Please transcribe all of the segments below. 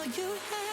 all you had.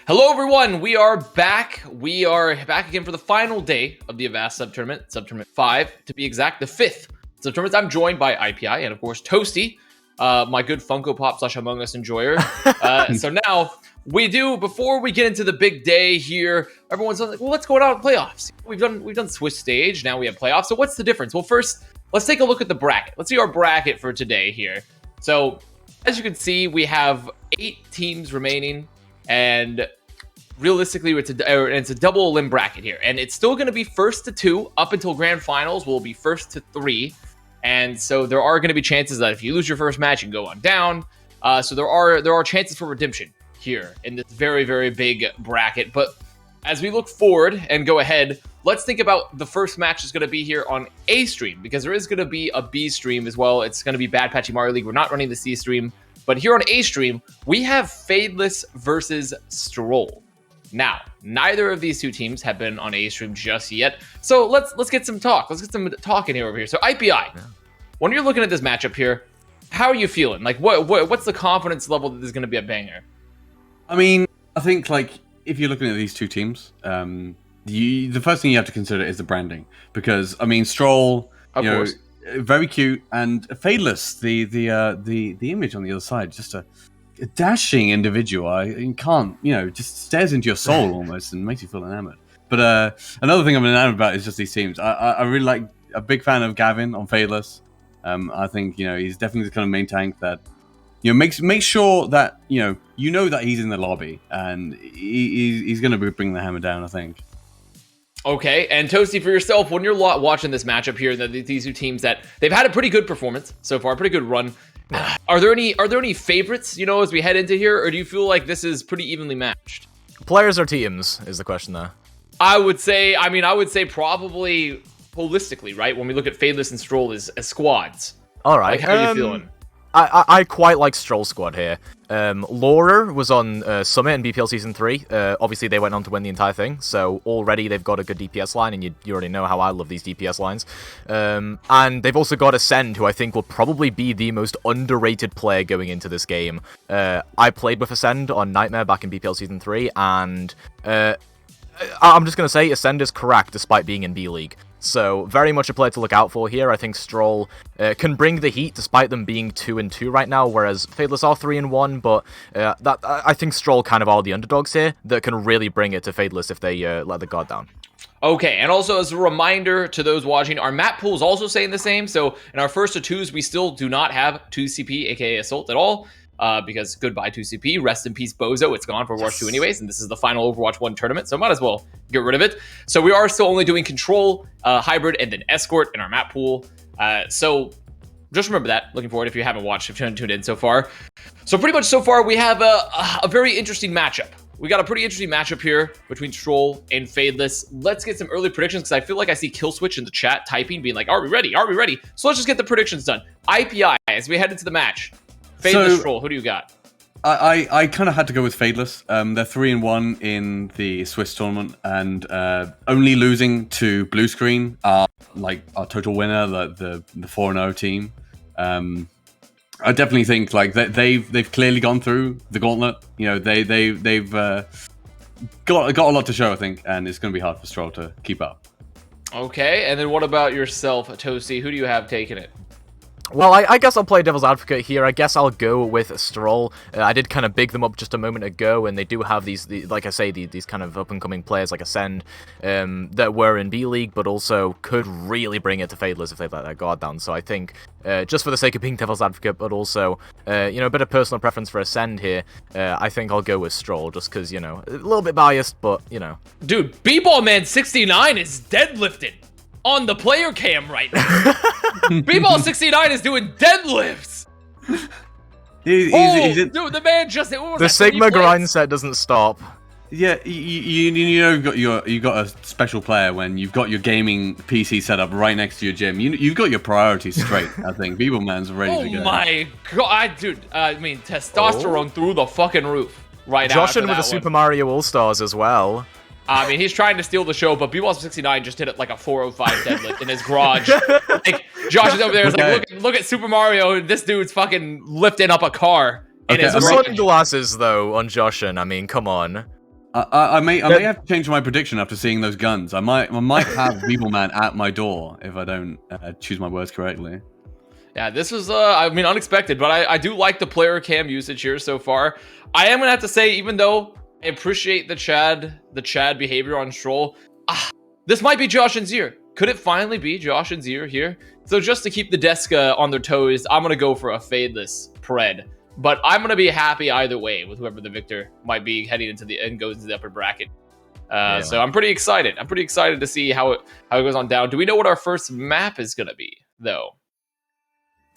Hello everyone, we are back. We are back again for the final day of the Avast Sub Tournament, Sub Tournament 5, to be exact, the 5th Sub Tournament. I'm joined by IPI and of course Toasty, my good Funko Pop / Among Us enjoyer. So now, before we get into the big day here, everyone's like, well, what's going on in playoffs? We've done Swiss stage, now we have playoffs, so what's the difference? Well, first, let's take a look at the bracket. Let's see our bracket for today here. So, as you can see, we have 8 teams remaining, and realistically, it's a double elim bracket here, and it's still going to be first to 2 up until grand finals. Will be first to 3, and so there are going to be chances that if you lose your first match, you can go on down. So there are chances for redemption here in this very, very big bracket. But as we look forward and go ahead, let's think about the first match is going to be here on A stream, because there is going to be a B stream as well. It's going to be Bad Patchy Mario League. We're not running the C stream. But here on A stream, we have Fadeless versus Stroll. Now, neither of these two teams have been on A stream just yet. So let's get some talk. Let's get some talking here over here. So IPI, when you're looking at this matchup here, how are you feeling? Like what's the confidence level that this is going to be a banger? I mean, I think like if you're looking at these two teams, the first thing you have to consider is the branding, because I mean Stroll, of course, very cute, and Fadeless, the image on the other side, just a dashing individual. You can't, just stares into your soul almost and makes you feel enamored. But another thing I'm enamored about is just these teams. I really like, a big fan of Gavin on Fadeless. I think he's definitely the kind of main tank that make sure that you know that he's in the lobby and he's going to be bringing the hammer down, I think. Okay, and Toasty, for yourself, when you're watching this matchup here, these two teams that they've had a pretty good performance so far, pretty good run. Are there any favorites, as we head into here, or do you feel like this is pretty evenly matched? Players or teams is the question there. I would say probably holistically, right? When we look at Fadeless and Stroll as squads. All right. Like, how are you feeling? I quite like Stroll squad here. Laura was on Summit in BPL Season 3. Obviously, they went on to win the entire thing, so already they've got a good DPS line, and you already know how I love these DPS lines. And they've also got Ascend, who I think will probably be the most underrated player going into this game. I played with Ascend on Nightmare back in BPL Season 3, and I'm just going to say Ascend is correct despite being in B-League. So, very much a player to look out for here. I think Stroll can bring the heat despite them being 2-2 right now, whereas Fadeless are 3-1, but I think Stroll kind of are the underdogs here that can really bring it to Fadeless if they let the guard down. Okay, and also as a reminder to those watching, our map pool is also saying the same. So, in our first to 2s, we still do not have 2CP, aka Assault, at all. Because goodbye 2CP, rest in peace Bozo, it's gone for Overwatch 2 anyways, and this is the final Overwatch 1 tournament, so might as well get rid of it. So we are still only doing Control, Hybrid, and then Escort in our map pool. So just remember that, looking forward if you haven't watched, if you haven't tuned in so far. So pretty much so far, we have a very interesting matchup. We got a pretty interesting matchup here between Stroll and Fadeless. Let's get some early predictions, because I feel like I see Killswitch in the chat typing, being like, are we ready? Are we ready? So let's just get the predictions done. IPI, as we head into the match. Fadeless, Stroll, who do you got? I kind of had to go with Fadeless. They're 3-1 in the Swiss tournament, and only losing to Blue Screen, our total winner, the 4-0 team. I definitely think like they've clearly gone through the gauntlet. You know, they've got a lot to show, I think, and it's going to be hard for Stroll to keep up. Okay, and then what about yourself, Toasty? Who do you have taking it? Well, I guess I'll play devil's advocate here. I guess I'll go with Stroll. I did kind of big them up just a moment ago, and they do have these like I say, these kind of up-and-coming players like Ascend that were in B-League, but also could really bring it to Fadeless if they let their guard down. So I think, just for the sake of being devil's advocate, but also, you know, a bit of personal preference for Ascend here, I think I'll go with Stroll, just because, you know, a little bit biased, but, you know. Dude, B-Ball Man 69 is deadlifting on the player cam right now. B-Ball 69 is doing deadlifts. Dude, the man just... The Sigma grind set doesn't stop. Yeah, you know you got a special player when you've got your gaming PC set up right next to your gym. You've got your priorities straight. I think Beebleman's ready to go. Oh my god, dude! I mean, testosterone through the fucking roof right now. Joshin with the Super Mario All Stars as well. I mean, he's trying to steal the show, but B-Ball 69 just hit it like a 405 deadlift in his garage. Like, Josh is over there. He's like, look at Super Mario. This dude's fucking lifting up a car in his The garage. sunglasses, though, on Joshin. I mean, come on. I may have to change my prediction after seeing those guns. I might have Beebleman at my door if I don't choose my words correctly. Yeah, this was, I mean, unexpected, but I do like the player cam usage here so far. I am going to have to say, even though I appreciate the Chad behavior on Stroll, this might be Joshin's year. Could it finally be Joshin's year here? So just to keep the desk on their toes, I'm going to go for a Fadeless Pred. But I'm going to be happy either way with whoever the victor might be heading into the and goes into the upper bracket. So I'm pretty excited. I'm pretty excited to see how it goes on down. Do we know what our first map is going to be, though?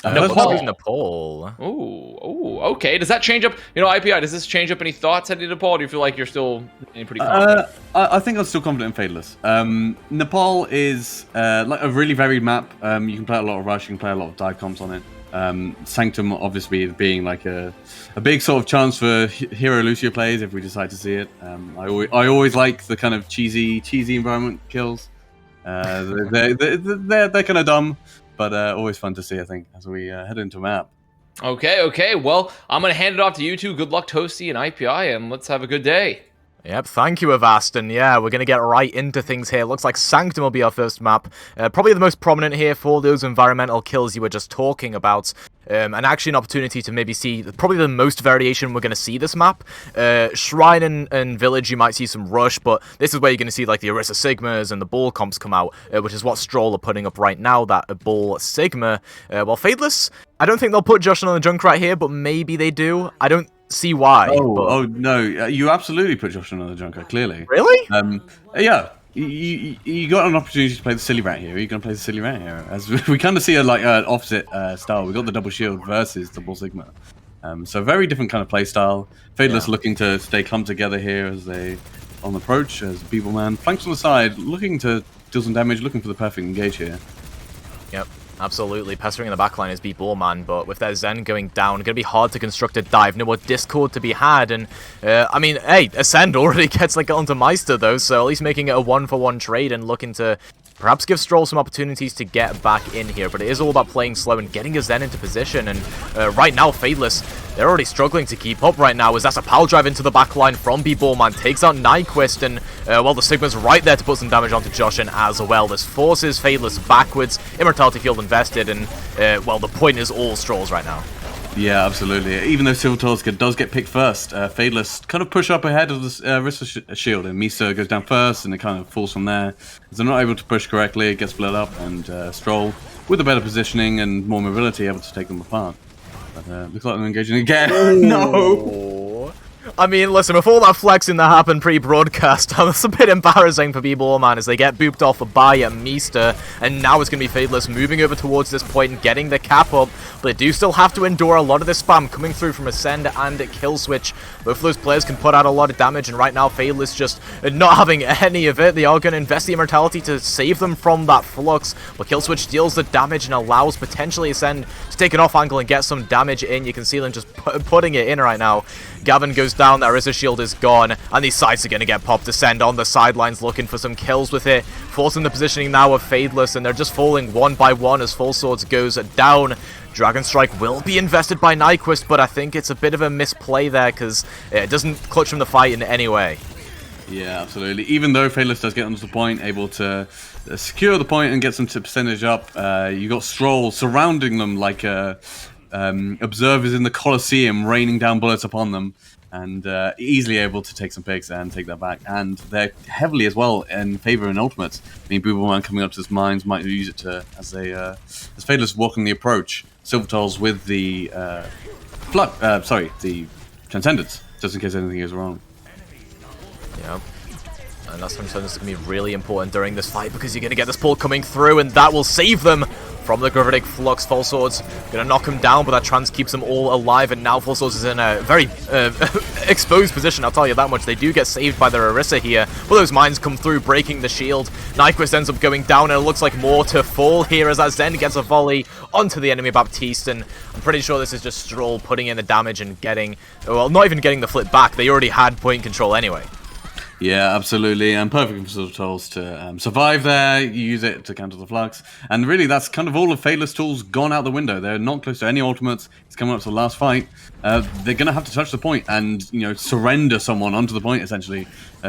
Nepal. Ooh, okay. Does that change up? You know, IPI, does this change up any thoughts heading to Nepal? Or do you feel like you're still pretty confident? I think I'm still confident in Fadeless. Nepal is like a really varied map. You can play a lot of rush, you can play a lot of dive comps on it. Sanctum obviously being like a big sort of chance for Hero Lucio plays if we decide to see it. I always like the kind of cheesy environment kills. They're kind of dumb, but always fun to see, I think, as we head into a map. Okay. Well, I'm going to hand it off to you two. Good luck, Toasty and IPI, and let's have a good day. Yep, thank you, Avast, and yeah, we're going to get right into things here. Looks like Sanctum will be our first map. Probably the most prominent here for those environmental kills you were just talking about. And actually an opportunity to maybe see probably the most variation we're going to see this map. Shrine and Village, you might see some rush, but this is where you're going to see like the Orisa Sigmas and the Ball comps come out, which is what Stroll are putting up right now, that Ball Sigma. Well, Fadeless, I don't think they'll put Joshin on the Junkrat here, but maybe they do. I don't see why. Oh no, you absolutely put Joshin on the Junkrat, clearly. Really? Yeah. You got an opportunity to play the silly rat here. You're going to play the silly rat here. As we kind of see an opposite style. We got the double shield versus the Ball Sigma. So very different kind of play style. Fadeless looking to stay clump together here as they on the approach. As Beebleman flanks on the side, looking to deal some damage, looking for the perfect engage here. Yep. Absolutely, pestering in the backline is B-Ballman, but with their Zen going down, going to be hard to construct a dive. No more Discord to be had, and I mean, hey, Ascend already gets like onto Meister though, so at least making it a 1-for-1 trade and looking to perhaps give Stroll some opportunities to get back in here. But it is all about playing slow and getting a Zen into position, and right now, Fadeless, they're already struggling to keep up right now, as that's a pal drive into the backline from B-Ballman, takes out Nyquist, and well, the Sigma's right there to put some damage onto Joshin as well. This forces Fadeless backwards, Immortality Field invested, and well, the point is all Stroll's right now. Yeah, absolutely. Even though Silver Torska does get picked first, Fadeless kind of push up ahead of the Orisa shield, and Misa goes down first, and it kind of falls from there. As they're not able to push correctly, it gets split up, and Stroll, with a better positioning and more mobility, able to take them apart. But looks like they're engaging again. No! I mean, listen, with all that flexing that happened pre-broadcast, it's a bit embarrassing for B-Ball, man, as they get booped off by Meester, and now it's going to be Fadeless moving over towards this point and getting the cap up, but they do still have to endure a lot of this spam coming through from Ascend and Kill Switch. Both of those players can put out a lot of damage, and right now Fadeless just not having any of it. They are going to invest the Immortality to save them from that Flux, but Kill Switch deals the damage and allows potentially Ascend to take an off angle and get some damage in. You can see them just putting it in right now. Gavin goes down, there is a shield is gone, and these sides are going to get popped. Ascend on the sidelines looking for some kills with it, forcing the positioning now of Fadeless, and they're just falling one by one as Full Swords goes down. Dragon Strike will be invested by Nyquist, but I think it's a bit of a misplay there because it doesn't clutch from the fight in any way. Yeah, absolutely. Even though Fadeless does get onto the point, able to secure the point and get some percentage up, you got Stroll surrounding them like observers in the Colosseum, raining down bullets upon them, and easily able to take some picks and take that back. And they're heavily as well in favor in ultimates. I mean, Booberman coming up to his mines might use it to as Fadeless walking the approach. Silvertolls with the the Transcendence, just in case anything goes wrong. Yeah. And that's something that's going to be really important during this fight because you're going to get this pull coming through and that will save them from the Gravitic Flux. Full Swords going to knock him down, but that trance keeps them all alive, and now Full Swords is in a very exposed position, I'll tell you that much. They do get saved by their Orisa here, but those mines come through, breaking the shield. Nyquist ends up going down, and it looks like more to fall here as Zen gets a volley onto the enemy Baptiste, and I'm pretty sure this is just Stroll putting in the damage and getting, well, not even getting the flip back. They already had point control anyway. Yeah, absolutely, and perfect for Sub Tools to survive there. You use it to counter the flux, and really that's kind of all of Fadeless tools gone out the window. They're not close to any ultimates. It's coming up to the last fight. They're going to have to touch the point and, you know, surrender someone onto the point, essentially.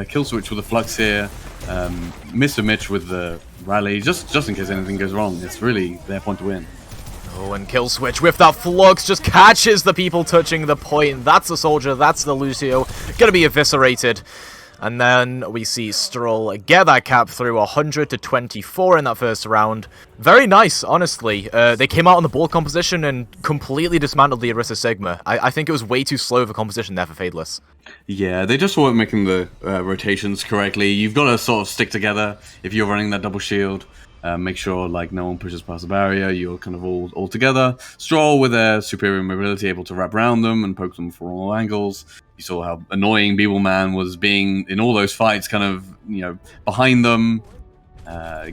Kill Switch with the flux here, Mr. Mitch with the rally, just in case anything goes wrong. It's really their point to win. Oh, and Kill Switch with that Flux just catches the people touching the point. That's the Soldier, that's the Lucio, gonna be eviscerated. And then we see Stroll get that cap through 100 to 24 in that first round. Very nice, honestly. They came out on the ball composition and completely dismantled the Orisa Sigma. I think it was way too slow of a composition there for Fadeless. Yeah, they just weren't making the rotations correctly. You've got to sort of stick together if you're running that double shield. Make sure like no one pushes past the barrier. You're kind of all together. Stroll with their superior mobility, able to wrap around them and poke them from all angles. You saw how annoying Beebleman was being in all those fights, kind of, you know, behind them,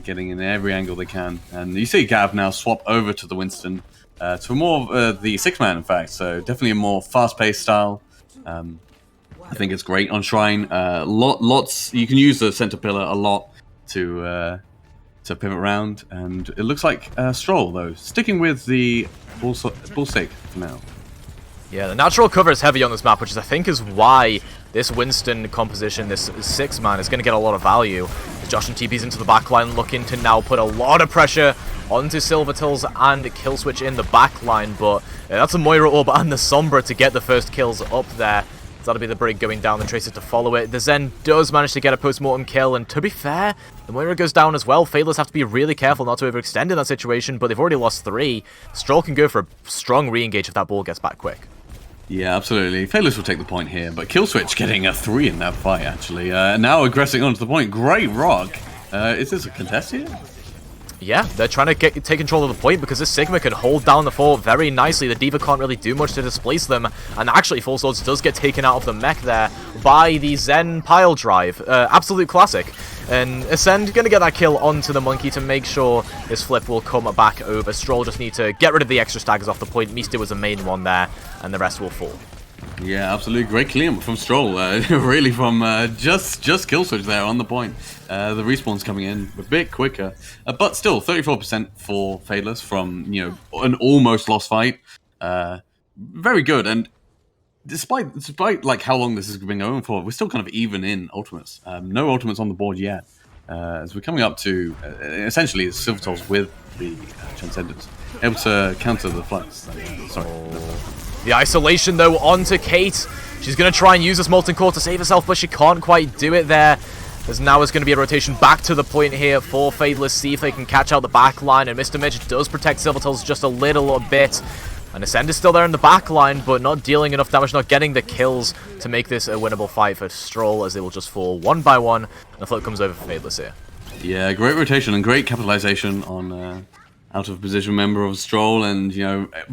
getting in every angle they can. And you see Gav now swap over to the Winston to more of the 6-man, in fact. So definitely a more fast-paced style. I think it's great on Shrine. Lots you can use the center pillar a lot to pivot around, and it looks like Stroll though sticking with the bull stake for now. Yeah, the natural cover is heavy on this map, which is, I think, is why this Winston composition, this 6-man, is going to get a lot of value. As Josh and TP's into the backline, looking to now put a lot of pressure onto Silvertills and Kill Switch in the backline, but that's a Moira Orb and the Sombra to get the first kills up there. So that'll be the Brig going down, the Tracer to follow it. The Zen does manage to get a post-mortem kill, and to be fair, the Moira goes down as well. Fadeless have to be really careful not to overextend in that situation, but they've already lost 3. Stroll can go for a strong re-engage if that ball gets back quick. Yeah, absolutely. Fadeless will take the point here, but Kill Switch getting a 3 in that fight, actually. Now aggressing onto the point. Great rock. Is this a contest here? Yeah, they're trying to take control of the point because this Sigma can hold down the fort very nicely. The D.Va can't really do much to displace them. And actually, Full Swords does get taken out of the mech there by the Zen pile drive. Absolute classic. And Ascend going to get that kill onto the Monkey to make sure this flip will come back over. Stroll just need to get rid of the extra staggers off the point. Meester was the main one there, and the rest will fall. Yeah, absolutely. Great clean from Stroll. Really from just Kill Switch there on the point. The respawn's coming in a bit quicker. But still, 34% for Fadeless from, you know, an almost lost fight. Very good. And despite like how long this has been going for, we're still kind of even in ultimates. No ultimates on the board yet. As we're coming up to essentially Silvertolls with the Transcendence. Able to counter the flux. Sorry. The isolation, though, onto Kate. She's going to try and use this Molten Core to save herself, but she can't quite do it there. As now is going to be a rotation back to the point here for Fadeless. See if they can catch out the back line. And Mr. Mitch does protect Silvertolls just a little bit. And Ascend is still there in the back line, but not dealing enough damage, not getting the kills to make this a winnable fight for Stroll, as they will just fall one by one. And the flip comes over for Fadeless here. Yeah, great rotation and great capitalization on out of position member of Stroll, and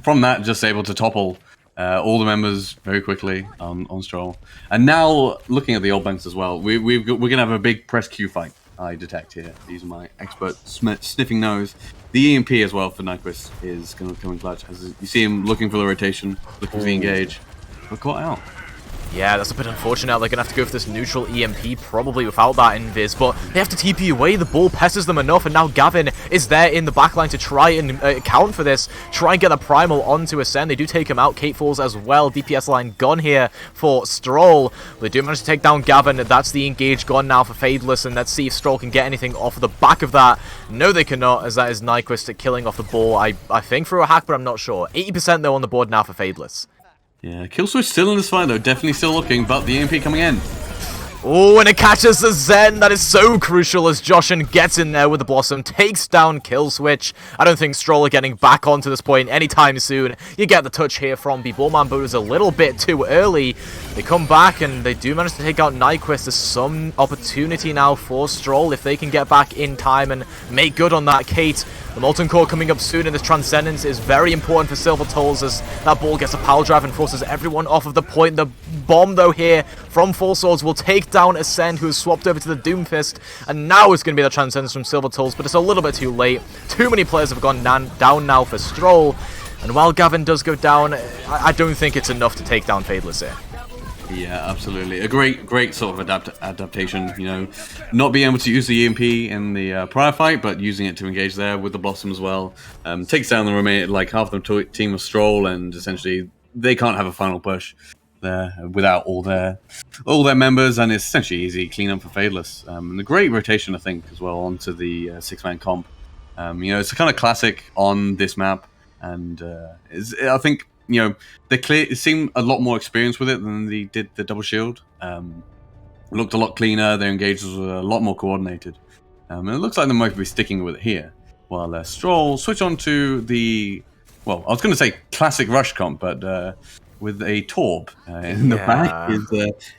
from that just able to topple all the members very quickly on Stroll. And now looking at the old banks as well, we're gonna have a big press Q fight. I detect here. These are my expert sniffing nose. The EMP as well for Nyquist is going to come in clutch. As you see him looking for the rotation, looking for the engage, but caught out. Yeah, that's a bit unfortunate. They're going to have to go for this neutral EMP, probably without that invis, but they have to TP away. The ball pesters them enough, and now Gavin is there in the backline to try and account for this, try and get the primal onto Ascend. They do take him out. Kate falls as well. DPS line gone here for Stroll. They do manage to take down Gavin. That's the engage gone now for Fadeless, and let's see if Stroll can get anything off of the back of that. No, they cannot, as that is Nyquist killing off the ball, I think through a hack, but I'm not sure. 80% though on the board now for Fadeless. Yeah, kill switch still in this fight though, definitely still looking, but the EMP coming in. Oh, and it catches the Zen. That is so crucial as Joshin gets in there with the Blossom, takes down Kill Switch. I don't think Stroll are getting back onto this point anytime soon. You get the touch here from B-Ballman, but it was a little bit too early. They come back and they do manage to take out Nyquist. There's some opportunity now for Stroll if they can get back in time and make good on that. Kate, the Molten Core coming up soon, and this Transcendence is very important for Silver Tolls as that ball gets a power drive and forces everyone off of the point. The bomb, though, here from Full Swords will take down Ascend, who has swapped over to the Doomfist, and now it's going to be the Transcendence from Silver Tolls, but it's a little bit too late. Too many players have gone down now for Stroll, and while Gavin does go down, I don't think it's enough to take down Fadeless here. Yeah, absolutely. A great sort of adaptation, not being able to use the EMP in the prior fight, but using it to engage there with the Blossom as well. Takes down the remaining, like half the team of Stroll, and essentially they can't have a final push there without all their members, and it's essentially easy cleanup for Fadeless. And a great rotation, I think, as well onto the 6-man comp. It's a kind of classic on this map, and I think they seem a lot more experienced with it than they did the double shield. Looked a lot cleaner. Their engages were a lot more coordinated, and it looks like they might be sticking with it here. While Stroll switch on to the, well, I was going to say classic rush comp, but with a Torb in the back is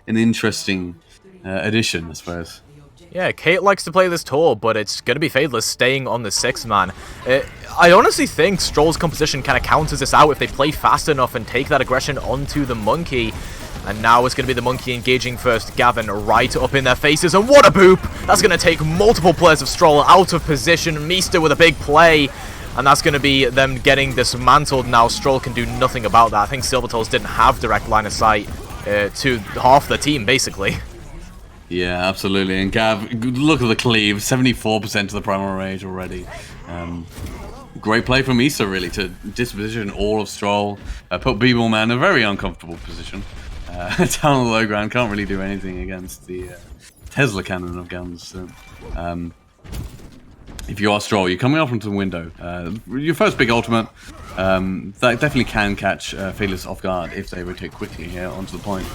an interesting addition, I suppose. Yeah, Kate likes to play this Torb, but it's going to be Fadeless staying on the 6-man. I honestly think Stroll's composition kind of counters this out if they play fast enough and take that aggression onto the Monkey. And now it's going to be the Monkey engaging first Gavin right up in their faces, and what a boop! That's going to take multiple players of Stroll out of position. Meester with a big play, and that's going to be them getting dismantled now. Stroll can do nothing about that. I think Silver Tolls didn't have direct line of sight to half the team, basically. Yeah, absolutely. And Gav, look at the cleave, 74% to the primal rage already. Great play from Issa, really, to disposition all of Stroll. Put B-Ballman in a very uncomfortable position. Down on the low ground, can't really do anything against the Tesla cannon of guns. So, if you are Stroll, you're coming off into the window. Your first big ultimate, that definitely can catch Fadeless off guard if they rotate quickly here onto the point.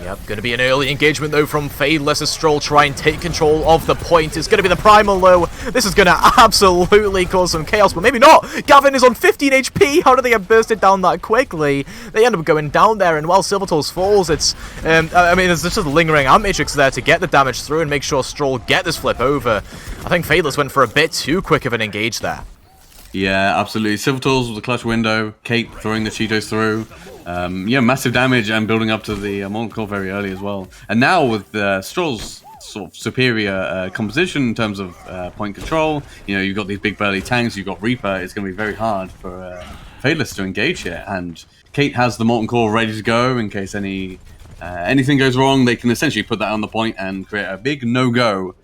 Yep, going to be an early engagement, though, from Fadeless as Stroll try and take control of the point. It's going to be the primal, though. This is going to absolutely cause some chaos, but maybe not. Gavin is on 15 HP. How did they get bursted down that quickly? They end up going down there, and while Silver Tolls falls, it's... there's just a lingering Ant Matrix there to get the damage through and make sure Stroll get this flip over. I think Fadeless went for a bit too quick of an engage there. Yeah, absolutely. Silver Tolls with the clutch window. Kate throwing the Cheetos through. Massive damage and building up to the Molten Core very early as well. And now with Stroll's sort of superior composition in terms of point control, you've got these big burly tanks, you've got Reaper, it's going to be very hard for Fadeless to engage here. And Kate has the Molten Core ready to go in case anything goes wrong. They can essentially put that on the point and create a big no-go,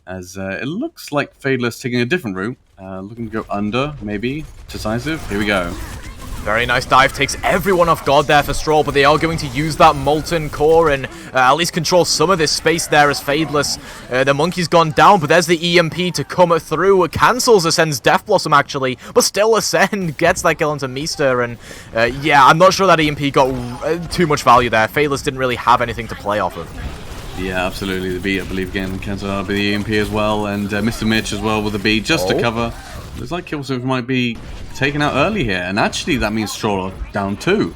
as it looks like Fadeless taking a different route. Looking to go under, maybe. Decisive. Here we go. Very nice dive, takes everyone off guard there for Stroll, but they are going to use that Molten Core and at least control some of this space there as Fadeless. The Monkey's gone down, but there's the EMP to come through. Cancels Ascend's Death Blossom, actually, but still Ascend gets that kill onto Meester, and I'm not sure that EMP got too much value there. Fadeless didn't really have anything to play off of. Yeah, absolutely. The beat, I believe, again, cancelled out by the EMP as well, and Mr. Mitch as well with the beat just to cover. Looks like Killswitch might be taken out early here, and actually that means Stroll are down 2.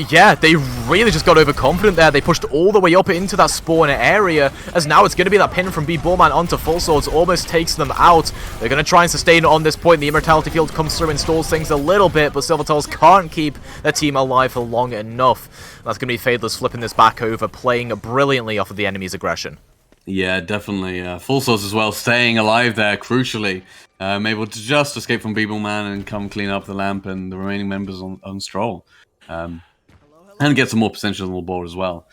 Yeah, they really just got overconfident there. They pushed all the way up into that spawn area, as now it's going to be that pin from B-Ballman onto Full Swords, almost takes them out. They're going to try and sustain on this point. The Immortality Field comes through and stalls things a little bit, but Silvertails can't keep their team alive for long enough. That's going to be Fadeless flipping this back over, playing brilliantly off of the enemy's aggression. Yeah, definitely. Full Swords as well, staying alive there, crucially. Able to just escape from B-Ballman and come clean up the lamp and the remaining members on Stroll. And get some more percentage on the board as well.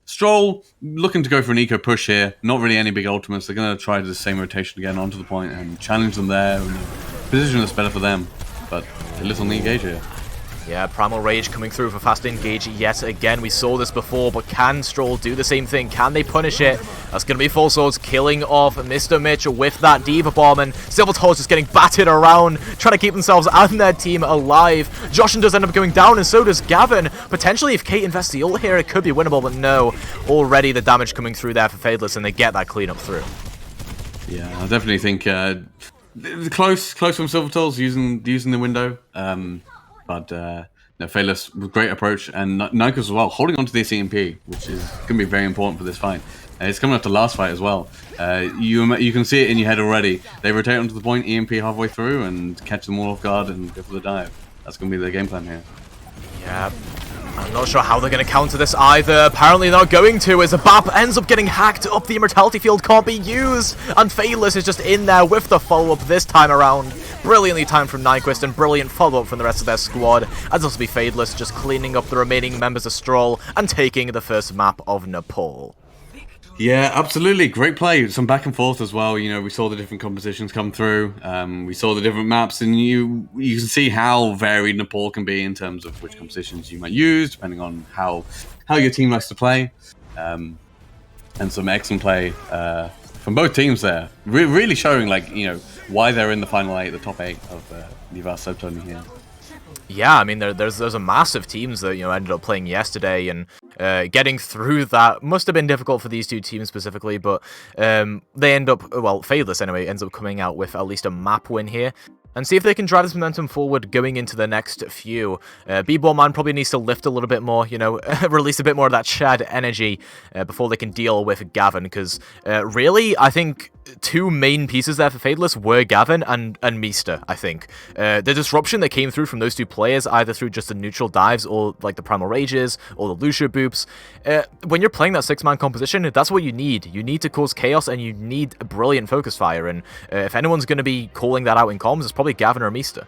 Stroll looking to go for an eco push here. Not really any big ultimates. They're going to try the same rotation again onto the point and challenge them there. And position that's better for them. But a little on the engage here. Yeah, Primal Rage coming through for fast engage yet again. We saw this before, but can Stroll do the same thing? Can they punish it? That's going to be Full Swords killing off Mr. Mitch with that Diva Bomb, and Silvertails just getting battered around, trying to keep themselves and their team alive. Joshin does end up going down, and so does Gavin. Potentially, if Kate invests the ult here, it could be winnable, but no. Already the damage coming through there for Fadeless, and they get that cleanup through. Yeah, I definitely think close from Silvertails using the window. But no, Fadeless with great approach, and Nikos as well, holding on to this EMP, which is going to be very important for this fight. It's coming up to last fight as well. You can see it in your head already. They rotate onto the point, EMP halfway through, and catch them all off guard and go for the dive. That's going to be their game plan here. Yeah. I'm not sure how they're going to counter this either. Apparently they're not going to, as a BAP ends up getting hacked up. The Immortality Field can't be used, and Fadeless is just in there with the follow-up this time around. Brilliantly timed from Nyquist, and brilliant follow-up from the rest of their squad, as also be Fadeless just cleaning up the remaining members of Stroll and taking the first map of Nepal. Yeah, absolutely. Great play. Some back and forth as well. You know, we saw the different compositions come through. We saw the different maps, and you can see how varied Nepal can be in terms of which compositions you might use, depending on how your team likes to play. And some excellent play from both teams there. Really showing, like, you know, why they're in the final 8, the top 8 of the Avast Sub Tourney here. Yeah, I mean, there's a massive teams that, you know, ended up playing yesterday, and getting through that must have been difficult for these two teams specifically, but they end up, well, Fadeless anyway, ends up coming out with at least a map win here. And see if they can drive this momentum forward going into the next few. B-Ballman probably needs to lift a little bit more, you know, release a bit more of that Chad energy before they can deal with Gavin, because really, I think two main pieces there for Fadeless were Gavin and Meester, I think. The disruption that came through from those two players, either through just the neutral dives or like the Primal Rages or the Lucio boops, when you're playing that 6-man composition, that's what you need. You need to cause chaos, and you need a brilliant focus fire, and if anyone's going to be calling that out in comms, it's probably Gavin or Meester.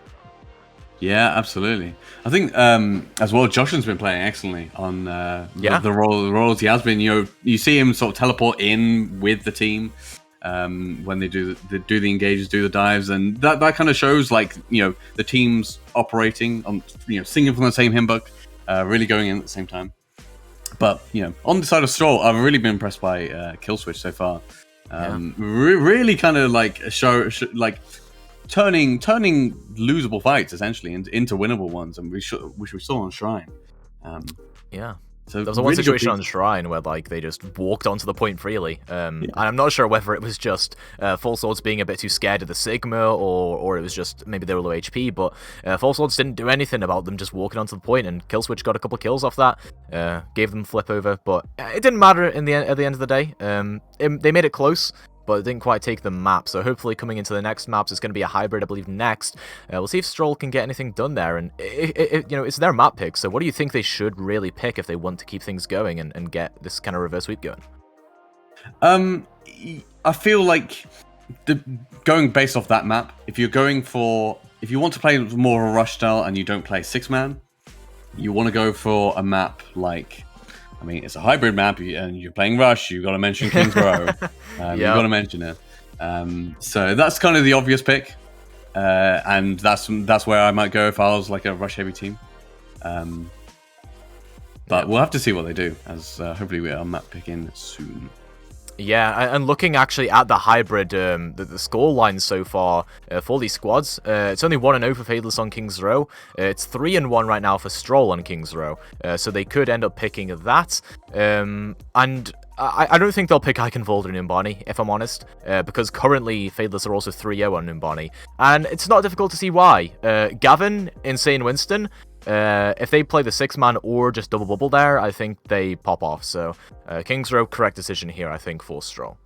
Yeah, absolutely. I think as well, Joshin's been playing excellently on the roles he has been. You know, you see him sort of teleport in with the team when they do the engages, do the dives, and that kind of shows, like, you know, the teams operating on, you know, singing from the same hymn book, really going in at the same time. But, you know, on the side of Stroll, I've really been impressed by Killswitch so far. Really kind of like like turning losable fights essentially into winnable ones, and which we saw on Shrine. Yeah. So there was one situation on Shrine where, like, they just walked onto the point freely, and I'm not sure whether it was just Full Swords being a bit too scared of the Sigma, or it was just maybe they were low HP, but Full Swords didn't do anything about them just walking onto the point, and Killswitch got a couple kills off that, gave them flip over, but it didn't matter at the end of the day. They made it close, but it didn't quite take the map, so hopefully coming into the next maps, it's going to be a hybrid, I believe, next. We'll see if Stroll can get anything done there, and you know, it's their map pick, so what do you think they should really pick if they want to keep things going and get this kind of reverse sweep going? I feel like going based off that map, if you want to play more of a rush style and you don't play 6-man, you want to go for a map like, I mean, it's a hybrid map, and you're playing Rush, you've got to mention King's Row. You've got to mention it. So that's kind of the obvious pick. And that's where I might go if I was like a Rush-heavy team. But we'll have to see what they do, as hopefully we are map picking soon. Yeah, and looking actually at the hybrid, the score lines so far for these squads, it's only 1-0 for Fadeless on King's Row. It's 3-1 right now for Stroll on King's Row, so they could end up picking that. And I don't think they'll pick Eichenwalder and Numbani, if I'm honest, because currently Fadeless are also 3-0 on Numbani, and it's not difficult to see why. Gavin, Insane Winston, if they play the 6-man or just double bubble there, I think they pop off. So Kings Row, correct decision here, I think, for Stroll.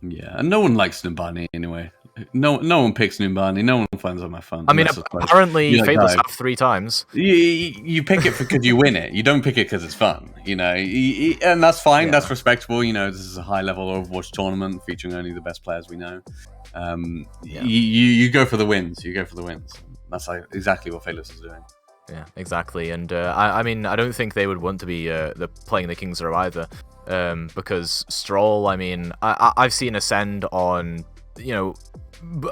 Yeah, and no one likes Numbani anyway. No one picks Numbani. No one finds that fun. I mean, apparently Fadeless have 3 times. You pick it because you win it. You don't pick it because it's fun, you know. And that's fine. Yeah. That's respectable. You know, this is a high-level Overwatch tournament featuring only the best players we know. You go for the wins. You go for the wins. That's exactly what Fadeless is doing. Yeah, exactly. And I mean, I don't think they would want to be playing the Kings Row either, because Stroll. I mean, I've seen Ascend on, you know,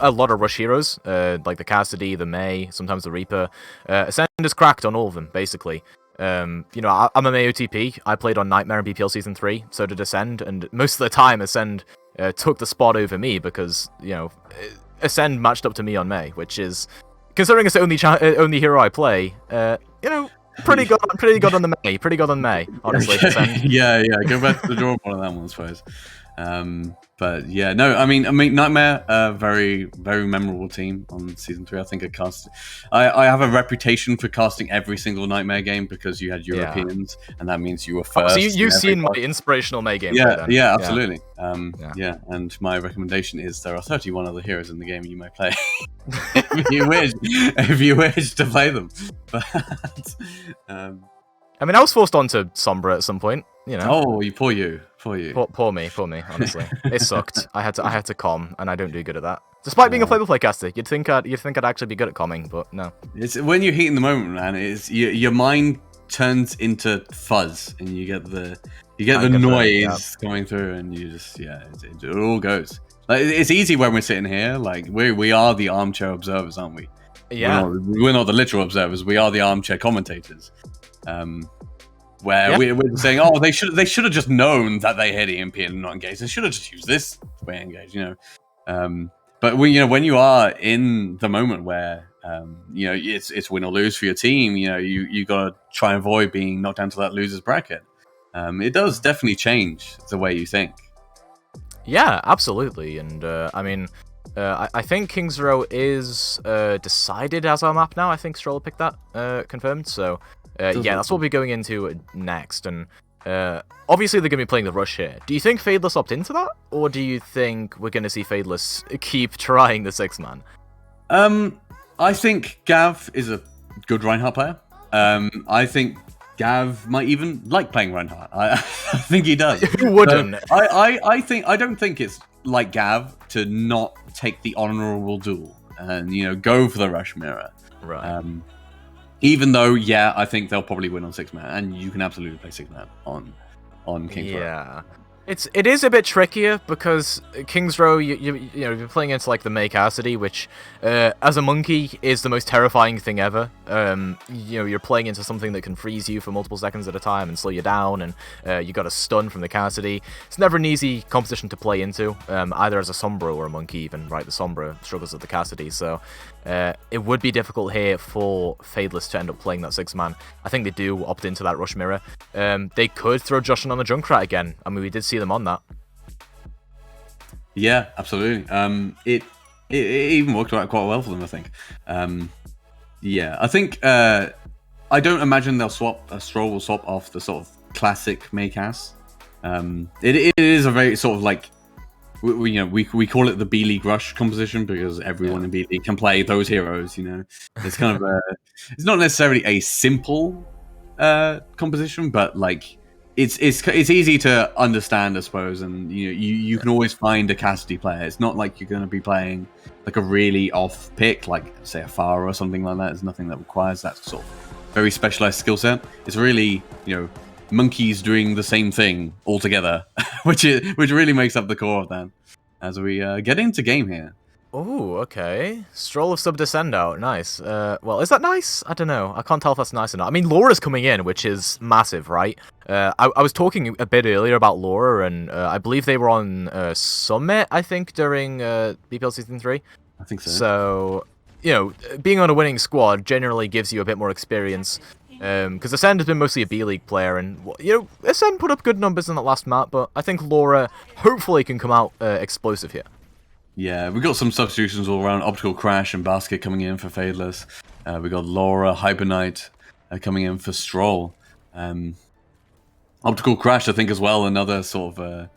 a lot of rush heroes, like the Cassidy, the Mei, sometimes the Reaper. Ascend is cracked on all of them, basically. You know, I'm a Mei OTP. I played on Nightmare in BPL Season 3, so did Ascend, and most of the time Ascend took the spot over me because, you know, Ascend matched up to me on Mei, which is, considering it's the only hero I play, you know, pretty good on the Mei, honestly. yeah, go back to the drawing board on that one, I suppose. But yeah, no, I mean, Nightmare, very, very memorable team on Season 3. I think I have a reputation for casting every single Nightmare game because you had Europeans, and that means you were first. So you've seen my inspirational Mei game. Yeah, absolutely. Yeah, and my recommendation is there are 31 other heroes in the game you may play if you wish to play them. But I mean, I was forced onto Sombra at some point, you know. Oh, poor you. Poor me, honestly. It sucked. I had to comm, and I don't do good at that. Despite being a play-by-play caster, you'd think I'd actually be good at comming, but no. It's when you're heating the moment, man. It's your mind turns into fuzz, and you get the noise coming through, and you just it all goes. Like, it's easy when we're sitting here. Like we are the armchair observers, aren't we? Yeah. We're not the literal observers. We are the armchair commentators. Where we're saying, oh, they should have just known that they had EMP and not engaged. They should have just used this way to engage, you know. But when you are in the moment where you know, it's win or lose for your team, you know, you gotta try and avoid being knocked down to that loser's bracket. It does definitely change the way you think. Yeah, absolutely. And I mean, I think Kings Row is decided as our map now. I think Stroll picked that confirmed. So. Yeah, that's what we're going into next, and obviously they're going to be playing the rush here. Do you think Fadeless opt into that, or do you think we're going to see Fadeless keep trying the 6-man? I think Gav is a good Reinhardt player. I think Gav might even like playing Reinhardt. I think he does. Who wouldn't? I don't think it's like Gav to not take the honorable duel and, you know, go for the rush mirror. Right. Even though, yeah, I think they'll probably win on 6-man, and you can absolutely play 6-man on Kings Row. Yeah, it is a bit trickier because Kings Row, you know, you're playing into like the Mei Cassidy, which as a monkey is the most terrifying thing ever. You know, you're playing into something that can freeze you for multiple seconds at a time and slow you down, and you got a stun from the Cassidy. It's never an easy composition to play into, either as a Sombra or a monkey even, right? The Sombra struggles with the Cassidy, so it would be difficult here for Fadeless to end up playing that 6-man. I think they do opt into that rush mirror. They could throw Justin on the Junkrat again. I mean, we did see them on that. Yeah, absolutely. It even worked out quite well for them, I think. Yeah, I think I don't imagine they'll swap. Stroll will swap off the sort of classic Maycast. It is a very sort of like we call it the B League Rush composition because everyone in B League can play those heroes. You know, it's kind of it's not necessarily a simple composition, but like it's easy to understand, I suppose. And you can always find a Cassidy player. It's not like you're going to be playing like a really off pick, like say a Pharah or something like that. There's nothing that requires that sort of very specialized skill set. It's really monkeys doing the same thing all together, which really makes up the core of that. As we get into game here. Oh, okay. Stroll of Sub Descend out. Nice. Well, is that nice? I don't know. I can't tell if that's nice or not. I mean, Laura's coming in, which is massive, right? I was talking a bit earlier about Laura, and I believe they were on Summit, I think, during BPL Season 3. I think so. So, being on a winning squad generally gives you a bit more experience Because Ascend has been mostly a B-League player, and, you know, Ascend put up good numbers in that last map, but I think Laura hopefully can come out explosive here. Yeah, we got some substitutions all around. Optical Crash and Basket coming in for Fadeless. We got Laura, Hyper Knight coming in for Stroll. Optical Crash, I think, as well, another sort of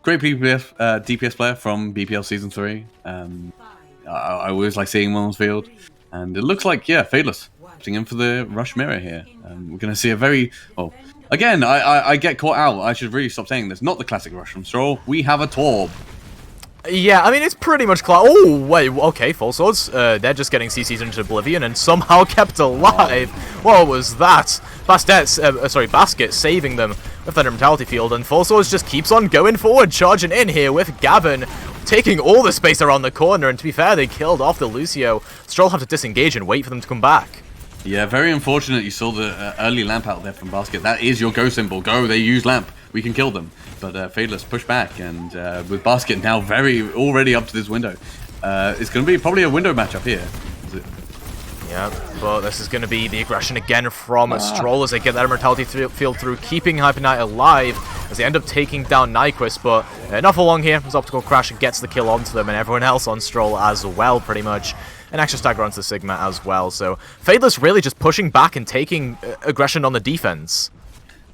great DPS player from BPL Season 3. I always like seeing him on the field. And it looks like, yeah, Fadeless putting in for the Rush Mirror here. We're going to see a very... Oh, again, I get caught out. I should really stop saying this. Not the classic Rush from Stroll. We have a Torb. Yeah, I mean, it's pretty much oh, wait, okay, Full Swords. They're just getting CC'd into oblivion and somehow kept alive. What was that? Basket saving them with that Immortality Field, and Full Swords just keeps on going forward, charging in here with Gavin, taking all the space around the corner, and to be fair, they killed off the Lucio. Stroll have to disengage and wait for them to come back. Yeah, very unfortunate you saw the early lamp out there from Basket. That is your go symbol. Go, they use lamp. We can kill them. But Fadeless push back, and with Basket now already up to this window. It's going to be probably a window matchup here. Yeah, but this is going to be the aggression again from Stroll as they get that Immortality Field through, keeping Hyper Knight alive as they end up taking down Nyquist, but not for long here as Optical Crash gets the kill onto them and everyone else on Stroll as well, pretty much. An extra stagger onto the Sigma as well, so Fadeless really just pushing back and taking aggression on the defense.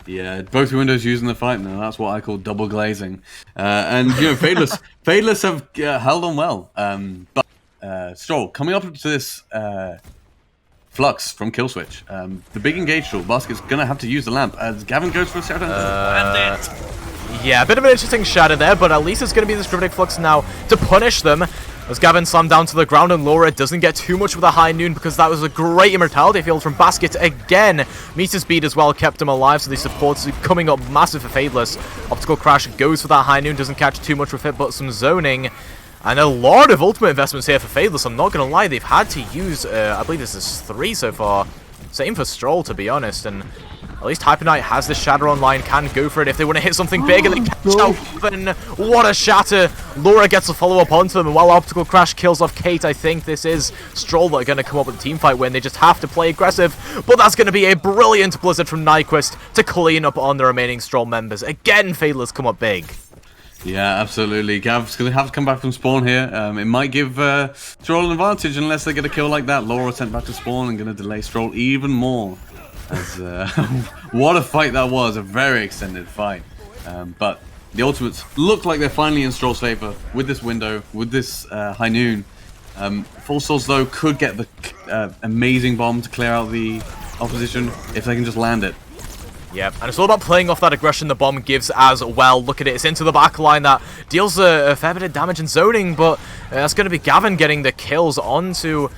Yeah, both windows using the fight now. That's what I call double glazing. And, you know, Fadeless have held on well. But Stroll, coming up to this Flux from Killswitch. The big engage tool, Basket's going to have to use the lamp as Gavin goes for a shadow. And it. Yeah, a bit of an interesting shadow there, but at least it's going to be this Gravitic Flux now to punish them. As Gavin slammed down to the ground, and Laura doesn't get too much with a high noon because that was a great Immortality Field from Basket again. Meter's speed as well kept him alive, so the supports coming up massive for Fadeless. Optical Crash goes for that high noon, doesn't catch too much with it, but some zoning. And a lot of ultimate investments here for Fadeless. I'm not going to lie, they've had to use, I believe this is 3 so far. Same for Stroll, to be honest, and at least Hyper Knight has the Shatter online, can go for it if they want to hit something big, and they catch out Gavin. What a shatter! Laura gets a follow-up onto them, and while Optical Crash kills off Kate, I think this is Stroll that are going to come up with a team fight win. They just have to play aggressive, but that's going to be a brilliant Blizzard from Nyquist to clean up on the remaining Stroll members. Again, Fadeless come up big. Yeah, absolutely. Gav's going to have to come back from spawn here. It might give Stroll an advantage unless they get a kill like that. Laura sent back to spawn and going to delay Stroll even more. As, what a fight that was. A very extended fight. But the ultimates look like they're finally in Stroll's favor with this window, with this high noon. Full Swords, though, could get the amazing bomb to clear out the opposition if they can just land it. Yep, and it's all about playing off that aggression the bomb gives as well. Look at it, it's into the back line that deals a fair bit of damage and zoning, but that's going to be Gavin getting the kills onto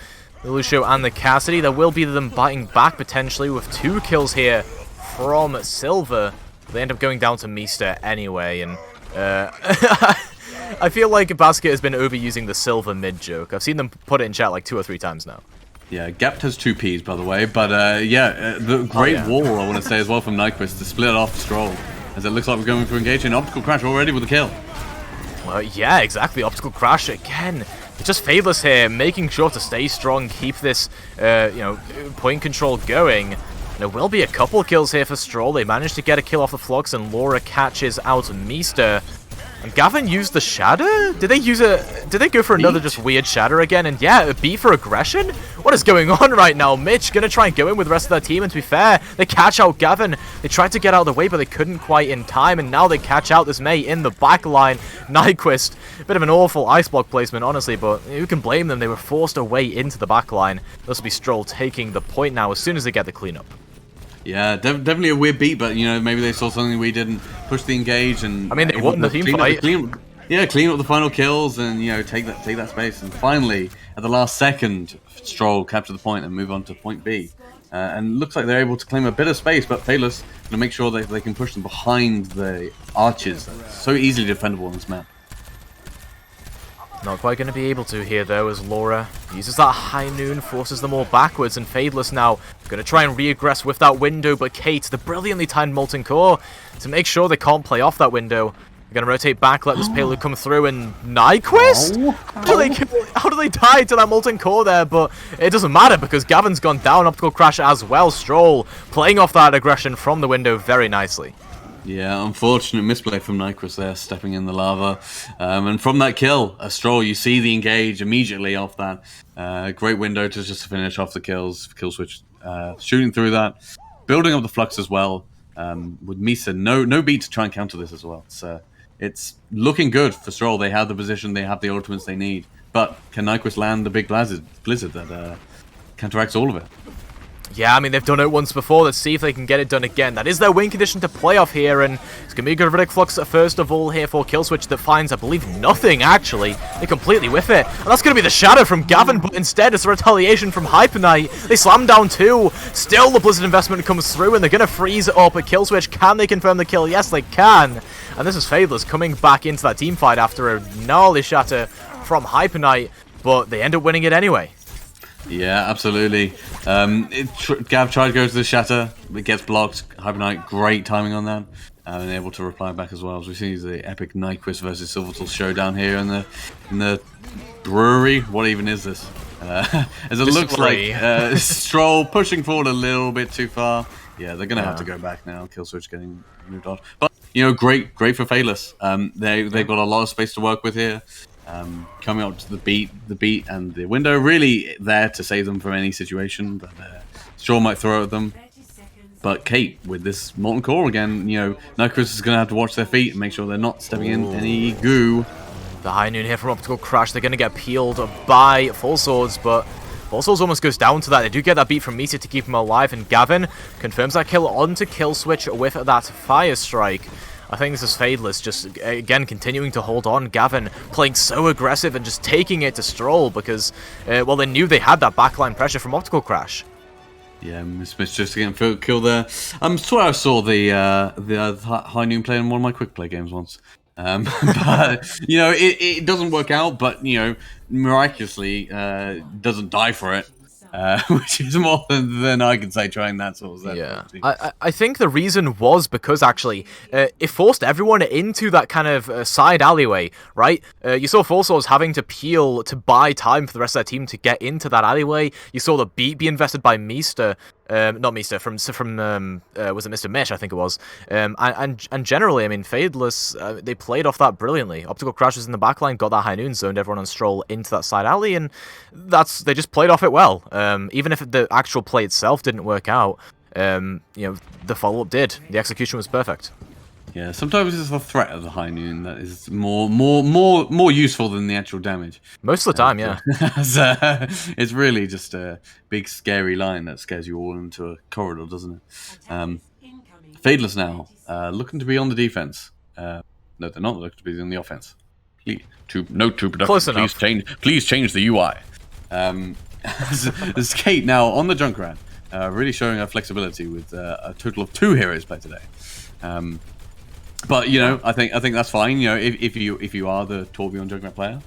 the Lucio and the Cassidy. There will be them biting back potentially with 2 kills here from Silver. They end up going down to Meester anyway, and I feel like Basket has been overusing the Silver mid joke. I've seen them put it in chat like 2 or 3 times now. Yeah, Gapped has 2 Ps, by the way, but the great wall, I want to say as well, from Nyquist to split off Stroll, as it looks like we're going for engaging. Optical Crash already with a kill. Yeah, exactly, Optical Crash again. It's just Fadeless here, making sure to stay strong, keep this, point control going. There will be a couple kills here for Stroll. They managed to get a kill off the Flux, and Laura catches out Meester. And Gavin used the Shatter? Did they go for another just weird Shatter again? And yeah, a B for aggression? What is going on right now? Mitch gonna try and go in with the rest of their team, and to be fair, they catch out Gavin. They tried to get out of the way, but they couldn't quite in time, and now they catch out this May in the back line. Nyquist, a bit of an awful ice block placement, honestly, but who can blame them? They were forced away into the back line. This will be Stroll taking the point now as soon as they get the cleanup. Yeah, definitely a weird beat, but, you know, maybe they saw something we didn't, push the engage, and... I mean, they won the team fight. Clean up the final kills, and, you know, take that space. And finally, at the last second, Stroll capture the point and move on to point B. And looks like they're able to claim a bit of space, but Fadeless going to make sure they can push them behind the arches. So easily defendable on this map. Not quite going to be able to here, though, as Laura uses that high noon, forces them all backwards, and Fadeless now going to try and re-aggress with that window, but Kate, the brilliantly timed Molten Core, to make sure they can't play off that window. They're going to rotate back, let this payload come through, and Nyquist? How do they die to that Molten Core there? But it doesn't matter because Gavin's gone down, Optical Crash as well. Stroll playing off that aggression from the window very nicely. Yeah, unfortunate misplay from Nyquist there, stepping in the lava. And from that kill, a Stroll, you see the engage immediately off that. Great window to just finish off the kills. Kill switch, shooting through that. Building up the flux as well. With Misa, no beat to try and counter this as well. So it's looking good for Stroll. They have the position, they have the ultimates they need. But can Nyquist land the big blizzard that counteracts all of it? Yeah, I mean, they've done it once before. Let's see if they can get it done again. That is their win condition to play off here, and it's going to be a good Riddick Flux first of all here for Killswitch that finds, I believe, nothing, actually. They completely whiff it. And that's going to be the Shadow from Gavin, but instead it's a retaliation from Hyper Knight. They slam down two. Still, the Blizzard investment comes through, and they're going to freeze it up at Killswitch. Can they confirm the kill? Yes, they can. And this is Fadeless coming back into that team fight after a gnarly shatter from Hyper Knight, but they end up winning it anyway. Yeah, absolutely. Gav tried to go to the shatter, it gets blocked. Hyper Knight, great timing on that, and able to reply back as well. As we see the epic Nyquist versus Silvertool showdown here in the brewery. What even is this? As it looks like Stroll pushing forward a little bit too far. Yeah, they're gonna have to go back now. Killswitch getting moved on, but you know, great for Fadeless. They've got a lot of space to work with here. Coming up to the beat and the window, really there to save them from any situation that Stroll might throw at them. But Kate, with this Molten Core again, you know, Nyquist is going to have to watch their feet and make sure they're not stepping in any goo. The high noon here from Optical Crash, they're going to get peeled by Full Swords, but Full Swords almost goes down to that. They do get that beat from Misa to keep him alive, and Gavin confirms that kill onto Killswitch with that Fire Strike. I think this is Fadeless just, again, continuing to hold on. Gavin playing so aggressive and just taking it to Stroll because, well, they knew they had that backline pressure from Optical Crash. Yeah, Smith just getting killed there. I swear I saw the High Noon play in one of my quick play games once. But, you know, it doesn't work out, but, you know, miraculously doesn't die for it. Which is more than I can say trying that sort of stuff. Yeah, I think the reason was because actually it forced everyone into that kind of side alleyway, right? You saw Full Swords having to peel to buy time for the rest of their team to get into that alleyway. You saw the beat be invested by Meester. Not Meester, from was it Mr. Mesh, I think it was. And generally, I mean, Fadeless, they played off that brilliantly. Optical Crash was in the backline, got that high noon, zoned everyone on Stroll into that side alley, and they just played off it well. Even if the actual play itself didn't work out, you know, the follow-up did. The execution was perfect. Yeah, sometimes it's the threat of the high noon that is more useful than the actual damage. Most of the time, yeah. It's really just a big scary line that scares you all into a corridor, doesn't it? Fadeless now, looking to be on the defense. No, they're not looking to be on the offense. Note to production. Close enough. Please change the UI. There's Kate now on the Junkrat, really showing her flexibility with a total of 2 heroes played today. But you know, I think that's fine. You know, if you are the Torbjorn Junkrat player,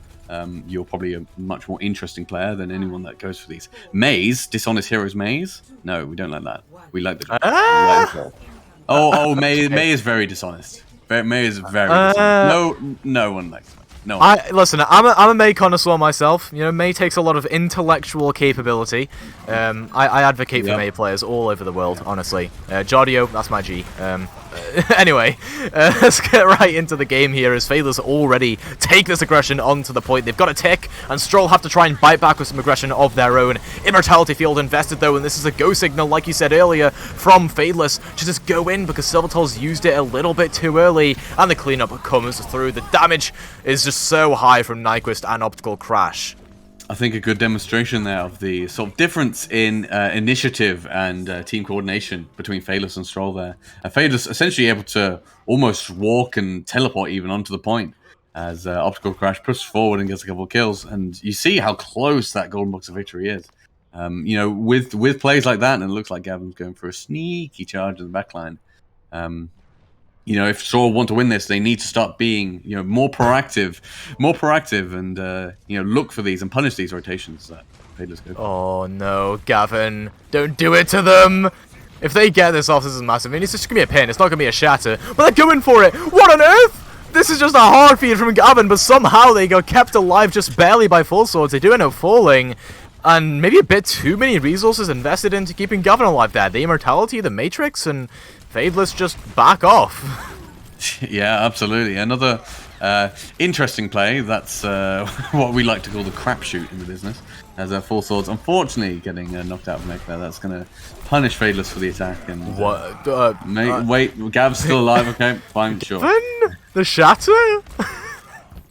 you're probably a much more interesting player than anyone that goes for these maze, dishonest heroes maze. No, we don't like that. We like the May is very dishonest. May is very dishonest. No one likes it. No. Listen, I'm a May connoisseur myself. You know, May takes a lot of intellectual capability. I advocate for May players all over the world, honestly. Jardio, that's my G. Anyway, let's get right into the game here as Fadeless already take this aggression onto the point. They've got a tick, and Stroll have to try and bite back with some aggression of their own. Immortality Field invested though, and this is a go signal, like you said earlier, from Fadeless to just go in because Silvertool's used it a little bit too early, and the cleanup comes through. The damage is just so high from Nyquist and Optical Crash. I think a good demonstration there of the sort of difference in initiative and team coordination between Fadeless and Stroll there. Fadeless essentially able to almost walk and teleport even onto the point as Optical Crash pushes forward and gets a couple of kills. And you see how close that golden box of victory is. You know, with plays like that, and it looks like Gavin's going for a sneaky charge in the backline. You know, if Stroll want to win this, they need to start being, you know, more proactive, and you know, look for these and punish these rotations that Fadeless go for. Oh no, Gavin, don't do it to them. If they get this off, this is massive. I mean, it's just gonna be a pin. It's not gonna be a shatter, but they're going for it. What on earth? This is just a hard feed from Gavin, but somehow they got kept alive just barely by Full Swords. They do end up falling, and maybe a bit too many resources invested into keeping Gavin alive there. The Immortality, the Matrix, and Fadeless just back off. Yeah, absolutely. Another interesting play. That's what we like to call the crapshoot in the business. As Full Swords, unfortunately, getting knocked out of mech there. That's going to punish Fadeless for the attack. And What? wait, Gav's still alive. Okay, fine, sure. The Shatter?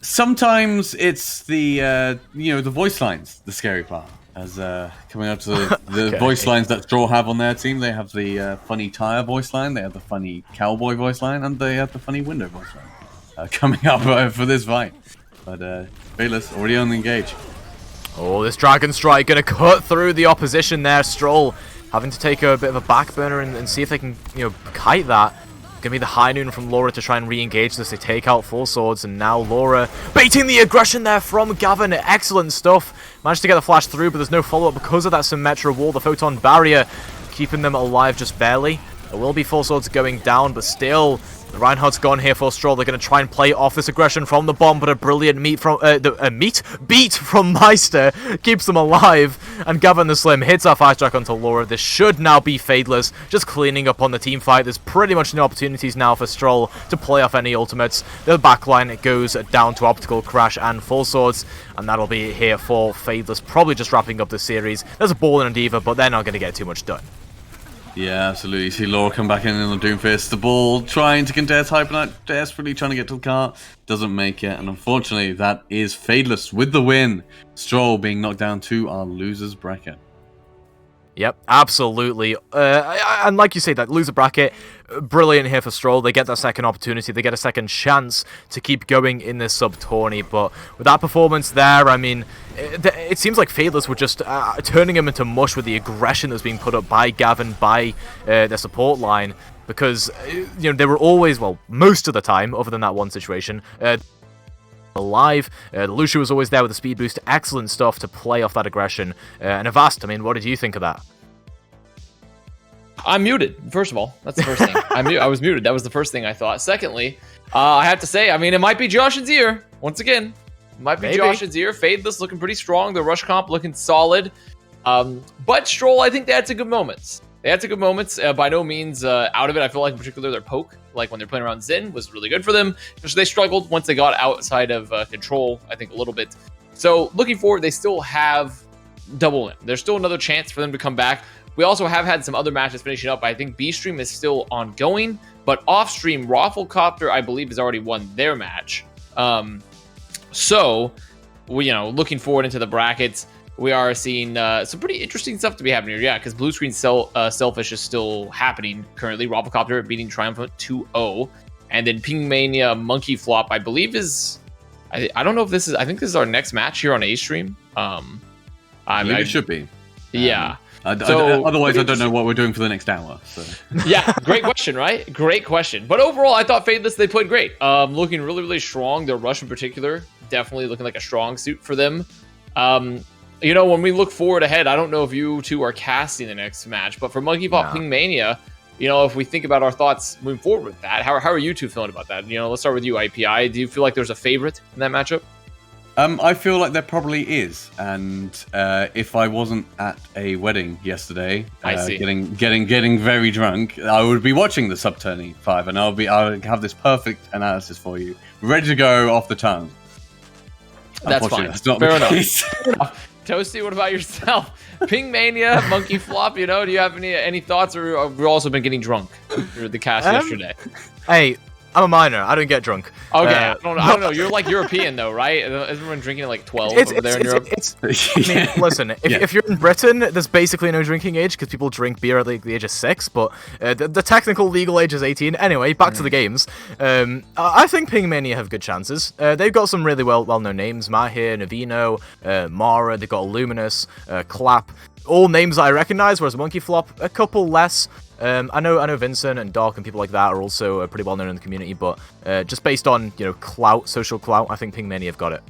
Sometimes it's the the voice lines, the scary part. As coming up to the Okay. voice lines that Stroll have on their team, they have the funny tire voice line, they have the funny cowboy voice line, and they have the funny window voice line coming up for this fight. But Fadeless already on the engage. Oh, this Dragon Strike gonna cut through the opposition there. Stroll having to take a bit of a back burner and see if they can, kite that. Gonna be the high noon from Laura to try and re-engage this. They take out Full Swords, and now Laura baiting the aggression there from Gavin. Excellent stuff. Managed to get the flash through, but there's no follow-up because of that Symmetra wall. The Photon Barrier keeping them alive just barely. There will be Full Swords going down, but still, the Reinhardt's gone here for Stroll. They're going to try and play off this aggression from the bomb, but a brilliant beat from Meister keeps them alive. And Gavin the Slim hits our fast track onto Laura. This should now be Fadeless, just cleaning up on the team fight. There's pretty much no opportunities now for Stroll to play off any ultimates. The backline, it goes down to Optical Crash and Full Swords, and that'll be here for Fadeless, probably just wrapping up the series. There's a ball and a diva, but they're not going to get too much done. Yeah, absolutely. You see Laura come back in the Doomfist. The ball trying to contest Hyper Knight, desperately trying to get to the cart. Doesn't make it. And unfortunately, that is Fadeless with the win. Stroll being knocked down to our losers bracket. Yep, absolutely. And like you say, that loser bracket, brilliant here for Stroll. They get that second opportunity. They get a second chance to keep going in this Sub Tourney. But with that performance there, I mean, it seems like Fadeless were just turning him into mush with the aggression that's being put up by Gavin, by their support line. Because, they were always, well, most of the time, other than that one situation, alive. Lucia was always there with the speed boost. Excellent stuff to play off that aggression. And Avast, I mean, what did you think of that? I'm muted, first of all. That's the first thing. I was muted. That was the first thing I thought. Secondly, I have to say, I mean, it might be Josh and Zier. Once again, it might be Josh and Zier. Fadeless looking pretty strong. The rush comp looking solid. But Stroll, I think they had some good moments. By no means out of it. I feel like in particular their poke, like when they're playing around Zen, was really good for them. Just they struggled once they got outside of control, I think, a little bit. So looking forward, they still have double in. There's still another chance for them to come back. We also have had some other matches finishing up. I think B-Stream is still ongoing, but off-stream, ROFLCOPTER, I believe, has already won their match. So, looking forward into the brackets, we are seeing some pretty interesting stuff to be happening here. Yeah, because Blue Screen Selfish is still happening currently. ROFLCOPTER beating Triumphant 2-0. And then Ping Mania Monkey Flop, I believe, is... I don't know if this is... I think this is our next match here on A-Stream. I believe it should be. Yeah. Otherwise, I don't know what we're doing for the next hour. So. Yeah, great question, right? Great question. But overall, I thought Fadeless, they played great. Looking really, really strong. Their rush in particular, definitely looking like a strong suit for them. When we look forward ahead, I don't know if you two are casting the next match, but for Monkey Flop Ping Mania, if we think about our thoughts moving forward with that, how are you two feeling about that? Let's start with you, IPI. Do you feel like there's a favorite in that matchup? I feel like there probably is, and if I wasn't at a wedding yesterday, getting very drunk, I would be watching the Sub Tourney 5, and I'll have this perfect analysis for you, ready to go off the tongue. That's fine. That's not Fair enough. Toasty, what about yourself? Ping Mania, Monkey Flop, do you have any thoughts, or have we also been getting drunk through the cast yesterday? Hey, I'm a minor. I don't get drunk. Okay, I don't know. You're like European though, right? Isn't everyone drinking at like 12 over there in Europe? Listen, if you're in Britain, there's basically no drinking age because people drink beer at the age of 6, but the technical legal age is 18. Anyway, back to the games. I think Ping Mania have good chances. They've got some really well-known names. Mahir, Navino, Mara, they've got Luminous, Clap. All names that I recognize, whereas Monkey Flop, a couple less. I know Vincent and Doc and people like that are also pretty well known in the community, but just based on clout, social clout, I think Ping Mania have got it.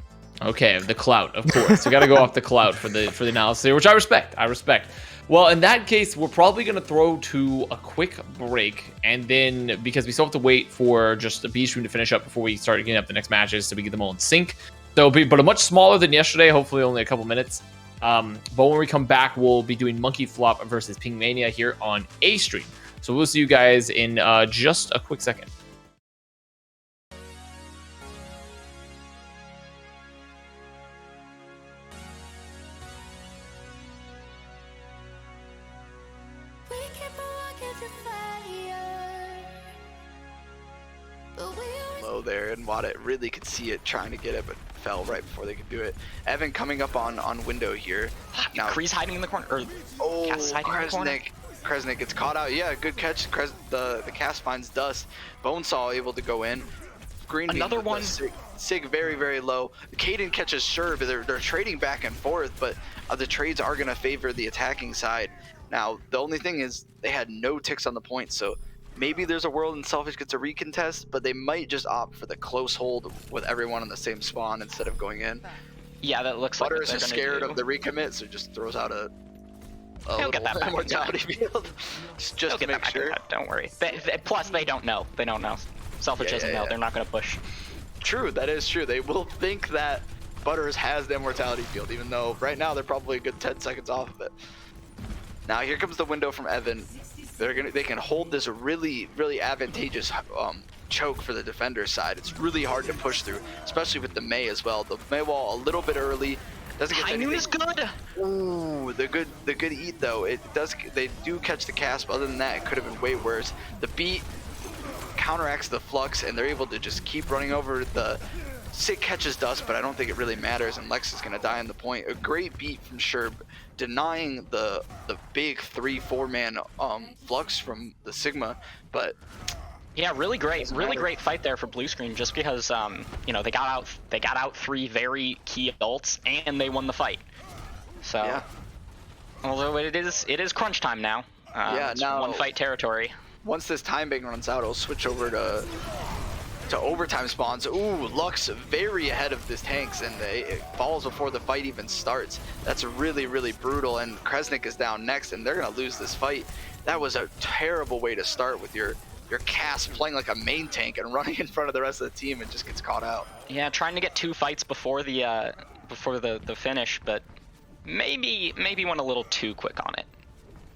Okay, the clout, of course. We got to go off the clout for the analysis here, which I respect. I respect. Well, in that case, we're probably going to throw to a quick break, and then because we still have to wait for just the B stream to finish up before we start getting up the next matches, so we get them all in sync. So, but a much smaller than yesterday. Hopefully, only a couple minutes. But when we come back, we'll be doing Monkey Flop versus Ping Mania here on A stream. So we'll see you guys in just a quick second. Low there, and Wada really could see it trying to get it, but fell right before they could do it. Evan coming up on window here. Now Kree's hiding in the corner, or Cass hiding in the corner. Kresnik gets caught out. Yeah, good catch. The cast finds Dust. Bonesaw able to go in. Green Another one. Sig very, very low. Caden catches Sure, but they're trading back and forth, but the trades are going to favor the attacking side. Now, the only thing is they had no ticks on the point, so maybe there's a world and Selfish gets a recontest, but they might just opt for the close hold with everyone on the same spawn instead of going in. Yeah, that looks like Butters is scared of the recommit, so just throws out a He'll get that back mortality field. just to make sure. Don't worry. Plus, they don't know. They don't know. Selfish doesn't know. They're not going to push. True, that is true. They will think that Butters has the immortality field, even though right now they're probably a good 10 seconds off of it. Now here comes the window from Evan. They can hold this really, really advantageous choke for the defender side. It's really hard to push through, especially with the Mei as well. The Mei wall a little bit early. Doesn't get anything. Is good. Ooh, the good eat though. They do catch the cast, but other than that, it could have been way worse. The beat counteracts the flux, and they're able to just keep running over the. Sig catches Dust, but I don't think it really matters, and Lex is gonna die on the point. A great beat from Sherb, denying the big 3-4 man flux from the Sigma, but yeah, really great fight there for Blue Screen, just because you know, they got out 3 very key ults and they won the fight. So yeah. Although it is crunch time now. It's now one fight territory. Once this time bank runs out, I'll switch over to overtime spawns. Ooh, Lux very ahead of this tanks, and it falls before the fight even starts. That's really, really brutal, and Kresnik is down next, and they're gonna lose this fight. That was a terrible way to start with your cast playing like a main tank and running in front of the rest of the team and just gets caught out. Yeah, trying to get 2 fights before the finish, but maybe went a little too quick on it.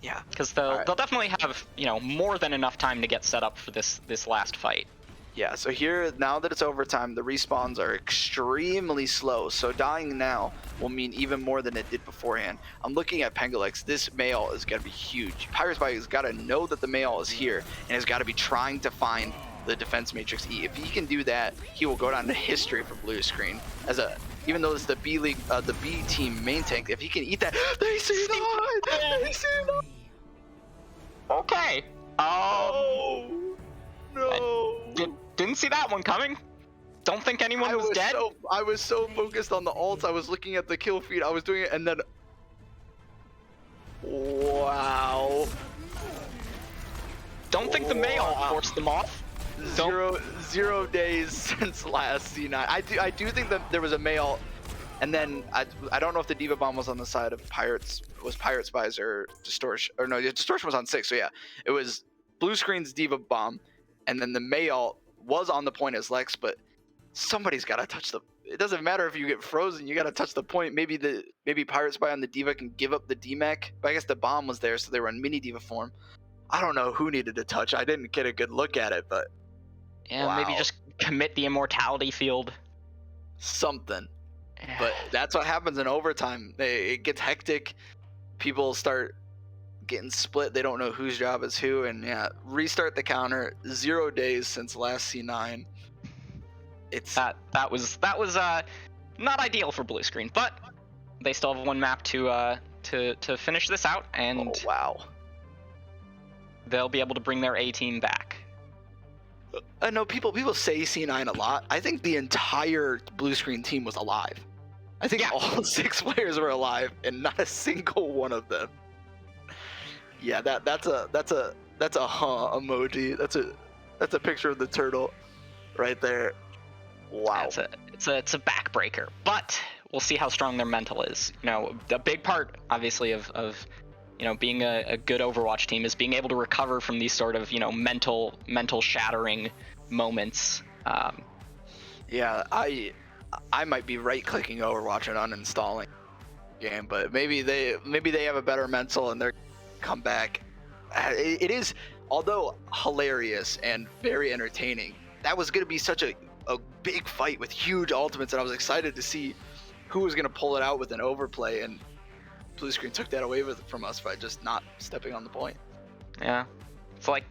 Yeah, because they'll definitely have, you know, more than enough time to get set up for this last fight. Yeah, so here, now that it's overtime, the respawns are extremely slow, so dying now will mean even more than it did beforehand. I'm looking at Pengalex. This male is going to be huge. Pirates Bike has got to know that the male is here, and has got to be trying to find the defense matrix E. If he can do that, he will go down to history for Blue Screen. Even though it's the B League, the B team main tank, if he can eat that, they see that! They see that! Okay. Oh, no. Didn't see that one coming. Don't think anyone was dead. I was so focused on the ults. I was looking at the kill feed. I was doing it, and then wow. Don't think the male forced them off. Zero days since last C9. I do think that there was a male, and then I don't know if the Diva Bomb was on the side of Pirates. Was Pirate Spies or Distortion? Or no, Distortion was on 6. So yeah, it was Blue Screen's Diva Bomb, and then the male was on the point as Lex, but somebody's got to touch the. It doesn't matter if you get frozen, you got to touch the point. Maybe Pirate Spy on the Diva can give up the DMAC, but I guess the bomb was there, so they were in mini Diva form. I don't know who needed to touch. I didn't get a good look at it, but yeah, wow. Maybe just commit the immortality field. Something. But that's what happens in overtime. It gets hectic. People start getting split. They don't know whose job is who, and yeah, restart the counter. 0 days since last C9. It's that was not ideal for Blue Screen, but they still have one map to finish this out, and oh, wow, they'll be able to bring their A team back. I know people say C9 a lot. I think the entire Blue Screen team was alive. I think all 6 players were alive, and not a single one of them. Yeah, that's a huh emoji. That's a picture of the turtle right there. Wow. It's a backbreaker, but we'll see how strong their mental is. You know, a big part, obviously, of you know, being a good Overwatch team is being able to recover from these sort of, you know, mental shattering moments. Yeah, I might be right-clicking Overwatch and uninstalling the game, but maybe they have a better mental and they're come back. It is, although hilarious and very entertaining, that was going to be such a big fight with huge ultimates, and I was excited to see who was going to pull it out with an overplay, and Blue Screen took that away from us by just not stepping on the point. Yeah, it's like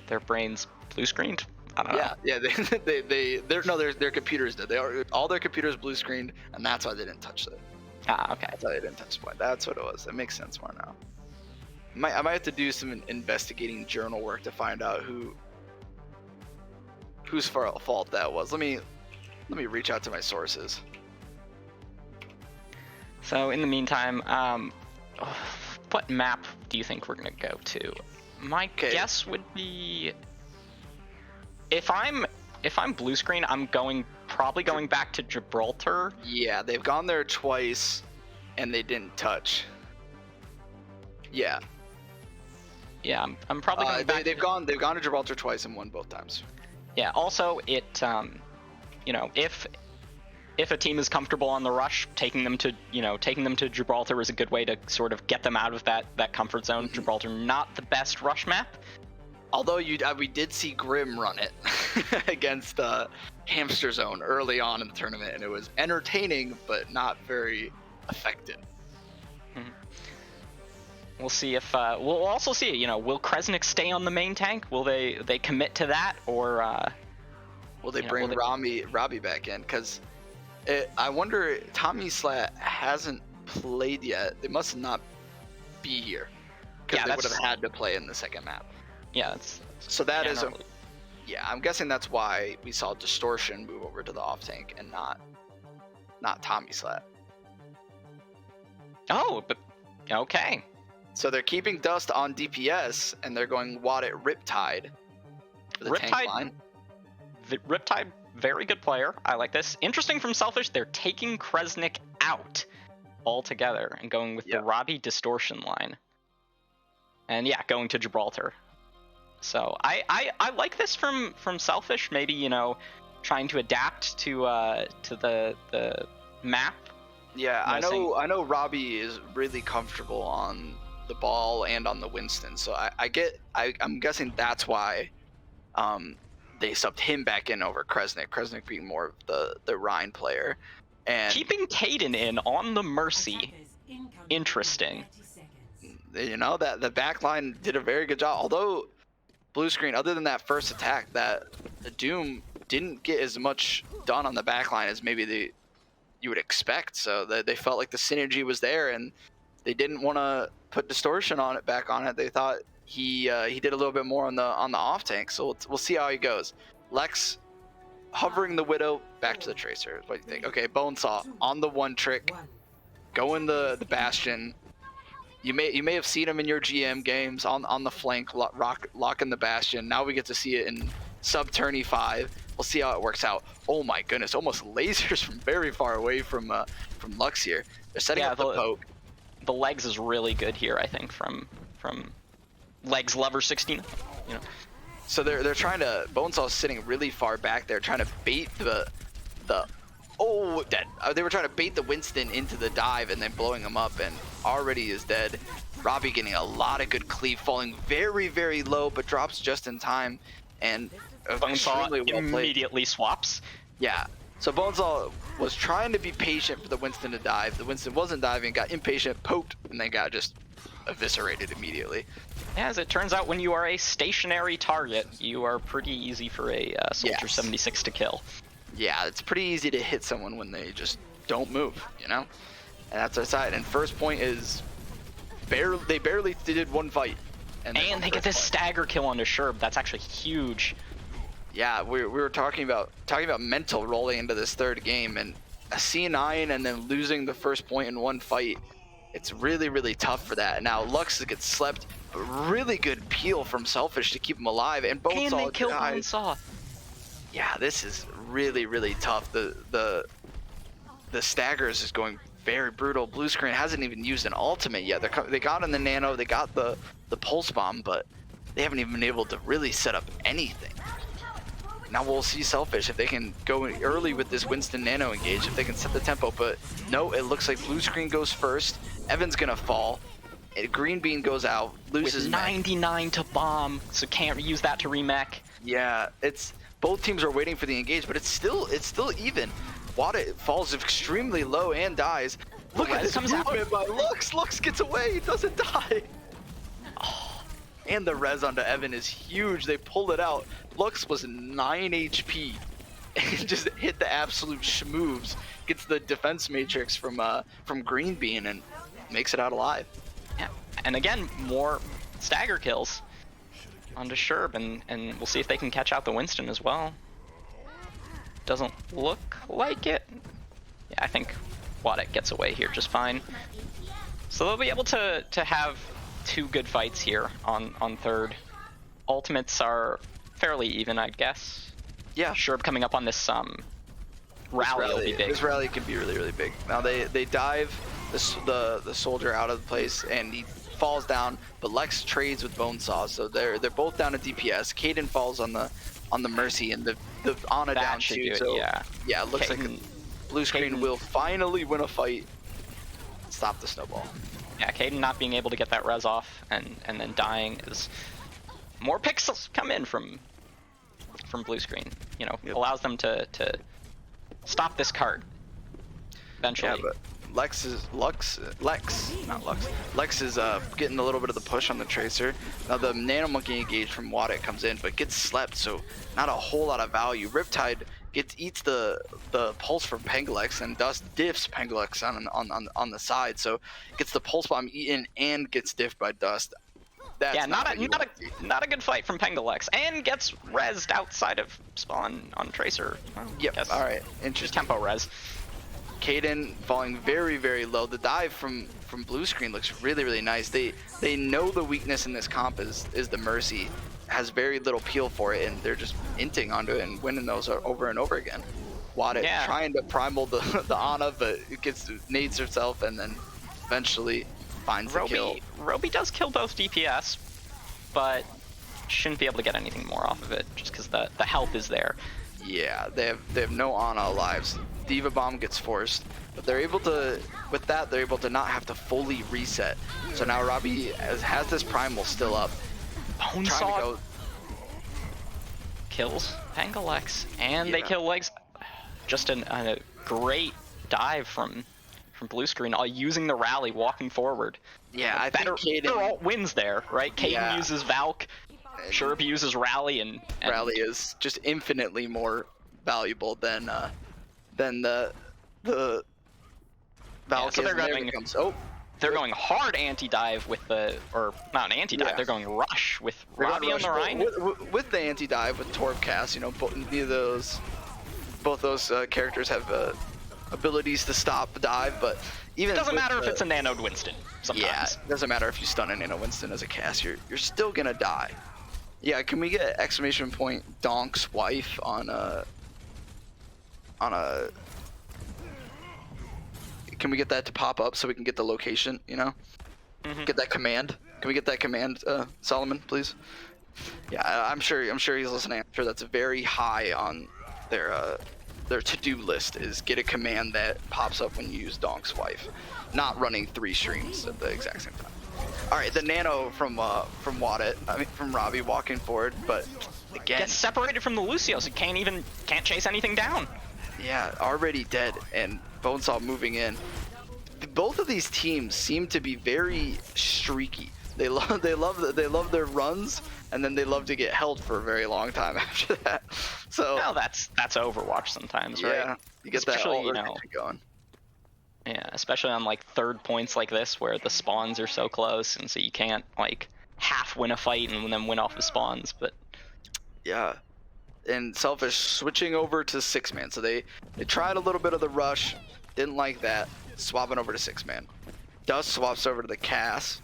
their brains blue screened. I don't know. Yeah, their computers did. All their computers blue screened, and that's why they didn't touch it. Ah, okay. That's why they didn't touch the point. That's what it was. It makes sense more now. I might have to do some investigating journal work to find out whose fault that was. Let me reach out to my sources. So in the meantime, what map do you think we're gonna go to? My guess would be, if I'm blue screen, I'm probably going back to Gibraltar. Yeah, they've gone there twice, and they didn't touch. Yeah. Yeah, I'm probably going back. They've gone to Gibraltar twice and won both times. Yeah. Also, you know, if a team is comfortable on the rush, taking them to Gibraltar is a good way to sort of get them out of that comfort zone. Mm-hmm. Gibraltar, not the best rush map. Although we did see Grim run it against Hamster Zone early on in the tournament, and it was entertaining but not very effective. Mm-hmm. We'll see if we'll also see. You know, will Kresnik stay on the main tank? Will they commit to that, or will they bring Robbie back in? Because I wonder, Tommy Slat hasn't played yet. They must not be here because they would have had to play in the second map. Yeah, I'm guessing that's why we saw Distortion move over to the off tank and not Tommy Slat. Oh, but okay. So they're keeping Dust on DPS and they're going Watt at Riptide for the tank line. Riptide, very good player. I like this. Interesting from Selfish, they're taking Kresnik out altogether and going with the Robbie Distortion line. And yeah, going to Gibraltar. So I like this from Selfish. Maybe, you know, trying to adapt to the map. Yeah, I know Robbie is really comfortable on the ball and on the Winston. So I'm guessing that's why they subbed him back in over Kresnik. Kresnik being more of the Rhine player. And keeping Caden in on the Mercy. Interesting. You know, that the back line did a very good job. Although Blue Screen, other than that first attack, that the Doom didn't get as much done on the back line as maybe you would expect. So they felt like the synergy was there, and they didn't want to put Distortion back on it. They thought he did a little bit more on the off tank. So we'll see how he goes. Lex hovering the Widow back to the Tracer. What do you think? Okay, Bonesaw on the one trick, going the Bastion. You may have seen him in your GM games on the flank, locking the Bastion. Now we get to see it in Sub Tourney 5. We'll see how it works out. Oh my goodness, almost lasers from very far away from Lux here. They're setting up the poke. The legs is really good here, I think, from Legs Lover 16. You know. So they're trying to, Bonesaw's sitting really far back there, trying to bait they were trying to bait the Winston into the dive and then blowing him up, and already is dead. Robbie getting a lot of good cleave, falling very, very low, but drops just in time. And Bonesaw immediately swaps. Yeah. So Bonesaw was trying to be patient for the Winston to dive. The Winston wasn't diving, got impatient, poked, and then got just eviscerated immediately. Yeah, as it turns out, when you are a stationary target, you are pretty easy for a Soldier 76 to kill. Yeah, it's pretty easy to hit someone when they just don't move, you know? And that's our side. And first point is they barely did one fight. And they get this stagger kill onto Sherb. That's actually huge. Yeah, we were talking about mental rolling into this third game, and a C9 and then losing the first point in one fight. It's really, really tough for that. Now Lux gets slept, but really good peel from Selfish to keep him alive. And Bonesaw they killed Bonesaw. Yeah, this is really, really tough. The staggers is going very brutal. Blue screen hasn't even used an ultimate yet. They got in the nano, they got the pulse bomb, but they haven't even been able to really set up anything. Now we'll see Selfish if they can go early with this Winston nano engage, if they can set the tempo, but no, it looks like blue screen goes first. Evan's gonna fall. Green bean goes out, loses with mech. 99 to bomb, so can't use that to remech. Yeah, it's both teams are waiting for the engage, but it's still even. Wada falls extremely low and dies. Look at this movement by Lux. Lux gets away, he doesn't die. Oh, and the res onto Evan is huge. They pulled it out. Lux was 9 HP and just hit the absolute schmoobs. Gets the defense matrix from Green Bean and makes it out alive. Yeah, and again, more stagger kills onto Sherb, and we'll see if they can catch out the Winston as well. Doesn't look like it. Yeah, I think Wadek gets away here just fine. So they'll be able to have two good fights here on third. Ultimates are fairly even, I'd guess. Yeah. Sherb coming up on this rally will be big. This rally can be really, really big. Now they dive the soldier out of the place and he falls down, but Lex trades with Bonesaw, so they're both down to DPS. Caden falls on the Mercy and the Ana That down should too. do it, So yeah. yeah, it looks like blue screen will finally win a fight. Stop the snowball. Yeah, Caden not being able to get that res off and then dying is more pixels come in from blue screen. You know, allows them to stop this cart eventually. Yeah, but Lex is getting a little bit of the push on the Tracer. Now the Nano Monkey engage from Wadek comes in, but gets slept, so not a whole lot of value. Riptide eats the pulse from Pangalex, and Dust diffs Pangalex on the side, so gets the pulse bomb eaten and gets diffed by Dust. That's yeah, not a good fight from Pangalex, and gets rezzed outside of spawn on Tracer. Well, yep. All right. Interesting. Just tempo res. Caden falling very, very low. The dive from blue screen looks really, really nice. They know the weakness in this comp is the Mercy. Has very little peel for it, and they're just inting onto it and winning those over and over again. Wadek trying to primal the Ana, but it gets nades herself and then eventually finds the kill. Roby does kill both DPS, but shouldn't be able to get anything more off of it just because the help is there. Yeah, they have no Ana lives. Diva Bomb gets forced, but they're able to, with that, they're able to not have to fully reset. So now Robbie has this primal still up. Bonesaw kills Pangalex, and they kill Legs. Just a great dive from blue screen, all using the rally, walking forward. Yeah, I think Caden ult wins there, right? Caden uses Valk, Sherb uses rally, and rally is just infinitely more valuable than the Valk. Yeah, so they're going hard anti-dive with or not an anti-dive, they're going rush with Robbie on the Rhine. With the anti-dive with Torvcast, you know, both those characters have abilities to stop the dive, but even it doesn't matter if it's a nanoed Winston sometimes. Yeah, it doesn't matter if you stun a nano Winston as a cast, you're still gonna die. Yeah, can we get exclamation point Donk's wife on a can we get that to pop up so we can get the location, you know? Get that command. Can we get that command, Solomon, please? Yeah, I'm sure he's listening. I'm sure that's very high on their to-do list, is get a command that pops up when you use Donk's wife. Not running 3 streams at the exact same time. Alright, the nano from Robbie walking forward, but again, gets separated from the Lucio, so can't chase anything down. Yeah, already dead, and Bonesaw moving in. Both of these teams seem to be very streaky. They love their runs, and then they love to get held for a very long time after that. So well, that's Overwatch sometimes, right? Yeah, you get that all going. Yeah, especially on like third points like this where the spawns are so close, and so you can't like half win a fight and then win off the spawns. But yeah. And Selfish switching over to 6-man. So they tried a little bit of the rush, didn't like that, swapping over to 6-man. Dust swaps over to the Cass,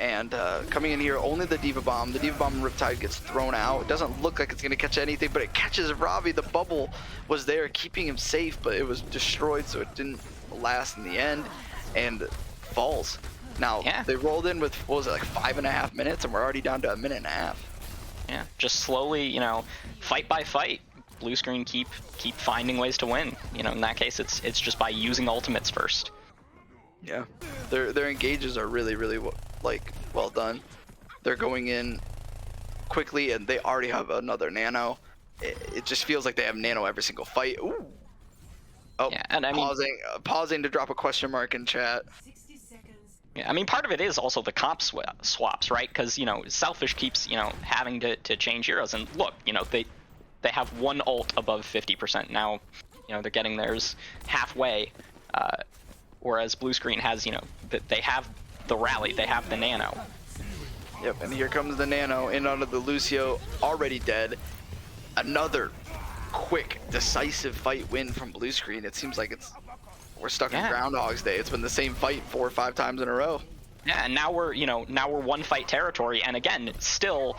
And coming in here, only the Diva Bomb. The Diva Bomb and Riptide gets thrown out. It doesn't look like it's going to catch anything, but it catches Ravi. The bubble was there keeping him safe, but it was destroyed, so it didn't last in the end, and falls. Now, they rolled in with, what was it, like 5.5 minutes, and we're already down to 1.5 minutes. Yeah, just slowly, you know, fight by fight. Blue screen keep finding ways to win. You know, in that case, it's just by using ultimates first. Yeah, their engages are really well done. They're going in quickly, and they already have another nano. It just feels like they have nano every single fight. Ooh. Oh, yeah, and I mean, pausing to drop a question mark in chat. Yeah, I mean, part of it is also the comp swaps, right? Because, you know, Selfish keeps, you know, having to change heroes. And look, you know, they have one ult above 50%. Now, you know, they're getting theirs halfway. Whereas Blue Screen has, you know, they have the rally, they have the nano. Yep, and here comes the nano in onto the Lucio, already dead. Another quick, decisive fight win from Blue Screen. It seems like we're stuck in Groundhog's Day. It's been the same fight 4 or 5 times in a row. Yeah, and now we're one fight territory, and again, it's still,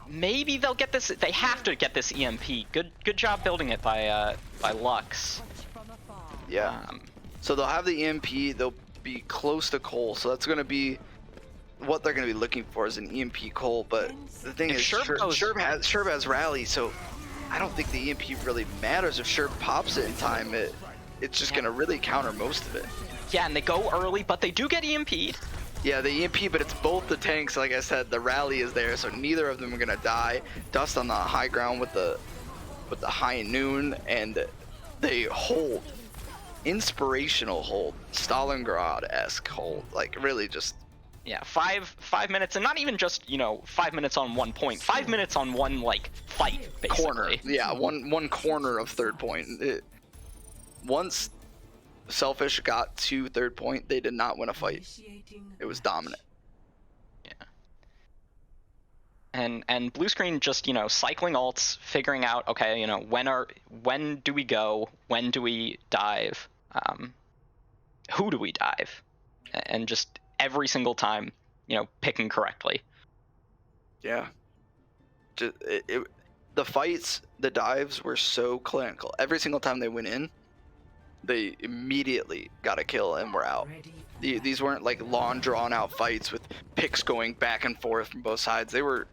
maybe they'll get this. They have to get this EMP. Good job building it by Lux. Yeah. So they'll have the EMP. They'll be close to Cole. So that's going to be what they're going to be looking for, is an EMP Cole. But the thing is, Sherb has rally, so I don't think the EMP really matters. If Sherb pops it in time, it's just going to really counter most of it. Yeah, and they go early, but they do get EMP'd. Yeah, the EMP, but it's both the tanks. Like I said, the rally is there, so neither of them are going to die. Dust on the high ground with the high noon, and they hold. Inspirational hold, Stalingrad-esque hold, like really just. Yeah, five minutes, and not even just, you know, 5 minutes on one point, 5 minutes on one, like, fight, basically. Corner, yeah, one corner of third point. Once Selfish got to third point, they did not win a fight. It was dominant. Yeah. And Blue Screen just, you know, cycling ults, figuring out, okay, you know, when do we go, when do we dive, who do we dive, and just every single time, you know, picking correctly. Yeah. The fights, the dives were so clinical. Every single time they went in, they immediately got a kill and were out. These weren't like long, drawn-out fights with picks going back and forth from both sides. They were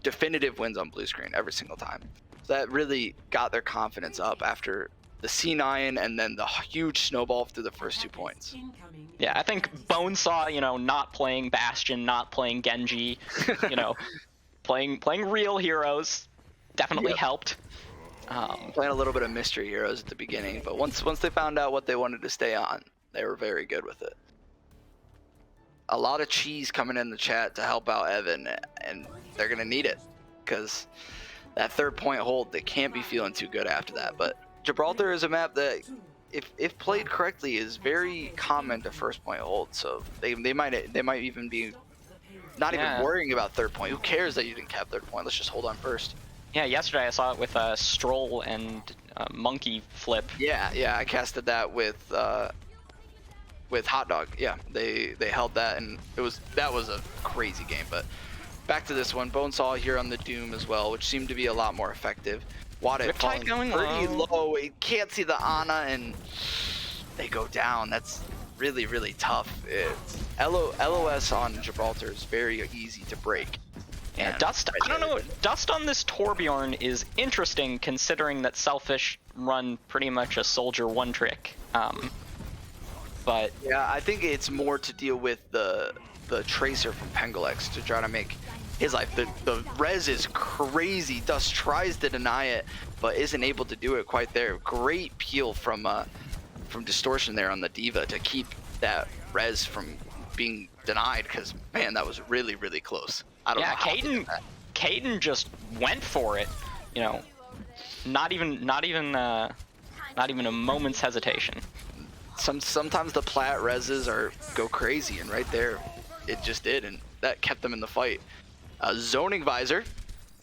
definitive wins on Blue Screen every single time. So that really got their confidence up after the C9 and then the huge snowball through the first 2 points. Yeah, I think Bonesaw, you know, not playing Bastion, not playing Genji, you know, playing real heroes definitely helped. Playing a little bit of mystery heroes at the beginning, but once they found out what they wanted to stay on, they were very good with it. A lot of cheese coming in the chat to help out Evan, and they're gonna need it, because that third point hold, they can't be feeling too good after that. But Gibraltar is a map that, if played correctly, is very common to first point hold. So they might even be not even worrying about third point. Who cares that you didn't cap third point? Let's just hold on first. Yeah, yesterday I saw it with Stroll and Monkey Flip. Yeah, I casted that with Hot Dog. Yeah, they held that, and that was a crazy game. But back to this one, Bonesaw here on the Doom as well, which seemed to be a lot more effective. Wada falling pretty low. He can't see the Ana, and they go down. That's really, really tough. LOS on Gibraltar is very easy to break. Yeah, Dust, I don't know, Dust on this Torbjorn is interesting, considering that Selfish run pretty much a soldier one trick. But yeah, I think it's more to deal with the Tracer from Pengalex to try to make his life. The res is crazy. Dust tries to deny it, but isn't able to do it quite there. Great peel from Distortion there on the Diva to keep that res from being denied, because man, that was really, really close. I don't know how Caden just went for it, you know, not even a moment's hesitation. Sometimes the plat reses go crazy, and right there it just did, and that kept them in the fight. Zoning visor.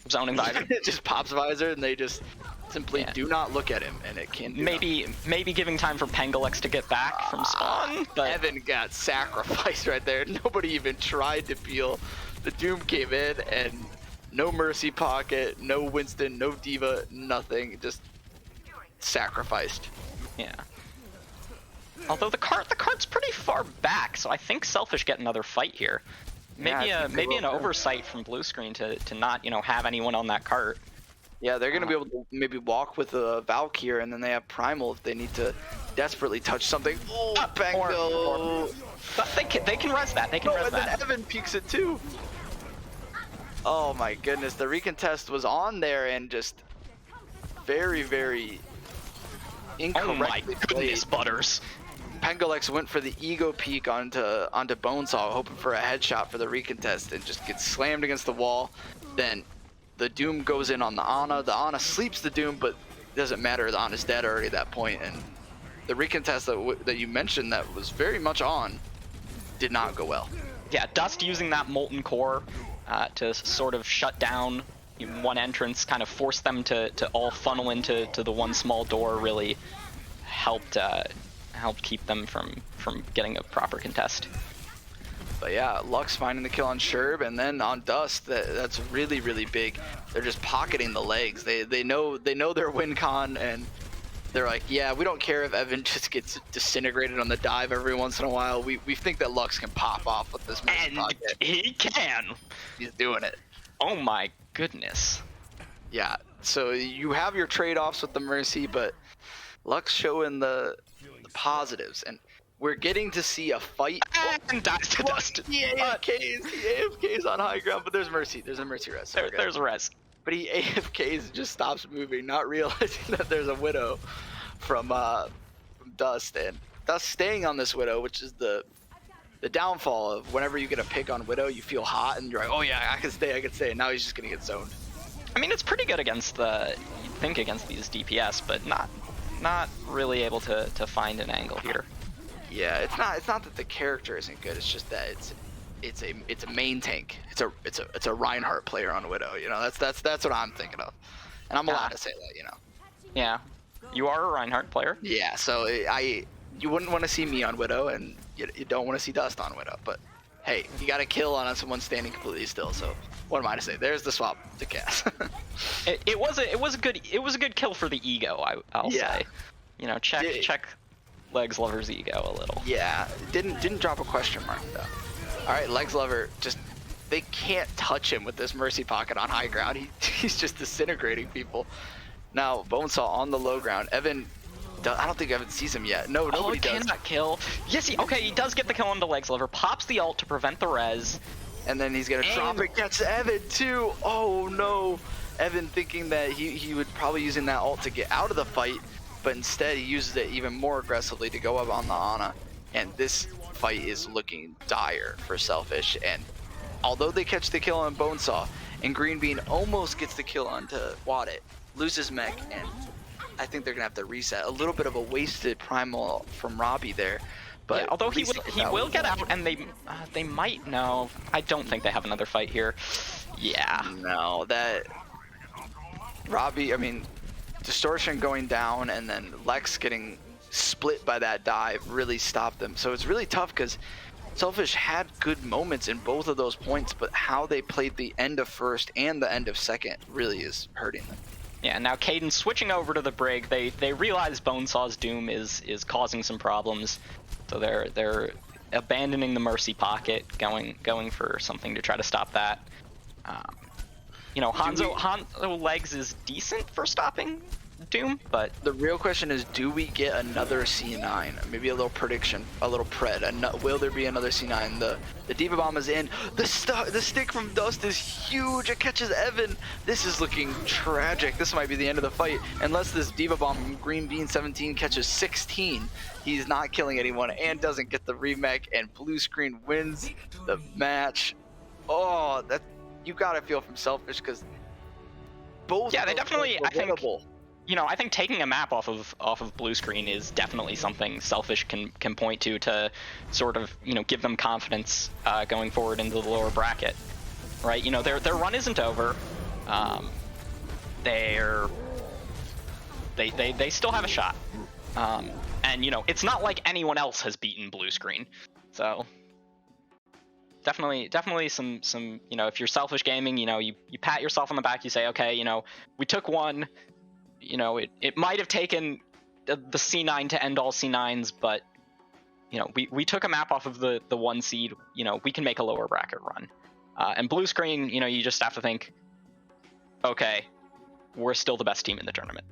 It just pops visor, and they just Simply do not look at him, and it can't do maybe giving time for Pangalex to get back from spawn, but Evan got sacrificed right there. Nobody even tried to peel. The Doom came in, and no Mercy Pocket, no Winston, no Diva, nothing. Just sacrificed. Yeah. Although the cart's pretty far back, so I think Selfish get another fight here. Maybe maybe an oversight from Blue Screen to not have anyone on that cart. Yeah, they're gonna be able to maybe walk with a Valk here, and then they have Primal if they need to desperately touch something. Oh, Bango! But they can res that. They can res and that. then Evan peeks it too. Oh my goodness, the recontest was on there and just very, very incorrectly Oh my goodness, Butters. Pangalex went for the ego peek onto Bonesaw, hoping for a headshot for the recontest, and just gets slammed against the wall. Then the Doom goes in on the Ana. The Ana sleeps the Doom, but it doesn't matter. The Ana's dead already at that point. And the recontest that you mentioned that was very much on did not go well. Yeah, Dust using that Molten Core to sort of shut down one entrance, kind of force them to all funnel into the one small door, really helped keep them from getting a proper contest. But yeah, Lux finding the kill on Sherb, and then on Dust, that's really, really big. They're just pocketing the legs. They know their win con, and they're like, yeah, we don't care if Evan just gets disintegrated on the dive every once in a while. We think that Lux can pop off with this Mercy Pocket. He can. He's doing it. Oh my goodness. Yeah, so you have your trade-offs with the Mercy, but Lux showing the positives, and we're getting to see a fight. And dies to Dust. He AFKs on high ground, but there's Mercy. There's a Mercy res. So There's a res. But he AFKs and just stops moving, not realizing that there's a Widow from Dust, and Dust staying on this Widow, which is the downfall of whenever you get a pick on Widow, you feel hot and you're like, oh yeah, I can stay. And now he's just gonna get zoned. I mean, it's pretty good against you'd think against these DPS, but not really able to find an angle here. Yeah, it's not that the character isn't good. It's just that it's a main tank. It's a Reinhardt player on Widow. That's what I'm thinking of, and I'm allowed to say that. Yeah, you are a Reinhardt player. Yeah, so you wouldn't want to see me on Widow, and you don't want to see Dust on Widow. But hey, you got a kill on someone standing completely still. So what am I to say? There's the swap to Cass. it was a good kill for the ego. I'll say. Check Legs Lover's ego a little. Yeah, didn't drop a question mark though. All right, Legs Lover, they can't touch him with this Mercy Pocket on high ground. He's just disintegrating people. Now Bonesaw on the low ground. Evan, I don't think Evan sees him yet. No, nobody does. Cannot kill. Yes, he does get the kill on the Legs Lover. Pops the ult to prevent the res. And then he's gonna drop it, gets Evan too. Oh no, Evan thinking that he would probably using that ult to get out of the fight. But instead he uses it even more aggressively to go up on the Ana, and this fight is looking dire for Selfish. And although they catch the kill on Bonesaw, and Green Bean almost gets the kill onto Wadit, loses mech, and I think they're gonna have to reset. A little bit of a wasted Primal from Robbie there, but yeah, although he will get out, and they might know. I don't think they have another fight here. Yeah. No, that Robbie. I mean, Distortion going down and then Lex getting split by that dive really stopped them. So it's really tough because Selfish had good moments in both of those points, but how they played the end of first and the end of second really is hurting them. Yeah, now Caden switching over to the Brig. They realize Bonesaw's Doom is causing some problems, so they're abandoning the Mercy Pocket, going for something to try to stop that. Hanzo Legs is decent for stopping Doom, but the real question is, do we get another C9? Maybe a little prediction, a little pred. Will there be another C9? The Diva Bomb is in. The stick from Dust is huge. It catches Evan. This is looking tragic. This might be the end of the fight. Unless this Diva Bomb from Green Bean 17 catches 16, he's not killing anyone and doesn't get the remake, and Blue Screen wins the match. Oh, that you gotta feel from Selfish, because both. Yeah, they definitely. I think taking a map off of Blue Screen is definitely something Selfish can point to sort of give them confidence going forward into the lower bracket, right? Their run isn't over. They're They still have a shot. And you know, it's not like anyone else has beaten blue screen, so definitely some you know, if you're selfish gaming, you know, you pat yourself on the back, you say, okay, you know, we took one, you know, it might have taken the C9 to end all C9s, but you know, we took a map off of the 1 seed, you know, we can make a lower bracket run. And blue screen, you know, you just have to think, okay, we're still the best team in the tournament.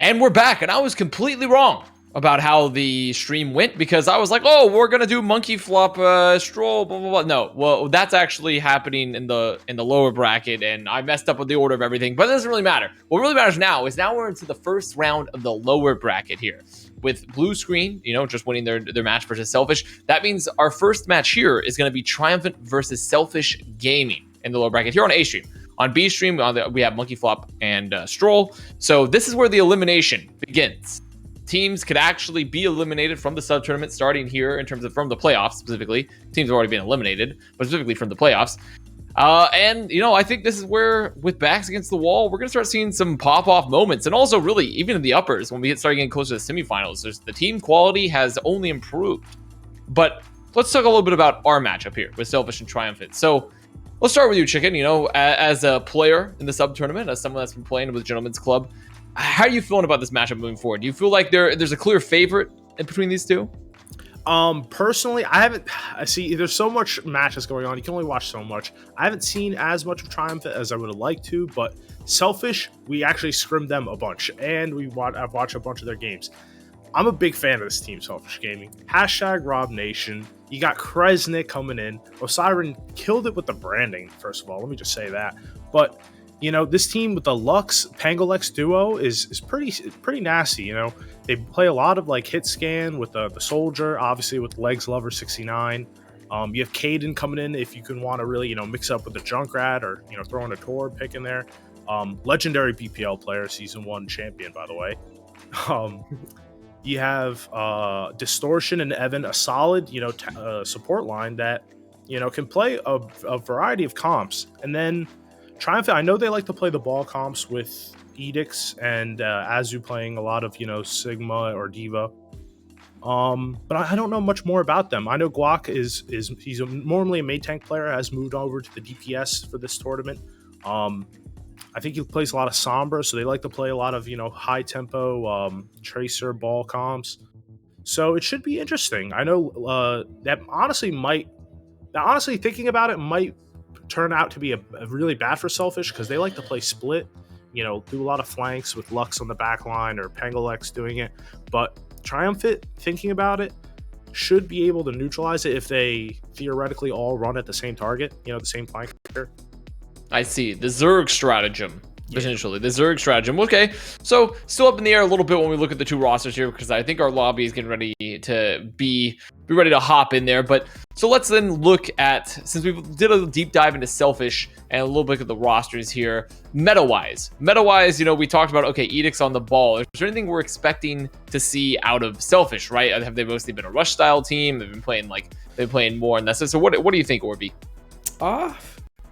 And we're back, and I was completely wrong about how the stream went because I was like, oh, we're gonna do monkey flop, Stroll, blah blah blah. No, well, that's actually happening in the lower bracket, and I messed up with the order of everything, but it doesn't really matter. What really matters now is we're into the first round of the lower bracket here with Blue Screen, you know, just winning their match versus Selfish. That means our first match here is gonna be Triumphant versus Selfish Gaming in the lower bracket here on A stream. On B stream, we have Monkey Flop and Stroll. So this is where the elimination begins. Teams could actually be eliminated from the sub tournament starting here in terms of from the playoffs specifically. Teams have already been eliminated, but specifically from the playoffs. And, you know, I think this is where, with backs against the wall, we're going to start seeing some pop-off moments. And also, really, even in the uppers, when we start getting closer to the semifinals, the team quality has only improved. But let's talk a little bit about our matchup here with Selfish and Triumphant. So let's start with you, Chicken. You know, as a player in the sub tournament, as someone that's been playing with Gentleman's Club, how are you feeling about this matchup moving forward? Do you feel like there's a clear favorite in between these two? Personally, I see there's so much matches going on. You can only watch so much. I haven't seen as much of Triumphant as I would have liked to, but Selfish, we actually scrimmed them a bunch, and I've watched a bunch of their games. I'm a big fan of this team, Selfish Gaming. Hashtag Rob Nation. You got Kresnik coming in. Osiren killed it with the branding, first of all. Let me just say that. But, you know, this team with the Lux Pangalex duo is pretty nasty, you know. They play a lot of, like, hit scan with the Soldier, obviously with Legs Lover 69. You have Caden coming in if you can want to really, you know, mix up with the Junkrat or, you know, throw in a Tor pick in there. Legendary BPL player, Season 1 champion, by the way. You have Distortion and Evan, a solid, you know, support line that, you know, can play a variety of comps. And then Triumphant, I know they like to play the ball comps with Edicts and Azu playing a lot of, you know, Sigma or Diva. But I don't know much more about them. I know Guac he's normally a mid tank player, has moved over to the DPS for this tournament. I think he plays a lot of Sombra, so they like to play a lot of, you know, high tempo Tracer ball comps. So it should be interesting. I know that honestly thinking about it might turn out to be a really bad for Selfish because they like to play split, you know, do a lot of flanks with Lux on the back line or Pangalex doing it. But Triumphant, thinking about it, should be able to neutralize it if they theoretically all run at the same target, you know, the same flanker. I see. The Zerg stratagem, potentially. The Zerg stratagem. Okay, so still up in the air a little bit when we look at the two rosters here because I think our lobby is getting ready to be ready to hop in there. But so let's then look at, since we did a deep dive into Selfish and a little bit of the rosters here, meta-wise, you know, we talked about, okay, Edicts on the ball. Is there anything we're expecting to see out of Selfish, right? Have they mostly been a rush style team? They've been playing more and less. So what do you think, Orby?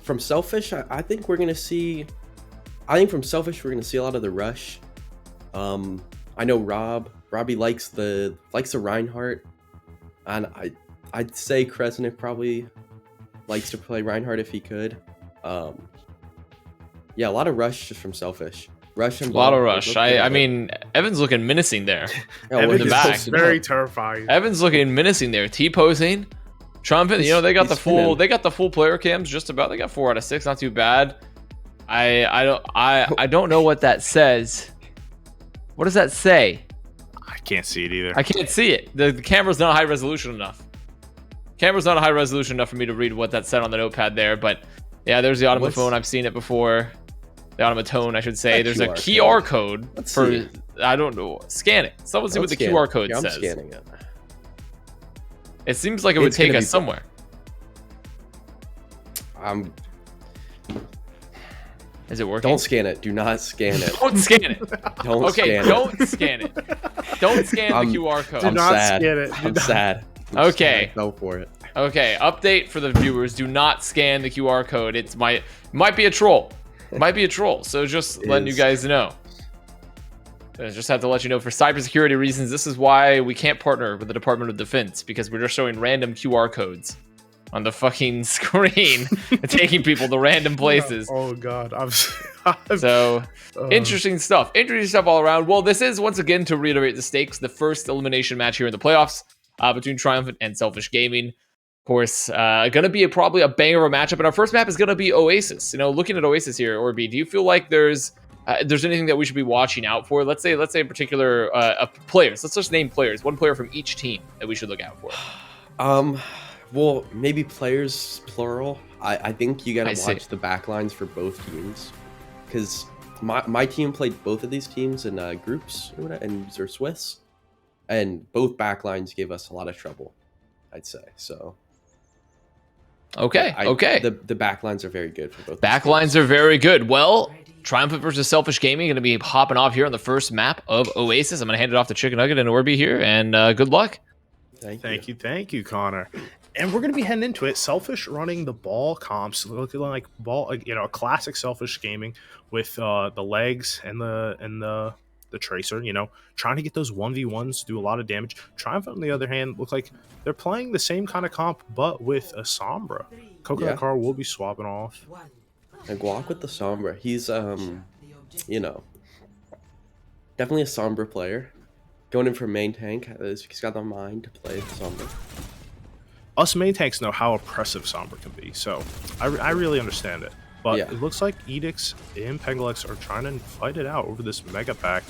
From Selfish, I think we're gonna see. I think from Selfish we're gonna see a lot of the rush. I know Robbie likes the Reinhardt, and I'd say Kresnik probably likes to play Reinhardt if he could. Yeah, a lot of rush just from Selfish. Rush and a lot of rush. I mean, Evan's looking menacing there. Evan's in the back, very terrifying. Evan's looking menacing there. T-posing. Triumphant, you know, they got the full player cams just about. They got 4 out of 6, not too bad. I don't know what that says. What does that say? I can't see it either. I can't see it. The camera's not high resolution enough. Camera's not high resolution enough for me to read what that said on the notepad there. But yeah, there's the automaphone. I've seen it before. The automatone, I should say. There's a QR code for. I don't know. Scan it. Someone see what the QR code says. I'm scanning it. It seems like it would take us somewhere. Is it working? Don't scan it. Do not scan it. Don't scan it. Don't scan it. Don't scan it. Don't scan the QR code. Do not scan it. I'm sad. Okay. Go for it. Okay. Update for the viewers. Do not scan the QR code. It might be a troll. Might be a troll. So just letting you guys know. I just have to let you know, for cybersecurity reasons, this is why we can't partner with the Department of Defense, because we're just showing random QR codes on the fucking screen and taking people to random places. Oh God. So interesting stuff all around. Well, this is, once again, to reiterate the stakes, the first elimination match here in the playoffs between Triumphant and Selfish Gaming. Of course, gonna be probably a banger of a matchup, and our first map is gonna be Oasis. You know, looking at Oasis here, Orby, do you feel like there's there's anything that we should be watching out for. Let's say in particular players. Let's just name players. One player from each team that we should look out for. Well, maybe players plural. I think you gotta see. watch the backlines for both teams, because my team played both of these teams in groups or whatever, and they're Swiss, and both backlines gave us a lot of trouble, I'd say. So Okay. The backlines are very good for both. Backlines are very good. Well, Triumphant versus Selfish Gaming going to be hopping off here on the first map of Oasis. I'm going to hand it off to Chicken Nugget and Orby here, and good luck. Thank you, Connor. And we're going to be heading into it. Selfish running the ball comps, looking like ball, a classic Selfish Gaming with the legs and the tracer. Trying to get those 1v1s, do a lot of damage. Triumphant, on the other hand, look like they're playing the same kind of comp, but with a Sombra. Coconut Car will be swapping off. And Guac with the Sombra, he's definitely a Sombra player. Going in for main tank, he's got the mind to play the Sombra. Us main tanks know how oppressive Sombra can be, so I really understand it. But it looks like Edix and Pengalex are trying to fight it out over this mega pack.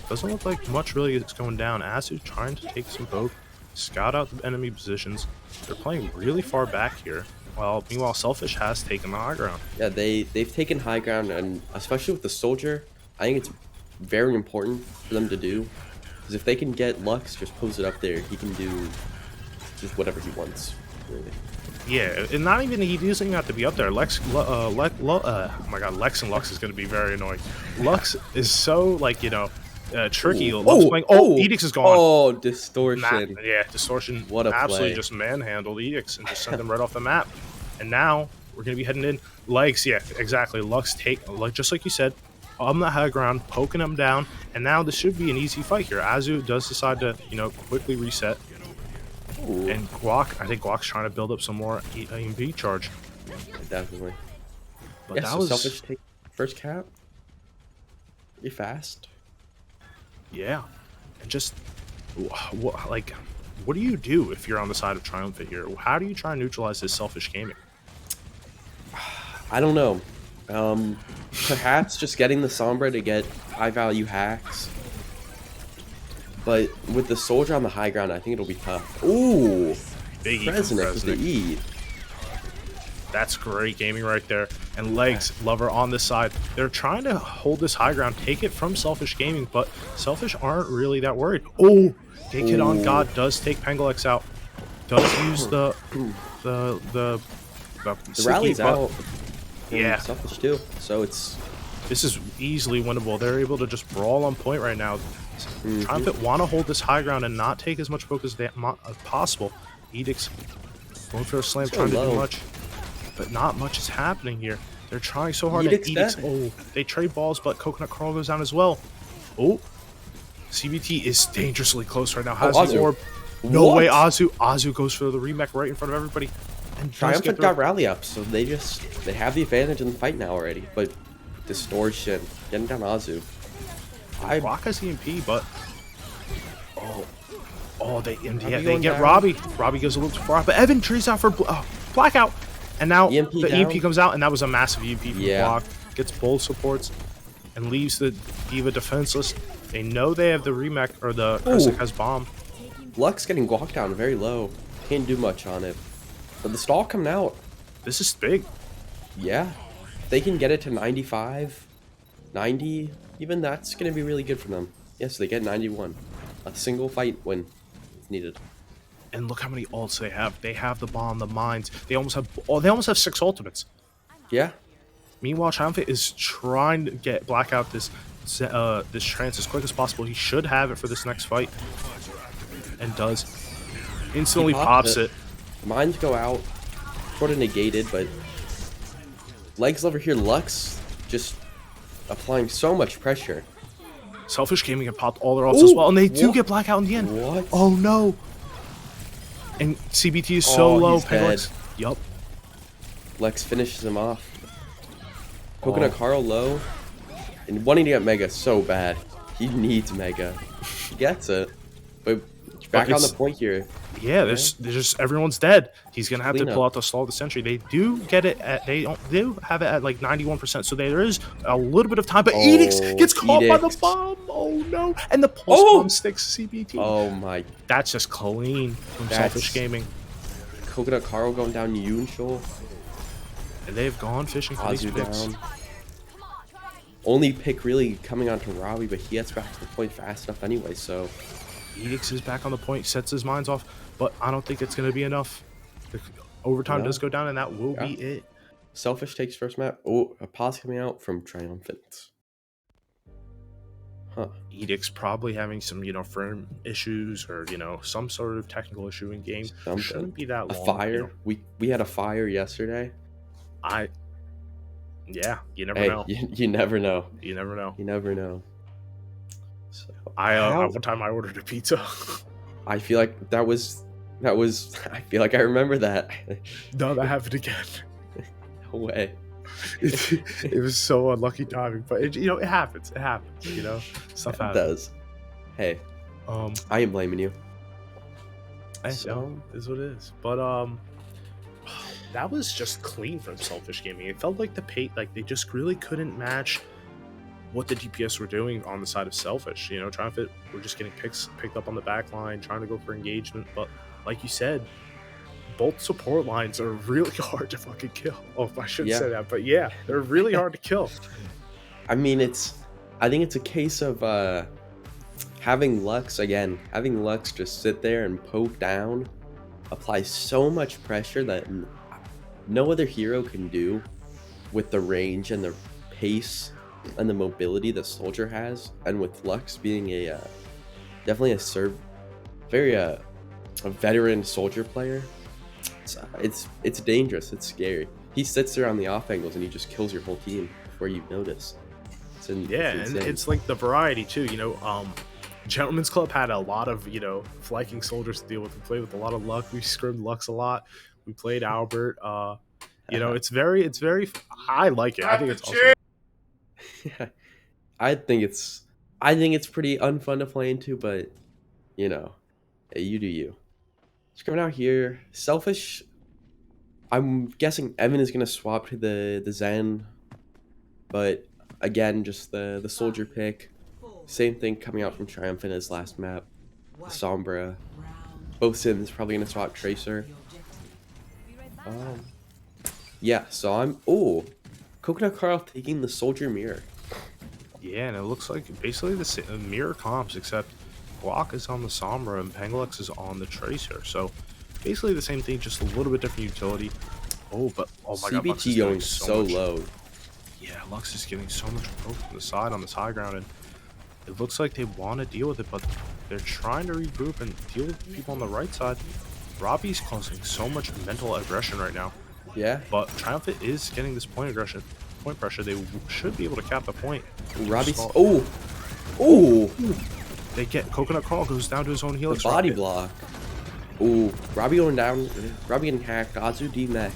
Doesn't look like much really is going down. Azu's trying to take some poke, scout out the enemy positions. They're playing really far back here. Meanwhile, Selfish has taken the high ground. Yeah, they've taken high ground, and especially with the soldier, I think it's very important for them to do. Because if they can get Lux, just pose it up there, he can do just whatever he wants, really. Yeah, and not even he doesn't have to be up there. Lex and Lux is going to be very annoying. Lux is so tricky. Edix is gone. Oh, distortion. Distortion. What a absolutely play. Just manhandled Edix and just sent them right off the map. And now we're going to be heading in. Legs, yeah, exactly. Lux just like you said, on the high ground, poking them down, and now this should be an easy fight here. Azu does decide to, quickly reset. Ooh. And Guac, I think Guac's trying to build up some more EMP charge. Definitely. But Yeah, that so was Selfish take first cap. Pretty fast. Yeah, and just what do you do if you're on the side of Triumphant here? How do you try and neutralize this Selfish Gaming? I don't know. Perhaps just getting the Sombra to get high value hacks. But with the soldier on the high ground, I think it'll be tough. Ooh, Big Resnick with the E. That's great gaming right there. And Legs, Lover on this side. They're trying to hold this high ground, take it from Selfish Gaming, but Selfish aren't really that worried. Oh, Gay Kid on God does take Pengalex out. Does use the rally's out. Yeah. Selfish too. So this is easily winnable. They're able to just brawl on point right now. Triumphant want to hold this high ground and not take as much focus as possible. Edix going for a slam, trying to do much, but not much is happening here. They're trying so hard at Edix. Oh, they trade balls, but Coconut Carl goes down as well. Oh, CBT is dangerously close right now. Has the orb. No way, Azu. Azu goes for the remake right in front of everybody. And Triumphant got rally up, so they have the advantage in the fight now already. But distortion, getting down Azu. Rock has EMP, but they get Robbie. Robbie goes a little too far out, but Evan trees out for blackout, and now the EMP comes out, and that was a massive EMP from Block. Gets both supports and leaves the Diva defenseless. They know they have the remake, or the Resnick has bomb. Lux getting Guac down very low. Can't do much on it. But the stall coming out. This is big. Yeah. If they can get it to 95, 90, even that's going to be really good for them. Yes, they get 91. A single fight win is needed. And look how many ults they have. They have the bomb, the mines. They almost have 6 ultimates. Yeah. Meanwhile, Triumphant is trying to get Blackout this trance as quick as possible. He should have it for this next fight. And does. Instantly pops it. Mines go out. Sort of negated, but Legs over here, Lux just applying so much pressure. Selfish Gaming have popped all their ults as well, and they do get Blackout in the end. What? Oh no! And CBT is so low. Pengalex. Yup. Lex finishes him off. Coconut Carl low. And wanting to get Mega so bad. He needs Mega. He gets it. But Back on the point here. Yeah, there's just everyone's dead. He's gonna have to Clean pull up. out the stall of the century. They do get it at do have it at like 91%. So there is a little bit of time, but Edix gets caught by the Edix. bomb. Oh no! And the pulse bomb sticks CBT. Oh my. That's just clean from That's- Selfish Gaming. Coconut Carl going down Yunshul. And they've gone fishing for these Kazu picks. down. Only pick really coming on to Robbie, but he gets back to the point fast enough anyway, so. Edix is back on the point, sets his minds off, but I don't think it's going to be enough. The overtime No. does go down, and that will be it. Selfish takes first map. Oh, a pause coming out from Triumphant. Huh. Edix probably having some, frame issues or, some sort of technical issue in game. Something. Shouldn't be that A long. fire. We had a fire yesterday. Yeah, you never Hey, know. you never know. You never know. You never know. So, One time I ordered a pizza. I feel like that was. I feel like I remember that. No, that happened again. No way. It was so unlucky timing, but it happens. It happens. Stuff It happens. does. Hey, I am blaming you. So is what it is. But that was just clean from Selfish Gaming. It felt like they just really couldn't match what the DPS were doing on the side of Selfish. Triumphant were just getting picked up on the back line, trying to go for engagement. But like you said, both support lines are really hard to fucking kill. Oh, I shouldn't say that, but yeah, they're really hard to kill. I mean, I think it's a case of having Lux just sit there and poke down, apply so much pressure that no other hero can do with the range and the pace and the mobility the soldier has, and with Lux being definitely a veteran soldier player, it's dangerous. It's scary. He sits there on the off angles and he just kills your whole team before you notice. And it's like the variety too. Gentleman's Club had a lot of flanking soldiers to deal with. We played with a lot of Luck. We scrimmed Lux a lot. We played Albert. It's very. I like it. I think it's awesome. Yeah, I think it's pretty unfun to play into, but hey, you do you. Just coming out here, Selfish. I'm guessing Evan is gonna swap to the Zen, but again, just the soldier pick. Same thing coming out from Triumphant as last map. The Sombra. Both Sims probably gonna swap Tracer. Yeah, so I'm Coconut Carl taking the soldier mirror. Yeah, and it looks like basically the same mirror comps, except Glock is on the Sombra and Pangalex is on the Tracer. So basically the same thing, just a little bit different utility. Oh my god, Lux is CBT going getting so much, low. Yeah, Lux is getting so much poke from the side on this high ground, and it looks like they want to deal with it, but they're trying to regroup and deal with people on the right side. Robbie's causing so much mental aggression right now. Yeah. But Triumphant is getting this point pressure. They should be able to cap the point. Robbie's. Oh. Oh. They get Coconut Carl goes down to his own The helix. body rocket. block. Ooh. Robbie going down. Robbie getting hacked. Azu D-Mech.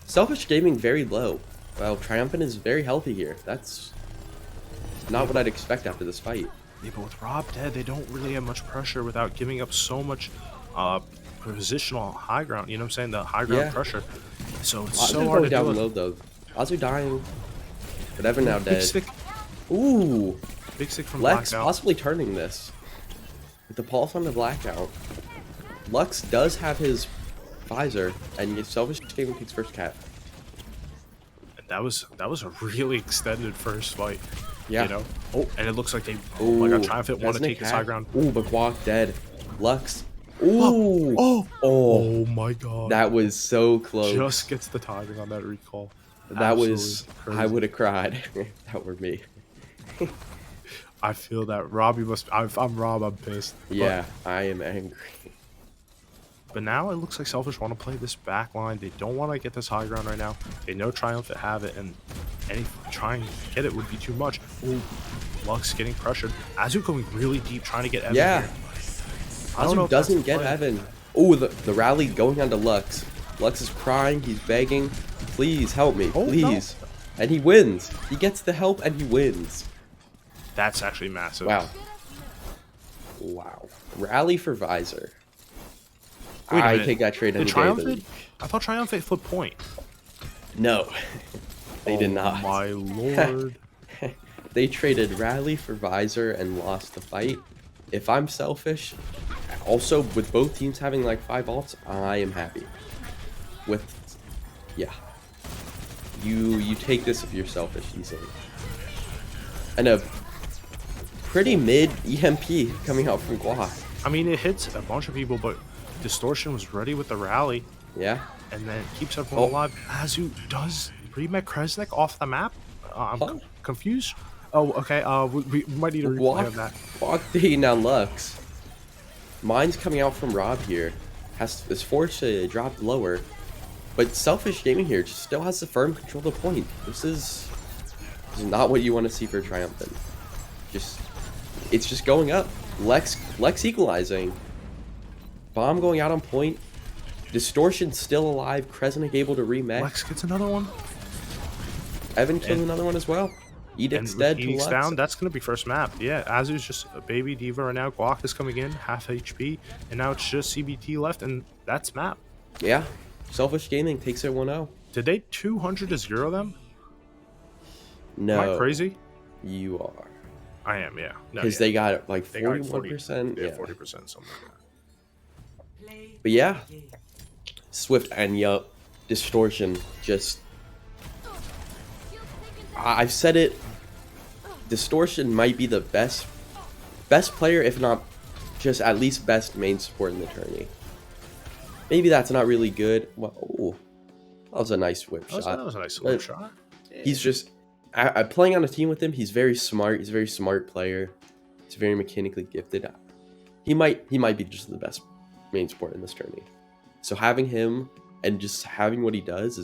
Selfish Gaming very low. Well, Triumphant is very healthy here. That's not what I'd expect after this fight. Yeah, but with Rob dead, they don't really have much pressure without giving up so much positional high ground. You know what I'm saying? The high ground pressure. So it's Azu so hard to going deal down with. low though. Azu dying. But Evan now Big dead. stick. Ooh. Big stick from Lex Blackout. possibly turning this. With the pulse on the blackout. Lux does have his visor, and Selfish Gaming takes first cap. That was a really extended first fight. Yeah. Oh, and it looks like they. Oh my god, Triumphant want to take this high ground. Ooh, but Guac dead. Lux. Ooh. Oh my god. That was so close. Just gets the timing on that recall. That was. Crazy. I would have cried if that were me. I feel that Robbie must. I'm Rob. I'm pissed. Yeah, I am angry. But now it looks like Selfish want to play this back line. They don't want to get this high ground right now. They know Triumphant have it, and trying to get it would be too much. Ooh, Lux getting pressured. Azu going really deep, trying to get Evan Yeah. here. I don't know Azu if that's doesn't the get play. Evan. Ooh, the rally going on to Lux. Lux is crying. He's begging. Please help me. Oh, Please. And he wins. He gets the help and he wins. That's actually massive. Wow. Wow. Rally for Visor. Wait a I minute. take that trade The any day of the Triumphant? week. I thought Triumphant flipped point. No, they did Oh not. my lord. They traded Rally for Visor and lost the fight. If I'm selfish, also with both teams having like 5 ults, I am happy. Yeah. You take this if you're selfish easily. And a pretty mid EMP coming out from Guac. I mean, it hits a bunch of people, but Distortion was ready with the rally, Yeah. and then keeps everyone Oh. alive. Azu does remake Kresnik off the map. I'm Huh? confused. Oh, okay. We might need a replay of that. Guac taking down Lux. Mine's coming out from Rob here. Is forced to drop lower. But Selfish Gaming here just still has the firm control of the point. This is not what you want to see for Triumphant. It's just going up. Lex equalizing. Bomb going out on point. Distortion still alive. Kresnik able to remake. Lex gets another one. Evan killed another one as well. Edict's And dead with to Edict's Lux. down, that's going to be first map. Yeah, Azu's just a baby diva right now. Guac is coming in, half HP, and now it's just CBT left, and that's map. Yeah. Selfish Gaming takes it 1-0. Did they 200 to 0 them? No. Am I crazy? You are. I am, yeah. No, Because yeah. they got like They got 41%. Yeah, Yeah. 40%, something like that. But yeah. Swift and Yup. Distortion. Just. I've said it. Distortion might be the best player, if not just at least best main support in the tourney. Maybe that's not really good. Well, ooh, that was a nice whip shot. That was a nice little But shot. He's just playing on a team with him. He's very smart. He's a very smart player. He's very mechanically gifted. He might be just the best main support in this tourney. So having him and just having what he does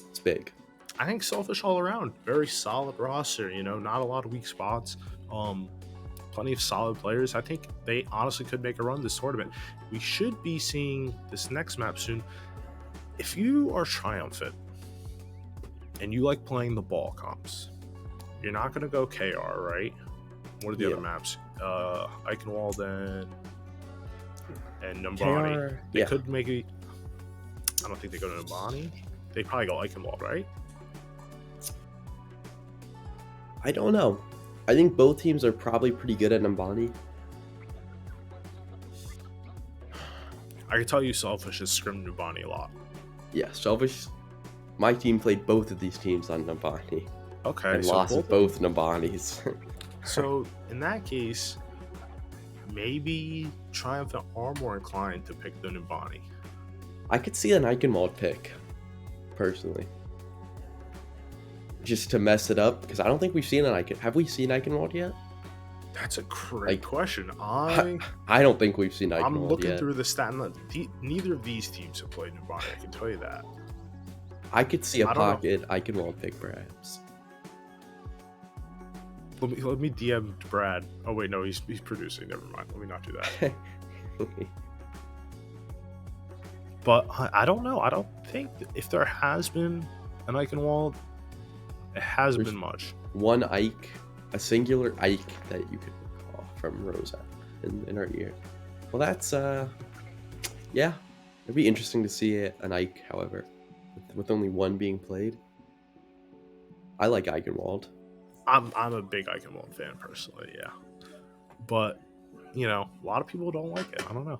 it's big. I think Selfish all around. Very solid roster, not a lot of weak spots. Plenty of solid players. I think they honestly could make a run this tournament. We should be seeing this next map soon. If you are Triumphant and you like playing the ball comps, you're not going to go KR, right? What are the other maps? Eichenwald and Numbani. KR, They yeah. could maybe... I don't think they go to Numbani. They probably go Eichenwald, right? I don't know. I think both teams are probably pretty good at Nambani. I can tell you Selfish has scrimmed Numbani a lot. Yeah, Selfish. My team played both of these teams on Nambani Okay, and so lost both Nambanis. So in that case, maybe Triumphant are more inclined to pick the Numbani. I could see an Eichenwald pick, personally. Just to mess it up, because I don't think we've seen an Eichenwald. Have we seen Eichenwald yet? That's a great Like, question. I don't think we've seen Eichenwald I'm looking yet. through the stat. And neither of these teams have played Numbani. I can tell you that. I could see a I don't know. pocket Eichenwald pick, perhaps. Let me DM Brad. Oh wait, no, he's producing. Never mind. Let me not do that. But I don't know. I don't think if there has been an Eichenwald, it hasn't been much. One Ike, a singular Ike that you could recall from Rosa in our year. Well, that's, yeah. It'd be interesting to see an Ike, however, with only one being played. I like Eichenwald. I'm a big Eichenwald fan personally, yeah. But a lot of people don't like it. I don't know.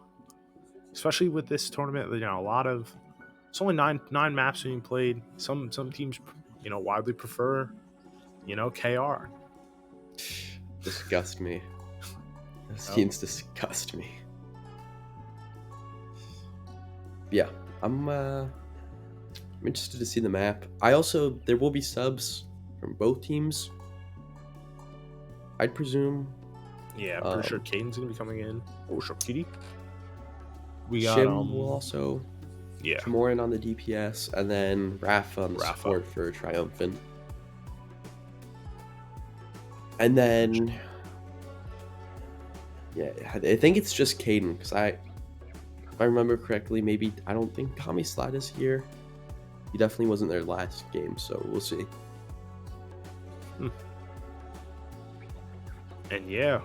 Especially with this tournament, a lot of it's only nine maps being played. Some teams, widely prefer, KR. Disgust me. Those teams disgust me. Yeah, I'm interested to see the map. There will be subs from both teams. I'd presume. Yeah, I'm pretty sure Caden's gonna be coming in. Oh, Shokiri. We got Shim will also yeah. come more in on the DPS, and then Rafa on the Rafa. support for Triumphant. And then, yeah, I think it's just Caden, because if I remember correctly, I don't think Kami Slide is here. He definitely wasn't there last game, so we'll see. And yeah,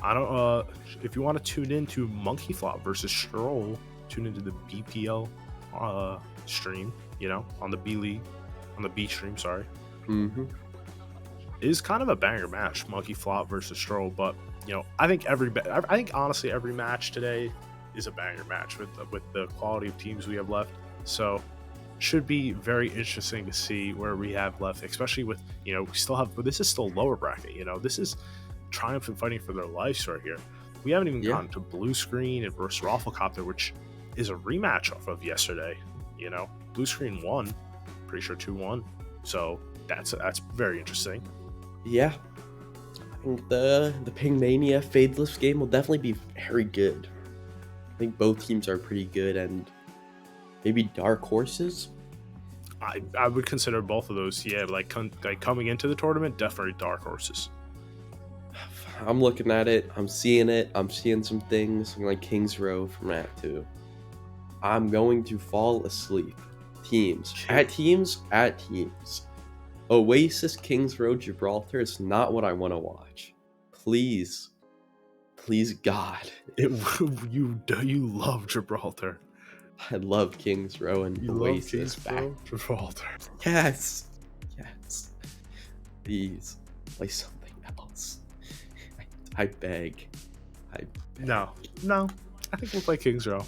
I don't. If you want to tune into Monkey Flop versus Stroll, tune into the BPL stream. You know, on the B League, on the B stream. Sorry. Mm-hmm. It is kind of a banger match, Monkey Flop versus Stroll. But you know, I think honestly every match today is a banger match with the quality of teams we have left. So should be very interesting to see where we have left, especially with, you know, we still have, but this is still lower bracket, you know, this is Triumphant fighting for their lives right here. We haven't even gotten to Blue Screen and versus ROFLCOPTER, which is a rematch off of yesterday. You know, Blue Screen won, pretty sure 2-1. So that's very interesting. Yeah. I think the Pingmania Fadeless game will definitely be very good. I think both teams are pretty good, and maybe dark horses. I would consider both of those, yeah, like coming into the tournament, definitely dark horses. I'm looking at it. I'm seeing it. I'm seeing some things like Kings Row from Act 2. I'm going to fall asleep. Teams. At teams. Oasis, Kings Row, Gibraltar is not what I want to watch. Please. Please, God. You love Gibraltar. I love Kings Row and Oasis back. Gibraltar. Yes. Please. Play something else. I beg. No. I think we'll play Kings Row.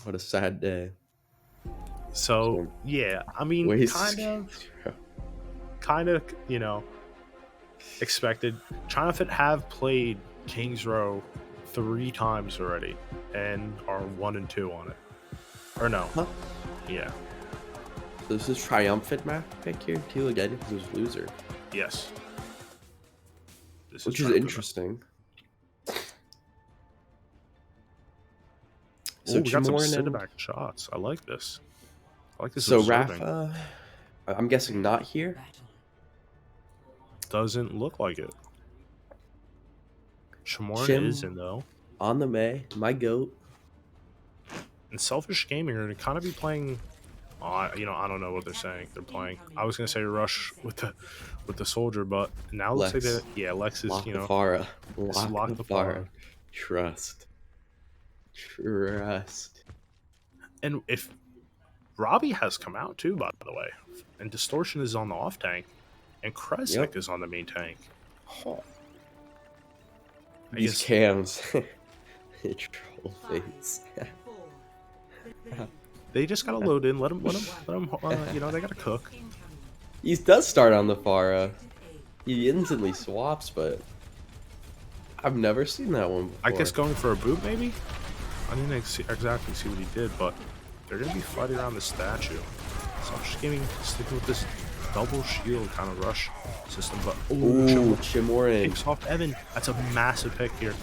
What a sad day. So yeah, I mean, kind of, you know, expected. Triumphant have played Kings Row 3 times already and are 1-2 on it. Or no? Huh? Yeah. So this is Triumphant map pick here too again because it was loser. Yes. Which is interesting. So we got some sit-back shots. I like this. So Rafa, I'm guessing not here. Doesn't look like it. Shimoran is in though. On the May, my goat. And Selfish Gaming are going to kind of be playing. You know, I don't know what they're saying. They're playing. I was going to say Rush with the Soldier, but now let's say that Lex is, you know, Farah. Lock the Farah. Trust. And if Robbie has come out too, by the way, and Distortion is on the off tank, and Kresnik is on the main tank. Oh. These cams. Troll face. They just gotta load in. Let them. You know, they gotta cook. He does start on the Farah. He instantly swaps, but I've never seen that one before. I guess going for a boot, maybe. I didn't exactly see what he did, but they're gonna be fighting around the statue. So I'm just sticking with this double shield kind of rush system. But Shimoran picks off Evan. That's a massive pick here.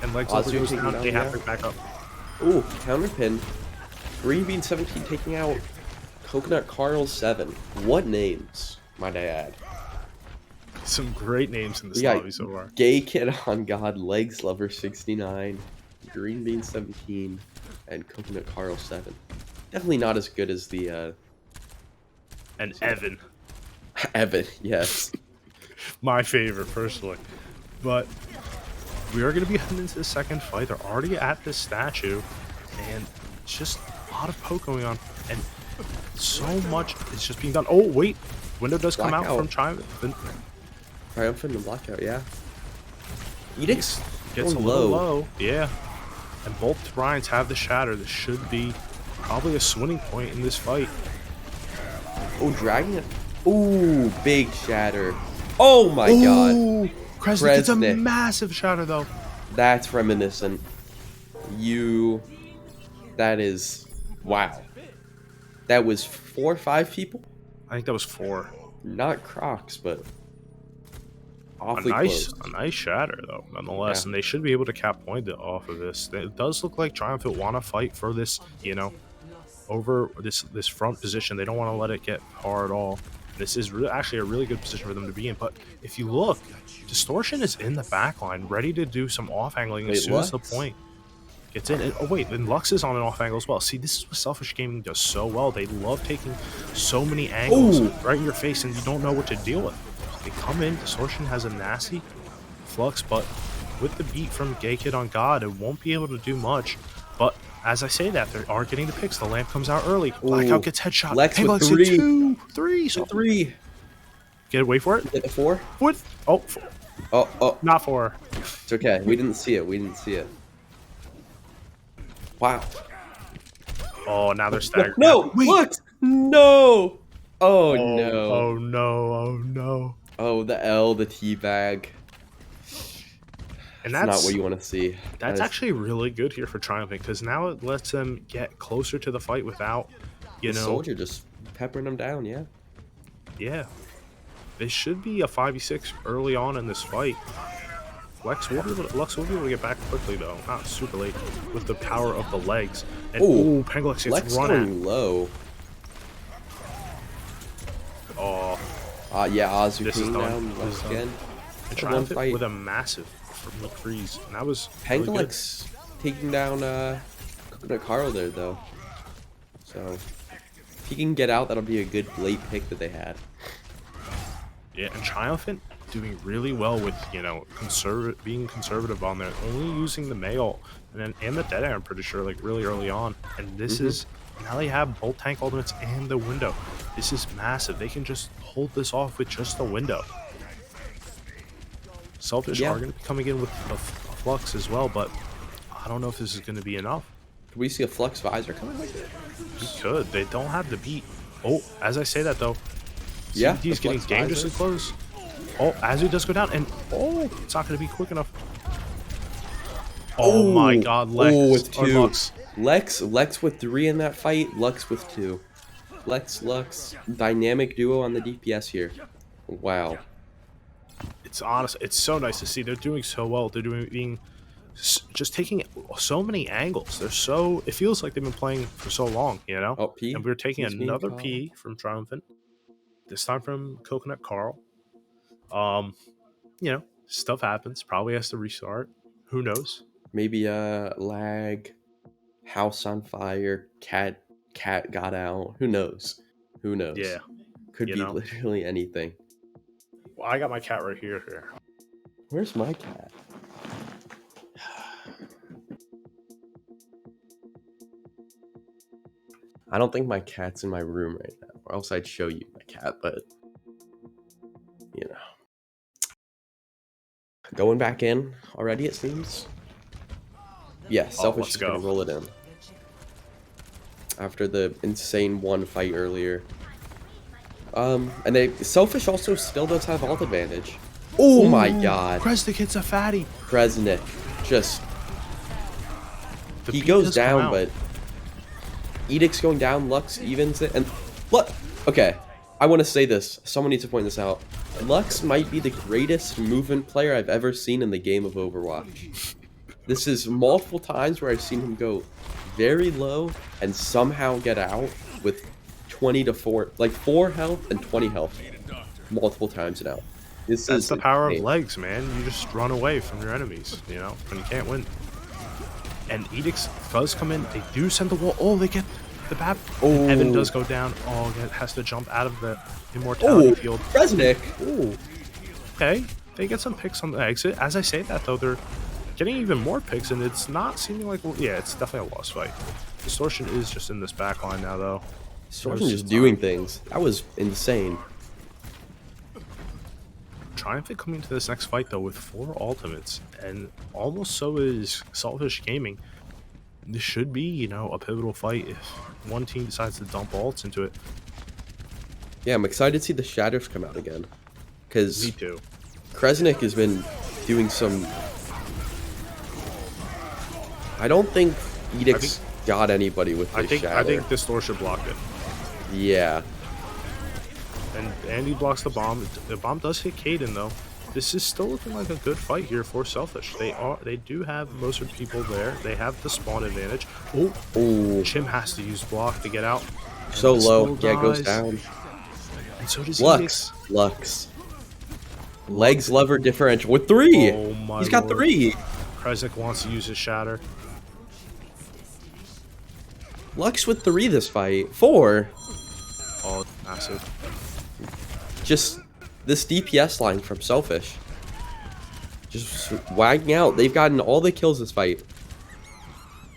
And Legs over goes down. They have to back up. Ooh, counterpin. Green Bean 17 taking out Coconut Carl 7. What names, might I add? Some great names in this lobby so far. Gay Kid on God, Legs Lover 69, Green Bean 17, and Coconut Carl 7. Definitely not as good as the and Evan. Evan, yes. My favorite, personally. But we are going to be heading into the second fight. They're already at this statue, and it's just a lot of poke going on, and so much is just being done. Oh, wait. Window does come out from Triumphant. Triumphant and Blackout, yeah. Edicts gets a little low. Yeah. And both Ryans have the Shatter. This should be probably a swinging point in this fight. Oh, Dragon it. Ooh, big Shatter. Oh my god. Kresnik, it's a massive Shatter, though. That's reminiscent. That is... Wow. That was 4 or 5 people? I think that was 4. Not Crocs, but... awfully close. A nice Shatter, though, nonetheless. Yeah. And they should be able to cap point it off of this. It does look like Triumphant want to fight for this, you know, over this front position. They don't want to let it get hard at all. This is actually a really good position for them to be in. But if you look, Distortion is in the back line, ready to do some off-angling as soon as the point gets in. And, oh, wait, and Lux is on an off-angle as well. See, this is what Selfish Gaming does so well. They love taking so many angles right in your face, and you don't know what to deal with. They come in. Distortion has a nasty flux, but with the beat from Gay Kid on God, it won't be able to do much. But as I say that, they are getting the picks. The lamp comes out early. Blackout gets headshot. Lex with Lex three. hit 3. So 3. get it. Wait for it. Get the 4. What? Oh, Oh, not 4. it's okay. We didn't see it. We didn't see it. Wow. Oh, now they're staggered. No, Wait. look. No. Oh, Oh no. Oh no! Oh no! Oh, the L, the teabag. And That's not that's what you want to see. that's actually really good here for Triumphant because now it lets them get closer to the fight without, you the know, soldier just peppering them down. Yeah. yeah. It should be a 5v6 early on in this fight. Lux will be able to get back quickly though, not super late, with the power of the legs. And Ooh, Panglex gets Lex run at. going low. Oh, Yeah, Azu This is came done. down This once is done. again. and One Triumphant fight. with a massive freeze, and that was really good. Panglex taking down Coconut Carl there though. So if he can get out, that'll be a good late pick that they had. Yeah, and Triumphant doing really well with, you know, being conservative on there, only using the mail and the dead air, I'm pretty sure, like really early on. And this is now they have both tank ultimates and the window. This is massive. They can just hold this off with just the window. Selfish Yeah. are going to be coming in with a flux as well, but I don't know if this is going to be enough. Could we see a Flux Visor coming? We could. They don't have the beat. Oh, as I say that though, Yeah, he's the getting Flux dangerously Visor. close. Oh, Azu does go down, and it's not going to be quick enough. Oh my God, Lex with or 2. Lux. Lex with 3 in that fight. Lux with 2. Lux, dynamic duo on the DPS here. Wow. It's honest. It's so nice to see. They're doing so well. They're just taking so many angles. They're so. It feels like they've been playing for so long, you know. Oh, P. And we're taking He's being another called. P from Triumphant. This time from Coconut Carl. You know, stuff happens. Probably has to restart. Who knows? Maybe lag, house on fire, cat got out. Who knows? Who knows? Yeah. Could you be know. literally anything. Well, I got my cat right here. Where's my cat? I don't think my cat's in my room right now, or else I'd show you my cat, but you know. Going back in already, it seems. Yeah, Selfish let's is gonna go. roll it in. After the insane one fight earlier. And Selfish also still does have ult advantage. Oh my God. Kresnik hits a fatty. Kresnik just The he beat goes does come down, out. but Edict's going down, Lux evens it, and what? Okay, I want to say this. Someone needs to point this out. Lux might be the greatest movement player I've ever seen in the game of Overwatch. This is multiple times where I've seen him go very low and somehow get out with 20 to 4, like 4 health and 20 health, multiple times now. This That's is the power of insane. legs, man. You just run away from your enemies, you know, when you can't win. And Edicts does come in. They do send the wall. Oh, they get the bat. Oh. Evan does go down. Oh, it has to jump out of the immortality Oh, field. Kresnik. Ooh. Okay. They get some picks on the exit. As I say that, though, they're getting even more picks, and it's not seeming like... Yeah, it's definitely a lost fight. Distortion is just in this back line now, though. Distortion just doing things. That was insane. Triumphant coming into this next fight, though, with 4 ultimates, and almost so is Selfish Gaming. This should be, you know, a pivotal fight if one team decides to dump ults into it. Yeah, I'm excited to see the Shatters come out again. Me Because too. Kresnik has been doing some... I don't think Edict's got anybody with I his think Shatter. Distortion blocked it. Yeah. And Andy blocks the bomb. The bomb does hit Caden, though. This is still looking like a good fight here for Selfish. They do have most of the people there. They have the spawn advantage. Oh, Ooh, Chim has to use block to get out. so And low. still Yeah, it goes dies. down. And so does Lux. Lux. Legs lever differential with 3. Oh my He's got lord. 3. Kresnik wants to use his shatter. Lux with 3 this fight. 4. Oh, massive. Just this DPS line from Selfish. Just wagging out. They've gotten all the kills this fight.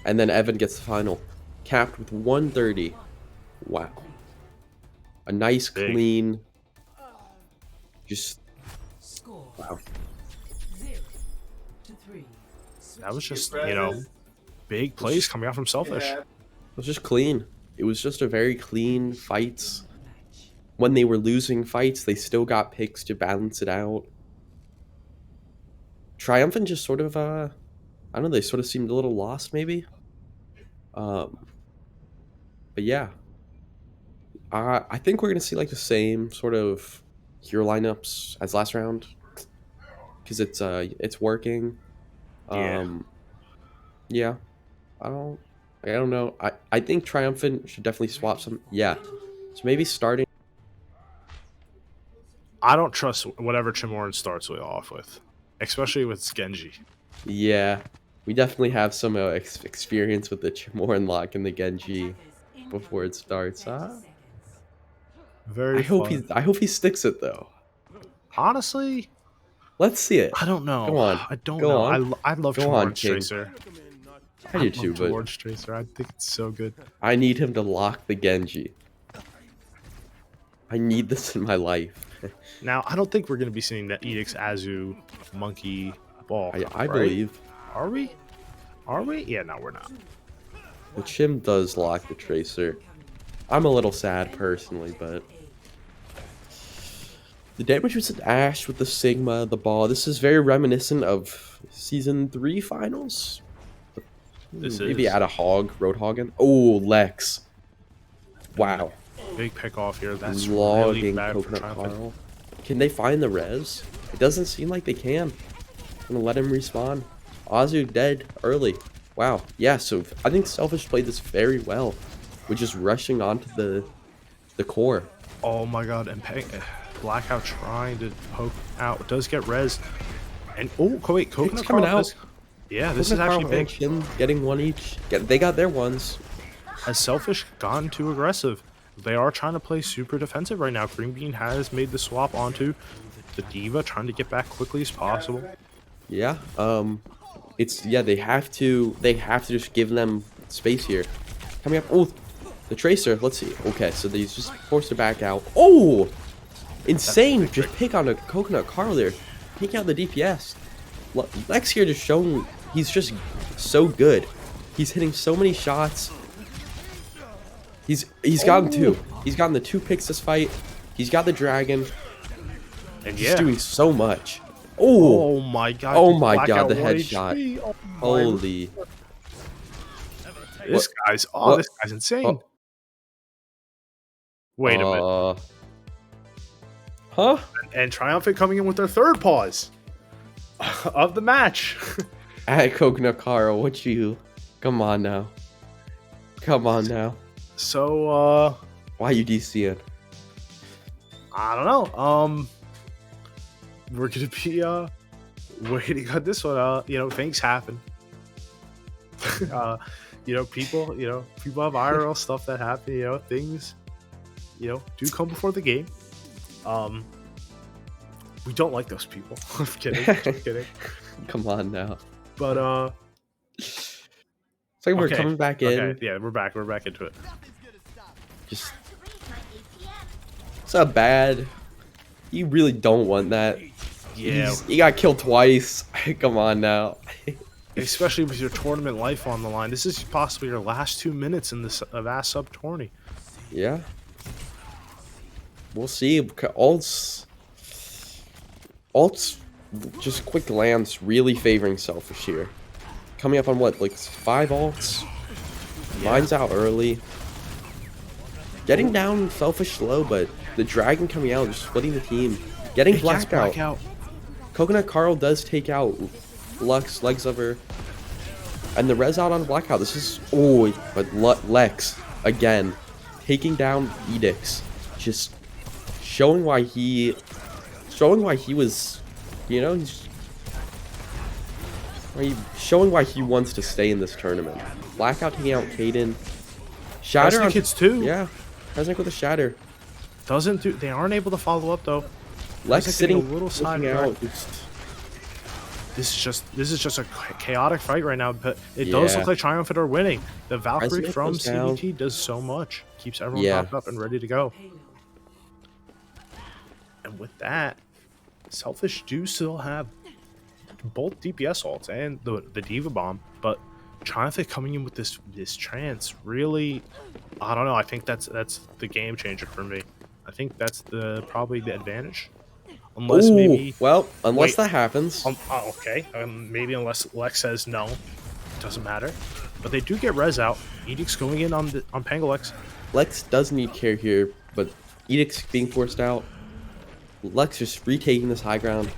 And then Evan gets the final. Capped with 130. Wow. A nice, Big. clean... Just... Wow. That was just, you know, big plays coming out from Selfish. It was just clean. It was just a very clean fights. When they were losing fights, they still got picks to balance it out. Triumphant just sort of, I don't know, they sort of seemed a little lost, maybe. But yeah. I think we're going to see, like, the same sort of hero lineups as last round. Because it's working. Yeah. I don't know. I think Triumphant should definitely swap some. Yeah. So maybe starting. I don't trust whatever Chimoran starts off with, especially with Genji. Yeah. We definitely have some experience with the Chimoran lock and the Genji before it starts. Very. I hope he sticks it though. Honestly, let's see it. I don't know. Go on. I don't Go know. on. I love Go on, Chimoran's King. Tracer. I do too, but Chimoran's Tracer. I think it's so good. I need him to lock the Genji. I need this in my life. Now, I don't think we're going to be seeing that Edict's Azu Monkey Ball. I right? believe. Are we? Are we? Yeah, no, we're not. The Chim does lock the Tracer. I'm a little sad personally, but the damage was an Ash with the Sigma, the ball. This is very reminiscent of Season 3 finals. Maybe is. add a Hog, Roadhoggen. Oh, Lex. Wow. Big pick off here. That's really Logging bad for Coconut Triumphant. Carl. Can they find the res? It doesn't seem like they can. I'm gonna let him respawn. Azu dead early. Wow. Yeah, so I think Selfish played this very well. With just rushing onto the core. Oh my god, and Blackout trying to poke out. Does get res. And oh, wait, Coconut It's coming Carl out. does- yeah, this Coconut is actually Carl and big. Chim getting one each. They got their ones. Has Selfish gone too aggressive? They are trying to play super defensive right now. Green Bean has made the swap onto the Diva, trying to get back quickly as possible. Yeah. They have to just give them space here. Coming up. Oh, the Tracer. Let's see. Okay, so they just forced to back out. Oh, insane! Just pick on a Coconut Carl there, pick out the DPS. Lex here just showing he's just so good. He's hitting so many shots. He's gotten two. He's gotten the 2 picks this fight. He's got the dragon. And He's yeah. doing so much. Oh, Oh my god. oh my Blackout god, the 1 headshot. HP. Oh my- Holy. This what- guy's insane. oh. Wait a minute. Huh? And Triumphant coming in with their third pause of the match. At Coconut Carl, what you? Come on now. Come on now. So, Why you DCing? I don't know. We're gonna be waiting on this one. You know, things happen. People have IRL stuff that happen. You know, things, do come before the game. We don't like those people. I'm kidding. Just kidding. Come on now. But It's like we're okay, coming back in. Okay, yeah, we're back. We're back into it. Just. It's not bad. You really don't want that. Yeah, You got killed twice. Come on now. especially with your tournament life on the line. This is possibly your last 2 minutes in this Avast Sub Tourney. Yeah. We'll see. Alts, just quick glance, really favoring Selfish here. Coming up on what, like 5 alts? Mine's out early. Getting down Selfish slow, but the Dragon coming out, just splitting the team. Getting Blackout. Coconut Carl does take out Lux, Legs of her. And the res out on Blackout. This is... Oh, but Lex, again, taking down Edicts. Just showing why he was, showing why he wants to stay in this tournament. Blackout taking out Kaden. Shatter on kids too. Yeah, Resnick with a Shatter. Doesn't do. They aren't able to follow up though. Lex getting sitting a little side looking out. This is just a chaotic fight right now, but it does Yeah. look like Triumphant are winning. The Valkyrie Resonate from goes down. CBT does so much, keeps everyone Yeah. popped up and ready to go. And with that, Selfish do still have both DPS ults and the Diva Bomb, but Triumphant coming in with this trance really, I don't know. I think that's the game changer for me. I think that's probably the advantage. Unless Ooh, maybe well, unless Wait. that happens. okay, maybe unless Lex says no, it doesn't matter. But they do get res out. Edict's going in on Pangalex. Lex does need care here, but Edict's being forced out. Lex just retaking this high ground.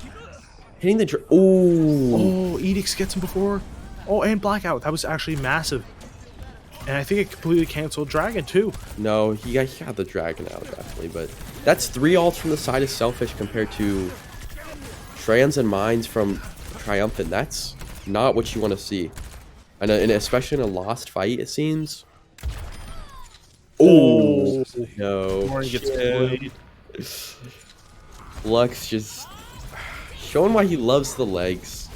Hitting the... Ooh. Oh, Edicts gets him before. Oh, and Blackout. That was actually massive. And I think it completely canceled Dragon, too. No, he got the dragon out, definitely. But that's 3 ults from the side of Selfish compared to Trans and Mines from Triumphant. That's not what you want to see. And especially in a lost fight, it seems. Oh, no. Warren gets Shit. played. Lux just showing why he loves the legs.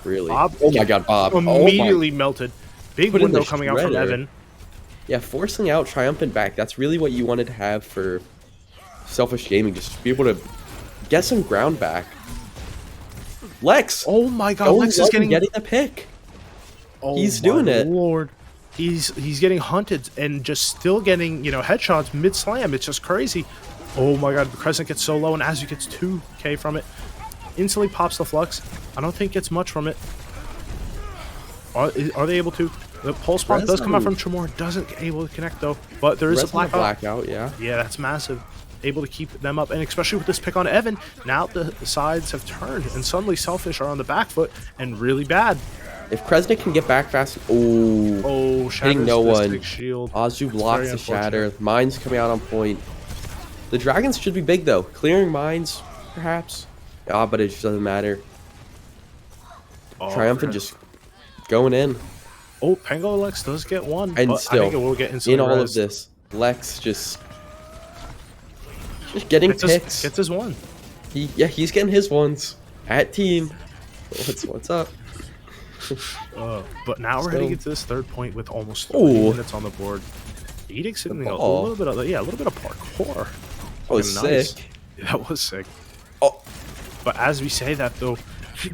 Really. Bob Oh my god, Bob. Immediately melted. Big Put in window the coming out from shredder. Evan. Yeah, forcing out Triumphant back. That's really what you wanted to have for Selfish Gaming. Just to be able to get some ground back. Lex! Oh my god, Going Lex up is and getting... the pick. Oh He's my doing it. Lord. He's getting hunted and just still getting, headshots mid-slam. It's just crazy. Oh my god, Crescent gets so low, and Azu gets 2k from it. Instantly pops the Flux. I don't think gets much from it. Are they able to? The Pulse Bomb does come out from Tremor. Doesn't able to connect, though. But there is a blackout, yeah. Yeah, that's massive. Able to keep them up, and especially with this pick on Evan, now the sides have turned, and suddenly Selfish are on the back foot, and really bad. If Kresnik can get back fast... Ooh. Oh, shatters hitting no this one. big shield. Azu blocks very the shatter. Mines coming out on point. The dragons should be big, though. Clearing mines, perhaps. Ah, but it just doesn't matter. Oh, Triumphant just going in. Oh, Pangalex does get one, And but still, I think it will get instantly in all res. of this, Lex just getting picks. Gets his one. He's getting his ones at team. What's up? But now we're Still. heading into this third point with almost 30 Ooh. minutes on the board. Edict's hitting a ball. little bit of a little bit of parkour. That was Looking nice. sick. That was sick. Oh, But as we say that though,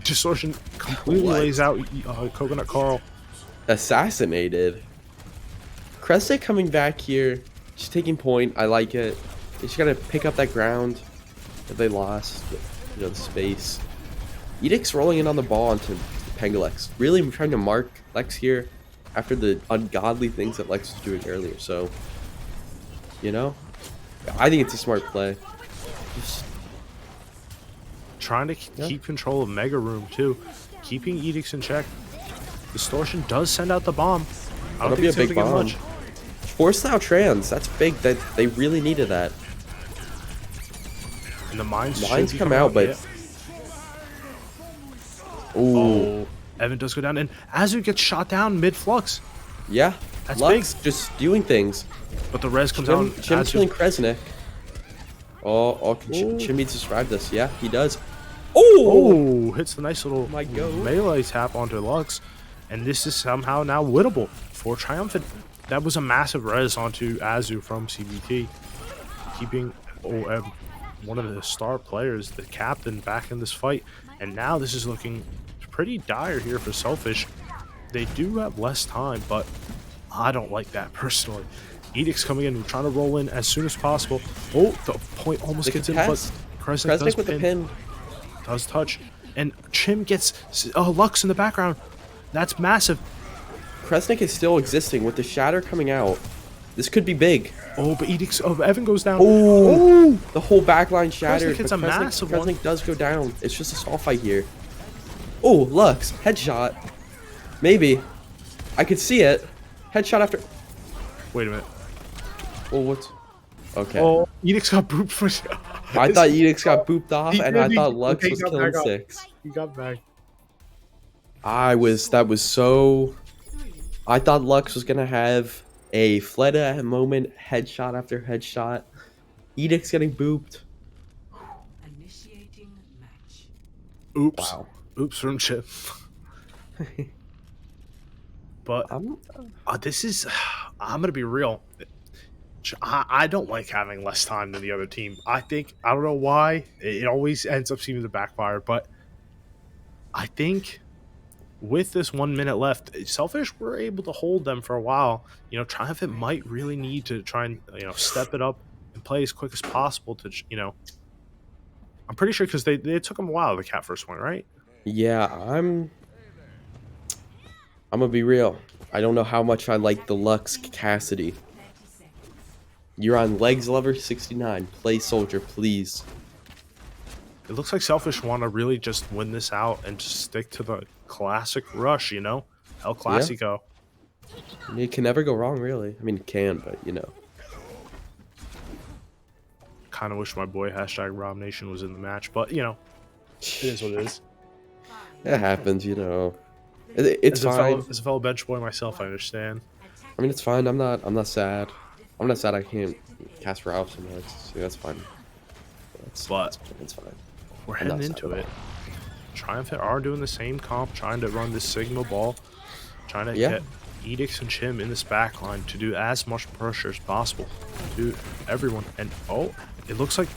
Distortion completely What? lays out Coconut Carl. assassinated. Kresnik coming back here, just taking point. I like it. They just gotta pick up that ground that they lost. The space. Edict's rolling in on the ball onto Pangalex. Really trying to mark Lex here after the ungodly things that Lex was doing earlier. So, I think it's a smart play. Just Trying to keep control of Mega Room too. Keeping Edicts in check. Distortion does send out the bomb. I don't That'll think be a it's able big to get bomb. much. Force out trans. That's big. That they really needed that. And the mines should Lines be come coming out, but ooh, Oh, Evan does go down, and Azu gets shot down mid-flux. yeah. That's Lux just doing things. But the res comes out. Chim killing Azu, Kresnik. Can Chim needs to survive this. Yeah, he does. oh, hits the nice little My God. melee tap onto Lux. And this is somehow now winnable for Triumphant. That was a massive res onto Azu from CBT. Keeping one of the star players, the captain, back in this fight. And now this is looking pretty dire here for Selfish. They do have less time, but I don't like that personally. Edict's coming in, trying to roll in as soon as possible. Oh, the point almost They gets in, contest. but Kresnik Kresnik does with the pin. does touch. And Chim gets Lux in the background. That's massive. Kresnik is still existing with the shatter coming out. This could be big. Oh, but Edict's Evan goes down. Oh, the whole backline shattered. Kresnik hits but a massive one. Kresnik does go down. It's just a small fight here. Oh, Lux headshot. Maybe. I could see it. Headshot after. Wait a minute. Oh, what's? Okay. Oh, Edict's got booped for. I thought Edicts got booped off, and I He thought Lux was got killing back up. 6. He got back. That was so. I thought Lux was gonna have a Fleta moment, headshot after headshot. Edict's getting booped. Oops. Wow. Oops from Chip. But this is, I'm going to be real. I don't like having less time than the other team. I don't know why. It always ends up seeming to backfire. But I think with this 1 minute left, Selfish were able to hold them for a while. You know, Triumphant might really need to try and, you know, step it up and play as quick as possible to, you know, I'm pretty sure because they took them a while, the cat first one, right? Yeah, I'm gonna be real. I don't know how much I like the Lux Cassidy. You're on Legs Lover 69. Play Soldier, please. It looks like Selfish want to really just win this out and just stick to the classic rush, you know? El Clasico. I mean, it can never go wrong, really. I mean, it can, but, you know. Kind of wish my boy #Rob Nation was in the match, but, you know, it is what it is. It happens, you know. It's fine. As a fellow bench boy myself, I understand. I mean, it's fine. I'm not sad. I'm not sad I can't cast Ralph so much. So that's fine. It's fine. We're heading into it. Triumphant are doing the same comp, trying to run this Sigma ball, trying to get Edicts and Chim in this back line to do as much pressure as possible to everyone. And it looks like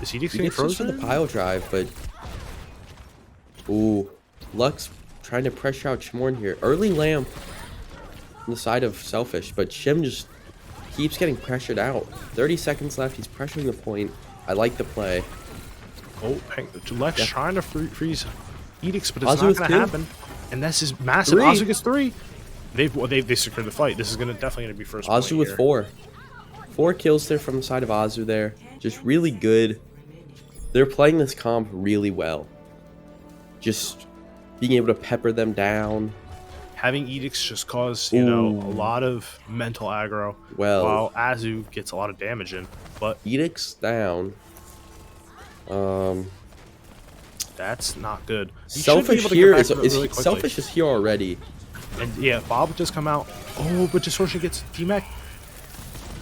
is Edicts getting frozen? For the pile drive, but ooh, Lux trying to pressure out Chimorn here. Early lamp on the side of Selfish, but Chim just keeps getting pressured out. 30 seconds left. He's pressuring the point. I like the play. Lex trying to freeze Edicts, but it's Azu not going to happen. And this is massive. Azu gets 3. They secured the fight. This is definitely going to be first point Azu with here. 4. 4 kills there from the side of Azu there. Just really good. They're playing this comp really well. Just being able to pepper them down. Having Edicts just cause, you know, a lot of mental aggro. Well, while Azu gets a lot of damage in. But Edicts down. That's not good. Selfish here is Selfish is here already. And yeah, Bob would just come out. Oh, but Distortion gets DMAC.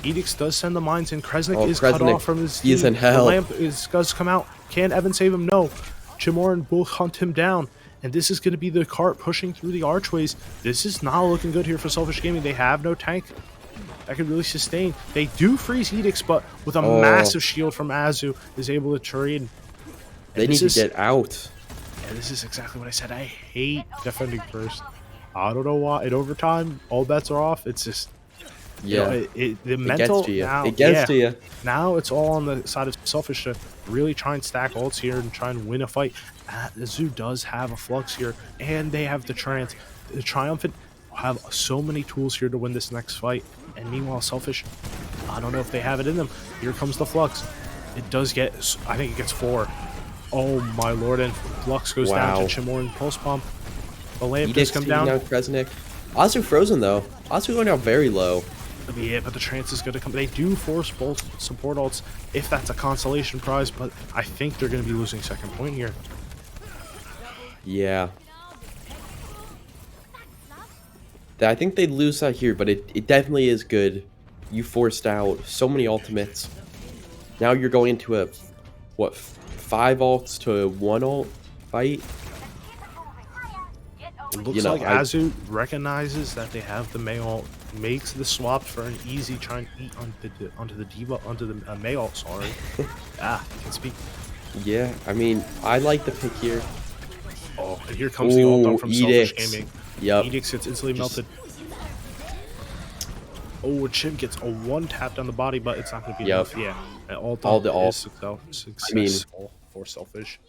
Edicts does send the mines in. Kresnik is cut off from his team. He is in hell. The lamp does come out. Can Evan save him? No. Chimoran will hunt him down. And this is going to be the cart pushing through the archways. This is not looking good here for Selfish Gaming. They have no tank that could really sustain. They do freeze Edicts, but with a massive shield from Azu is able to trade. They need to get out. And this is exactly what I said. I hate defending first. I don't know why. In overtime, all bets are off. It's just, yeah, the mental gets to you. now. It gets to you. Now it's all on the side of Selfish to really try and stack ults here and try and win a fight. Azu does have a flux here, and they have the trance. The Triumphant have so many tools here to win this next fight. And meanwhile, Selfish, I don't know if they have it in them. Here comes the flux. It does get, I think it gets 4. Oh my lord, and flux goes down to Chimorn Pulse Pump. The lamp does come down. Kresnik. Azu frozen though. Azu going down very low. Yeah, but the trance is going to come. They do force both support ults if that's a consolation prize, but I think they're going to be losing second point here. Yeah. I think they'd lose that here, but it definitely is good. You forced out so many ultimates. Now you're going into a, what, 5 ults to 1 ult fight? It looks like Azu recognizes that they have the Mei ult, makes the swap for an easy try and eat onto the Diva, onto the Mei ult, sorry. I can speak. Yeah, I mean, I like the pick here. Oh, and here comes the ult from Selfish Edicts. Gaming. Yep. Edicts gets instantly melted. Oh, Chim gets a 1 tap down the body, but it's not going to be enough. Yeah, all the ult successful for Selfish.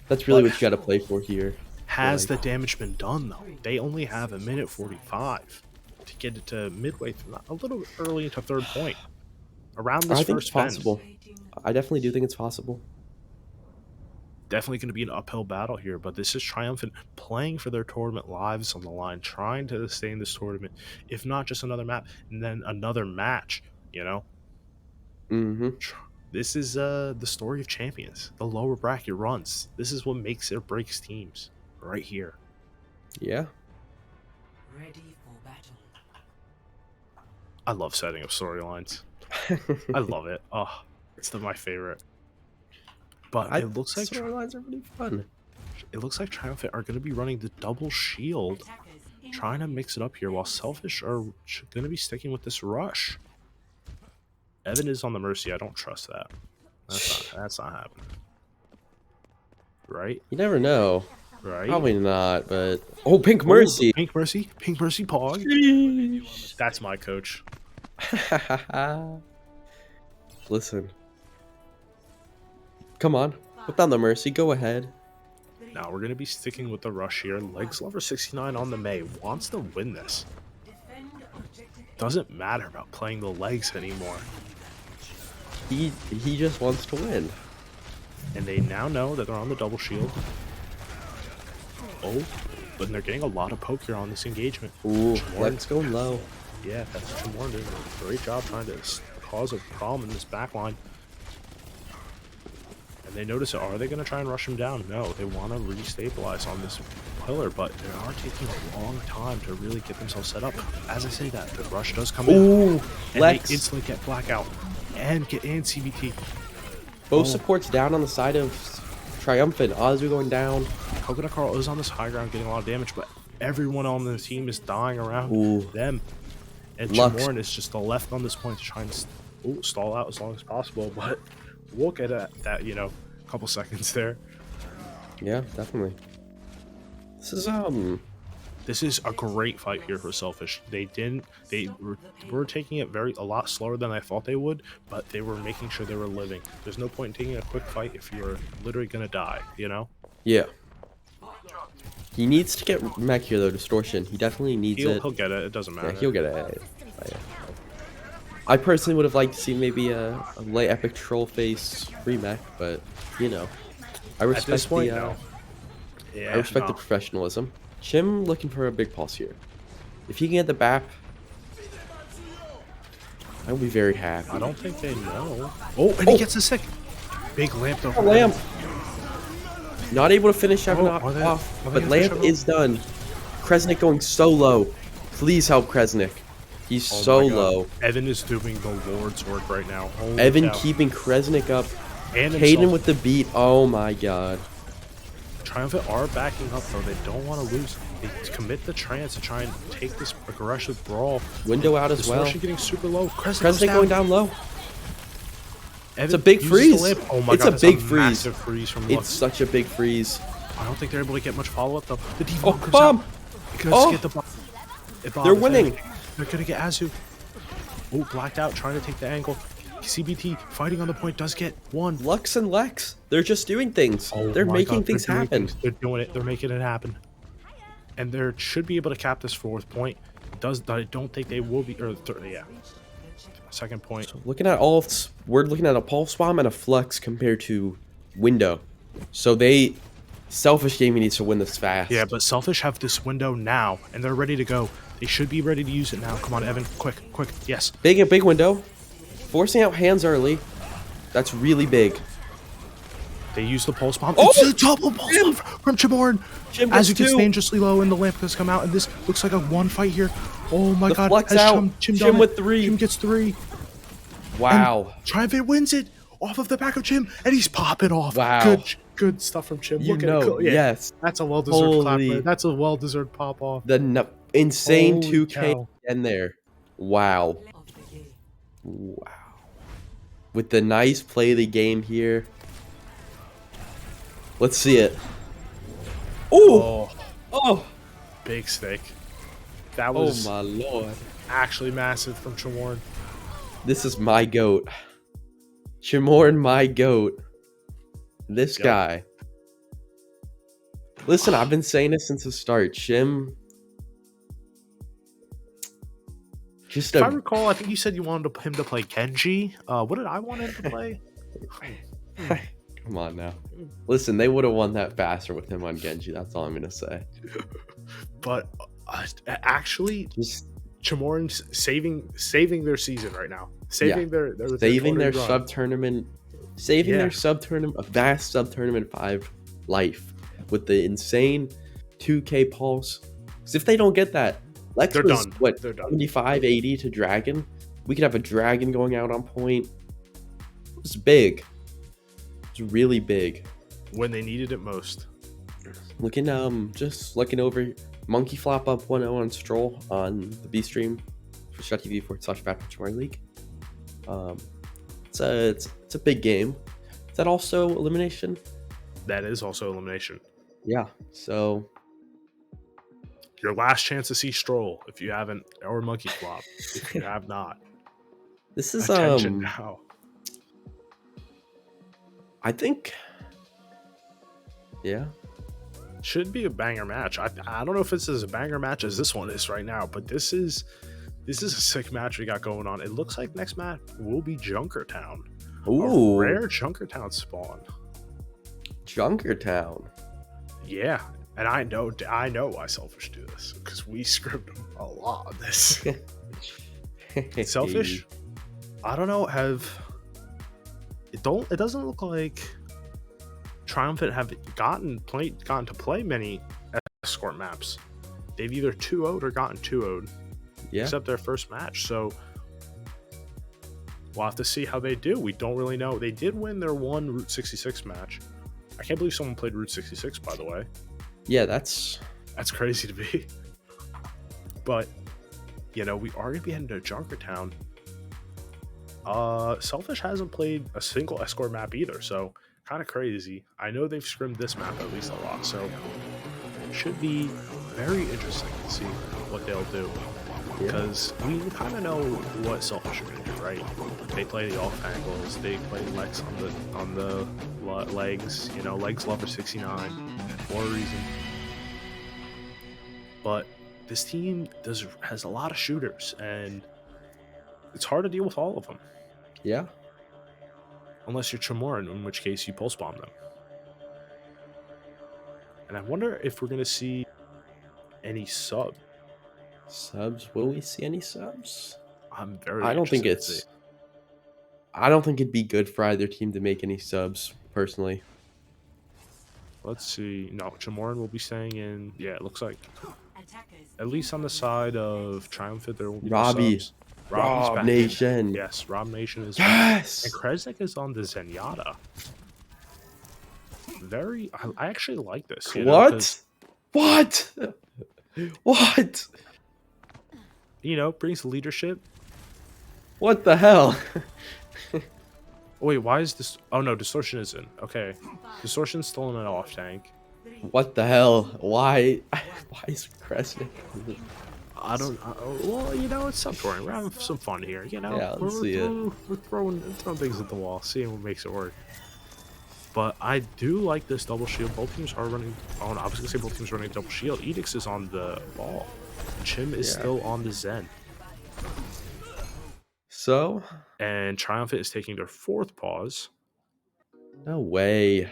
That's really what you got to play for here. Has the damage been done, though? They only have a minute 45 to get it to midway through, a little bit early into third point. Around this I think first it's possible. I definitely do think it's possible. Definitely going to be an uphill battle here, but this is Triumphant playing for their tournament lives on the line, trying to stay in this tournament, if not just another map, and then another match, you know? Mm-hmm. This is the story of champions, the lower bracket runs. This is what makes or breaks teams, right here. Yeah. Ready for battle. I love setting up storylines. I love it. Oh, it's my favorite. But it looks like storylines are really fun. it looks like Triumphant are going to be running the double shield, trying to mix it up here, while Selfish are going to be sticking with this rush. Evan is on the Mercy. I don't trust that. That's not happening. Right? You never know. Right? Probably not, but Pink Mercy. Pink Mercy. Pink Mercy Pog. That's my coach. Listen. Come on. Put down the Mercy. Go ahead. Now we're going to be sticking with the rush here. Legs Lover 69 on the May wants to win this. Doesn't matter about playing the legs anymore. He just wants to win. And they now know that they're on the double shield. Oh, but they're getting a lot of poke here on this engagement. Ooh, let's go low. Yeah, that's Chamorn doing a great job trying to cause a problem in this backline. And they notice it. Are they going to try and rush him down? No, they want to restabilize on this pillar, but they are taking a long time to really get themselves set up. As I say that, the rush does come in. Ooh, And Lex. they instantly get Blackout and CBT. Both supports down on the side of Triumphant. Azu going down. Coconut Carl is on this high ground getting a lot of damage, but everyone on the team is dying around Ooh. them. And Lux. Chamorn is just left on this point to try and stall out as long as possible, but we'll get at that, a couple seconds there. Yeah, definitely. This is a great fight here for Selfish. They were taking it a lot slower than I thought they would, but they were making sure they were living. There's no point in taking a quick fight if you're literally gonna die, Yeah. He needs to get mech here though, Distortion. He definitely needs it. He'll get it. It doesn't matter. Yeah, he'll get it. I personally would have liked to see maybe a late epic troll face remake, but I respect At this point, the no. Yeah, I respect the no. professionalism. Chim looking for a big pulse here. If he can get the BAP, I will be very happy. I don't think they know. Oh, and he gets a sick. Big lamp though. Lamp. Not able to finish Evan are they off, gonna but finish Lamp Evan is done. Kresnik going so low. Please help Kresnik. He's Oh so my God. low. Evan is doing the Lord's work right now. Holy Evan cow. keeping Kresnik up. And Caden himself. with the beat. Oh my god. Triumphant are backing up though. They don't want to lose. They commit the trance to try and take this aggressive brawl. Window out as well. Distortion getting super low. Kresnik Kresnik going down low. Evan It's a big uses freeze. the lamp. Oh my It's God, a that's big freeze. Massive freeze from It's Lux. such a big freeze. I don't think they're able to get much follow up though. The D Oh, comes bomb. out. Because Oh. get the bomb. They're winning. They're gonna get Azu. Oh, blacked out, trying to take the angle. CBT fighting on the point does get one. Lux and Lex, they're just doing things. Oh They're my making God, they're things doing happen. things. They're doing it. They're making it happen. And they should be able to cap this fourth point. I don't think they will be. Or third, yeah. Second point. Looking at we're looking at a pulse bomb and a flux compared to window. So Selfish Gaming needs to win this fast. Yeah, but Selfish have this window now, and they're ready to go. They should be ready to use it now. Come on, Evan. Quick. Yes. Big window. Forcing out hands early. That's really big. They use the pulse bomb. Oh! It's a double pulse bomb from Chimorn. Chim As gets it gets two. dangerously low and the lamp does come out, and this looks like a one fight here. Oh my The God. flex Has out. Chim Chim done it? with 3. Chim gets 3. Wow. Triumphant wins it off of the back of Chim, and he's popping off. Wow. Good stuff from Chim. You Look know, at it. Yeah, yes. That's a well-deserved clap. Holy- Right? That's a well-deserved pop off. The insane Holy 2K cow. in there. Wow. Wow. With the nice play of the game here. Let's see it. Ooh! Oh, Oh! big steak. That Oh was my lord. actually massive from Chimorn. This is my goat. Chimorn, my goat. This Yep. guy. Listen, I've been saying this since the start. Chim. Just If I a. recall, I think you said you wanted him to play Genji. What did I want him to play? Come on now. Listen, they would have won that faster with him on Genji. That's all I'm gonna say. But actually, Just Chimorn's saving their season right now. Saving their saving their run. sub tournament, saving Yeah. their sub tournament, a vast sub tournament 5 life with the insane 2K pulse. Because if they don't get that, Lex They're was done. what They're done. 75, 80 to Dragon. We could have a Dragon going out on point. It's big. It's really big. when they needed it most. Just looking over, Monkey Flop up 1-0 on Stroll on the B stream for ShutTV/Battle League. It's a big game. Is that also elimination? That is also elimination. Yeah. So Your last chance to see Stroll if you haven't, or Monkey Flop if you have not. this is Attention now. I think. Yeah. Should be a banger match. I don't know if it's as a banger match as this one is right now, but this is a sick match we got going on. It looks like next match will be Junkertown. Ooh. A rare Junkertown spawn. Junkertown. Yeah, and I know why Selfish do this because we scripted them a lot on this. Selfish, I don't know. It doesn't look like Triumphant have gotten to play many escort maps. They've either 2-0'd or gotten 2-0'd, Yeah. except their first match. So we'll have to see how they do. We don't really know. They did win their one Route 66 match. I can't believe someone played Route 66, by the way. Yeah, that's Crazy to me. But, we are going to be heading to Junkertown. Selfish hasn't played a single escort map either, so kind of crazy. I know they've scrimmed this map at least a lot, so it should be very interesting to see what they'll do. Because we kind of know what Selfish are going to do, right? They play the off angles, they play Lex on the legs, legs lover 69 for a reason. But this team has a lot of shooters, and it's hard to deal with all of them. yeah. Unless you're Chamoran, in which case you pulse bomb them. And I wonder if we're going to see any subs. Will we see any subs? I'm very. I don't think interested to it's. I don't think it'd be good for either team to make any subs, personally. Let's see. No, Chamoran will be staying in. Yeah, it looks like Attackers. at least on the side of Triumphant, there will be Robbie. subs. Robbie's Rob back. Nation. Yes, Rob Nation is. Yes. And Kresnik is on the Zenyatta. I actually like this. What? 'cause, What? brings leadership. What the hell? Wait, why is this? Oh no, Distortion is in. Okay, Distortion's still in an off tank. What the hell? Why is Kresnik? I don't. Well, it's Sub Tourney. We're having some fun here. Yeah, let's see it. We're throwing things at the wall, seeing what makes it work. But I do like this double shield. Both teams are running. Oh no, I was gonna say both teams are running double shield. Edix is on the ball. Chim is still on the Zen. So? And Triumphant is taking their fourth pause. No way.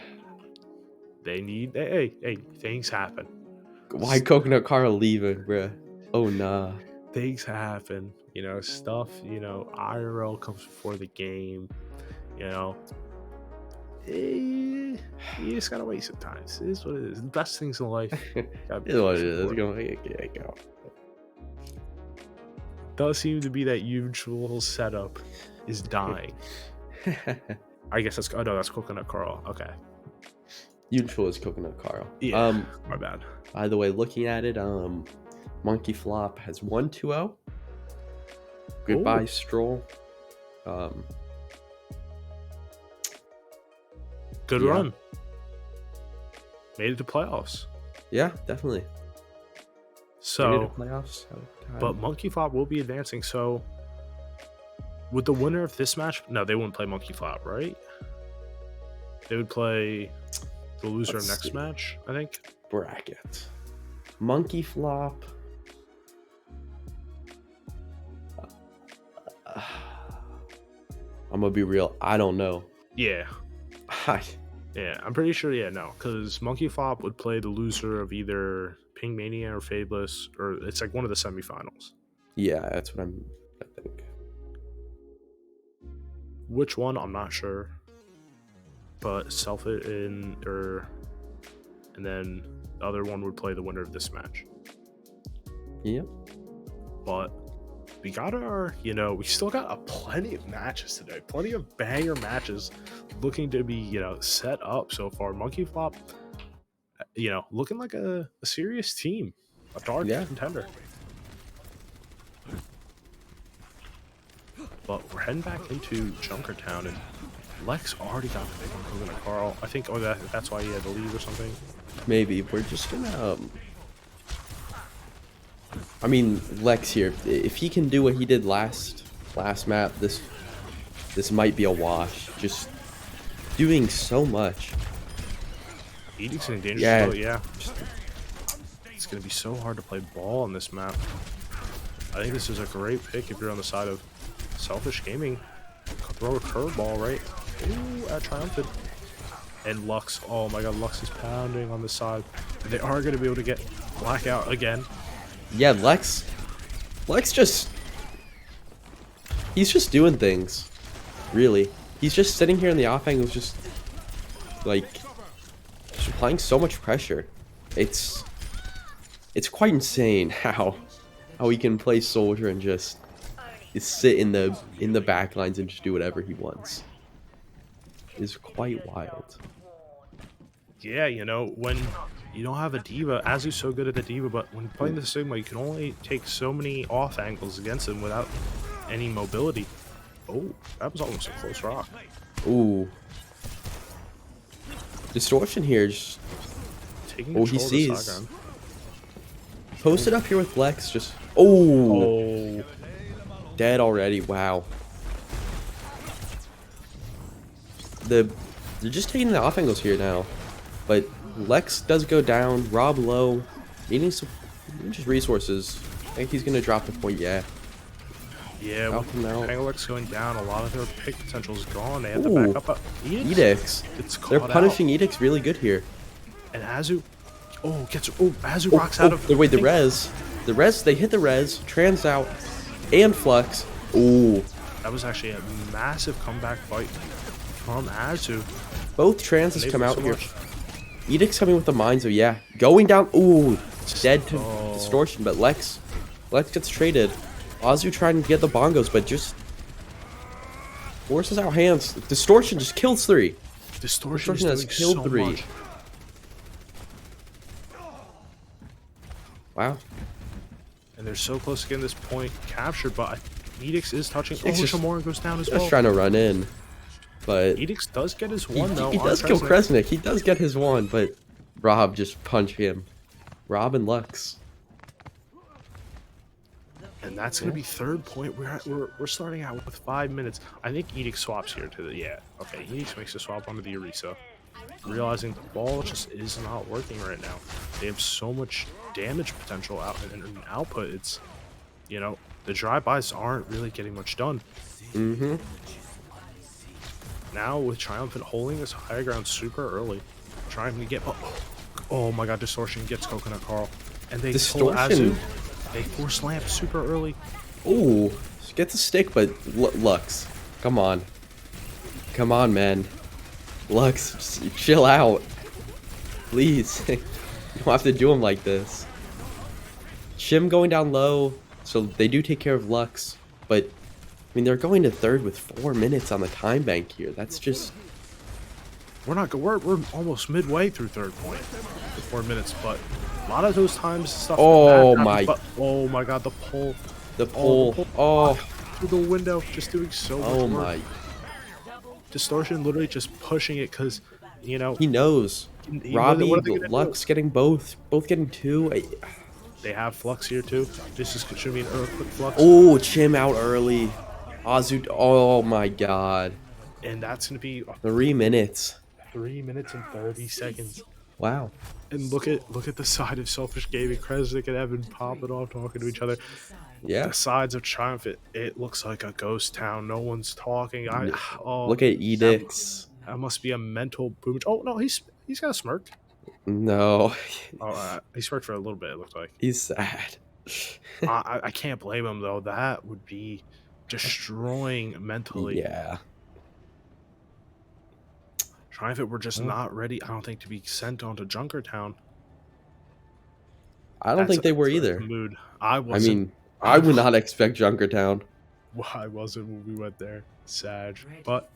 They need. Hey, things happen. Why Coconut Carl leaving, bruh? Oh nah. Things happen. Stuff. IRL comes before the game. You just gotta wait sometimes. It is what it is. The best things in life. It's what it is. Go. Does seem to be that usual setup is dying. I guess that's. Oh no, that's Coconut Carl. Okay. Usual is Coconut Carl. Yeah. My bad. By the way, looking at it, Monkey Flop has 1-2-0. Goodbye, Ooh. Stroll. Good Yeah. run. Made it to playoffs. Yeah, definitely. Made it So, to playoffs. but Monkey Flop will be advancing. So, would the winner of this match? No, they wouldn't play Monkey Flop, right? They would play the loser Let's of next see. match, I think. Bracket. Monkey Flop. I'm gonna be real. I don't know. Yeah. Yeah, I'm pretty sure. Yeah, no, because Monkey Flop would play the loser of either Ping Mania or Fadeless, or it's like one of the semifinals. Yeah, that's what I think. Which one? I'm not sure. But Selfit and then the other one would play the winner of this match. Yep. But we got we still got plenty of matches today. Plenty of banger matches looking to be, set up so far. Monkey Flop, looking like a serious team, a dark contender. But we're heading back into Junkertown, and Lex already got the big one Coconut Carl. I think, that's why he had to leave or something. Maybe we're just gonna. I mean, Lex here. If he can do what he did last map, this might be a wash. Just doing so much. Edict's in danger. Yeah. It's gonna be so hard to play ball on this map. I think this is a great pick if you're on the side of Selfish Gaming. Throw a curveball right at Triumphant. And Lux, oh my god, Lux is pounding on the side. They are going to be able to get Blackout again. Yeah, Lex just... He's just doing things. Really. He's just sitting here in the off angle, just applying so much pressure. It's quite insane how he can play Soldier and just sit in the back lines and just do whatever he wants. It's quite wild. Yeah, when you don't have a diva, Azu's so good at the diva, but when playing the Sigma, you can only take so many off angles against him without any mobility. Oh, that was almost a close rock. Ooh. Distortion here just... Taking he control of the sees. side ground. Posted up here with Lex, just... Oh! Oh. Dead already, wow. They're just taking the off angles here now. But Lex does go down, Rob low, needing some just resources. I think he's gonna drop the point, yeah. Yeah, with Pangalex going down, a lot of their pick potential is gone. They have to Ooh. back up. Edicts. They're punishing Edicts really good here. And Azu, Azu rocks out of... Wait, the res, they hit the res, trans out, and Flux. Ooh. That was actually a massive comeback fight from Azu. Both transes come out here. Edict's coming with the mines, so yeah. Going down, ooh, dead to Distortion, but Lex gets traded. Azu trying to get the bongos, but just forces out hands. Distortion just kills 3. Distortion has killed so 3. Much. Wow. And they're so close to getting this point captured, but Edicts is touching. Shamoran goes down as well. Just trying to run in. But Edicts does get his one, though. He does kill Kresnik. He does get his one, but Rob just punched him. Rob and Lux. And that's going to be third point. We're starting out with 5 minutes. I think Edict swaps here to the... Yeah. Okay, Edict makes a swap onto the Orisa. Realizing the ball just is not working right now. They have so much damage potential out and output. It's, the drive-bys aren't really getting much done. Mm-hmm. Now with Triumphant holding this high ground super early, trying to get... Oh my god, Distortion gets Coconut Carl. And they pull Azu. They force lamp super early. Ooh, gets a stick, but Lux, come on. Come on, man. Lux, chill out. Please. You don't have to do him like this. Shim going down low, so they do take care of Lux, but I mean, they're going to third with 4 minutes on the time bank here. That's just... We're almost midway through third point with 4 minutes, but a lot of those times stuff... Oh my god, the pull. The pull. Through the window, just doing so much work. Oh my... Distortion literally just pushing it because, He knows. Robbie, Lux getting both getting 2. They have Flux here too. This should be an quick Flux. Oh, Chim out early. Azu, oh my god. And that's going to be 3 minutes. 3 minutes and 30 seconds. Wow. And look at the side of Selfish Gaming. Kresnik and Evan popping off, talking to each other. Yeah. The sides of Triumphant, it looks like a ghost town. No one's talking. Look at Edicts. That must be a mental boom. Oh no, he's got a smirk. No. He smirked for a little bit, it looked like. He's sad. I can't blame him though. That would be destroying mentally. Yeah. Triumphant were just not ready, I don't think, to be sent on to Junkertown. I don't think they were either. Mood. I wasn't. I would not expect Junkertown. I wasn't when we went there. Sad. But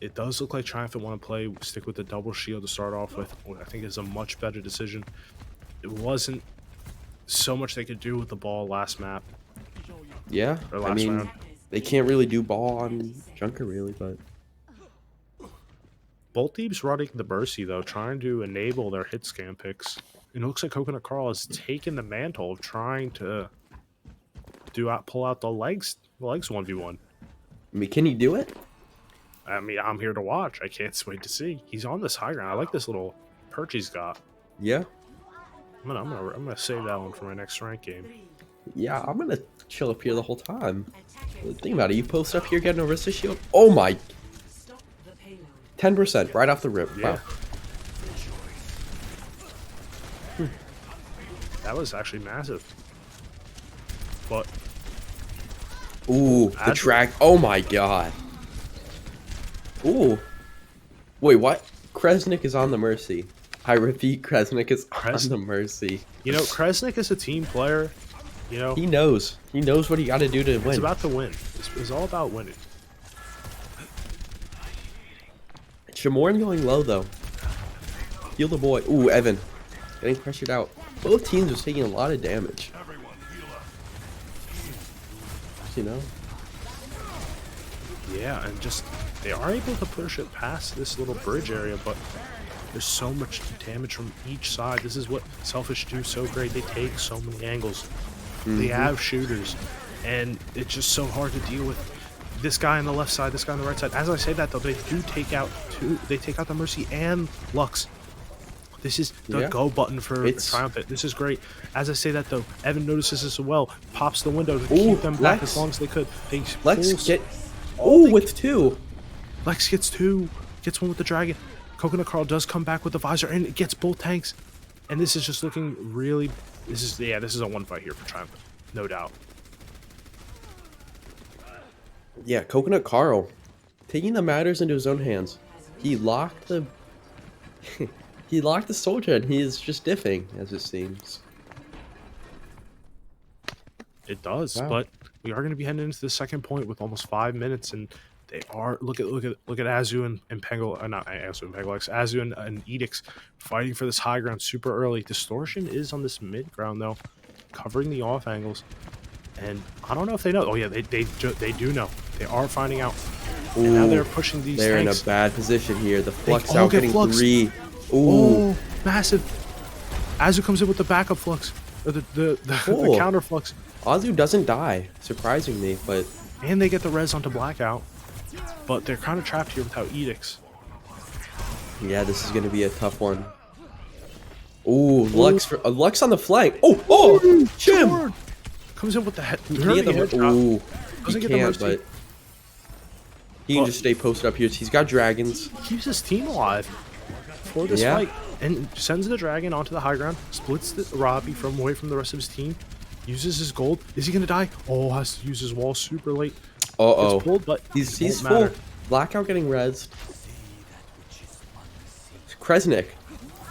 it does look like Triumphant want to stick with the double shield to start off with, which I think is a much better decision. It wasn't so much they could do with the ball last map. Yeah, Or I last mean, round. they can't really do ball on Junker really, but Both teams running the Mercy, though, trying to enable their hit scan picks. And it looks like Coconut Carl has taken the mantle of trying to pull out the legs 1v1. I mean, can he do it? I mean, I'm here to watch. I can't wait to see. He's on this high ground. I like this little perch he's got. Yeah. I'm gonna save that one for my next rank game. Yeah, I'm gonna chill up here the whole time. Think about it. You post up here, getting a Rista shield. Oh my! 10% right off the rip. Yeah. Wow. That was actually massive. But Ooh, the track. Oh my god. Ooh. Wait, what? Kresnik is on the Mercy. I repeat, Kresnik is on the Mercy. you know, Kresnik is a team player. You know, He knows. He knows what he got to do to it's win. about to win. It's all about winning. Shamorn going low though. Heal the boy. Ooh, Evan. Getting pressured out. Both teams are taking a lot of damage. You know? Yeah, and just they are able to push it past this little bridge area, but there's so much damage from each side. This is what Selfish do so great. They take so many angles. They have shooters, and it's just so hard to deal with. This guy on the left side, this guy on the right side. As I say that, though, they do take out two. They take out the Mercy and Lux. This is the go button for Triumphant. This is great. As I say that, though, Evan notices this as well. Pops the window to keep them back as long as they could. Lex get... Oh, with two. Lex gets two. Gets one with the dragon. Coconut Carl does come back with the visor, and it gets both tanks. And this is just looking really... This is a one fight here for Triumphant. No doubt. Yeah, Coconut Carl. Taking the matters into his own hands. He locked the... he locked the soldier, and he is just diffing, as it seems. It does, Wow. but we are going to be heading into the second point with almost 5 minutes, and they are look at Azu and Pengel, not Azu and Pengelex, Azu and Edix fighting for this high ground super early. Distortion is on this mid ground though, covering the off angles, and I don't know if they know. Oh yeah, they do know. They are finding out. Ooh, and now they're pushing these. They're tanks. in a bad position here. The Flux They out all get getting Flux. 3. Ooh. Oh, massive! Azu comes in with the backup flux, or the counter flux. Azu doesn't die, surprisingly, but... And they get the res onto Blackout. But they're kind of trapped here without Edicts. Yeah, this is going to be a tough one. Ooh, Lux on the flank. Oh, Jim! Comes in with the head. Can he get the... Ooh, he Doesn't get the can't, mercy. but... He can just stay posted up here. He's got dragons. Keeps his team alive for this Yeah. fight. And sends the dragon onto the high ground. Splits the Robbie away from the rest of his team. Uses his gold. Is he going to die? Oh, has to use his wall super late. Uh-oh. It's pulled, but He's it won't full. matter. Blackout getting rezzed. Kresnik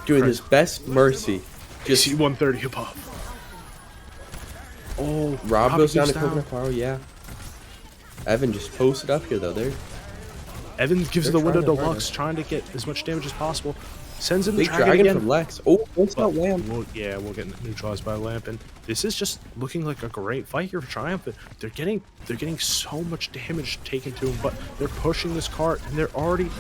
doing his best mercy. Just see 130 above. Oh, Rob goes down to down. Coconut Carl, yeah. Evan just posted up here, though. Evan gives They're the window trying to to hurt Lux, him. trying to get as much damage as possible. Sends in the Big dragon, dragon again. from Lex. Oh, that's not But Lamb. we'll get neutralized by Lamp, and this is just looking like a great fight here for Triumphant. They're getting so much damage taken to them, but they're pushing this cart, and they're already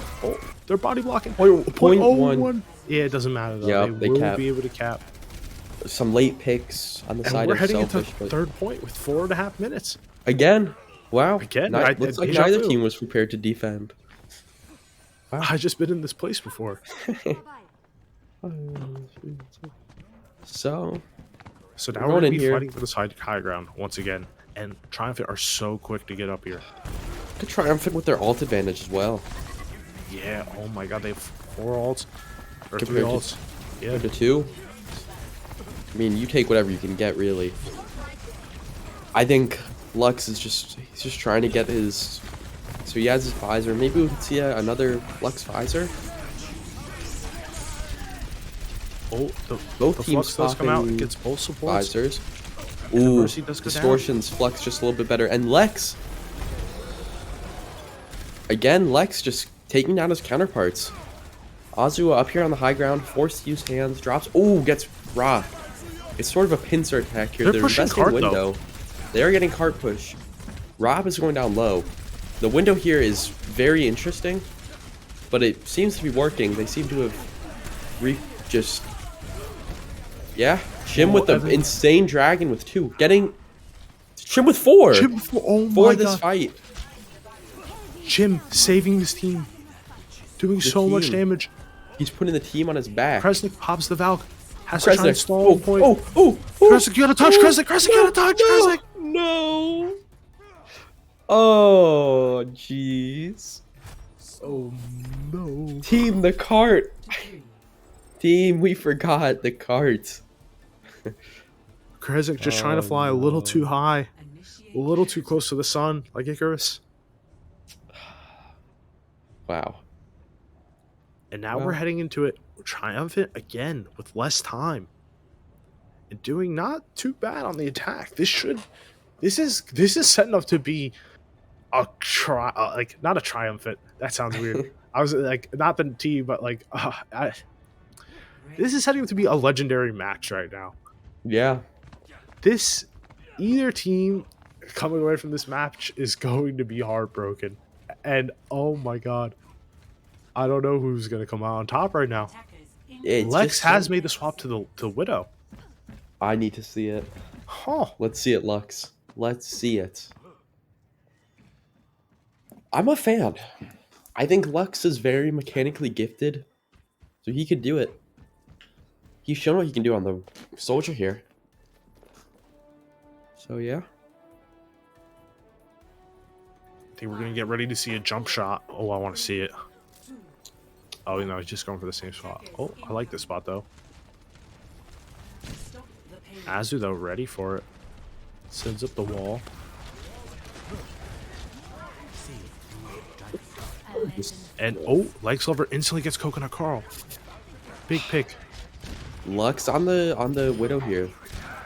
they're body blocking. Point 0.01. Yeah, it doesn't matter though. Yep, they they will cap. be able to cap. Some late picks on the And side we're of heading Selfish. into But third point with 4.5 minutes. again, wow. Again, Looks like deja neither vu. team was prepared to defend. I've just been in this place before. So, So now We're we're going going to in be here. fighting for this high ground once again. And Triumphant are so quick to get up here. the Triumphant with their ult advantage as well. Yeah, oh my god, they have 4 ults. Or 3 Compared to- ults. Yeah. The 2. I mean, you take whatever you can get, really. I think Lux is he's just trying to get his... So he has his visor. Maybe we could see another Lux visor. Oh, Both the teams flux does come out. popping It gets both supports. visors. the Ooh, Mercy does go down. Distortion's Flux just a little bit better. And Lex! Again, Lex just taking down his counterparts. Azua up here on the high ground, forced to use hands, drops. Oh, gets rocked. It's sort of a pincer attack here. They're pushing investing cart, window. They're getting cart push. Rob is going down low. The window here is very interesting, but it seems to be working. They seem to have just... Yeah, Shim with the insane dragon with 2. Getting... Shim with 4! Jim, oh my For this god. fight. Jim saving his team. Doing so much team. damage. He's putting the team on his back. Kresnik pops the Valk. Has to try and stall Oh, the point. oh. Kresnik, you gotta touch Kresnik. Kresnik, you gotta touch Kresnik. No. Oh, jeez. Oh no. Team, the cart. Team, we forgot the cart. Kresnik just trying to fly a little too high. A little too close to the sun, like Icarus. Wow. And now we're heading into it triumphant again with less time. And doing not too bad on the attack. This is setting up to be a not a triumphant. That sounds weird. I was like, not the team, but like this is setting up to be a legendary match right now. Yeah. Either team coming away from this match is going to be heartbroken. And oh my god, I don't know who's going to come out on top right now. It's Lex has made the swap to the Widow. I need to see it. Huh. Let's see it, Lux. Let's see it. I'm a fan. I think Lux is very mechanically gifted, so he could do it. He's shown what he can do on the Soldier here. So yeah. I think we're going to get ready to see a jump shot. Oh, I want to see it. Oh, no, he's just going for the same spot. Oh, I like this spot, though. Azu, though, ready for it. Sends up the wall. And, oh, Legs Lover instantly gets Coconut Carl. Big pick. Lux on the Widow here.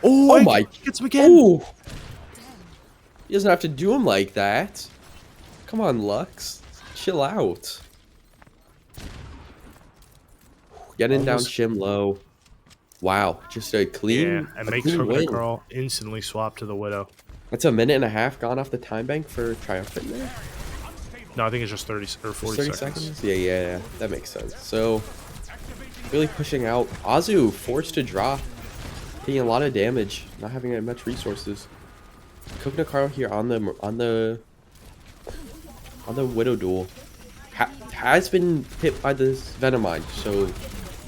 Oh, my! Gets him again. Oh! He doesn't have to do him like that. Come on, Lux. Chill out. Getting down Shim low. Wow, just a clean, Yeah, and makes clean Coconut win. Carl instantly swap to the Widow. That's a minute and a half gone off the time bank for Triumphant there. No, I think it's just 30 or 40 30 seconds. seconds? Yeah, that makes sense. So, really pushing out. Azu forced to drop, taking a lot of damage, not having much resources. Coconut Carl here on the Widow duel has been hit by the Venomine, so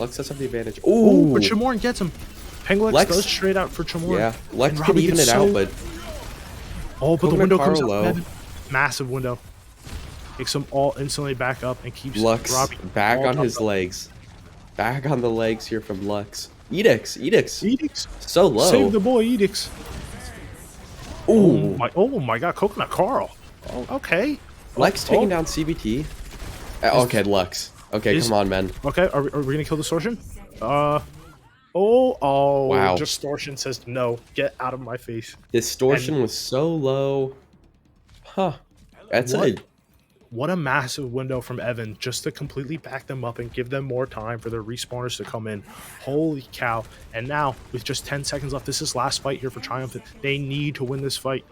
Lux does have the advantage. Oh, Ooh, but Chamoran gets him. Penglex Lex- goes straight out for Chamoran. yeah, Lex And could Robbie even it gets out, so- but Oh, but the Coconut window comes Carl up. low. Evan. Massive window. Makes them all instantly back up and keeps Lux Robbie back all on top his up. legs. Back on the legs here from Lux. Edicts. Edicts. So low. Save the boy, Edicts. Ooh. Oh my god, Coconut Carl. Okay. Lex taking Oh. down CBT. Okay, Lux. Okay, is- come on, man. Okay, are we gonna kill Distortion? Oh, Wow. Distortion says no. Get out of my face. Distortion was so low. Huh. That's What? What a massive window from Evan just to completely back them up and give them more time for their respawners to come in. Holy cow. And now, with just 10 seconds left, this is last fight here for Triumphant. They need to win this fight.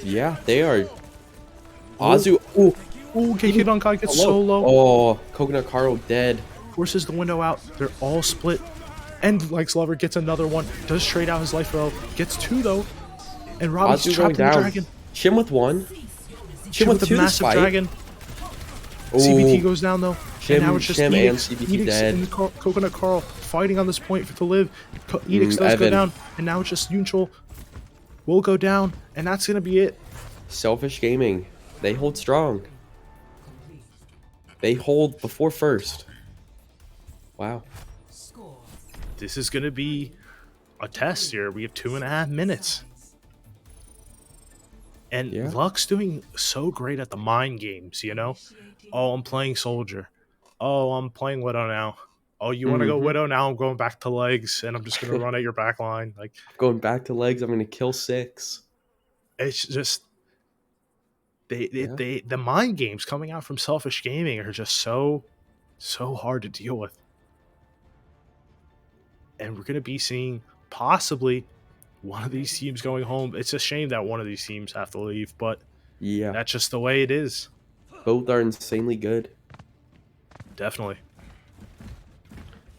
Yeah, they are. Azu. Ooh. Oh, KK Dunkai gets so low. Oh, Coconut Carl dead. Forces the window out. They're all split. And Lex Lover gets another one. Does trade out his life though. Gets 2 though. And Robbie's Azu going trapped in the down. dragon. Chim with 1. Chim with the 2 this massive fight. dragon. Ooh. CBT goes down though. Shim- and now it's just Shim and Edicts, CBT Edicts dead. and Coconut Carl fighting on this point to live. Edicts does go Evan. down. And now it's just neutral. Will go down. And that's going to be it. Selfish Gaming. They hold strong. They hold before first. Wow. This is going to be a test here. We have 2.5 minutes. And Yeah. Luck's doing so great at the mind games, you know? Oh, I'm playing Soldier. Oh, I'm playing Widow now. Oh, you want to go Widow now? I'm going back to legs, and I'm just going to run at your back line. Like, Going back to legs, I'm going to kill 6. it's just... the mind games coming out from Selfish Gaming are just so hard to deal with. And we're going to be seeing possibly one of these teams going home. It's a shame that one of these teams have to leave, but Yeah, that's just the way it is. both are insanely good. Definitely.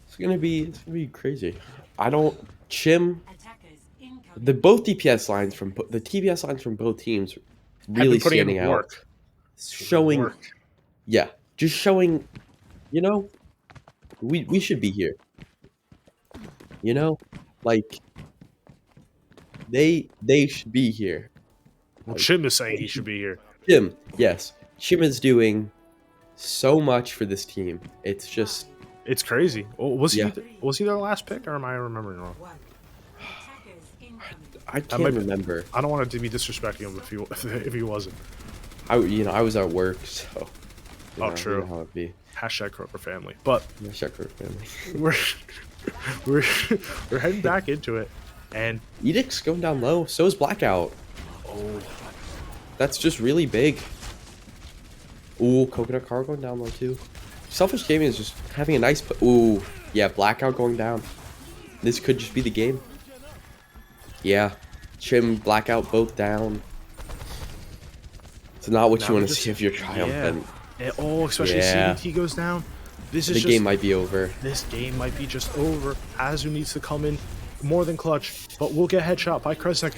It's gonna be crazy. I don't Chim. Attackers incoming. The both DPS lines from the TPS lines from both teams Have really been putting in standing out, work. showing. Work. Yeah, just showing. You know, we should be here. You know, like they should be here. Well, Chim is saying he should be here. Chim, yes, Chim is doing so much for this team. It's just It's crazy. Oh, was Yeah. he their last pick, or am I remembering wrong? One. Attackers incoming. I can't might be- remember. I don't want to be disrespecting him if he wasn't. I was at work, so. Oh, You true. know how it be. Hashtag Kroger family. But Yeah, check for family. we're heading back into it, and Edict's going down low. So is Blackout. oh, That's just really big. Ooh, Coconut Car going down low too. Selfish Gaming is just having a nice. Ooh, yeah, Blackout going down. This could just be the game. Yeah, Chim, Blackout both down. It's not what Now you want we're to just- see if you're triumphant. especially Yeah. CDT goes down. This is The just, game might be over. This game might be just over. Azu needs to come in more than clutch, but we'll get headshot by Kresnik.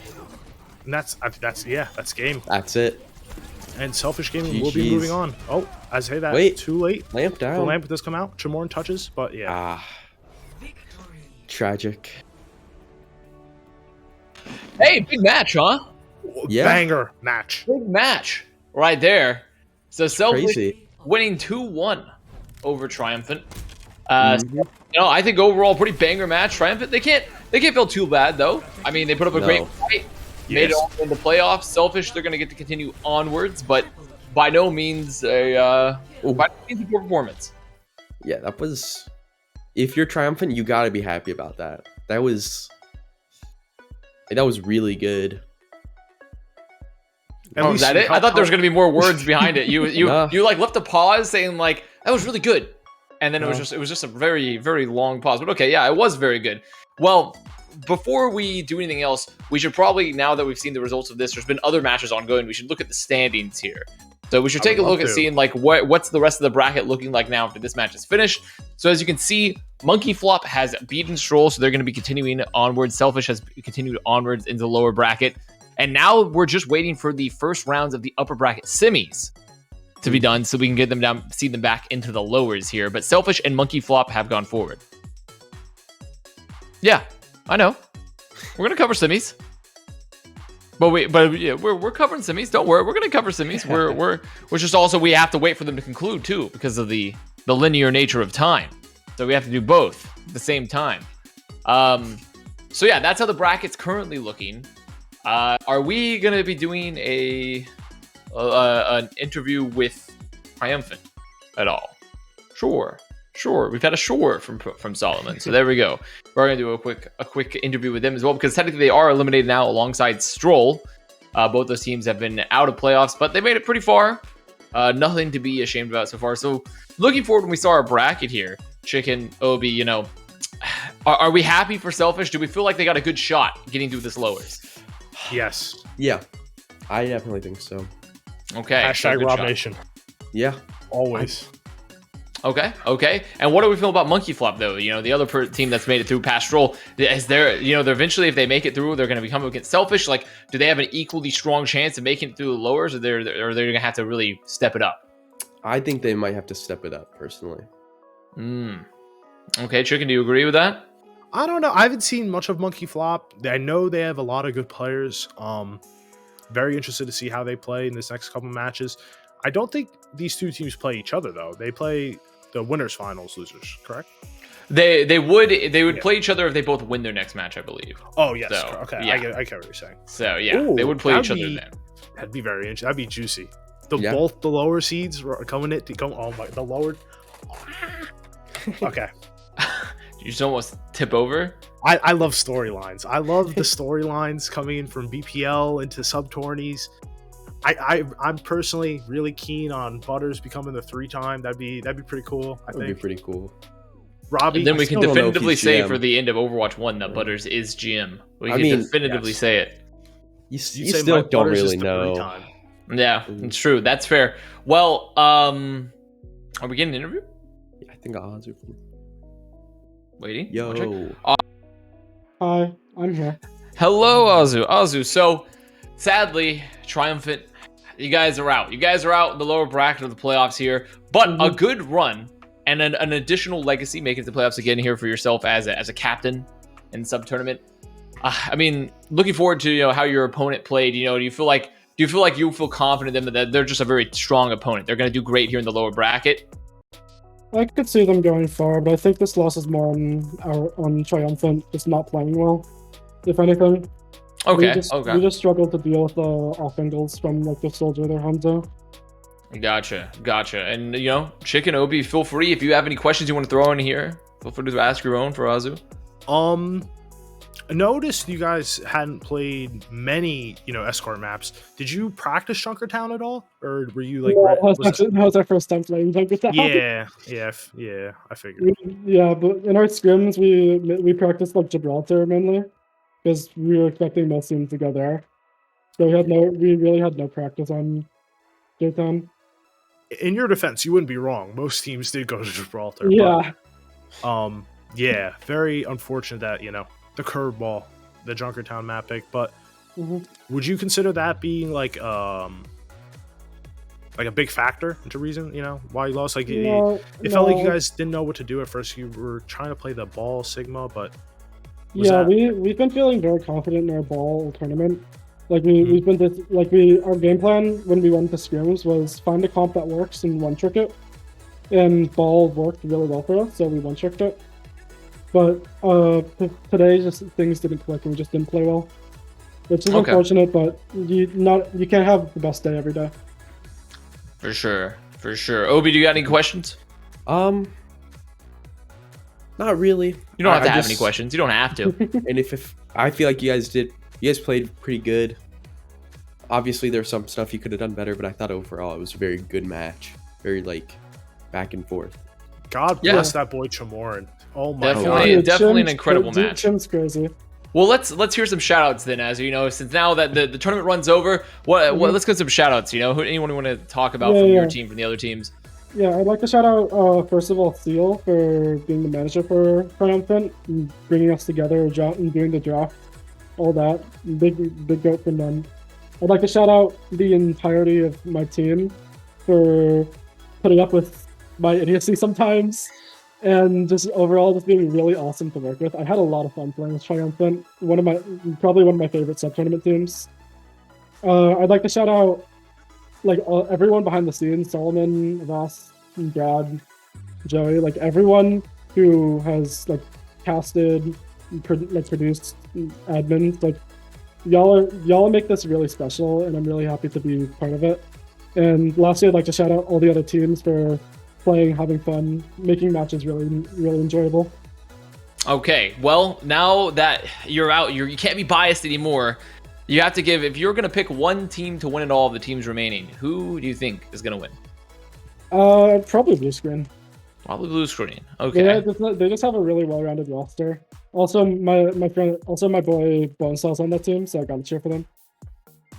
And that's game. That's it. And Selfish Gaming will be GG's. moving on. Oh, I say that. Wait. Too late. Lamp The down. lamp does come out. Chamorn touches, but yeah. Ah, Victory. tragic. Hey, big match, huh? Yeah. Banger match. Big match right there. So Selfish Crazy. winning 2-1 over Triumphant. Mhm. I think overall pretty banger match. Triumphant, they can't feel too bad though. I mean, they put up a great No. fight, made it Yes. all in the playoffs. Selfish, they're gonna get to continue onwards, but by no means a poor performance. Yeah, that was. If you're triumphant, you gotta be happy about that. That was really good. At Oh, is least that it? I thought there was gonna be more words behind it. You Nah. you like left a pause saying like that was really good, and then it No. was just a very very long pause. But okay, yeah, it was very good. Well, before we do anything else, we should probably, now that we've seen the results of this, there's been other matches ongoing. We should look at the standings here. So we should I take a would look love at to. seeing like what's the rest of the bracket looking like now after this match is finished. So as you can see, Monkey Flop has beaten Stroll, so they're going to be continuing onwards. Selfish has continued onwards into the lower bracket. And now we're just waiting for the first rounds of the upper bracket semis to be done so we can get them down, see them back into the lowers here. But Selfish and Monkey Flop have gone forward. Yeah, I know. We're going to cover semis. But yeah, we're covering semis. Don't worry, we're gonna cover semis. We're just also, we have to wait for them to conclude too because of the linear nature of time. So we have to do both at the same time. So yeah, that's how the bracket's currently looking. Are we gonna be doing an interview with Triumphant at all? Sure. We've had a sure from Solomon. So there we go. We're gonna do a quick interview with them as well because technically they are eliminated now alongside Stroll. Both those teams have been out of playoffs, but they made it pretty far. Nothing to be ashamed about so far. So looking forward when we saw our bracket here, Chicken, Obi, are we happy for Selfish? Do we feel like they got a good shot getting through this lowers? Yes. Yeah, I definitely think so. Okay. so Hashtag good Rob shot. Nation. Yeah, Always. Okay. And what do we feel about Monkey Flop though? The other team that's made it through past Stroll, is there, they're eventually, if they make it through, they're going to become against Selfish. Like, do they have an equally strong chance of making it through the lowers, or they're going to have to really step it up? I think they might have to step it up personally. Okay, Chicken, do you agree with that? I don't know. I haven't seen much of Monkey Flop. I know they have a lot of good players. Very interested to see how they play in this next couple matches. I don't think these two teams play each other though. They play the winners finals, losers, correct? They would Yeah. play each other if they both win their next match, I believe. Oh yes. So, Okay. yeah. I get what you're saying. So yeah, Ooh, they would play each that'd other be- then. That'd be very interesting. That'd be juicy. Yeah. Both the lower seeds were coming it to come. Oh my, the lower. Okay. You just almost tip over. I love storylines. I love the storylines coming in from BPL into sub tourneys. I'm personally really keen on Butters becoming the 3-time. That'd be pretty cool. I That would be think pretty cool. Robbie. And then we can still don't know if definitively he's say GM. for the end of Overwatch 1 that Butters is GM. We I can mean, definitively yes. say it. You You'd say still Mike don't Butters is really the know. 3-time. Yeah, it's true. That's fair. Well, are we getting an interview? I think Azu. Waiting. Yo. Hi, I'm here. Hello, Azu. Azu, so sadly, Triumphant, you guys are out. You guys are out in the lower bracket of the playoffs here, but a good run and an additional legacy making it to the playoffs again here for yourself as a captain in the sub tournament. I mean, looking forward to how your opponent played. Do you feel like you feel confident in them that they're just a very strong opponent? They're going to do great here in the lower bracket. I could see them going far, but I think this loss is more on Triumphant just not playing well. If anything, Okay. we just struggled to deal with the off angles from like the soldier there, Hanzo. Gotcha. And Chicken Obi, feel free if you have any questions you want to throw in here. Feel free to ask your own for Azu. I noticed you guys hadn't played many, escort maps. Did you practice Junkertown at all, or were you like? That was our first time playing Junkertown. Yeah. I figured. Yeah, but in our scrims we practiced like Gibraltar mainly because we were expecting most teams to go there. So we really had no practice on Junkertown. In your defense, you wouldn't be wrong. Most teams did go to Gibraltar. Yeah. But, yeah, very unfortunate that the curveball, the Junkertown map pick. But would you consider that being like a big factor into reason why you lost? Like it felt like you guys didn't know what to do at first. You were trying to play the ball Sigma, but we've been feeling very confident in our ball tournament. Like our game plan when we went to scrims was find a comp that works and one trick it, and ball worked really well for us, so we one tricked it. But today just things didn't click and we just didn't play well, which is unfortunate. But you can't have the best day every day. For sure. Obi, do you got any questions? Not really. You don't have to have any questions. You don't have to. And if I feel like you guys played pretty good. Obviously, there's some stuff you could have done better, but I thought overall it was a very good match. Very back and forth. God bless that boy Chamoran. Oh my God. Definitely an incredible match. Chim's crazy. Well, let's hear some shoutouts then, as since now that the tournament runs over, let's get some shoutouts. Anyone you want to talk about from your team, from the other teams? Yeah, I'd like to shout out first of all Seal for being the manager for Triumphant and bringing us together and doing the draft, all that. Big goat from them. I'd like to shout out the entirety of my team for putting up with my idiocy sometimes. And just overall, just being really awesome to work with. I had a lot of fun playing with Triumphant. Probably one of my favorite sub-tournament teams. I'd like to shout out everyone behind the scenes: Solomon, Avast, Brad, Joey. Everyone who has casted, produced, admin. Y'all make this really special, and I'm really happy to be part of it. And lastly, I'd like to shout out all the other teams for playing, having fun, making matches really, really enjoyable. Okay, well, now that you're out, you can't be biased anymore. You have to if you're going to pick one team to win it all of the teams remaining, who do you think is going to win? Probably Blue Screen. Probably Blue Screen. Okay. Yeah, they just have a really well-rounded roster. Also, my boy Bonestall's on that team, so I got to cheer for them.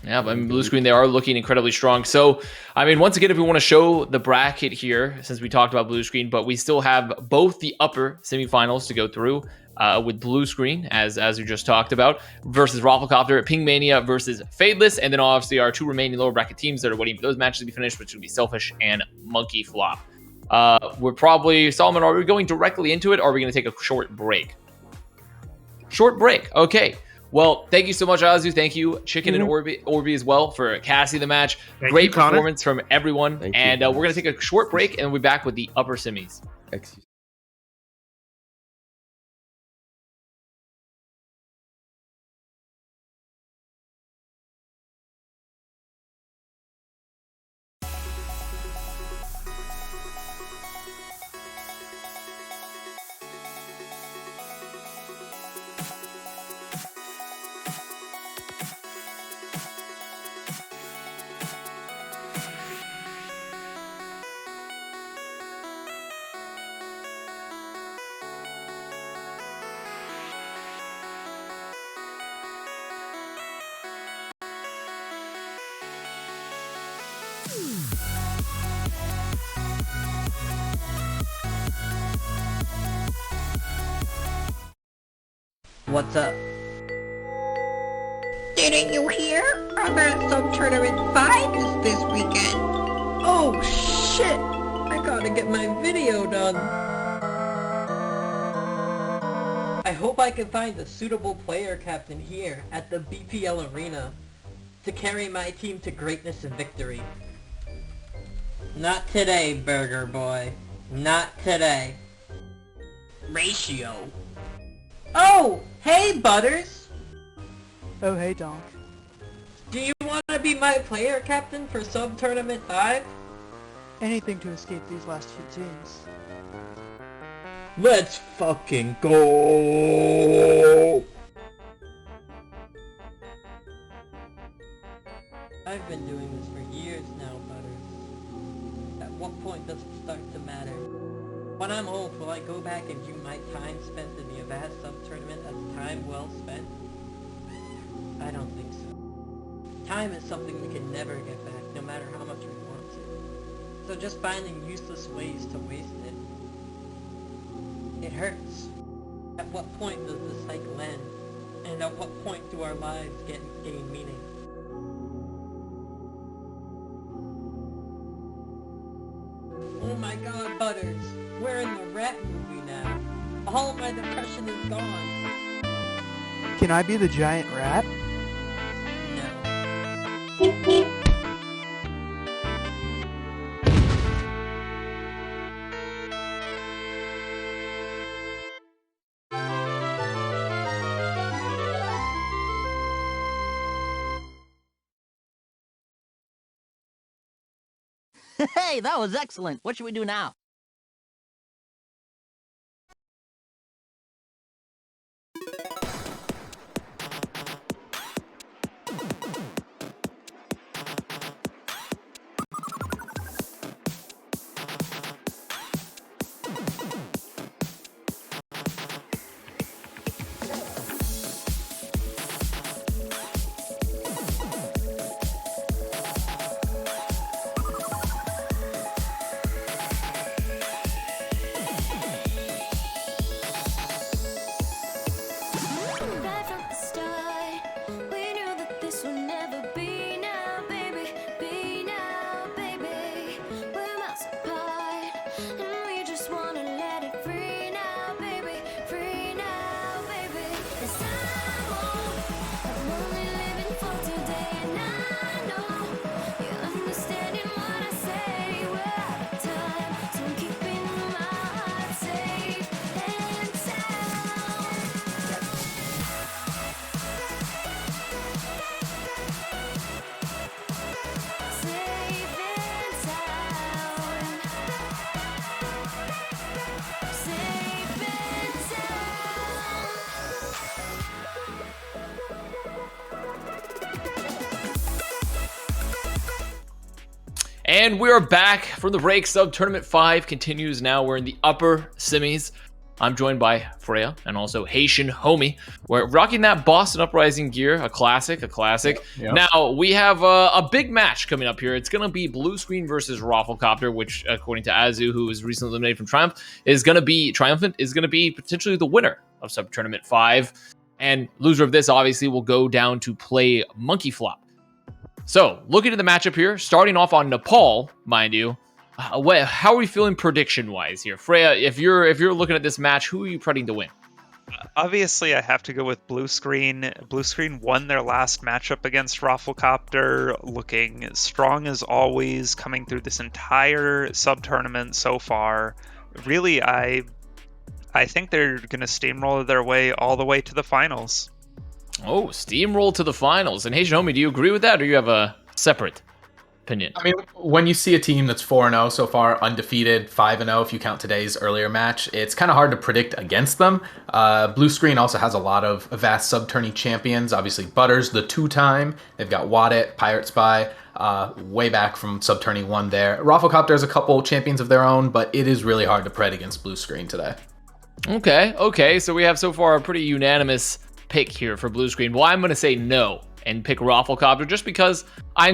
Yeah, but Blue Screen, they are looking incredibly strong. So, once again, if we want to show the bracket here, since we talked about Blue Screen, but we still have both the upper semifinals to go through with Blue Screen, as we just talked about, versus ROFLCOPTER, Ping Mania versus Fadeless, and then obviously our two remaining lower bracket teams that are waiting for those matches to be finished, which would be Selfish and Monkey Flop. Solomon, are we going directly into it, or are we going to take a short break? Short break, okay. Well, thank you so much, Azu. Thank you, Chicken and Orbi as well, for casting the match. Great performance from everyone. We're going to take a short break, and we'll be back with the upper semis. Excuse What's up? Didn't you hear? Avast Sub Tournament 5 is this weekend. Oh shit! I gotta get my video done. I hope I can find a suitable player captain here at the BPL Arena to carry my team to greatness and victory. Not today, Burger Boy. Not today. Ratio. Oh! Hey, Butters! Oh, hey, Donk. Do you want to be my player captain for Sub Tournament 5? Anything to escape these last few teams. Let's fucking go! I've been doing this for years now, Butters. At what point does it start to matter? When I'm old, will I go back and view my time spent in the Avast Sub-Tournament as time well spent? I don't think so. Time is something we can never get back, no matter how much we want to. So just finding useless ways to waste it hurts. At what point does the cycle end? And at what point do our lives gain meaning? Oh my god, Butters! We're in the rat movie now. All of my depression is gone. Can I be the giant rat? No. Hey, that was excellent. What should we do now? And we're back from the break. Sub Tournament 5 continues now. We're in the upper semis. I'm joined by Freya and also Haitian Homie. We're rocking that Boston Uprising gear, a classic. Yep. Now, we have a big match coming up here. It's going to be Blue Screen versus ROFLCOPTER, which, according to Azu, who was recently eliminated from Triumphant, is going to be potentially the winner of Sub Tournament 5. And loser of this, obviously, will go down to play Monkey Flop. So, looking at the matchup here, starting off on Nepal, mind you, how are we feeling prediction-wise here? Freya, if you're looking at this match, who are you predicting to win? Obviously, I have to go with Blue Screen. Blue Screen won their last matchup against ROFLCOPTER, looking strong as always, coming through this entire sub-tournament so far. Really, I think they're going to steamroll their way all the way to the finals. Oh, steamroll to the finals. And Haitian Homie, do you agree with that, or do you have a separate opinion? I mean, when you see a team that's 4-0 so far, undefeated, 5-0 if you count today's earlier match, it's kind of hard to predict against them. Blue Screen also has a lot of Avast Sub Tourney Champions. Obviously, Butters, the two-time. They've got Wadit, Pirate Spy, way back from Sub Tourney 1 there. ROFLCOPTER has a couple champions of their own, but it is really hard to pred against Blue Screen today. Okay. So we have so far a pretty unanimous pick here for Blue Screen. Well, I'm going to say no and pick ROFLCOPTER just because I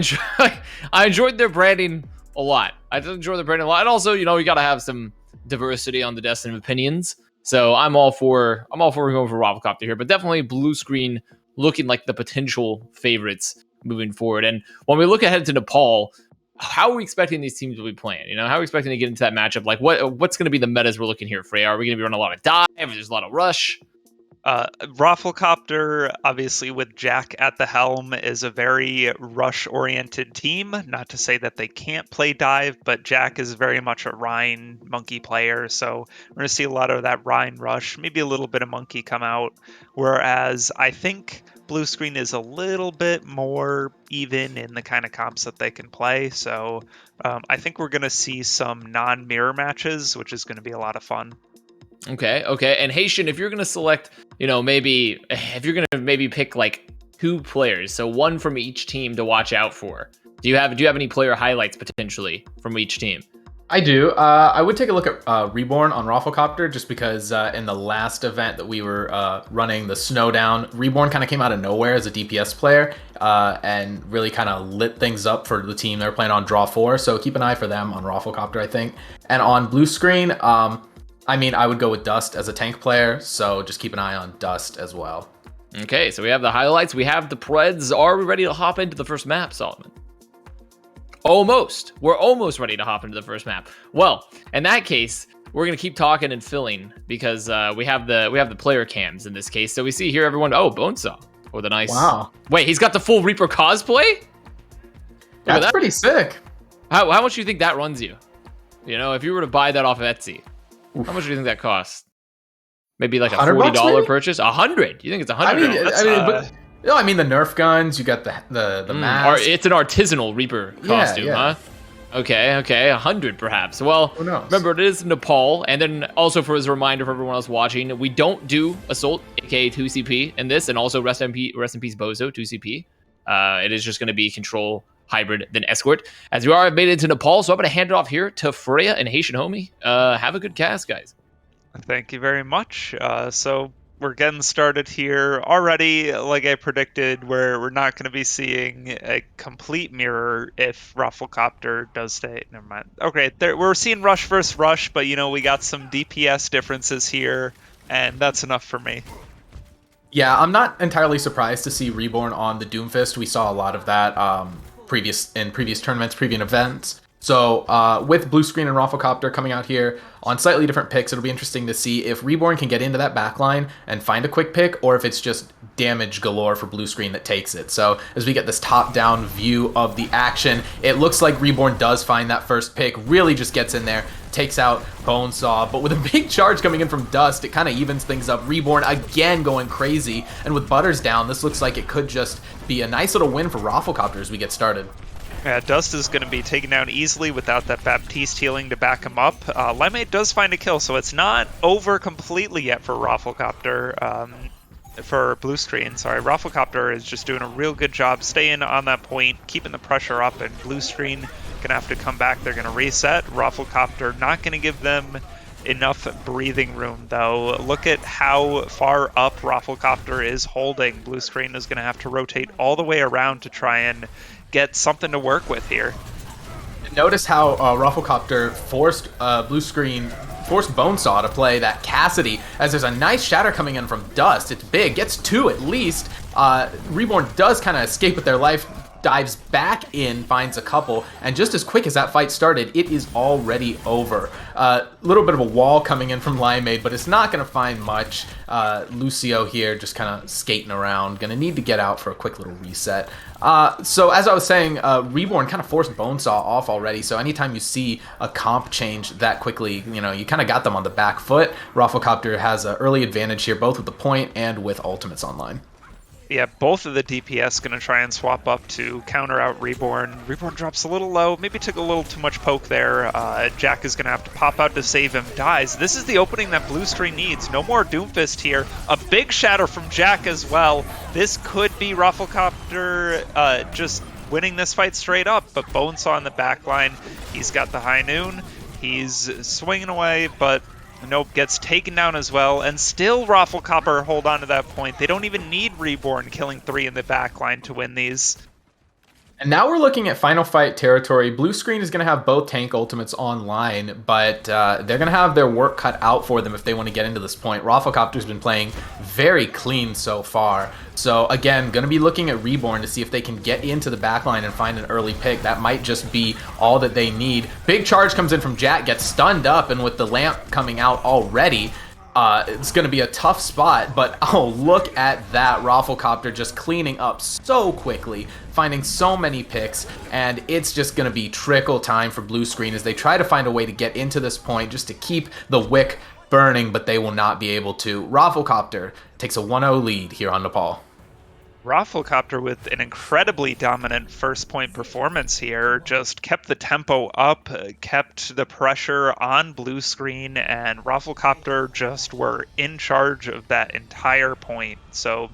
enjoyed their branding a lot. I did enjoy their branding a lot. And also, you got to have some diversity on the Destiny of Opinions. So I'm all for going for ROFLCOPTER here, but definitely Blue Screen looking like the potential favorites moving forward. And when we look ahead to Nepal, how are we expecting these teams to be playing? You know, how are we expecting to get into that matchup? Like, what's going to be the metas we're looking here, Freya? Are we going to be running a lot of dive? There's a lot of rush. ROFLCOPTER, obviously with Jack at the helm, is a very rush-oriented team. Not to say that they can't play dive, but Jack is very much a Rhine monkey player, so we're going to see a lot of that Rhine rush, maybe a little bit of monkey come out, whereas I think Blue Screen is a little bit more even in the kind of comps that they can play, so I think we're going to see some non-mirror matches, which is going to be a lot of fun. Okay. And Haitian, if you're gonna select, if you're gonna maybe pick like 2 players, so one from each team to watch out for. Do you have any player highlights potentially from each team? I do. I would take a look at Reborn on ROFLCOPTER just because in the last event that we were running, the Snowdown, Reborn kind of came out of nowhere as a DPS player and really kind of lit things up for the team. They're playing on Draw 4, so keep an eye for them on ROFLCOPTER, I think. And on Blue Screen, I would go with Dust as a tank player, so just keep an eye on Dust as well. Okay, so we have the highlights. We have the Preds. Are we ready to hop into the first map, Solomon? Almost. We're almost ready to hop into the first map. Well, in that case, we're gonna keep talking and filling because we have the player cams in this case. So we see here everyone. Oh, Bonesaw with a nice. Wow. Wait, he's got the full Reaper cosplay. That's pretty sick. How much do you think that runs you? You know, if you were to buy that off of Etsy. Oof. How much do you think that costs? Maybe like a $40 purchase? 100? You think it's 100? I mean the Nerf guns. You got the mask. It's an artisanal Reaper costume, huh? Okay, 100 perhaps. Well, remember it is Nepal, and then also as a reminder for everyone else watching, we don't do Assault, aka 2CP, in this, and also rest in peace Bozo, 2CP. It is just going to be Control, Hybrid, then Escort. As we are made it into Nepal, so I'm going to hand it off here to Freya and Haitian Homie. Have a good cast, guys. Thank you very much. So we're getting started here already. Like I predicted, we're not going to be seeing a complete mirror if ROFLCOPTER does stay. Never mind. Okay, we're seeing rush versus rush, but we got some DPS differences here, and that's enough for me. Yeah, I'm not entirely surprised to see Reborn on the Doomfist. We saw a lot of that previous tournaments, previous events. So with Blue Screen and ROFLCOPTER coming out here on slightly different picks, it'll be interesting to see if Reborn can get into that backline and find a quick pick, or if it's just damage galore for Blue Screen that takes it. So as we get this top-down view of the action, it looks like Reborn does find that first pick, really just gets in there, takes out Bonesaw, but with a big charge coming in from Dust, it kind of evens things up. Reborn again going crazy, and with Butters down, this looks like it could just be a nice little win for ROFLCOPTER as we get started. Yeah, Dust is going to be taken down easily without that Baptiste healing to back him up. Limate does find a kill, so it's not over completely yet for ROFLCOPTER. For Blue Screen, sorry. ROFLCOPTER is just doing a real good job staying on that point, keeping the pressure up, and Blue Screen gonna have to come back. They're gonna reset. ROFLCOPTER not gonna give them enough breathing room, though. Look at how far up ROFLCOPTER is holding. Blue Screen is gonna have to rotate all the way around to try and get something to work with here. Notice how ROFLCOPTER forced Bonesaw to play that Cassidy, as there's a nice shatter coming in from Dust. It's big, gets 2 at least. Reborn does kind of escape with their life, dives back in, finds a couple, and just as quick as that fight started, it is already over. A little bit of a wall coming in from Limeade, but it's not going to find much. Lucio here just kind of skating around, going to need to get out for a quick little reset. So as I was saying, Reborn kind of forced Bonesaw off already, so anytime you see a comp change that quickly, you kind of got them on the back foot. ROFLCOPTER has an early advantage here, both with the point and with ultimates online. Yeah, both of the DPS going to try and swap up to counter out Reborn. Reborn drops a little low, maybe took a little too much poke there. Jack is going to have to pop out to save him, dies. This is the opening that Blue Screen needs. No more Doomfist here. A big shatter from Jack as well. This could be ROFLCOPTER just winning this fight straight up, but Bonesaw in the back line. He's got the high noon. He's swinging away, but nope, gets taken down as well, and still ROFLCOPTER hold on to that point. They don't even need Reborn killing 3 in the backline to win these. And now we're looking at final fight territory. Blue Screen is going to have both tank ultimates online, but they're going to have their work cut out for them if they want to get into this point. ROFLCOPTER's been playing very clean so far. So again, going to be looking at Reborn to see if they can get into the backline and find an early pick. That might just be all that they need. Big charge comes in from Jack, gets stunned up, and with the lamp coming out already, it's going to be a tough spot, but oh, look at that. ROFLCOPTER just cleaning up so quickly, finding so many picks, and it's just going to be trickle time for Blue Screen as they try to find a way to get into this point just to keep the wick burning, but they will not be able to. ROFLCOPTER takes a 1-0 lead here on Nepal. ROFLCOPTER with an incredibly dominant first point performance here, just kept the tempo up, kept the pressure on Blue Screen, and ROFLCOPTER just were in charge of that entire point. So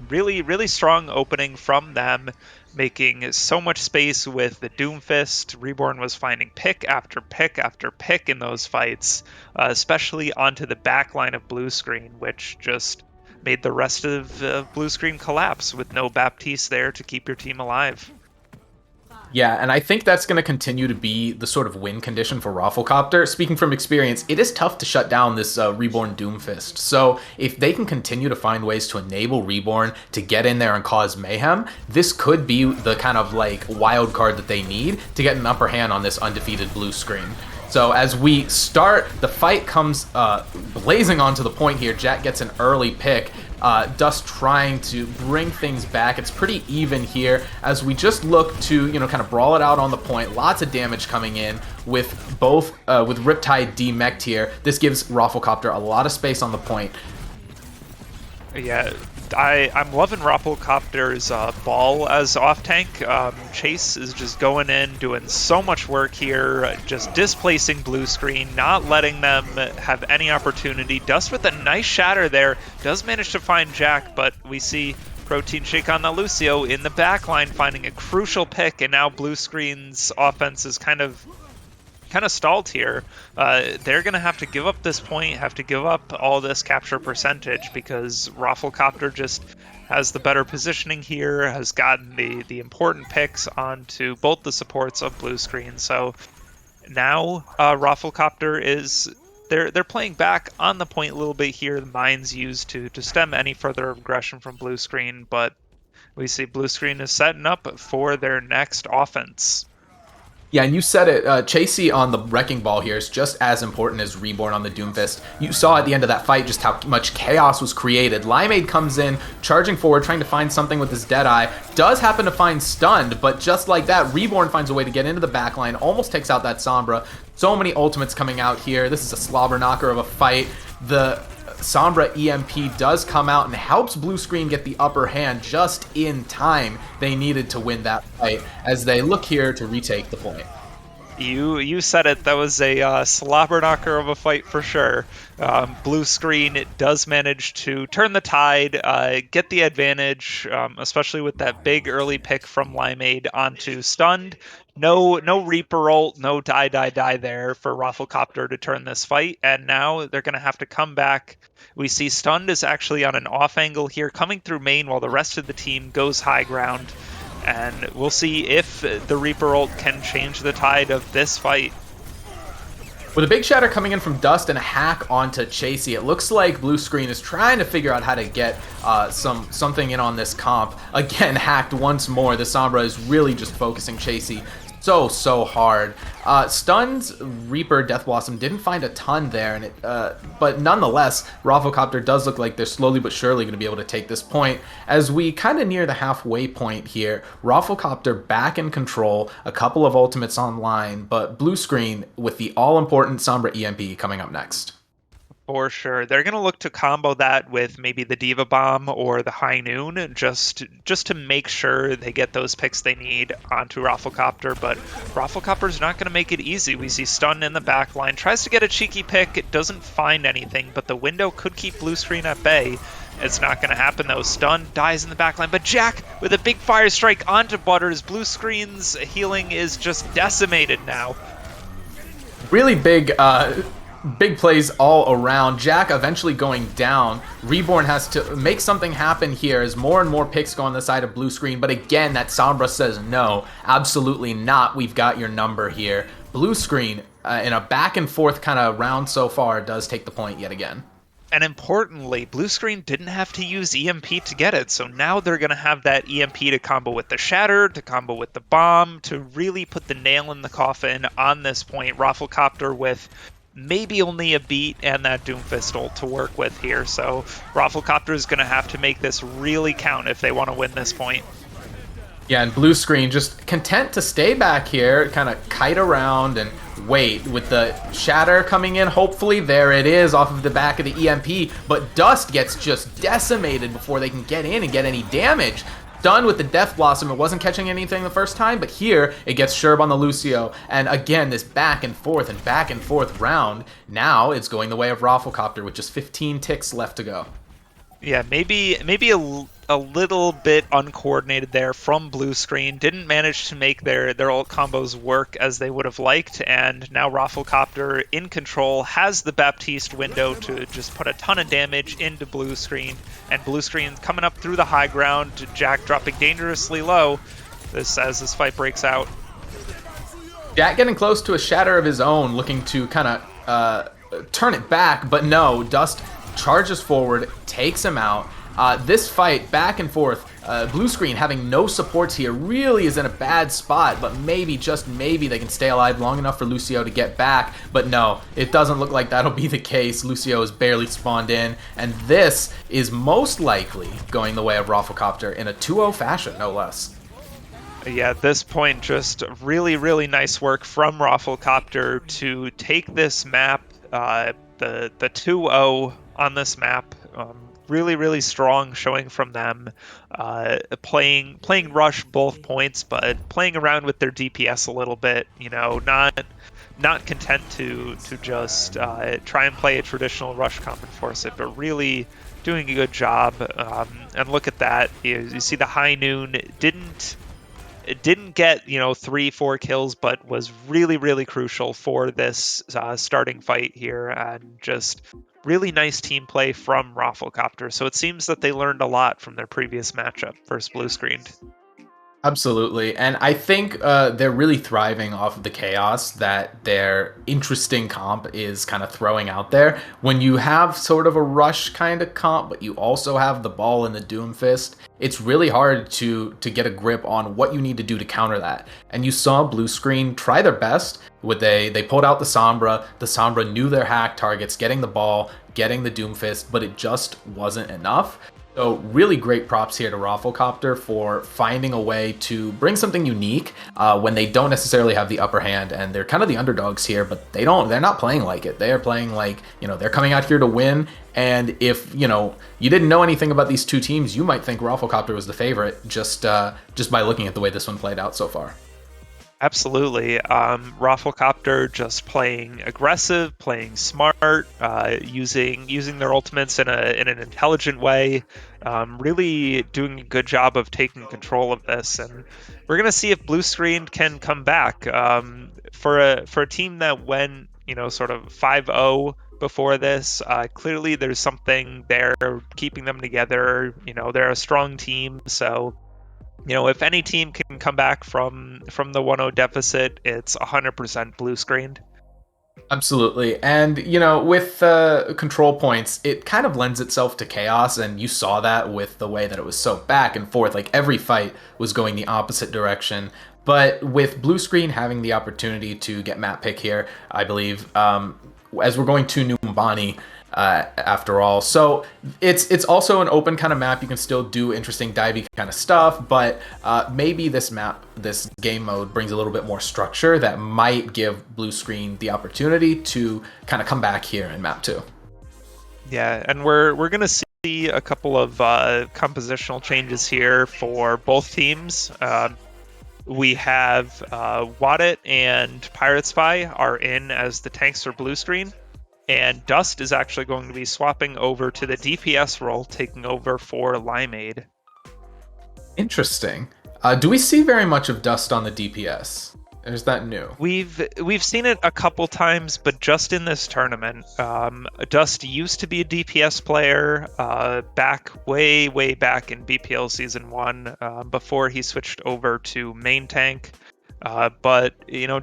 really, really strong opening from them, making so much space with the Doomfist. Reborn was finding pick after pick after pick in those fights, especially onto the back line of Blue Screen, which just made the rest of Blue Screen collapse with no Baptiste there to keep your team alive. Yeah, and I think that's going to continue to be the sort of win condition for ROFLCOPTER. Speaking from experience, it is tough to shut down this Reborn Doomfist. So if they can continue to find ways to enable Reborn to get in there and cause mayhem, this could be the kind of like wild card that they need to get an upper hand on this undefeated Blue Screen. So as we start, the fight comes blazing onto the point here. Jack gets an early pick. Dust trying to bring things back. It's pretty even here as we just look to, kind of brawl it out on the point. Lots of damage coming in with both, with Riptide demech'd here. This gives ROFLCOPTER a lot of space on the point. Yeah, I'm loving ROFLCOPTER's ball as off-tank. Chase is just going in, doing so much work here, just displacing Blue Screen, not letting them have any opportunity. Dust with a nice shatter there, does manage to find Jack, but we see Protein Shake on the Lucio in the backline finding a crucial pick, and now Blue Screen's offense is kind of stalled here. They're going to have to give up this point, have to give up all this capture percentage, because ROFLCOPTER just has the better positioning here, has gotten the important picks onto both the supports of Blue Screen. So now ROFLCOPTER is they're playing back on the point a little bit here. The mine's used to stem any further aggression from Blue Screen, but we see Blue Screen is setting up for their next offense. Yeah, and you said it, Chasey on the Wrecking Ball here is just as important as Reborn on the Doomfist. You saw at the end of that fight just how much chaos was created. Limeade comes in, charging forward, trying to find something with his Deadeye. Does happen to find Stunned, but just like that, Reborn finds a way to get into the backline, almost takes out that Sombra. So many ultimates coming out here. This is a slobber knocker of a fight. The Sombra EMP does come out and helps Blue Screen get the upper hand just in time they needed to win that fight as they look here to retake the point. You said it. That was a slobber knocker of a fight for sure. Blue Screen does manage to turn the tide, get the advantage, especially with that big early pick from Limeade onto Stunned. No Reaper ult, no die there for ROFLCOPTER to turn this fight, and now they're going to have to come back. We see Stunned is actually on an off angle here, coming through main while the rest of the team goes high ground. And we'll see if the Reaper ult can change the tide of this fight. With a big shatter coming in from Dust and a hack onto Chasey, it looks like Blue Screen is trying to figure out how to get something in on this comp. Again, hacked once more. The Sombra is really just focusing Chasey so hard. Stunned Reaper Death Blossom didn't find a ton there, and but nonetheless, ROFLCOPTER does look like they're slowly but surely going to be able to take this point. As we kind of near the halfway point here, ROFLCOPTER back in control, a couple of ultimates online, but Blue Screen with the all-important Sombra EMP coming up next. For sure. They're going to look to combo that with maybe the Diva Bomb or the High Noon just to make sure they get those picks they need onto ROFLCOPTER, but ROFLCOPTER's not going to make it easy. We see Stun in the back line, tries to get a cheeky pick, it doesn't find anything, but the window could keep Blue Screen at bay. It's not going to happen though. Stun dies in the back line, but Jack with a big fire strike onto Butters. Blue Screen's healing is just decimated now. Really big big plays all around. Jack eventually going down. Reborn has to make something happen here as more and more picks go on the side of blue screen. But again, that Sombra says no, absolutely not. We've got your number here. Blue screen, in a back and forth kind of round so far, does take the point yet again. And importantly, blue screen didn't have to use EMP to get it, so now they're going to have that EMP to combo with the Shatter, to combo with the Bomb, to really put the nail in the coffin on this point. ROFLCOPTER with maybe only a beat and that Doomfist to work with here, so ROFLCOPTER is going to have to make this really count if they want to win this point. Yeah, and blue screen just content to stay back here, kind of kite around and wait with the Shatter coming in. Hopefully, there it is off of the back of the EMP, but Dust gets just decimated before they can get in and get any damage. Done with the Death Blossom. It wasn't catching anything the first time, but here it gets Sherb on the Lucio. And again, this back and forth round. Now it's going the way of ROFLCOPTER with just 15 ticks left to go. Yeah, maybe a little bit uncoordinated there from blue screen. Didn't manage to make their ult combos work as they would have liked, and now ROFLCOPTER in control has the Baptiste window to just put a ton of damage into blue screen, and blue screen coming up through the high ground, Jack dropping dangerously low as this fight breaks out. Jack getting close to a Shatter of his own, looking to kind of turn it back, but no, Dust charges forward, takes him out. This fight back and forth, blue screen having no supports here really is in a bad spot, but maybe, just maybe, they can stay alive long enough for Lucio to get back. But no, it doesn't look like that'll be the case. Lucio is barely spawned in, and this is most likely going the way of ROFLCOPTER in a 2-0 fashion, no less. Yeah, at this point, just really, really nice work from ROFLCOPTER to take this map, the 2-0 on this map. Really, really strong showing from them. Playing rush both points, but playing around with their DPS a little bit. You know, not content to just try and play a traditional rush comp and force it, but really doing a good job. And look at that. You see the High Noon didn't get 3-4 kills, but was really, really crucial for this starting fight here, and just really nice team play from ROFLCOPTER. So it seems that they learned a lot from their previous matchup versus blue screen. Absolutely, and I think they're really thriving off of the chaos that their interesting comp is kind of throwing out there. When you have sort of a rush kind of comp, but you also have the ball and the Doomfist, it's really hard to get a grip on what you need to do to counter that. And you saw blue screen try their best with they pulled out the Sombra. The Sombra knew their hack targets, getting the ball, getting the Doomfist, but it just wasn't enough. So really great props here to ROFLCOPTER for finding a way to bring something unique when they don't necessarily have the upper hand, and they're kind of the underdogs here, but they're not playing like it. They are playing like, they're coming out here to win. And if, you didn't know anything about these two teams, you might think ROFLCOPTER was the favorite just by looking at the way this one played out so far. Absolutely. ROFLCOPTER just playing aggressive, playing smart, using their ultimates in an intelligent way, really doing a good job of taking control of this. And we're going to see if blue screen can come back. For a team that went, sort of 5-0 before this, clearly there's something there keeping them together. They're a strong team, so if any team can come back from the 1-0 deficit, it's 100% blue screened. Absolutely. And, with control points, it kind of lends itself to chaos, and you saw that with the way that it was so back and forth. Like, every fight was going the opposite direction. But with blue screen having the opportunity to get map pick here, I believe, as we're going to New Mbani, after all. So it's also an open kind of map. You can still do interesting divey kind of stuff, but maybe this game mode brings a little bit more structure that might give blue screen the opportunity to kind of come back here in map 2. Yeah, and we're gonna see a couple of compositional changes here for both teams. We have Wadit and Pirate Spy are in as the tanks for blue screen. And Dust is actually going to be swapping over to the DPS role, taking over for Limeade. Interesting. Do we see very much of Dust on the DPS? Or is that new? We've seen it a couple times, but just in this tournament. Dust used to be a DPS player way back in BPL Season 1 before he switched over to main tank. But,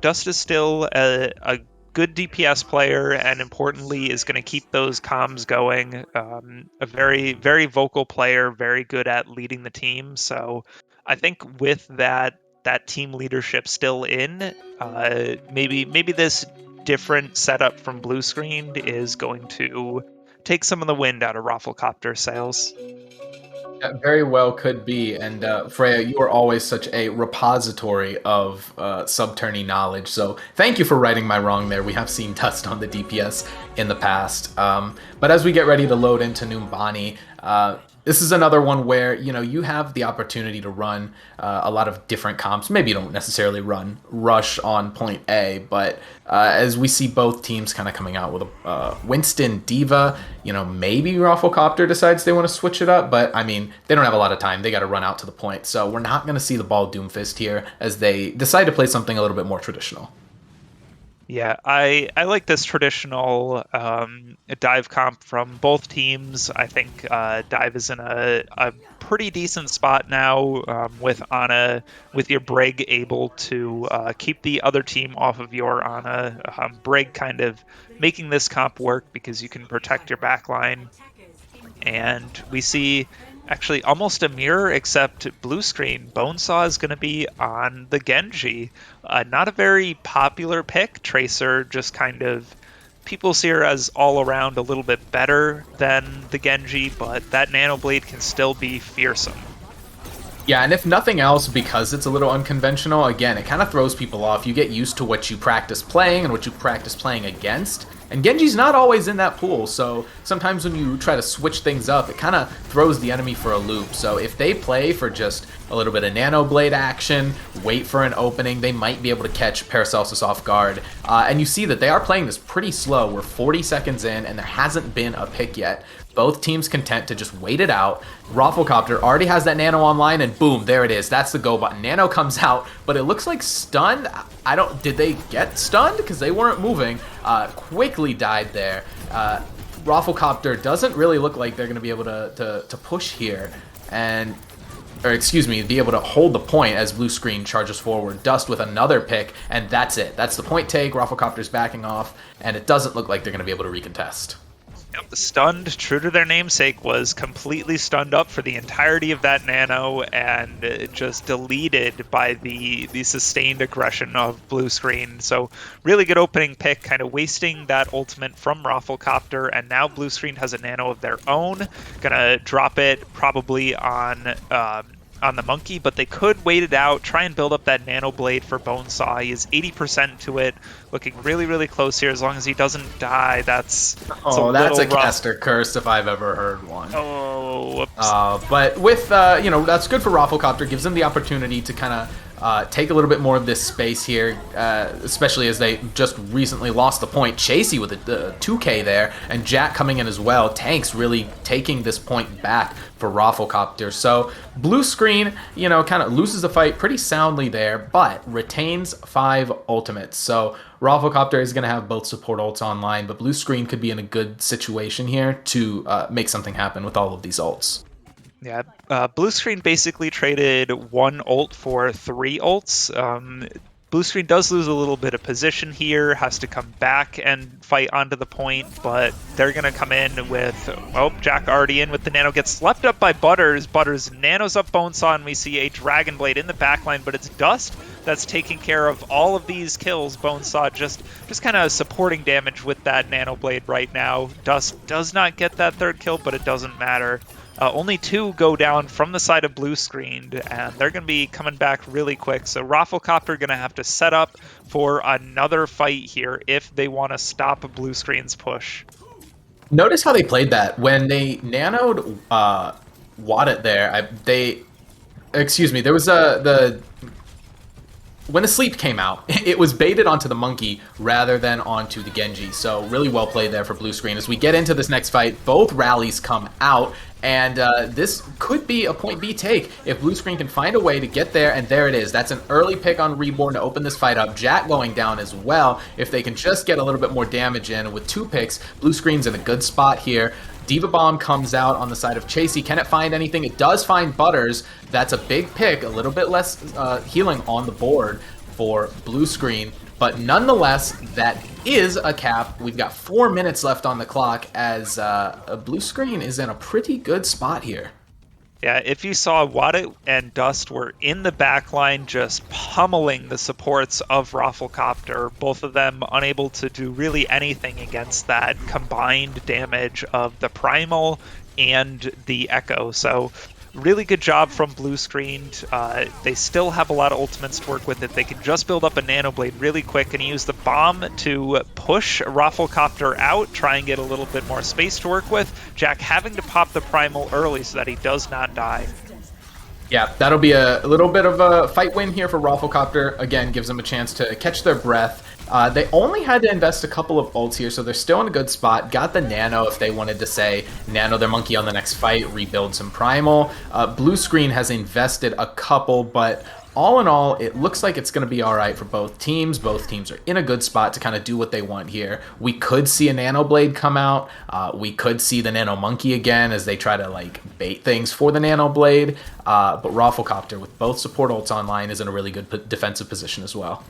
Dust is still a good DPS player, and importantly is going to keep those comms going. A very, very vocal player, very good at leading the team. So I think with that team leadership still in, maybe this different setup from Blue Screen is going to take some of the wind out of ROFLCOPTER sails. That very well could be. And Freya, you are always such a repository of Sub Tourney knowledge. So thank you for righting my wrong there. We have seen Dust on the DPS in the past. But as we get ready to load into Numbani, this is another one where, you have the opportunity to run a lot of different comps. Maybe you don't necessarily run Rush on point A, but as we see both teams kind of coming out with a Winston, D.Va, maybe ROFLCOPTER decides they want to switch it up, but I mean, they don't have a lot of time. They got to run out to the point. So we're not going to see the ball Doomfist here as they decide to play something a little bit more traditional. Yeah, I like this traditional dive comp from both teams. I think dive is in a pretty decent spot now with Ana, with your Brig able to keep the other team off of your Ana. Brig kind of making this comp work because you can protect your backline. And we see actually almost a mirror, except Blue Screen. Bonesaw is going to be on the Genji. Not a very popular pick. Tracer just kind of, people see her as all around a little bit better than the Genji, but that Nano Blade can still be fearsome. Yeah, and if nothing else, because it's a little unconventional, again, it kind of throws people off. You get used to what you practice playing and what you practice playing against. And Genji's not always in that pool, so sometimes when you try to switch things up, it kind of throws the enemy for a loop. So if they play for just a little bit of Nano Blade action, wait for an opening, they might be able to catch Paracelsus off guard. And you see that they are playing this pretty slow. We're 40 seconds in, and there hasn't been a pick yet. Both teams content to just wait it out. ROFLCOPTER already has that Nano online, and boom, there it is. That's the go button. Nano comes out, but it looks like stunned. Did they get stunned? Because they weren't moving. Quickly died there. ROFLCOPTER doesn't really look like they're going to be able to push here. Or excuse me, be able to hold the point as Blue Screen charges forward. Dust with another pick, and that's it. That's the point take. ROFLCOPTER's backing off, and it doesn't look like they're going to be able to recontest. Yep, stunned, true to their namesake, was completely stunned up for the entirety of that Nano and just deleted by the sustained aggression of Blue Screen. So really good opening pick, kind of wasting that ultimate from ROFLCOPTER, and now Blue Screen has a Nano of their own. Gonna drop it probably on the Monkey, but they could wait it out, try and build up that Nano Blade for Bonesaw. He is 80% to it, looking really, really close here. As long as he doesn't die, that's a caster curse if I've ever heard one. Oh, whoops. But with, that's good for ROFLCOPTER, gives them the opportunity to kind of take a little bit more of this space here, especially as they just recently lost the point. Chasey with the 2K there, and Jack coming in as well. Tanks really taking this point back for ROFLCOPTER. So Blue Screen, kind of loses the fight pretty soundly there, but retains 5 ultimates. So ROFLCOPTER is going to have both support ults online, but Blue Screen could be in a good situation here to make something happen with all of these ults. Yeah, Blue Screen basically traded 1 ult for 3 ults. Blue Screen does lose a little bit of position here, has to come back and fight onto the point, but they're going to come in with, Jack already in with the Nano, gets left up by Butters. Butters nanos up Bonesaw, and we see a Dragon Blade in the backline, but it's Dust that's taking care of all of these kills. Bonesaw just kind of supporting damage with that Nano Blade right now. Dust does not get that 3rd kill, but it doesn't matter. Only 2 go down from the side of Blue Screened, and they're going to be coming back really quick. So ROFLCOPTER going to have to set up for another fight here if they want to stop Blue Screen's push. Notice how they played that. When they nanoed Wadit there, there was when the sleep came out, it was baited onto the Monkey rather than onto the Genji. So really well played there for Blue Screen. As we get into this next fight, both rallies come out, And this could be a point B take if Blue Screen can find a way to get there, and there it is. That's an early pick on Reborn to open this fight up. Jack going down as well. If they can just get a little bit more damage in with 2 picks, Blue Screen's in a good spot here. Diva Bomb comes out on the side of Chasey. Can it find anything? It does find Butters. That's a big pick, a little bit less healing on the board for Blue Screen. But nonetheless, that is a cap. We've got 4 minutes left on the clock as Blue Screen is in a pretty good spot here. Yeah, if you saw, Wada and Dust were in the back line just pummeling the supports of ROFLCOPTER, both of them unable to do really anything against that combined damage of the Primal and the Echo. So really good job from Blue Screen. They still have a lot of ultimates to work with. If they can just build up a Nano Blade really quick and use the bomb to push ROFLCOPTER out, try and get a little bit more space to work with. Jack having to pop the Primal early so that he does not die. Yeah, that'll be a little bit of a fight win here for ROFLCOPTER. Again, gives them a chance to catch their breath. They only had to invest a couple of ults here, so they're still in a good spot. Got the Nano if they wanted to, say, Nano their Monkey on the next fight, rebuild some Primal. Blue Screen has invested a couple, but all in all, it looks like it's going to be all right for both teams. Both teams are in a good spot to kind of do what they want here. We could see a Nano Blade come out. We could see the Nano Monkey again as they try to like bait things for the Nano Blade. But ROFLCOPTER, with both support ults online, is in a really good defensive position as well.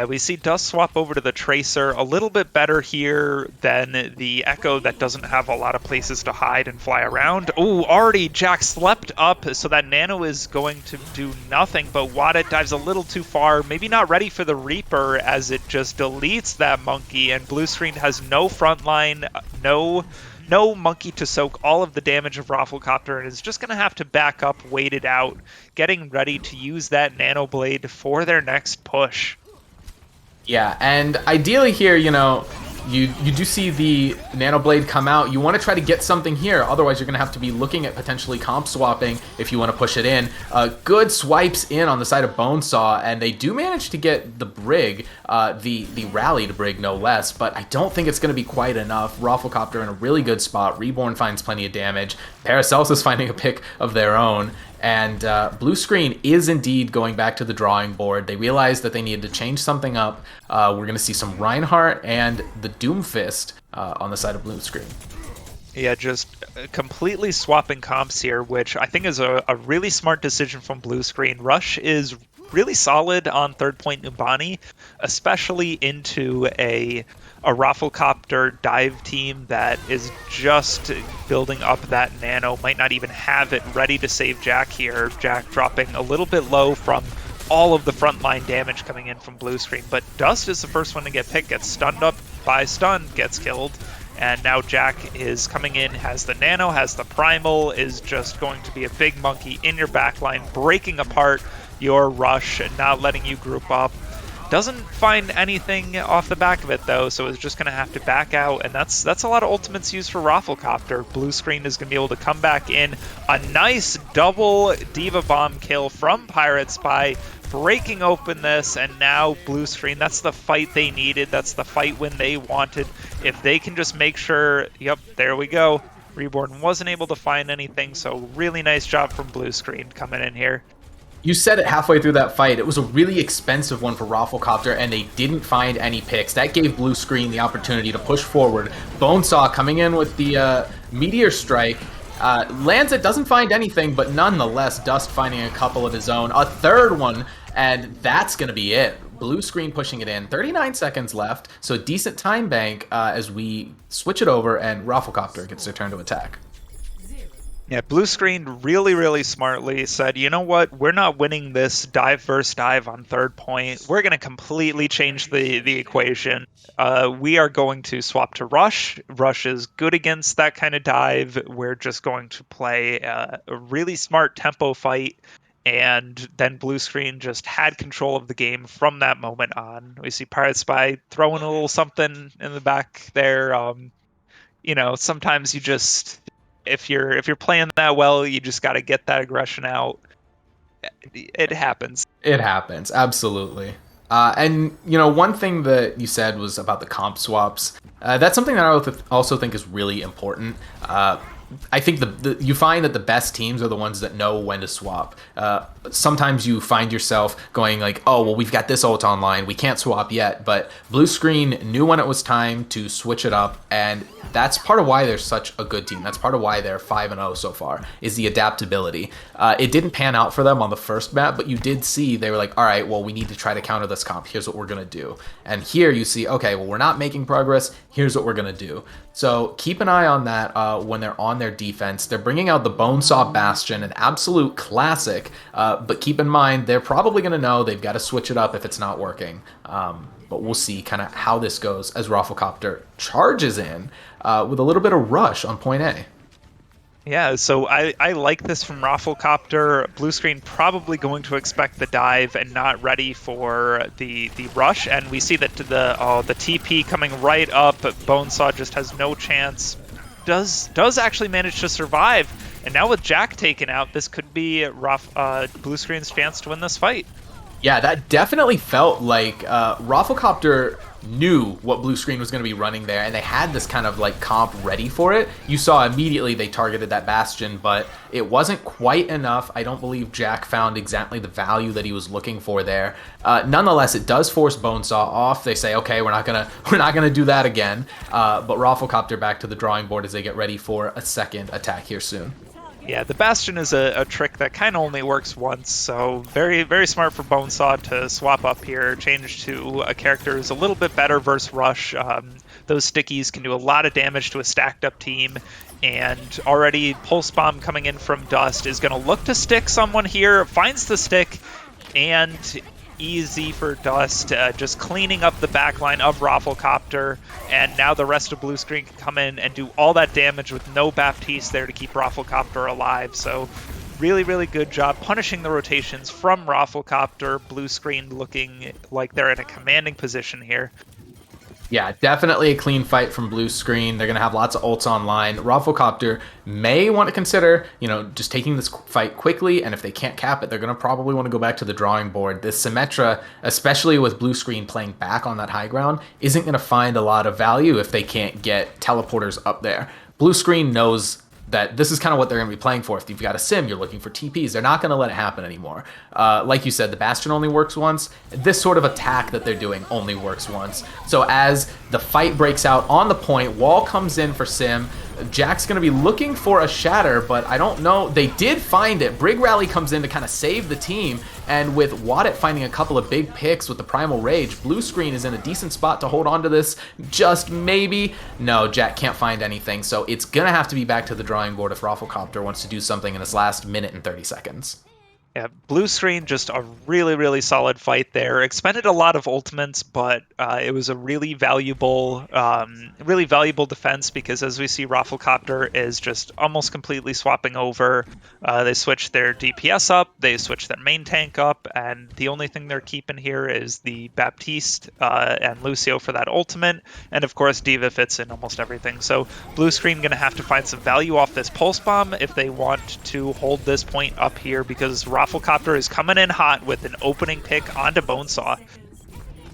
We see Dust swap over to the Tracer, a little bit better here than the Echo that doesn't have a lot of places to hide and fly around. Oh, already Jack slept up, so that Nano is going to do nothing, but Wada dives a little too far, maybe not ready for the Reaper as it just deletes that Monkey, and Blue Screen has no front line, no Monkey to soak all of the damage of ROFLCOPTER, and is just going to have to back up, wait it out, getting ready to use that Nano Blade for their next push. Yeah, and ideally here, you know, you do see the Nano Blade come out. You want to try to get something here. Otherwise, you're going to have to be looking at potentially comp swapping if you want to push it in. Good swipes in on the side of Bonesaw, and they do manage to get the Brig, the rallied Brig no less, but I don't think it's going to be quite enough. ROFLCOPTER in a really good spot. Reborn finds plenty of damage. Paracelsus finding a pick of their own. And Blue Screen is indeed going back to the drawing board. They realized that they needed to change something up. We're going to see some Reinhardt and the Doomfist on the side of Blue Screen. Yeah, just completely swapping comps here, which I think is a really smart decision from Blue Screen. Rush is really solid on third point Numbani, especially into a ROFLCOPTER dive team that is just building up that Nano, might not even have it ready to save Jack here. Jack dropping a little bit low from all of the frontline damage coming in from Blue Screen, but Dust is the first one to get picked, gets stunned up by stun, gets killed, and now Jack is coming in, has the Nano, has the Primal, is just going to be a big monkey in your backline, breaking apart your rush and not letting you group up. Doesn't find anything off the back of it though, so it's just going to have to back out, and that's a lot of ultimates used for ROFLCOPTER. Blue Screen is going to be able to come back in. A nice double Diva Bomb kill from Pirate Spy, breaking open this, and now Blue Screen, that's the fight they needed, that's the fight win they wanted. If they can just make sure, yep, there we go. Reborn wasn't able to find anything, so really nice job from Blue Screen coming in here. You said it halfway through that fight. It was a really expensive one for ROFLCOPTER, and they didn't find any picks. That gave Blue Screen the opportunity to push forward. Bonesaw coming in with the Meteor Strike. Lands it, doesn't find anything, but nonetheless, Dust finding a couple of his own. A third one, and that's going to be it. Blue Screen pushing it in. 39 seconds left, so decent time bank as we switch it over, and ROFLCOPTER gets their turn to attack. Yeah, Blue Screen really smartly said, you know what, we're not winning this dive versus dive on third point. We're going to completely change the equation. We are going to swap to Rush. Rush is good against that kind of dive. We're just going to play a really smart tempo fight. And then Blue Screen just had control of the game from that moment on. We see Pirate Spy throwing a little something in the back there. You know, sometimes you just... If you're playing that well, you just got to get that aggression out. It happens. It happens, absolutely. And, you know, one thing that you said was about the comp swaps. That's something that I also think is really important. I think you find that the best teams are the ones that know when to swap. Sometimes you find yourself going like, oh, well, we've got this ult online, we can't swap yet. But Blue Screen knew when it was time to switch it up, and that's part of why they're such a good team. That's part of why they're 5-0 so far, is the adaptability. It didn't pan out for them on the first map, but you did see they were like, all right, well, we need to try to counter this comp. Here's what we're going to do. And here you see, okay, well, we're not making progress. Here's what we're going to do. So keep an eye on that when they're on their defense. They're bringing out the Bonesaw Bastion, an absolute classic, but keep in mind, they're probably going to know they've got to switch it up if it's not working. But we'll see kind of how this goes as ROFLCOPTER charges in with a little bit of rush on point A. Yeah, so I like this from ROFLCOPTER. Blue Screen probably going to expect the dive and not ready for the rush, and we see that the TP coming right up. Bonesaw just has no chance. Does actually manage to survive, and now with Jack taken out, this could be Blue Screen's chance to win this fight. Yeah, that definitely felt like ROFLCOPTER knew what Blue Screen was going to be running there, and they had this kind of like comp ready for it. You saw immediately they targeted that Bastion, but it wasn't quite enough. I don't believe Jack found exactly the value that he was looking for there. Nonetheless, it does force Bonesaw off. They say, okay, we're not gonna do that again. But ROFLCOPTER back to the drawing board as they get ready for a second attack here soon. Yeah, the Bastion is a trick that kind of only works once, so very, very smart for Bonesaw to swap up here, change to a character who's a little bit better versus Rush. Those stickies can do a lot of damage to a stacked up team, and already Pulse Bomb coming in from Dust is going to look to stick someone here, finds the stick, and easy for Dust, just cleaning up the backline of ROFLCOPTER, and now the rest of Blue Screen can come in and do all that damage with no Baptiste there to keep ROFLCOPTER alive. So really, really good job punishing the rotations from ROFLCOPTER. Blue Screen looking like they're in a commanding position here. Yeah, definitely a clean fight from Blue Screen. They're going to have lots of ults online. ROFLCOPTER may want to consider, just taking this fight quickly, and if they can't cap it, they're going to probably want to go back to the drawing board. This Symmetra, especially with Blue Screen playing back on that high ground, isn't going to find a lot of value if they can't get teleporters up there. Blue Screen knows that this is kind of what they're going to be playing for. If you've got a sim, you're looking for TPs. They're not going to let it happen anymore. Like you said, the Bastion only works once. This sort of attack that they're doing only works once. So as the fight breaks out on the point, Wall comes in for sim. Jack's going to be looking for a shatter, but I don't know. They did find it. Brig Rally comes in to kind of save the team, and with Wadit finding a couple of big picks with the Primal Rage, Blue Screen is in a decent spot to hold on to this. Just maybe. No, Jack can't find anything, so it's going to have to be back to the drawing board if ROFLCOPTER wants to do something in this last minute and 30 seconds. Yeah, Blue Screen, just a really, really solid fight there. Expended a lot of ultimates, but it was a really valuable defense, because as we see, ROFLCOPTER is just almost completely swapping over. They switched their DPS up, they switched their main tank up, and the only thing they're keeping here is the Baptiste and Lucio for that ultimate, and of course D.Va fits in almost everything. So Blue Screen going to have to find some value off this Pulse Bomb if they want to hold this point up here, because ROFLCOPTER is coming in hot with an opening pick onto Bonesaw.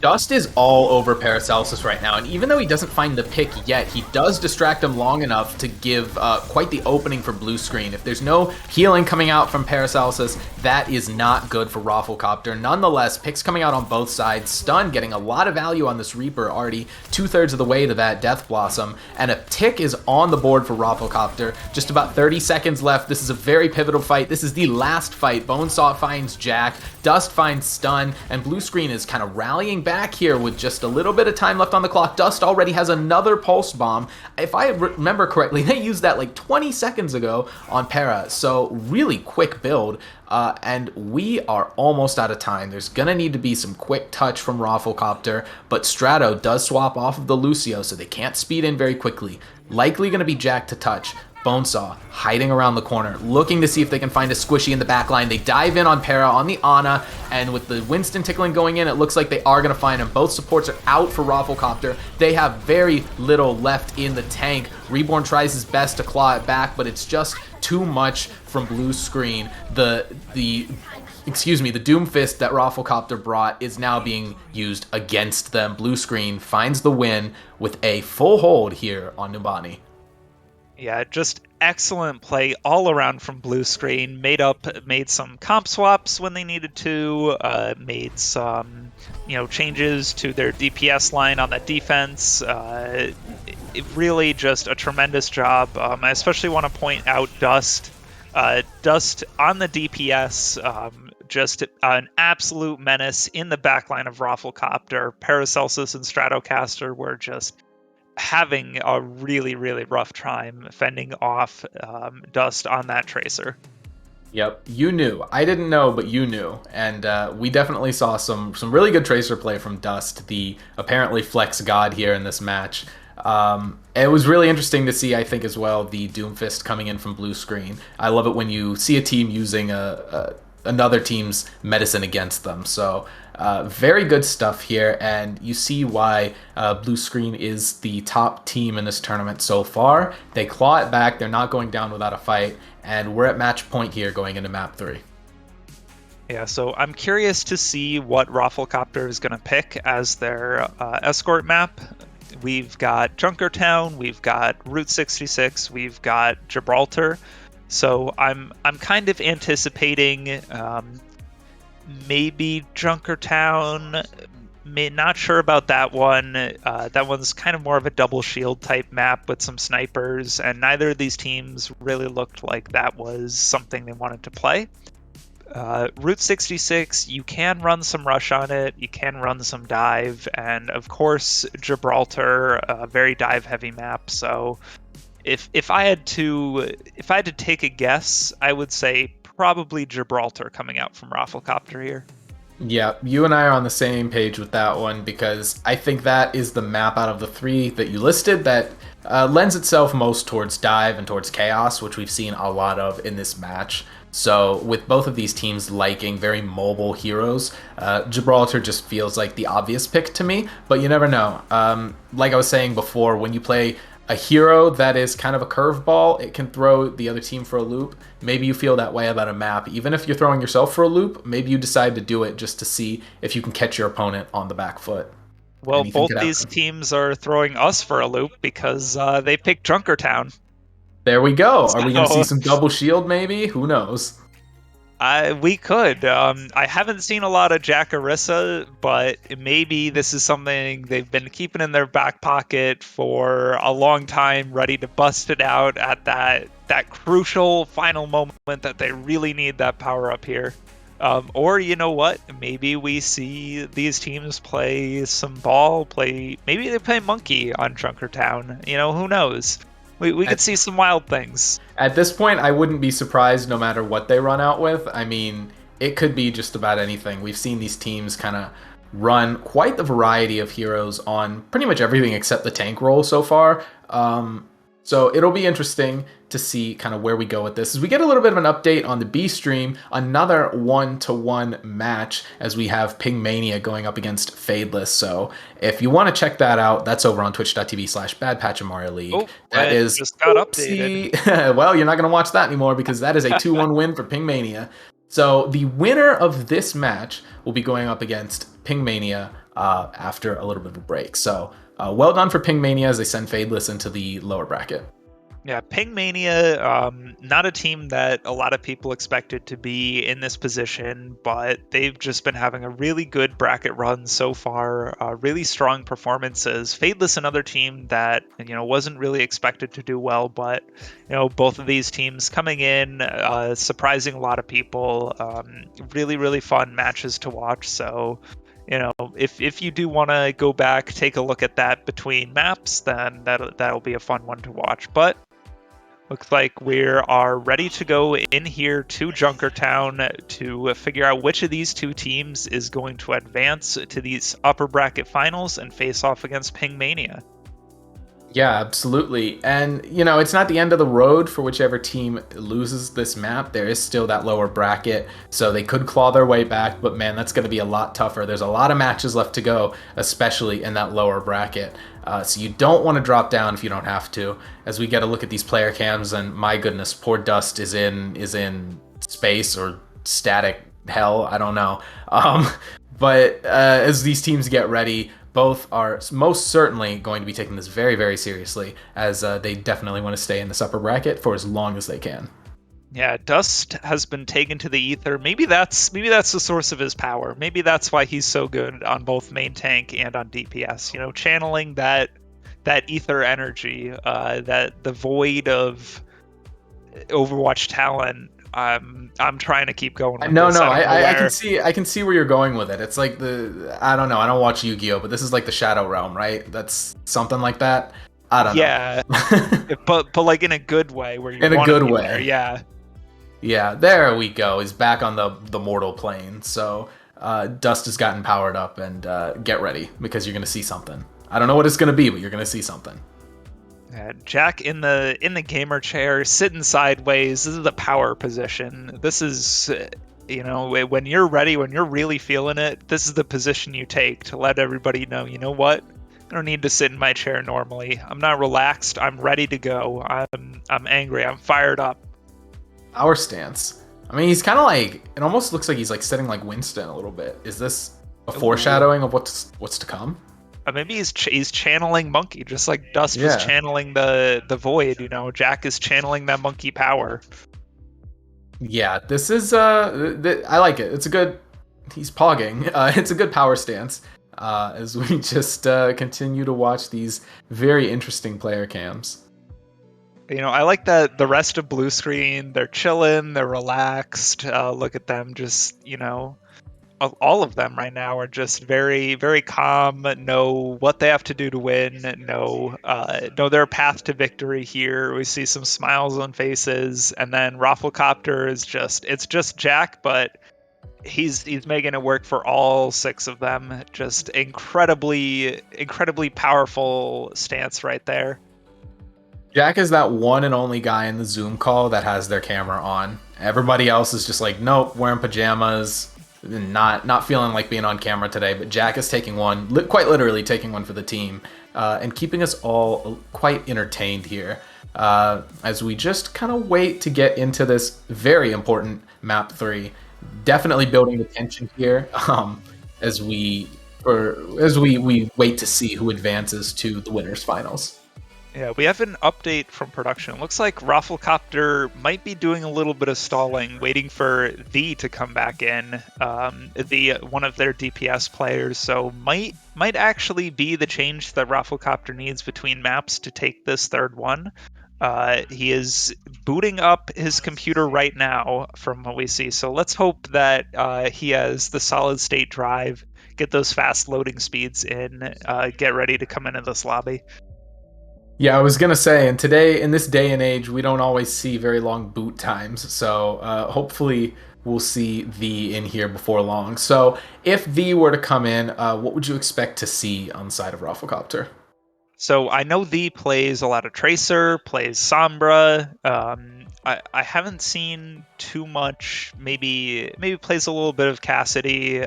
Dust is all over Paracelsus right now, and even though he doesn't find the pick yet, he does distract him long enough to give quite the opening for Blue Screen. If there's no healing coming out from Paracelsus, that is not good for ROFLCOPTER. Nonetheless, picks coming out on both sides. Stun getting a lot of value on this Reaper, already 2/3 of the way to that Death Blossom, and a tick is on the board for ROFLCOPTER. Just about 30 seconds left. This is a very pivotal fight. This is the last fight. Bonesaw finds Jack, Dust finds Stun, and Blue Screen is kind of rallying back here with just a little bit of time left on the clock. Dust already has another Pulse Bomb. If I remember correctly, they used that like 20 seconds ago on Para, so really quick build. And we are almost out of time. There's gonna need to be some quick touch from ROFLCOPTER, but Strato does swap off of the Lucio, so they can't speed in very quickly. Likely gonna be Jack to touch. Bonesaw hiding around the corner, looking to see if they can find a squishy in the backline. They dive in on Para, on the Ana, and with the Winston tickling going in, it looks like they are going to find him. Both supports are out for ROFLCOPTER. They have very little left in the tank. Reborn tries his best to claw it back, but it's just too much from Blue Screen. The Doomfist that ROFLCOPTER brought is now being used against them. Blue Screen finds the win with a full hold here on Numbani. Yeah, just excellent play all around from Blue Screen. Made some comp swaps when they needed to. Made some, changes to their DPS line on the defense. It really just a tremendous job. I especially want to point out Dust. Dust on the DPS. Just an absolute menace in the backline of ROFLCOPTER. Paracelsus and Stratocaster were just having a really, really rough time fending off Dust on that Tracer. Yep, you knew. I didn't know, but you knew. And we definitely saw some really good Tracer play from Dust, the apparently flex god here in this match. It was really interesting to see, I think, as well, the Doomfist coming in from Blue Screen. I love it when you see a team using another team's medicine against them. So very good stuff here, and you see why Blue Screen is the top team in this tournament so far. They claw it back, they're not going down without a fight, and we're at match point here going into map 3. Yeah, so I'm curious to see what ROFLCOPTER is going to pick as their escort map. We've got Junkertown, we've got Route 66, we've got Gibraltar. So I'm kind of anticipating maybe Junkertown. Not sure about that one. That one's kind of more of a double shield type map with some snipers, and neither of these teams really looked like that was something they wanted to play. Route 66, you can run some rush on it, you can run some dive, and of course Gibraltar, a very dive heavy map. So if I had to take a guess, I would say probably Gibraltar coming out from ROFLCOPTER here. Yeah, you and I are on the same page with that one, because I think that is the map out of the 3 that you listed that lends itself most towards dive and towards chaos, which we've seen a lot of in this match. So with both of these teams liking very mobile heroes, Gibraltar just feels like the obvious pick to me, but you never know. Like I was saying before, when you play a hero that is kind of a curveball, it can throw the other team for a loop. Maybe you feel that way about a map. Even if you're throwing yourself for a loop, maybe you decide to do it just to see if you can catch your opponent on the back foot. Well, both these teams are throwing us for a loop because they picked Junkertown. There we go. Are we going to see some double shield maybe? Who knows? We could. I haven't seen a lot of Jackarissa, but maybe this is something they've been keeping in their back pocket for a long time, ready to bust it out at that crucial final moment that they really need that power up here. Or you know what? Maybe we see these teams play some ball. Maybe they play Monkey on Junkertown. Who knows? We could see some wild things. At this point, I wouldn't be surprised no matter what they run out with. I mean, it could be just about anything. We've seen these teams kind of run quite the variety of heroes on pretty much everything except the tank role so far. So it'll be interesting to see kind of where we go with this. As we get a little bit of an update on the B stream, another 1-to-1 match as we have Pingmania going up against Fadeless. So if you want to check that out, that's over on twitch.tv/badpatchofmario League. Oh, that is just got updated. Well, you're not going to watch that anymore because that is a 2-1 win for Pingmania. So the winner of this match will be going up against Pingmania after a little bit of a break. So well done for Pingmania as they send Fadeless into the lower bracket. Yeah, Pingmania, not a team that a lot of people expected to be in this position, but they've just been having a really good bracket run so far, really strong performances. Fadeless, another team that, wasn't really expected to do well, but, both of these teams coming in, surprising a lot of people, really, really fun matches to watch. So, if you do want to go back, take a look at that between maps, then that'll be a fun one to watch. But looks like we are ready to go in here to Junkertown to figure out which of these two teams is going to advance to these upper bracket finals and face off against Pingmania. Yeah, absolutely. And, it's not the end of the road for whichever team loses this map. There is still that lower bracket, so they could claw their way back, but man, that's going to be a lot tougher. There's a lot of matches left to go, especially in that lower bracket. So you don't want to drop down if you don't have to. As we get a look at these player cams, and my goodness, poor Dust is in space or static hell, I don't know. But as these teams get ready, both are most certainly going to be taking this very, very seriously, as they definitely want to stay in this upper bracket for as long as they can. Yeah, Dust has been taken to the ether. Maybe that's the source of his power. Maybe that's why he's so good on both main tank and on DPS. You know, channeling that ether energy, that the void of Overwatch talent. I'm trying to keep going with No, this. I can see where you're going with it. It's like I don't know. I don't watch Yu-Gi-Oh, but this is like the Shadow Realm, right? That's something like that. I don't know. Yeah, but like in a good way, where you in a want good to be way. there. Yeah. Yeah, there we go. He's back on the mortal plane. So Dust has gotten powered up, and get ready because you're gonna see something. I don't know what it's gonna be, but you're gonna see something. Jack in the gamer chair, sitting sideways. This is the power position. This is, you know, when you're ready, when you're really feeling it, this is the position you take to let everybody know, you know what? I don't need to sit in my chair normally. I'm not relaxed. I'm ready to go. I'm angry. I'm fired up. Power stance. I mean, he's kind of like, it almost looks like he's like setting like Winston a little bit. Is this a foreshadowing of what's to come? Maybe he's channeling Monkey, just like Dust was channeling the Void. You know, Jack is channeling that Monkey power. Yeah, this is I like it. It's a good. He's pogging. It's a good power stance. As we just continue to watch these very interesting player cams. You know, I like that the rest of Blue Screen, they're chilling, they're relaxed. Look at them, just, you know, all of them right now are just very, very calm, know what they have to do to win, know their path to victory here. We see some smiles on faces, and then ROFLCOPTER is it's just Jack, but he's making it work for all 6 of them. Just incredibly powerful stance right there. Jack is that one and only guy in the Zoom call that has their camera on. Everybody else is just like, nope, wearing pajamas, not feeling like being on camera today. But Jack is taking one, quite literally taking one for the team, and keeping us all quite entertained here. As we just kind of wait to get into this very important map 3. Definitely building the tension here, as we wait to see who advances to the winners finals. Yeah, we have an update from production. It looks like ROFLCOPTER might be doing a little bit of stalling, waiting for the to come back in, one of their DPS players. So might actually be the change that ROFLCOPTER needs between maps to take this third one. He is booting up his computer right now, from what we see. So let's hope that he has the solid state drive, get those fast loading speeds in, get ready to come into this lobby. Yeah, I was gonna say, and today, in this day and age, we don't always see very long boot times, so hopefully we'll see the in here before long. So if the were to come in, what would you expect to see on the side of ROFLCOPTER? So I know the plays a lot of Tracer, plays Sombra. I haven't seen too much. Maybe plays a little bit of Cassidy.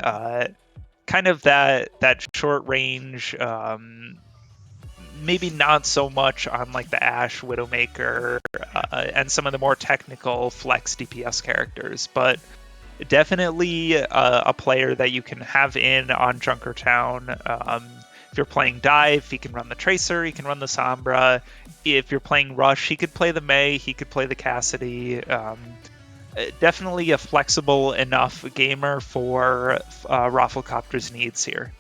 Kind of that short range. Maybe not so much on like the Ashe, Widowmaker, and some of the more technical flex DPS characters, but definitely a player that you can have in on Junkertown. If you're playing Dive, he can run the Tracer, he can run the Sombra. If you're playing Rush, he could play the Mei, he could play the Cassidy. Definitely a flexible enough gamer for ROFLCOPTER's needs here.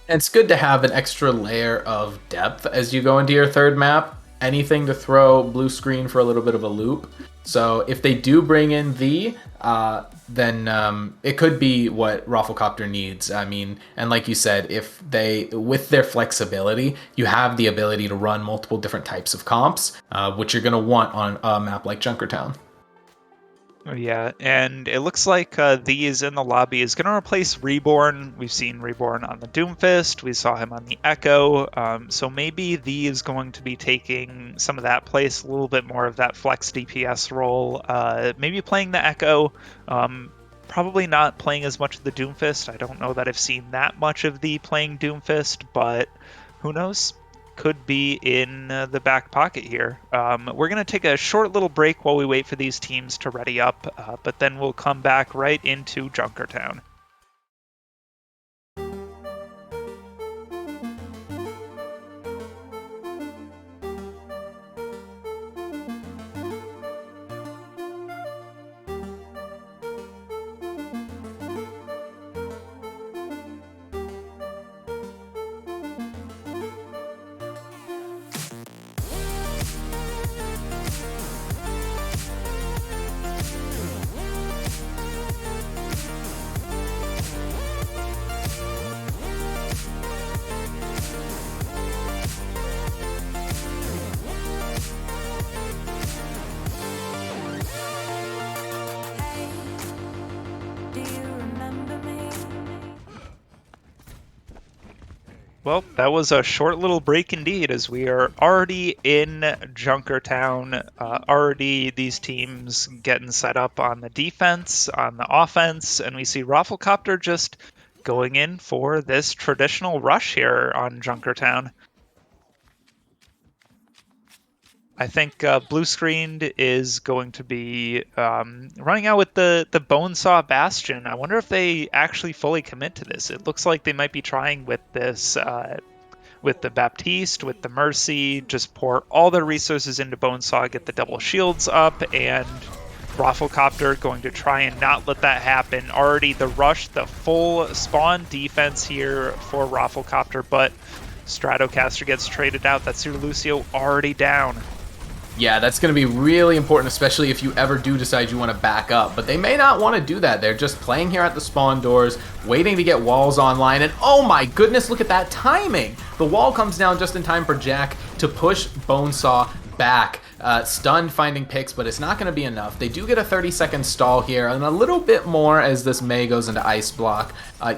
And it's good to have an extra layer of depth as you go into your third map. Anything to throw Blue Screen for a little bit of a loop. So if they do bring in then it could be what ROFLCOPTER needs. I mean, and like you said, if they, with their flexibility, you have the ability to run multiple different types of comps, which you're going to want on a map like Junkertown. Yeah, and it looks like the is in the lobby is going to replace Reborn. We've seen Reborn on the Doomfist. We saw him on the Echo. So maybe the is going to be taking some of that place, a little bit more of that flex DPS role. Maybe playing the Echo. Probably not playing as much of the Doomfist. I don't know that I've seen that much of the playing Doomfist, but who knows? Could be in the back pocket here. We're going to take a short little break while we wait for these teams to ready up, but then we'll come back right into Junkertown. Well, that was a short little break indeed, as we are already in Junkertown. Already these teams getting set up on the defense, on the offense, and we see ROFLCOPTER just going in for this traditional rush here on Junkertown. I think Blue Screened is going to be running out with the Bonesaw Bastion. I wonder if they actually fully commit to this. It looks like they might be trying with this, with the Baptiste, with the Mercy, just pour all their resources into Bonesaw, get the double shields up, and ROFLCOPTER going to try and not let that happen. Already the rush, the full spawn defense here for ROFLCOPTER, but Stratocaster gets traded out. That's your Lucio already down. Yeah, that's going to be really important, especially if you ever do decide you want to back up. But they may not want to do that. They're just playing here at the spawn doors, waiting to get walls online. And oh my goodness, look at that timing. The wall comes down just in time for Jack to push Bonesaw back. Stunned finding picks, but it's not going to be enough. They do get a 30-second stall here and a little bit more as this Mei goes into Ice Block.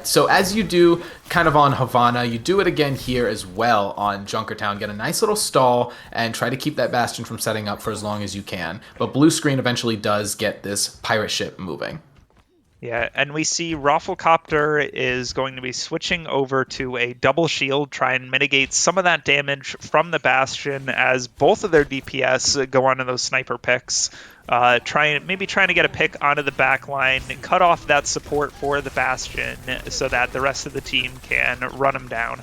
So as you do kind of on Havana, you do it again here as well on Junkertown. Get a nice little stall and try to keep that Bastion from setting up for as long as you can. But Blue Screen eventually does get this pirate ship moving. Yeah, and we see ROFLCOPTER is going to be switching over to a double shield, try and mitigate some of that damage from the Bastion as both of their DPS go onto those sniper picks. Trying to get a pick onto the back line, cut off that support for the Bastion so that the rest of the team can run them down.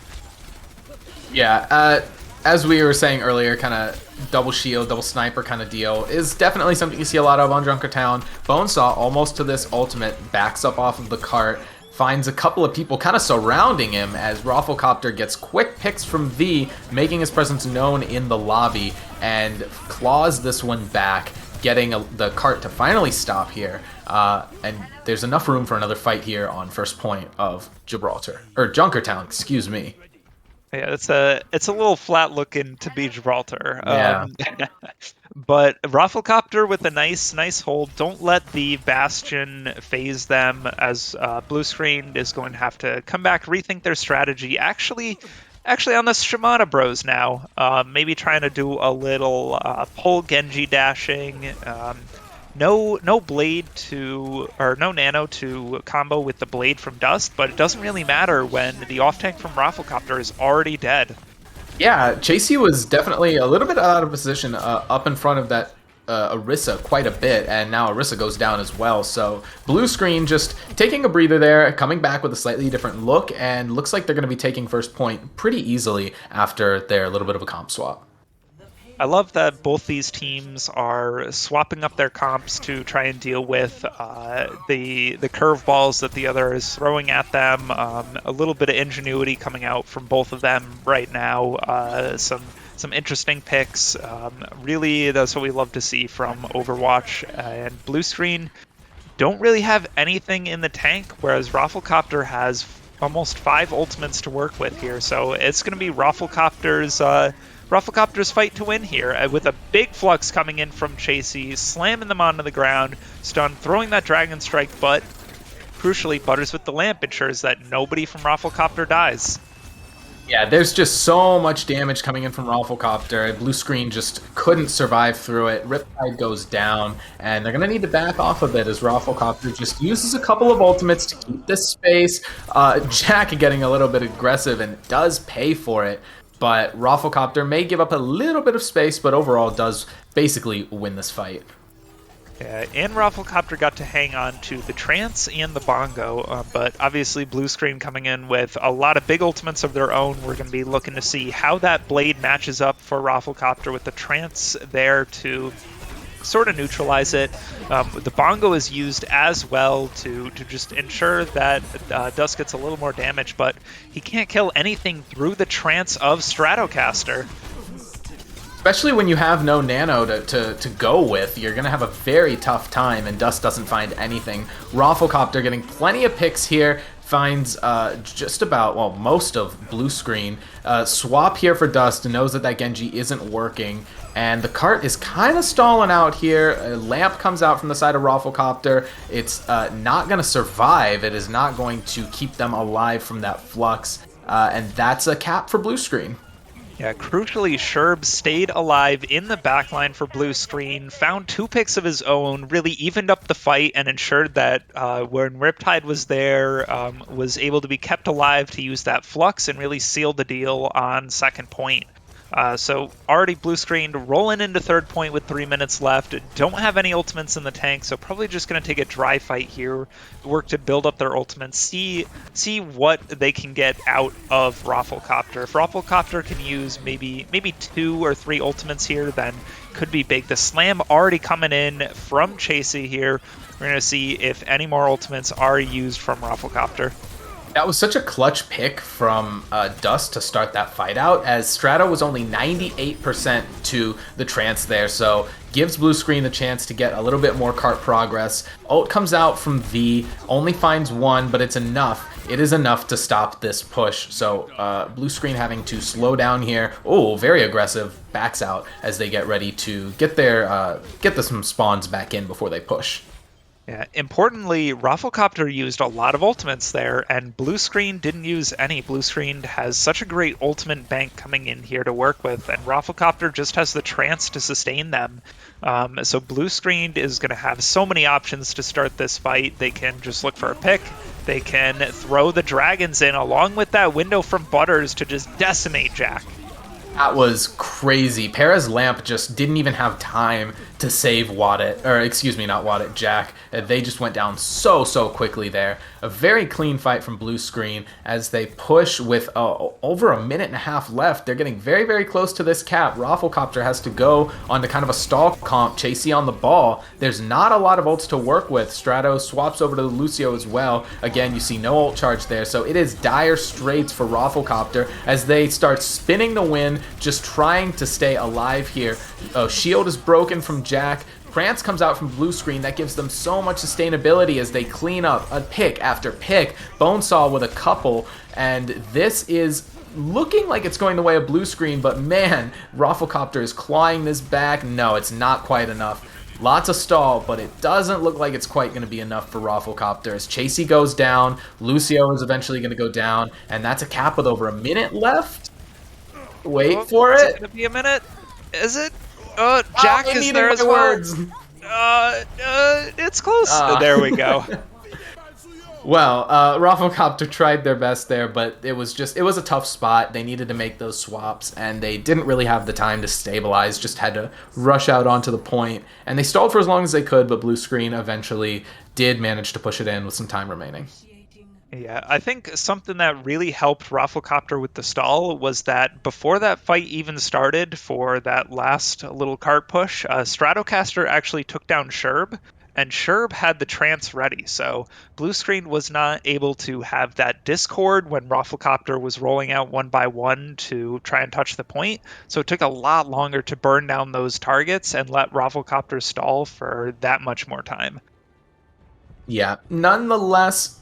Yeah, as we were saying earlier, kind of double shield, double sniper kind of deal is definitely something you see a lot of on Junkertown. Bonesaw, almost to this ultimate, backs up off of the cart, finds a couple of people kind of surrounding him as ROFLCOPTER gets quick picks from V, making his presence known in the lobby, and claws this one back, getting the cart to finally stop here. And there's enough room for another fight here on first point of Junkertown, excuse me. Yeah, it's a little flat looking to be Gibraltar. Yeah. But ROFLCOPTER with a nice hold. Don't let the Bastion phase them, as Blue Screen is going to have to come back, rethink their strategy. Actually on the Shimada Bros now. Maybe trying to do a little pull Genji dashing. No blade no nano to combo with the blade from Dust, but it doesn't really matter when the off tank from ROFLCOPTER is already dead. Yeah, Chasey was definitely a little bit out of position up in front of that Orisa quite a bit, and now Orisa goes down as well. So Blue Screen just taking a breather there, coming back with a slightly different look, and looks like they're going to be taking first point pretty easily after their little bit of a comp swap. I love that both these teams are swapping up their comps to try and deal with the curveballs that the other is throwing at them. A little bit of ingenuity coming out from both of them right now. Some interesting picks. Really, that's what we love to see from Overwatch. And Blue Screen don't really have anything in the tank, whereas ROFLCOPTER has almost 5 ultimates to work with here. So it's going to be ROFLCOPTER's fight to win here, with a big flux coming in from Chasey, slamming them onto the ground, Stun, throwing that Dragon Strike, but crucially, Butters with the lamp ensures that nobody from ROFLCOPTER dies. Yeah, there's just so much damage coming in from ROFLCOPTER. Blue Screen just couldn't survive through it. Riptide goes down, and they're going to need to back off a bit as ROFLCOPTER just uses a couple of ultimates to keep this space. Jack getting a little bit aggressive, and does pay for it. But ROFLCOPTER may give up a little bit of space, but overall does basically win this fight. Yeah, and ROFLCOPTER got to hang on to the Trance and the Bongo, but obviously Blue Screen coming in with a lot of big ultimates of their own. We're going to be looking to see how that Blade matches up for ROFLCOPTER with the Trance there to sort of neutralize it. The Bongo is used as well to just ensure that Dust gets a little more damage, but he can't kill anything through the Trance of Stratocaster. Especially when you have no nano to go with, you're going to have a very tough time, and Dust doesn't find anything. ROFLCOPTER getting plenty of picks here, finds just about, well, most of Blue Screen. Swap here for Dust, knows that Genji isn't working, and the cart is kind of stalling out here. A lamp comes out from the side of ROFLCOPTER. It's not going to survive. It is not going to keep them alive from that flux. and that's a cap for blue screen. Yeah, crucially, Sherb stayed alive in the backline for blue screen, found 2 picks of his own, really evened up the fight, and ensured that when Riptide was there, was able to be kept alive to use that flux and really seal the deal on second point. So already blue screen rolling into third point with 3 minutes left. Don't have any ultimates in the tank, so probably just going to take a dry fight here. Work to build up their ultimates. See what they can get out of ROFLCOPTER. If ROFLCOPTER can use maybe 2 or 3 ultimates here, then could be big. The slam already coming in from Chasey here. We're going to see if any more ultimates are used from ROFLCOPTER. That was such a clutch pick from Dust to start that fight out, as Strato was only 98% to the trance there, so gives blue screen the chance to get a little bit more cart progress. Ult comes out from V, only finds 1, but it's enough. It is enough to stop this push, so blue screen having to slow down here. Oh, very aggressive, backs out as they get ready to get some spawns back in before they push. Yeah, importantly, ROFLCOPTER used a lot of ultimates there, and blue screen didn't use any. Blue screen has such a great ultimate bank coming in here to work with, and ROFLCOPTER just has the trance to sustain them. So blue screen is going to have so many options to start this fight. They can just look for a pick. They can throw the dragons in along with that window from Butters to just decimate Jack. That was crazy. Para's lamp just didn't even have time to save Jack. They just went down so quickly there. A very clean fight from blue screen as they push with over a minute and a half left. They're getting very close to this cap. ROFLCOPTER has to go onto kind of a stall comp. Chasey on the ball. There's not a lot of ults to work with. Strato swaps over to Lucio as well. Again, you see no ult charge there, so it is dire straits for ROFLCOPTER as they start spinning the win, just trying to stay alive here. Shield is broken from Jack. Krantz comes out from blue screen. That gives them so much sustainability as they clean up a pick after pick. Bonesaw with a couple, and this is looking like it's going the way of blue screen, but man, ROFLCOPTER is clawing this back. No, it's not quite enough. Lots of stall, but it doesn't look like it's quite going to be enough for ROFLCOPTER. As Chasey goes down, Lucio is eventually going to go down, and that's a cap with over a minute left. Wait for it. Is it going to be a minute? Is it? Jack is there as well. It's close. There we go. Well, ROFLCOPTER tried their best there, but it was a tough spot. They needed to make those swaps, and they didn't really have the time to stabilize, just had to rush out onto the point. And they stalled for as long as they could, but blue screen eventually did manage to push it in with some time remaining. Yeah, I think something that really helped ROFLCOPTER with the stall was that before that fight even started for that last little cart push, Stratocaster actually took down Sherb, and Sherb had the trance ready, so blue screen was not able to have that discord when ROFLCOPTER was rolling out one by one to try and touch the point, so it took a lot longer to burn down those targets and let ROFLCOPTER stall for that much more time. Yeah, nonetheless,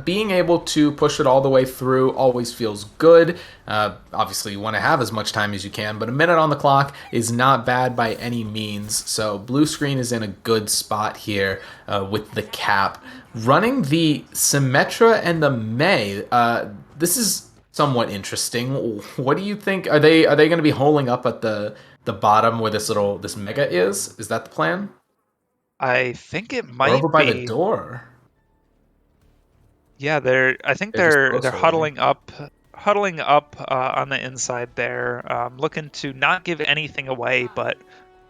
being able to push it all the way through always feels good. Obviously, you want to have as much time as you can, but a minute on the clock is not bad by any means. So blue screen is in a good spot here with the cap. Running the Symmetra and the Mei, this is somewhat interesting. What do you think? Are they going to be holding up at the bottom where this mega is? Is that the plan? I think it might over by be. the door. Yeah, they're huddling up on the inside there, looking to not give anything away. But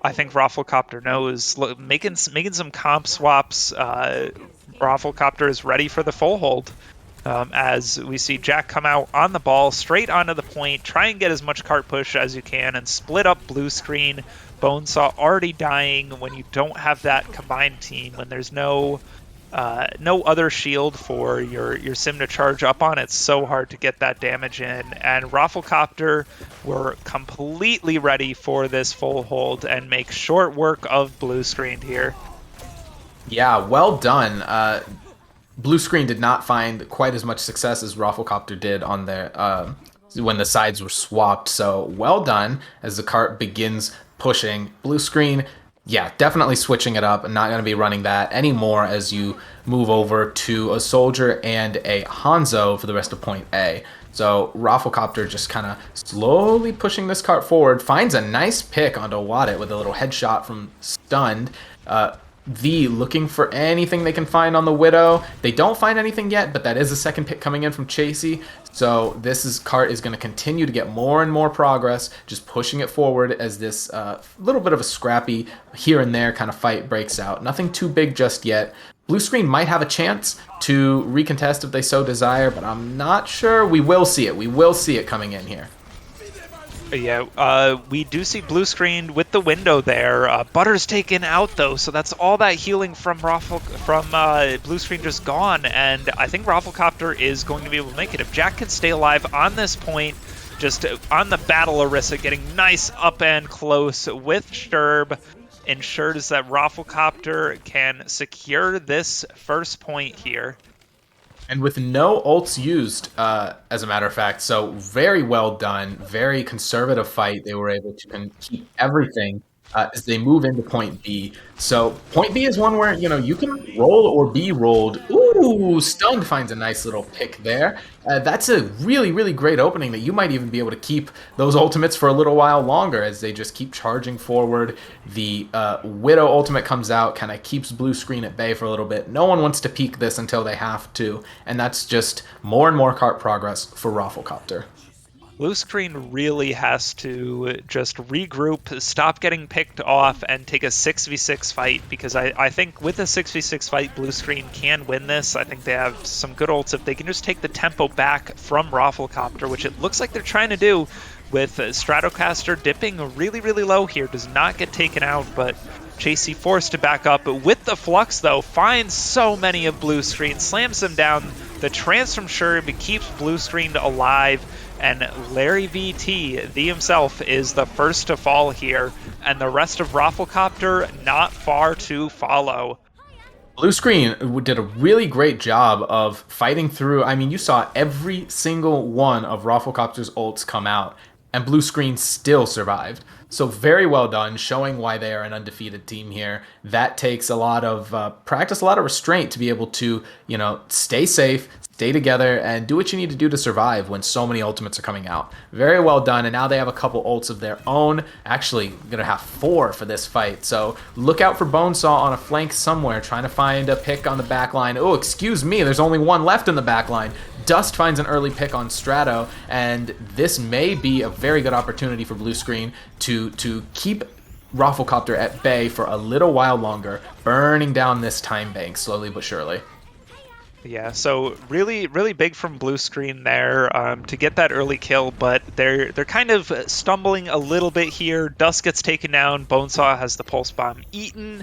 I think ROFLCOPTER knows, making some comp swaps. ROFLCOPTER is ready for the full hold. As we see Jack come out on the ball, straight onto the point, try and get as much cart push as you can, and split up blue screen. Bonesaw already dying when you don't have that combined team, when there's no other shield for your sim to charge up on. It's so hard to get that damage in, and ROFLCOPTER were completely ready for this full hold and make short work of blue screen here. Yeah, well done. Blue screen did not find quite as much success as ROFLCOPTER did on their when the sides were swapped, so well done as the cart begins pushing. Blue screen, yeah, definitely switching it up and not going to be running that anymore as you move over to a soldier and a Hanzo for the rest of point A. So ROFLCOPTER just kind of slowly pushing this cart forward, finds a nice pick onto Wadit with a little headshot from Stunned. V looking for anything they can find on the Widow. They don't find anything yet, but that is a second pick coming in from Chasey. So cart is going to continue to get more and more progress, just pushing it forward as this little bit of a scrappy here and there kind of fight breaks out. Nothing too big just yet. Blue Screen might have a chance to recontest if they so desire, but I'm not sure. We will see it. We will see it coming in here. Yeah, we do see Blue Screen with the window there. Butter's taken out though, so that's all that healing from Blue Screen just gone, and I think ROFLCOPTER is going to be able to make it. If Jack can stay alive on this point, just on the battle Orisa, getting nice up and close with Sturb, ensures that ROFLCOPTER can secure this first point here. And with no ults used, as a matter of fact, so very well done, very conservative fight. They were able to keep everything as they move into point B. So point B is one where, you can roll or be rolled. Ooh, Stunned finds a nice little pick there. That's a really, really great opening that you might even be able to keep those ultimates for a little while longer as they just keep charging forward. The Widow ultimate comes out, kind of keeps Blue Screen at bay for a little bit. No one wants to peek this until they have to, and that's just more and more cart progress for ROFLCOPTER. Blue Screen really has to just regroup, stop getting picked off, and take a 6v6 fight, because I think with a 6v6 fight, Blue Screen can win this. I think they have some good ults if they can just take the tempo back from ROFLCOPTER, which it looks like they're trying to do, with Stratocaster dipping really, really low here. Does not get taken out, but Chasey forced to back up. But with the Flux, though, finds so many of Blue Screen, slams them down. The Transform Sherb keeps Blue Screen alive. And Larry VT, the himself, is the first to fall here, and the rest of ROFLCOPTER not far to follow. Blue Screen did a really great job of fighting through. I mean, you saw every single one of ROFLCOPTER's ults come out, and Blue Screen still survived. So very well done, showing why they are an undefeated team here. That takes a lot of practice, a lot of restraint to be able to, stay safe, stay together, and do what you need to do to survive when so many ultimates are coming out. Very well done, and now they have a couple ults of their own. Actually, going to have 4 for this fight, so look out for Bonesaw on a flank somewhere, trying to find a pick on the back line. Oh, excuse me, there's only one left in the back line. Dust finds an early pick on Strato, and this may be a very good opportunity for Blue Screen to keep ROFLCOPTER at bay for a little while longer, burning down this time bank slowly but surely. Yeah, so really, really big from Blue Screen there to get that early kill, but they're kind of stumbling a little bit here. Dust gets taken down, Bonesaw has the Pulse Bomb eaten,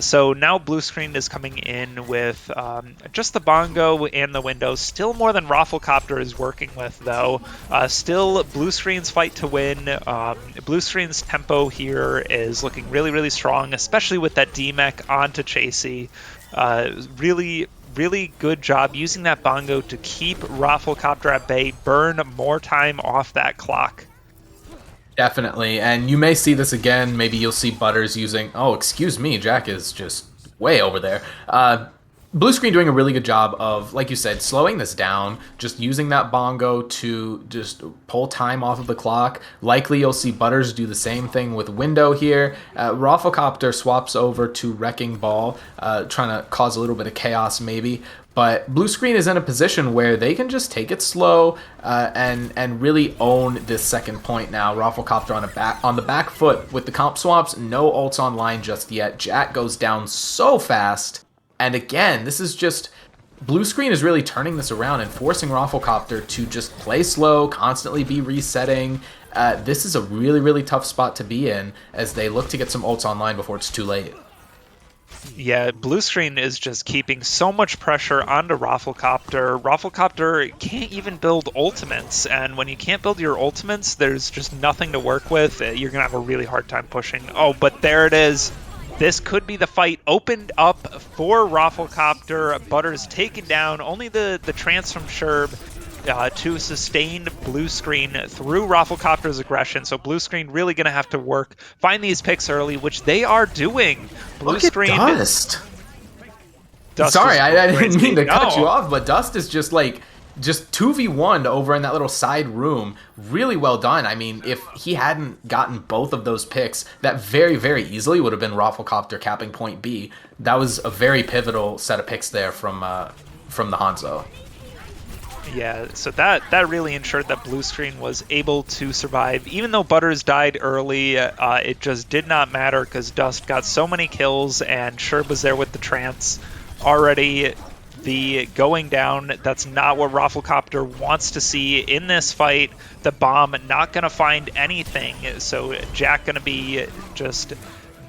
so now Blue Screen is coming in with just the Bongo and the Windows. Still more than ROFLCOPTER is working with, though. Still Blue Screen's fight to win. Blue Screen's tempo here is looking really, really strong, especially with that D-Mech onto Chasey. Really good job using that Bongo to keep ROFLCOPTER at bay, burn more time off that clock. Definitely, and you may see this again. Maybe you'll see Butters using... Oh, excuse me, Jack is just way over there. Blue Screen doing a really good job of, like you said, slowing this down, just using that Bongo to just pull time off of the clock. Likely you'll see Butters do the same thing with Window here. ROFLCOPTER swaps over to Wrecking Ball, trying to cause a little bit of chaos maybe. But Blue Screen is in a position where they can just take it slow and really own this second point now. ROFLCOPTER on the back foot with the comp swaps, no ults online just yet. Jack goes down so fast. And again, this is just... Blue Screen is really turning this around and forcing ROFLCOPTER to just play slow, constantly be resetting. This is a really, really tough spot to be in as they look to get some ults online before it's too late. Yeah, Blue Screen is just keeping so much pressure onto ROFLCOPTER. ROFLCOPTER can't even build ultimates, and when you can't build your ultimates, there's just nothing to work with. You're going to have a really hard time pushing. Oh, but there it is. This could be the fight opened up for ROFLCOPTER. Butters taken down. Only the Transform Sherb to sustain Blue Screen through ROFLCOPTER's aggression. So Blue Screen really going to have to work, find these picks early, which they are doing. Blue Screen. Dust. Sorry, I didn't mean to cut you off, but Dust is just like just 2v1 over in that little side room. Really well done. I mean, if he hadn't gotten both of those picks, that very, very easily would have been ROFLCOPTER capping point B. That was a very pivotal set of picks there from the Hanzo. Yeah, so that really ensured that Blue Screen was able to survive. Even though Butters died early, it just did not matter because Dust got so many kills and Sherb was there with the trance already. The going down, that's not what ROFLCOPTER wants to see in this fight. The bomb not going to find anything, so Jack going to be just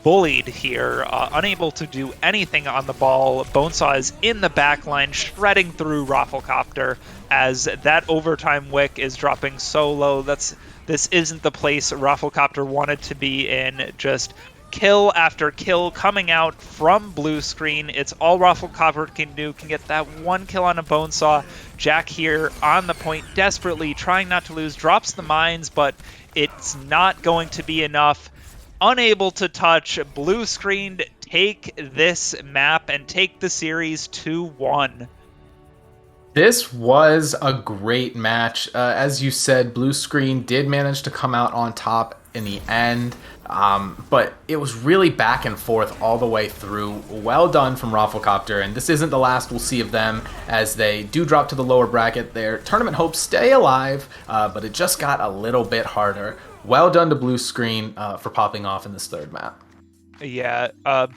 bullied here, unable to do anything on the ball. Bonesaw is in the back line, shredding through ROFLCOPTER as that overtime wick is dropping so low. This isn't the place ROFLCOPTER wanted to be in. Just kill after kill coming out from Blue Screen. It's all ROFLCOPTER can do, can get that one kill on a Bonesaw. Jack here on the point, desperately trying not to lose, drops the mines, but it's not going to be enough. Unable to touch. Blue Screen take this map and take the series 2-1. This was a great match. As you said, Blue Screen did manage to come out on top in the end, but it was really back and forth all the way through. Well done from ROFLCOPTER, and this isn't the last we'll see of them as they do drop to the lower bracket. Their tournament hopes stay alive, but it just got a little bit harder. Well done to Blue Screen for popping off in this third map. Yeah,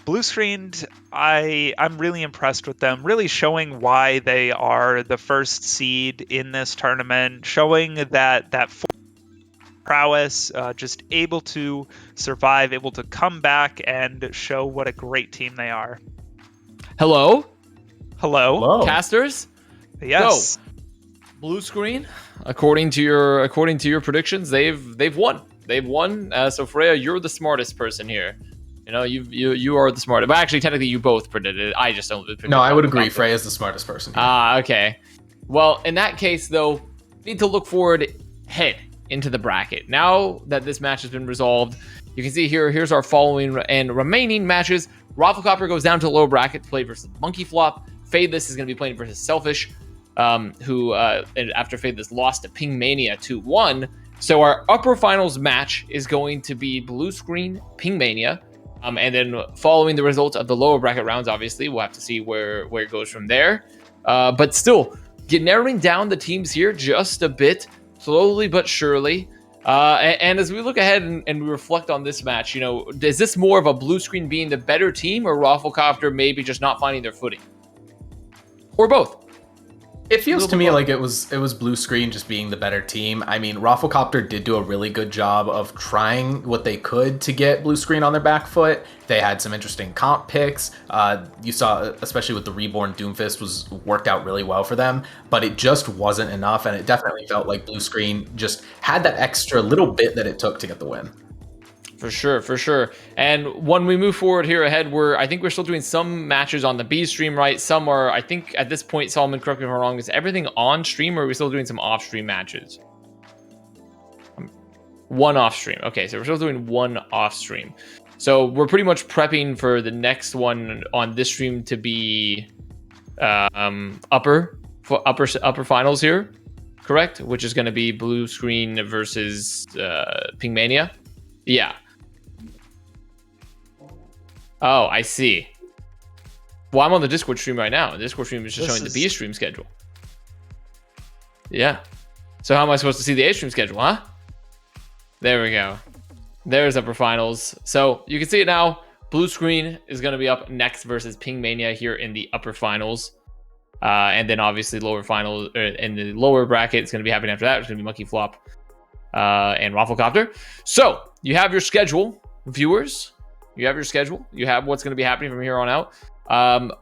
Blue Screen, I'm really impressed with them, really showing why they are the first seed in this tournament, showing that prowess, just able to survive, able to come back and show what a great team they are. Hello? Hello? Casters? Yes. Go. Blue Screen, according to your predictions, they've won. They've won. So Freya, you're the smartest person here. You know, you are the smartest. But actually, technically, you both predicted it. I just don't predict. No, I would agree. Freya is the smartest person here. Okay. Well, in that case, though, we need to look forward ahead into the bracket. Now that this match has been resolved, you can see here's our following and remaining matches. ROFLCOPTER goes down to the lower bracket to play versus Monkey Flop. Fadeless is going to be playing versus Selfish, who after Fadeless lost to Ping Mania 2-1. So our upper finals match is going to be Blue Screen, Ping Mania. And then following the results of the lower bracket rounds, obviously, we'll have to see where it goes from there. But still, narrowing down the teams here just a bit, slowly but surely. And as we look ahead and we reflect on this match, you know, is this more of a Blue Screen being the better team or ROFLCOPTER maybe just not finding their footing? Or both? It feels to me like it was Blue Screen just being the better team. I mean, ROFLCOPTER did do a really good job of trying what they could to get Blue Screen on their back foot. They had some interesting comp picks. You saw, especially with the Reborn Doomfist, worked out really well for them, but it just wasn't enough, and it definitely felt like Blue Screen just had that extra little bit that it took to get the win. For sure. And when we move forward here ahead, I think we're still doing some matches on the B stream, right? Some are, I think at this point, Solomon, correct me if I'm wrong, is everything on stream or are we still doing some off stream matches? One off stream. Okay, so we're still doing one off stream. So we're pretty much prepping for the next one on this stream to be upper finals here, correct? Which is going to be Blue Screen versus Ping Mania. Yeah. Oh, I see. Well, I'm on the Discord stream right now. The Discord stream is just showing the B stream schedule. Yeah. So how am I supposed to see the A stream schedule, huh? There we go. There's upper finals. So you can see it now. Blue Screen is going to be up next versus Ping Mania here in the upper finals. And then obviously lower finals in the lower bracket. It's going to be happening after that. It's going to be Monkey Flop and ROFLCOPTER. So you have your schedule, viewers. You have your schedule. You have what's going to be happening from here on out.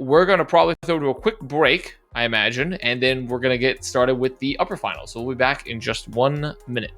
We're going to probably throw to a quick break, I imagine, and then we're going to get started with the upper finals. So we'll be back in just 1 minute.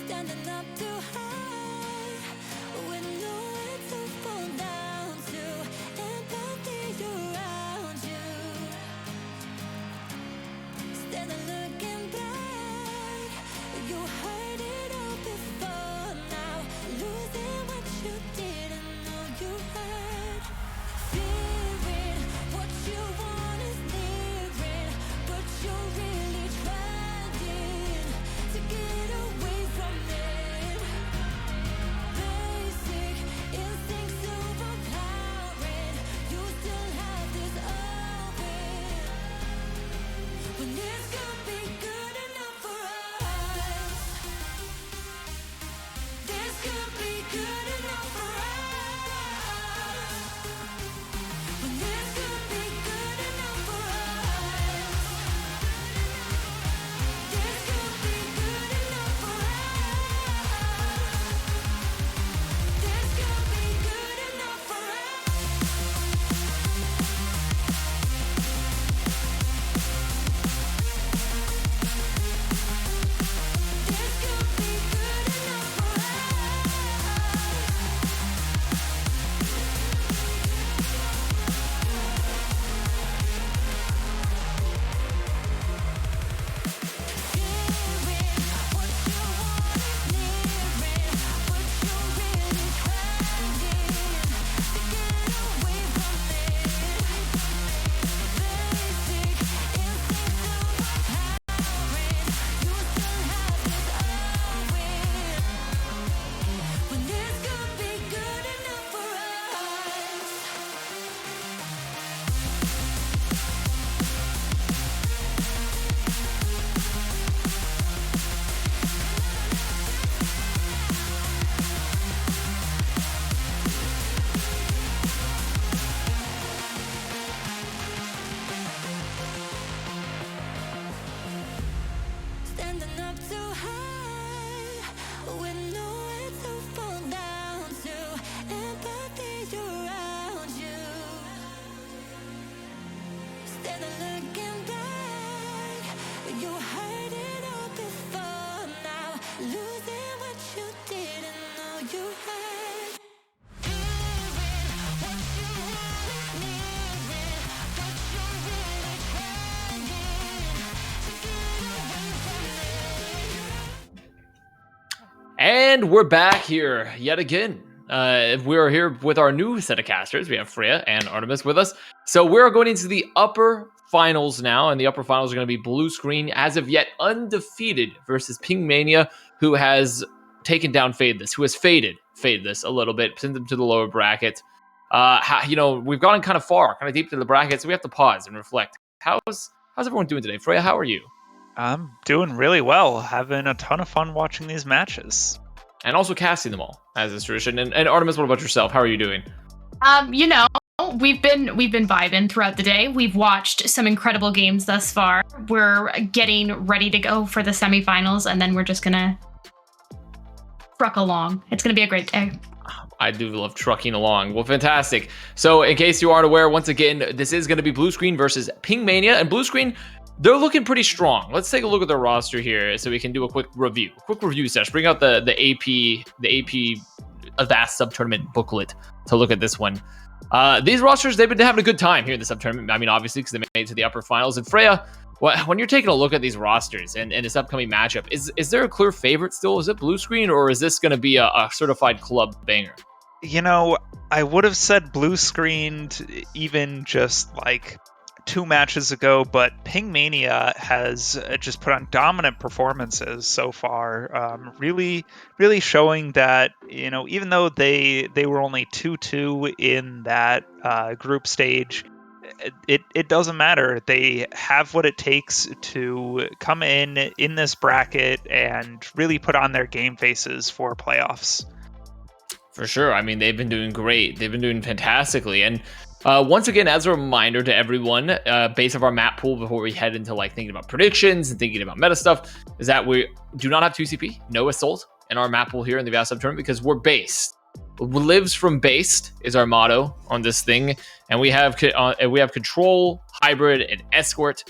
Standing up too high with nowhere to fall down to, empathy around you. Standing looking back, you heard it all before now, losing what you didn't know you had. Fearing what you want is nearing, but you're really trying to get away from it. Basic instincts overpowering, you still have this away. When this could be good enough for us, this could be good enough for us. When this could be good enough for us, this could be good enough for us. This could be good enough for us. This could be good enough for when this could be good enough for us. Standing up too high with nowhere to fall down to, empathy around you. Standing looking back, you heard it all before now, losing what you didn't know you had. Fearing what you want is nearing, but you're really trying to get away from it. And we're back here yet again. We're here with our new set of casters. We have Freya and Artemis with us. So we're going into the upper finals now, and the upper finals are going to be blue screen, as of yet undefeated, versus Pingmania, who has taken down Fadeless, who has faded this a little bit, sent them to the lower bracket. We've gotten kind of far, kind of deep into the bracket, so we have to pause and reflect. How's everyone doing today? Freya, how are you? I'm doing really well, having a ton of fun watching these matches. And also casting them all, as is tradition. And Artemis, what about yourself? How are you doing? We've been vibing throughout the day. We've watched some incredible games thus far. We're getting ready to go for the semifinals, and then we're just gonna truck along. It's gonna be a great day. I do love trucking along. Well, fantastic. So in case you aren't aware, once again, this is going to be Blue Screen versus Pingmania. And Blue Screen, they're looking pretty strong. Let's take a look at their roster here so we can do a quick review. Session. Bring out the AP Avast Sub Tournament booklet to look at this one. These rosters, they've been having a good time here in the Sub Tournament. I mean, obviously, because they made it to the upper finals. And Freya, when you're taking a look at these rosters and this upcoming matchup, is there a clear favorite still? Is it Blue Screen, or is this going to be a certified club banger? You know, I would have said blue screened even just like 2 matches ago, but Pingmania has just put on dominant performances so far. Really showing that, you know, even though they were only 2-2 in that group stage, it doesn't matter. They have what it takes to come in this bracket and really put on their game faces for playoffs. For sure. I mean, they've been doing great. They've been doing fantastically. And once again, as a reminder to everyone, based off our map pool before we head into like thinking about predictions and thinking about meta stuff, is that we do not have 2CP, no assault in our map pool here in the Avast Sub Tournament because we're based. Lives from based is our motto on this thing, and we have control, hybrid, and escort.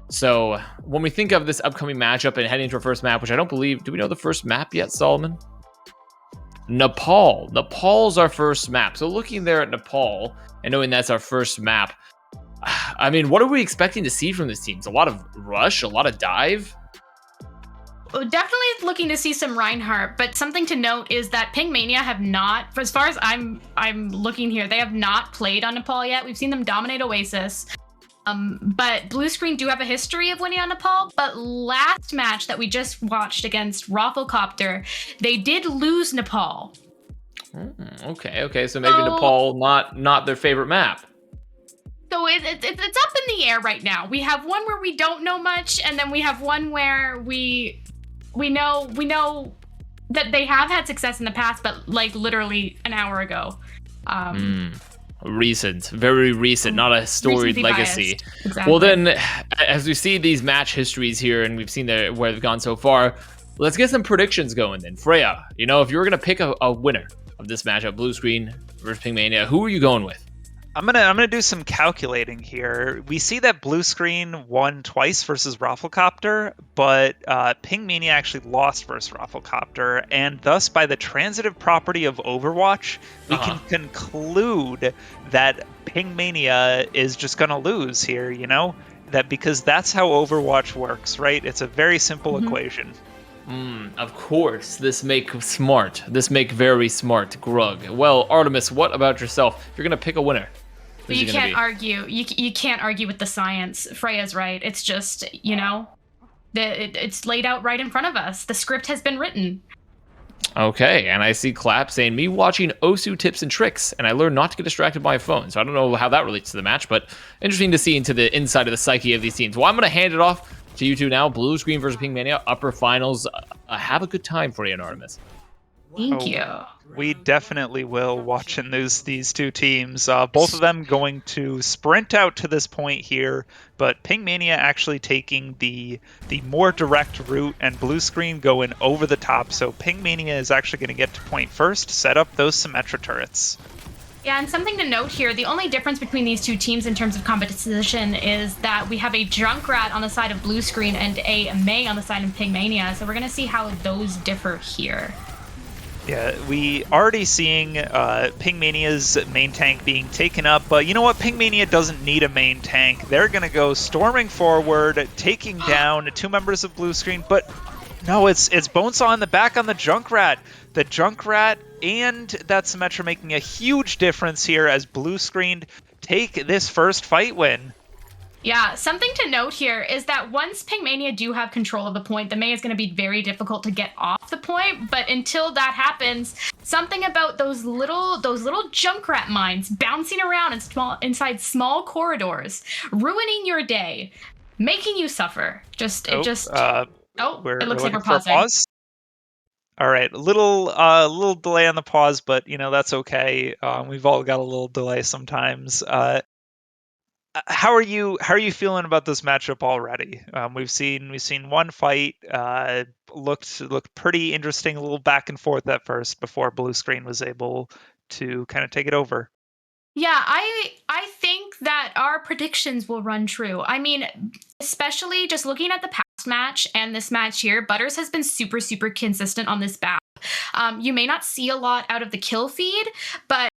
So when we think of this upcoming matchup and heading into our first map, which I don't believe, do we know the first map yet, Solomon? Nepal. Nepal's our first map. So looking there at Nepal and knowing that's our first map, I mean, what are we expecting to see from this team? It's a lot of rush, a lot of dive. Definitely looking to see some Reinhardt, but something to note is that Pingmania have not, as far as I'm looking here, they have not played on Nepal yet. We've seen them dominate Oasis. But Blue Screen do have a history of winning on Nepal, but last match that we just watched against ROFLCOPTER, they did lose Nepal. Okay, so maybe Nepal not their favorite map. So it's up in the air right now. We have one where we don't know much, and then we have one where we know that they have had success in the past, but like literally an hour ago. Recent, very recent, not a storied legacy. Exactly. Well, then, as we see these match histories here, and we've seen where they've gone so far, let's get some predictions going. Then, Freya, if you were gonna pick a winner of this matchup, Blue Screen versus Pingmania, who are you going with? I'm gonna do some calculating here. We see that Blue Screen won twice versus ROFLCOPTER, but Pingmania actually lost versus ROFLCOPTER, and thus by the transitive property of Overwatch, we can conclude that Pingmania is just gonna lose here. That because that's how Overwatch works, right? It's a very simple equation. Of course, this make smart. This make very smart, Grug. Well, Artemis, what about yourself? If you're gonna pick a winner, you can't argue. You can't argue with the science. Freya's right. It's just it's laid out right in front of us. The script has been written. Okay, and I see Clap saying, me watching Osu tips and tricks, and I learned not to get distracted by a phone. So I don't know how that relates to the match, but interesting to see into the inside of the psyche of these teams. Well, I'm gonna hand it off to you two now. Blue Screen versus Pingmania, upper finals. Have a good time for you and Artemis. Thank you. We definitely will watching these two teams. Both of them going to sprint out to this point here, but Pingmania actually taking the more direct route and Blue Screen going over the top. So Pingmania is actually going to get to point first, set up those Symmetra turrets. Yeah, and something to note here, the only difference between these two teams in terms of competition is that we have a Junkrat on the side of Blue Screen and a Mei on the side of Pingmania, so we're going to see how those differ here. Yeah, we already seeing Pingmania's main tank being taken up, but you know what? Pingmania doesn't need a main tank. They're going to go storming forward, taking down two members of Blue Screen, but no, it's Bonesaw in the back on the Junkrat. The Junkrat and that Symmetra making a huge difference here as Blue Screen take this first fight win. Yeah, something to note here is that once Pingmania do have control of the point, the Mei is going to be very difficult to get off the point. But until that happens, something about those little Junkrat mines bouncing around inside small corridors, ruining your day, making you suffer. It looks like we're pausing. Pause. All right, a little delay on the pause, but that's okay. We've all got a little delay sometimes. How are you feeling about this matchup already? We've seen one fight, looked pretty interesting, a little back and forth at first before Blue Screen was able to kind of take it over. Yeah, I think that our predictions will run true. I mean, especially just looking at the past match and this match here, Butters has been super, super consistent on this map. You may not see a lot out of the kill feed, but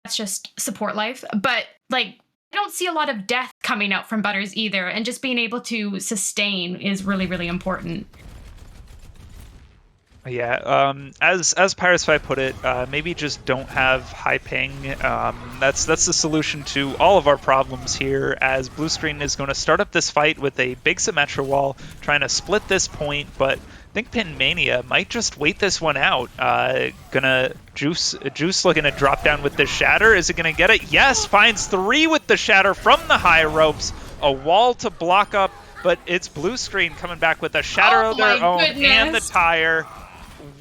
that's just support life. But I don't see a lot of death coming out from Butters either, and just being able to sustain is really, really important. Yeah, as Pirates Fight put it, maybe just don't have high ping. That's the solution to all of our problems here, as Blue Screen is going to start up this fight with a big Symmetra wall, trying to split this point, but I think Pinmania might just wait this one out. Gonna Juice looking to drop down with the Shatter. Is it gonna get it? Yes, finds 3 with the Shatter from the high ropes. A wall to block up, but it's Blue Screen coming back with a Shatter of their own and the tire.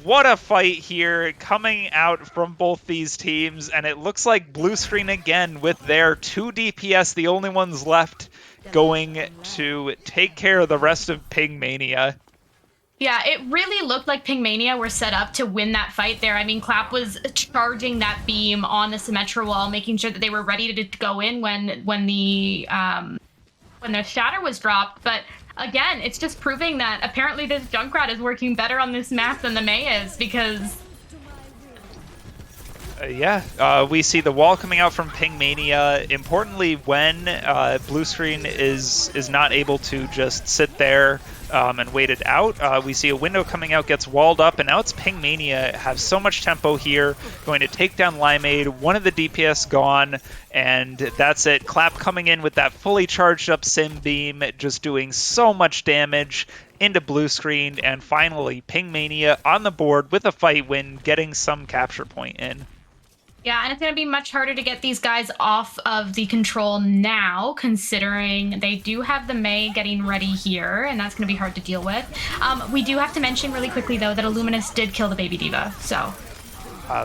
What a fight here coming out from both these teams, and it looks like Blue Screen again with their 2 DPS, the only ones left, going to take care of the rest of Pingmania. Yeah, it really looked like Pingmania were set up to win that fight there. I mean, Clap was charging that beam on the Symmetra wall, making sure that they were ready to go in when the Shatter was dropped, but again, it's just proving that apparently this Junkrat is working better on this map than the Mei is, because... we see the wall coming out from Pingmania. Importantly, when Blue Screen is not able to just sit there and wait it out, we see a window coming out, gets walled up, and now it's Pingmania have so much tempo here, going to take down Limeade, one of the DPS gone, and that's it. Clap coming in with that fully charged up Sim Beam, just doing so much damage into Blue Screen, and finally Pingmania on the board with a fight win, getting some capture point in. Yeah, and it's going to be much harder to get these guys off of the control now, considering they do have the Mei getting ready here, and that's going to be hard to deal with. We do have to mention really quickly, though, that Illuminous did kill the Baby D.Va, so...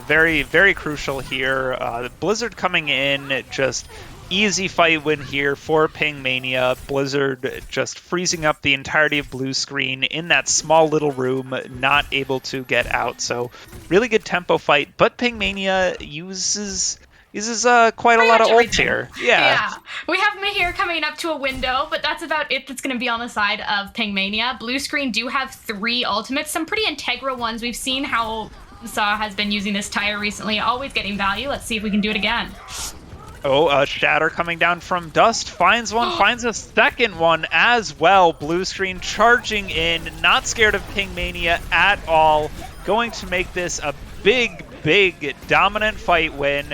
very, very crucial here. Blizzard coming in, just easy fight win here for Pingmania. Blizzard just freezing up the entirety of Blue Screen in that small little room, not able to get out. So really good tempo fight, but Pingmania uses quite a lot of ults here. Yeah. We have Mahir coming up to a window, but that's about it that's going to be on the side of Pingmania. Blue Screen do have 3 ultimates, some pretty integral ones. We've seen how Saw has been using this tire recently, always getting value. Let's see if we can do it again. Oh, Shatter coming down from Dust, finds one, finds a second one as well. Blue Screen charging in, not scared of Pingmania at all, going to make this a big, big dominant fight win,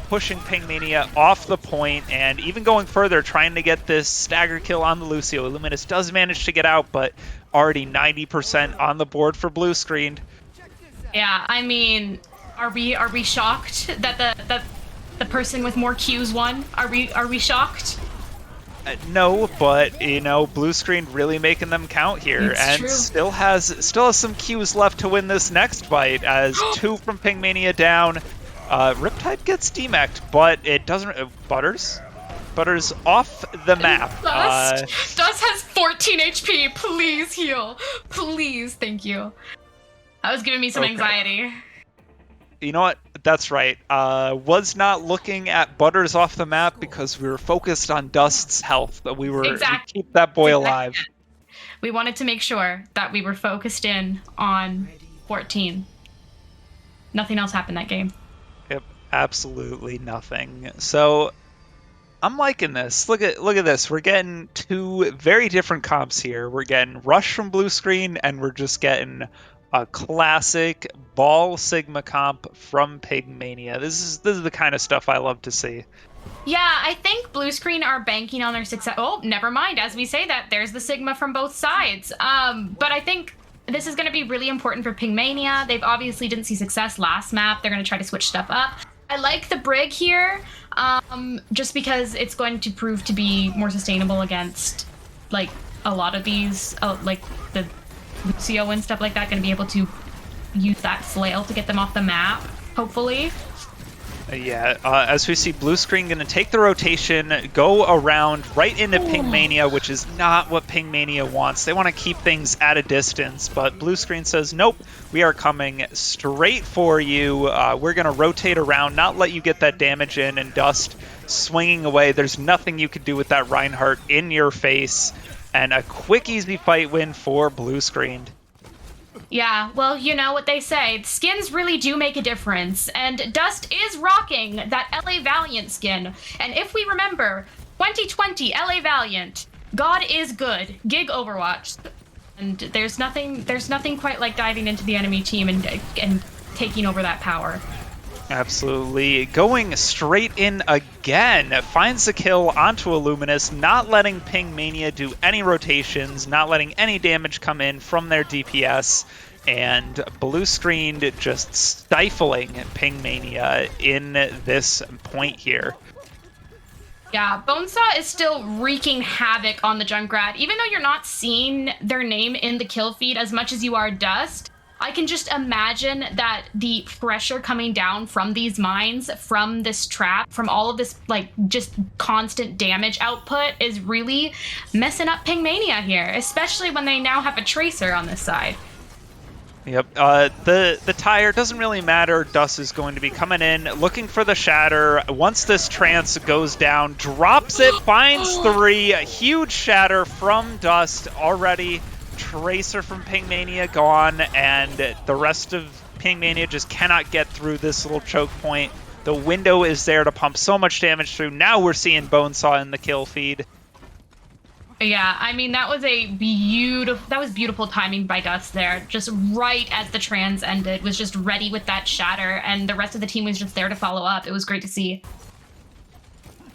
pushing Pingmania off the point, and even going further, trying to get this stagger kill on the Lucio. Illuminous does manage to get out, but already 90% on the board for Blue Screen. Yeah, I mean, are we shocked that the person with more Qs won? Are we shocked? No, but you know, Blue Screen really making them count here, and still has some Qs left to win this next fight. As 2 from Pingmania down, Riptide gets demec'd, but it doesn't. Butters off the map. Dust has 14 HP. Please heal. Please, thank you. That was giving me some anxiety. You know what? That's right. Was not looking at Butters off the map because we were focused on Dust's health. But we were to keep that boy alive. We wanted to make sure that we were focused in on 14. Nothing else happened that game. Yep, absolutely nothing. So I'm liking this. Look at this. We're getting 2 very different comps here. We're getting Rush from Blue Screen, and we're just getting a classic Ball Sigma comp from Pigmania. This is the kind of stuff I love to see. Yeah, I think Blue Screen are banking on their success. Oh, never mind. As we say that, there's the Sigma from both sides. But I think this is going to be really important for Pigmania. They've obviously didn't see success last map. They're going to try to switch stuff up. I like the Brig here, just because it's going to prove to be more sustainable against, like, a lot of these, like the Lucio and stuff like that, going to be able to use that flail to get them off the map, hopefully. As we see Blue Screen going to take the rotation, go around right into Pingmania, which is not what Pingmania wants. They want to keep things at a distance, but Blue Screen says, nope, we are coming straight for you. We're going to rotate around, not let you get that damage in, and Dust swinging away. There's nothing you could do with that Reinhardt in your face, and a quick, easy fight win for Blue Screen. Yeah, well, you know what they say. Skins really do make a difference, and Dust is rocking that LA Valiant skin. And if we remember, 2020 LA Valiant, God is good, Gig Overwatch. And there's nothing quite like diving into the enemy team and taking over that power. Absolutely. Going straight in again. Finds the kill onto Illuminous, not letting Ping Mania do any rotations, not letting any damage come in from their DPS, and Blue Screened just stifling Ping Mania in this point here. Yeah, Bonesaw is still wreaking havoc on the Junkrat. Even though you're not seeing their name in the kill feed as much as you are Dust, I can just imagine that the pressure coming down from these mines, from this trap, from all of this like just constant damage output is really messing up Ping Mania here, especially when they now have a Tracer on this side. Yep, the tire doesn't really matter. Dust is going to be coming in, looking for the shatter. Once this trance goes down, drops it, finds 3. A huge shatter from Dust already. Tracer from Ping Mania gone, and the rest of Ping Mania just cannot get through this little choke point. The window is there to pump so much damage through. Now we're seeing Bonesaw in the kill feed. Yeah, I mean, that was beautiful timing by Dust there. Just right as the trans ended, was just ready with that shatter, and the rest of the team was just there to follow up. It was great to see.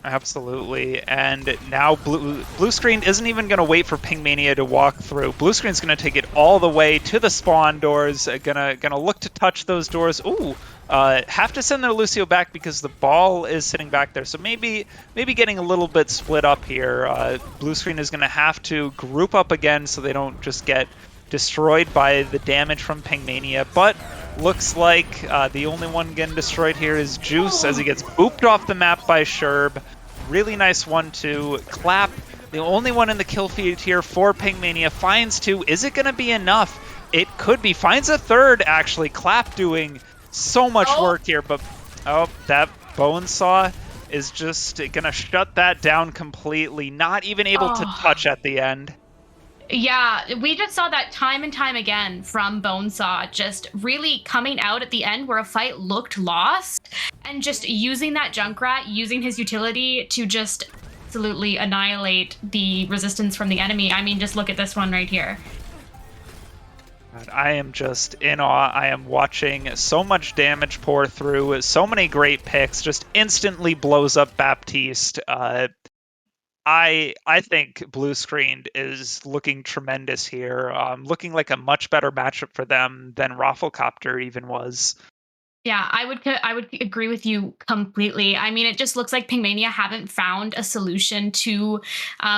Absolutely, and now Blue Screen isn't even going to wait for Ping Mania to walk through. Blue Screen's going to take it all the way to the spawn doors, gonna look to touch those doors. Ooh, have to send their Lucio back because the ball is sitting back there, so maybe getting a little bit split up here. Blue Screen is going to have to group up again so they don't just get destroyed by the damage from Ping Mania, but looks like the only one getting destroyed here is Juice as he gets booped off the map by Sherb. Really nice 1-2. Clap, the only one in the kill feed here for Ping Mania, finds 2. Is it going to be enough? It could be. Finds a 3rd, actually. Clap doing so much work here, but that Bonesaw is just going to shut that down completely. Not even able to touch at the end. Yeah, we just saw that time and time again from Bonesaw, just really coming out at the end where a fight looked lost and just using that Junkrat, using his utility to just absolutely annihilate the resistance from the enemy. I mean, just look at this one right here. I am just in awe. I am watching so much damage pour through, so many great picks, just instantly blows up Baptiste. I think Blue Screened is looking tremendous here, looking like a much better matchup for them than ROFLCOPTER even was. Yeah, I would agree with you completely. I mean, it just looks like Ping Mania haven't found a solution to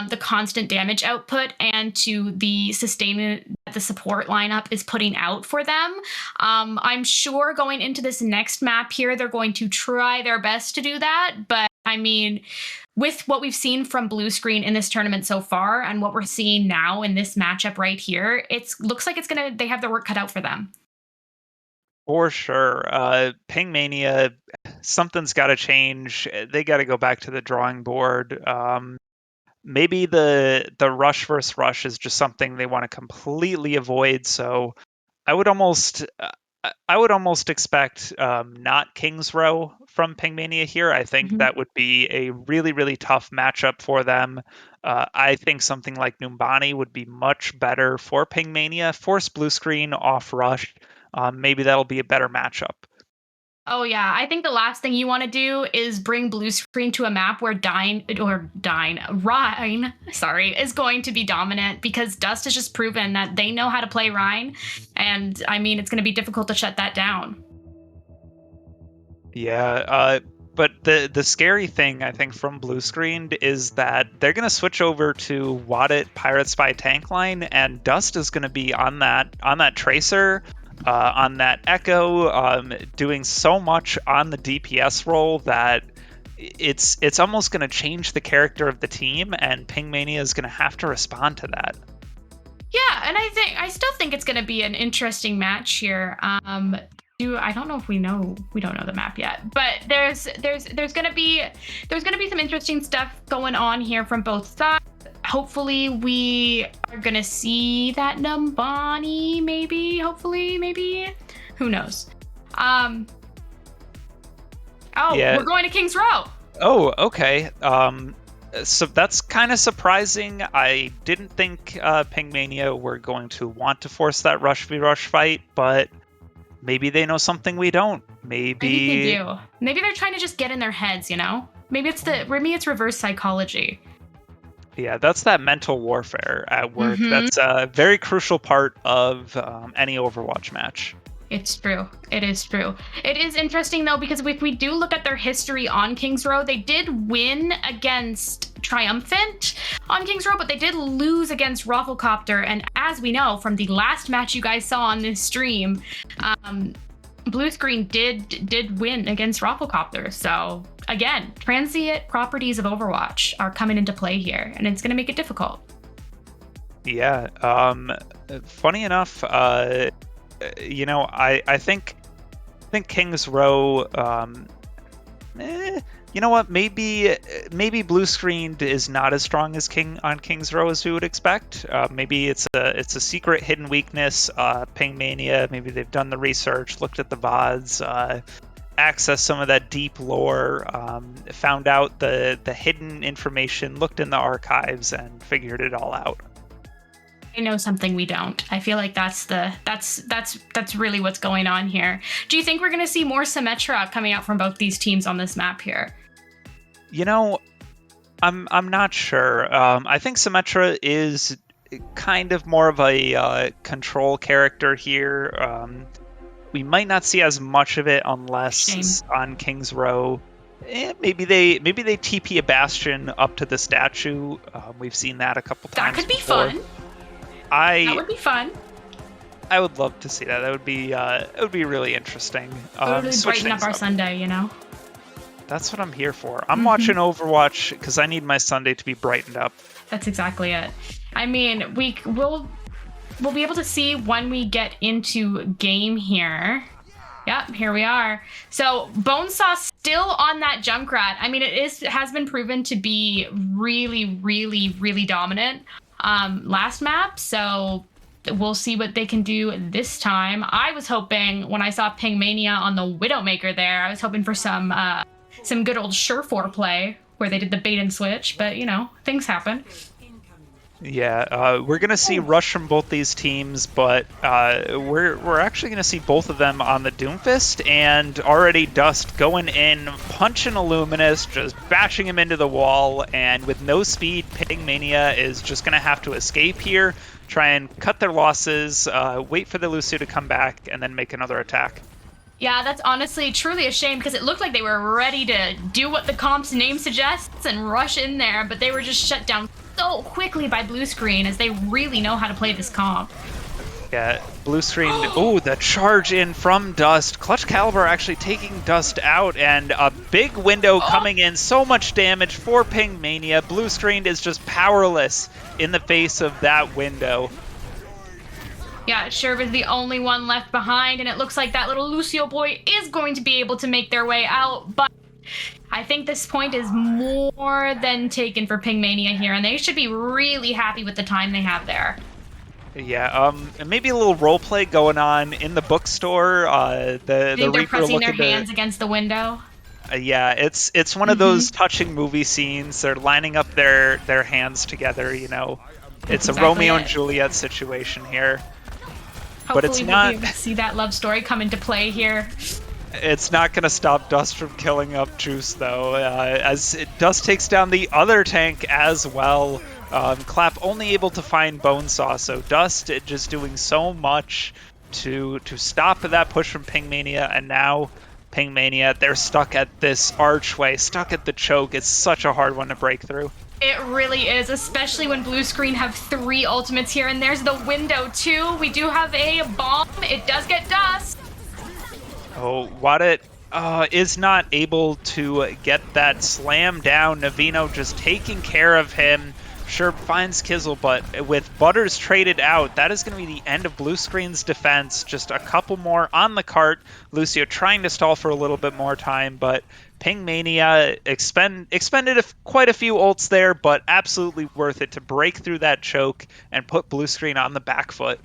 the constant damage output and to the sustain that the support lineup is putting out for them. I'm sure going into this next map here, they're going to try their best to do that, but I mean, with what we've seen from Blue Screen in this tournament so far and what we're seeing now in this matchup right here, it looks like they have their work cut out for them. For sure. Ping Mania, something's got to change. They got to go back to the drawing board. Maybe the rush versus rush is just something they want to completely avoid. So I would almost expect not King's Row from Ping Mania here. I think that would be a really, really tough matchup for them. I think something like Numbani would be much better for Ping Mania. Force Blue Screen off rush. Maybe that'll be a better matchup. Oh yeah, I think the last thing you want to do is bring Blue Screen to a map where Rhine is going to be dominant, because Dust has just proven that they know how to play Rhine, and I mean, it's going to be difficult to shut that down. Yeah, but the scary thing, I think, from Blue Screened is that they're going to switch over to Wadit Pirate Spy tank line, and Dust is going to be on that Tracer, on that Echo, doing so much on the DPS role that it's almost going to change the character of the team, and Ping Mania is going to have to respond to that. Yeah, and I still think it's going to be an interesting match here. I don't know if we don't know the map yet, but there's going to be some interesting stuff going on here from both sides. Hopefully we are gonna see that Numbani, maybe. Who knows? Yeah. We're going to King's Row. Oh, okay. So that's kind of surprising. I didn't think Pingmania were going to want to force that rush v rush fight, but maybe they know something we don't. I think they do. Maybe they're trying to just get in their heads, you know? Maybe it's reverse psychology. Yeah, that's that mental warfare at work. Mhm. That's a very crucial part of any Overwatch match. It's true. It is true. It is interesting though, because if we do look at their history on Kings Row, they did win against Triumphant on Kings Row, but they did lose against ROFLCOPTER. And as we know from the last match you guys saw on this stream, Blue Screen did win against ROFLCOPTER. So again, transient properties of Overwatch are coming into play here, and it's going to make it difficult. Yeah. Funny enough, you know, I think Kings Row. You know what? Maybe Blue Screen is not as strong as Kings Row as we would expect. Maybe it's a secret hidden weakness. Pingmania. Maybe they've done the research, looked at the VODs, accessed some of that deep lore, found out the hidden information, looked in the archives, and figured it all out. They know something we don't. I feel like that's really what's going on here. Do you think we're going to see more Symmetra coming out from both these teams on this map here? You know, I'm not sure. I think Symmetra is kind of more of a control character here. We might not see as much of it unless on Kings Row. Maybe they TP a Bastion up to the statue. We've seen that a couple times. That could be before. fun. That would be fun. I would love to see that. That would be really interesting. It would really brighten up our Sunday, you know? That's what I'm here for. I'm watching Overwatch because I need my Sunday to be brightened up. That's exactly it. I mean, we'll be able to see when we get into game here. Yep, here we are. So Bonesaw still on that Junkrat. I mean, has been proven to be really, really, really dominant last map. So we'll see what they can do this time. I was hoping when I saw Pingmania on the Widowmaker there, I was hoping for some good old Surefour play where they did the bait and switch, but you know, things happen. Yeah, we're gonna see rush from both these teams, but we're actually gonna see both of them on the Doomfist, and already Dust going in, punching Illuminous, just bashing him into the wall, and with no speed, Pingmania is just gonna have to escape here, try and cut their losses, wait for the Lucio to come back, and then make another attack. Yeah, that's honestly truly a shame because it looked like they were ready to do what the comp's name suggests and rush in there, but they were just shut down so quickly by Blue Screen as they really know how to play this comp. Yeah, Blue Screen, oh, the charge in from Dust. Clutch Caliber actually taking Dust out, and a big window coming in, so much damage for Pingmania. Blue Screen is just powerless in the face of that window. Yeah, Sherv is the only one left behind, and it looks like that little Lucio boy is going to be able to make their way out, but I think this point is more than taken for Pingmania here, and they should be really happy with the time they have there. Yeah, maybe a little role play going on in the bookstore. The They're Reaper pressing their looking hands against the window. Yeah, it's one of those touching movie scenes. They're lining up their hands together, you know. It's That's a Romeo exactly and Juliet situation here. Hopefully But it's not. we'll be able to see that love story come into play here. It's not going to stop Dust from killing up Juice, though, as Dust takes down the other tank as well. Clap only able to find Bonesaw, so Dust just doing so much to stop that push from Pingmania, and now Pingmania, they're stuck at this archway, stuck at the choke. It's such a hard one to break through. It really is, especially when Blue Screen have 3 ultimates here, and there's the window too. We do have a bomb. It does get Dust. Oh, Wadit is not able to get that slam down. Navino just taking care of him. Sure finds Kizzle, but with Butters traded out, that is going to be the end of Blue Screen's defense. Just a couple more on the cart. Lucio trying to stall for a little bit more time, but Pingmania expended quite a few ults there, but absolutely worth it to break through that choke and put Blue Screen on the back foot.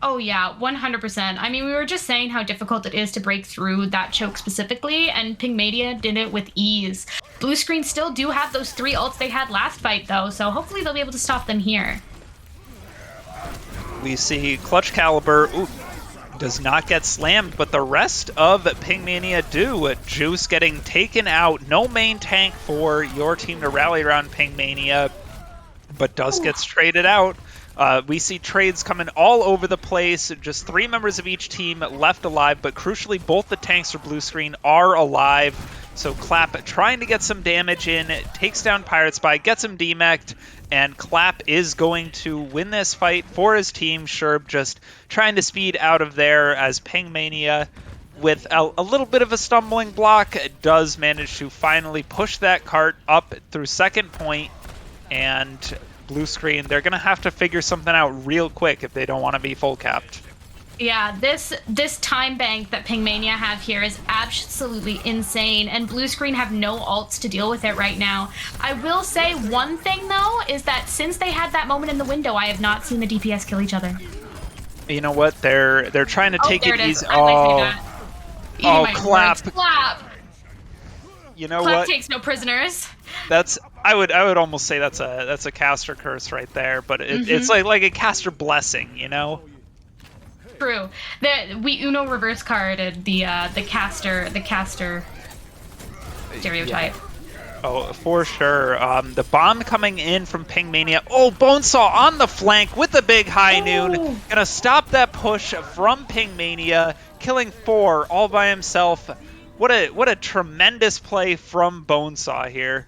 Oh yeah, 100%. I mean, we were just saying how difficult it is to break through that choke specifically, and Pygmania did it with ease. Blue Screen still do have those 3 ults they had last fight though, so hopefully they'll be able to stop them here. We see Clutch Caliber, does not get slammed, but the rest of Pygmania do. Juice getting taken out. No main tank for your team to rally around Pygmania, but does get traded out. We see trades coming all over the place. Just 3 members of each team left alive, but crucially, both the tanks for Blue Screen are alive. So Clap trying to get some damage in, takes down Pirate Spy, gets him demeched, and Clap is going to win this fight for his team. Sherb just trying to speed out of there as Pygmania, with a little bit of a stumbling block, does manage to finally push that cart up through second point, and Blue Screen, they're going to have to figure something out real quick if they don't want to be full capped. Yeah, this time bank that Pygmania have here is absolutely insane, and Blue Screen have no ults to deal with it right now. I will say one thing though, is that since they had that moment in the window, I have not seen the DPS kill each other. You know what? They're trying to take it easy. Oh, Clap. Clap. You know Clap what? takes no prisoners. I would almost say that's a caster curse right there, but it's like a caster blessing, you know. True. We Uno reverse carded the caster stereotype. Yeah. Oh, for sure. The bomb coming in from Pygmania. Oh, Bonesaw on the flank with the big high noon. Gonna stop that push from Pygmania, killing 4 all by himself. What a tremendous play from Bonesaw here.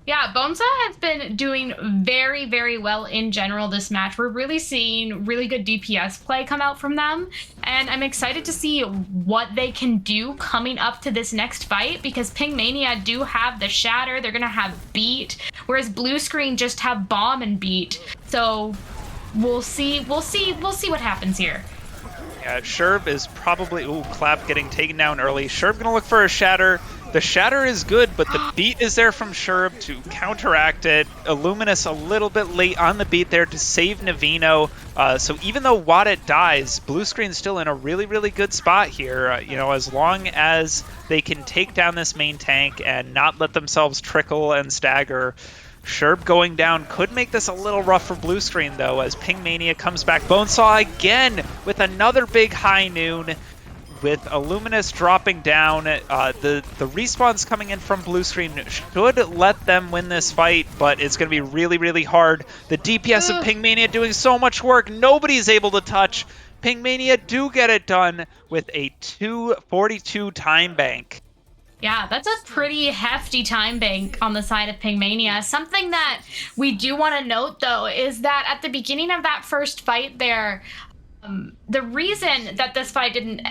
Yeah, Bonesaw has been doing very, very well in general this match. We're really seeing really good DPS play come out from them, and I'm excited to see what they can do coming up to this next fight, because Pygmania do have the Shatter, they're gonna have Beat, whereas Blue Screen just have Bomb and Beat. So we'll see what happens here. Yeah, Sherb is probably... Ooh, Clap getting taken down early. Sherb gonna look for a Shatter. The Shatter is good, but the beat is there from Sherb to counteract it. Illuminous a little bit late on the beat there to save Navino. So even though Wadit dies, Blue Screen's still in a really, really good spot here. You know, as long as they can take down this main tank and not let themselves trickle and stagger, Sherb going down could make this a little rough for Blue Screen, though, as Pygmania comes back. Bonesaw again with another big high noon. With Illuminous dropping down, the respawns coming in from Blue Screen should let them win this fight, but it's going to be really, really hard. The DPS of Pygmania doing so much work, nobody's able to touch. Pygmania do get it done with a 2:42 time bank. Yeah, that's a pretty hefty time bank on the side of Pygmania. Something that we do want to note, though, is that at the beginning of that first fight there, the reason that this fight didn't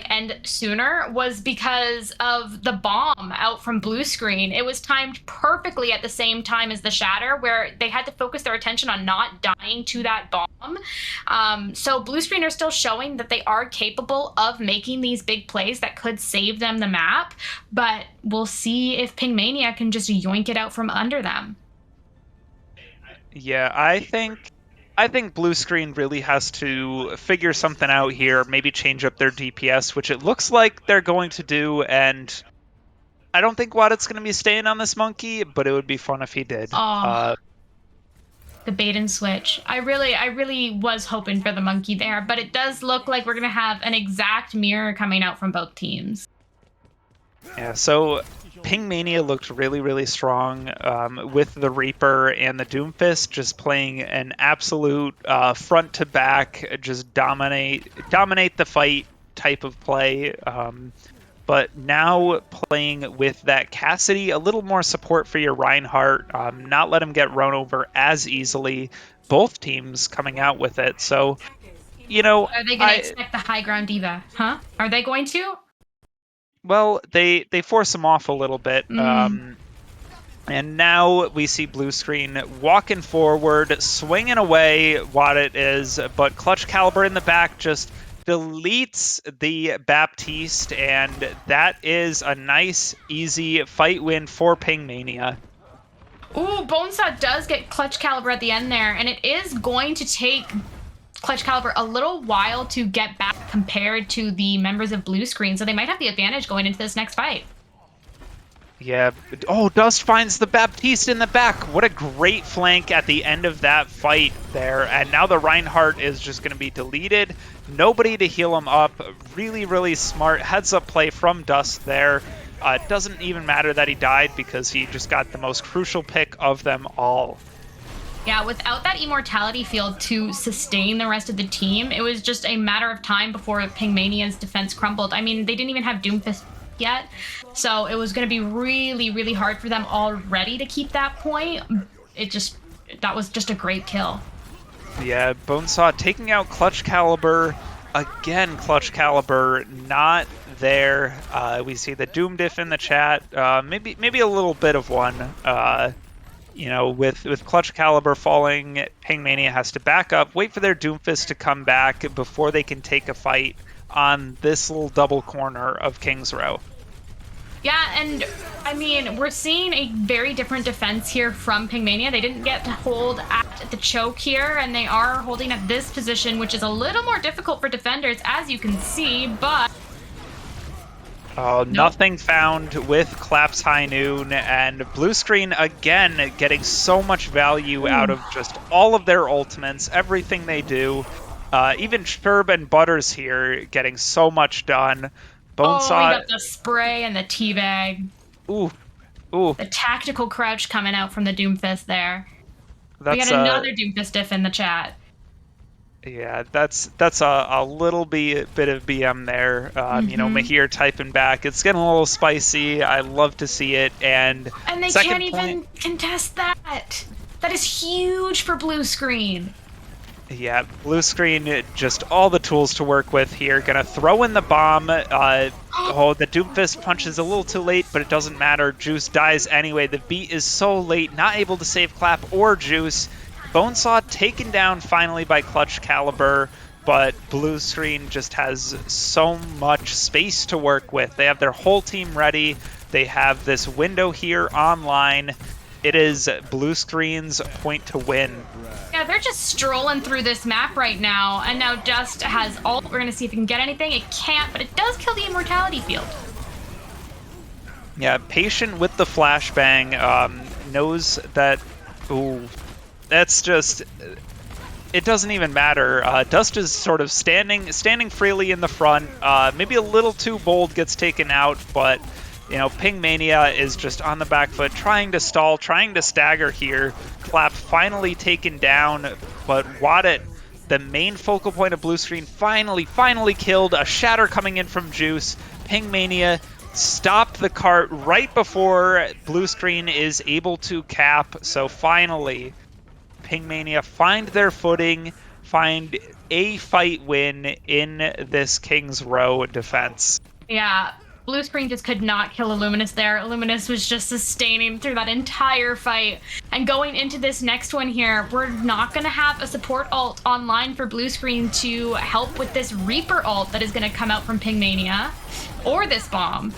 end sooner was because of the bomb out from Blue Screen. It was timed perfectly at the same time as the Shatter, where they had to focus their attention on not dying to that bomb. So Blue Screen are still showing that they are capable of making these big plays that could save them the map, but we'll see if Pygmania can just yoink it out from under them. Yeah, I think Blue Screen really has to figure something out here, maybe change up their DPS, which it looks like they're going to do, and I don't think Wadit's going to be staying on this monkey, but it would be fun if he did. The bait and switch. I really was hoping for the monkey there, but it does look like we're going to have an exact mirror coming out from both teams. Yeah, so Pygmania looked really, really strong with the Reaper and the Doomfist, just playing an absolute front to back, just dominate the fight type of play. But now playing with that Cassidy, a little more support for your Reinhardt, not let him get run over as easily. Both teams coming out with it, so you know. Are they going to expect the high ground diva? Huh? Are they going to? Well, they force him off a little bit. And now we see Blue Screen walking forward, swinging away. Wadit is, but Clutch Caliber in the back just deletes the Baptiste, and that is a nice, easy fight win for Pygmania. Ooh, Bonesaw does get Clutch Caliber at the end there, and it is going to take Clutch Caliber a little while to get back compared to the members of Blue Screen, so they might have the advantage going into this next fight. Yeah. Oh, Dust finds the Baptiste in the back. What a great flank at the end of that fight there. And now the Reinhardt is just going to be deleted. Nobody to heal him up. Really, really smart heads-up play from Dust there. It doesn't even matter that he died because he just got the most crucial pick of them all. Yeah, without that immortality field to sustain the rest of the team, it was just a matter of time before Pingmania's defense crumbled. I mean, they didn't even have Doomfist yet, so it was going to be really, really hard for them already to keep that point. That was just a great kill. Yeah, Bonesaw taking out Clutch Caliber. Again, Clutch Caliber not there. We see the Doom diff in the chat. Maybe a little bit of one. You know, with Clutch Caliber falling, Pingmania has to back up, wait for their Doomfist to come back before they can take a fight on this little double corner of King's Row. Yeah, and I mean, we're seeing a very different defense here from Pingmania. They didn't get to hold at the choke here, and they are holding at this position, which is a little more difficult for defenders, as you can see, but... Oh, nothing found with Claps High Noon, and Blue Screen again getting so much value out of just all of their ultimates, everything they do. Even Sherb and Butters here getting so much done. Bonesaw. Oh, we got the spray and the teabag. Ooh. The tactical crouch coming out from the Doomfist there. We got another Doomfist diff in the chat. Yeah, that's a little bit of BM there. You know, Mahir typing back. It's getting a little spicy. I love to see it. And they can't even contest that. That is huge for Blue Screen. Yeah, Blue Screen, just all the tools to work with here. Gonna throw in the bomb. Oh, the Doomfist punches a little too late, but it doesn't matter. Juice dies anyway. The beat is so late, not able to save Clap or Juice. Bonesaw taken down finally by Clutch Caliber, but Blue Screen just has so much space to work with. They have their whole team ready. They have this window here online. It is Blue Screen's point to win. Yeah, they're just strolling through this map right now, and now Dust has ult. We're going to see if it can get anything. It can't, but it does kill the immortality field. Yeah, Patient with the flashbang knows that... Ooh. That's just, it doesn't even matter. Dust is sort of standing freely in the front. Maybe a little too bold, gets taken out, but you know, Pingmania is just on the back foot, trying to stall, trying to stagger here. Clap finally taken down, but Wadit, the main focal point of Blue Screen, finally killed. A shatter coming in from Juice. Pingmania stopped the cart right before Blue Screen is able to cap, so finally Pingmania find their footing, find a fight win in this King's Row defense. Yeah, Blue Screen just could not kill Illuminous there. Illuminous was just sustaining through that entire fight. And going into this next one here, we're not going to have a support ult online for Blue Screen to help with this Reaper ult that is going to come out from Pingmania, or this bomb.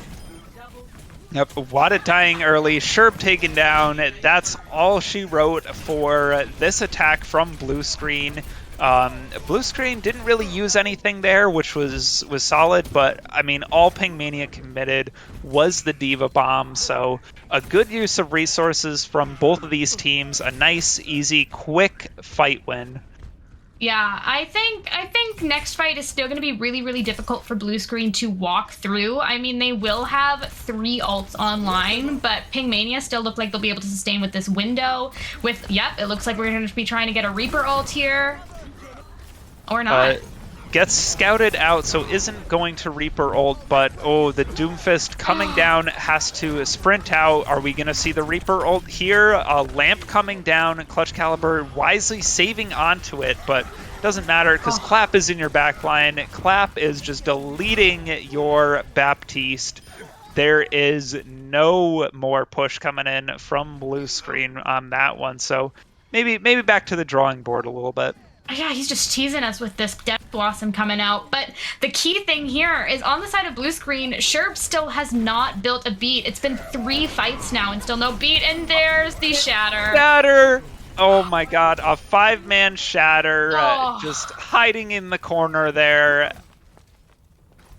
Yep, Wadit dying early, Sherb taken down. That's all she wrote for this attack from Blue Screen. Blue Screen didn't really use anything there, which was solid, but I mean, all Pingmania committed was the Diva Bomb, so a good use of resources from both of these teams. A nice, easy, quick fight win. Yeah, I think next fight is still going to be really, really difficult for Blue Screen to walk through. I mean, they will have 3 ults online, but Pingmania still look like they'll be able to sustain with this window. Yep, it looks like we're going to be trying to get a Reaper ult here. Or not. Gets scouted out, so isn't going to Reaper ult, but oh, the Doomfist coming down, has to sprint out. Are we going to see the Reaper ult here? A lamp coming down, Clutch Caliber wisely saving onto it, but doesn't matter because Clap is in your backline. Clap is just deleting your Baptiste. There is no more push coming in from Blue Screen on that one, so maybe back to the drawing board a little bit. Yeah, he's just teasing us with this Death Blossom coming out. But the key thing here is on the side of Blue Screen, Sherb still has not built a beat. It's been 3 fights now and still no beat. And there's the Shatter. Oh my god, a 5-man shatter Oh. just hiding in the corner there.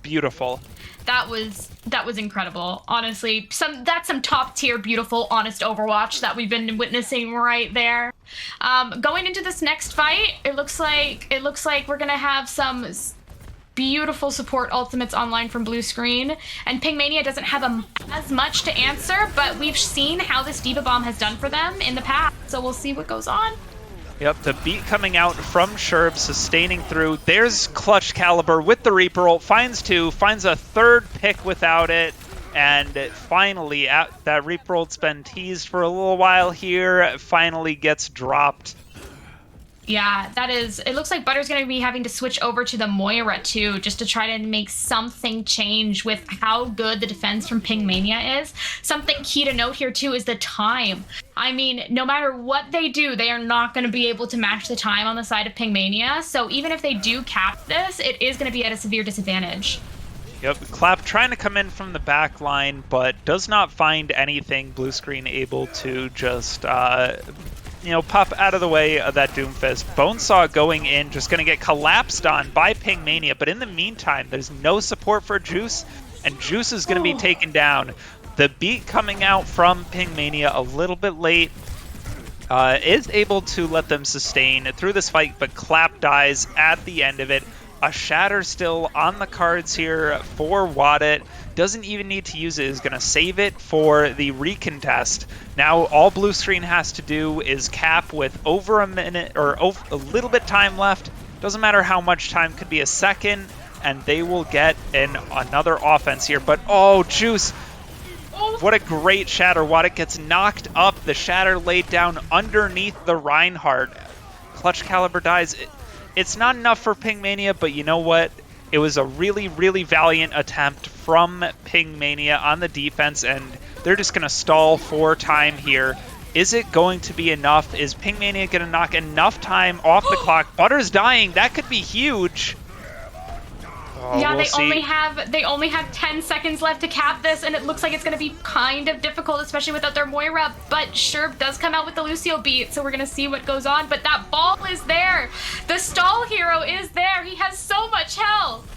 Beautiful. That was incredible. Honestly, that's some top tier, beautiful, honest Overwatch that we've been witnessing right there. Going into this next fight, it looks like we're gonna have some beautiful support ultimates online from Blue Screen, and Pingmania doesn't have as much to answer, but we've seen how this Diva Bomb has done for them in the past, so we'll see what goes on. Yep, the beat coming out from Sherb, sustaining through. There's Clutch Caliber with the Reaper ult, finds 2, finds a 3rd pick without it, and finally, that Reaper ult's been teased for a little while here, finally gets dropped. Yeah, it looks like Butter's going to be having to switch over to the Moira too, just to try to make something change with how good the defense from Pingmania is. Something key to note here too is the time. I mean, no matter what they do, they are not going to be able to match the time on the side of Pingmania, so even if they do cap this, it is going to be at a severe disadvantage. Yep, Clap trying to come in from the back line, but does not find anything. Blue Screen able to just pop out of the way of that Doomfist. Bonesaw going in, just going to get collapsed on by Pingmania, but in the meantime, there's no support for Juice, and Juice is going to be taken down. The beat coming out from Pingmania a little bit late is able to let them sustain through this fight, but Clap dies at the end of it. A Shatter still on the cards here for Wadit. Doesn't even need to use it, is going to save it for the recontest. Now all Blue Screen has to do is cap with over a minute or a little bit time left. Doesn't matter how much time, could be a second, and they will get another offense here. But oh, Juice, what a great Shatter. Wadit gets knocked up. The Shatter laid down underneath the Reinhardt. Clutch Caliber dies. It's not enough for Pingmania, but you know what? It was a really, really valiant attempt from Pingmania on the defense, and they're just going to stall for time here. Is it going to be enough? Is Pingmania going to knock enough time off the clock? Butter's dying. That could be huge. Oh, Yeah, we'll they only have 10 seconds left to cap this, and it looks like it's going to be kind of difficult, especially without their Moira. But Sherb does come out with the Lucio beat, so we're going to see what goes on. But that ball is there. The stall hero is there. He has so much health.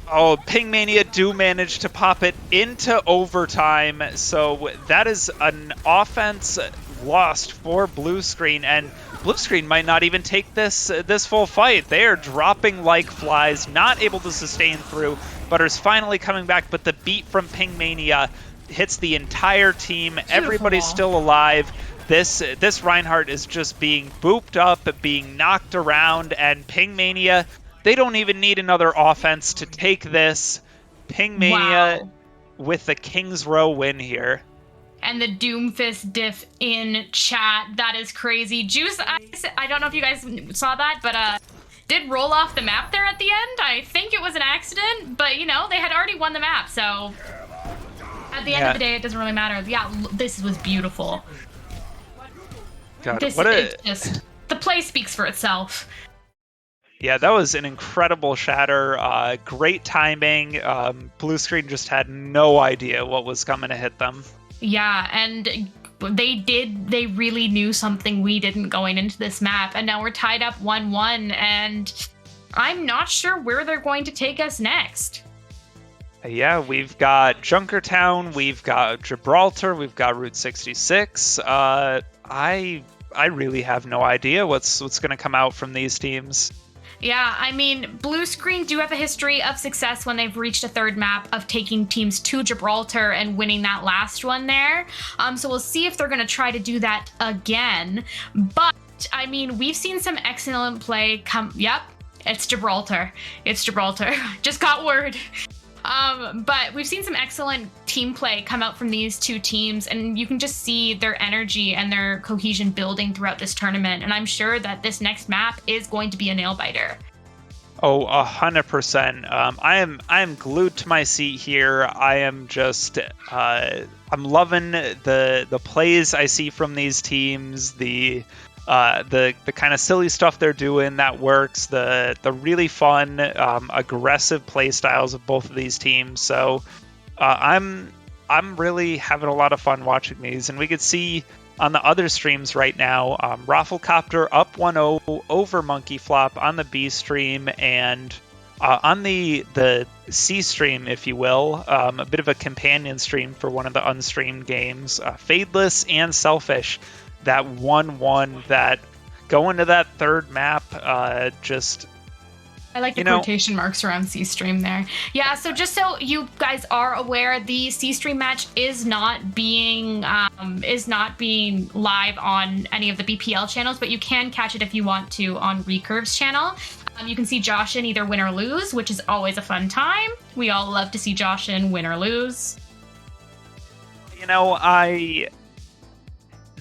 Oh, Pingmania do manage to pop it into overtime, so that is an offense lost for Blue Screen, and Blue Screen might not even take this full fight. They are dropping like flies, not able to sustain through. Butter's finally coming back, but the beat from Pingmania hits the entire team. Beautiful. Everybody's still alive. This Reinhardt is just being booped up, being knocked around, and Pingmania, they don't even need another offense to take this. Pingmania with the King's Row win here. And the Doomfist diff in chat. That is crazy. Juice, I don't know if you guys saw that, but did roll off the map there at the end. I think it was an accident, but they had already won the map, so at the end of the day, it doesn't really matter. Yeah, this was beautiful. God, It's just, the play speaks for itself. Yeah, that was an incredible Shatter. Great timing. Blue Screen just had no idea what was coming to hit them. Yeah, and they really knew something we didn't going into this map, and now we're tied up 1-1, and I'm not sure where they're going to take us next. Yeah, we've got Junkertown, we've got Gibraltar, we've got Route 66. I really have no idea what's going to come out from these teams. Yeah, I mean, Blue Screen do have a history of success when they've reached a third map of taking teams to Gibraltar and winning that last one there. So we'll see if they're going to try to do that again. But, I mean, we've seen some excellent play come... Yep, it's Gibraltar. It's Gibraltar. Just got word. But we've seen some excellent team play come out from these two teams, and you can just see their energy and their cohesion building throughout this tournament. And I'm sure that this next map is going to be a nail biter. Oh, 100%. I am glued to my seat here. I am just I'm loving the plays I see from these teams. The kind of silly stuff they're doing that works, the really fun, aggressive play styles of both of these teams. So I'm really having a lot of fun watching these, and we could see on the other streams right now, ROFLCOPTER up 1-0 over Monkey Flop on the B stream, and on the C stream, if you will, a bit of a companion stream for one of the unstreamed games, Fadeless and Selfish, that 1-1 that go into that third map, just... I like the quotation marks around C stream there. Yeah, so just so you guys are aware, the C stream match is not being live on any of the BPL channels, but you can catch it if you want to on Recurve's channel. You can see Joshin either win or lose, which is always a fun time. We all love to see Joshin win or lose. You know,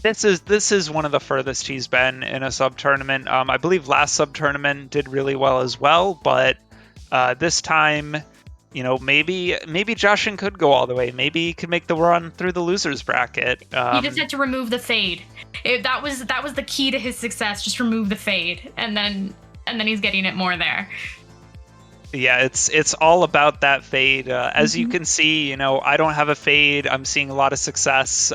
This is one of the furthest he's been in a sub tournament. I believe last sub tournament did really well as well, but this time, you know, maybe Joshin could go all the way. Maybe he could make the run through the losers bracket. He just had to remove the fade. That was the key to his success. Just remove the fade, and then he's getting it more there. Yeah, it's all about that fade. As you can see, you know, I don't have a fade. I'm seeing a lot of success.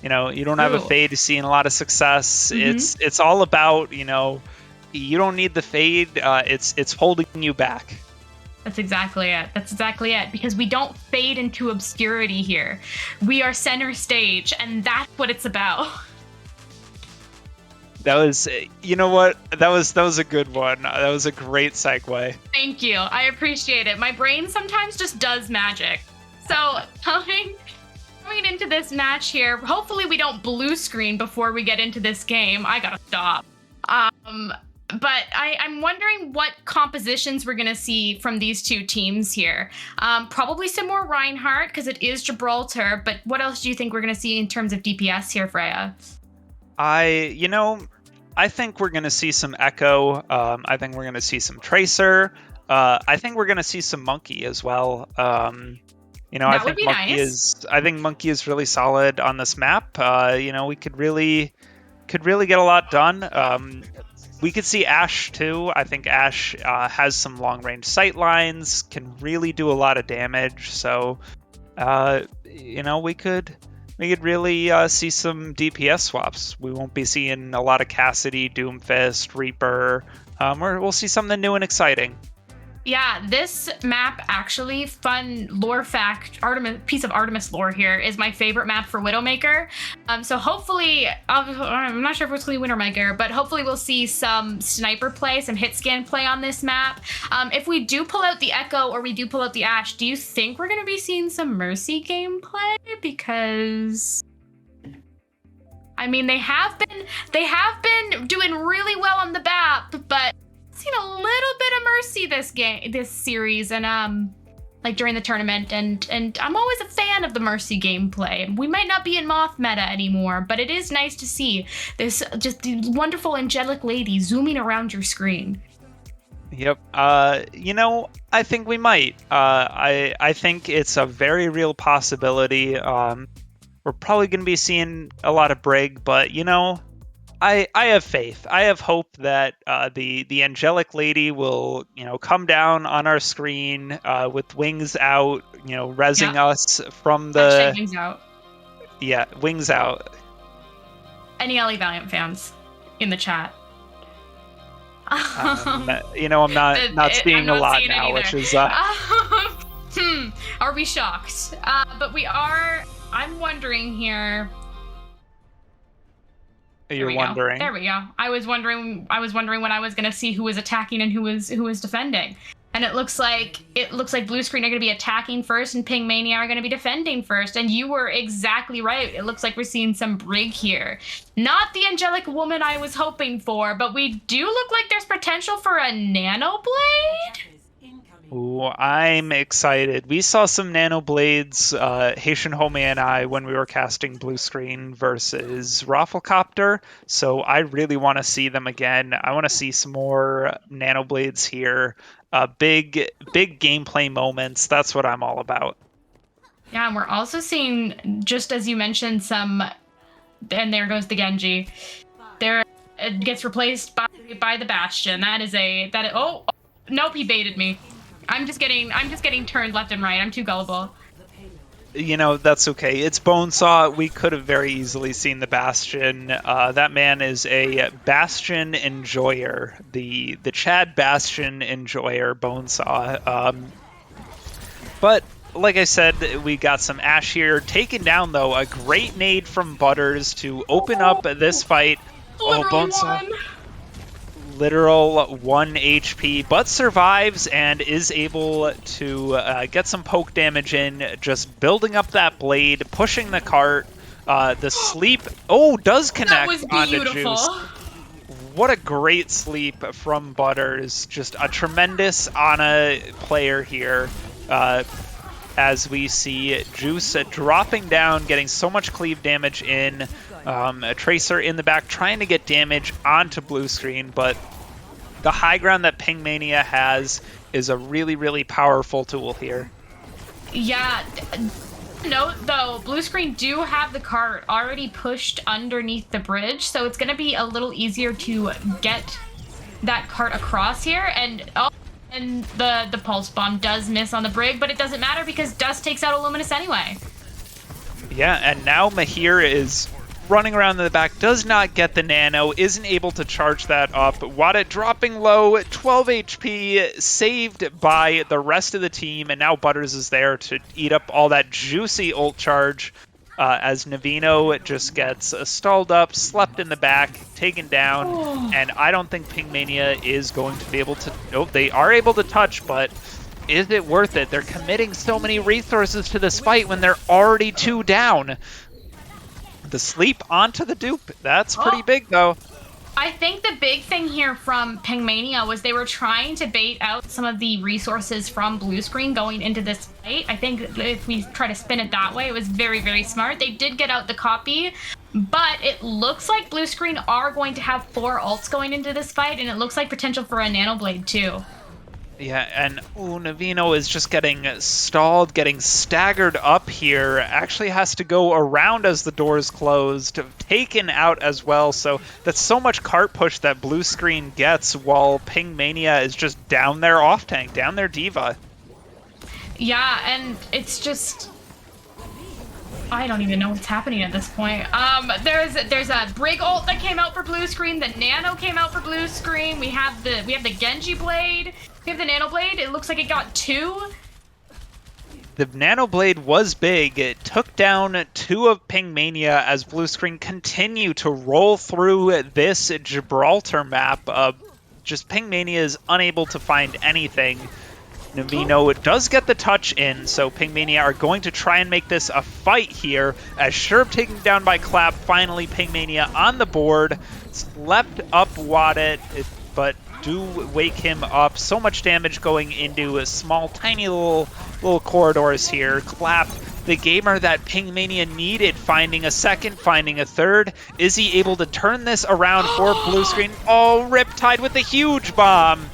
You know, you don't have a fade, seeing a lot of success. It's all about, you know, you don't need the fade. It's holding you back. That's exactly it. That's exactly it. Because we don't fade into obscurity here. We are center stage, and that's what it's about. That was, you know what? That was a good one. That was a great segue. Thank you. I appreciate it. My brain sometimes just does magic. So coming into this match here, hopefully we don't blue screen before we get into this game. I gotta stop. But I'm wondering what compositions we're gonna see from these two teams here. Probably some more Reinhardt because it is Gibraltar. But what else do you think we're gonna see in terms of DPS here, Freya? I think we're going to see some Echo. I think we're going to see some Tracer. I think we're going to see some Monkey as well. You know, I think Monkey is really solid on this map. You know, we could really get a lot done. We could see Ashe too. I think Ashe has some long range sight lines, can really do a lot of damage. So, you know, we could really see some DPS swaps. We won't be seeing a lot of Cassidy, Doomfist, Reaper. We'll see something new and exciting. Yeah, this map actually, fun lore fact, piece of Artemis lore here, is my favorite map for Widowmaker. So hopefully, I'm not sure if it's going to be Widowmaker, but hopefully we'll see some sniper play, some hit scan play on this map. If we do pull out the Echo or we do pull out the Ashe, do you think we're going to be seeing some Mercy gameplay? Because I mean, they have been doing really well on the map, but seen a little bit of Mercy this series, and like during the tournament, and I'm always a fan of the Mercy gameplay. We might not be in Moth meta anymore, but it is nice to see this just wonderful angelic lady zooming around your screen. Yep. You know, I think we might. I think it's a very real possibility. We're probably going to be seeing a lot of Brig, but you know, I have faith. I have hope that the angelic lady will, you know, come down on our screen with wings out, you know, rezzing us from the wings out. Yeah, wings out. Any LA Valiant fans in the chat? You know, I'm not seeing a lot now, which is. Are we shocked? But we are. I'm wondering here. You're wondering. There we go. I was wondering when I was gonna see who was attacking and who was defending. And it looks like Blue Screen are gonna be attacking first and Ping Mania are gonna be defending first. And you were exactly right. It looks like we're seeing some Brig here. Not the angelic woman I was hoping for, but we do look like there's potential for a Nano Blade. Ooh, I'm excited. We saw some Nano Blades, Haitian Home and I, when we were casting Blue Screen versus ROFLCOPTER, so I really want to see them again. I want to see some more Nano Blades here. Big gameplay moments. That's what I'm all about. Yeah, and we're also seeing, just as you mentioned, some... And there goes the Genji. There, it gets replaced by the Bastion. Oh, nope, he baited me. I'm just getting turned left and right. I'm too gullible. You know, that's okay. It's Bonesaw. We could have very easily seen the Bastion. That man is a Bastion enjoyer. The Chad Bastion enjoyer, Bonesaw. But like I said, we got some Ash here. Taken down, though. A great nade from Butters to open up this fight. Oh, Bonesaw. Literal 1 HP, but survives and is able to get some poke damage in, just building up that blade, pushing the cart. The sleep, does connect onto Juice. What a great sleep from Butters. Just a tremendous Ana player here. As we see Juice dropping down, getting so much cleave damage in. A Tracer in the back trying to get damage onto blue screen, but the high ground that Pingmania has is a really, really powerful tool here. Yeah. Note though, blue screen do have the cart already pushed underneath the bridge, so it's going to be a little easier to get that cart across here. And the pulse bomb does miss on the brig, but it doesn't matter because Dust takes out Illuminous anyway. Yeah, and now Mahir is running around in the back, does not get the nano, isn't able to charge that up. Wadit dropping low, 12 HP, saved by the rest of the team, and now Butters is there to eat up all that juicy ult charge as Navino just gets stalled up, slept in the back, taken down, and I don't think Pingmania is going to be able to... Nope, they are able to touch, but is it worth it? They're committing so many resources to this fight when they're already 2 down. The sleep onto the dupe. That's pretty big, though. I think the big thing here from Pingmania was they were trying to bait out some of the resources from blue screen going into this fight. I think if we try to spin it that way, it was very, very smart. They did get out the copy, but it looks like blue screen are going to have 4 ults going into this fight, and it looks like potential for a nano blade too. Yeah, and Navino is just getting stalled, getting staggered up here. Actually has to go around as the doors closed, taken out as well. So that's so much cart push that blue screen gets while Pingmania is just down their off tank, down their diva. Yeah, and it's just... I don't even know what's happening at this point. There's a Brig ult that came out for blue screen. The Nano came out for blue screen. We have the Genji blade. We have the Nano blade. It looks like it got 2. The Nano blade was big. It took down 2 of Pingmania as blue screen continue to roll through this Gibraltar map. Just Pingmania is unable to find anything. Navino does get the touch in, so Pingmania are going to try and make this a fight here. As Sherb taken down by Clap, finally Pingmania on the board. Slept up Wadit, but do wake him up. So much damage going into a small, tiny little corridors here. Clap, the gamer that Pingmania needed, finding a second, finding a third. Is he able to turn this around for blue screen? Oh, Riptide with the huge bomb.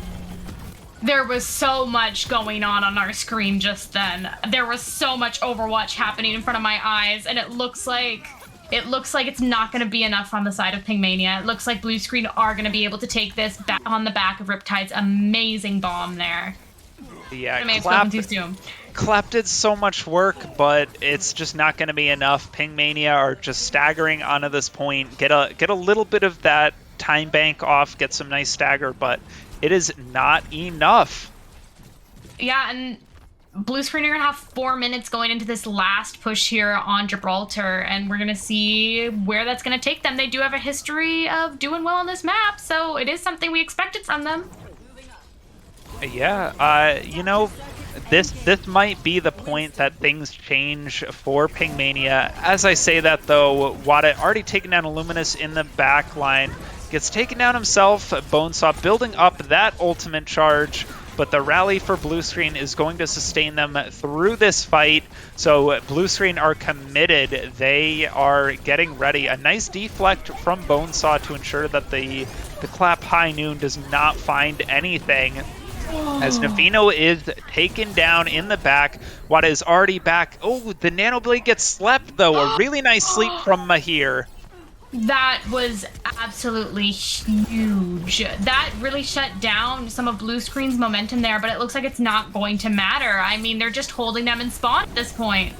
There was so much going on our screen just then. There was so much Overwatch happening in front of my eyes, and it looks like it's not going to be enough on the side of Pingmania. It looks like blue screen are going to be able to take this back on the back of Riptide's amazing bomb there. Yeah, I may have spoken too soon. Clap did so much work, but it's just not going to be enough. Pingmania are just staggering onto this point. Get a little bit of that time bank off, get some nice stagger, but it is not enough. Yeah, and blue screen are going to have 4 minutes going into this last push here on Gibraltar, and we're going to see where that's going to take them. They do have a history of doing well on this map, so it is something we expected from them. Yeah, you know, this might be the point that things change for Pingmania. As I say that, though, Wadit already taken down Illuminous in the back line. Gets taken down himself. Bonesaw building up that ultimate charge, but the rally for blue screen is going to sustain them through this fight. So blue screen are committed. They are getting ready. A nice deflect from Bonesaw to ensure that the Clap High Noon does not find anything. As Navino is taken down in the back. Wada is already back. Oh, the Nano Blade gets slept, though. A really nice sleep from Mahir. That was absolutely huge. That really shut down some of blue screen's momentum there, but it looks like it's not going to matter. I mean, they're just holding them in spawn at this point.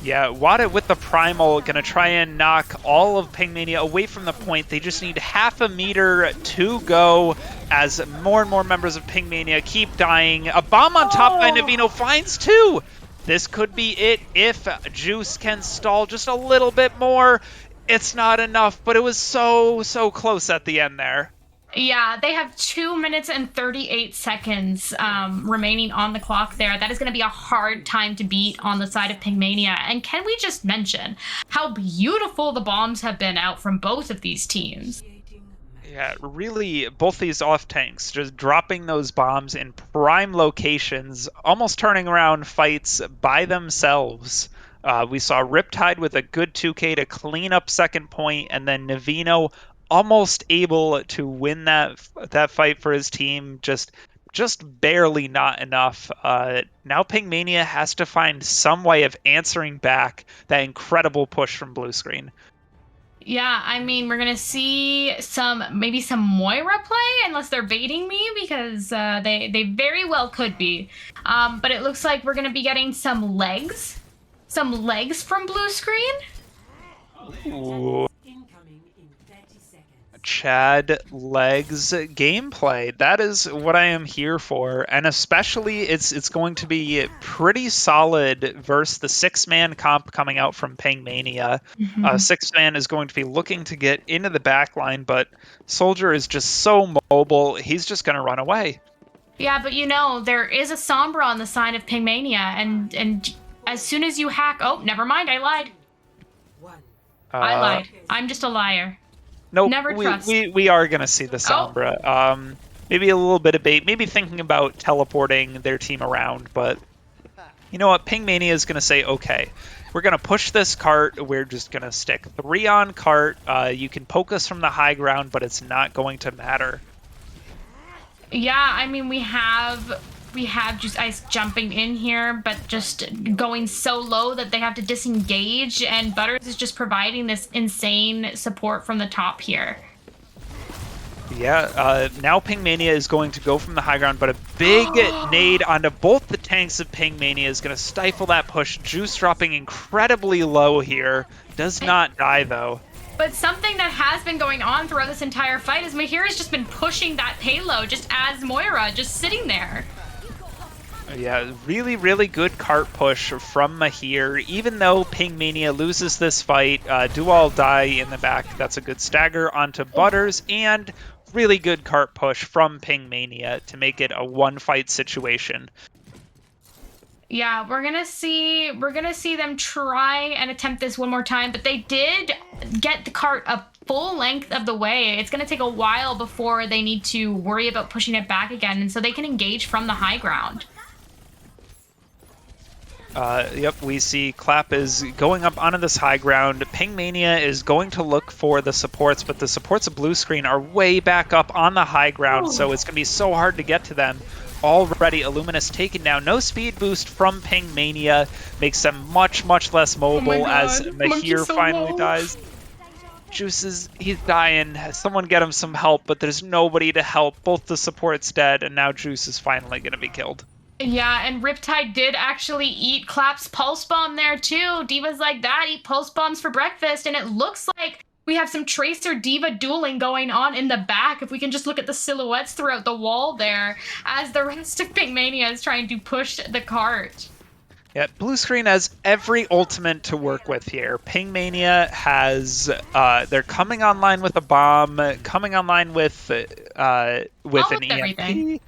Yeah, Wada with the Primal, gonna try and knock all of Pingmania away from the point. They just need half a meter to go as more and more members of Pingmania keep dying. A bomb on top by Navino finds 2! This could be it if Juice can stall just a little bit more. It's not enough, but it was so close at the end there. Yeah, they have 2 minutes and 38 seconds remaining on the clock there. That is going to be a hard time to beat on the side of Pingmania. And can we just mention how beautiful the bombs have been out from both of these teams? Yeah, really, both these off tanks just dropping those bombs in prime locations, almost turning around fights by themselves. We saw Riptide with a good 2K to clean up second point, and then Navino almost able to win that fight for his team, just barely not enough. Now Pingmania has to find some way of answering back that incredible push from Blue Screen. Yeah, I mean, we're gonna see maybe some Moira play, unless they're baiting me, because they very well could be. But it looks like we're gonna be getting some legs from Blue Screen. Ooh. Chad legs gameplay. That is what I am here for, and especially it's going to be pretty solid versus the 6-man comp coming out from Pingmania. 6-man is going to be looking to get into the back line, but Soldier is just so mobile, he's just going to run away. Yeah, but you know, there is a Sombra on the side of Pingmania, and as soon as you hack... Oh, never mind, I lied. I lied. I'm just a liar. Nope, Never trust. we are going to see the Sombra. Maybe a little bit of bait, maybe thinking about teleporting their team around, but you know what? Pingmania is going to say, okay, we're going to push this cart. We're just going to stick 3 on cart. You can poke us from the high ground, but it's not going to matter. Yeah, I mean, we have Juice Ice jumping in here, but just going so low that they have to disengage, and Butters is just providing this insane support from the top here. Yeah, now Pingmania is going to go from the high ground, but a big nade onto both the tanks of Pingmania is going to stifle that push. Juice dropping incredibly low here. Does not die, though. But something that has been going on throughout this entire fight is Mahira's just been pushing that payload just as Moira, just sitting there. Yeah, really good cart push from Mahir. Even though Pingmania loses this fight, Dual die in the back. That's a good stagger onto Butters, and really good cart push from Pingmania to make it a one-fight situation. Yeah, we're gonna see them try and attempt this one more time, but they did get the cart a full length of the way. It's gonna take a while before they need to worry about pushing it back again, and so they can engage from the high ground. Yep, we see Clap is going up onto this high ground. Pingmania is going to look for the supports, but the supports of Blue Screen are way back up on the high ground, so it's going to be so hard to get to them. Already, Illuminous taken down. No speed boost from Pingmania makes them much less mobile as Mahir finally dies. Juice he's dying. Someone get him some help, but there's nobody to help. Both the support's dead, and now Juice is finally going to be killed. Yeah, and Riptide did actually eat Clap's pulse bomb there too. Diva's like, that, eat pulse bombs for breakfast, and it looks like we have some Tracer Diva dueling going on in the back. If we can just look at the silhouettes throughout the wall there, as the rest of Pingmania is trying to push the cart. Yeah, Blue Screen has every ultimate to work with here. Pingmania has, they're coming online with a bomb, coming online with an EMP. Everything.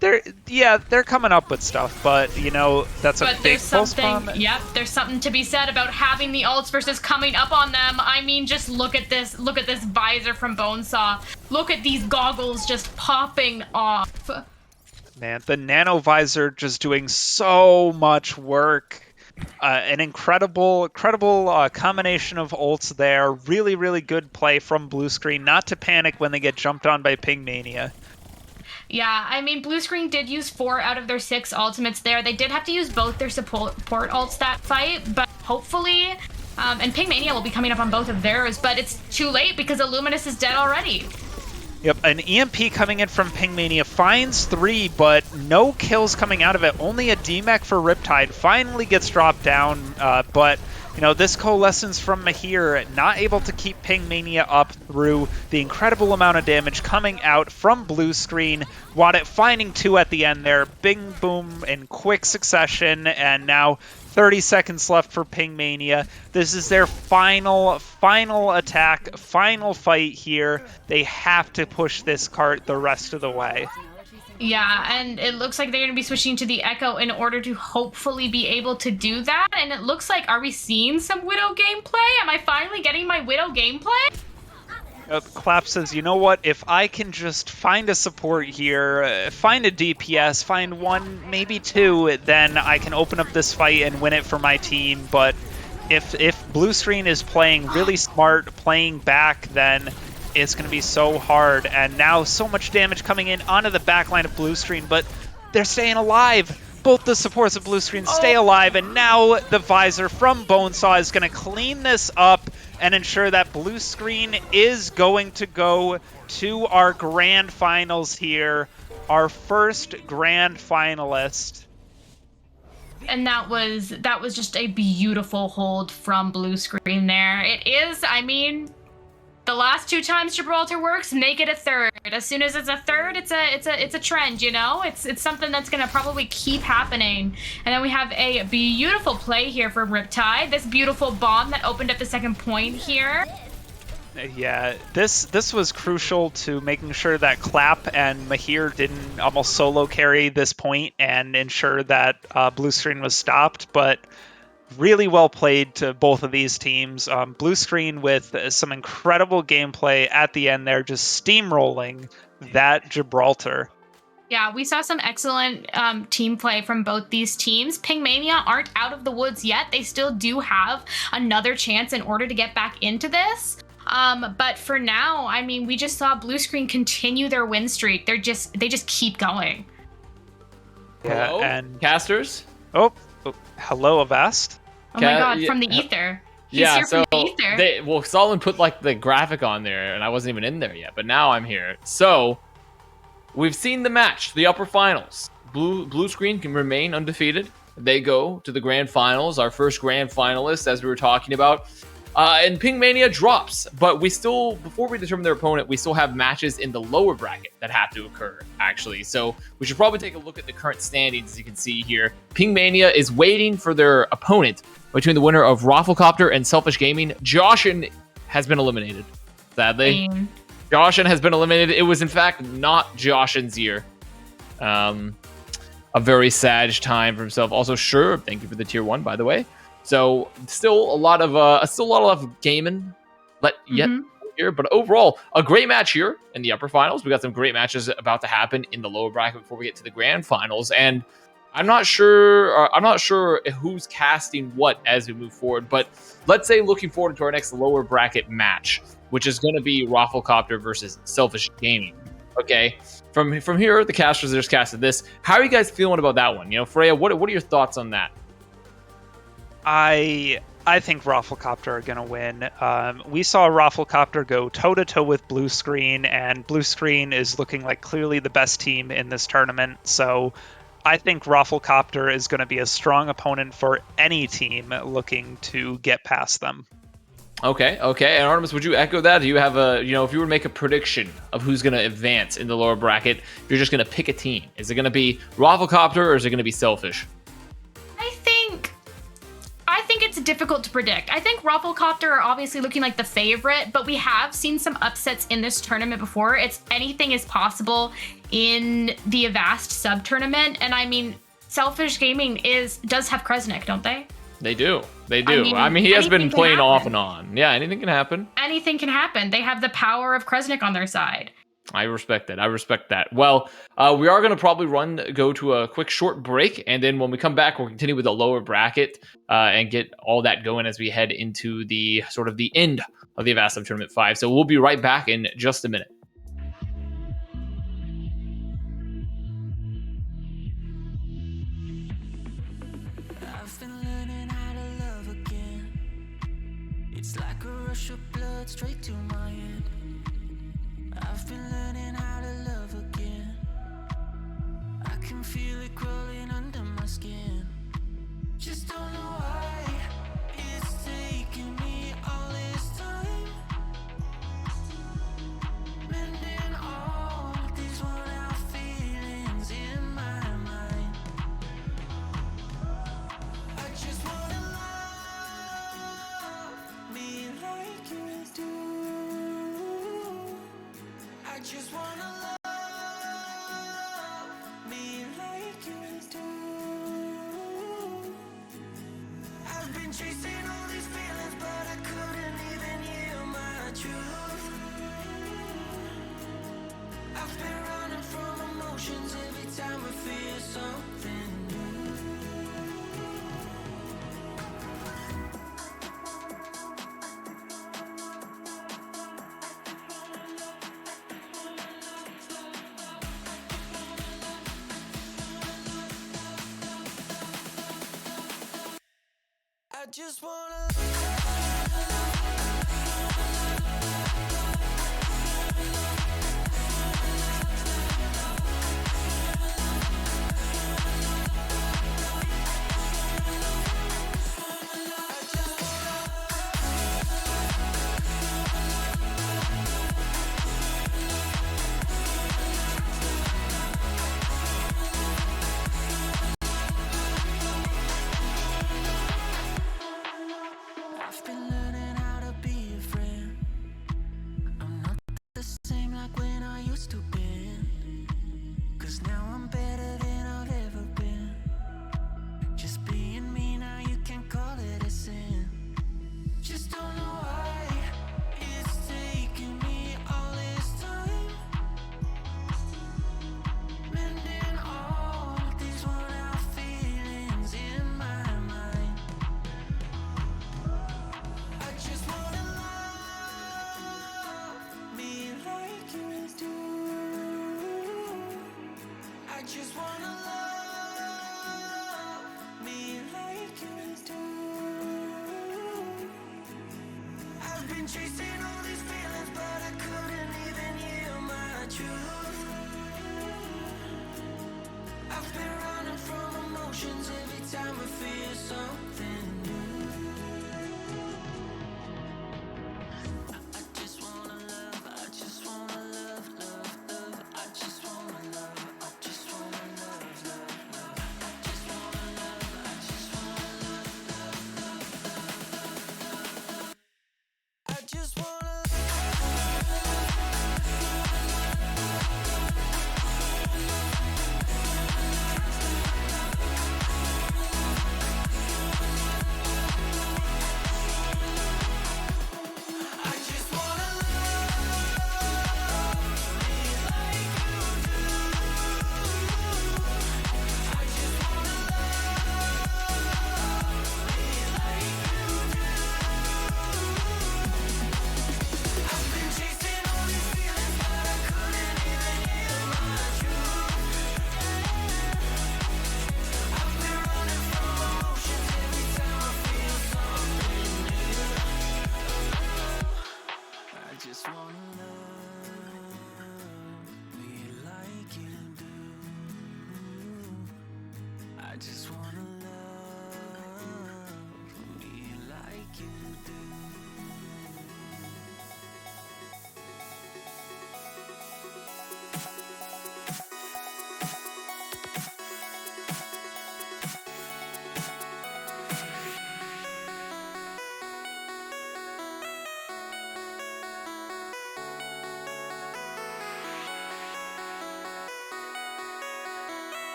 They're coming up with stuff, but you know, that's a big pulse bomb. Yep, there's something to be said about having the ults versus coming up on them. I mean, just look at this visor from Bonesaw. Look at these goggles just popping off. Man, the nano visor just doing so much work. An incredible combination of ults there. Really good play from Blue Screen, not to panic when they get jumped on by Pingmania. Yeah, I mean, Blue Screen did use 4 out of their 6 ultimates there. They did have to use both their support ults that fight, but hopefully, and Pingmania will be coming up on both of theirs, but it's too late because Illuminous is dead already. Yep, an EMP coming in from Pingmania, finds 3, but no kills coming out of it. Only a DMAC for Riptide, finally gets dropped down, but you know, this coalescence from Mahir, not able to keep Pingmania up through the incredible amount of damage coming out from blue screen. Wadit finding 2 at the end there, bing boom in quick succession, and now 30 seconds left for Pingmania. This is their final attack, final fight here. They have to push this cart the rest of the way. Yeah, and it looks like they're going to be switching to the Echo in order to hopefully be able to do that. And it looks like, are we seeing some Widow gameplay? Am I finally getting my Widow gameplay? Clap says, you know what, if I can just find a support here, find a DPS, find 1, maybe 2, then I can open up this fight and win it for my team. But if blue screen is playing really smart, playing back, then it's going to be so hard. And now so much damage coming in onto the back line of blue screen, but they're staying alive. Both the supports of blue screen stay alive, and now the visor from Bonesaw is going to clean this up and ensure that blue screen is going to go to our grand finals here, our first grand finalist. And that was just a beautiful hold from blue screen there. It is, I mean, the last 2 times Gibraltar works, make it a third. As soon as it's a third, it's a trend, you know? It's something that's gonna probably keep happening. And then we have a beautiful play here from Riptide. This beautiful bomb that opened up the second point here. Yeah, this was crucial to making sure that Clap and Mahir didn't almost solo carry this point and ensure that blue screen was stopped, but really well played to both of these teams. Blue screen with some incredible gameplay at the end there, just steamrolling that Gibraltar. Yeah, we saw some excellent team play from both these teams. Pingmania aren't out of the woods yet. They still do have another chance in order to get back into this. But for now, I mean, we just saw blue screen continue their win streak. They just keep going. Yeah, Hello? and Casters? Oh, hello, Avast. Oh my god, from the ether. He's yeah, here so from the ether. Solomon put like the graphic on there, and I wasn't even in there yet, but now I'm here. So we've seen the match, the upper finals. Blue screen can remain undefeated. They go to the grand finals, our first grand finalist, as we were talking about. And Pingmania drops, but we still, before we determine their opponent, we still have matches in the lower bracket that have to occur, actually. So we should probably take a look at the current standings, as you can see here. Pingmania is waiting for their opponent between the winner of ROFLCOPTER and Selfish Gaming. Joshin has been eliminated, sadly. Joshin has been eliminated. It was, in fact, not Joshin's year. A very sad time for himself. Also, sure, thank you for the tier 1, by the way. So still a lot of gaming yet here, but overall a great match here in the upper finals. We got some great matches about to happen in the lower bracket before we get to the grand finals, and I'm not sure who's casting what as we move forward. But let's say looking forward to our next lower bracket match, which is going to be ROFLCOPTER versus Selfish Gaming. Okay, from here the casters just casted this. How are you guys feeling about that one? You know, Freya, what are your thoughts on that? I think ROFLCOPTER are going to win. We saw ROFLCOPTER go toe-to-toe with blue screen, and blue screen is looking like clearly the best team in this tournament. So I think ROFLCOPTER is going to be a strong opponent for any team looking to get past them. Okay. And Artemis, would you echo that? Do you have if you were to make a prediction of who's going to advance in the lower bracket, if you're just going to pick a team, is it going to be ROFLCOPTER or is it going to be Selfish? I think it's difficult to predict. I think ROFLCOPTER are obviously looking like the favorite, but we have seen some upsets in this tournament before. Anything is possible in the Avast sub tournament, and I mean, Selfish Gaming does have Kresnik, don't they? They do. I mean he has been playing off and on. Yeah, anything can happen. Anything can happen. They have the power of Kresnik on their side. I respect that. Well, we are going to probably go to a quick short break, and then when we come back, we'll continue with the lower bracket and get all that going as we head into the sort of the end of the Avast Sub Tournament 5. So we'll be right back in just a minute. I've been learning how to love again. It's like a rush of blood straight to my head. I've been learning how to love again. I can feel it crawling under my skin. Just don't know why it's taking me all this time. Mending all these worn out feelings in my mind. I just wanna love me like you do. I just wanna love me like you do. I've been chasing all these feelings, but I couldn't even hear my truth. I've been running from emotions every time I feel something new. I just wanna I've been learning how to be a friend. I'm not the same like when I used to be. 'Cause now I'm better than I've ever been. Just being me now, you can call it a sin. Just don't know why it's taking me all this time. Mending all these worn out feelings in my mind. I just wanna love me like you do. I just wanna love me like you do. I've been chasing all these feelings, but I couldn't even hear my truth. I've been running from emotions every time I feel something new. I just wanna love, I just wanna love, love, love. I just wanna love, I just wanna love, love, love. I just wanna love, I just wanna love, love, love, love. I just wanna I just wanna love me like you do. I just wanna love me like you do. I've been chasing all these feelings, but I couldn't even hear my truth. I've been running from emotions every time I feel something new. I just wanna love me like you do. I just wanna love me like you do.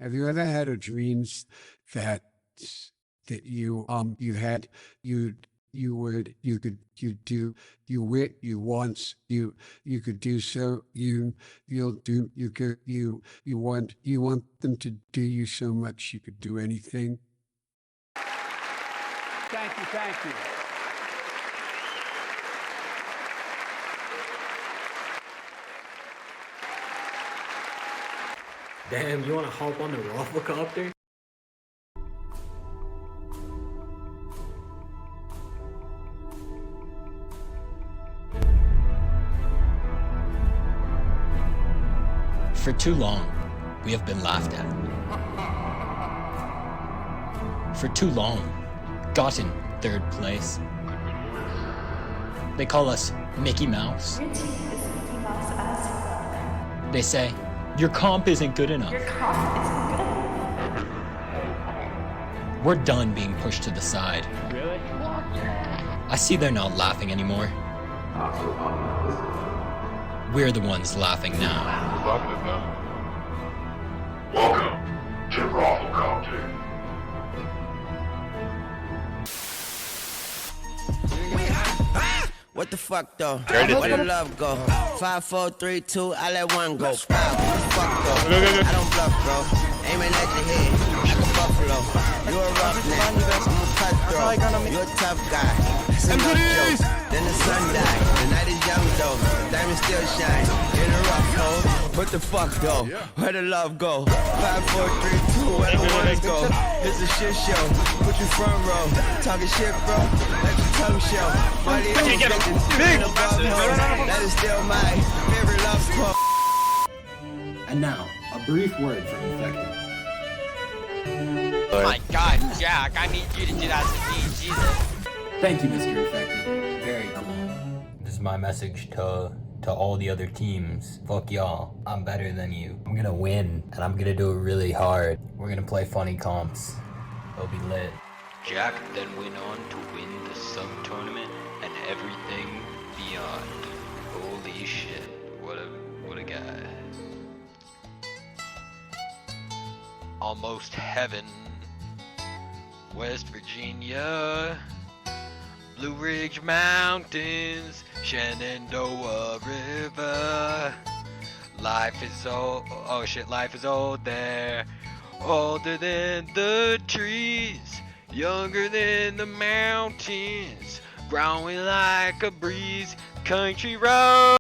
Have you ever had a dreams that you had you would you could you do you wit you once you could do so you'll do you could you want them to do you so much you could do anything? Thank you, thank you. Damn, you want to hop on the ROFLCOPTER? For too long, we have been laughed at. For too long, gotten third place. They call us Mickey Mouse. They say, your comp isn't good enough. We're done being pushed to the side. Really? I see they're not laughing anymore. We're the ones laughing now. Welcome to ROFLCOPTER. What the fuck though? Ready to Where do. the love go? 5, 4, 3, 2, I let one go. Pow. What the fuck though? I don't bluff, bro. Aiming at your head like a buffalo. You a roughneck, I'm a cutthroat. You a tough guy. It's enough jokes. Then the sun died. The night is young though. Diamonds still shine in a rough hole. What the fuck though? Where the love go? 5, 4, 3, 2, where the ones go? It's a shit show. Put you front row. Talking shit, bro. Let your tongue show. Why do you get big? That is still my favorite love quote. And now, a brief word from Infected. Oh my god, Jack, I need you to do that to me, Jesus. Thank you, Mr. Infected. Very humble. This is my message to all the other teams. Fuck y'all. I'm better than you. I'm gonna win, and I'm gonna do it really hard. We're gonna play funny comps. It'll be lit. Jack then went on to win the Sub Tournament and everything beyond. Holy shit, what a guy. Almost heaven. West Virginia. Blue Ridge Mountains. Shenandoah River. Life is old. Oh shit, life is old there. Older than the trees. Younger than the mountains. Growing like a breeze. Country road.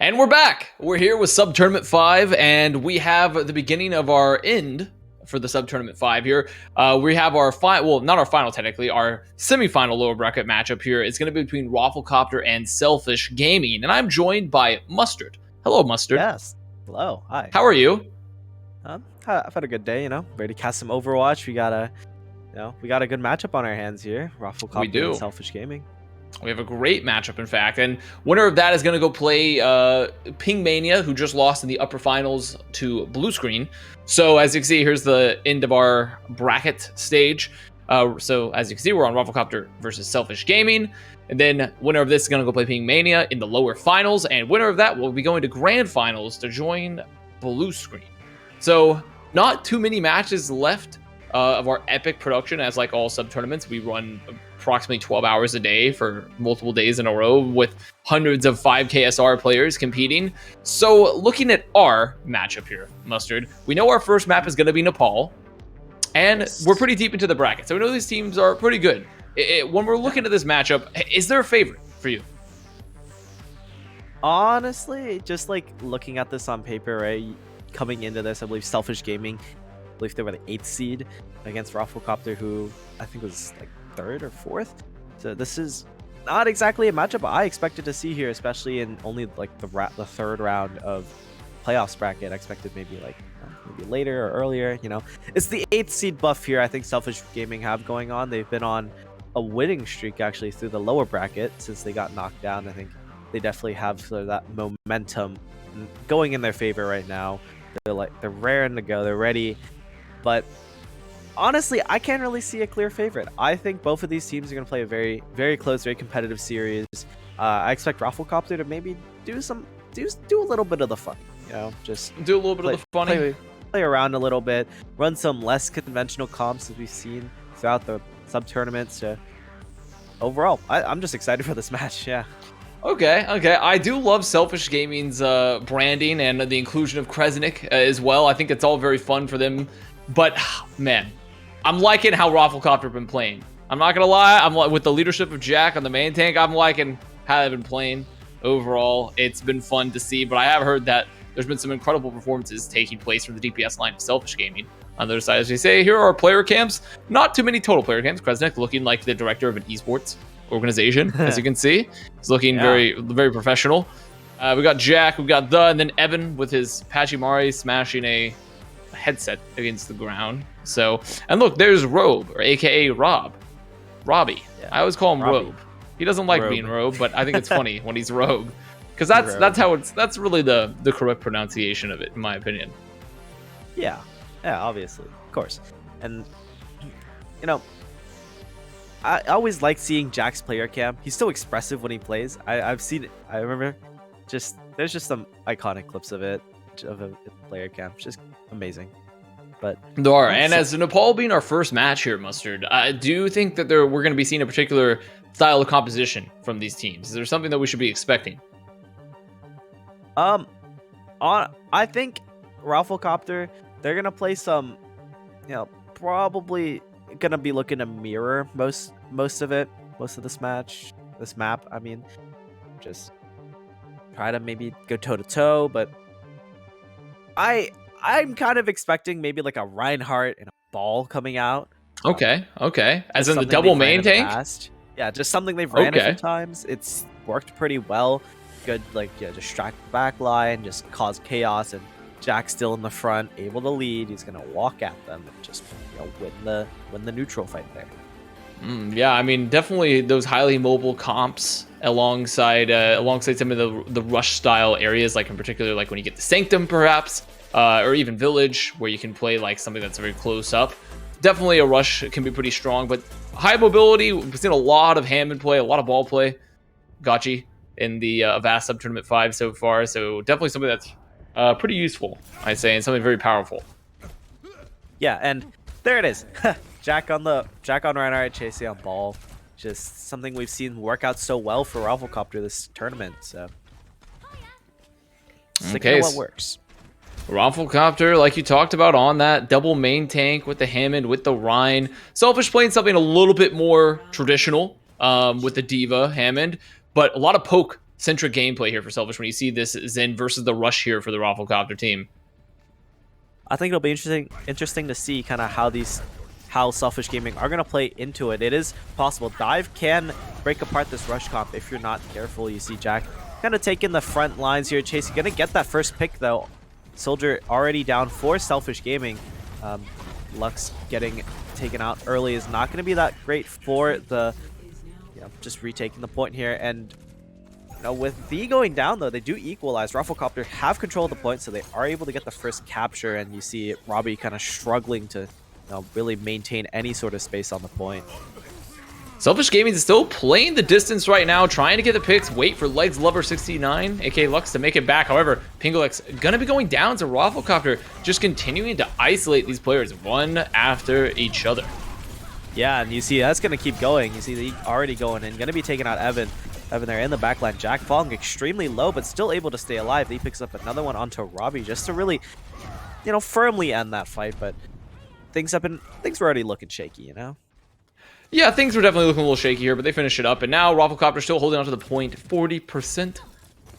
And we're back. We're here with Sub Tournament 5, and we have the beginning of our end for the Sub Tournament 5 here. We have our final, well, not our final technically, our semifinal lower bracket matchup here. It's going to be between ROFLCOPTER and Selfish Gaming, and I'm joined by Mustard. Hello, Mustard. Yes. Hello. Hi. How are you? I've had a good day. Ready to cast some Overwatch. We got a good matchup on our hands here. ROFLCOPTER We do. and Selfish Gaming. We have a great matchup, in fact, and winner of that is going to go play Ping Mania, who just lost in the upper finals to Blue Screen. So as you can see, here's the end of our bracket stage. So as you can see, we're on ROFLCOPTER versus Selfish Gaming, and then winner of this is going to go play Ping Mania in the lower finals, and winner of that will be going to grand finals to join Blue Screen. So not too many matches left of our epic production. As like all sub tournaments, we run approximately 12 hours a day for multiple days in a row with hundreds of 5K SR players competing. So looking at our matchup here, Mustard, we know our first map is going to be Nepal, and we're pretty deep into the bracket. So we know these teams are pretty good. When we're looking at this matchup, is there a favorite for you? Honestly, just like looking at this on paper, right? Coming into this, I believe Selfish Gaming, I believe they were the 8th seed against ROFLCOPTER, who I think was like 3rd or 4th. So this is not exactly a matchup I expected to see here, especially in only like the 3rd round of playoffs bracket. I expected maybe like maybe later or earlier. You know, it's the 8th seed buff here. I think Selfish Gaming have going on. They've been on a winning streak actually through the lower bracket since they got knocked down. I think they definitely have sort of that momentum going in their favor right now. They're raring to go. They're ready. But honestly, I can't really see a clear favorite. I think both of these teams are going to play a very, very close, very competitive series. I expect ROFLCOPTER to maybe do a little bit of the fun. You know, just do a little bit of the funny. Play around a little bit, run some less conventional comps as we've seen throughout the sub tournaments. Overall, I'm just excited for this match. Yeah. Okay. I do love Selfish Gaming's branding and the inclusion of Kresnik as well. I think it's all very fun for them. But man, I'm liking how ROFLCOPTER been playing. I'm not gonna lie. I'm with the leadership of Jack on the main tank. I'm liking how they've been playing overall. It's been fun to see. But I have heard that there's been some incredible performances taking place from the DPS line of Selfish Gaming. On the other side, as we say, here are our player camps. Not too many total player camps. Kresnik looking like the director of an esports organization, as you can see. He's looking very, very professional. We got Jack, we got and then Evan with his Pachimari smashing a headset against the ground. So, and look, there's Robe, or AKA Robbie. Yeah. I always call him Robe. He doesn't like being Robe, but I think it's funny when he's Rogue, because that's really the correct pronunciation of it, in my opinion. Yeah, obviously, of course. And you know, I always like seeing Jack's player cam. He's so expressive when he plays. I've seen it. I remember there's just some iconic clips of it, of a player cam. It's just amazing. But there are, and as Nepal being our first match here, Mustard, I do think that we're going to be seeing a particular style of composition from these teams. Is there something that we should be expecting? I think ROFLCOPTER, they're gonna play some, you know, probably gonna be looking to mirror most of this map. I mean, just try to maybe go toe to toe, but I'm kind of expecting maybe like a Reinhardt and a Ball coming out. Okay. As in the double main tank? Yeah, just something they've ran a few times. It's worked pretty well. Good, like, yeah, distract the back line, just cause chaos, and Jack's still in the front, able to lead. He's gonna walk at them and just, you know, win the neutral fight there. Yeah, I mean, definitely those highly mobile comps alongside some of the rush style areas, like in particular, like when you get to Sanctum, perhaps, or even Village, where you can play like something that's very close up. Definitely a rush can be pretty strong, but high mobility. We've seen a lot of Hammond play, a lot of ball play. Gotchi in the Avast Sub Tournament 5 so far, so definitely something that's pretty useful, I'd say, and something very powerful. Yeah, and there it is. Jack on Reinhardt, chasing on Ball. Just something we've seen work out so well for ROFLCOPTER this tournament. So, sticking to what works. ROFLCOPTER, like you talked about, on that double main tank with the Hammond, with the Rhine. Selfish playing something a little bit more traditional with the Diva Hammond, but a lot of poke-centric gameplay here for Selfish when you see this Zen versus the Rush here for the ROFLCOPTER team. I think it'll be interesting to see kind of how Selfish Gaming are going to play into it. It is possible. Dive can break apart this Rush comp if you're not careful. You see Jack kind of taking the front lines here. Chase going to get that first pick, though. Soldier already down for Selfish Gaming. Lux getting taken out early is not going to be that great for the, just retaking the point here. And with V going down, though, they do equalize. ROFLCOPTER have control of the point, so they are able to get the first capture. And you see Robbie kind of struggling to really maintain any sort of space on the point. Selfish Gaming is still playing the distance right now, trying to get the picks, wait for Legs Lover 69, aka Lux, to make it back. However, Pingolex gonna be going down to ROFLCOPTER, just continuing to isolate these players one after each other. Yeah, and you see that's going to keep going. You see they already going in. Going to be taking out Evan. Evan there in the backline. Jack falling extremely low, but still able to stay alive. He picks up another one onto Robbie just to really, you know, firmly end that fight. But things were already looking shaky, you know? Yeah, things were definitely looking a little shaky here, but they finished it up. And now ROFLCOPTER still holding on to the point, 40%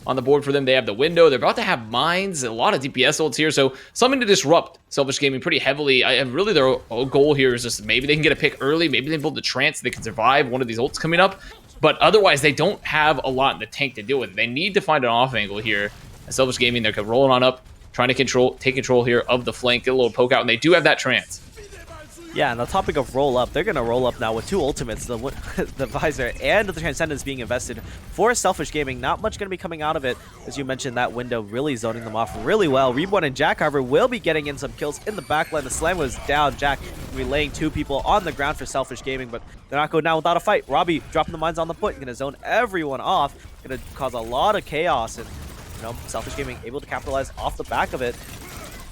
on the board for them. They have the window. They're about to have mines, a lot of DPS ults here, so something to disrupt Selfish Gaming pretty heavily. Really, their goal here is just maybe they can get a pick early, maybe they build the trance so they can survive one of these ults coming up, but otherwise they don't have a lot in the tank to deal with. They need to find an off angle here. Selfish Gaming, they're rolling on up, trying to take control here of the flank, get a little poke out, and they do have that trance. Yeah, and the topic of roll up, they're going to roll up now with two ultimates, the Visor and the Transcendence being invested for Selfish Gaming. Not much going to be coming out of it. As you mentioned, that window really zoning them off really well. Reborn and Jack, however, will be getting in some kills in the backline. The slam was down. Jack relaying two people on the ground for Selfish Gaming, but they're not going down without a fight. Robbie dropping the mines on the point, going to zone everyone off, going to cause a lot of chaos, and you know, Selfish Gaming able to capitalize off the back of it.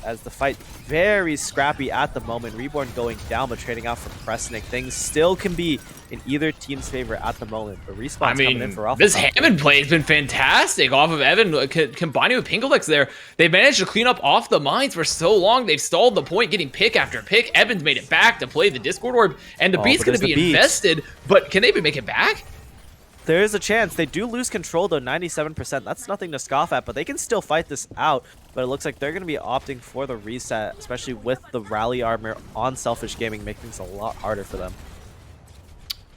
As the fight very scrappy at the moment. Reborn going down, but trading out for Presnick. Things still can be in either team's favor at the moment. But Respawn's coming in for ROFLCOPTER. This Hammond play has been fantastic off of Evan, combining with Pingolex there. They've managed to clean up off the mines for so long. They've stalled the point, getting pick after pick. Evan's made it back to play the Discord Orb, and the Beat's going to be invested, but can they even make it back? There is a chance. They do lose control, though, 97%. That's nothing to scoff at, but they can still fight this out. But it looks like they're going to be opting for the reset, especially with the rally armor on Selfish Gaming, making things a lot harder for them.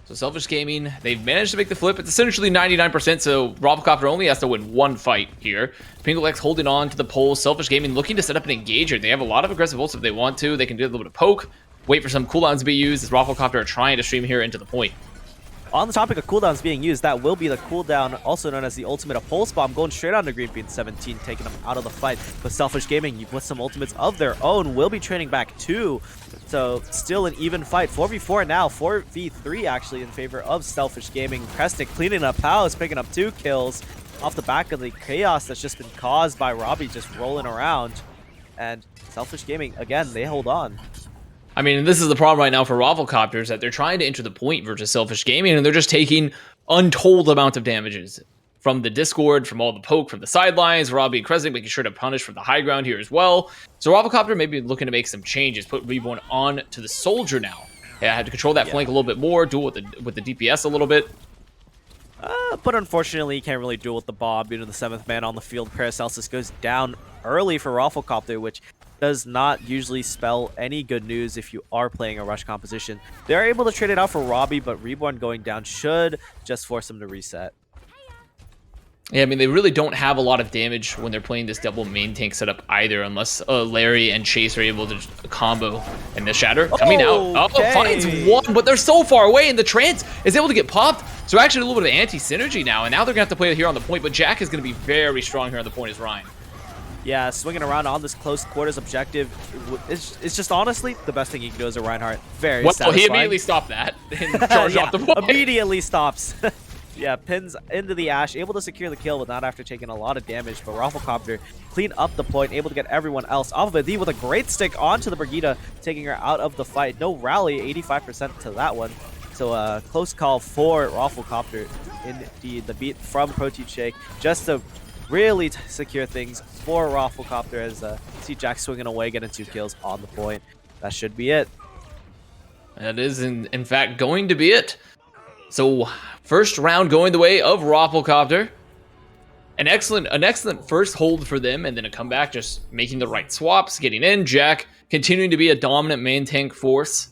So Selfish Gaming, they've managed to make the flip. It's essentially 99%, so ROFLCOPTER only has to win one fight here. Pingolex holding on to the pole. Selfish Gaming looking to set up an engager. They have a lot of aggressive ults if they want to. They can do a little bit of poke, wait for some cooldowns to be used as ROFLCOPTER are trying to stream here into the point. On the topic of cooldowns being used, that will be the cooldown, also known as the ultimate of Pulse Bomb, going straight onto Greenbean 17, taking them out of the fight. But Selfish Gaming, with some ultimates of their own, will be trading back too. So still an even fight. 4v4 now, 4v3 actually in favor of Selfish Gaming. Presnick cleaning up house, picking up 2 kills off the back of the chaos that's just been caused by Robbie just rolling around. And Selfish Gaming, again, they hold on. I mean, this is the problem right now for ROFLCOPTER, is that they're trying to enter the point versus Selfish Gaming, and they're just taking untold amount of damages from the Discord, from all the poke, from the sidelines. Robbie and Kresnik making sure to punish from the high ground here as well. So ROFLCOPTER may be looking to make some changes, put Reborn on to the Soldier now. Yeah, have to control that flank a little bit more, duel with the DPS a little bit. But unfortunately, you can't really duel with the Bob. You know, the 7th man on the field, Paracelsus, goes down early for ROFLCOPTER, which does not usually spell any good news if you are playing a rush composition. They're able to trade it out for Robbie, but Reborn going down should just force him to reset. Yeah, I mean, they really don't have a lot of damage when they're playing this double main tank setup either, unless Larry and Chase are able to combo. And the Shatter coming out. Oh, finds one, but they're so far away, and the trance is able to get popped. So actually a little bit of anti-synergy now, and now they're going to have to play it here on the point, but Jack is going to be very strong here on the point as Ryan. Yeah, swinging around on this close quarters objective, it's just honestly the best thing you can do as a Reinhardt. Very satisfying. He immediately stopped that and charged off the point. Immediately stops. Yeah, pins into the Ash, able to secure the kill, but not after taking a lot of damage. But ROFLCOPTER clean up the point, able to get everyone else off of it. D with a great stick onto the Brigida, taking her out of the fight. No rally, 85% to that one. So close call for ROFLCOPTER. Indeed, the beat from Protein Shake just to really secure things for ROFLCOPTER as see Jack swinging away, getting 2 kills on the point. That should be it. That is, in fact, going to be it. So, first round going the way of ROFLCOPTER. An excellent first hold for them, and then a comeback, just making the right swaps, getting in. Jack continuing to be a dominant main tank force.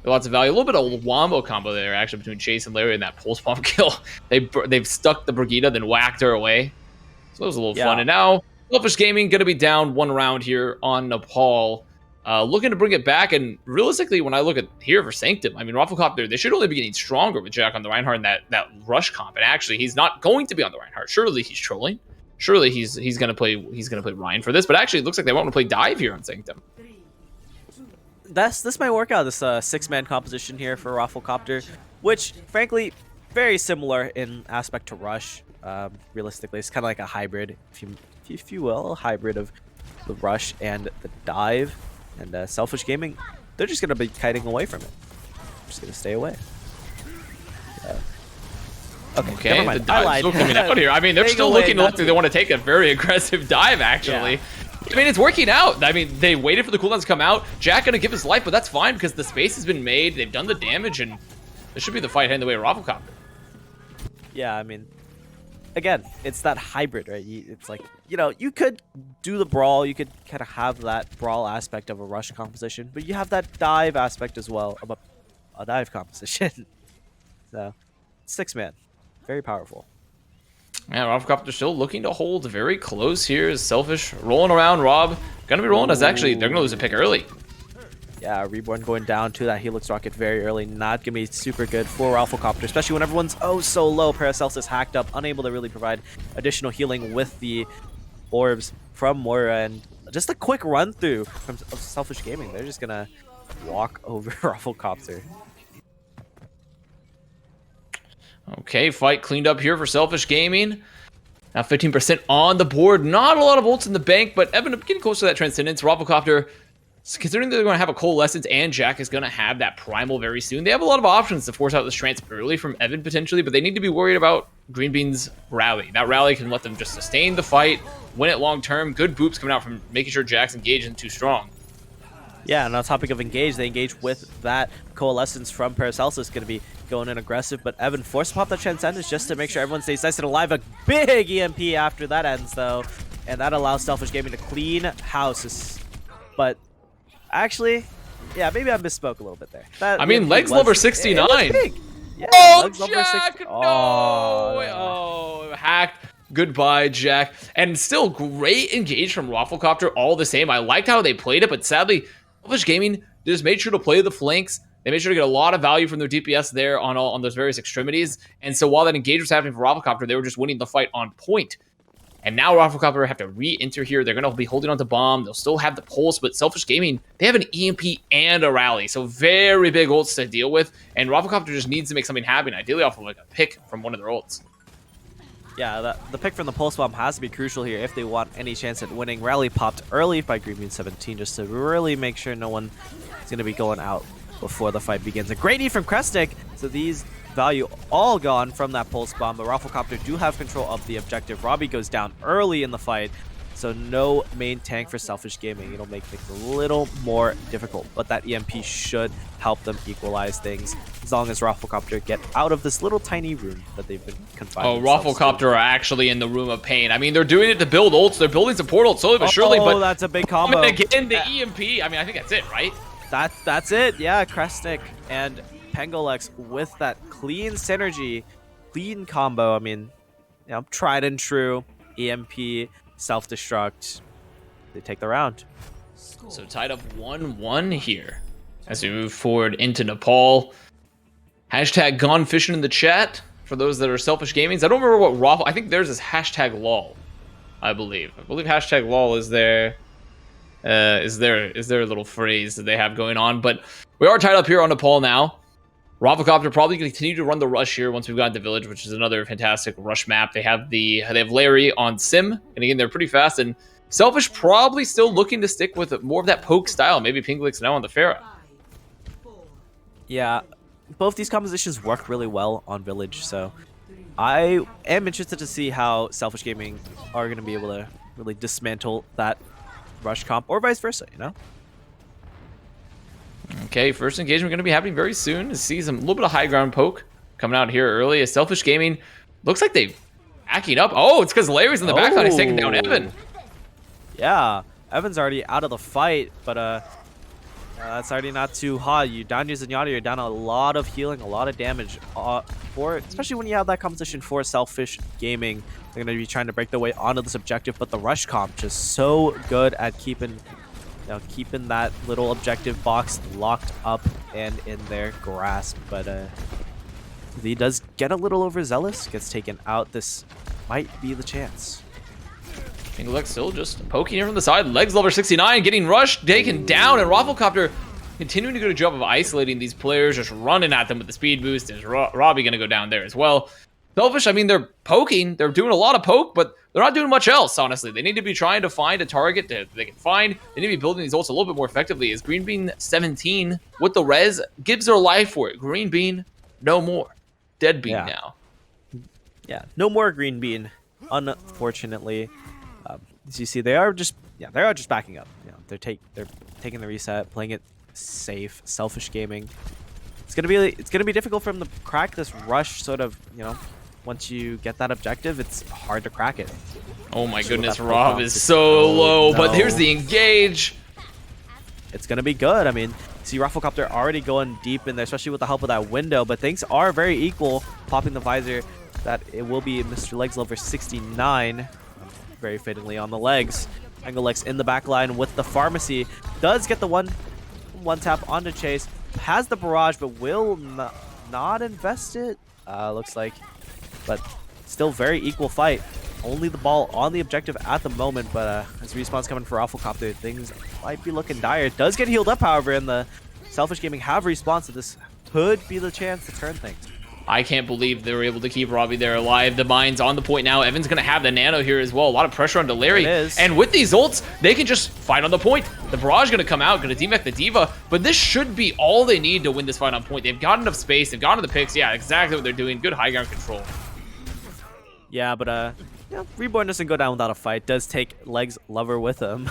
Lots of value. A little bit of wombo combo there, actually, between Chase and Larry and that pulse bomb kill. They've stuck the Brigida, then whacked her away. So it was a little fun. And now, Selfish Gaming going to be down 1 round here on Nepal. Looking to bring it back, and realistically, when I look at here for Sanctum, I mean, ROFLCOPTER, they should only be getting stronger with Jack on the Reinhardt and that rush comp. And actually, he's not going to be on the Reinhardt. Surely he's trolling. Surely he's gonna play Ryan for this. But actually, it looks like they want to play Dive here on Sanctum. This might work out, this 6-man composition here for ROFLCOPTER. which frankly very similar in aspect to Rush. Realistically, it's kind of like a hybrid, if you will, a hybrid of the Rush and the dive. And Selfish Gaming, they're just gonna be kiting away from it. Just gonna stay away. Okay, never mind. The dive's still coming out here. I mean, they're still looking like they want to take a very aggressive dive, actually. Yeah. I mean, it's working out. I mean, they waited for the cooldowns to come out. Jack gonna give his life, but that's fine because the space has been made. They've done the damage, and this should be the fight heading the way of ROFLCOPTER. Yeah, I mean, again, it's that hybrid, right? It's like, you know, you could do the brawl, you could kind of have that brawl aspect of a Rush composition, but you have that dive aspect as well of a dive composition. So, 6-man, very powerful. Yeah, ROFLCOPTER still looking to hold very close here. Is Selfish rolling around. Rob gonna be rolling as actually they're gonna lose a pick early. Yeah, Reborn going down to that Helix Rocket very early. Not gonna be super good for ROFLCOPTER, especially when everyone's oh so low. Paracelsus hacked up, unable to really provide additional healing with the orbs from Moira. And just a quick run through of Selfish Gaming. They're just gonna walk over ROFLCOPTER. Okay, fight cleaned up here for Selfish Gaming. Now 15% on the board. Not a lot of ults in the bank, but Evan getting close to that Transcendence. ROFLCOPTER, considering they're going to have a Coalescence and Jack is going to have that Primal very soon, they have a lot of options to force out this trance early from Evan potentially, but they need to be worried about Green Bean's rally. That rally can let them just sustain the fight, win it long term. Good boops coming out from making sure Jack's engaged and too strong. Yeah, and on topic of engage, they engage with that Coalescence from Paracelsus, going to be going in aggressive, but Evan forced to pop the Transcendence just to make sure everyone stays nice and alive. A big EMP after that ends, though, and that allows Selfish Gaming to clean house. But actually, yeah, maybe I misspoke a little bit there. That I mean, Legs Lover 69. Yeah, oh, Legs Lover Jack, 60. no! Oh, hacked. Goodbye, Jack. And still great engage from ROFLCOPTER all the same. I liked how they played it, but sadly, Selfish Gaming just made sure to play the flanks. They made sure to get a lot of value from their DPS there on those various extremities. And so while that engage was happening for ROFLCOPTER, they were just winning the fight on point. And now ROFLCOPTER have to re-enter here. They're going to be holding on to bomb. They'll still have the pulse, but Selfish Gaming, they have an EMP and a rally. So very big ults to deal with. And ROFLCOPTER just needs to make something happen, ideally off of like a pick from one of their ults. Yeah, the pick from the Pulse Bomb has to be crucial here if they want any chance at winning. Rally popped early by Green 17 just to really make sure no one is going to be going out before the fight begins. A great E from Kresnik, so these value all gone from that Pulse Bomb, but ROFLCOPTER do have control of the objective. Robbie goes down early in the fight, so no main tank for Selfish Gaming. It'll make things a little more difficult, but that EMP should help them equalize things as long as ROFLCOPTER get out of this little tiny room that they've been confined. Oh, ROFLCOPTER are actually in the room of pain. I mean, they're doing it to build ults. They're building some portals slowly but surely. Oh, but that's a big combo. Again, the EMP. I mean, I think that's it, right? That's it. Yeah, Kresnik and Pengolex with that clean synergy, clean combo. I mean, you know, tried and true. EMP, self-destruct. They take the round. So tied up 1-1 here as we move forward into Nepal. Hashtag gone fishing in the chat for those that are Selfish Gamings. I don't remember what ROFL. I think theirs is hashtag lol. I believe hashtag lol is their little phrase that they have going on. But we are tied up here on Nepal now. ROFLCOPTER probably going to continue to run the rush here once we've got the village, which is another fantastic rush map. They have Larry on Sim, and again they're pretty fast. And Selfish probably still looking to stick with more of that poke style. Maybe Pinglix now on the Pharah. Yeah, both these compositions work really well on village, so I am interested to see how Selfish Gaming are going to be able to really dismantle that rush comp, or vice versa, you know? Okay, first engagement going to be happening very soon. See some little bit of high ground poke coming out here early. A Selfish Gaming looks like they're backing up. Oh, it's because Larry's in the backline. He's taking down Evan. Yeah, Evan's already out of the fight, but that's already not too hot. You down your Zenyatta, you're down a lot of healing, a lot of damage especially when you have that composition for Selfish Gaming. They're going to be trying to break their way onto this objective, but the rush comp just so good at keeping that little objective box locked up and in their grasp. But he does get a little overzealous, gets taken out. This might be the chance. Pinglix still just poking here from the side. Legs Lover 69 getting rushed, taken down, and ROFLCOPTER continuing to do a good job of isolating these players, just running at them with the speed boost. There's Robbie going to go down there as well. Selfish, I mean, they're poking. They're doing a lot of poke, but they're not doing much else, honestly. They need to be trying to find a target that they can find. They need to be building these ults a little bit more effectively. As Green Bean 17 with the res gives their life for it. Green Bean, no more. Dead Bean now. Yeah, no more Green Bean, unfortunately. As you see, they are just backing up. You know, they're taking the reset, playing it safe, selfish gaming. It's gonna be difficult for them to crack this rush. Sort of, you know, once you get that objective, it's hard to crack it. Oh my goodness, Rob is so low, but here's the engage. It's gonna be good. I mean, see ROFLCOPTER already going deep in there, especially with the help of that window. But things are very equal. Popping the visor, that it will be Mr. Legs Lover 69. Very fittingly on the legs. Angle Legs in the back line with the pharmacy. Does get the one tap onto Chase. Has the barrage, but will not invest it. Looks like. But still very equal fight. Only the ball on the objective at the moment, but as respawn's coming for ROFLCOPTER, things might be looking dire. Does get healed up, however, and the Selfish Gaming have respawned, so this could be the chance to turn things. I can't believe they were able to keep Robbie there alive. The mine's on the point now. Evan's going to have the nano here as well. A lot of pressure on Delary. And with these ults, they can just fight on the point. The barrage going to come out, going to demech the D.Va. But this should be all they need to win this fight on point. They've got enough space. They've gotten the picks. Yeah, exactly what they're doing. Good high ground control. Yeah, but yeah, Reborn doesn't go down without a fight. Does take Legs Lover with him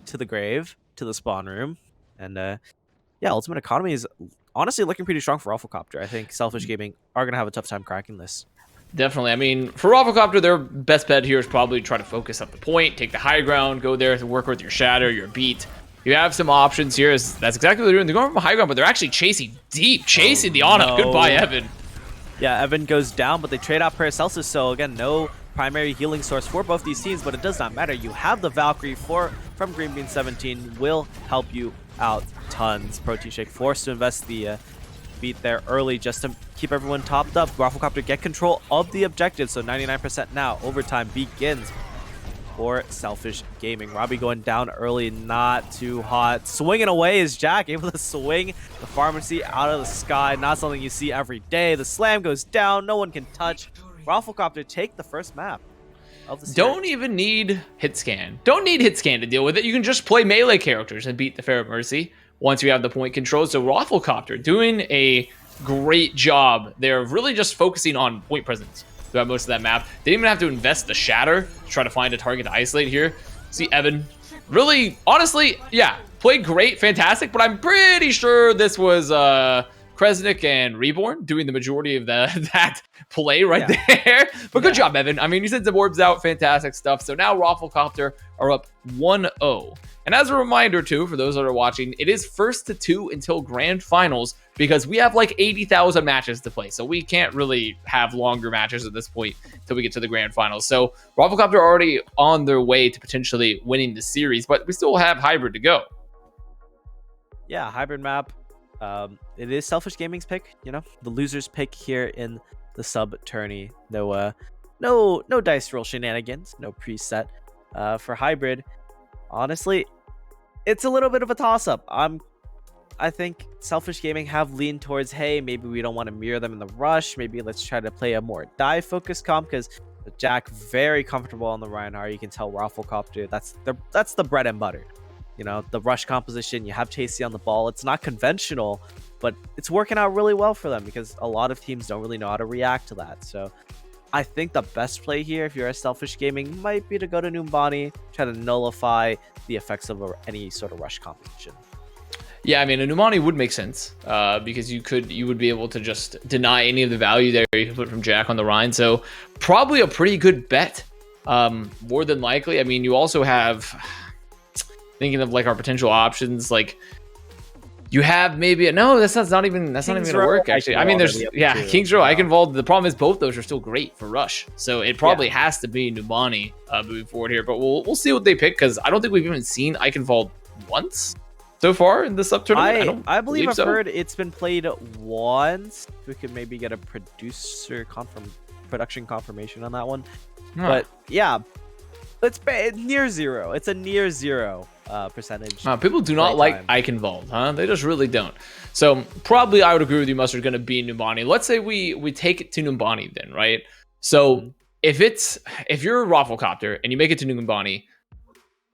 to the grave, to the spawn room. And yeah, Ultimate Economy is honestly looking pretty strong for ROFLCOPTER. I think Selfish Gaming are going to have a tough time cracking this. Definitely. I mean, for ROFLCOPTER, their best bet here is probably try to focus up the point, take the high ground, go there to work with your shatter, your beat. You have some options here. That's exactly what they're doing. They're going from high ground, but they're actually chasing deep, chasing the Ana. No. Goodbye, Evan. Yeah, Evan goes down, but they trade out Paracelsus, so again, no primary healing source for both these teams, but it does not matter. You have the Valkyrie from Green Bean 17, will help you out tons. Protein Shake forced to invest the beat there early just to keep everyone topped up. ROFLCOPTER get control of the objective, so 99% now. Overtime begins for Selfish Gaming. Robbie going down early, not too hot. Swinging away is Jack, able to swing the pharmacy out of the sky. Not something you see every day. The slam goes down, no one can touch. ROFLCOPTER take the first map of the series. Don't even need hit scan. Don't need hit scan to deal with it. You can just play melee characters and beat the Fair Mercy once you have the point control. So ROFLCOPTER doing a great job. They're really just focusing on point presence throughout most of that map. They didn't even have to invest the shatter to try to find a target to isolate here. See Evan, really, honestly, yeah, played great, fantastic, but I'm pretty sure this was Kresnik and Reborn doing the majority of that play right there. But good job, Evan. I mean, you sent some orbs out, fantastic stuff. So now ROFLCOPTER are up 1-0. And as a reminder, too, for those that are watching, it is 1st to 2 until grand finals because we have like 80,000 matches to play. So we can't really have longer matches at this point until we get to the grand finals. So ROFLCOPTER are already on their way to potentially winning the series, but we still have Hybrid to go. Yeah, Hybrid map. It is Selfish Gaming's pick, you know, the loser's pick here in the Sub Tourney. No dice roll shenanigans, no preset. For Hybrid, honestly, it's a little bit of a toss-up. I think Selfish Gaming have leaned towards, hey, maybe we don't want to mirror them in the rush. Maybe let's try to play a more dive-focused comp because Jack very comfortable on the Reinhardt. You can tell ROFLCOPTER, that's the bread and butter. You know, the rush composition, you have Tasty on the ball. It's not conventional, but it's working out really well for them because a lot of teams don't really know how to react to that. So I think the best play here, if you're a Selfish Gaming, might be to go to Numbani, try to nullify the effects of any sort of rush composition. Yeah, I mean, a Numani would make sense because you would be able to just deny any of the value there you can put from Jack on the Rhine. So probably a pretty good bet, more than likely. I mean, you also have, thinking of like our potential options, like you have maybe that's not even gonna work actually. I mean, there's King's Row, Eichenwald. The problem is both those are still great for rush, so it probably has to be Numbani moving forward here. But we'll see what they pick because I don't think we've even seen Eichenwald once so far in the Sub Tournament. I believe I've heard it's been played once. We could maybe get a production confirmation on that one. But yeah, it's near zero. It's a near zero percentage. People do not play like time. Eichenwald, huh? They just really don't. So probably I would agree with you, Mustard, going to be Numbani. Let's say we take it to Numbani then, right? So if you're a ROFLCOPTER and you make it to Numbani,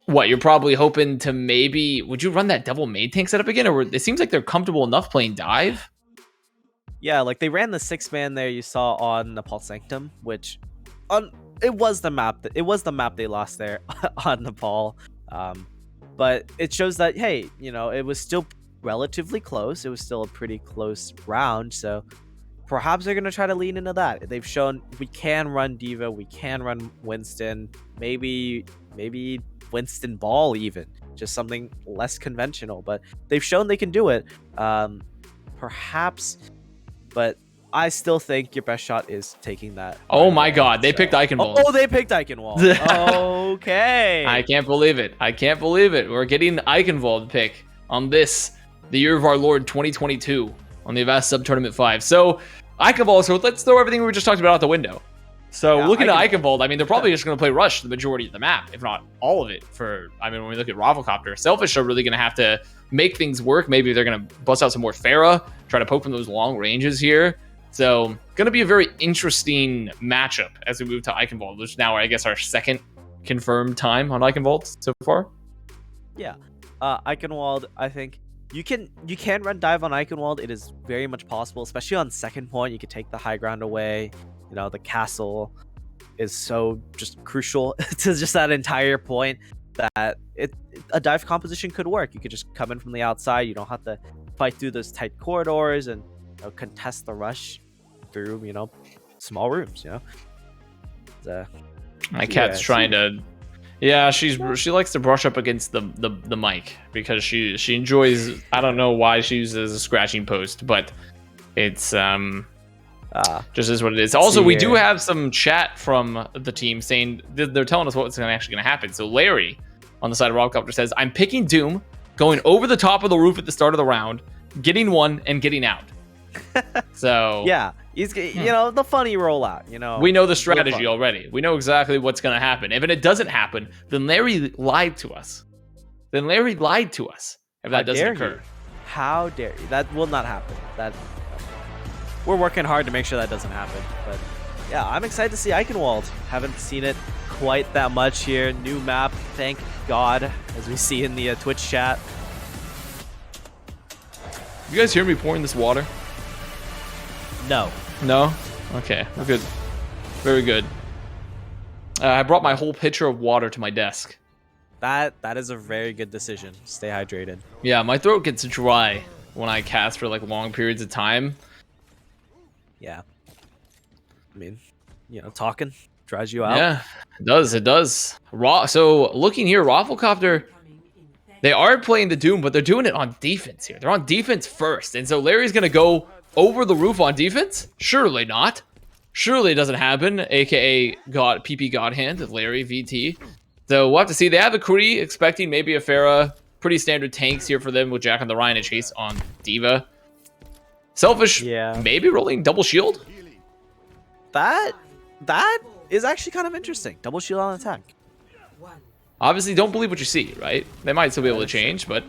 what, you're probably hoping to maybe, would you run that double main tank setup again? Or it seems like they're comfortable enough playing dive. Yeah, like they ran the 6-man there you saw on Nepal Sanctum, which it was the map they lost there on Nepal. But it shows that, hey, you know, it was still relatively close. It was still a pretty close round, so perhaps they're going to try to lean into that. They've shown we can run D.Va, we can run Winston, maybe Winston Ball even, just something less conventional, but they've shown they can do it. Perhaps, but I still think your best shot is taking that. Oh my god, they picked Eichenwald. Oh, they picked Eichenwald. Okay. I can't believe it. We're getting Eichenwald pick on the year of our Lord 2022 on the Avast Sub Tournament 5. So Eichenwald, so let's throw everything we just talked about out the window. So Yeah, looking at Eichenwald, I mean, they're probably just going to play Rush the majority of the map, if not all of it. When we look at ROFLCOPTER, Selfish are really going to have to make things work. Maybe they're going to bust out some more Pharah, try to poke from those long ranges here. So going to be a very interesting matchup as we move to Eichenwald, which now I guess our second confirmed time on Eichenwald so far. Yeah, Eichenwald, I think you can run dive on Eichenwald. It is very much possible, especially on second point. You can take the high ground away. You know, the castle is so just crucial to just that entire point that a dive composition could work. You could just come in from the outside. You don't have to fight through those tight corridors and contest the rush through, you know, small rooms, you know. My cat's trying to, yeah, she likes to brush up against the mic because she enjoys, I don't know why she uses a scratching post, but it's just is what it is. Also, we do have some chat from the team saying they're telling us what's actually going to happen. So Larry on the side of ROFLCOPTER says, I'm picking Doom, going over the top of the roof at the start of the round, getting one and getting out. So yeah, he's, you know, the funny rollout, you know. We know the strategy already. We know exactly what's going to happen. If it doesn't happen, then Larry lied to us. If that doesn't occur. How dare you? That will not happen. We're working hard to make sure that doesn't happen. But yeah, I'm excited to see Eichenwald. Haven't seen it quite that much here. New map, thank God, as we see in the Twitch chat. You guys hear me pouring this water? No. No? Okay, we're good. Very good. I brought my whole pitcher of water to my desk. That is a very good decision. Stay hydrated. Yeah, my throat gets dry when I cast for like long periods of time. Yeah. I mean, you know, talking dries you out. Yeah, it does. So looking here, ROFLCOPTER, they are playing the Doom, but they're doing it on defense here. They're on defense first. And so Larry's going to go over the roof on defense? Surely not. Surely it doesn't happen, aka PP Godhand, Larry VT. So we'll have to see. They have a Kree, expecting maybe a Pharah. Pretty standard tanks here for them with Jack on the Ryan and Chase on D.Va. Selfish, maybe rolling double shield? That is actually kind of interesting. Double shield on attack. Obviously, don't believe what you see, right? They might still be able to change, but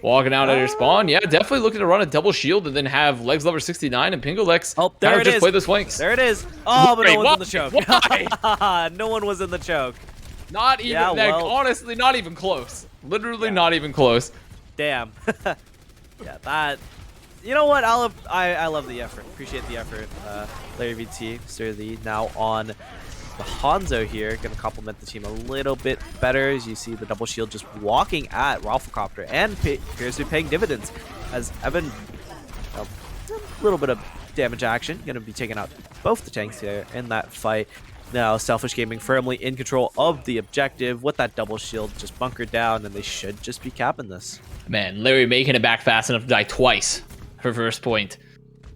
walking out at your spawn, yeah, definitely looking to run a double shield and then have Legs Lover 69 and Pingolex. Oh, there it is. Just play those flanks. There it is. Oh, but Wait, no one's in the choke. Why? No one was in the choke. Not even, honestly, not even close. Literally not even close. Damn. Yeah, that. You know what? I love the effort. Appreciate the effort. Larry VT, Mr. Lee, now on the Hanzo here, going to complement the team a little bit better as you see the double shield just walking at ROFLCOPTER and appears to be paying dividends as Evan, a little bit of damage action, going to be taking out both the tanks here in that fight. Now Selfish Gaming firmly in control of the objective with that double shield just bunkered down, and they should just be capping this. Man, Larry making it back fast enough to die twice for first point.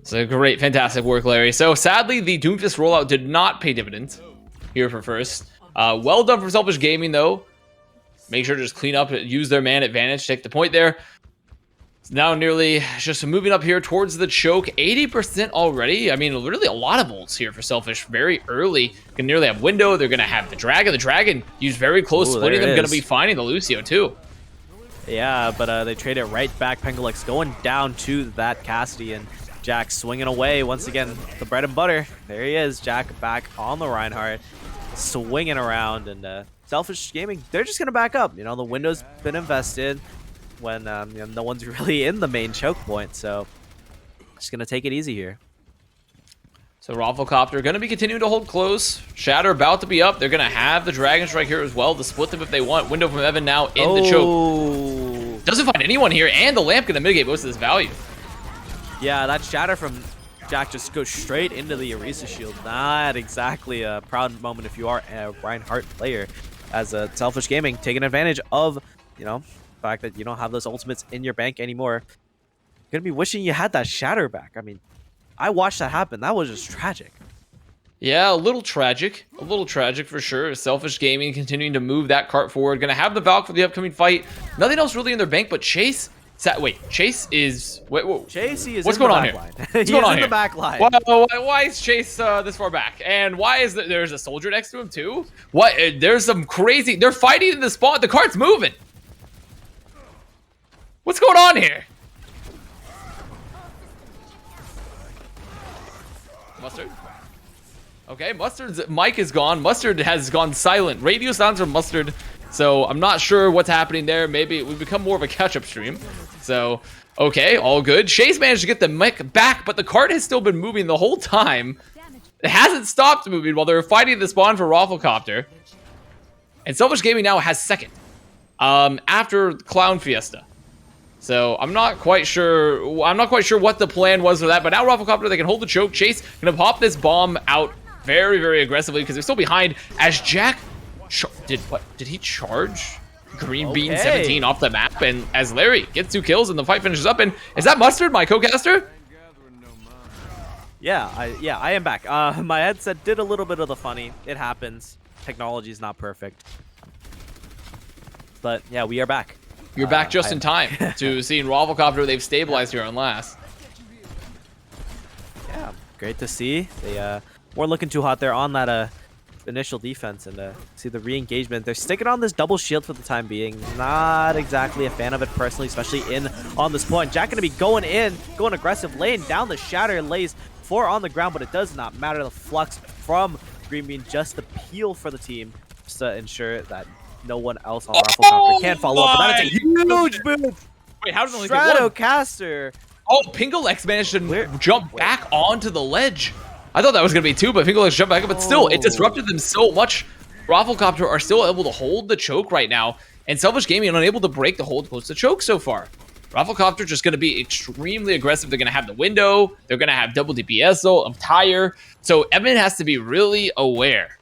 So great, fantastic work, Larry. So sadly, the Doomfist rollout did not pay dividends here for first. Well done for Selfish Gaming, though. Make sure to just clean up, use their man advantage, take the point there. It's now nearly just moving up here towards the choke. 80% already. I mean, literally a lot of ults here for Selfish very early. Can nearly have window. They're going to have the dragon. The dragon used very close, splitting them. Going to be finding the Lucio, too. Yeah, but they trade it right back. Pengalex going down to that Cassidy, and Jack swinging away once again. The bread and butter. There he is. Jack back on the Reinhardt, swinging around, and Selfish Gaming, they're just gonna back up. You know, the window's been invested when you know, no one's really in the main choke point, so just gonna take it easy here. So ROFLCOPTER going to be continuing to hold close. Shatter about to be up. They're going to have the Dragon Strike here as well to split them if they want. Window from Evan now in the choke. Doesn't find anyone here, and the lamp going to mitigate most of this value. Yeah, that Shatter from Jack just goes straight into the Orisa shield. Not exactly a proud moment if you are a Reinhardt player, as a Selfish Gaming taking advantage of, you know, the fact that you don't have those ultimates in your bank anymore. You're going to be wishing you had that Shatter back. I mean, I watched that happen. That was just tragic. Yeah, a little tragic. A little tragic for sure. Selfish Gaming continuing to move that cart forward. Going to have the Valk for the upcoming fight. Nothing else really in their bank, but Chase... Wait, Chase is... Wait, Chase, he is what's in going the on back here? line. What's going on in here? the back line. Why is Chase this far back? And why is there's a soldier next to him too? What? There's some crazy... They're fighting in the spot. The cart's moving. What's going on here? Mustard. Okay, Mustard's mic is gone. Mustard has gone silent. Radio sounds from Mustard. So I'm not sure what's happening there. Maybe it would become more of a catch-up stream. So, okay, all good. Chase managed to get the mic back, but the cart has still been moving the whole time. It hasn't stopped moving while they were fighting the spawn for ROFLCOPTER. And Selfish Gaming now has second. After Clown Fiesta. So I'm not quite sure what the plan was for that, but now ROFLCOPTER, they can hold the choke. Chase gonna pop this bomb out very, very aggressively because they're still behind as Jack did he charge Green Bean 17 off the map, and as Larry gets 2 kills and the fight finishes up. And is that Mustard, my co-caster? Yeah, I am back. My headset did a little bit of the funny. It happens. Technology is not perfect. But yeah, we are back. You're back just in time to seeing ROFLCOPTER. They've stabilized here on last. Yeah, great to see. They weren't looking too hot there on that initial defense, and see the re-engagement. They're sticking on this double shield for the time being. Not exactly a fan of it personally, especially on this point. Jack gonna be going aggressive, laying down the Shatter, lays 4 on the ground, but it does not matter. The flux from Green Bean, just the peel for the team, just to ensure that no one else on ROFLCOPTER can follow up. But that is a huge move. Wait, how did only get one? Stratocaster. Oh, Pingalex managed to jump back onto the ledge. I thought that was going to be 2, but Pingalex jumped back up. But still, it disrupted them so much. ROFLCOPTER are still able to hold the choke right now. And Selfish Gaming unable to break the hold close to choke so far. ROFLCOPTER just going to be extremely aggressive. They're going to have the window. They're going to have double DPS of tire. So Evan has to be really aware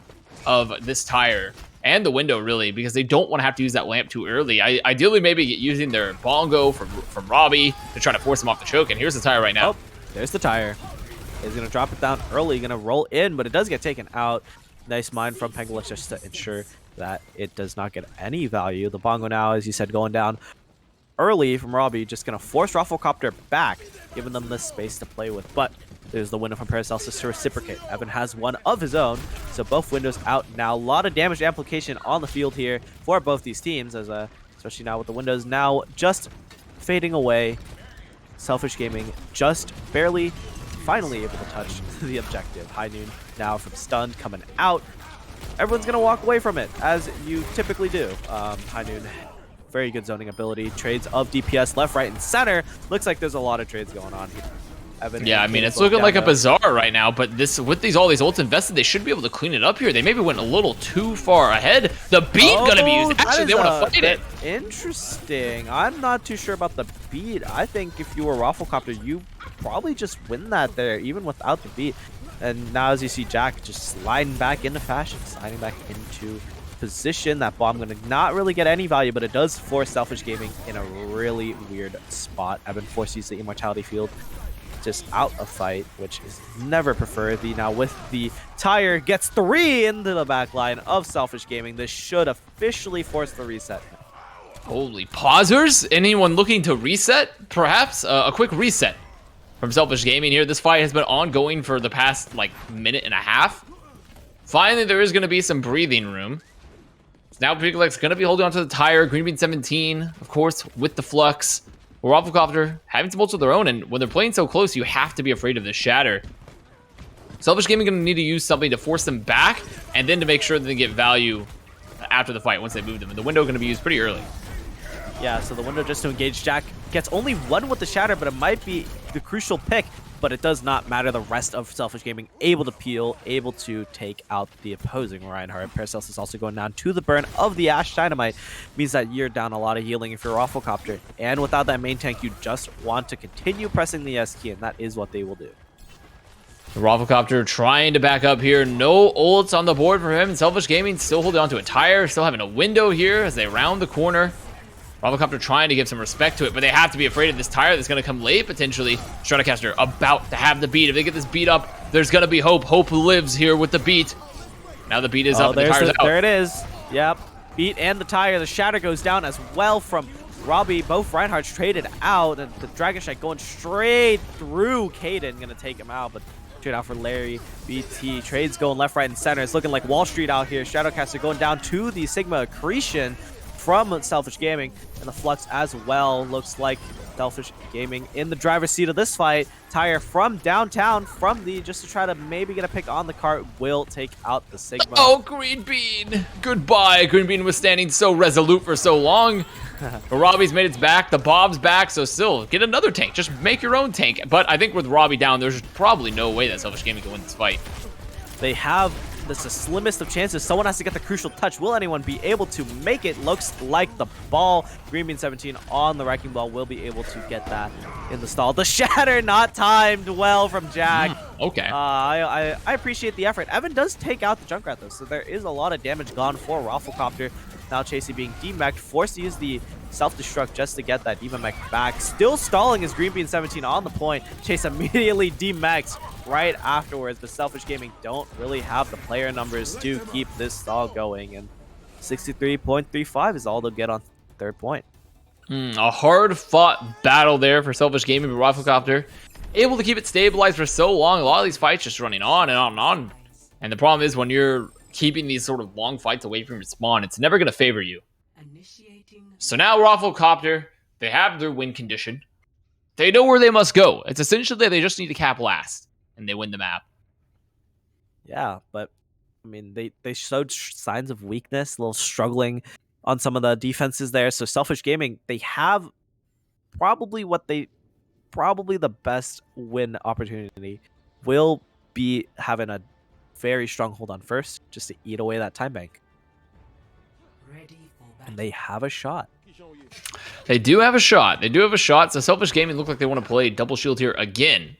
of this tire and the window, really, because they don't want to have to use that lamp too early. Ideally, maybe using their bongo from Robbie to try to force him off the choke. And here's the tire right now. Oh, there's the tire. He's going to drop it down early, going to roll in, but it does get taken out. Nice mine from Pengalex just to ensure that it does not get any value. The bongo now, as you said, going down early from Robbie, just going to force ROFLCOPTER back, giving them this space to play with. But there's the window from Paracelsus to reciprocate. Evan has one of his own, so both windows out now. A lot of damage amplification on the field here for both these teams, as especially now with the windows now just fading away. Selfish Gaming just barely, finally able to touch the objective. High Noon now from stunned coming out. Everyone's going to walk away from it, as you typically do. High Noon, very good zoning ability. Trades of DPS left, right, and center. Looks like there's a lot of trades going on here. Evan, yeah, I mean, it's looking like a bazaar right now, but with all these ults invested, they should be able to clean it up here. They maybe went a little too far ahead. The beat gonna be used. Actually, they want to fight it. Interesting. I'm not too sure about the beat. I think if you were ROFLCOPTER, you probably just win that there, even without the beat. And now as you see Jack just sliding back into fashion, sliding back into position. That bomb gonna not really get any value, but it does force Selfish Gaming in a really weird spot. Evan forces the Immortality Field just out of fight, which is never preferred. Now with the tire, gets 3 into the back line of Selfish Gaming. This should officially force the reset. Holy pausers! Anyone looking to reset? Perhaps a quick reset from Selfish Gaming here. This fight has been ongoing for the past like minute and a half. Finally, there is going to be some breathing room. So now Piglet's going to be holding on to the tire. Green Bean 17, of course, with the Flux. ROFLCOPTER having some ults of their own, and when they're playing so close, you have to be afraid of the Shatter. Selfish Gaming going to need to use something to force them back, and then to make sure that they get value after the fight once they move them. And the window going to be used pretty early. Yeah, so the window just to engage Jack gets only one with the Shatter, but it might be the crucial pick. But it does not matter. The rest of Selfish Gaming able to peel, able to take out the opposing Reinhardt. Paracelsus also going down to the burn of the Ash Dynamite. Means that you're down a lot of healing if you're ROFLCOPTER. And without that main tank, you just want to continue pressing the S key, and that is what they will do. The ROFLCOPTER trying to back up here. No ults on the board for him. Selfish Gaming still holding on to a tire. Still having a window here as they round the corner. ROFLCOPTER trying to give some respect to it, but they have to be afraid of this tire that's going to come late, potentially. Stratocaster about to have the beat. If they get this beat up, there's going to be hope. Hope lives here with the beat. Now the beat is up and the tire's out. There it is. Yep. Beat and the tire. The Shatter goes down as well from Robbie. Both Reinhardts traded out, and the Dragon Strike going straight through Kaden. Going to take him out, but straight out for Larry. BT. Trades going left, right, and center. It's looking like Wall Street out here. Stratocaster going down to the Sigma Accretion from Selfish Gaming, and the Flux as well. Looks like Selfish Gaming in the driver's seat of this fight. Tire from downtown, from the, just to try to maybe get a pick on the cart, will take out the Sigma. Oh, Green Bean! Goodbye. Green Bean was standing so resolute for so long. But Robbie's made its back, the Bob's back, so still, get another tank. Just make your own tank. But I think with Robbie down, there's probably no way that Selfish Gaming can win this fight. They have this the slimmest of chances. Someone has to get the crucial touch. Will anyone be able to make it? Looks like the ball. Green Bean 17 on the Wrecking Ball will be able to get that in the stall. The Shatter not timed well from Jack. Okay. I appreciate the effort. Evan does take out the Junkrat though, so there is a lot of damage gone for ROFLCOPTER. Now Chasey being demeched, forced to use the self-destruct just to get that demech back. Still stalling is Green Bean 17 on the point. Chase immediately demeched right afterwards, but Selfish Gaming don't really have the player numbers to keep this stall going, and 63.35 is all they'll get on third point. A hard-fought battle there for Selfish Gaming, but ROFLCOPTER able to keep it stabilized for so long. A lot of these fights just running on and on and on. And the problem is when you're keeping these sort of long fights away from your spawn, it's never going to favor you. So now ROFLCOPTER, they have their win condition. They know where they must go. It's essentially they just need to cap last, and they win the map. Yeah, but I mean, they showed signs of weakness, a little struggling on some of the defenses there. So Selfish Gaming, they have probably the best win opportunity. Will be having a very strong hold on first, just to eat away that time bank. And they have a shot. They do have a shot. They do have a shot. So Selfish Gaming look like they want to play double shield here again.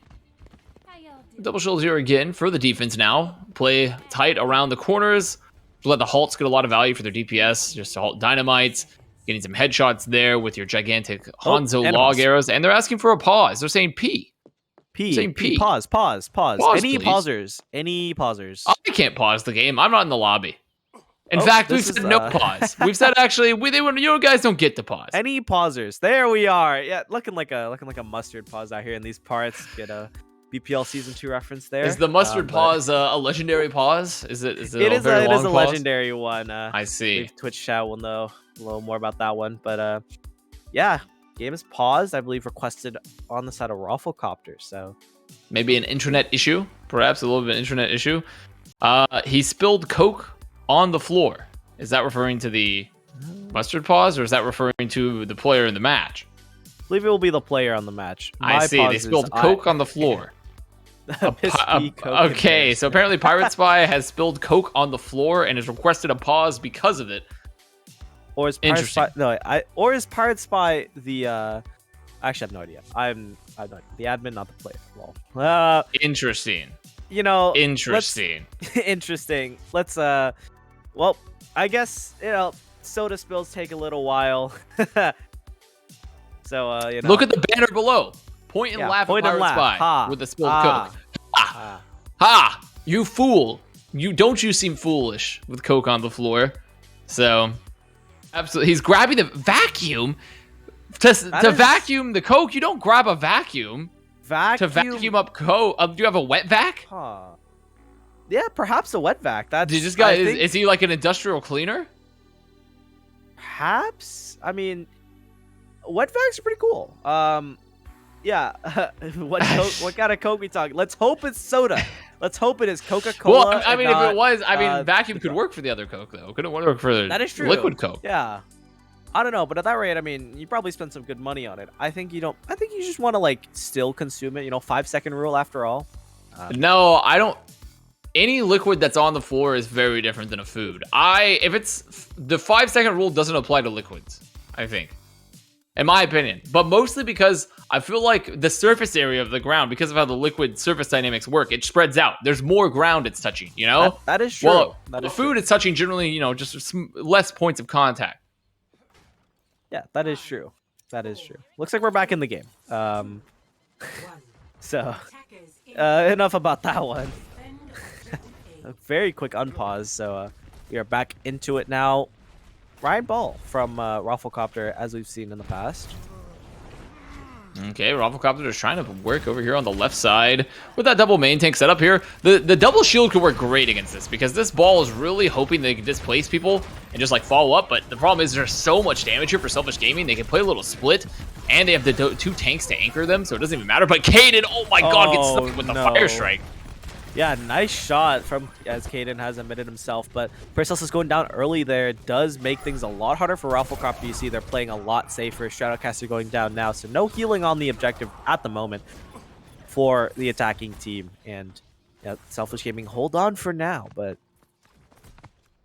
Double shield here again for the defense now. Play tight around the corners. Let the halts get a lot of value for their DPS. Just to halt dynamites. Getting some headshots there with your gigantic Hanzo log arrows. And they're asking for a pause. They're saying P. Saying P. Pause. Pause, Any please. pausers? Any pausers? I can't pause the game. I'm not in the lobby. In fact, we've said no pause. We've said actually, you guys don't get to pause. Any pausers? There we are. Yeah, looking like a mustard pause out here in these parts. Get a BPL Season 2 reference there. Is the mustard pause a legendary pause? Is it? It is a legendary one. I see. Twitch chat will know a little more about that one, but yeah, game is paused. I believe requested on the side of ROFLCOPTER. So maybe an internet issue, perhaps a little bit of an internet issue. He spilled Coke on the floor. Is that referring to the mustard pause, or is that referring to the player in the match? I believe it will be the player on the match. I see. They spilled Coke on the floor. Okay, so apparently Pirate Spy has spilled Coke on the floor and has requested a pause because of it. Or is Pirate Spy or is Pirate Spy the actually I have no idea. I'm not the admin, not the player. Well, interesting. You know, interesting. Interesting. Let's well, I guess, you know, soda spills take a little while. So you know, look at the banner below. Point and laugh at Pirate Spy with the spilled Coke. Ha! You fool! You seem foolish with Coke on the floor. So, absolutely, he's grabbing the vacuum to vacuum the Coke. You don't grab a vacuum to vacuum up Coke. Do you have a wet vac? Yeah, perhaps a wet vac. That's this guy is he like an industrial cleaner? perhaps. I mean, wet fags are pretty cool. Yeah. what kind of Coke we talking? Let's hope it's soda. Let's hope it is Coca-Cola. Well, I mean, if it was, I mean, vacuum could Citron. work for the other Coke though. Couldn't work for That is true. liquid Coke. Yeah. I don't know, but at that rate, I mean, you probably spend some good money on it. I think you don't. I think you just want to like still consume it. 5-second rule after all. No, I don't. Any liquid that's on the floor is very different than a food. If it's the 5-second rule doesn't apply to liquids, I think, in my opinion. But mostly because I feel like the surface area of the ground, because of how the liquid surface dynamics work, it spreads out. There's more ground it's touching. That is true. Well, That the is food it's touching generally, just less points of contact. Yeah, that is true. That is true. Looks like we're back in the game. So, enough about that one. A very quick unpause. So, we are back into it now. Ryan Ball from ROFLCOPTER, as we've seen in the past. Okay, ROFLCOPTER is trying to work over here on the left side with that double main tank setup here. The double shield could work great against this because this ball is really hoping they can displace people and just like follow up. But the problem is there's so much damage here for Selfish Gaming. They can play a little split and they have the two tanks to anchor them, so it doesn't even matter. But Kaden, oh my god, gets stuck with the fire strike. Yeah, nice shot from, as Kaden has admitted himself, but Fadeless is going down early there. It does make things a lot harder for ROFLCOPTER. You see they're playing a lot safer. Stratocaster going down now, so no healing on the objective at the moment for the attacking team. And yeah, Selfish Gaming hold on for now, but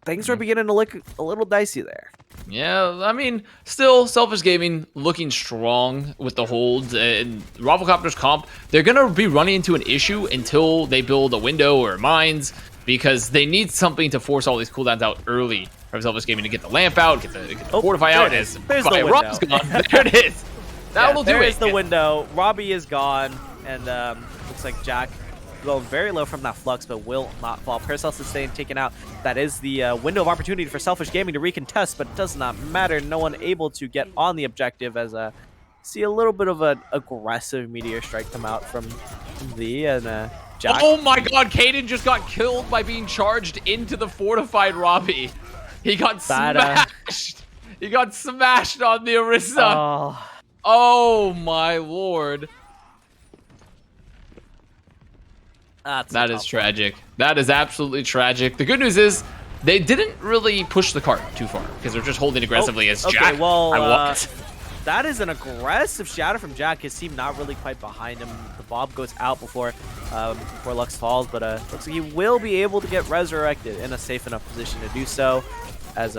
things are beginning to look a little dicey there. Yeah, I mean, still, Selfish Gaming looking strong with the holds. And ROFLCOPTER's comp, they're going to be running into an issue until they build a window or mines, because they need something to force all these cooldowns out early from Selfish Gaming to get the lamp out, get the fortify out. There's the window. Rob's gone. There it is. That'll do it. There is the window. Robbie is gone, and looks like Jack going very low from that flux, but will not fall. Fadeless is staying taken out. That is the window of opportunity for Selfish Gaming to recontest, but it does not matter. No one able to get on the objective as see a little bit of an aggressive meteor strike come out from the and Jack. Oh my god, Kaden just got killed by being charged into the fortified Robbie. He got smashed. He got smashed on the Orisa. Oh my lord. That is tragic. That is absolutely tragic. The good news is they didn't really push the cart too far because they're just holding aggressively as Jack. Okay, well, I want. That is an aggressive shadow from Jack. His team not really quite behind him. The Bob goes out before Lux falls, but looks like he will be able to get resurrected in a safe enough position to do so. As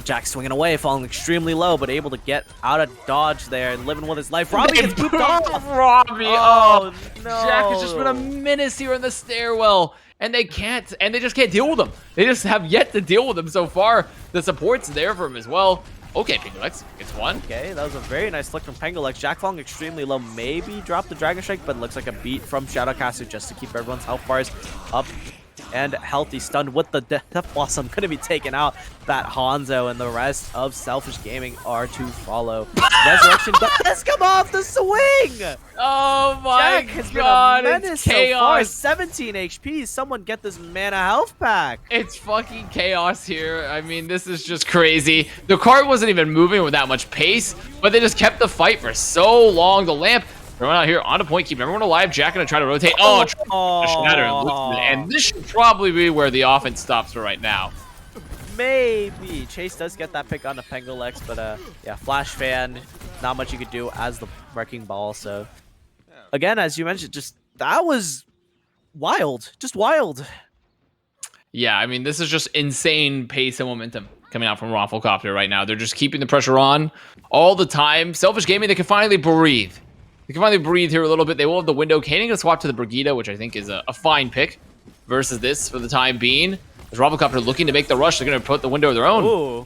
Jack swinging away, falling extremely low, but able to get out of dodge there and living with his life. Robbie gets pooped off. Robbie, oh no! Jack has just been a menace here in the stairwell, and they just can't deal with him. They just have yet to deal with him so far. The support's there for him as well. Okay, Pengulex gets one. Okay, that was a very nice flick from Pengulex. Jack falling extremely low, maybe dropped the Dragon Strike, but looks like a beat from Shadowcaster just to keep everyone's health bars up and healthy. Stunned with the Death Blossom, going to be taken out. That Hanzo and the rest of Selfish Gaming are to follow. Resurrection does come off the swing! Oh my Jack has god, been a menace it's chaos. So far. 17 HP. Someone get this mana health pack. It's fucking chaos here. I mean, this is just crazy. The cart wasn't even moving with that much pace, but they just kept the fight for so long. The lamp throwing out here on a point, keep everyone alive. Jack gonna try to rotate. Shatter and this should probably be where the offense stops for right now. Maybe Chase does get that pick on the Pengulex, but yeah, Flash Fan, not much you could do as the Wrecking Ball. So again, as you mentioned, just that was wild, just wild. Yeah, I mean, this is just insane pace and momentum coming out from ROFLCOPTER right now. They're just keeping the pressure on all the time. Selfish Gaming, they can finally breathe. They can finally breathe here a little bit. They will have the window. Kaden gonna swap to the Brigida, which I think is a fine pick versus this for the time being. As ROFLCOPTER looking to make the rush, they're going to put the window of their own. Ooh.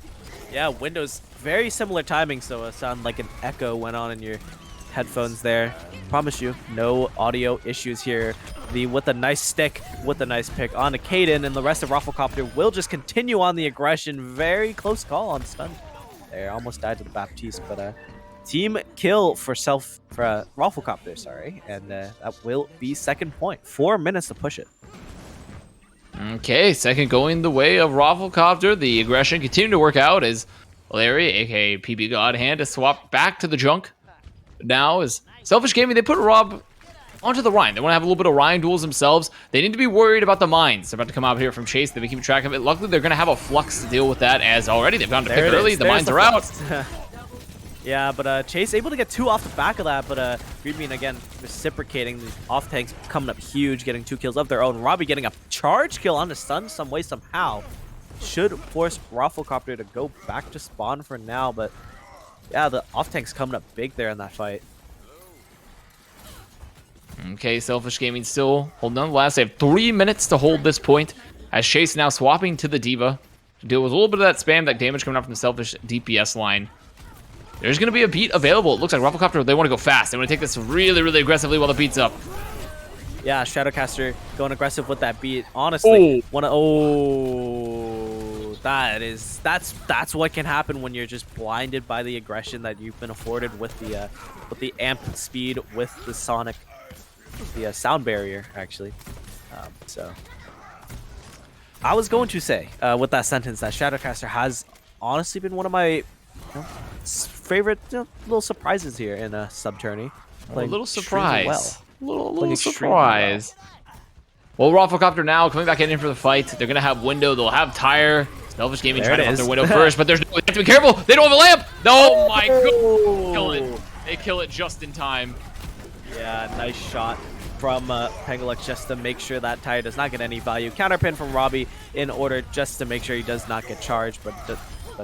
Yeah, windows, very similar timing, so it sounded like an echo went on in your headphones there. Promise you, no audio issues here. With a nice stick, with a nice pick on to Kaden, and the rest of ROFLCOPTER will just continue on the aggression. Very close call on stun. There, almost died to the Baptiste, but team kill for ROFLCOPTER, sorry, and that will be second point. 4 minutes to push it. Okay, second going the way of ROFLCOPTER. The aggression continuing to work out as Larry, aka PB Godhand, to swap back to the junk. Now is Selfish Gaming. They put Rob onto the Rhine. They want to have a little bit of Rhine duels themselves. They need to be worried about the mines. They're about to come out here from Chase. They've been keeping track of it. Luckily, they're going to have a Flux to deal with that, as already they've gone to pick early. The mines are out. Yeah, but Chase able to get 2 off the back of that, but Green again reciprocating. The off tanks coming up huge, getting 2 kills of their own. Robbie getting a charge kill on the stun some way, somehow. Should force ROFLCOPTER to go back to spawn for now, but yeah, the off tank's coming up big there in that fight. Okay, Selfish Gaming still holding on the last. They have 3 minutes to hold this point, as Chase now swapping to the D.Va to deal with a little bit of that spam, that damage coming out from the Selfish DPS line. There's going to be a beat available. It looks like ROFLCOPTER, they want to go fast. They want to take this really, really aggressively while the beat's up. Yeah, Shadowcaster going aggressive with that beat. Honestly, that's what can happen when you're just blinded by the aggression that you've been afforded with the amp speed, with the sonic, the sound barrier actually. So I was going to say with that sentence that Shadowcaster has honestly been one of my favorite little surprises here in a Sub Tourney. A little surprise. Well. Little surprise. Well, ROFLCOPTER now coming back in for the fight. They're going to have window. They'll have tire. Selfish Gaming trying to hunt their window first, but there's no, they have to be careful. They don't have a lamp. No, my god. Kill it. They kill it just in time. Yeah, nice shot from Pengalux just to make sure that tire does not get any value. Counterpin from Robbie in order just to make sure he does not get charged, but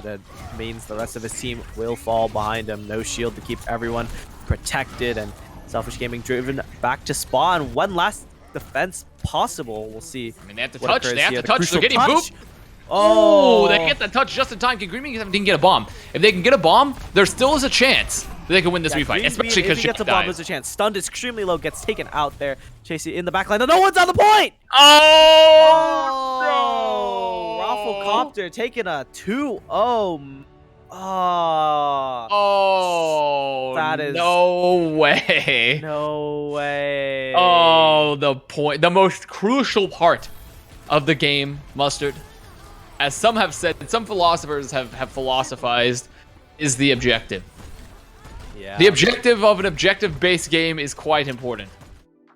it means the rest of his team will fall behind him. No shield to keep everyone protected, and Selfish Gaming driven back to spawn. One last defense possible. We'll see. I mean, they have to touch. They have to touch. They're getting booped. Oh, they get the touch just in time. Can Green Bean didn't get a bomb? If they can get a bomb, there still is a chance that they can win this refight, especially because if he gets a bomb, there's a chance. Stunned extremely low, gets taken out there. Chasey in the back line. No one's on the point. Oh, no! ROFLCOPTER taking a 2-0. Oh, that is no way. No way. Oh, the most crucial part of the game, Mustard, as some have said, some philosophers have philosophized, is the objective. Yeah. The objective of an objective-based game is quite important.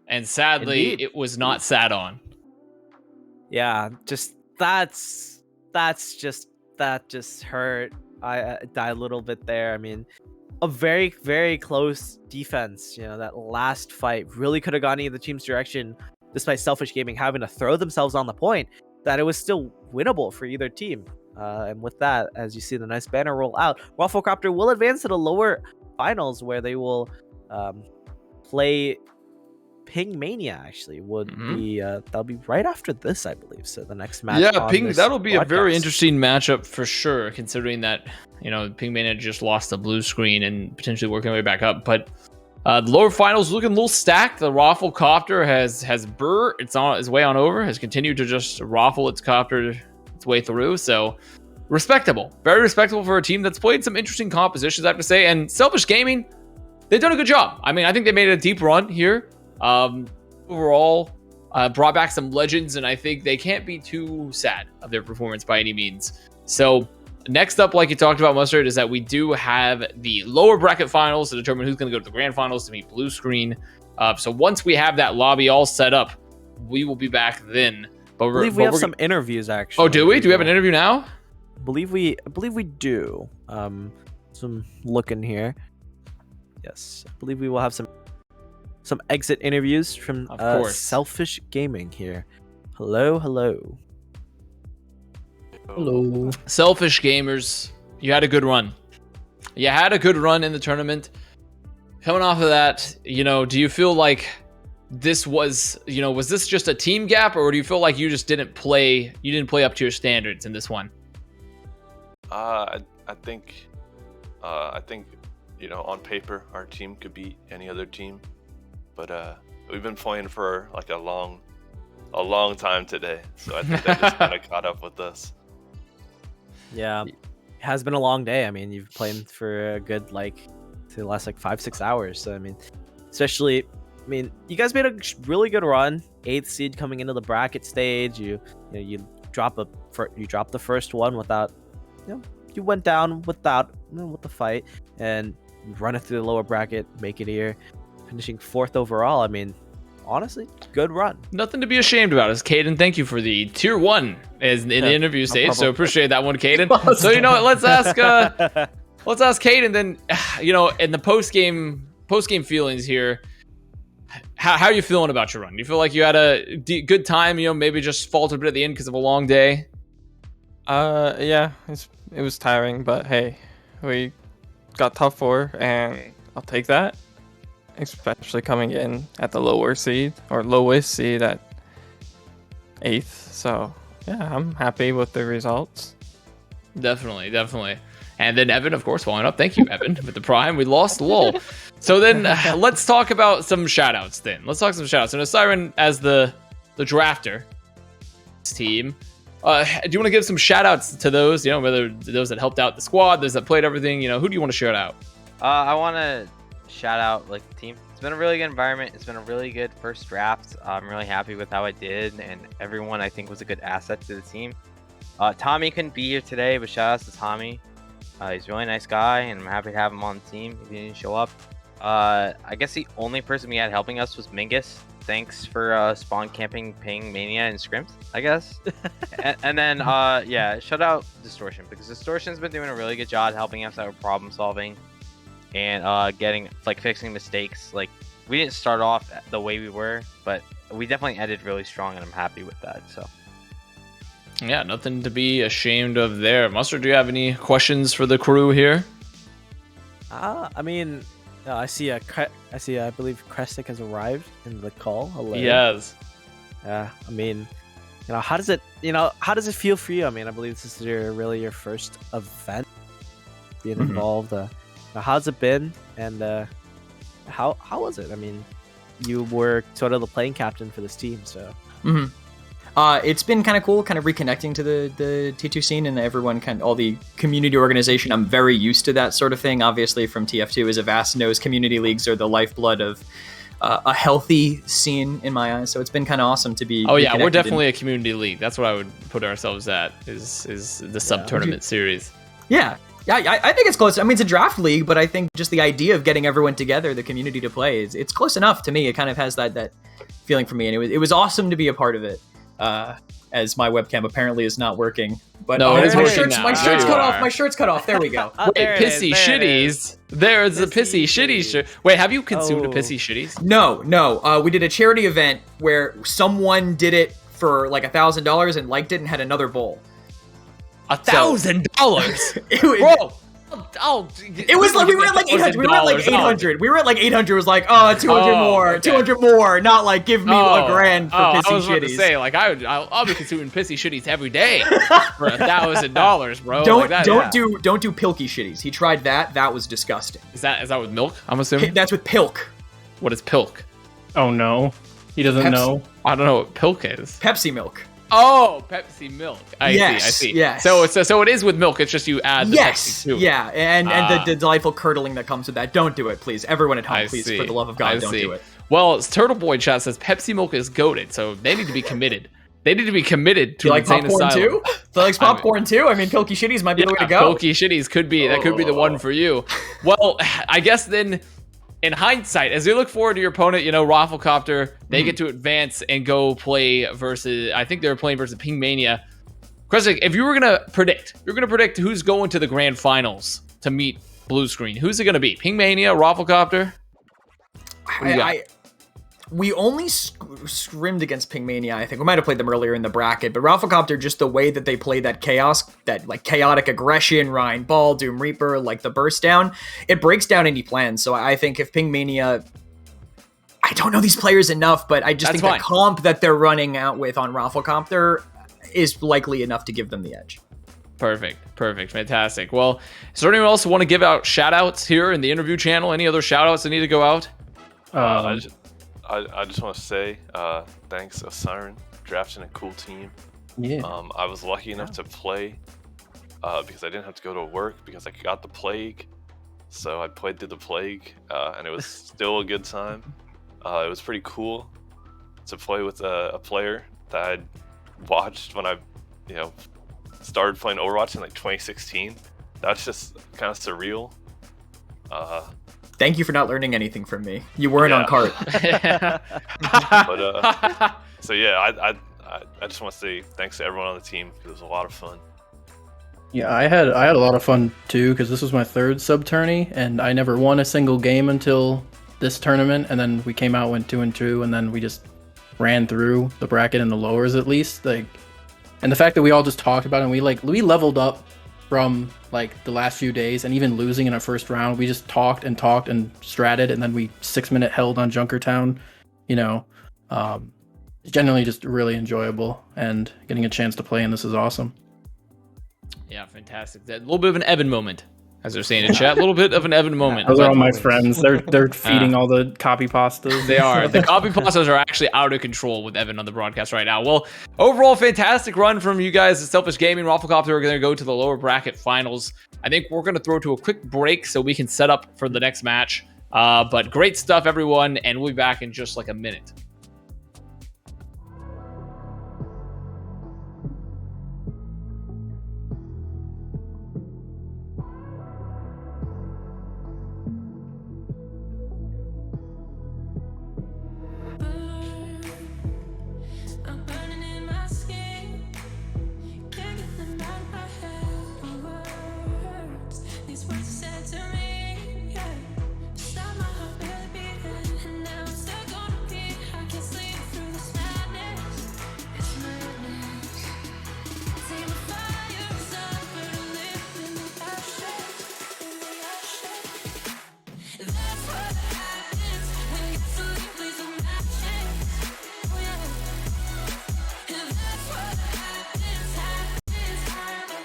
And sadly, it was not sat on. Yeah, just that just hurt. I died a little bit there. I mean, a very, very close defense. You know, that last fight really could have gone either team's direction, despite Selfish Gaming having to throw themselves on the point, that it was still winnable for either team. And with that, as you see the nice banner roll out, ROFLCOPTER will advance to the lower finals, where they will play Ping Mania. Actually, that'll be right after this, I believe. So the next match. Yeah, Ping. That'll be a very interesting matchup for sure, considering that Ping Mania just lost the blue screen and potentially working their way back up. But the lower finals looking a little stacked. The ROFLCOPTER has burr. It's on its way on over. Has continued to just raffle its copter its way through. So respectable, very respectable for a team that's played some interesting compositions, I have to say. And Selfish Gaming, they've done a good job. I mean, I think they made a deep run here. Overall, brought back some legends, and I think they can't be too sad of their performance by any means. So next up, like you talked about, Mustard, is that we do have the lower bracket finals to determine who's going to go to the grand finals to meet blue screen. So once we have that lobby all set up, we will be back then. But I believe we have some interviews actually. Oh, do we? Do we have an interview now? I believe we do. Some looking here. Yes, I believe we will have some exit interviews from Selfish Gaming here. Hello. Selfish Gamers, you had a good run. You had a good run in the tournament. Coming off of that, do you feel like this was, was this just a team gap, or do you feel like you just didn't play up to your standards in this one? I think, on paper, our team could beat any other team. But we've been playing for like a long time today, so I think they just kind of caught up with us. Yeah, it has been a long day. I mean, you've played for a good to the last 5-6 hours. So I mean, you guys made a really good run. 8th seed coming into the bracket stage. You drop the first one without you went down with the fight and run it through the lower bracket, make it here, finishing 4th overall. I mean, honestly, good run. Nothing to be ashamed about. Is Caden? Thank you for the tier 1 as in the interview stage. So appreciate that one, Caden. So you know what? Let's ask Caden then. You know, in the post game feelings here. How are you feeling about your run? Do you feel like you had a good time? You know, maybe just faltered a bit at the end because of a long day. Yeah, it was tiring, but hey, we got top 4, and I'll take that. Especially coming in at the lowest seed at 8th. So yeah, I'm happy with the results. Definitely. And then Evan, of course, following up. Thank you, Evan, with the prime. We lost lol. So then let's talk about some shoutouts then. Let's talk some shoutouts. And Siren, as the drafter team, do you want to give some shoutouts to those, you know, whether those that helped out the squad, those that played everything, you know, who do you want to shout out? I want to shout out like the team. It's been a really good environment. It's been a really good first draft. I'm really happy with how I did, and everyone I think was a good asset to the team. Tommy couldn't be here today, but shout outs to Tommy. He's a really nice guy, and I'm happy to have him on the team if he didn't show up. I guess the only person we had helping us was Mingus. Thanks for spawn camping, ping mania, and scrims, I guess. and then yeah, shout out Distortion, because Distortion's been doing a really good job helping us out with problem solving and getting fixing mistakes. Like, we didn't start off the way we were, but we definitely ended really strong, and I'm happy with that. So yeah, nothing to be ashamed of there. Mustard, do you have any questions for the crew here? I mean, I I believe Krestic has arrived in the call. Hello. Yes. Yeah, I mean, how does it feel for you? I mean, I believe this is your first event being involved. How's it been? And how was it? I mean, you were sort of the playing captain for this team, so. It's been kind of cool, kind of reconnecting to the T2 scene and everyone, all the community organization. I'm very used to that sort of thing. Obviously, from TF2, as Avast knows, community leagues are the lifeblood of a healthy scene in my eyes. So it's been kind of awesome to be. Oh yeah, we're definitely a community league. That's what I would put ourselves at. Is the sub tournament series? Yeah. Yeah, I think it's close. I mean, it's a draft league, but I think just the idea of getting everyone together, the community to play, it's close enough to me. It kind of has that feeling for me, and it was awesome to be a part of it. As my webcam apparently is not working, but no, it's working now. My shirt's cut off. My shirt's cut off. There we go. Wait, pissy shitties. There's a pissy shitties shirt. Wait, have you consumed a pissy shitties? No. We did a charity event where someone did it for like $1,000 and liked it and had another bowl. $1,000, bro. It was like we were at like 800. We were at like 800. We were at like 800. It was like 200 more, okay. 200 more. Not like give me $1,000 for pissy I was about shitties. to say, like I'll be consuming pissy shitties every day for $1,000, bro. Don't do pilky shitties. He tried that. That was disgusting. Is that with milk? I'm assuming that's with pilk. What is pilk? Oh no, he doesn't know. I don't know what pilk is. Pepsi milk. Oh, Pepsi milk. I see. Yes. So it is with milk. It's just you add the Pepsi to it. Yeah, and the delightful curdling that comes with that. Don't do it, please. Everyone at home, please, for the love of God, don't do it. Well, Turtle Boy chat says Pepsi milk is goated, so they need to be committed. They need to be committed to like popcorn asylum. too. So likes popcorn too. I mean, Pilky Shitties might be the way to go. Pilky Shitties could be that could be the one for you. Well, I guess then. In hindsight, as you look forward to your opponent, ROFLCOPTER, they get to advance and go play versus, I think they were playing versus Ping Mania. Kresik, if you were going to predict, who's going to the grand finals to meet Blue Screen. Who's it going to be? Ping Mania, ROFLCOPTER? We only scrimmed against Ping Mania. I think we might have played them earlier in the bracket, but ROFLCOPTER, just the way that they play that chaos, that like chaotic aggression, Ryan Ball, Doom Reaper, like the burst down, it breaks down any plans. So I think if Ping Mania, I don't know these players enough, but I just think the comp that they're running out with on ROFLCOPTER is likely enough to give them the edge. Perfect. Fantastic. Well, is there anyone else who want to give out shout outs here in the interview channel? Any other shout outs that need to go out? I just want to say thanks to Siren drafting a cool team. Yeah. I was lucky enough to play because I didn't have to go to work because I got the plague. So I played through the plague and it was still a good time. It was pretty cool to play with a player that I'd watched when I started playing Overwatch in like 2016. that's just kind of surreal. Thank you for not learning anything from me. You weren't on cart. But so yeah, I just want to say thanks to everyone on the team. It was a lot of fun. Yeah, I had a lot of fun too because this was my third sub tourney and I never won a single game until this tournament, and then we came out, went 2-2, and then we just ran through the bracket in the lowers at least. Like, and the fact that we all just talked about it, and we leveled up from like the last few days, and even losing in our first round, we just talked and stratted, and then we 6-minute held on Junkertown. You know, generally just really enjoyable, and getting a chance to play in this is awesome. Yeah, fantastic. A little bit of an Evan moment, as they're saying in chat. A little bit of an Evan moment. Those are all my friends. They're feeding all the copy pastas. They are. The copy pastas are actually out of control with Evan on the broadcast right now. Well, overall, fantastic run from you guys. The Selfish Gaming, ROFLCOPTER are going to go to the lower bracket finals. I think we're going to throw to a quick break so we can set up for the next match. But great stuff, everyone, and we'll be back in just like a minute. I'm burning in my skin. Can't get them out of my head. Words, these words you said to me, yeah. Stop my heart barely beating, and now I'm stuck on repeat. I can't sleep through this madness. It's madness. Take my fire inside, but I live in the ashes, in the ashes. That's what happens when you sleep with a matches. Oh yeah. And that's what happens, happens, happens.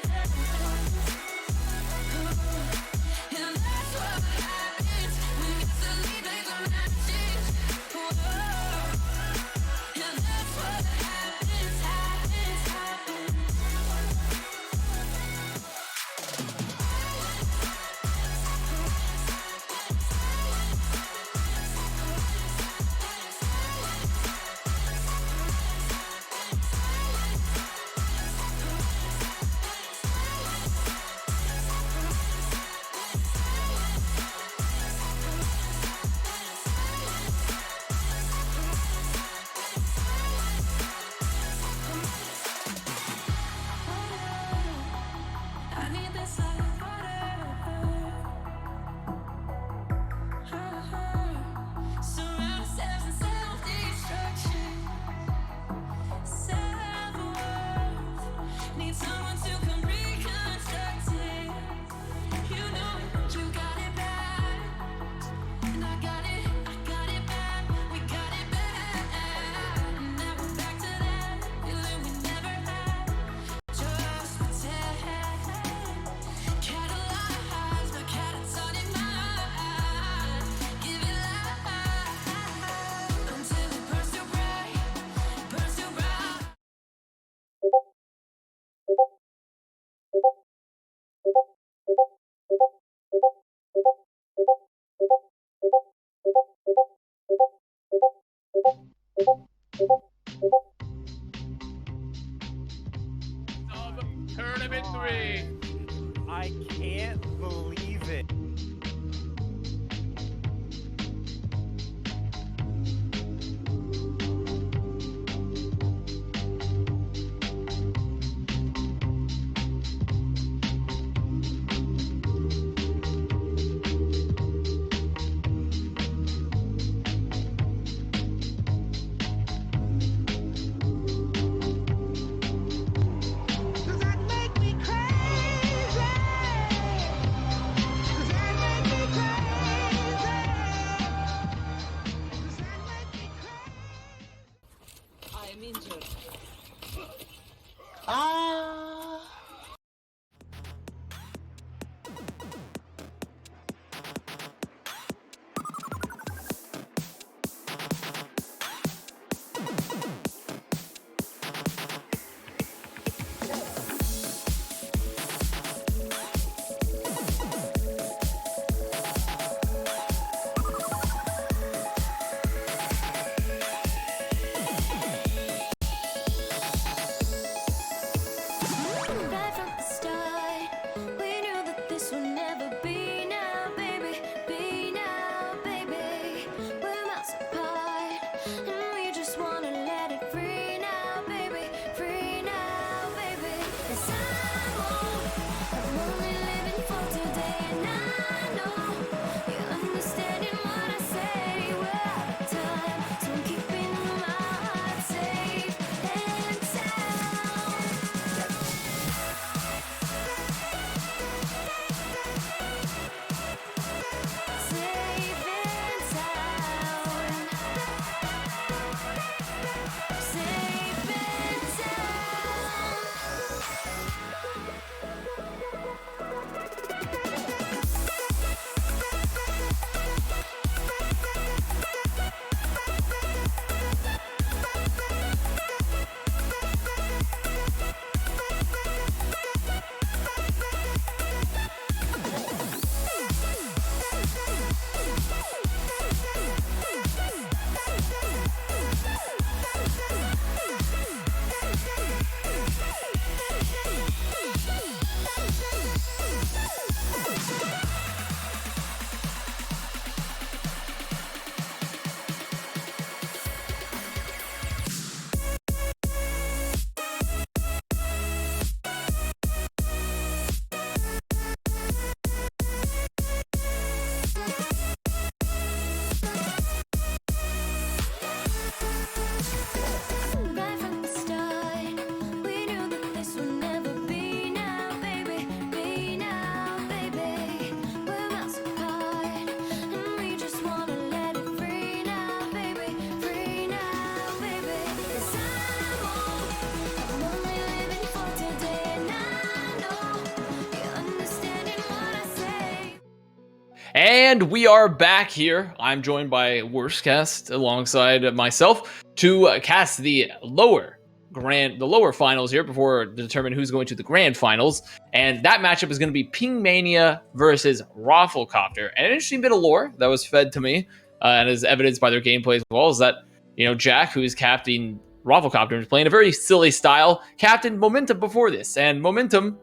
And that's what happens when you sleep like a matches. And that's what happens, happens, happens. I need this like water. Surround ourselves in self-destruction. Self-worth. Need someone to come reconstruct it. You know you got it bad, and I got it bad. We got it bad. Now we're back to that feeling we never had. Just pretend. Catalyze the catatonic mind. Give it life until it burns too bright, burns too bright. Tournament 3. I can't believe it. Does that make me crazy? Does that this will never be now, baby. Be now, baby. We're miles apart, and we just wanna let it free now, baby. Free now, baby. 'Cause I'm only living for today, and I know you're understanding what I say. We're out of time, so I'm keeping my heart safe and sound. Safe and sound. Safe and sound. Right from the start, we knew that this would never be now, baby. Be now, baby. We're miles apart, and we just wanna let it free now, baby. Free now, baby. 'Cause I'm only living for today, and I know you're understanding what I say. And we are back here. I'm joined by Worstcast alongside myself to cast the lower finals here before determine who's going to the grand finals. And that matchup is going to be Pingmania versus ROFLCOPTER. And an interesting bit of lore that was fed to me, and is evidenced by their gameplay as well, is that Jack, who is captaining ROFLCOPTER, is playing a very silly style, captained Momentum before this, and Momentum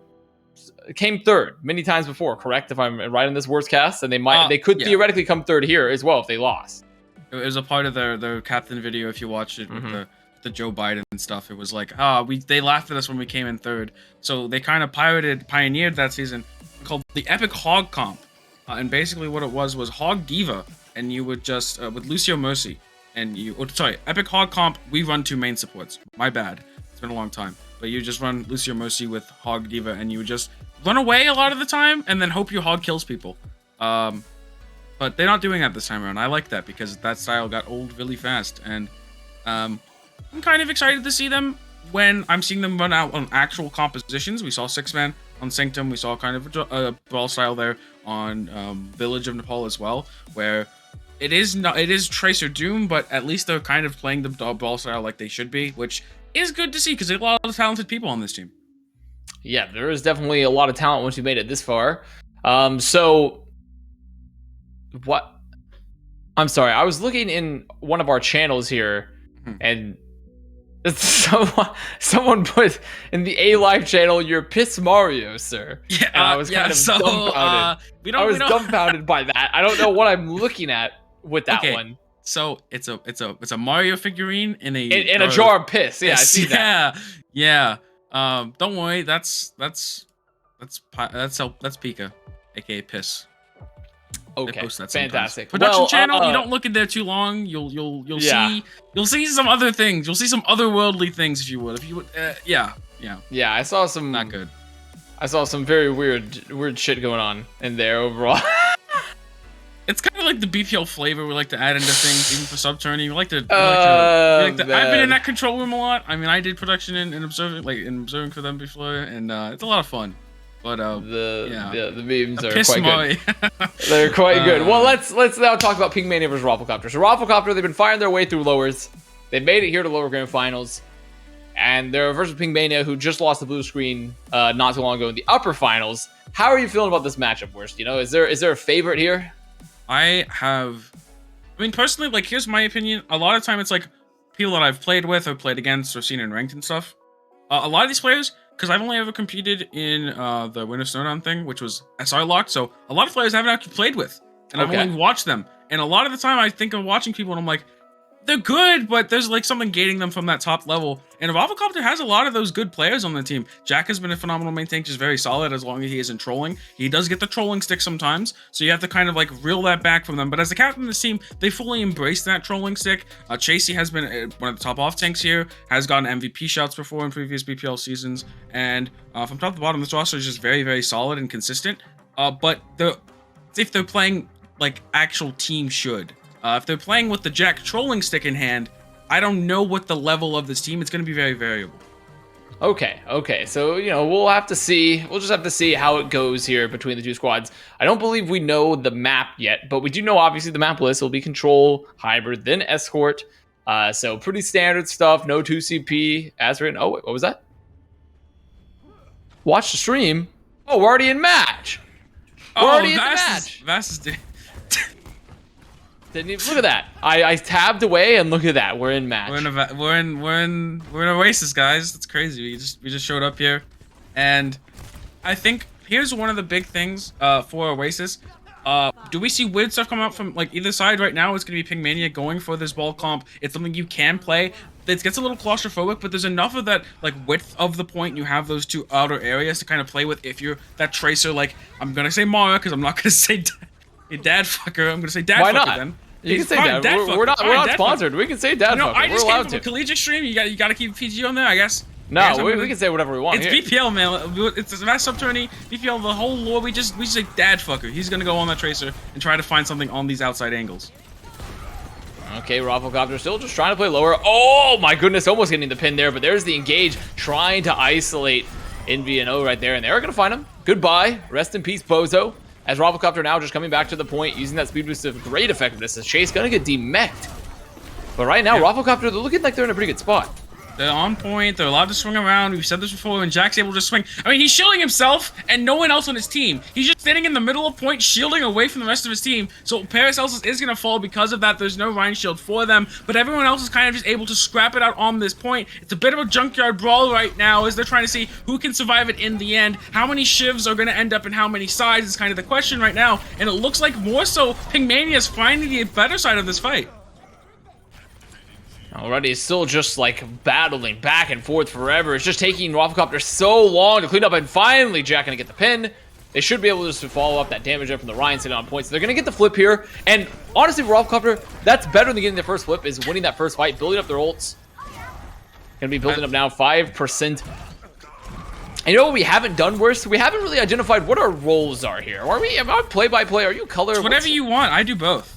came third many times before, correct? If I'm right in this worst cast, and they could theoretically come third here as well if they lost. It was a part of their captain video. If you watch it with the Joe Biden and stuff, it was like, they laughed at us when we came in third. So they kind of pioneered that season called the Epic Hog Comp, and basically what it was Hog Diva, and you would just with Lucio Mercy, and Epic Hog Comp. We run 2 main supports. My bad. It's been a long time, but you just run Lucio Mercy with Hog Diva, and you would just run away a lot of the time, and then hope your hog kills people. But they're not doing that this time around. I like that because that style got old really fast, and I'm kind of excited to see them when I'm seeing them run out on actual compositions. We saw 6-man on Sanctum. We saw kind of a brawl style there on Village of Nepal as well, where it is Tracer Doom, but at least they're kind of playing the brawl style like they should be, which is good to see because there's a lot of talented people on this team. Yeah, there is definitely a lot of talent once you made it this far. So what? I'm sorry. I was looking in one of our channels here, and someone put in the A Live channel, "You're Piss Mario, sir." Yeah, and I was kind of dumbfounded. I was dumbfounded by that. I don't know what I'm looking at with that one. So it's a Mario figurine in a jar of piss. Yeah, I see that. Yeah. Don't worry. That's Pika, aka Piss. Okay, fantastic. Production channel. You don't look in there too long. You'll see some other things. You'll see some otherworldly things if you would. Yeah. I saw some not good. I saw some very weird shit going on in there overall. It's kind of like the BPL flavor we like to add into things, even for Sub Tourney. I've been in that control room a lot. I mean, I did production and observing for them before, and it's a lot of fun. But the memes are quite good. They're quite good. Well, let's now talk about Pingmania versus ROFLCOPTER. So ROFLCOPTER, they've been firing their way through lowers. They made it here to lower grand finals, and they're versus Pingmania, who just lost the blue screen not too long ago in the upper finals. How are you feeling about this matchup, Worst? Is there a favorite here? I mean, personally, like, here's my opinion. A lot of time it's like people that I've played with or played against or seen in ranked and stuff. A lot of these players because I've only ever competed in the Winter Snowdown thing, which was SR locked. So a lot of players I haven't actually played with, and I've only watched them. And a lot of the time, I think of watching people, and I'm like, they're good, but there's like something gating them from that top level. And ROFLCOPTER has a lot of those good players on the team. Jack has been a phenomenal main tank, just very solid as long as he isn't trolling. He does get the trolling stick sometimes, so you have to kind of like reel that back from them. But as the captain of this team, they fully embrace that trolling stick. Chasey has been one of the top off tanks here, has gotten MVP shots before in previous BPL seasons. And from top to bottom, this roster is just very, very solid and consistent. But if they're playing like actual team should. If they're playing with the Jack trolling stick in hand, I don't know what the level of this team. It's going to be very variable. Okay. So, you know, we'll have to see. We'll just have to see how it goes here between the two squads. I don't believe we know the map yet, but we do know, obviously, the map list will be Control, Hybrid, then Escort. So pretty standard stuff. No 2CP. As written. Oh, wait, what was that? Watch the stream. Oh, we're already in match. We're already in the match. Avast is Didn't even look at that. I tabbed away and look at that. We're in match. We're in Oasis, guys. That's crazy. We just showed up here, and I think here's one of the big things for Oasis. Do we see weird stuff come out from like either side right now? It's gonna be Pingmania going for this ball comp. It's something you can play. It gets a little claustrophobic, but there's enough of that like width of the point. You have those two outer areas to kind of play with. If you're that tracer, like I'm gonna say Mara because I'm not gonna say dad fucker. I'm gonna say dad Why fucker not? then. You can say dad. We're not sponsored. We can say dad fucker. I just we're came allowed from a to. collegiate stream. You gotta keep PG on there, I guess. No, we can say whatever we want. It's here. BPL, man. It's a Avast Sub Tourney, BPL, the whole lore. We just say dad fucker. He's gonna go on that tracer and try to find something on these outside angles. Okay, ROFLCOPTER still just trying to play lower. Oh my goodness, almost getting the pin there, but there's the engage, trying to isolate NVNO right there, and they're gonna find him. Goodbye, rest in peace, Bozo. As ROFLCOPTER now just coming back to the point, using that speed boost of great effectiveness, as Chase gonna get demeched. But right now, ROFLCOPTER, they're looking like they're in a pretty good spot. They're on point. They're allowed to swing around. We've said this before. When Jack's able to swing, I mean, he's shielding himself and no one else on his team. He's just standing in the middle of point, shielding away from the rest of his team. So Paracelsus is going to fall because of that. There's no Rhine shield for them, but everyone else is kind of just able to scrap it out on this point. It's a bit of a junkyard brawl right now as they're trying to see who can survive it in the end. How many shivs are going to end up in how many sides is kind of the question right now. And it looks like more so Pingmania is finding the better side of this fight. Already, it's still just like battling back and forth forever. It's just taking ROFLCOPTER so long to clean up, and finally Jack gonna get the pin. They should be able just to follow up that damage from the Ryan sitting on points. So they're gonna get the flip here, and honestly, for ROFLCOPTER, that's better than getting their first flip. Is winning that first fight, building up their ults. Gonna be building up now 5%. And you know what we haven't done worse? We haven't really identified what our roles are here. Are we? Am I play-by-play? Are you color? It's whatever you want. I do both.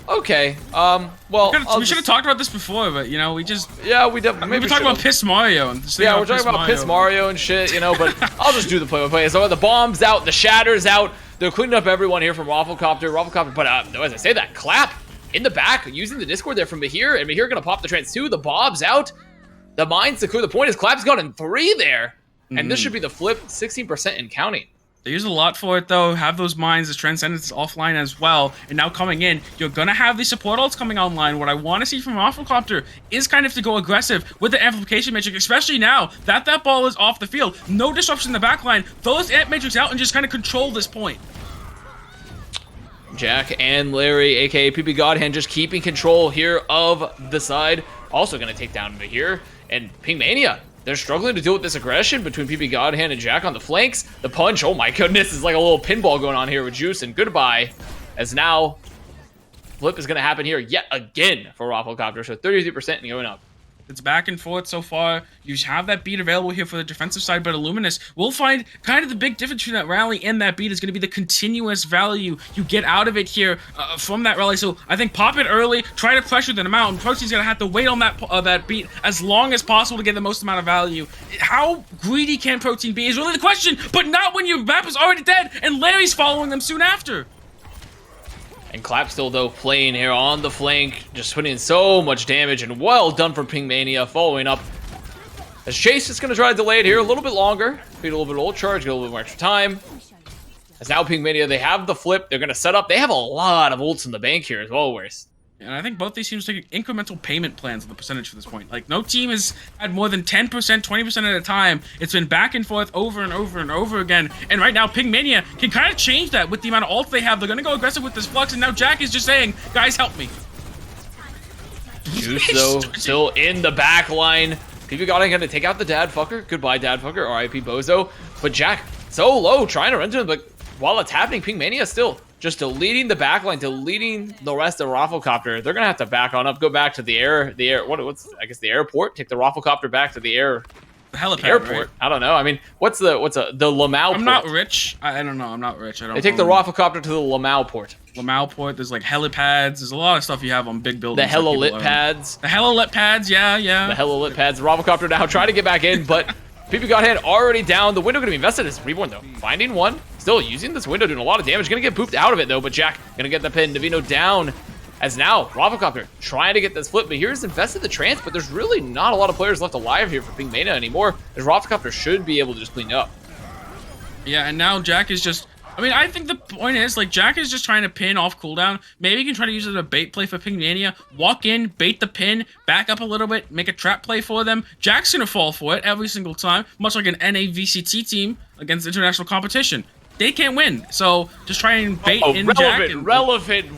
Okay. Well, we should have talked about this before, but you know, we just we definitely. Maybe talk about Piss Mario and we're talking about Piss Mario and shit, you know. But I'll just do the play-by-play. So the bomb's out, the shatter's out. They're cleaning up everyone here from ROFLCOPTER. But as I say, that clap in the back using the Discord there from Mahir, and Mahir gonna pop the trance too. The bob's out. The mines to clear the point. His clap's gone in 3 there, and this should be the flip, 16% and counting. They use a lot for it though, have those mines, this Transcendence is offline as well, and now coming in, you're gonna have these support ults coming online. What I want to see from ROFLCOPTER is kind of to go aggressive with the Amplification Matrix, especially now that that ball is off the field. No disruption in the backline, throw this Amp Matrix out and just kind of control this point. Jack and Larry, aka PP Godhand, just keeping control here of the side. Also gonna take down here, and Pingmania. They're struggling to deal with this aggression between PP Godhand and Jack on the flanks. The punch, oh my goodness, is like a little pinball going on here with Juice, and goodbye. As now, flip is going to happen here yet again for ROFLCOPTER, so 33% and going up. It's back and forth so far. You have that beat available here for the defensive side, but Illuminous will find kind of the big difference between that rally and that beat is going to be the continuous value you get out of it here from that rally. So I think pop it early, try to pressure them out, and Protein's going to have to wait on that beat as long as possible to get the most amount of value. How greedy can Protein be is really the question, but not when your map is already dead and Larry's following them soon after. And Clap still, though, playing here on the flank, just putting in so much damage, and well done from Pingmania, following up. As Chase is going to try to delay it here a little bit longer, beat a little bit of old charge, get a little bit more extra time. As now Pingmania, they have the flip, they're going to set up. They have a lot of ults in the bank here as well, whereas And I think both these teams take incremental payment plans on the percentage for this point. Like, no team has had more than 10%, 20% at a time. It's been back and forth over and over and over again. And right now, Pingmania can kind of change that with the amount of ults they have. They're going to go aggressive with this Flux, and now Jack is just saying, guys, help me. Juice, though, still in the back line. People got to take out the dad fucker. Goodbye, dad fucker. R.I.P. Bozo. But Jack, so low, trying to run to him. But while it's happening, Pingmania still just deleting the backline, deleting the rest of ROFLCOPTER. They're gonna have to back on up, go back to the airport, take the ROFLCOPTER back to the helipad, airport. right? I don't know. I mean, the Lamau port? I'm not rich. I don't know. I'm not rich. I don't. They take the ROFLCOPTER to the Lamau port. Lamau port. There's like helipads. There's a lot of stuff you have on big buildings. The helilit pads. The helilit pads. Yeah. The helilit pads. The ROFLCOPTER now trying to get back in, but PP Godhand already down. The window gonna be invested as Reborn though. Finding one. Still using this window, doing a lot of damage. Gonna get pooped out of it though, but Jack gonna get the pin. Navino down. As now, ROFLCOPTER trying to get this flip, but here's invested the trance, but there's really not a lot of players left alive here for Pingmania anymore, as ROFLCOPTER should be able to just clean up. Yeah, and now Jack is just... I mean, I think the point is, like, Jack is just trying to pin off cooldown. Maybe he can try to use it as a bait play for Pingmania. Walk in, bait the pin, back up a little bit, make a trap play for them. Jack's gonna fall for it every single time, much like an NAVCT team against international competition. They can't win, so just try and bait in Jack. Relevant.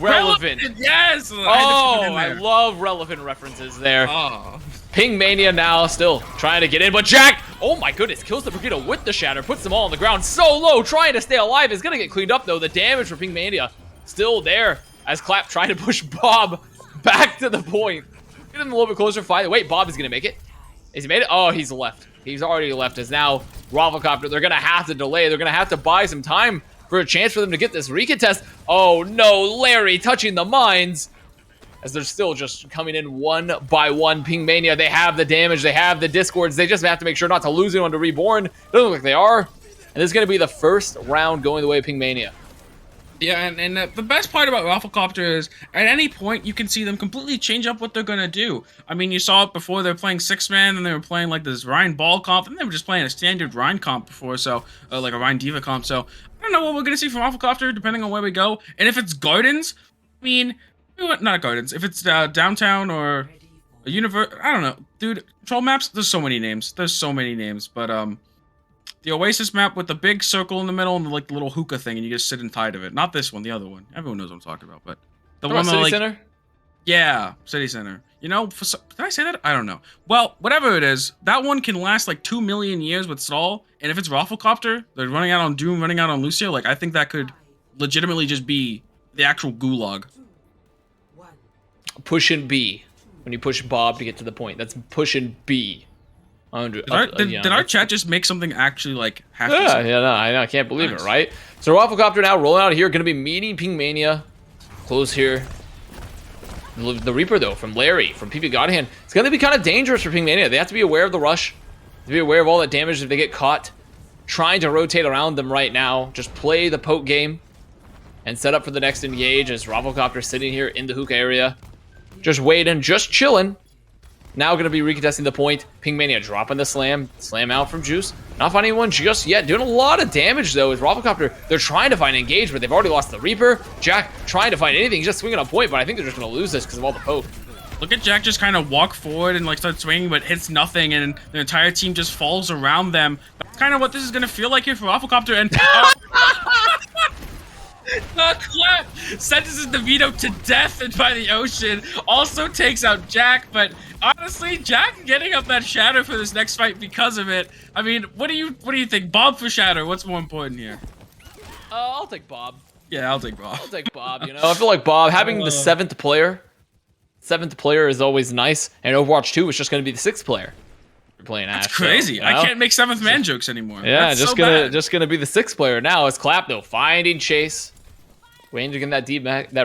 Yes! I love relevant references there. Pingmania now still trying to get in, but Jack, oh my goodness, kills the Brigitte with the Shatter, puts them all on the ground so low, trying to stay alive. Is going to get cleaned up though. The damage for Pingmania still there as Clap trying to push Bob back to the point. Get him a little bit closer. Wait, Bob is going to make it. Has he made it? Oh, he's left. He's already left as now ROFLCOPTER. They're going to have to delay. They're going to have to buy some time for a chance for them to get this recontest. Oh no, Larry touching the mines. As they're still just coming in one by one. Pingmania, they have the damage, they have the discords. They just have to make sure not to lose anyone to Reborn. Doesn't look like they are. And this is going to be the first round going the way of Pingmania. Yeah, and the best part about ROFLCOPTER is at any point you can see them completely change up what they're gonna do. I mean, you saw it before. They were playing 6-man, and they were playing like this Rhine Ball comp, and they were just playing a standard Rhine comp before, so like a Rhine Diva comp. So I don't know what we're gonna see from ROFLCOPTER depending on where we go. And if it's Gardens, I mean, not Gardens. If it's downtown or a universe, I don't know, dude. Troll maps. There's so many names. But the Oasis map with the big circle in the middle and the like little hookah thing, and you just sit inside of it. Not this one, the other one. Everyone knows what I'm talking about, but the one City that, like, Center? Yeah, City Center. You know, did I say that? I don't know. Well, whatever it is, that one can last like 2 million years with Stroll, and if it's ROFLCOPTER, they're running out on Doom, running out on Lucio, like I think that could legitimately just be the actual gulag. Pushing B. When you push Bob to get to the point. That's pushing B. Did our chat just make something actually like half I know, I can't believe it, right? So ROFLCOPTER now rolling out here, gonna be meeting Pingmania. Close here. The Reaper though, from Larry, from PP Godhand. It's gonna be kind of dangerous for Pingmania. They have to be aware of the rush, to be aware of all that damage if they get caught. Trying to rotate around them right now. Just play the poke game and set up for the next engage as ROFLCOPTER sitting here in the hookah area. Just waiting, just chilling. Now going to be recontesting the point. Pingmania dropping the slam. Slam out from Juice. Not finding one just yet. Doing a lot of damage, though, with ROFLCOPTER. They're trying to find engage, but they've already lost the Reaper. Jack trying to find anything. He's just swinging on point, but I think they're just going to lose this because of all the poke. Look at Jack just kind of walk forward and like start swinging, but hits nothing, and the entire team just falls around them. That's kind of what this is going to feel like here for ROFLCOPTER, and... Clap sentences DeVito to death and by the ocean. Also takes out Jack, but honestly, Jack getting up that Shatter for this next fight because of it. I mean, what do you think? Bob for Shatter? What's more important here? I'll take Bob. Yeah, I'll take Bob. I'll take Bob. You know, I feel like Bob having the seventh player is always nice, and Overwatch 2 is just going to be the 6th player. You're playing Ash. That's crazy. So, you know? I can't make 7th man jokes anymore. Yeah, That's just gonna be the 6th player now. As Clap though finding Chase, waiting to get that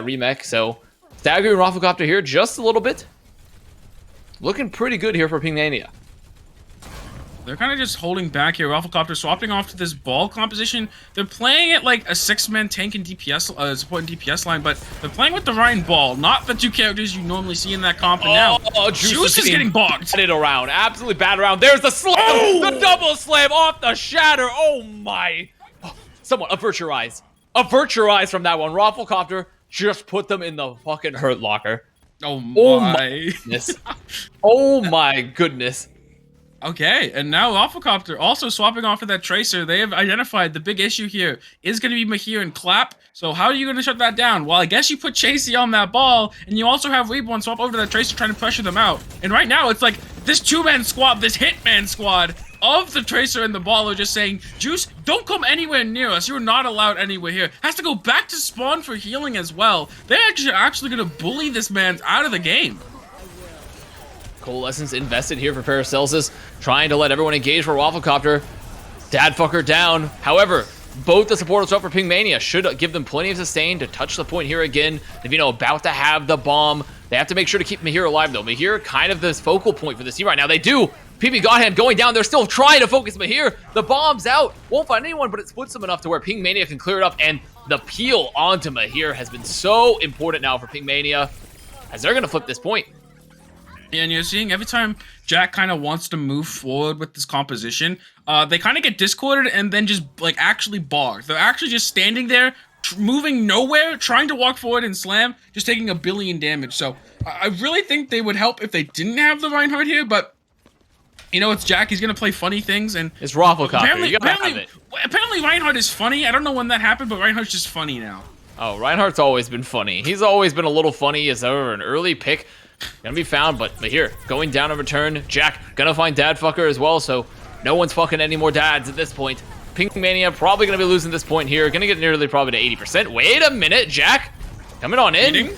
remech. So staggering ROFLCOPTER here just a little bit. Looking pretty good here for Pingmania. They're kind of just holding back here. ROFLCOPTER swapping off to this ball composition. They're playing it like a 6-man tank and DPS support and DPS line, but they're playing with the Rhine Ball, not the 2 characters you normally see in that comp. And now Juice is getting bogged. Batted around, absolutely batted around. There's the slam, the double slam off the Shatter. Oh my! Someone avert your eyes. Avert your eyes from that one. ROFLCOPTER just put them in the fucking hurt locker. Oh Oh my. my goodness. Oh my goodness. Okay, and now ROFLCOPTER also swapping off of that Tracer. They have identified the big issue here is going to be Mahir and Clap. So how are you going to shut that down? Well, I guess you put Chasey on that ball, and you also have Reborn swap over to that Tracer trying to pressure them out. And right now, it's like this two-man squad, this hitman squad of the Tracer and the ball are just saying, Juice, don't come anywhere near us. You're not allowed anywhere here. Has to go back to spawn for healing as well. They're actually going to bully this man out of the game. Coalescence invested here for Paracelsus, trying to let everyone engage for ROFLCOPTER. Dadfucker down. However, both the supporters up for Pingmania should give them plenty of sustain to touch the point here again. Navino about to have the bomb. They have to make sure to keep Mahir alive, though. Mahir kind of this focal point for this team right now. They do. PP Godhand going down. They're still trying to focus Mahir. The bomb's out. Won't find anyone, but it splits them enough to where Pingmania can clear it up. And the peel onto Mahir has been so important now for Pingmania, as they're going to flip this point. And you're seeing every time Jack kind of wants to move forward with this composition, they kind of get discorded and then just like actually bogged. They're actually just standing there, moving nowhere, trying to walk forward and slam, just taking 1 billion damage. So I really think they would help if they didn't have the Reinhardt here, but you know, it's Jack. He's gonna play funny things, and it's ROFLCOPTER. You gotta have it. Apparently Reinhardt is funny. I don't know when that happened, but Reinhardt's just funny now. Oh, Reinhardt's always been funny. He's always been a little funny as ever, an early pick. Gonna be found, but here, going down in return. Jack gonna find Dadfucker as well, so no one's fucking any more dads at this point. Pingmania probably gonna be losing this point here. Gonna get nearly probably to 80%. Wait a minute, Jack. Coming on in.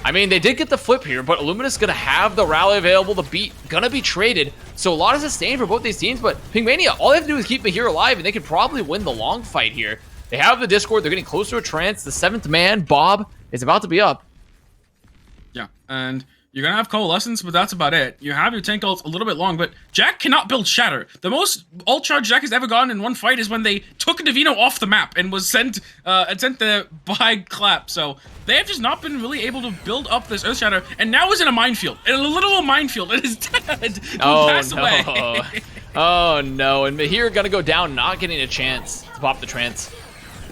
I mean, they did get the flip here, but Illuminous gonna have the rally available to beat. Gonna be traded. So a lot of sustain for both these teams, but Pingmania, all they have to do is keep Mahir alive, and they could probably win the long fight here. They have the Discord. They're getting closer to a trance. The 7th man, Bob, is about to be up. Yeah, and you're gonna have Coalescence, but that's about it. You have your tank ults a little bit long, but Jack cannot build Shatter. The most ult charge Jack has ever gotten in one fight is when they took Navino off the map and was sent there by Clap. So they have just not been really able to build up this Earth Shatter, and now is in a minefield. In a literal minefield. It is dead. Oh, pass no. away. Oh, no. And Mahir gonna go down, not getting a chance to pop the trance.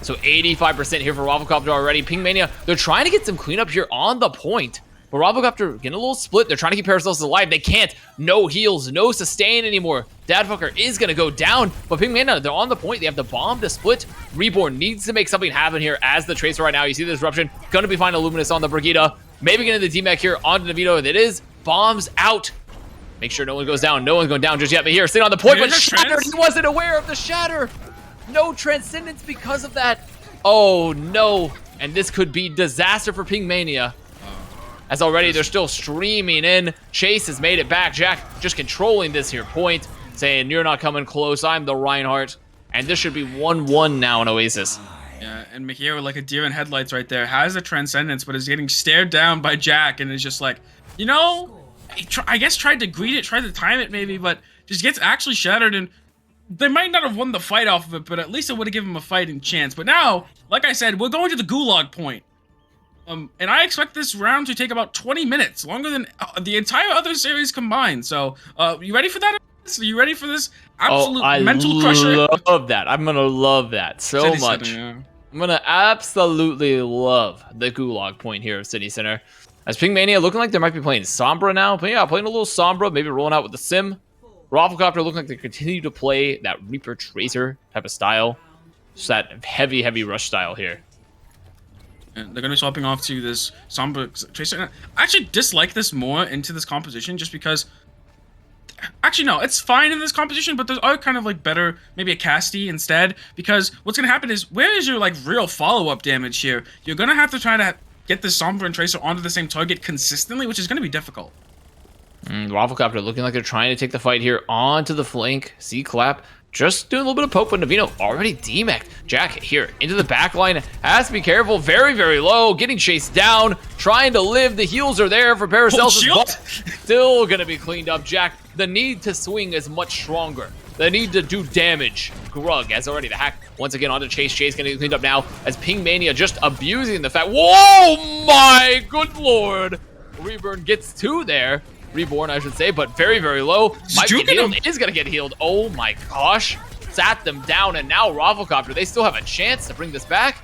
So 85% here for ROFLCOPTER already. Pingmania, they're trying to get some cleanup here on the point. But ROFLCOPTER getting a little split. They're trying to keep Paracelsus alive. They can't. No heals, no sustain anymore. Dadfucker is going to go down. But Pingmania, they're on the point. They have the bomb to split. Reborn needs to make something happen here as the Tracer right now. You see the disruption. Going to be finding Luminous on the Brigida. Maybe getting the D-Mech here onto Navino. It is. Bombs out. Make sure no one goes down. No one's going down just yet. But here, sitting on the point. But Shattered. He wasn't aware of the Shatter. No Transcendence because of that. Oh, no. And this could be disaster for Pingmania. As already they're still streaming in. Chase has made it back. Jack just controlling this here point, saying, you're not coming close. I'm the Reinhardt. And this should be 1-1 now in Oasis. Yeah, and Mahir, like a deer in headlights right there, has the Transcendence, but is getting stared down by Jack, and is just like, you know, I guess tried to greet it, tried to time it maybe, but just gets actually shattered, and they might not have won the fight off of it, but at least it would have given him a fighting chance. But now, like I said, we're going to the Gulag point. And I expect this round to take about 20 minutes, longer than the entire other series combined. So, you ready for that? Are you ready for this absolute mental crusher? I love that. I'm going to love that so much. Yeah. I'm going to absolutely love the Gulag point here of City Center. As Pingmania looking like they might be playing Sombra now. But yeah, playing a little Sombra, maybe rolling out with the Sim. ROFLCOPTER looking like they continue to play that Reaper Tracer type of style. Just that heavy, heavy rush style here. And they're going to be swapping off to this Sombra Tracer. I actually dislike this more into this composition just because... Actually, no, it's fine in this composition, but there's other kind of like better, maybe a Casty instead. Because what's going to happen is, where is your like real follow-up damage here? You're going to have to try to get this Sombra and Tracer onto the same target consistently, which is going to be difficult. ROFLCOPTER looking like they're trying to take the fight here onto the flank. See Clap. Just doing a little bit of poke, but Navino already D-mech'd. Jack here into the back line. Has to be careful. Very, very low. Getting chased down. Trying to live. The heals are there for Paracelsus. Still going to be cleaned up. Jack, the need to swing is much stronger. The need to do damage. Grug has already the hack. Once again onto Chase. Chase going to be cleaned up now as Pingmania just abusing the fact. Whoa, my good lord. Reborn gets 2 there. Reborn, I should say, but very, very low. Might be healed. Is going to get healed. Oh my gosh. Sat them down, and now ROFLCOPTER, they still have a chance to bring this back.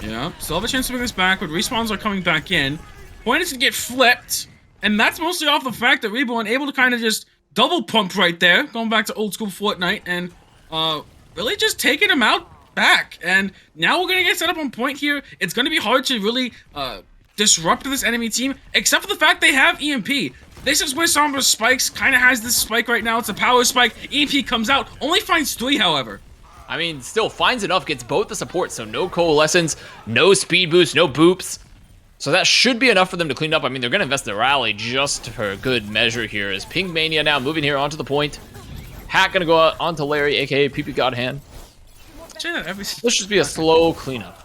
Yeah, still have a chance to bring this back, but respawns are coming back in. Point is to get flipped, and that's mostly off the fact that Reborn able to kind of just double pump right there, going back to old school Fortnite, and really just taking him out back. And now we're gonna get set up on point here. It's gonna be hard to really disrupt this enemy team, except for the fact they have EMP. This is where Sombra's spikes kind of has this spike right now. It's a power spike. EMP comes out, only finds 3, however. I mean, still finds enough, gets both the support, so no coalescence, no speed boost, no boops. So that should be enough for them to clean up. I mean, they're going to invest the rally just for good measure here, as Pink Mania now moving here onto the point. Hack going to go out onto Larry, aka PP Godhand. This should be a slow cleanup.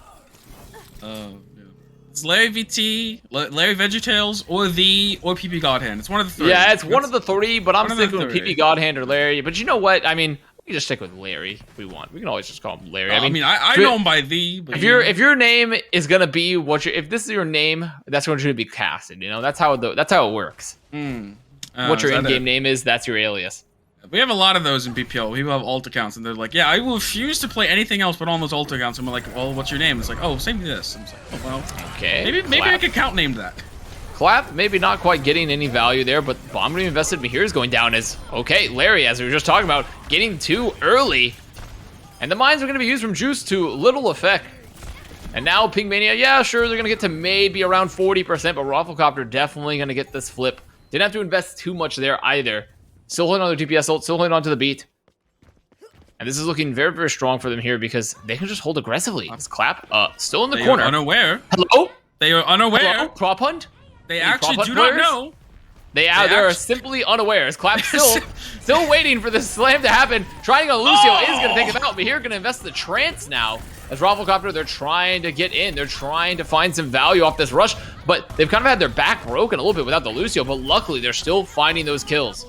It's Larry VT, Larry VeggieTales, or PP Godhand. It's one of the 3. Yeah, it's one of the 3, but I'm One of the sticking with 3. PP Godhand or Larry. But you know what? I mean, we can just stick with Larry if we want. We can always just call him Larry. I mean, I know him by the. But if your name is gonna be if this is your name, that's what you're gonna be casted. You know, that's how it works. What your in-game name is, that's your alias. We have a lot of those in BPL. People have alt accounts, and they're like, "Yeah, I will refuse to play anything else but on those alt accounts." And we're like, "Well, what's your name?" It's like, "Oh, same this." I'm like, "Oh, well, okay." Maybe I could account name that. Clap, maybe not quite getting any value there, but Bomb Dream invested here is going down as, okay, Larry, as we were just talking about, getting too early. And the mines are going to be used from Juice to little effect. And now Pink Mania, yeah, sure, they're going to get to maybe around 40%, but ROFLCOPTER definitely going to get this flip. Didn't have to invest too much there either. Still holding on to DPS ult, still holding on to the beat. And this is looking very, very strong for them here because they can just hold aggressively. This Clap, still in the corner. Are unaware. Hello? They are unaware. Hello? Prop hunt? They actually do not know. They're simply unaware. Clap still waiting for this slam to happen. Trying on Lucio is going to take him out, but here going to invest the trance now. As ROFLCOPTER, they're trying to get in. They're trying to find some value off this rush, but they've kind of had their back broken a little bit without the Lucio, but luckily they're still finding those kills.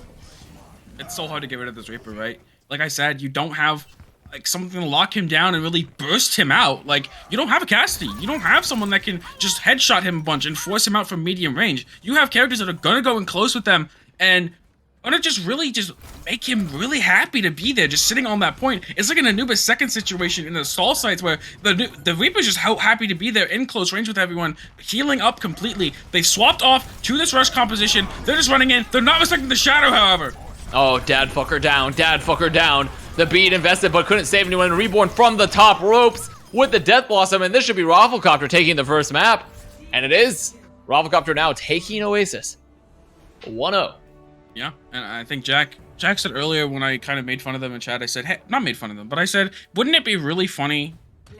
It's so hard to get rid of this Reaper, right? Like I said, you don't have like something to lock him down and really burst him out. Like, you don't have a Cassidy. You don't have someone that can just headshot him a bunch and force him out from medium range. You have characters that are gonna go in close with them and gonna just make him really happy to be there, just sitting on that point. It's like an Anubis second situation in the stall sites where the Reaper's just happy to be there in close range with everyone, healing up completely. They swapped off to this rush composition. They're just running in. They're not respecting the shadow, however. Oh, dad fucker down, dad fucker down. The beat invested but couldn't save anyone. Reborn from the top ropes with the Death Blossom, and this should be ROFLCOPTER taking the first map. And it is. ROFLCOPTER now taking Oasis. 1-0. Yeah, and I think Jack said earlier when I kind of made fun of them in chat, I said, hey, not made fun of them, but I said, wouldn't it be really funny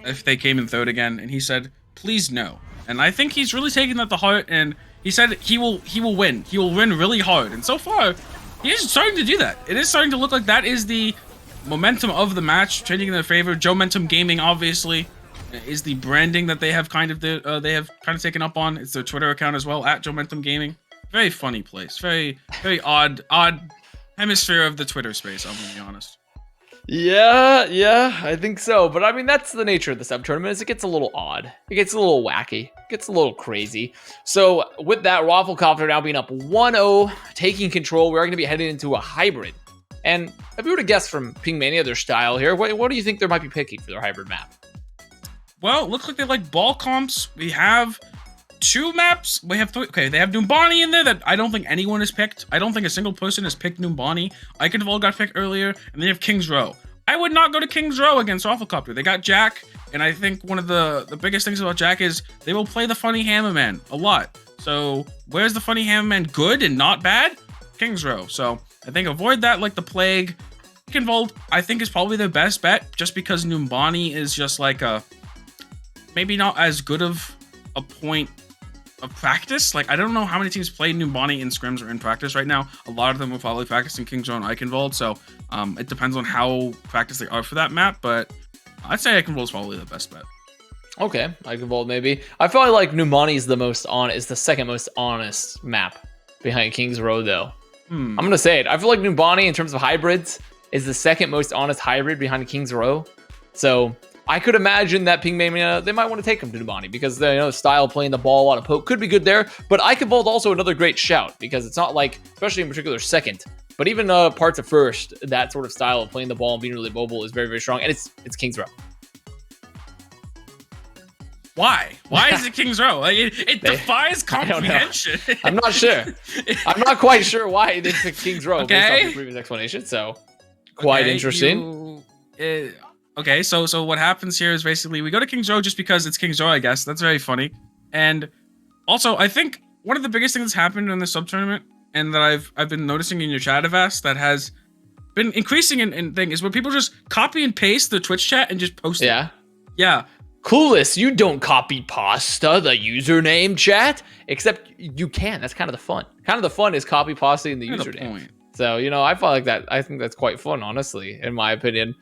if they came in third again? And he said, please no. And I think he's really taking that to heart, and he said he will win. He will win really hard. And so far, he is starting to do that. It is starting to look like that is the momentum of the match, changing in their favor. Joementum Gaming, obviously, is the branding that they have kind of taken up on. It's their Twitter account as well, at Joementum Gaming. Very funny place. Very, very odd hemisphere of the Twitter space, I'm gonna be honest. Yeah, I think so. But I mean, that's the nature of the sub tournament, is it gets a little odd. It gets a little wacky. It gets a little crazy. So with that, ROFLCOPTER now being up 1-0, taking control, we are going to be heading into a hybrid. And if you were to guess from Pink Mania their style here, what do you think they might be picking for their hybrid map? Well, it looks like they like ball comps. We have 2 maps. We have 3. Okay, they have Numbani in there that I don't think anyone has picked. I don't think a single person has picked Numbani. Iconval got picked earlier, and they have King's Row. I would not go to King's Row against ROFLCOPTER. They got Jack, and I think one of the biggest things about Jack is they will play the funny Hammerman a lot. So where's the funny Hammerman good and not bad? King's Row. So I think avoid that like the plague. Iconval, I think, is probably their best bet, just because Numbani is just like a maybe not as good of a point of practice. Like, I don't know how many teams play Numbani in scrims or in practice right now. A lot of them will probably practice in King's Row and Iconval, so it depends on how practice they are for that map, but I'd say Iconval is probably the best bet. Okay, Iconval maybe. I feel like Numbani is the second most honest map behind King's Row, though. I'm gonna say it. I feel like Numbani, in terms of hybrids, is the second most honest hybrid behind King's Row. So I could imagine that Pink Mania, they might want to take him to Numbani because the style playing the ball, a lot of poke could be good there. But Iconval also another great shout because it's not like, especially in particular second, but even parts of first, that sort of style of playing the ball and being really mobile is very, very strong. And it's King's Row. Why? Why is it King's Row? Like it defies comprehension. I'm not sure. I'm not quite sure why it is King's Row based Okay. off the previous explanation. So quite Okay, interesting. Okay, so what happens here is basically we go to King's Row just because it's King's Row, I guess. That's very funny. And also, I think one of the biggest things that's happened in the sub tournament, and that I've been noticing in your chat, Avast, that has been increasing in thing is where people just copy and paste the Twitch chat and just post it. Yeah. Yeah. Clueless, you don't copy pasta, the username chat, except you can. That's kind of the fun. Kind of the fun is copy pasting the Kind of username. point. So, you know, I feel like that. I think that's quite fun, honestly, in my opinion.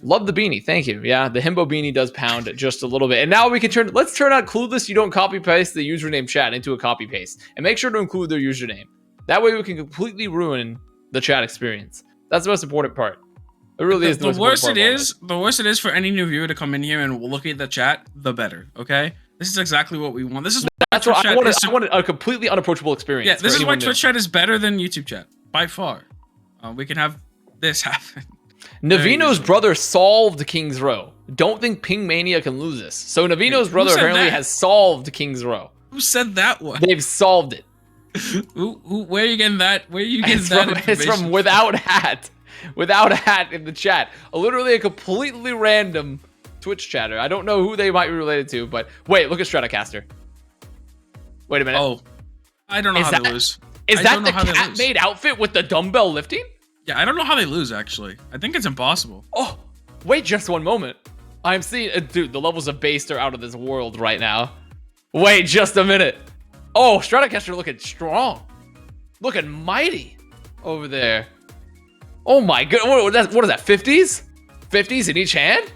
Love the beanie. Thank you. Yeah, the himbo beanie does pound just a little bit. And now we can let's turn out Clueless, you don't copy paste the username chat into a copy paste. And make sure to include their username. That way we can completely ruin the chat experience. That's the most important part. It really is The worse it is, the worse it is for any new viewer to come in here and look at the chat, the better. Okay, this is exactly what we want. This is That's what I wanted. I wanted a completely unapproachable experience. Yeah, this for is why anyone new. Twitch chat is better than YouTube chat by far. We can have this happen. Navino's brother solved King's Row. Don't think Ping Mania can lose this. So Navino's Who brother said apparently that? has solved King's Row. Who said that one? They've solved it. Where are you getting that? Where are you getting that? It's from information? Without Hat. Without Hat in the chat. Literally a completely random Twitch chatter. I don't know who they might be related to, but wait, look at Stratocaster. Wait a minute. Oh, I don't know how they lose. Is I that don't the know how they lose. cat-made outfit with the dumbbell lifting? Yeah, I don't know how they lose, actually. I think it's impossible. Oh, wait just one moment. I'm seeing... dude, the levels of base are out of this world right now. Wait just a minute. Oh, Stratocaster looking strong. Looking mighty over there. Oh my god. What is that, 50s? 50s in each hand?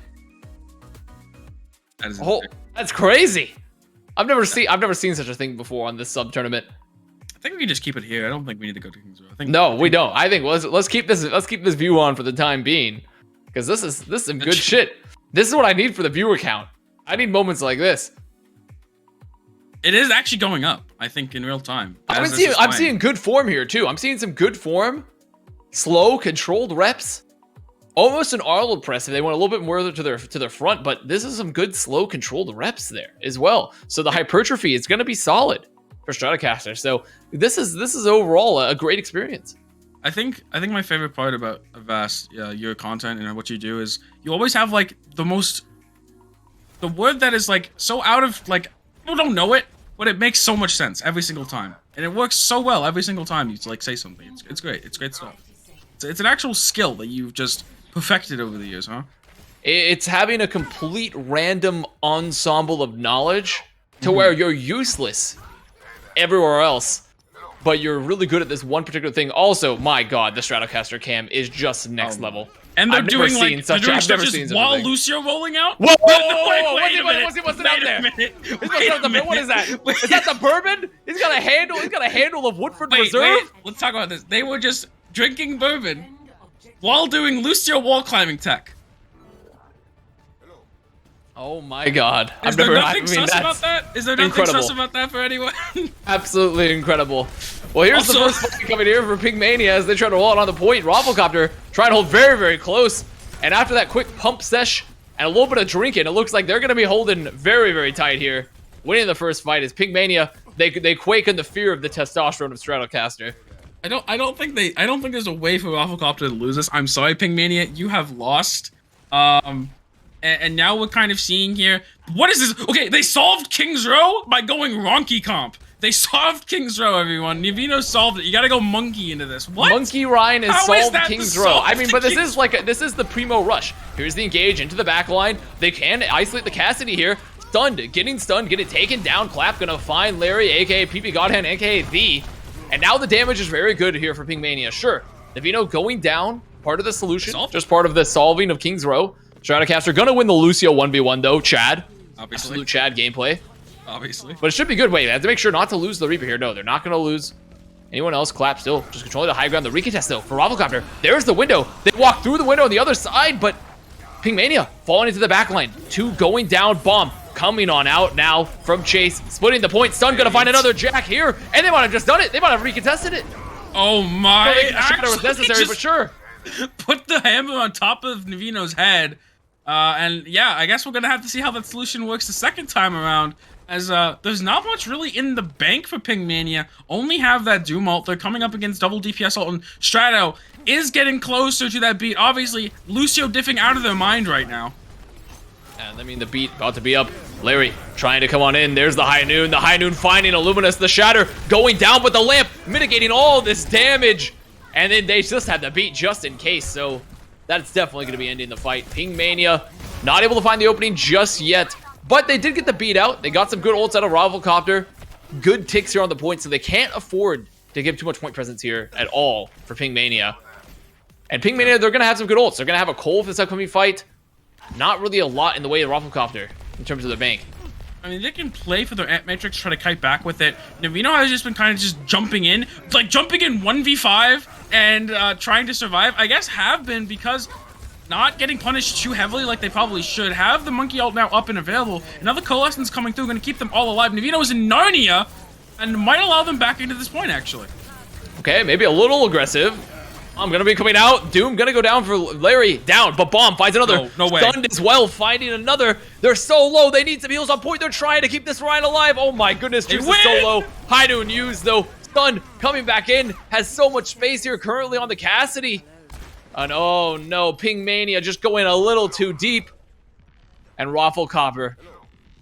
That is That's crazy. I've never seen such a thing before on this sub tournament. I think we can just keep it here. I don't think we need to go to King's Row. I think No, we don't. I think let's keep this view on for the time being, because this is some good shit. This is what I need for the viewer count. I need moments like this. it is actually going up. I think in real time. I'm as this is playing. seeing good form here too. I'm seeing some good form, slow, controlled reps. Almost an Arnold press if they went a little bit more to their front, but this is some good, slow, controlled reps there as well. So the hypertrophy is going to be solid for Stratocaster. So this is overall a great experience. I think my favorite part about Avast, your content and what you do is you always have like the word that is like so out of like people don't know it, but it makes so much sense every single time, and it works so well every single time you like say something. It's great. It's great stuff. It's an actual skill that you've just perfected over the years, huh? It's having a complete random ensemble of knowledge to where you're useless everywhere else, but you're really good at this one particular thing. Also, my god, the Stratocaster cam is just next level. And they're I've never doing seen like such. they're doing I've never stuff seen just such a while thing. Lucio rolling out. Whoa, whoa, Wait, whoa, wait a minute. what's it out there? Wait What's a minute. what is that? Is that the bourbon? He's got a handle. He's got a handle of Woodford Reserve. Wait, let's talk about this. They were just drinking bourbon while doing Lucio wall climbing tech. Oh my god! Is there nothing sus about that? Is there nothing incredible. sus about that for anyone? Absolutely incredible. Well, here's the first fight coming here for Pink Mania as they try to roll it on the point. ROFLCOPTER trying to hold very, very close. And after that quick pump sesh and a little bit of drinking, it looks like they're going to be holding very, very tight here. Winning the first fight is Pink Mania. They quake in the fear of the testosterone of Stratocaster. I don't think there's a way for ROFLCOPTER to lose this. I'm sorry, Pink Mania, you have lost. And now we're kind of seeing here. What is this? Okay, they solved King's Row by going Ronky comp. They solved King's Row, everyone. Nivino solved it. You gotta go monkey into this. What? Monkey Ryan has How is solved that King's the Row. solve I mean, but to this is the primo rush. Here's the engage into the back line. They can isolate the Cassidy here. Getting stunned, getting taken down. Clap gonna find Larry, aka PP Godhand, aka The. And now the damage is very good here for Pink Mania. Sure, Nivino going down, part of the solution, just part of the solving of King's Row. Stratocaster gonna win the Lucio 1v1 though. Chad. Obviously. Absolute Chad gameplay. Obviously. But it should be good. Wait, they have to make sure not to lose the Reaper here. No, they're not gonna lose anyone else. Clap still. Just controlling the high ground. The recontest though for ROFLCOPTER. There's the window. They walk through the window on the other side, but Pink Mania falling into the back line. Two going down. Bomb coming on out now from Chase. Splitting the point. Stun gonna find another Jack here. And they might have just done it. They might have recontested it. Oh my. The shadow was necessary, but sure. Put the hammer on top of Nivino's head And yeah, I guess we're gonna have to see how that solution works the second time around. As there's not much really in the bank for Pingmania. Only have that Doom ult. They're coming up against double DPS ult, and Strato is getting closer to that beat. Obviously, Lucio diffing out of their mind right now. And I mean, the beat about to be up. Larry trying to come on in. There's the High Noon. The High Noon finding Illuminous. The Shatter going down, but the Lamp mitigating all this damage. And then they just have the beat just in case. So that's definitely going to be ending the fight. Pingmania not able to find the opening just yet. But they did get the beat out. They got some good ults out of ROFLCOPTER. Good ticks here on the point, so they can't afford to give too much point presence here at all for Pingmania. And Pingmania, they're going to have some good ults. They're going to have a Cole for this upcoming fight. Not really a lot in the way of ROFLCOPTER in terms of the bank. I mean, they can play for their Ant Matrix, try to kite back with it. Navino has just been kind of just jumping in. Like, jumping in 1v5 and trying to survive. I guess have been because not getting punished too heavily like they probably should. Have the Monkey ult now up and available. Another Coalescence coming through, going to keep them all alive. Navino's in Narnia and might allow them back into this point, actually. Okay, maybe a little aggressive. I'm going to be coming out. Doom going to go down for Larry. Down, but Bomb finds another. No way. Stunned as well, finding another. They're so low. They need some heals on point. They're trying to keep this Ryan alive. Oh my goodness, Juice is so low. High Noon used though. Stunned coming back in. Has so much space here currently on the Cassidy. And oh no, Pingmania just going a little too deep. And ROFLCOPTER.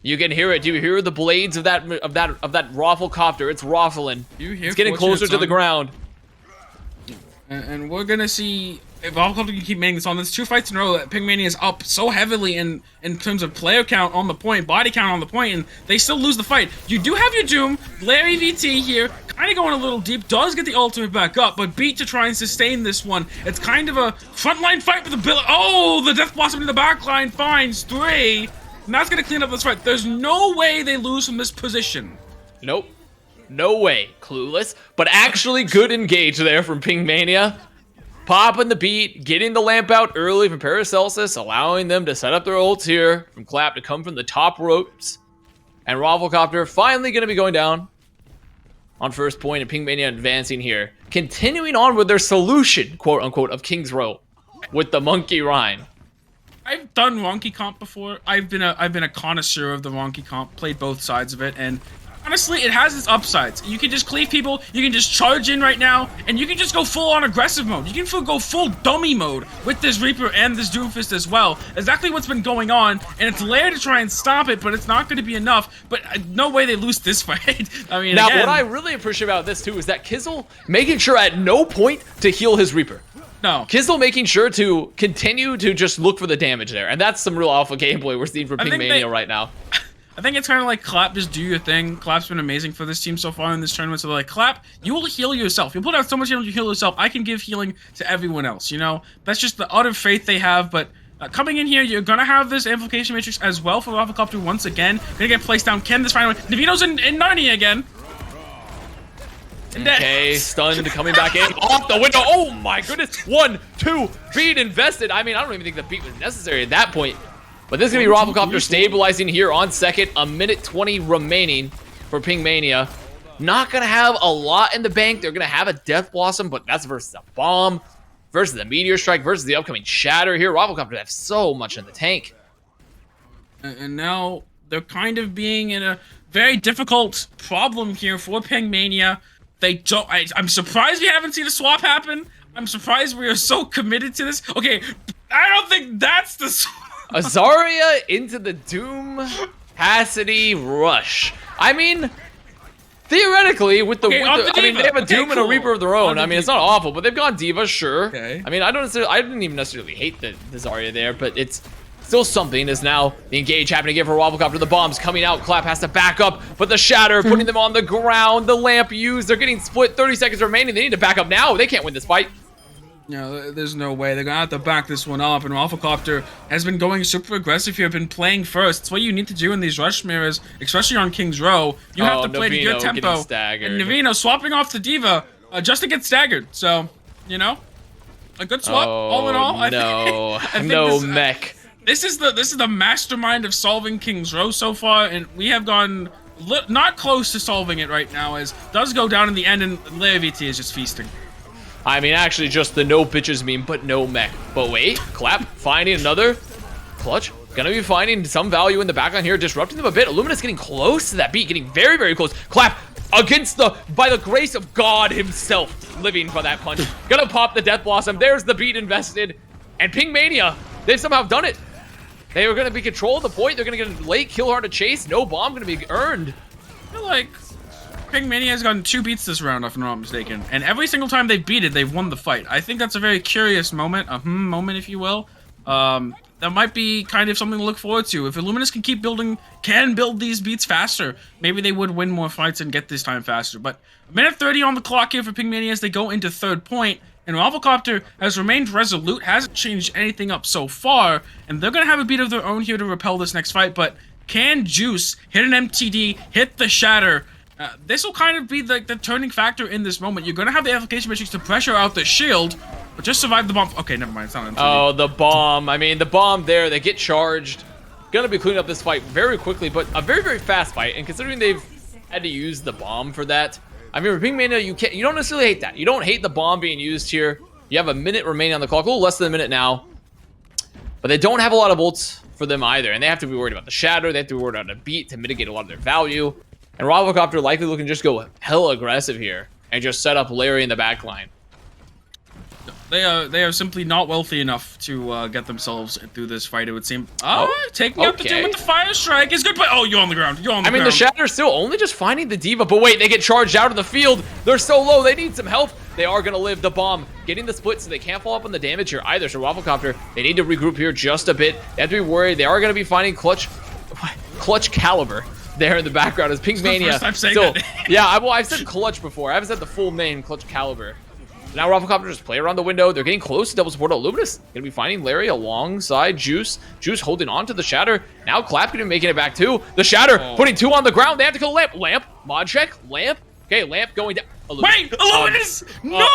You can hear it. Do you hear the blades of that ROFLCOPTER? It's ruffling. It's getting closer to the ground. And we're gonna see if ROFLCOPTER can keep making this on. There's 2 fights in a row that Pingmania is up so heavily in terms of player count on the point, body count on the point, and they still lose the fight. You do have your Doom, Larry VT here, kind of going a little deep, does get the ultimate back up, but beat to try and sustain this one. It's kind of a frontline fight with the Bill. Oh, the Death Blossom in the backline finds 3, and that's gonna clean up this fight. There's no way they lose from this position. Nope. No way. Clueless. But actually good engage there from Pingmania. Popping the beat, getting the lamp out early from Paracelsus, allowing them to set up their ults here from Clap to come from the top ropes. And ROFLCOPTER finally going to be going down on first point, and Pingmania advancing here. Continuing on with their solution, quote unquote, of King's Row with the Monkey Rhine. I've done Wonky Comp before. I've been a connoisseur of the Wonky Comp, played both sides of it, and honestly, it has its upsides. You can just cleave people, you can just charge in right now, and you can just go full-on aggressive mode. You can go full dummy mode with this Reaper and this Doomfist as well. Exactly what's been going on, and it's layered to try and stop it, but it's not going to be enough. But no way they lose this fight. I mean, now, again, what I really appreciate about this, too, is that Kizzle making sure at no point to heal his Reaper. No. Kizzle making sure to continue to just look for the damage there, and that's some real alpha gameplay we're seeing from Pingmania right now. I think it's kind of like Clap, just do your thing. Clap's been amazing for this team so far in this tournament. So they're like, Clap, you will heal yourself. You put out so much damage, you heal yourself. I can give healing to everyone else, you know? That's just the utter faith they have. But coming in here, you're going to have this Amplification Matrix as well for ROFLCOPTER once again. Going to get placed down. Can this find one? Navino's in Narnia again. Okay, stunned coming back in. Off the window. Oh my goodness. 1, 2, beat invested. I mean, I don't even think the beat was necessary at that point. But this is going to be ROFLCOPTER stabilizing here on second. A minute 20 remaining for Pingmania. Not going to have a lot in the bank. They're going to have a Death Blossom, but that's versus a Bomb, versus the Meteor Strike, versus the upcoming Shatter here. ROFLCOPTER have so much in the tank. And now they're kind of being in a very difficult problem here for Pingmania. They don't. I'm surprised we haven't seen a swap happen. I'm surprised we are so committed to this. Okay, I don't think that's the swap. Azaria into the Doom Cassidy rush. I mean, theoretically, with the, I mean, they have a Doom and a Reaper of their own. I mean, it's not awful, but they've gone Diva, sure. Okay. I mean, I didn't even necessarily hate the Zarya there, but it's still something. Is now the engage happening again for ROFLCOPTER. The bombs coming out. Clap has to back up, but the Shatter putting them on the ground. The lamp used. They're getting split. 30 seconds remaining. They need to back up now. They can't win this fight. No, there's no way. They're gonna have to back this one up, and ROFLCOPTER has been going super aggressive here, been playing first. It's what you need to do in these rush mirrors, especially on King's Row. You have to play to your tempo. And Navino swapping off the Diva just to get staggered. So, you know, a good swap, all in all. I think no mech. This is the mastermind of solving King's Row so far, and we have gone not close to solving it right now, as does go down in the end, and Larry VT is just feasting. I mean, actually, just the no bitches meme, but no mech. But wait, Clap finding another. Clutch gonna be finding some value in the backline here, disrupting them a bit. Illuminous getting close to that beat, getting very, very close. Clap against by the grace of God himself, living for that punch. Gonna pop the Death Blossom. There's the beat invested. And Ping Mania, they've somehow done it. They were gonna be control of the point. They're gonna get a late kill hard to chase. No bomb gonna be earned. I feel like Ping Mania has gotten 2 beats this round, if I'm not mistaken. And every single time they've beat it, they've won the fight. I think that's a very curious moment, moment, if you will. That might be kind of something to look forward to. If Illuminous can keep build these beats faster, maybe they would win more fights and get this time faster. But a minute 30 on the clock here for Ping Mania as they go into third point. And ROFLCOPTER has remained resolute, hasn't changed anything up so far. And they're going to have a beat of their own here to repel this next fight. But can Juice hit an MTD, hit the Shatter? This will kind of be the turning factor in this moment. You're going to have the application matrix to pressure out the shield, but just survive the bomb. Okay, never mind. It's not an MTD. Oh, the bomb. I mean, the bomb there. They get charged. Going to be cleaning up this fight very quickly, but a very, very fast fight. And considering they've had to use the bomb for that, I mean, with Ping Mania, you don't necessarily hate that. You don't hate the bomb being used here. You have a minute remaining on the clock, a little less than a minute now. But they don't have a lot of ults for them either, and they have to be worried about the Shatter. They have to be worried about a beat to mitigate a lot of their value. And ROFLCOPTER likely looking to just go hella aggressive here and just set up Larry in the back line. They are simply not wealthy enough to get themselves through this fight, it would seem. Taking out the Doom with the Fire Strike is good, but you're on the ground. You're on the ground. I mean, the Shatter's still only just finding the Diva, but wait, they get charged out of the field. They're so low, they need some help. They are going to live the bomb, getting the split, so they can't fall up on the damage here either. So ROFLCOPTER, they need to regroup here just a bit. They have to be worried. They are going to be finding Clutch Caliber there in the background as Ping Mania. Yeah, I've said Clutch before. I haven't said the full name, Clutch Caliber. Now ROFLCOPTER just play around the window. They're getting close to double support. Illuminous gonna be finding Larry alongside Juice. Juice holding on to the Shatter. Now Clap gonna be making it back too. The Shatter putting 2 on the ground. They have to kill Lamp. Lamp. Mod check. Lamp. Okay, Lamp going down. Wait, Illuminous! No!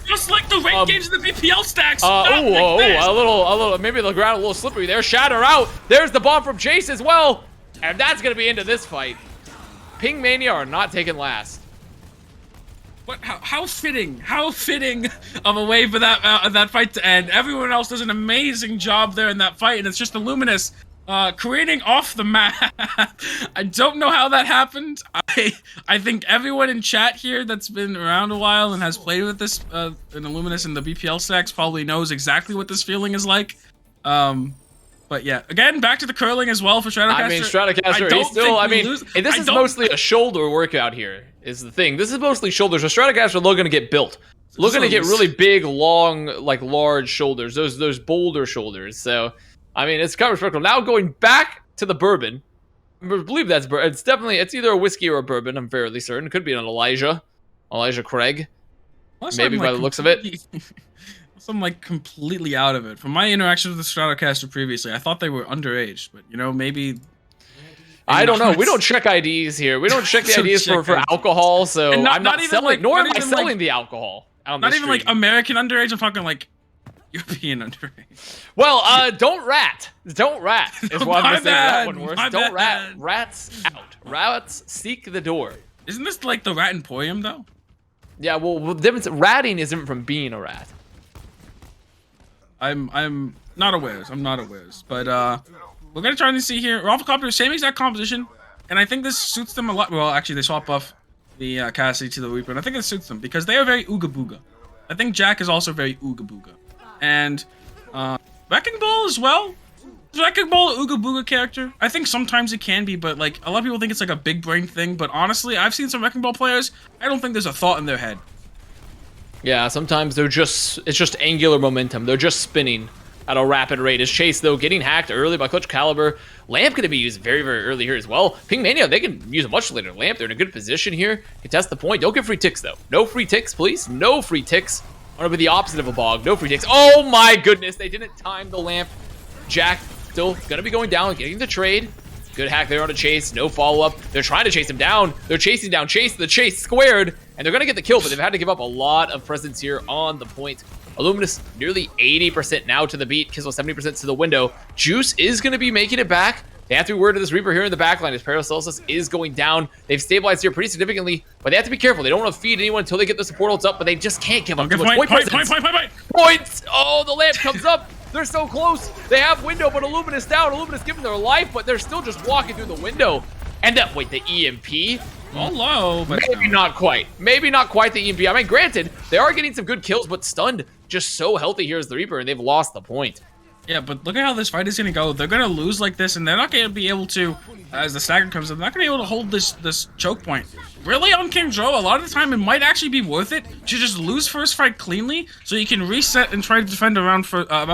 Just like the rank games in the BPL stacks. A little. Maybe the ground a little slippery there. Shatter out. There's the bomb from Chase as well, and that's gonna be into this fight. Ping Mania are not taking last. What? How fitting of a way for that fight to end. Everyone else does an amazing job there in that fight, and it's just Illuminous creating off the map. I don't know how that happened. I think everyone in chat here that's been around a while and has played with this in Illuminous and the BPL stacks probably knows exactly what this feeling is like. But yeah, again, back to the curling as well for Stratocaster. I mean, Stratocaster, he's still, this is mostly a shoulder workout here, is the thing. This is mostly shoulders. So Stratocaster are looking to get built. Looking to get really big, long, large shoulders. Those boulder shoulders. So, I mean, it's kind of respectable. Now going back to the bourbon. I believe that's bourbon. It's either a whiskey or a bourbon, I'm fairly certain. It could be an Elijah Craig. Maybe by the looks of it. I'm like completely out of it. From my interactions with the Stratocaster previously, I thought they were underage, but maybe I don't know. We don't check IDs here. We don't check the IDs for alcohol, so I'm not selling, nor am I selling the alcohol. Not even like American underage. I'm talking like European underage. Well, don't rat. Don't rat is what I'm gonna say. That one worse. Don't rat. Rats out. Rats seek the door. Isn't this like the rat and poem though? Yeah. Well, the difference. Ratting isn't from being a rat. I'm not aware. I'm not aware. But we're gonna try and see here. ROFLCOPTER, same exact composition, and I think this suits them a lot. Well, actually, they swap buff the Cassidy to the Reaper, and I think it suits them because they are very ooga booga. I think Jack is also very ooga booga, and Wrecking Ball as well. Is Wrecking Ball a ooga booga character? I think sometimes it can be, but like a lot of people think it's like a big brain thing. But honestly, I've seen some Wrecking Ball players. I don't think there's a thought in their head. Yeah, sometimes it's just angular momentum. They're just spinning at a rapid rate. As Chase, though, getting hacked early by Clutch Caliber. Lamp going to be used very, very early here as well. Ping Mania, they can use it much later. Lamp, they're in a good position here. Contest the point. Don't get free ticks, though. No free ticks, please. No free ticks. I want to be the opposite of a bog. No free ticks. Oh, my goodness. They didn't time the Lamp. Jack still going to be going down, getting the trade. Good hack there on a Chase. No follow-up. They're trying to chase him down. They're chasing down Chase. The Chase squared. And they're going to get the kill, but they've had to give up a lot of presence here on the point. Illuminous nearly 80% now to the beat. Kizzle 70% to the window. Juice is going to be making it back. They have to be worried of this Reaper here in the backline as Paracelsus is going down. They've stabilized here pretty significantly, but they have to be careful. They don't want to feed anyone until they get the support ults up, but they just can't give up too much point presence. Points! Oh, the Lamp comes up. They're so close. They have window, but Illuminous down. Illuminous giving their life, but they're still just walking through the window. And that, wait, the EMP? Oh, low, but maybe not quite. Maybe not quite the EMP. I mean, granted, they are getting some good kills, but stunned just so healthy here as the Reaper, and they've lost the point. Yeah, but look at how this fight is going to go. They're going to lose like this, and they're not going to be able to, as the stagger comes in, they're not going to be able to hold this choke point. Really, on King's Row, a lot of the time, it might actually be worth it to just lose first fight cleanly, so you can reset and try to defend around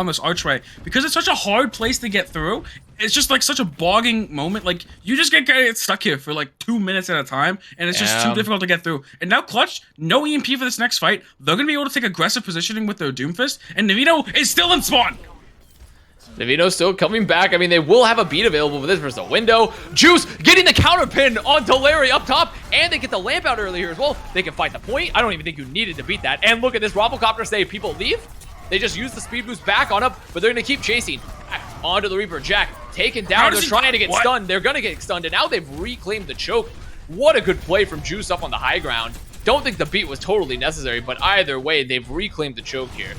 this archway. Because it's such a hard place to get through, it's just like such a bogging moment. Like, you just get stuck here for like 2 minutes at a time, and it's just too difficult to get through. And now Clutch, no EMP for this next fight. They're going to be able to take aggressive positioning with their Doomfist, and Navino is still in spawn. Navino's still coming back. I mean, they will have a beat available for this versus a window. Juice getting the counter pin onto Larry up top, and they get the lamp out early here as well. They can fight the point. I don't even think you needed to beat that. And look at this ROFLCOPTER save. People leave. They just use the speed boost back on up, but they're going to keep chasing. Back onto the Reaper. Jack taken down. They're trying to get stunned. They're going to get stunned, and now they've reclaimed the choke. What a good play from Juice up on the high ground. Don't think the beat was totally necessary, but either way, they've reclaimed the choke here.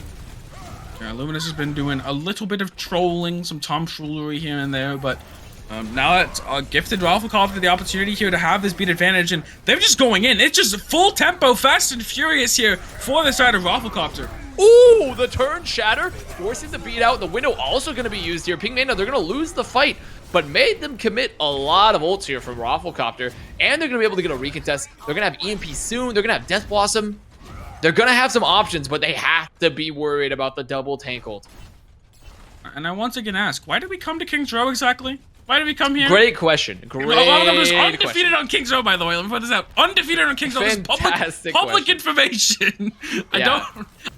Yeah, Luminous has been doing a little bit of trolling, some tomfoolery here and there, but now it's gifted ROFLCOPTER the opportunity here to have this beat advantage, and they're just going in. It's just full tempo, fast and furious here for the side of ROFLCOPTER. Ooh, the turn shatter, forcing the beat out. The window also going to be used here. Pingmania, they're going to lose the fight, but made them commit a lot of ults here from ROFLCOPTER, and they're going to be able to get a recontest. They're going to have EMP soon. They're going to have Death Blossom. They're going to have some options, but they have to be worried about the double tank ult. And I once again ask, why did we come to King's Row exactly? Why did we come here? Great question. Great undefeated question. on King's Row, by the way. Let me put this out. Undefeated on King's Row. This is public information. I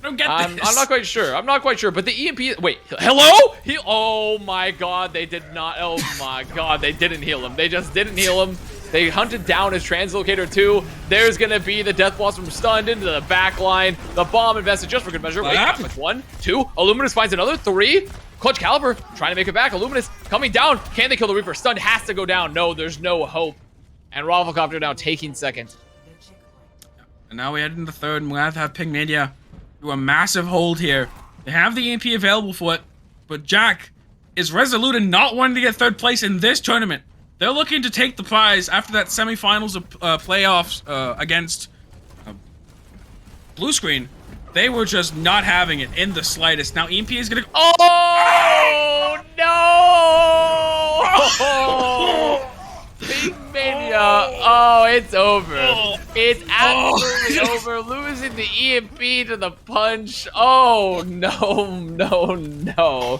don't get this. I'm not quite sure. I'm not quite sure. But the EMP. Wait. Hello? Oh my God. They did not. Oh my God. They didn't heal him. They just didn't heal him. They hunted down his translocator too. There's gonna be the Death Blossom stunned into the back line. The bomb invested just for good measure. Wait, how much? 1, 2. Illuminous finds another 3. Clutch Caliber trying to make it back. Illuminous coming down. Can they kill the Reaper? Stunned has to go down. No, there's no hope. And ROFLCOPTER now taking second. And now we head into the third, and we'll have to have Pingmania do a massive hold here. They have the EMP available for it, but Jack is resolute in not wanting to get third place in this tournament. They're looking to take the prize after that semifinals playoffs against Blue Screen. They were just not having it in the slightest. Now EMP is gonna. Oh no! Pingmania. Oh, it's over. It's absolutely over. Losing the EMP to the punch. Oh no, no, no.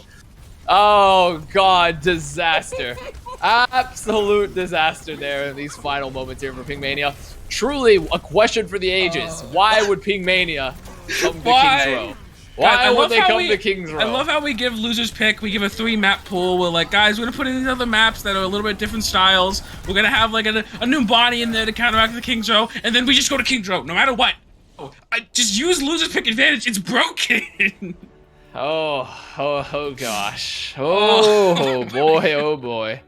Oh God, disaster. Absolute disaster there in these final moments here for Pingmania. Truly a question for the ages. Why would Pingmania come to King's Row? Why would they come to King's Row? I love how we give losers pick. We give a 3-map pool. We're like, guys, we're gonna put in these other maps that are a little bit different styles. We're gonna have like a new body in there to counteract the King's Row, and then we just go to King's Row no matter what. I just use losers pick advantage. It's broken. Oh gosh. Oh boy, oh boy.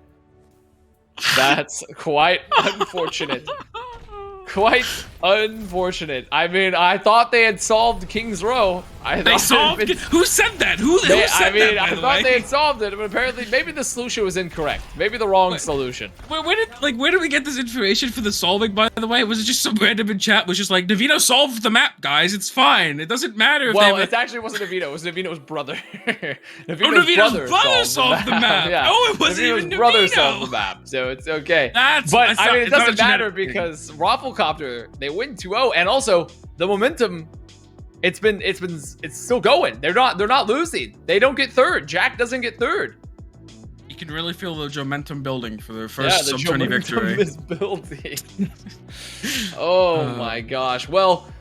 That's quite unfortunate. Quite unfortunate. I mean, I thought they had solved King's Row. They solved it? Who said that? Who said that, I thought they had solved it, but apparently maybe the solution was incorrect. Maybe the wrong solution. Where did we get this information for the solving, by the way? Was it just some random in chat was just like, Navino solved the map, guys. It's fine. It doesn't matter if it actually wasn't Navino. It was Navino's brother. Navino's brother solved the map. Yeah. Oh, it wasn't even Navino's brother Navino. solved the map, so it's okay. But I mean, it doesn't matter because ROFLCOPTER, they win 2-0, and also the momentum, it's still going. They're not losing. They don't get third. Jack doesn't get third. You can really feel the momentum building for their first Sub Tourney victory. Is building. Oh my gosh. Well,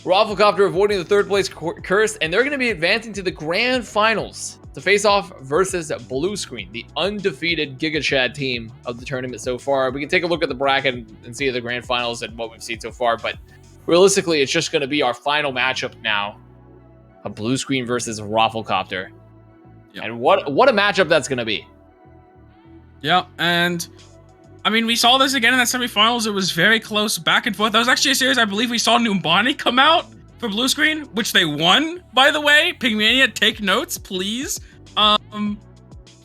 ROFLCOPTER avoiding the third place curse, and they're going to be advancing to the grand finals to face off versus Blue Screen, the undefeated Giga Chad team of the tournament so far. We can take a look at the bracket and see the grand finals and what we've seen so far, but realistically, it's just going to be our final matchup now, a Blue Screen versus ROFLCOPTER. Yep. And what a matchup that's going to be. Yeah, and I mean, we saw this again in that semifinals. It was very close, back and forth. That was actually a series I believe we saw Numbani come out for Blue Screen, which they won, by the way. Pingmania, take notes, please.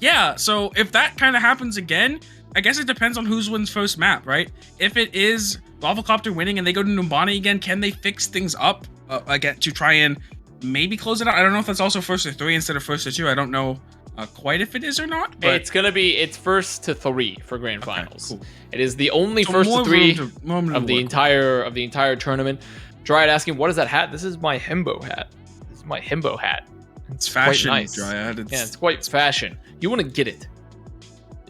Yeah, so if that kind of happens again, I guess it depends on who's wins first map, right? If it is ROFLCOPTER winning and they go to Numbani again, can they fix things up again to try and maybe close it out? I don't know if that's also first to 3 instead of first to 2. I don't know quite if it is or not. But It's first to 3 for grand finals. Cool. It is the only So first to more 3 room to of the entire tournament. Dryad asking, what is that hat? This is my himbo hat. This is my himbo hat. It's fashion, quite nice. Dryad. It's quite fashion. You want to get it.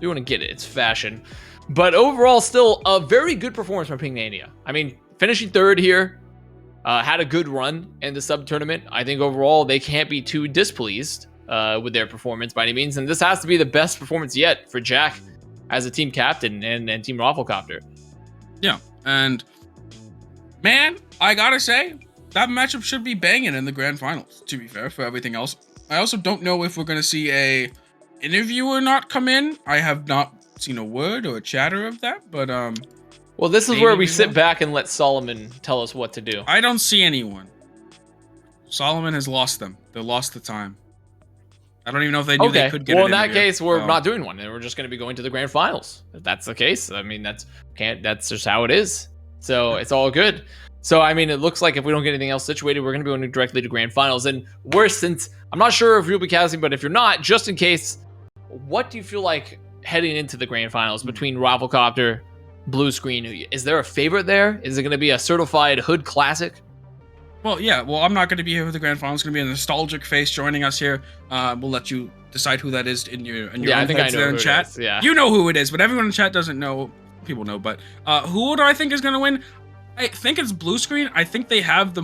You want to get it. It's fashion. But overall, still a very good performance from Pingmania. I mean, finishing 3rd here, had a good run in the sub tournament. I think overall they can't be too displeased with their performance by any means. And this has to be the best performance yet for Jack as a team captain and Team ROFLCOPTER. Yeah, and man, I gotta say, that matchup should be banging in the grand finals, to be fair, for everything else. I also don't know if we're gonna see a interviewer not come in. I have not seen a word or a chatter of that, but well, this is where we sit back and let Solomon tell us what to do. I don't see anyone. Solomon has lost them. They lost the time. I don't even know if they knew they could get well, an in that interview. case, we're not doing one, and we're just going to be going to the grand finals. If that's the case, I mean, that's just how it is. So it's all good. So I mean, it looks like if we don't get anything else situated, we're going to be going directly to grand finals. And worse, since I'm not sure if you'll be casting, but if you're not, just in case, what do you feel like heading into the grand finals between ROFLCOPTER, Blue Screen? Is there a favorite there? Is it going to be a certified hood classic? Well, yeah. Well, I'm not going to be here for the grand final. It's going to be a nostalgic face joining us here. We'll let you decide who that is in your Yeah, I think I know there in who it chat. is, yeah. You know who it is, but everyone in chat doesn't know. People know, but who do I think is going to win? I think it's Blue Screen. I think they have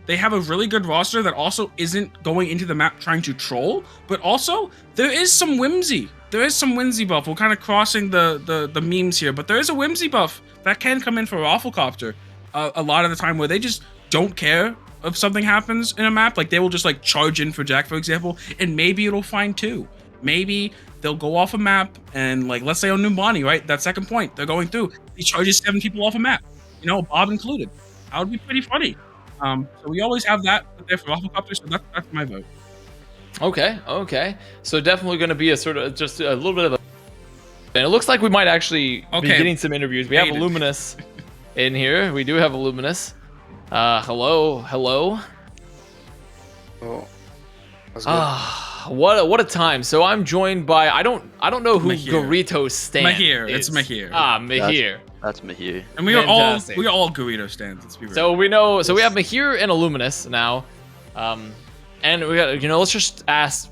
they have a really good roster that also isn't going into the map trying to troll, but also there is some whimsy. There is some whimsy buff. We're kind of crossing the memes here, but there is a whimsy buff that can come in for ROFLCOPTER a lot of the time where they just don't care if something happens in a map. Like they will just like charge in for Jack, for example, and maybe it'll find 2. Maybe they'll go off a map and like, let's say on Numbani, right? That second point, they're going through. He charges 7 people off a map, you know, Bob included. That would be pretty funny. So we always have that there for ROFLCOPTER, so that's my vote. Okay. So definitely going to be a sort of just a little bit of a. And it looks like we might actually be getting some interviews. We have Illuminous in here. We do have Illuminous. Hello. Oh, what a time. So I'm joined by I don't know who Garito stands. Mahir. It's Mahir. Mahir. That's Mahir. And we are all Garito stands. Let's be real. So we know. So we have Mahir and Illuminous now, and we got let's just ask.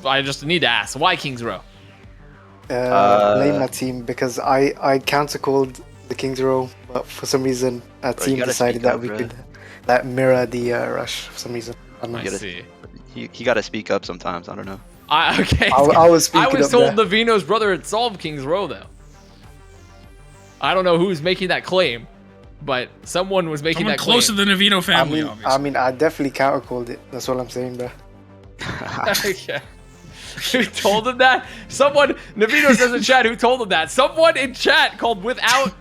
I just need to ask why Kings Row. Blame my team because I counter called the Kings Row, but for some reason our team decided that we could mirror the rush for some reason. I don't know. I see. You gotta speak up sometimes. I don't know. Okay. I was speaking I was up told there. Navino's brother had solved Kings Row though. I don't know who's making that claim, but someone was making that claim. Close to the Navino family. I definitely counter called it. That's what I'm saying, bro. Yeah. Who told him that? Someone, Navino says in chat, who told him that? Someone in chat called without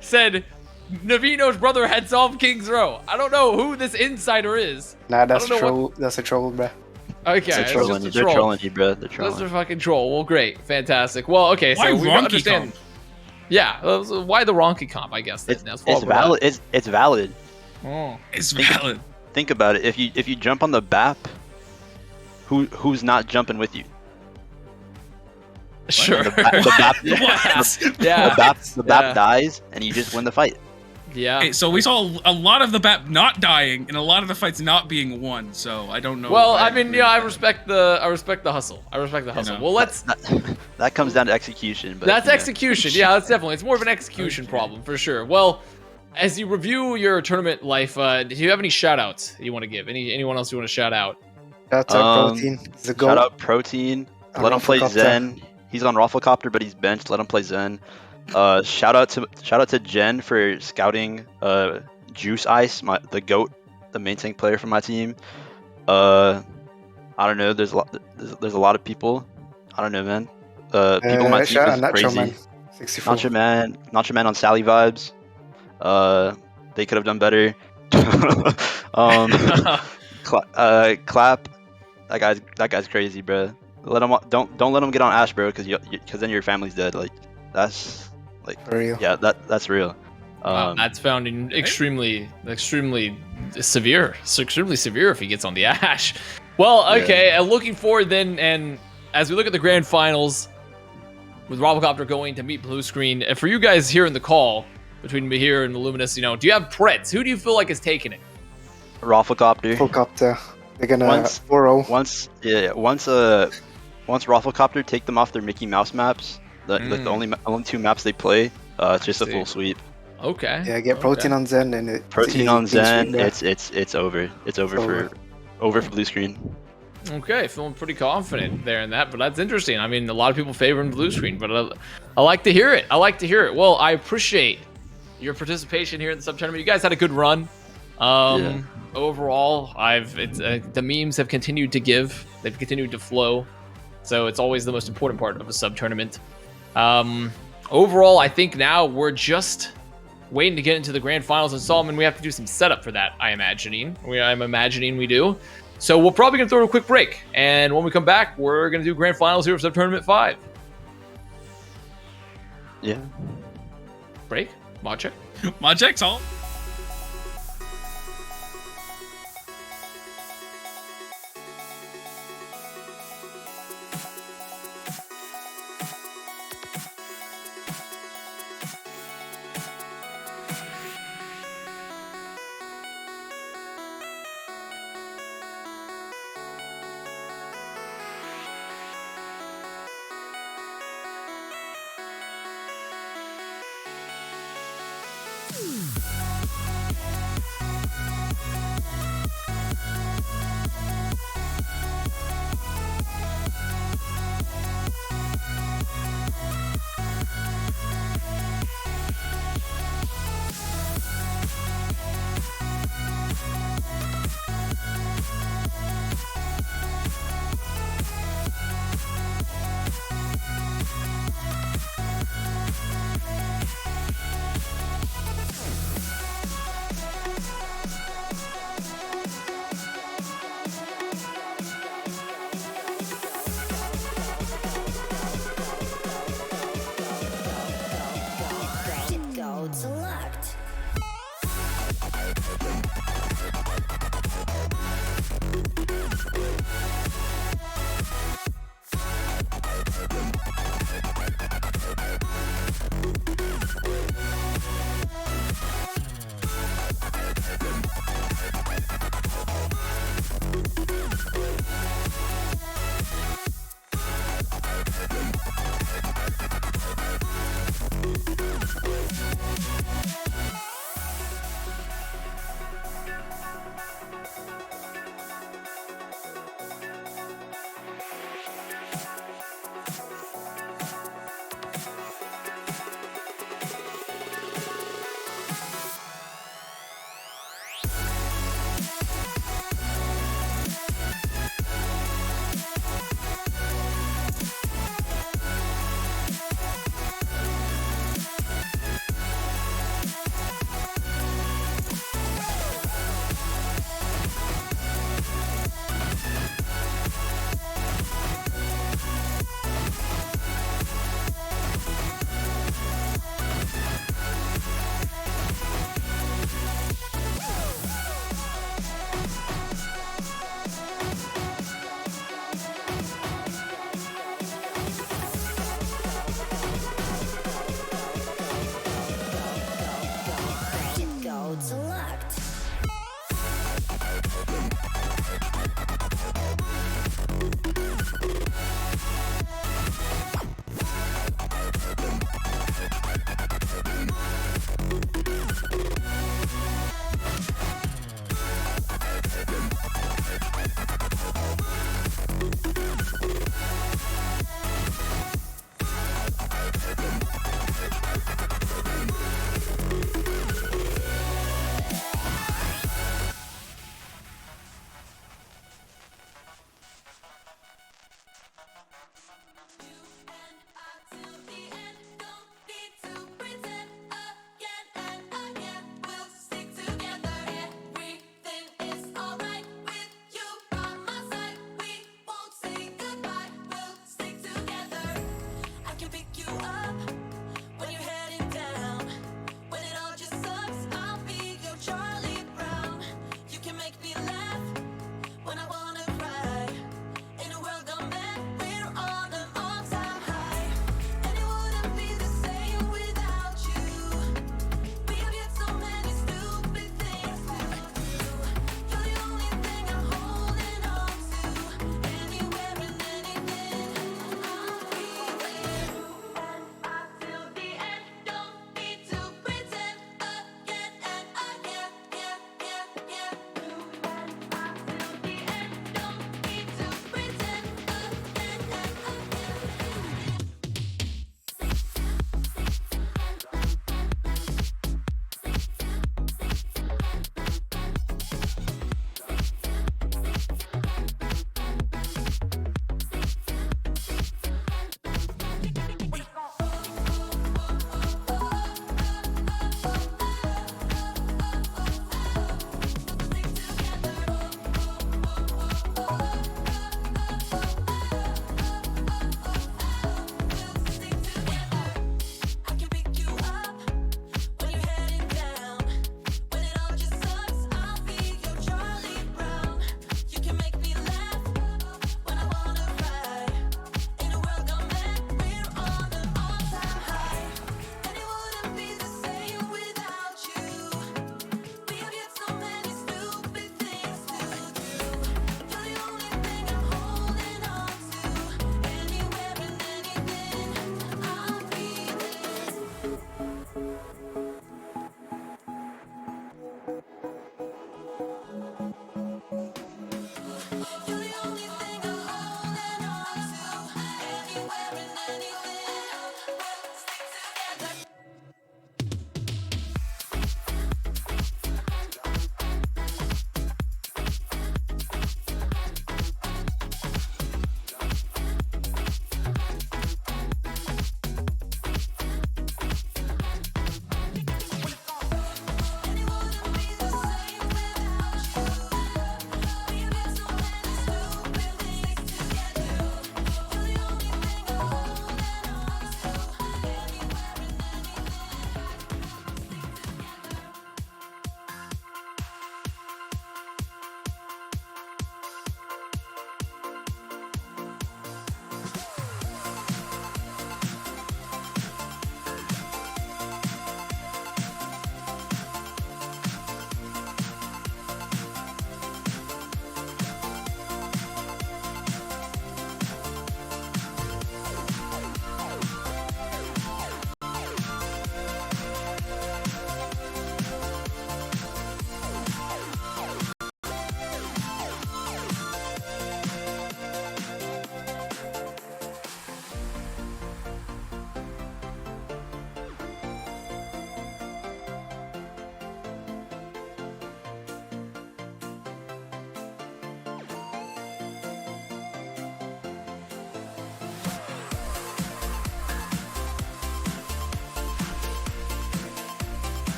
said Navino's brother had solved Kings Row. I don't know who this insider is. Nah, that's a troll. That's a troll, bro. Okay, They're trolling you, bro. They're trolling. Those are fucking troll. Well, great, fantastic. Well, okay, so we Ronky understand. comp? Yeah, why the Ronky comp? I guess It's valid. It's valid. Oh. It's valid. Think about it. If you jump on the BAP, who's not jumping with you? Sure. The BAP, the BAP dies, and you just win the fight. Yeah. Okay, so we saw a lot of the BAP not dying and a lot of the fights not being won. So I don't know. Well, I mean, I respect the hustle. I respect the hustle. Well, that comes down to execution. But that's execution. Yeah, that's definitely. It's more of an execution problem for sure. Well, as you review your tournament life, do you have any shout outs you want to give? Anyone else you want to shout out? Shout out Protein. Shout out Protein. Let him play Zen. He's on ROFLCOPTER, but he's benched. Let him play Zen. Shout out to Jen for scouting Juice Ice, the GOAT, the main tank player for my team. I don't know. There's a lot of people. I don't know, man. People on my team is crazy. Man, 64. Nacho Man on Sally vibes. They could have done better. Clap. that guy's crazy, bro. Don't let him get on Ash, bro, because then your family's dead. Like that's like For real. Yeah, that's real. Wow, that's founding extremely severe. So extremely severe if he gets on the Ash. Well, okay, looking forward then, and as we look at the grand finals, with ROFLCOPTER going to meet Blue Screen, and for you guys here in the call between Mahir and Luminous, do you have Preds? Who do you feel like is taking it? ROFLCOPTER. ROFLCOPTER. They're gonna 4-0. Once ROFLCOPTER take them off their Mickey Mouse maps, the only 2 maps they play, it's just a full sweep. Okay. Yeah, get Protein on Zen and it. Protein on Zen, it's over. It's over for Blue Screen. Okay, feeling pretty confident there in that, but that's interesting. I mean, a lot of people favoring Blue Screen, but I like to hear it. Well, I appreciate your participation here in the Sub Tournament. You guys had a good run. Overall, the memes have continued to give. They've continued to flow. So it's always the most important part of a Sub Tournament. Overall, I think now we're just waiting to get into the grand finals, and Solomon, we have to do some setup for that, I'm imagining we do. So we're probably going to throw a quick break, and when we come back, we're going to do grand finals here for Sub Tournament 5. Yeah. Break? Mod check? Mod check, Solomon.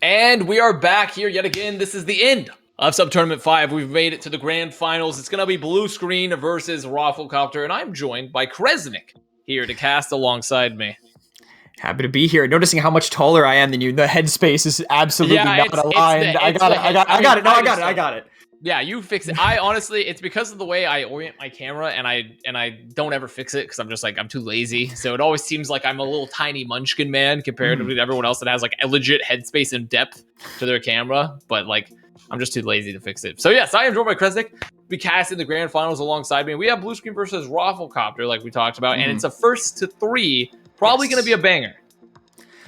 And we are back here yet again. This is the end of Sub Tournament 5. We've made it to the grand finals. It's going to be Blue Screen versus ROFLCOPTER, and I'm joined by Kresnik here to cast alongside me. Happy to be here. Noticing how much taller I am than you. The headspace is absolutely not aligned. I got it. Yeah, you fix it. I honestly, it's because of the way I orient my camera, and I don't ever fix it because I'm just like, I'm too lazy. So it always seems like I'm a little tiny munchkin man compared to everyone else that has like a legit headspace and depth to their camera. But like, I'm just too lazy to fix it. So yes, I am joined by Kresnik. We cast in the grand finals alongside me. We have Blue Screen versus ROFLCOPTER, like we talked about, and it's a 1st to 3. Probably going to be a banger.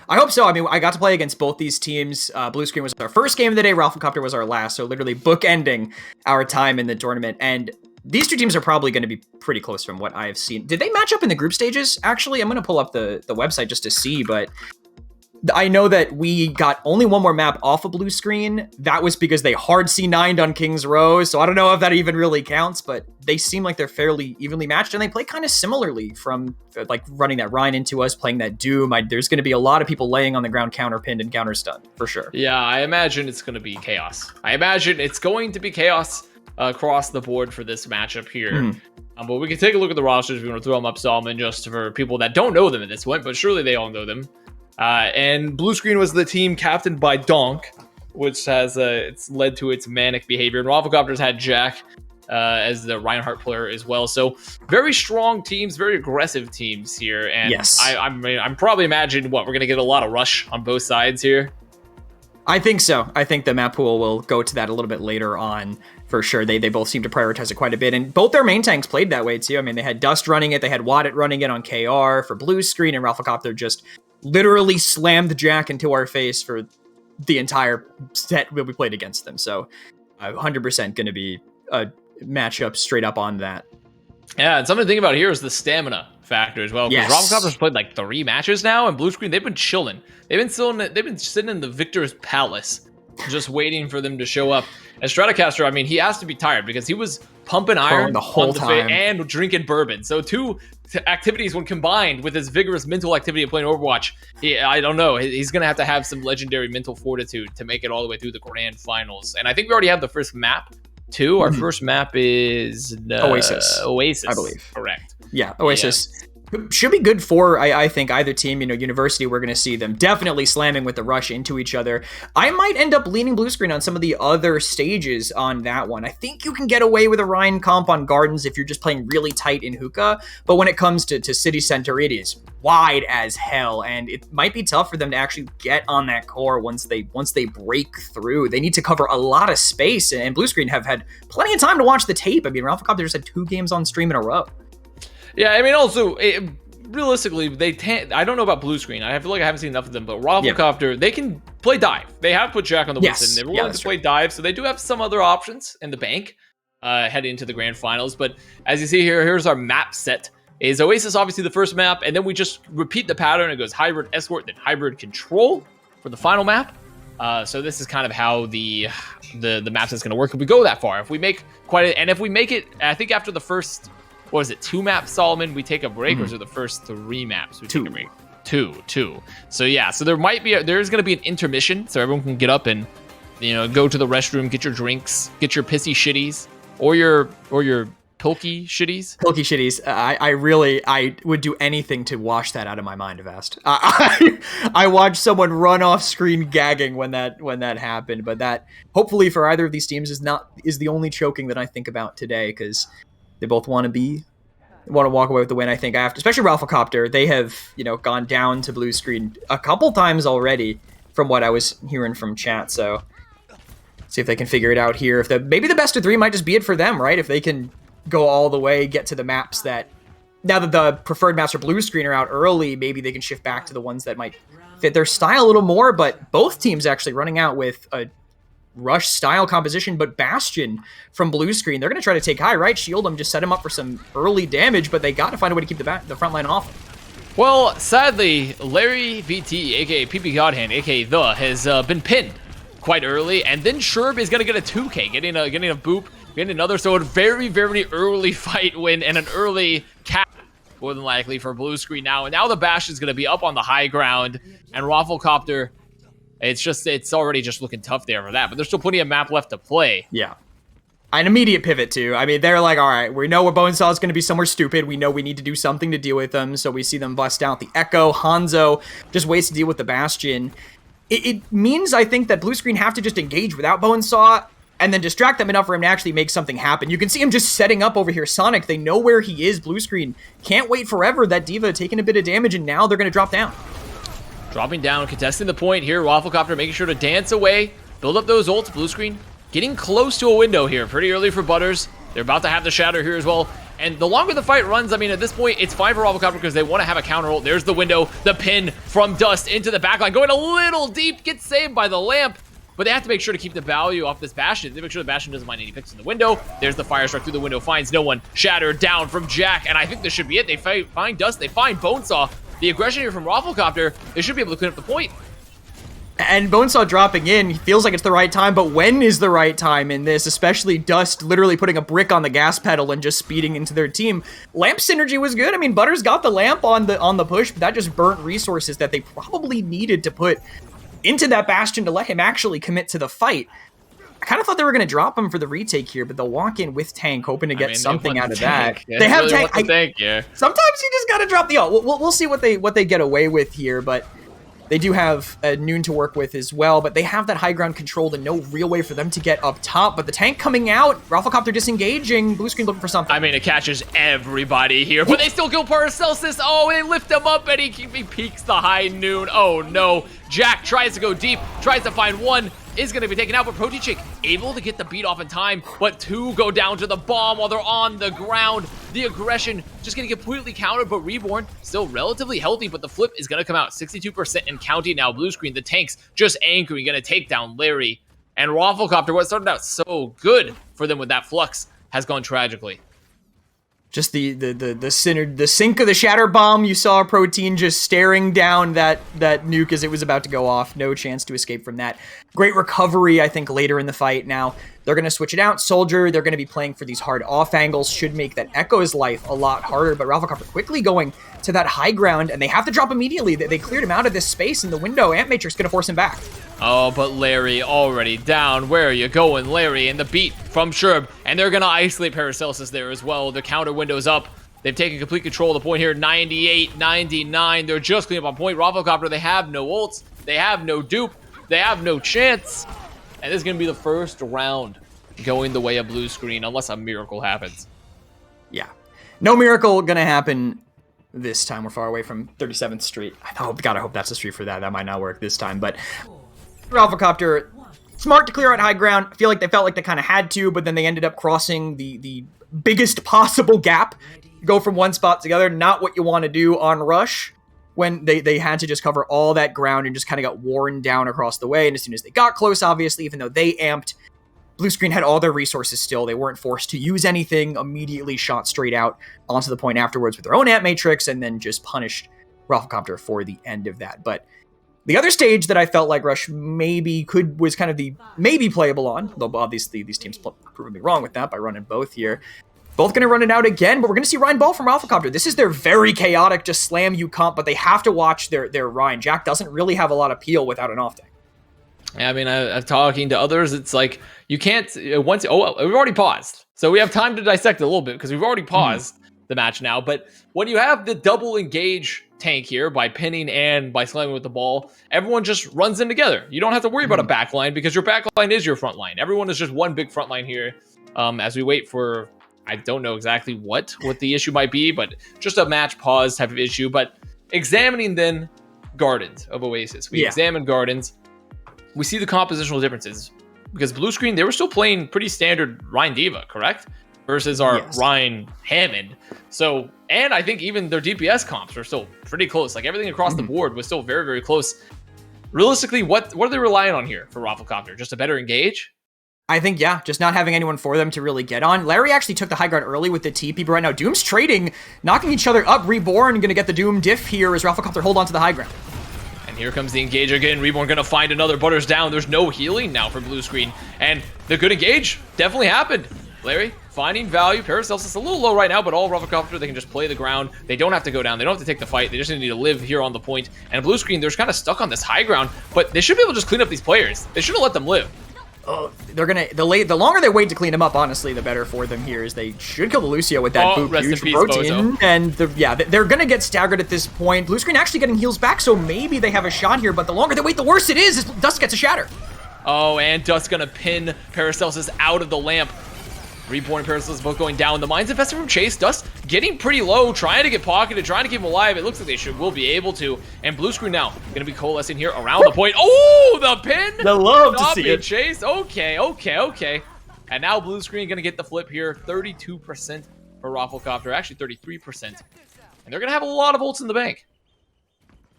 I hope so. I mean, I got to play against both these teams. Blue Screen was our first game of the day. ROFLCOPTER was our last. So literally bookending our time in the tournament. And these two teams are probably going to be pretty close from what I have seen. Did they match up in the group stages? Actually, I'm going to pull up the website just to see. But I know that we got only one more map off of Blue Screen. That was because they hard C9'd on King's Row. So I don't know if that even really counts. But they seem like they're fairly evenly matched. And they play kind of similarly from like running that Rhine into us, playing that Doom. There's going to be a lot of people laying on the ground counterpinned and counterstunned for sure. Yeah, I imagine it's going to be chaos. I imagine it's going to be chaos across the board for this matchup here. But we can take a look at the rosters if we want to throw them up, Solomon, just for people that don't know them at this point, but surely they all know them. And Blue Screen was the team captained by Donk, which has it's led to its manic behavior. And ROFLCOPTER's had Jack as the Reinhardt player as well. So very strong teams, very aggressive teams here. And yes. I'm probably imagining we're going to get a lot of rush on both sides here. I think so. I think the map pool will go to that a little bit later on for sure. They both seem to prioritize it quite a bit. And both their main tanks played that way too. I mean, they had Dust running it. They had Waddit running it on KR for Blue Screen, and ROFLCOPTER just literally slammed Jack into our face for the entire set when we played against them. So 100% going to be a matchup straight up on that. Yeah, and something to think about here is the stamina factor as well. Because Yes. ROFLCOPTER's played like 3 matches now, and Blue Screen, they've been chilling. They've been sitting in the Victor's Palace, just waiting for them to show up. As Stratocaster, I mean, he has to be tired because he was pumping iron the whole time and drinking bourbon. So 2 activities when combined with his vigorous mental activity of playing Overwatch, I don't know. He's going to have some legendary mental fortitude to make it all the way through the grand finals. And I think we already have the first map too. Our first map is Oasis, I believe. Correct. Yeah, Oasis. Yeah. Should be good for, I think, either team. You know, University, we're going to see them definitely slamming with the rush into each other. I might end up leaning Blue Screen on some of the other stages on that one. I think you can get away with a Rhine comp on Gardens if you're just playing really tight in Hookah. But when it comes to City Center, it is wide as hell. And it might be tough for them to actually get on that core once they break through. They need to cover a lot of space. And Blue Screen have had plenty of time to watch the tape. I mean, ROFLCOPTER just had 2 games on stream in a row. Yeah, I mean, also, realistically, I don't know about Blue Screen. I feel like I haven't seen enough of them, but ROFLCOPTER, they can play dive. They have put Jack on the Winston. They were willing to play dive, so they do have some other options in the bank heading into the grand finals. But as you see here, here's our map set. Is Oasis obviously the first map, and then we just repeat the pattern. It goes Hybrid Escort, then Hybrid Control for the final map. So this is kind of how the map is going to work if we go that far. If we make if we make it, I think after the first, 2 maps, Solomon, we take a break, or is it the first 3 maps we take a break? Two. So yeah, so there's going to be an intermission, so everyone can get up and go to the restroom, get your drinks, get your pissy shitties, or your pilky shitties. Pilky shitties. I would do anything to wash that out of my mind, Avast. I watched someone run off screen gagging when that happened, but that hopefully for either of these teams is the only choking that I think about today, because they both want to walk away with the win. I think especially ROFLCOPTER, they have gone down to Blue Screen a couple times already from what I was hearing from chat. So see if they can figure it out here. Maybe the best of 3 might just be it for them, right? If they can go all the way, get to the maps that, now that the preferred maps for Blue Screen are out early, maybe they can shift back to the ones that might fit their style a little more. But both teams actually running out with a rush style composition, but Bastion from Blue Screen, they're going to try to take high, right? Shield them, just set him up for some early damage, but they got to find a way to keep the front line off. Well, sadly, Larry VT, aka PP Godhand, aka The, has been pinned quite early, and then Sherb is going to get a 2K, getting a boop, getting another, so a very, very early fight win and an early cap, more than likely, for Blue Screen now. And now the Bash is going to be up on the high ground, and ROFLCOPTER, It's already just looking tough there for that, but there's still plenty of map left to play. Yeah. An immediate pivot too. I mean, they're like, all right, we know where Bonesaw is going to be somewhere stupid. We know we need to do something to deal with them. So we see them bust out the Echo. Hanzo just waits to deal with the Bastion. It means, I think, that Blue Screen have to just engage without Bonesaw and then distract them enough for him to actually make something happen. You can see him just setting up over here. Sonic, they know where he is. Blue Screen can't wait forever. That D.Va taking a bit of damage, and now they're going to drop down. Dropping down, contesting the point here. ROFLCOPTER making sure to dance away, build up those ults. Blue Screen getting close to a window here, pretty early for Butters. They're about to have the Shatter here as well. And the longer the fight runs, I mean, at this point, it's fine for ROFLCOPTER because they want to have a counter ult. There's the window, the pin from Dust into the backline, going a little deep, gets saved by the lamp. But they have to make sure to keep the value off this Bastion. They make sure the Bastion doesn't mind any picks in the window. There's the Fire Strike through the window, finds no one. Shatter down from Jack, and I think this should be it. They find Dust, they find Bonesaw. The aggression here from ROFLCOPTER, they should be able to clean up the point. And Bonesaw dropping in, he feels like it's the right time, but when is the right time in this? Especially Dust literally putting a brick on the gas pedal and just speeding into their team. Lamp synergy was good. I mean, Butters got the lamp on the push, but that just burnt resources that they probably needed to put into that Bastion to let him actually commit to the fight. I kind of thought they were going to drop him for the retake here, but they'll walk in with Tank, hoping to get something out of that. Yeah, they have really Tank. Yeah. Sometimes you just got to drop the ult. We'll see what they get away with here, but they do have Noon to work with as well, but they have that high ground controlled and no real way for them to get up top. But the Tank coming out, ROFLCOPTER disengaging, Blue Screen looking for something. I mean, it catches everybody here, but they still kill Paracelsus. Oh, they lift him up, and he peeks the high Noon. Oh, no. Jack tries to go deep, tries to find one, is going to be taken out, but Protechick able to get the beat off in time, but two go down to the bomb while they're on the ground. The aggression just getting completely countered, but Reborn still relatively healthy, but the flip is going to come out 62% and counting now. Blue Screen, the tanks just anchoring, going to take down Larry. And ROFLCOPTER, what started out so good for them with that flux, has gone tragically. Just the sink of the Shatter Bomb. You saw Protein just staring down that nuke as it was about to go off. No chance to escape from that. Great recovery, I think, later in the fight. Now, they're going to switch it out. Soldier, they're going to be playing for these hard off angles. Should make that Echo's life a lot harder. But ROFLCOPTER quickly going to that high ground, and they have to drop immediately. They cleared him out of this space in the window. Ant Matrix going to force him back. Oh, but Larry already down. Where are you going, Larry? And the beat from Sherb. And they're going to isolate Paracelsus there as well. The counter window's up. They've taken complete control of the point here. 98, 99. They're just cleaning up on point. ROFLCOPTER, they have no ults. They have no dupe. They have no chance. And this is going to be the first round going the way of Blue Screen, unless a miracle happens. Yeah. No miracle going to happen this time. We're far away from 37th Street. I hope that's a street for that. That might not work this time, but ROFLCOPTER, smart to clear out high ground. I feel like they felt like they kind of had to, but then they ended up crossing the biggest possible gap. Go from one spot to the other, not what you want to do on Rush, when they had to just cover all that ground and just kind of got worn down across the way. And as soon as they got close, obviously, even though they amped, Blue Screen had all their resources still. They weren't forced to use anything, immediately shot straight out onto the point afterwards with their own Ant Matrix, and then just punished ROFLCOPTER for the end of that. But the other stage that I felt like Rush was kind of the maybe playable on, though obviously these teams proved me wrong with that by running both here. Both going to run it out again, but we're going to see Ryan Ball from ROFLCOPTER. This is their very chaotic, just slam you comp, but they have to watch their Ryan. Jack doesn't really have a lot of appeal without an off tank. Yeah, I mean, I'm talking to others. It's like you can't we've already paused, so we have time to dissect it a little bit because we've already paused the match now. But when you have the double engage tank here by pinning and by slamming with the ball, everyone just runs in together. You don't have to worry about a backline because your backline is your front line. Everyone is just one big front line here. As we wait for, I don't know exactly what the issue might be, but just a match pause type of issue. But examining then Gardens of Oasis, we examine Gardens. We see the compositional differences because Blue Screen, they were still playing pretty standard Ryan D.Va, correct? Versus our Ryan Hammond. So, and I think even their DPS comps are still pretty close. Like everything across the board was still very, very close. Realistically, what are they relying on here for ROFLCOPTER? Just a better engage? I think, just not having anyone for them to really get on. Larry actually took the high ground early with the TP, but right now Doom's trading, knocking each other up. Reborn going to get the Doom diff here as ROFLCOPTER hold on to the high ground. And here comes the engage again. Reborn going to find another. Butters down. There's no healing now for Blue Screen. And the good engage definitely happened. Larry finding value. Paracelsus a little low right now, but all ROFLCOPTER, they can just play the ground. They don't have to go down. They don't have to take the fight. They just need to live here on the point. And blue screen, they're kind of stuck on this high ground, but they should be able to just clean up these players. They shouldn't let them live. Oh, they're gonna the longer they wait to clean them up, honestly, the better for them here. Is they should kill the Lucio with that boop huge protein, and they're gonna get staggered at this point. Blue screen actually getting heals back, so maybe they have a shot here. But the longer they wait, the worse it is. Dust gets a shatter. Oh, and Dust gonna pin Paracelsus out of the lamp. Reborn and Paracelsus both going down. The Mind's Infested from Chase. Dust getting pretty low, trying to get pocketed, trying to keep him alive. It looks like they will be able to. And blue screen now going to be coalescing here around the point. Oh, the pin! I love to see it. Chase. Okay. And now blue screen going to get the flip here. 32% for ROFLCOPTER. Actually, 33%. And they're going to have a lot of ults in the bank.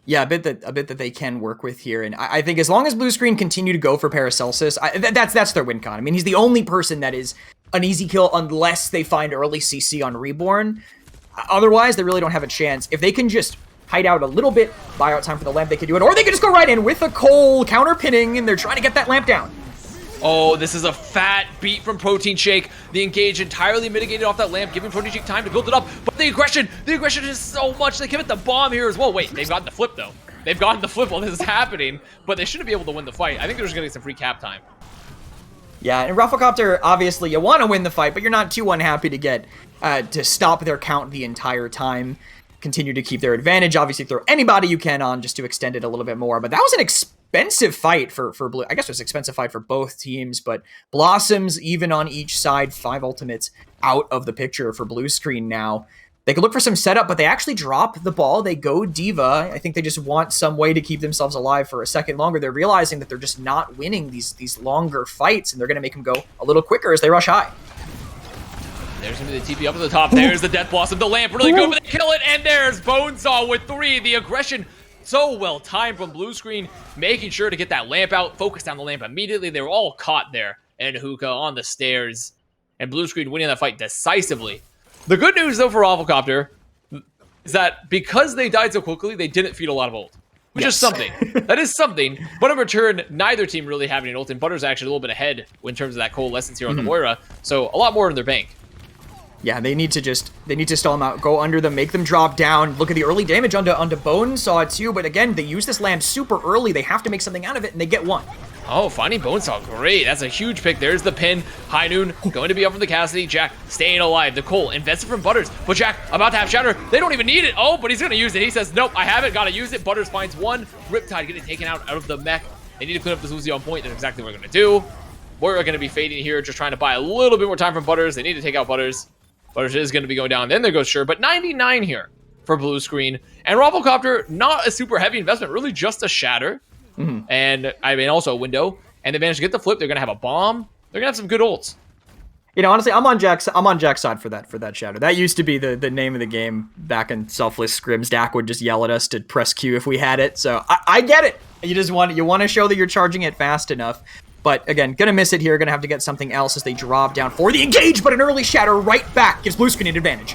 Yeah, a bit that they can work with here, and I think as long as blue screen continue to go for Paracelsus, that's their win con. I mean, he's the only person that is an easy kill unless they find early CC on Reborn. Otherwise, they really don't have a chance. If they can just hide out a little bit, buy out time for the lamp, they can do it, or they can just go right in with a Cole counter pinning, and they're trying to get that lamp down. Oh, this is a fat beat from Protein Shake. The engage entirely mitigated off that lamp, giving Protein Shake time to build it up. But the aggression is so much. They give it the bomb here as well. Wait, they've gotten the flip, though. They've gotten the flip while this is happening, but they shouldn't be able to win the fight. I think they're just going to get some free cap time. Yeah, and ROFLCOPTER, obviously, you want to win the fight, but you're not too unhappy to get to stop their count the entire time. Continue to keep their advantage. Obviously, throw anybody you can on just to extend it a little bit more. But that was an expensive fight for Blue. I guess it was an expensive fight for both teams, but Blossoms, even on each side, 5 ultimates out of the picture for blue screen now. They could look for some setup, but they actually drop the ball. They go Diva. I think they just want some way to keep themselves alive for a second longer. They're realizing that they're just not winning these longer fights, and they're going to make them go a little quicker as they rush high. There's going to be the TP up at the top. There's the Death Blossom. The lamp really good, but they kill it, and there's Bonesaw with 3. The aggression so well timed from blue screen, making sure to get that lamp out, focus on the lamp immediately. They were all caught there, and Hookah on the stairs, and blue screen winning that fight decisively. The good news, though, for ROFLCOPTER is that because they died so quickly, they didn't feed a lot of ult, which is something. That is something. But in return, neither team really having an ult, and Butter's actually a little bit ahead in terms of that coalescence here on the Moira, so a lot more in their bank. Yeah, they need to stall them out, go under them, make them drop down. Look at the early damage onto Bonesaw too, but again, they use this lamp super early. They have to make something out of it, and they get 1. Oh, finding Bonesaw, great. That's a huge pick. There's the pin. High Noon going to be up from the Cassidy. Jack staying alive. The Cole invested from Butters, but Jack about to have Shatter. They don't even need it. Oh, but he's going to use it. He says, nope, I have it. Got to use it. Butters finds 1. Riptide getting taken out of the mech. They need to clean up this Uzi on point. That's exactly what we're going to do. We're going to be fading here, just trying to buy a little bit more time from Butters. They need to take out Butters. Butters is going to be going down. Then there goes Sure, but 99 here for blue screen. And ROFLCOPTER, not a super heavy investment, really just a Shatter. And I mean, also a window. And they managed to get the flip. They're going to have a bomb. They're going to have some good ults. You know, honestly, I'm on Jack's side for that Shatter. That used to be the name of the game back in Selfless Scrims. Dak would just yell at us to press Q if we had it. So I get it. You want to show that you're charging it fast enough. But again, gonna miss it here. Gonna have to get something else as they drop down for the engage, but an early Shatter right back gives blue screen an advantage.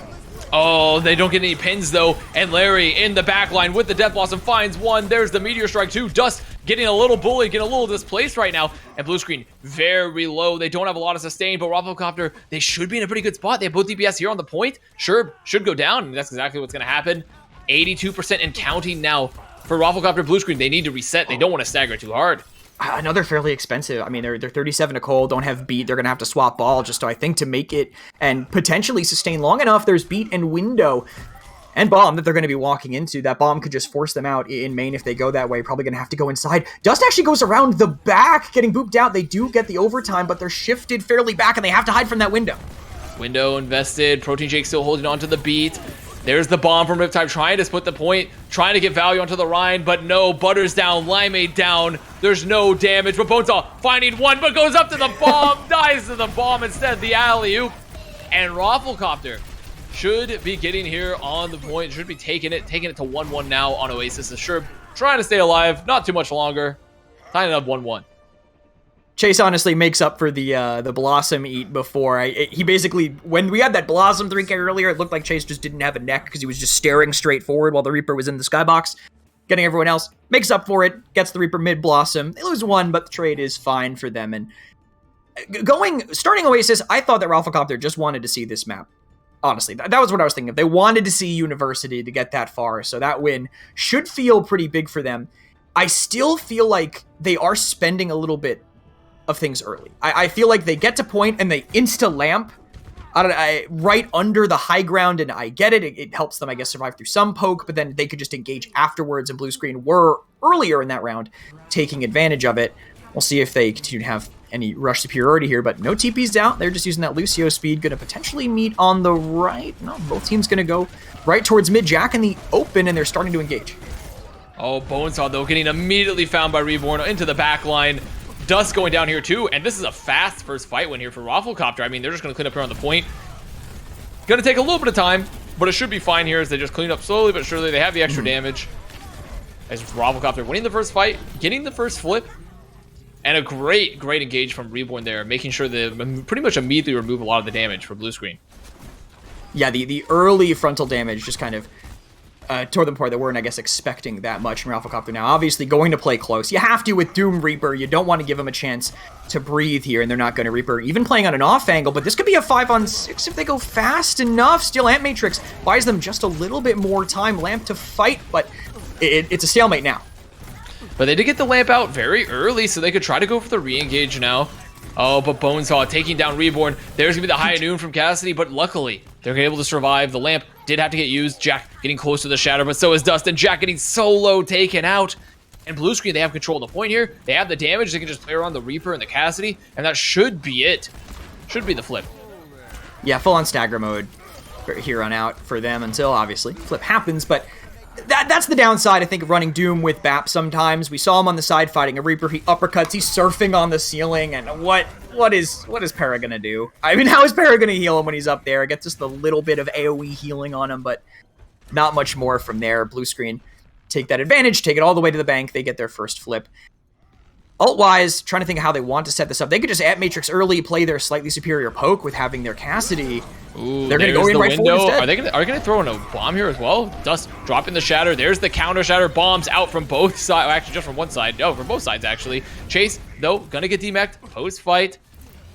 Oh, they don't get any pins though. And Larry in the back line with the Death Blossom finds 1. There's the Meteor Strike 2. Dust getting a little bullied, getting a little displaced right now. And blue screen very low. They don't have a lot of sustain, but ROFLCOPTER, they should be in a pretty good spot. They have both DPS here on the point. Sure, should go down, and that's exactly what's gonna happen. 82% and counting now for ROFLCOPTER. Blue screen, they need to reset. They don't want to stagger too hard. Another fairly expensive. I mean, they're 37 to Cole, don't have beat. They're going to have to swap ball just to, I think, to make it and potentially sustain long enough. There's beat and window and bomb that they're going to be walking into. That bomb could just force them out in main if they go that way. Probably going to have to go inside. Dust actually goes around the back, getting booped out. They do get the overtime, but they're shifted fairly back, and they have to hide from that window. Window invested. Protein Jake still holding on to the beat. There's the bomb from Riptide trying to split the point, trying to get value onto the Rhine, but no. Butters down, Limeade down. There's no damage, but Bonesaw finding 1, but goes up to the bomb, dies to the bomb instead, the alley-oop. And ROFLCOPTER should be getting here on the point, should be taking it to 1-1 now on Oasis. Is sure trying to stay alive, not too much longer. Tying it up 1-1. Chase honestly makes up for the Blossom eat before. He basically, when we had that Blossom 3K earlier, it looked like Chase just didn't have a neck because he was just staring straight forward while the Reaper was in the skybox. Getting everyone else, makes up for it, gets the Reaper mid-Blossom. They lose 1, but the trade is fine for them. And Starting Oasis, I thought that ROFLCOPTER just wanted to see this map. Honestly, that was what I was thinking of. They wanted to see University to get that far, so that win should feel pretty big for them. I still feel like they are spending a little bit of things early. I feel like they get to point and they insta-lamp right under the high ground, and I get it. It helps them, I guess, survive through some poke, but then they could just engage afterwards, and Blue Screen were earlier in that round taking advantage of it. We'll see if they continue to have any rush superiority here, but no TPs out. They're just using that Lucio speed. Going to potentially meet on the right. No, both teams going to go right towards mid. Jack in the open, and they're starting to engage. Oh, Bonesaw, though, getting immediately found by Reborn into the back line. Dust going down here, too, and this is a fast first fight win here for ROFLCOPTER. I mean, they're just going to clean up here on the point. Going to take a little bit of time, but it should be fine here as they just clean up slowly but surely. They have the extra damage. As ROFLCOPTER winning the first fight, getting the first flip, and a great engage from Reborn there, making sure they pretty much immediately remove a lot of the damage for Blue Screen. Yeah, the early frontal damage just kind of tore them apart. They weren't, I guess, expecting that much from ROFLCOPTER. Now, obviously, going to play close. You have to with Doom Reaper. You don't want to give them a chance to breathe here, and they're not going to Reaper. Even playing on an off angle, but this could be a 5-on-6 if they go fast enough. Still, Ant Matrix buys them just a little bit more time. Lamp to fight, but it's a stalemate now. But they did get the lamp out very early, so they could try to go for the re-engage now. Oh, but Bonesaw taking down Reborn. There's going to be the high noon from Cassidy, but luckily, they're able to survive. The lamp did have to get used. Jack getting close to the shatter, but so is Dust, and Jack getting solo taken out. And Blue Screen, they have control of the point here. They have the damage. They can just play around the Reaper and the Cassidy, and that should be it. Should be the flip. Yeah, full-on stagger mode here on out for them until, obviously, flip happens, but that's the downside, I think, of running Doom with BAP sometimes. We saw him on the side fighting a Reaper. He uppercuts. He's surfing on the ceiling. And what is Para going to do? I mean, how is Para going to heal him when he's up there? Gets just a little bit of AoE healing on him, but not much more from there. Blue Screen take that advantage, take it all the way to the bank. They get their first flip. Ult-wise, trying to think of how they want to set this up. They could just Ant Matrix early, play their slightly superior poke with having their Cassidy. Ooh, they're going to go in right forward instead. Are they going to throw in a bomb here as well? Dust dropping the shatter. There's the counter shatter. Bombs out from both sides. Actually, just from one side. No, from both sides, actually. Chase, though, going to get demacked post-fight.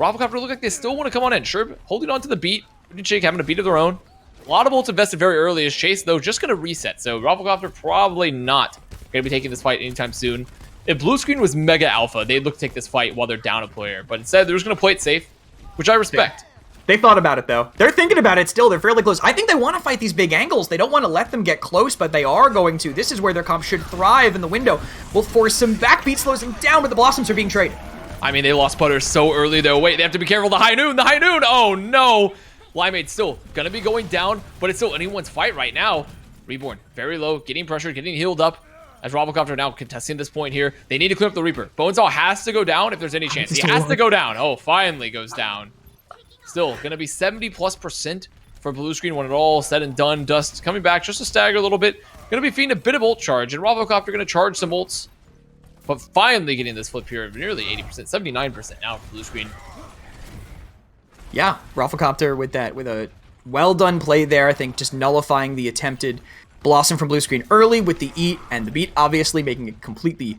ROFLCOPTER look like they still want to come on in. Sure, holding on to the beat. Shake having a beat of their own. A lot of ults invested very early as Chase, though, just going to reset. So ROFLCOPTER probably not going to be taking this fight anytime soon. If Blue Screen was mega alpha, they'd look to take this fight while they're down a player. But instead, they're just going to play it safe, which I respect. They thought about it, though. They're thinking about it still. They're fairly close. I think they want to fight these big angles. They don't want to let them get close, but they are going to. This is where their comp should thrive, and the window will force some backbeat, slows them down, but the Blossoms are being traded. I mean, they lost Butter so early, though. Wait, they have to be careful. The high noon! Oh, no! Limeade's still going to be going down, but it's still anyone's fight right now. Reborn, very low, getting pressured, getting healed up. As ROFLCOPTER now contesting this point here. They need to clear up the Reaper. Bonesaw has to go down if there's any chance. He has to go down. Oh, finally goes down. Still, going to be 70+% for Blue Screen when it all said and done. Dust coming back just to stagger a little bit. Going to be feeding a bit of ult charge. And ROFLCOPTER going to charge some ults. But finally getting this flip here of nearly 80%. 79% now for Blue Screen. Yeah, ROFLCOPTER with a well-done play there. I think just nullifying the attempted Blossom from Blue Screen early with the eat and the beat, obviously making it completely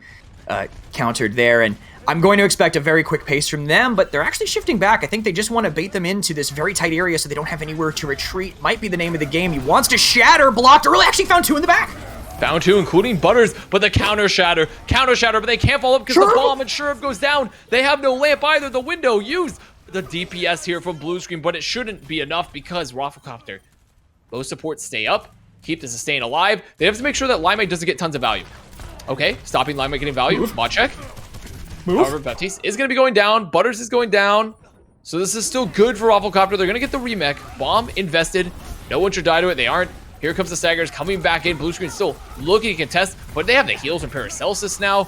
countered there. And I'm going to expect a very quick pace from them, but they're actually shifting back. I think they just want to bait them into this very tight area so they don't have anywhere to retreat. Might be the name of the game. He wants to shatter, blocked early, actually found two in the back. Found two, including Butters, but the counter shatter, but they can't follow up because the bomb and Sheriff goes down. They have no lamp either. The window used the DPS here from Blue Screen, but it shouldn't be enough because ROFLCOPTER, those supports stay up. Keep the sustain alive. They have to make sure that Limeade doesn't get tons of value. Okay, stopping Limeade getting value. Mod check. However, Baptiste is going to be going down. Butters is going down. So this is still good for ROFLCOPTER. They're going to get the remech. Bomb invested. No one should die to it. They aren't. Here comes the Staggers coming back in. Blue Screen still looking to contest, but they have the heals from Paracelsus now.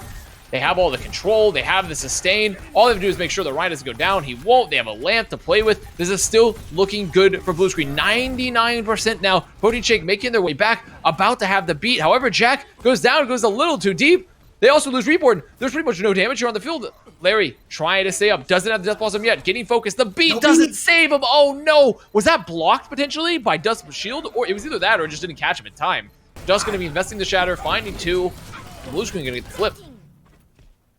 They have all the control. They have the sustain. All they have to do is make sure the Ryan doesn't go down. He won't. They have a lamp to play with. This is still looking good for Blue Screen. 99% now. Protein Shake making their way back. About to have the beat. However, Jack goes down. Goes a little too deep. They also lose Reborn. There's pretty much no damage here on the field. Larry trying to stay up. Doesn't have the Death Blossom yet. Getting focused. The beat doesn't save him. Oh, no. Was that blocked potentially by Dust's shield? Or it was either that or it just didn't catch him in time. Dust going to be investing the shatter. Finding two. Blue Screen going to get the flip.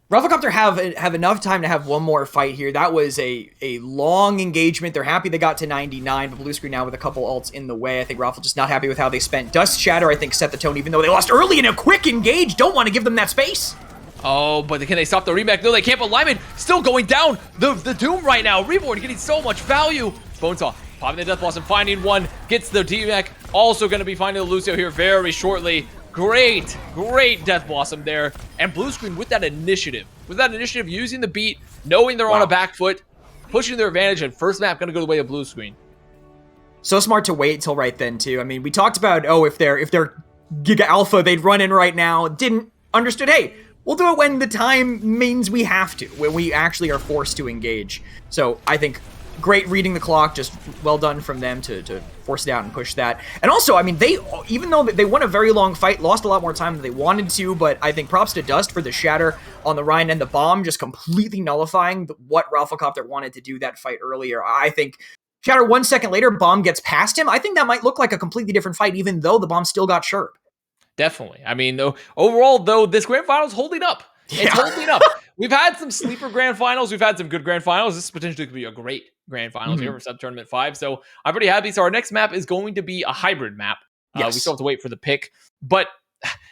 ROFLCOPTER have enough time to have one more fight here. That was a long engagement. They're happy they got to 99, but Blue Screen now with a couple ults in the way. I think Raffle just not happy with how they spent. Dust Shatter, I think, set the tone, even though they lost early in a quick engage. Don't want to give them that space. Oh, but can they stop the remake? No, they can't, but Lyman still going down the Doom right now. Reborn getting so much value. Bonesaw popping the Death Blossom, finding one, gets the D-Mech. Also going to be finding the Lucio here very shortly. Great Death Blossom there. And Blue Screen with that initiative. Using the beat, knowing they're on a back foot, pushing their advantage, and first map going to go the way of Blue Screen. So smart to wait until right then, too. I mean, we talked about, if they're Giga Alpha, they'd run in right now. Didn't understood, hey, we'll do it when the time means we have to, when we actually are forced to engage. So I think great reading the clock, just well done from them to force it out and push that. And also, I mean, they, even though they won a very long fight, lost a lot more time than they wanted to, but I think props to Dust for the shatter on the Rhine and the bomb, just completely nullifying what ROFLCOPTER wanted to do that fight earlier. I think shatter 1 second later, bomb gets past him. I think that might look like a completely different fight, even though the bomb still got Sherb. Definitely. I mean, overall, though, this grand final's holding up. It's holding up. We've had some sleeper grand finals. We've had some good grand finals. This potentially could be a great grand finals here for Sub Tournament 5. So I'm pretty happy. So our next map is going to be a hybrid map. We still have to wait for the pick. But,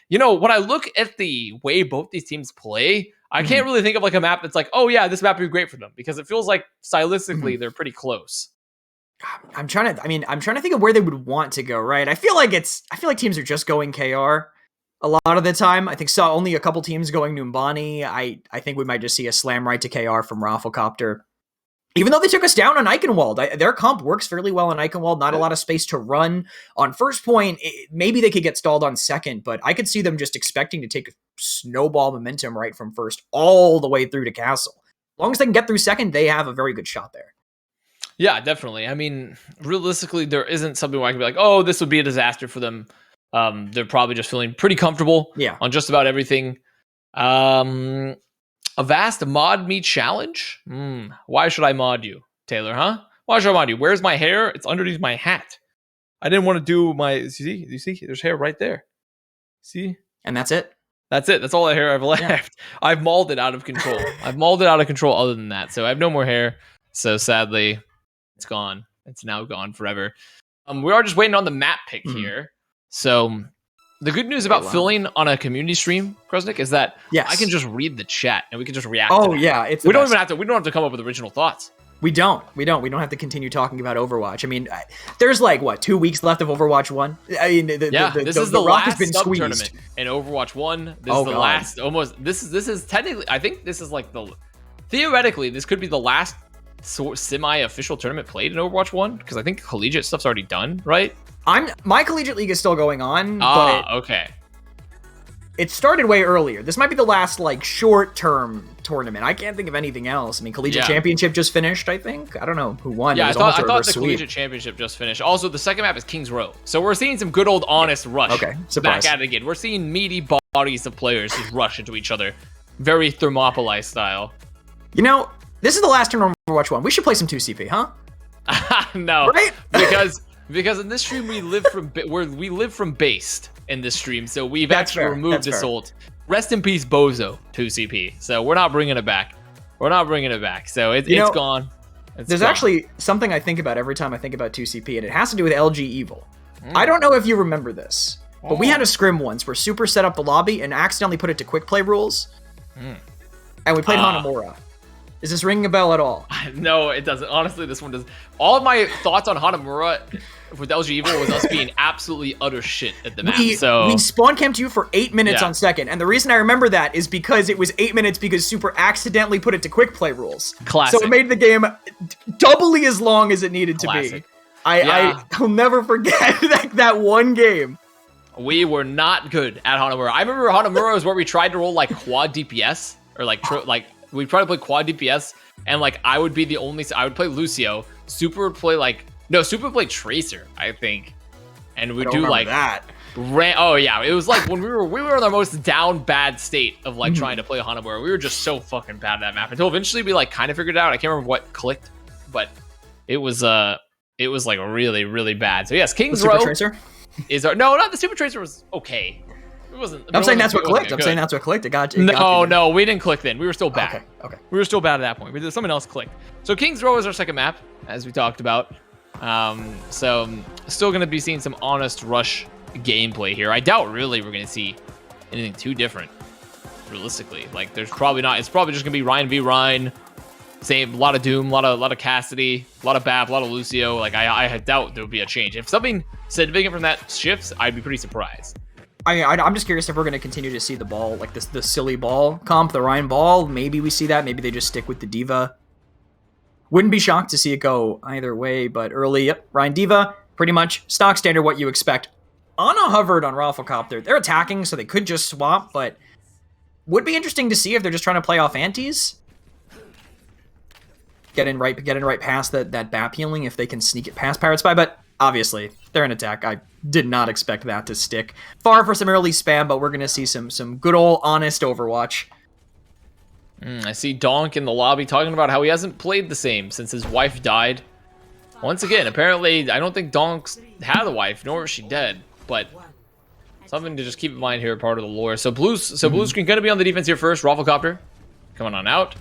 when I look at the way both these teams play, I can't really think of like a map that's like, oh yeah, this map would be great for them. Because it feels like stylistically they're pretty close. I'm trying to think of where they would want to go, right? I feel like teams are just going KR a lot of the time. I think only a couple teams going Numbani. I think we might just see a slam right to KR from ROFLCOPTER. Even though they took us down on Eichenwald, their comp works fairly well on Eichenwald. Not a lot of space to run on first point. Maybe they could get stalled on second, but I could see them just expecting to take snowball momentum right from first all the way through to Castle. As long as they can get through second, they have a very good shot there. Yeah, definitely. I mean, realistically, there isn't something where I can be like, oh, this would be a disaster for them. They're probably just feeling pretty comfortable on just about everything. Avast mod me challenge? Why should I mod you, Taylor, huh? Why should I mod you? Where's my hair? It's underneath my hat. I didn't want to do my... You see? There's hair right there. See? And that's it? That's it. That's all the hair I've left. Yeah. I've mauled it out of control. Other than that. So I have no more hair. So sadly, it's gone. It's now gone forever. We are just waiting on the map pick here. So the good news about filling on a community stream, Krusnik, is that I can just read the chat and we can just react. Oh to yeah, we don't have to come up with original thoughts. We don't have to continue talking about Overwatch. I mean, there's like 2 weeks left of Overwatch 1. I mean, this is the last sub tournament in Overwatch 1. This is the last this is technically, I think this is like theoretically this could be the last semi-official tournament played in Overwatch 1, because I think collegiate stuff's already done, right? My collegiate league is still going on. But okay. It started way earlier. This might be the last short-term tournament. I can't think of anything else. I mean, collegiate championship just finished, I think. I don't know who won. Yeah, I thought the collegiate championship just finished. Also, the second map is Kings Row. So we're seeing some good old honest rush. Okay, back at it again. We're seeing meaty bodies of players just rush into each other. Very Thermopylae style. This is the last tournament of Overwatch 1. We should play some 2CP, huh? No. Right? Because in this stream we live from based in this stream, so we've actually removed this ult. Rest in peace, Bozo 2CP. So we're not bringing it back. So it's gone. There's actually something I think about every time I think about 2CP, and it has to do with LG Evil. I don't know if you remember this, but we had a scrim once where Super set up the lobby and accidentally put it to quick play rules, and we played Hanamura. Is this ringing a bell at all? No, it doesn't. Honestly, this one does. All of my thoughts on Hanamura with LG Evil was us being absolutely utter shit at the map. We spawn camped you for 8 minutes on second, and the reason I remember that is because it was 8 minutes because Super accidentally put it to quick play rules. Classic. So it made the game doubly as long as it needed to be. I'll never forget that one game. We were not good at Hanamura. I remember Hanamura was where we tried to roll quad DPS or we tried to play quad DPS, and I would be the only. I would play Lucio. Super would play Super would play Tracer, I think, and we'd do that. Oh yeah, it was when we were in our most down bad state of trying to play Hanamura. We were just so fucking bad at that map until eventually we kind of figured it out. I can't remember what clicked, but it was really really bad. So yes, King's Row Super Tracer is no, not the Super Tracer was okay. It wasn't. I'm saying that's what clicked. I'm saying that's what clicked. It got. No, we didn't click then. We were still bad. Okay. We were still bad at that point. Someone else clicked. So King's Row is our second map, as we talked about. So still going to be seeing some honest rush gameplay here. I doubt really we're going to see anything too different, realistically. Like, there's probably not. It's probably just going to be Ryan v Ryan. Same, a lot of Doom, a lot of Cassidy, a lot of Bap, a lot of Lucio. Like, I doubt there would be a change. If something significant from that shifts, I'd be pretty surprised. I'm just curious if we're going to continue to see the ball, like the silly ball comp, the Ryan ball. Maybe we see that. Maybe they just stick with the Diva. Wouldn't be shocked to see it go either way, but early, yep, Ryan Diva, pretty much stock standard what you expect. Ana hovered on ROFLCOPTER. They're attacking, so they could just swap, but would be interesting to see if they're just trying to play off antis. Get in right past that BAP healing if they can sneak it past Pirate Spy, but obviously they're in attack. I did not expect that to stick. Far for some early spam, but we're gonna see some good old honest Overwatch. I see Donk in the lobby talking about how he hasn't played the same since his wife died. Once again, apparently I don't think Donk's had a wife, nor is she dead, but something to just keep in mind here, part of the lore. So blue screen gonna be on the defense here first. ROFLCOPTER coming on out.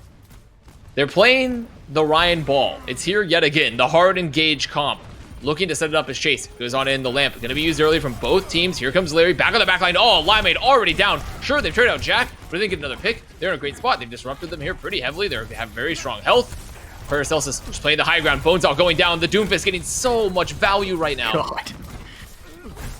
They're playing the Ryan ball. It's here yet again. The hard engage comp. Looking to set it up as Chase. Goes on in the lamp. Going to be used early from both teams. Here comes Larry. Back on the back line. Oh, Limeade already down. Sure, they've traded out Jack, but they get another pick. They're in a great spot. They've disrupted them here pretty heavily. They have very strong health. Paracelsus just playing the high ground. Bones all going down. The Doomfist getting so much value right now. God.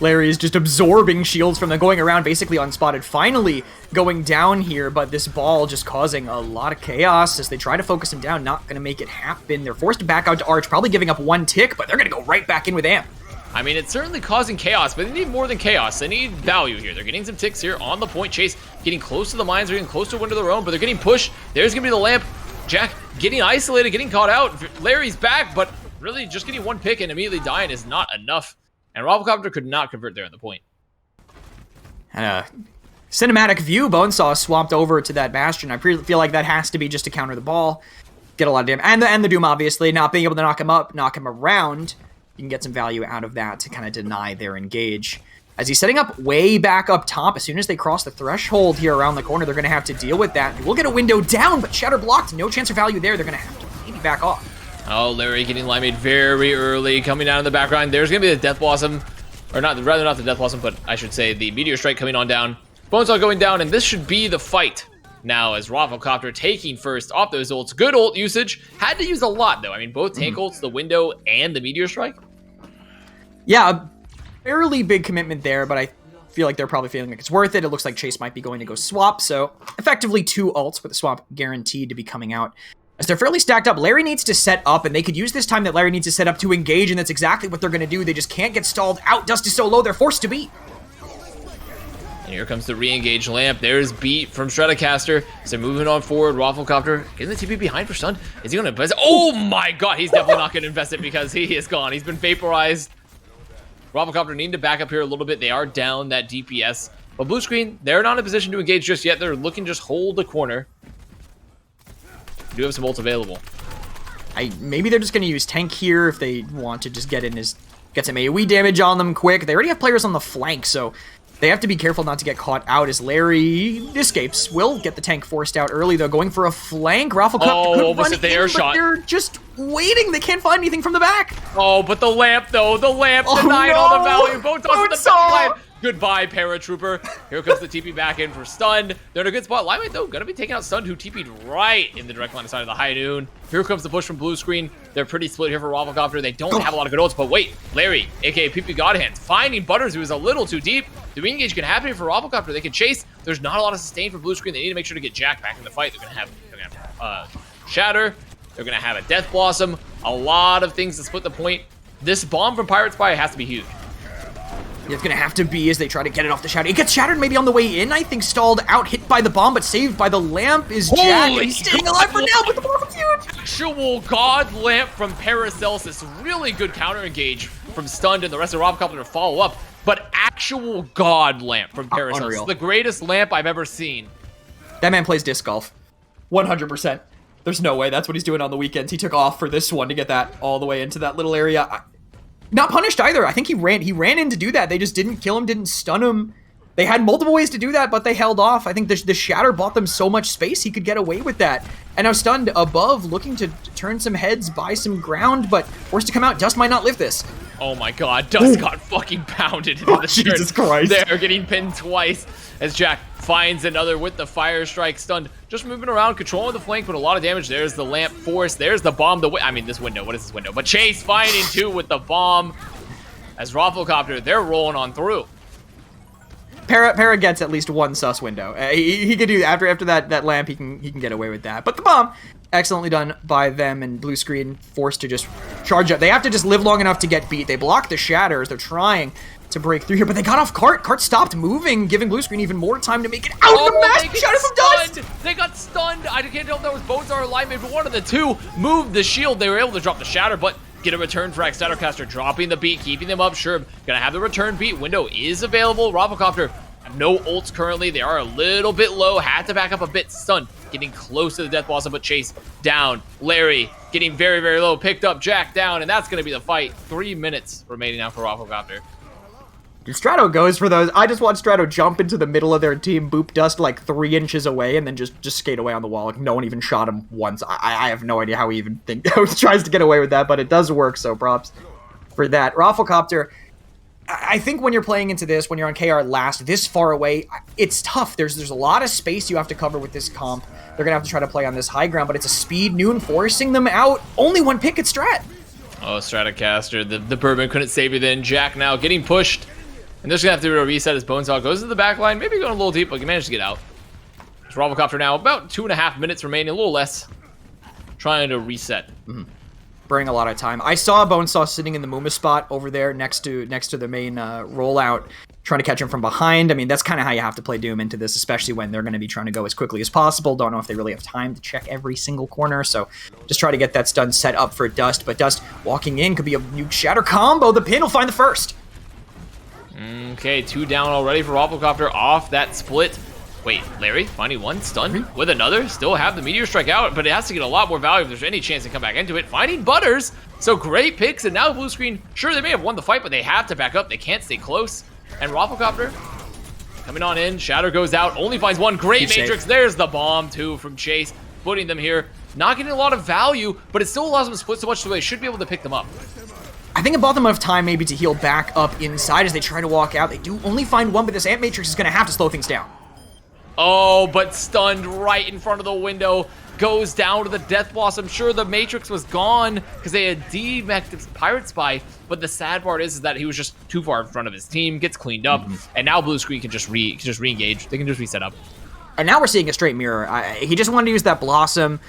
Larry is just absorbing shields from them, going around basically unspotted. Finally going down here, but this ball just causing a lot of chaos as they try to focus him down. Not going to make it happen. They're forced to back out to Arch, probably giving up one tick, but they're going to go right back in with Amp. I mean, it's certainly causing chaos, but they need more than chaos. They need value here. They're getting some ticks here on the point. Chase getting close to the mines. They're getting close to a window of their own, but they're getting pushed. There's going to be the lamp. Jack getting isolated, getting caught out. Larry's back, but really just getting one pick and immediately dying is not enough. And ROFLCOPTER could not convert there on the point. And cinematic view, Bonesaw swapped over to that Bastion. I feel like that has to be just to counter the ball. Get a lot of damage. And the Doom, obviously, not being able to knock him up, knock him around. You can get some value out of that to kind of deny their engage. As he's setting up way back up top, as soon as they cross the threshold here around the corner, they're going to have to deal with that. We'll get a window down, but Shatter blocked. No chance of value there. They're going to have to maybe back off. Oh, Larry getting Limeade very early, coming down in the background. There's going to be the Death Blossom, or not, rather not the Death Blossom, but I should say the Meteor Strike coming on down. Bonesaw going down, and this should be the fight. Now, as ROFLCOPTER taking first off those ults. Good ult usage. Had to use a lot, though. I mean, both tank ults, the window, and the Meteor Strike. Yeah, a fairly big commitment there, but I feel like they're probably feeling like it's worth it. It looks like Chase might be going to go swap, so effectively 2 ults with a swap guaranteed to be coming out. As they're fairly stacked up, Larry needs to set up, and they could use this time that Larry needs to set up to engage, and that's exactly what they're going to do. They just can't get stalled out. Dust is so low, they're forced to beat. And here comes the re-engage lamp. There's beat from Stratocaster. So moving on forward, ROFLCOPTER getting the TP behind for stun. Is he going to invest? Oh my god, he's definitely not going to invest it because he is gone. He's been vaporized. ROFLCOPTER needing to back up here a little bit. They are down that DPS. But blue screen, they're not in a position to engage just yet. They're looking to just hold the corner. Do have some ults available. Maybe they're just going to use tank here if they want to just get some AoE damage on them quick. They already have players on the flank, so they have to be careful not to get caught out as Larry escapes. Will get the tank forced out early, though, going for a flank. ROFLCOPTER could run in, the air but shot. they're just waiting. They can't find anything from the back. Oh, but the lamp, though. The lamp denied all the value. Bonesaw in the back line. Goodbye, Paratrooper. Here comes the TP back in for stun. They're in a good spot. Limeade, though, gonna be taking out Stun, who TP'd right in the direct line of sight of the high noon. Here comes the push from blue screen. They're pretty split here for ROFLCOPTER. They don't have a lot of good ults, but wait. Larry, aka PP Godhands, finding Butters, who is a little too deep. The re-engage can happen here for ROFLCOPTER. They can chase. There's not a lot of sustain for blue screen. They need to make sure to get Jack back in the fight. They're gonna have Shatter. They're gonna have a Death Blossom. A lot of things to split the point. This bomb from Pirate Spy has to be huge. It's going to have to be as they try to get it off the Shatter. It gets shattered maybe on the way in, I think, stalled out, hit by the bomb, but saved by the lamp is Jack. And he's staying alive for now, but the bomb's huge. Actual God lamp from Paracelsus. Really good counter engage from Stunned and the rest of ROFLCOPTER to follow up. But actual God lamp from Paracelsus. Unreal. The greatest lamp I've ever seen. That man plays disc golf. 100%. There's no way. That's what he's doing on the weekends. He took off for this one to get that all the way into that little area. Not punished either. I think he ran in to do that. They just didn't kill him, didn't stun him. They had multiple ways to do that, but they held off. I think the Shatter bought them so much space he could get away with that. And now Stunned above, looking to turn some heads, buy some ground, but forced to come out. Dust might not live this. Oh my god, Dust got fucking pounded into the Jesus Christ. They're getting pinned twice as Jack finds another with the Fire Strike. Stunned, just moving around, controlling the flank, but a lot of damage. There's the Lamp Force, there's the bomb. I mean, this window, what is this window? But Chase finding two with the bomb as ROFLCOPTER, they're rolling on through. Para gets at least one sus window. He could do after that lamp. He can get away with that. But the bomb, excellently done by them, and blue screen forced to just charge up. They have to just live long enough to get beat. They block the shatters. They're trying to break through here, but they got off cart. Cart stopped moving, giving blue screen even more time to make it out of the mask. Shatter from Dust. They got stunned. I can't tell if that was Bonestar or Lightmate, but one of the two moved the shield. They were able to drop the shatter, but get a return for Shadowcaster, dropping the beat, keeping them up. Sure, gonna have the return beat. Window is available. ROFLCOPTER have no ults currently. They are a little bit low. Had to back up a bit. Stunned, getting close to the Death Blossom, but Chase down. Larry getting very, very low. Picked up, Jack down, and that's gonna be the fight. 3 minutes remaining now for ROFLCOPTER. Strato goes for those. I just watched Strato jump into the middle of their team, boop Dust like 3 inches away, and then just skate away on the wall. Like no one even shot him once. I have no idea how he even tries to get away with that, but it does work, so props for that. ROFLCOPTER, I think when you're playing into this, when you're on KR last, this far away, it's tough. There's a lot of space you have to cover with this comp. They're going to have to try to play on this high ground, but it's a speed noon forcing them out. Only one pick at Strat. Oh, Stratocaster, the Bourbon couldn't save you then. Jack now getting pushed. And they're just going to have to do a reset as Bonesaw goes to the back line. Maybe going a little deep, but he managed to get out. There's ROFLCOPTER now, about 2.5 minutes remaining, a little less. Trying to reset. Burning a lot of time. I saw Bonesaw sitting in the Muma spot over there next to the main rollout, trying to catch him from behind. I mean, that's kind of how you have to play Doom into this, especially when they're going to be trying to go as quickly as possible. Don't know if they really have time to check every single corner, so just try to get that stun set up for Dust. But Dust walking in could be a nuke shatter combo. The pin will find the first. Okay, 2 down already for ROFLCOPTER off that split. Wait, Larry finding one, stunned with another. Still have the Meteor Strike out, but it has to get a lot more value if there's any chance to come back into it. Finding Butters, so great picks, and now blue screen, sure, they may have won the fight, but they have to back up. They can't stay close. And ROFLCOPTER coming on in. Shatter goes out, only finds one. Great Matrix. There's the bomb, too, from Chase, putting them here. Not getting a lot of value, but it still allows them to split so much so they should be able to pick them up. I think it bought them enough time maybe to heal back up inside as they try to walk out. They do only find one, but this Ant Matrix is going to have to slow things down. Oh, but stunned right in front of the window. Goes down to the Death Blossom. Sure, the Matrix was gone because they had demeched his Pirate Spy, but the sad part is that he was just too far in front of his team, gets cleaned up, and now blue screen can just re-engage. They can just reset up. And now we're seeing a straight mirror. He just wanted to use that Blossom.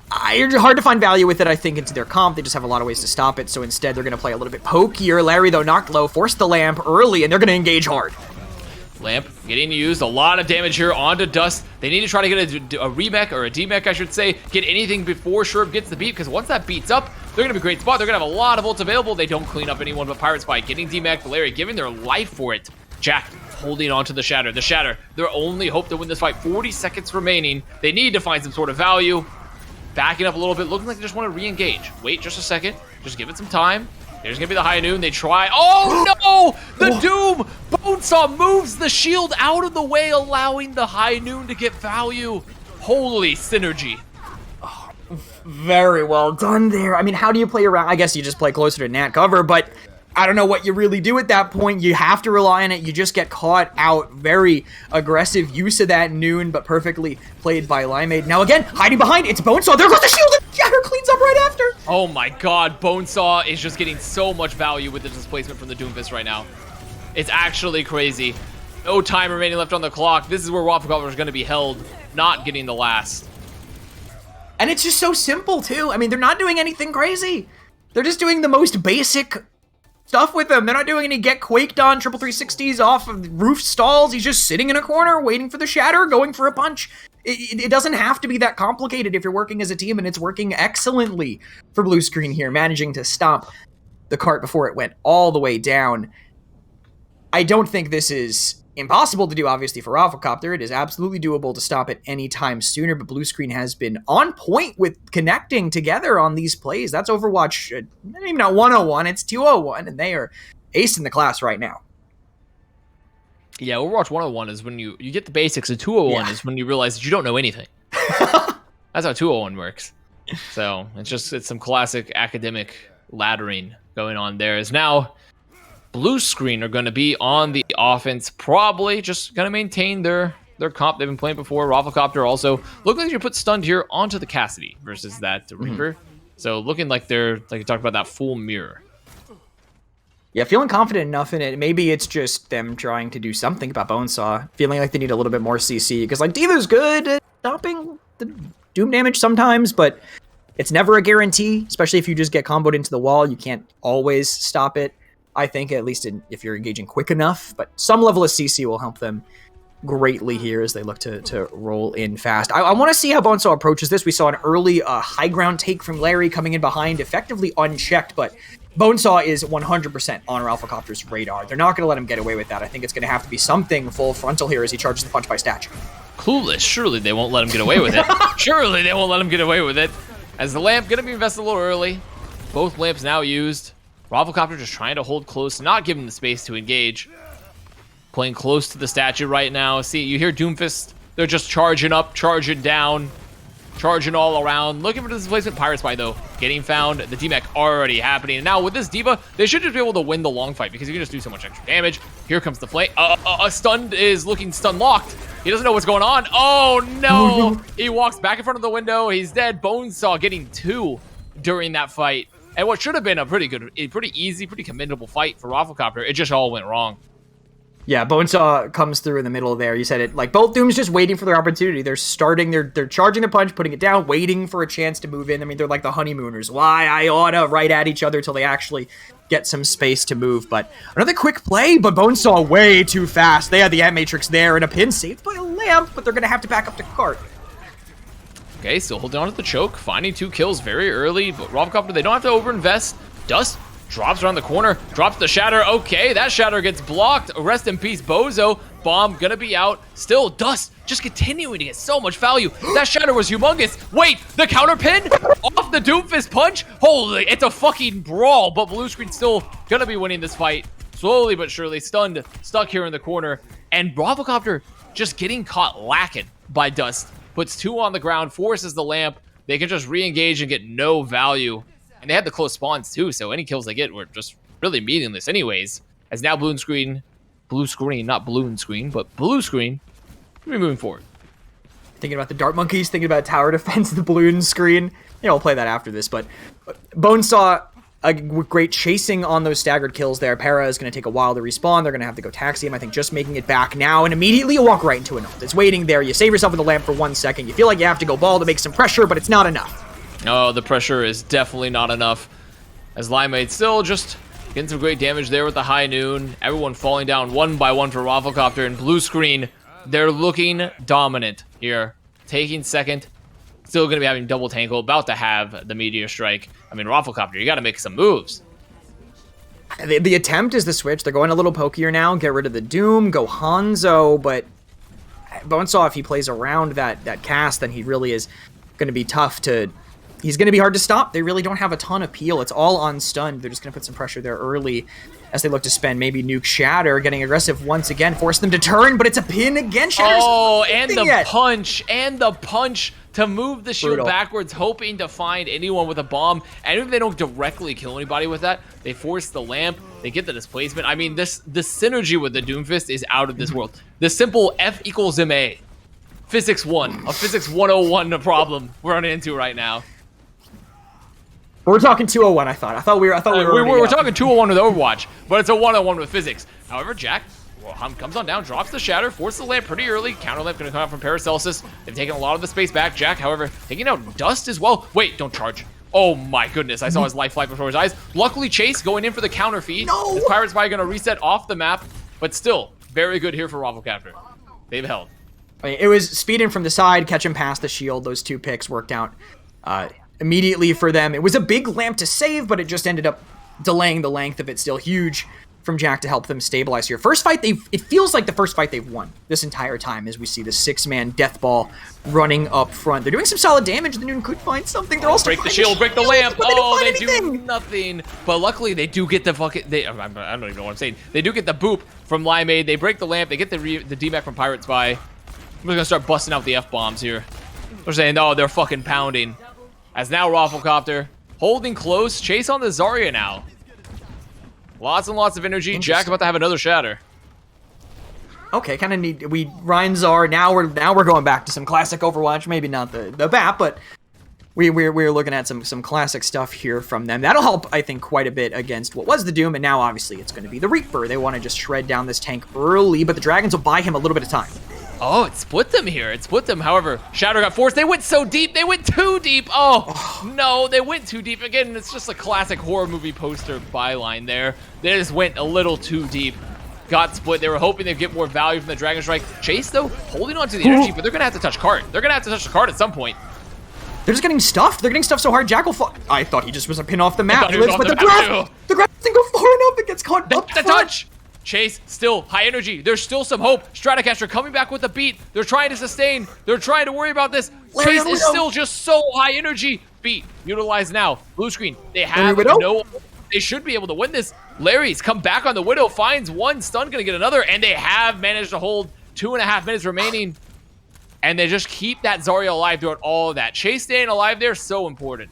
It's hard to find value with it, I think, into their comp. They just have a lot of ways to stop it, so instead they're going to play a little bit pokier. Larry, though, knocked low, forced the Lamp early, and they're going to engage hard. Lamp getting used, a lot of damage here onto Dust. They need to try to get a remech, or a demech, I should say, get anything before Sherb gets the beat, because once that beat's up, they're going to be a great spot. They're going to have a lot of ults available. They don't clean up anyone but Pirate Spy, getting demech, Larry giving their life for it. Jack holding on to the Shatter. The Shatter, their only hope to win this fight. 40 seconds remaining. They need to find some sort of value. Backing up a little bit, looking like they just want to re-engage. Wait just a second. Just give it some time. There's going to be the High Noon. They try. Oh, no! The Doom! Bonesaw moves the shield out of the way, allowing the High Noon to get value. Holy synergy. Oh, very well done there. I mean, how do you play around? I guess you just play closer to Nat cover, but I don't know what you really do at that point. You have to rely on it. You just get caught out. Very aggressive use of that Noon, but perfectly played by Limeade. Now again, hiding behind, it's Bonesaw. There goes the shield, and Shatter cleans up right after. Oh my god, Bonesaw is just getting so much value with the displacement from the Doomfist right now. It's actually crazy. No time remaining left on the clock. This is where ROFLCOPTER is going to be held, not getting the last. And it's just so simple, too. I mean, they're not doing anything crazy. They're just doing the most basic stuff with them. They're not doing any get quaked on triple 360s off of roof stalls. He's just sitting in a corner waiting for the Shatter, going for a punch. It doesn't have to be that complicated if you're working as a team, and it's working excellently for blue screen here, managing to stop the cart before it went all the way down. I don't think this is impossible to do, obviously, for ROFLCOPTER. It is absolutely doable to stop it any time sooner, but blue screen has been on point with connecting together on these plays. That's Overwatch, not 101, it's 201, and they are acing the class right now. Yeah, Overwatch 101 is when you get the basics, and 201 is when you realize that you don't know anything. That's how 201 works. So it's some classic academic laddering going on there. Is now Blue Screen are going to be on the offense, probably just going to maintain their comp they've been playing before. ROFLCOPTER also looking like you put stunned here onto the Cassidy versus that Reaper. So looking like they're, like you talked about, that full mirror. Yeah, feeling confident enough in it. Maybe it's just them trying to do something about Bonesaw. Feeling like they need a little bit more CC. Because, like, D.Va's good at stopping the Doom damage sometimes, but it's never a guarantee. Especially if you just get comboed into the wall. You can't always stop it, I think, at least if you're engaging quick enough. But some level of CC will help them greatly here as they look to roll in fast. I want to see how Bonesaw approaches this. We saw an early high ground take from Larry coming in behind, effectively unchecked, but Bonesaw is 100% on ROFLCOPTER's radar. They're not going to let him get away with that. I think it's going to have to be something full frontal here as he charges the punch by statue. Clueless. Surely they won't let him get away with it. Surely they won't let him get away with it. As the lamp going to be invested a little early. Both lamps now used. ROFLCOPTER just trying to hold close, not giving the space to engage. Playing close to the statue right now. See, you hear Doomfist. They're just charging up, charging down, charging all around. Looking for the displacement. Pirate Spy, though, getting found. The DMAC already happening. And now with this D.Va, they should just be able to win the long fight because you can just do so much extra damage. Here comes the flame. Stunned is looking stun locked. He doesn't know what's going on. Oh, no. He walks back in front of the window. He's dead. Bonesaw getting 2 during that fight. And what should have been a pretty easy, pretty commendable fight for ROFLCOPTER, it just all went wrong. Yeah, Bonesaw comes through in the middle there. You said it. Like, both Dooms just waiting for their opportunity. They're charging their punch, putting it down, waiting for a chance to move in. I mean, they're like the honeymooners. Why? I oughta right at each other till they actually get some space to move. But another quick play, but Bonesaw way too fast. They had the Ant Matrix there and a pin saved by a lamp, but they're going to have to back up to cart. Okay, still holding on to the choke, finding 2 kills very early, but ROFLCOPTER, they don't have to overinvest. Dust drops around the corner, drops the shatter. Okay, that shatter gets blocked. Rest in peace, Bozo. Bomb gonna be out. Still, Dust just continuing to get so much value. That shatter was humongous. Wait, the counter pin off the Doomfist punch? Holy, it's a fucking brawl, but Blue Screen still gonna be winning this fight. Slowly but surely, stunned, stuck here in the corner. And ROFLCOPTER just getting caught lacking by Dust. Puts 2 on the ground, forces the lamp. They can just re-engage and get no value. And they had the close spawns too, so any kills they get were just really meaningless anyways. As now Blue Screen, not Balloon Screen, but Blue Screen, we're moving forward. Thinking about the Dart Monkeys, thinking about tower defense, the Balloon Screen. Yeah, we'll play that after this, but Bonesaw, a great chasing on those staggered kills there. Para is going to take a while to respawn. They're going to have to go taxi him. I think just making it back now, and immediately you walk right into an ult. It's waiting there. You save yourself with the lamp for 1 second. You feel like you have to go ball to make some pressure, but it's not enough. Oh, the pressure is definitely not enough. As Limeade still just getting some great damage there with the high noon. Everyone falling down one by one for ROFLCOPTER. And Blue Screen, they're looking dominant here. Taking second. Still going to be having double tangle. About to have the Meteor Strike. I mean, ROFLCOPTER, you got to make some moves. The attempt is the switch. They're going a little pokier now. Get rid of the Doom. Go Hanzo. But Bonesaw, if he plays around that cast, then he really is going to be tough to... He's going to be hard to stop. They really don't have a ton of peel. It's all on stun. They're just going to put some pressure there early as they look to spend maybe Nuke Shatter, getting aggressive once again, force them to turn, but it's a pin again. Shatter's and the punch to move the shield backwards, hoping to find anyone with a bomb. And if they don't directly kill anybody with that, they force the lamp, they get the displacement. I mean, the synergy with the Doomfist is out of this world. The simple F equals MA. Physics 1, a Physics 101 problem we're running into right now. We're talking 201, I thought we were we're talking 201 with Overwatch, but it's a 101 with physics. However, Jack comes on down, drops the shatter, forces the lamp pretty early. Counter lamp going to come out from Paracelsus. They've taken a lot of the space back. Jack, however, taking out Dust as well. Wait, don't charge. Oh my goodness, I saw his life fly before his eyes. Luckily, Chase going in for the counter feed. No! This Pirate Spy going to reset off the map, but still, very good here for ROFLCOPTER. They've held. I mean, it was speed in from the side, catch him past the shield. Those 2 picks worked out immediately for them. It was a big lamp to save, but it just ended up delaying the length of it. Still huge from Jack to help them stabilize here. First fight, it feels like the first fight they've won this entire time as we see the 6-man death ball running up front. They're doing some solid damage. The Noon could find something. They're also break the shield, break the lamp. Oh, they do nothing. But luckily, they do get the fucking. I don't even know what I'm saying. They do get the boop from Limeade. They break the lamp. They get the DMAC from Pirate Spy. We're gonna start busting out the F-bombs here. They're saying, oh, they're fucking pounding. As now ROFLCOPTER holding close. Chase on the Zarya now. Lots and lots of energy. Jack about to have another shatter. Okay, kind of need Ryan Zar. Now we're going back to some classic Overwatch. Maybe not the BAP, but we're looking at some classic stuff here from them. That'll help, I think, quite a bit against what was the Doom, and now obviously it's going to be the Reaper. They want to just shred down this tank early, but the Dragons will buy him a little bit of time. Oh, it split them here. It split them. However, Shadow got forced. They went so deep. They went too deep. Oh, no, they went too deep. Again, it's just a classic horror movie poster byline there. They just went a little too deep. Got split. They were hoping they'd get more value from the Dragon Strike. Chase, though, holding on to the energy, but they're going to have to touch cart. They're going to have to touch the cart at some point. They're just getting stuffed. They're getting stuffed so hard. Jackal I thought he just was a pin off the map. He lives, but the grab doesn't go far enough. It gets caught up the touch. Chase, still high energy. There's still some hope. Stratocaster coming back with the beat. They're trying to sustain. They're trying to worry about this. Chase is still just so high energy. Beat utilized now. Blue screen. They have no. They should be able to win this. Larry's come back on the Widow. Finds one. Stun gonna get another. And they have managed to hold 2.5 minutes remaining. And they just keep that Zarya alive throughout all of that. Chase staying alive there, so important.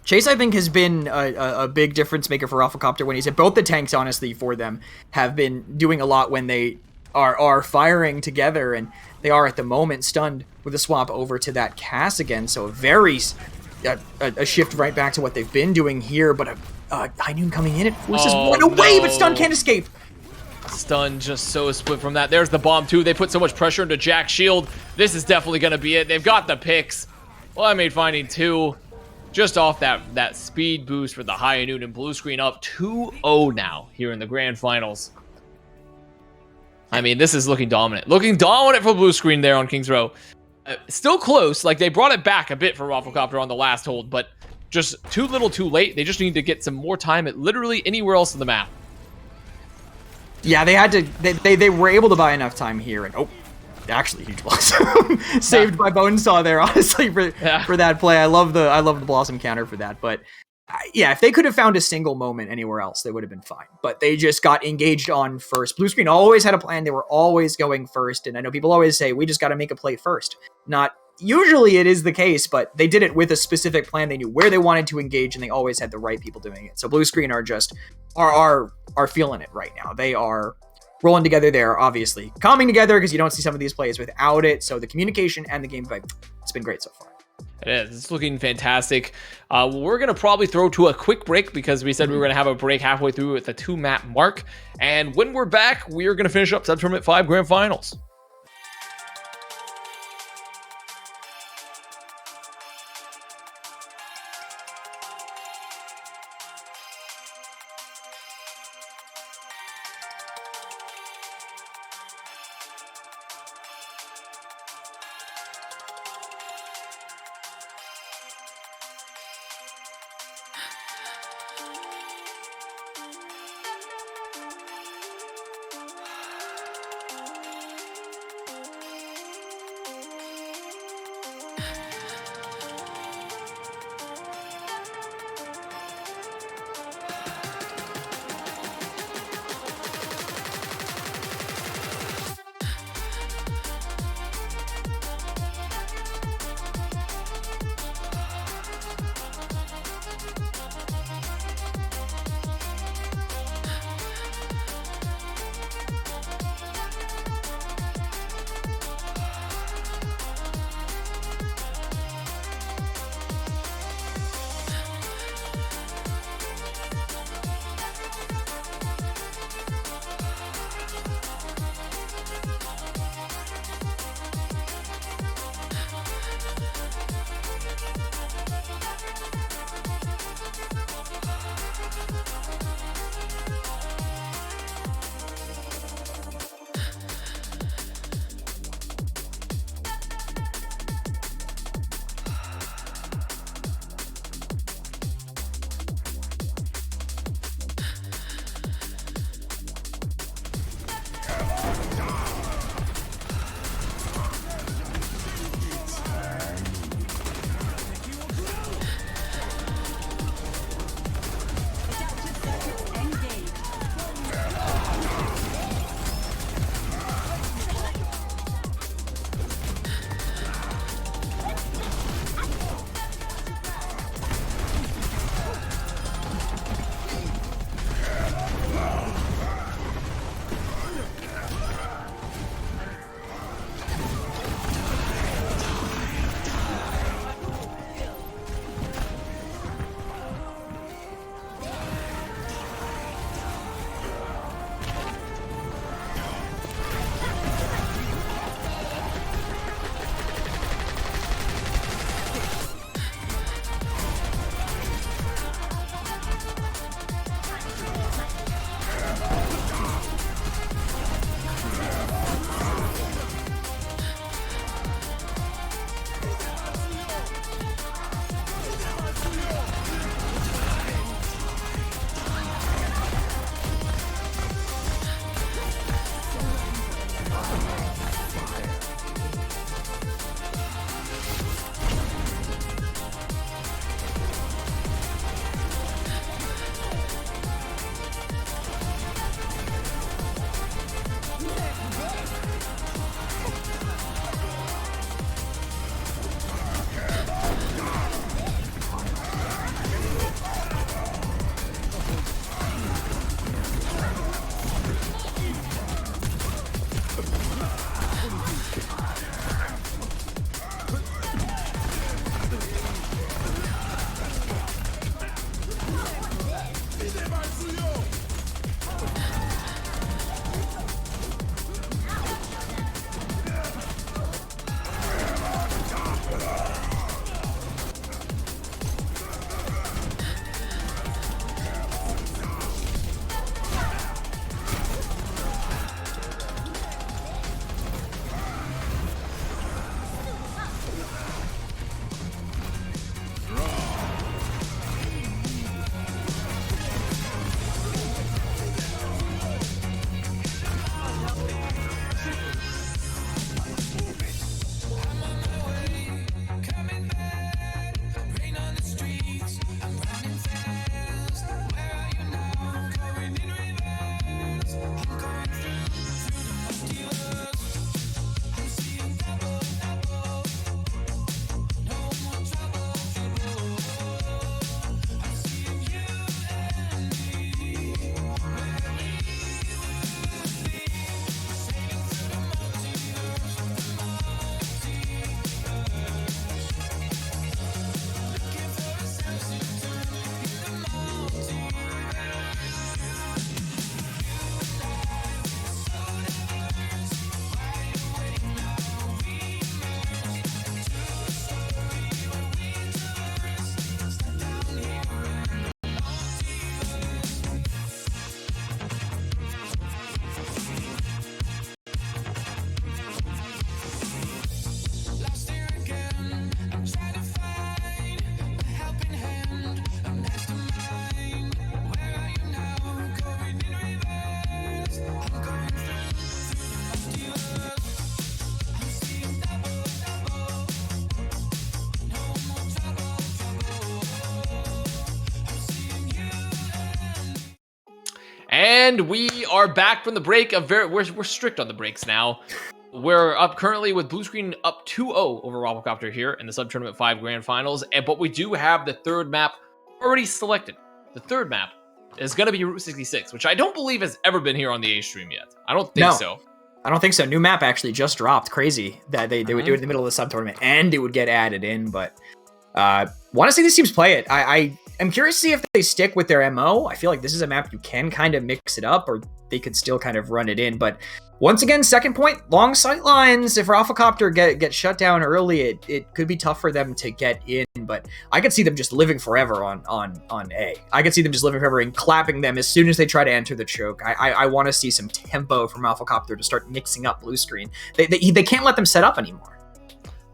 Chase, I think, has been a big difference maker for ROFLCOPTER when he's at both the tanks, honestly, for them, have been doing a lot when they are firing together, and they are, at the moment, stunned with a swap over to that Cass again, so a shift right back to what they've been doing here, but High Noon coming in, it forces one away, but Stun can't escape. Stun just so split from that. There's the bomb, too. They put so much pressure into Jack's shield. This is definitely going to be it. They've got the picks. Limeade finding 2. Just off that speed boost for the High Noon, and Blue screen up 2-0 now here in the grand finals. I mean, this is looking dominant. Looking dominant for Blue screen there on Kings Row. Still close. Like, they brought it back a bit for ROFLCOPTER on the last hold, but just too little too late. They just need to get some more time at literally anywhere else on the map. Yeah, they had to. They were able to buy enough time here, and actually huge blossom saved by Bonesaw there, honestly, for that play. I love the blossom counter for that, but yeah, if they could have found a single moment anywhere else, they would have been fine, but they just got engaged on first. Blue screen always had a plan. They were always going first, and I know people always say we just got to make a play first. Not usually it is the case, but they did it with a specific plan. They knew where they wanted to engage, and they always had the right people doing it. So Blue screen are just are feeling it right now. They are rolling together. They're obviously coming together because you don't see some of these plays without it. So the communication and the gameplay, it's been great so far. It is. It's looking fantastic. We're going to probably throw to a quick break because we said we were going to have a break halfway through at the 2-map mark. And when we're back, we are going to finish up Sub Tournament 5 Grand Finals. And we are back from the break. We're strict on the breaks now. We're up currently with Blue Screen up 2-0 over ROFLCOPTER here in the Sub Tournament 5 Grand Finals. But we do have the third map already selected. The third map is going to be Route 66, which I don't believe has ever been here on the A stream yet. I don't think so. I don't think so. New map actually just dropped. Crazy that they would do it in the middle of the Sub Tournament and it would get added in. But want to see these teams play it. I'm curious to see if they stick with their MO. I feel like this is a map you can kind of mix it up, or they could still kind of run it in. But once again, second point, long sight lines. If ROFLCOPTER get shut down early, it could be tough for them to get in. But I could see them just living forever on A. I could see them just living forever and clapping them as soon as they try to enter the choke. I want to see some tempo from ROFLCOPTER to start mixing up Blue Screen. They can't let them set up anymore.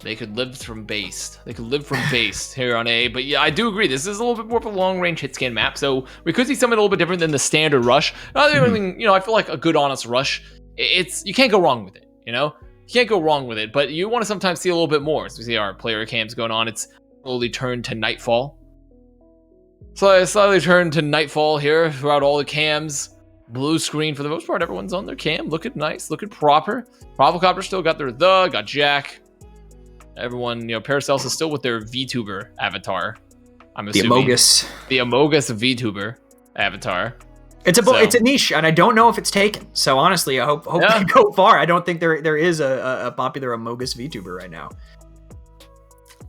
They could live from base. They could live from base here on A. But yeah, I do agree. This is a little bit more of a long-range hit scan map, so we could see something a little bit different than the standard rush. I feel like a good, honest rush. You can't go wrong with it. You can't go wrong with it. But you want to sometimes see a little bit more. So we see our player cams going on. It's slowly turned to nightfall. So I slightly turned to nightfall here throughout all the cams. Blue Screen for the most part. Everyone's on their cam, looking nice, looking proper. ROFLCOPTER still got their got Jack. Everyone, Paracelsus is still with their VTuber avatar. I'm assuming. The Amogus VTuber avatar. It's a niche, and I don't know if it's taken. So honestly, I hope they go far. I don't think there is a popular Amogus VTuber right now.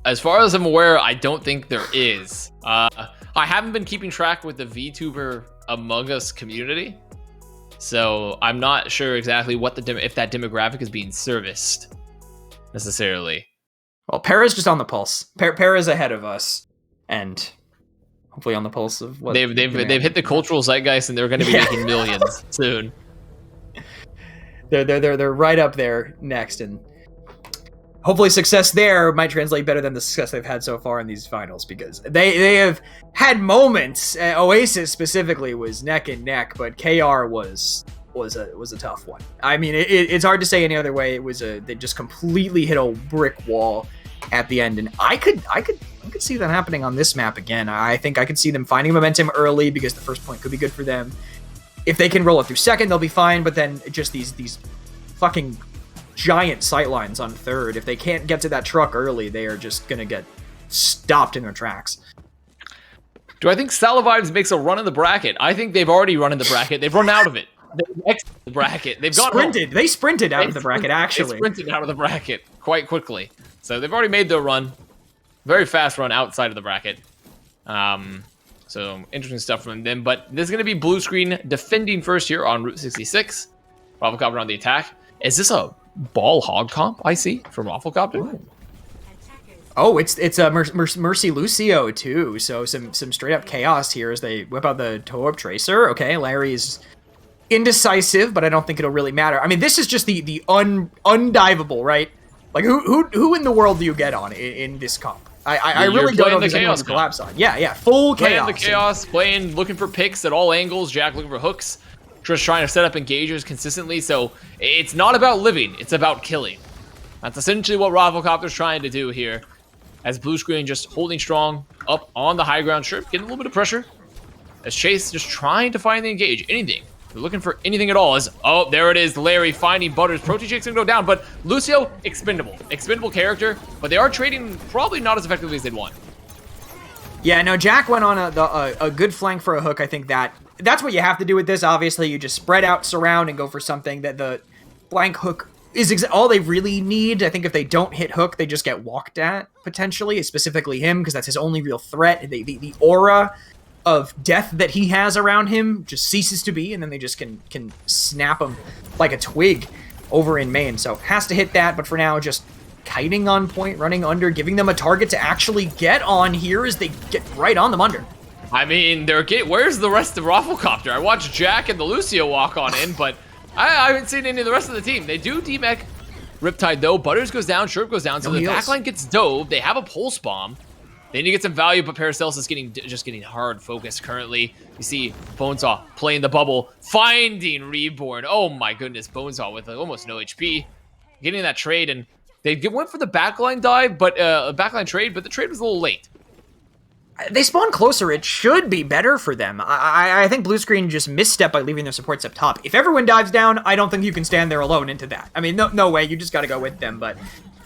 As far as I'm aware, I don't think there is. I haven't been keeping track with the VTuber Among Us community, so I'm not sure exactly if that demographic is being serviced necessarily. Well, Para's just on the pulse. Para's ahead of us, and hopefully on the pulse of what they've hit the cultural zeitgeist, and they're going to be making millions soon. They're right up there next, and hopefully success there might translate better than the success they've had so far in these finals, because they have had moments. Oasis specifically was neck and neck, but KR was a tough one. I mean, it's hard to say any other way. They just completely hit a brick wall at the end, and I could see that happening on this map again. I think I could see them finding momentum early because the first point could be good for them. If they can roll it through second, they'll be fine. But then just these fucking giant sightlines on third. If they can't get to that truck early, they are just gonna get stopped in their tracks. Do I think Salavives makes a run in the bracket? I think they've already run in the bracket. They've run out of it. exited the bracket. They've gone sprinted. home. They sprinted out of the bracket, They actually. sprinted out of the bracket quite quickly. So they've already made their run. Very fast run outside of the bracket. So interesting stuff from them. But this is going to be blue screen defending first here on Route 66. ROFLCOPTER on the attack. Is this a ball hog comp I see from ROFLCOPTER? Oh, it's a Mercy Lucio too. So some straight up chaos here as they whip out the toe up tracer. Okay, Larry's indecisive, but I don't think it'll really matter. I mean, this is just the undiveable, right? Like who in the world do you get on in this comp? I really don't know if there's anyone to collapse on. Yeah, full chaos. Playing the chaos, looking for picks at all angles. Jack looking for hooks. Just trying to set up engagers consistently. So it's not about living, it's about killing. That's essentially what ROFLCOPTER's trying to do here. As blue screen just holding strong up on the high ground, sure, getting a little bit of pressure. As Chase just trying to find the engage, anything. They're looking for anything at all. As oh, there it is, Larry finding Butters. Protein Shake's gonna go down, but Lucio, expendable character, but they are trading probably not as effectively as they'd want. Yeah, no, Jack went on a good flank for a hook. I think that's what you have to do with this. Obviously, you just spread out, surround, and go for something that the flank hook is all they really need. I think if they don't hit hook, they just get walked at, potentially, specifically him, because that's his only real threat. The aura of death that he has around him just ceases to be, and then they just can snap him like a twig over in main. So has to hit that, but for now, just kiting on point, running under, giving them a target to actually get on here as they get right on them under. I mean, where's the rest of ROFLCOPTER? I watched Jack and the Lucio walk on in, but I haven't seen any of the rest of the team. They do demech Riptide though. Butters goes down, Sherp goes down, so the backline gets dove. They have a pulse bomb. They need to get some value, but Paracelsus is getting hard focused currently. You see Bonesaw playing the bubble, finding Reborn. Oh my goodness, Bonesaw with almost no HP, getting that trade, and they went for the backline dive, but backline trade, but the trade was a little late. They spawn closer. It should be better for them. I think blue screen just misstep by leaving their supports up top. If everyone dives down, I don't think you can stand there alone into that. I mean, no way. You just got to go with them, but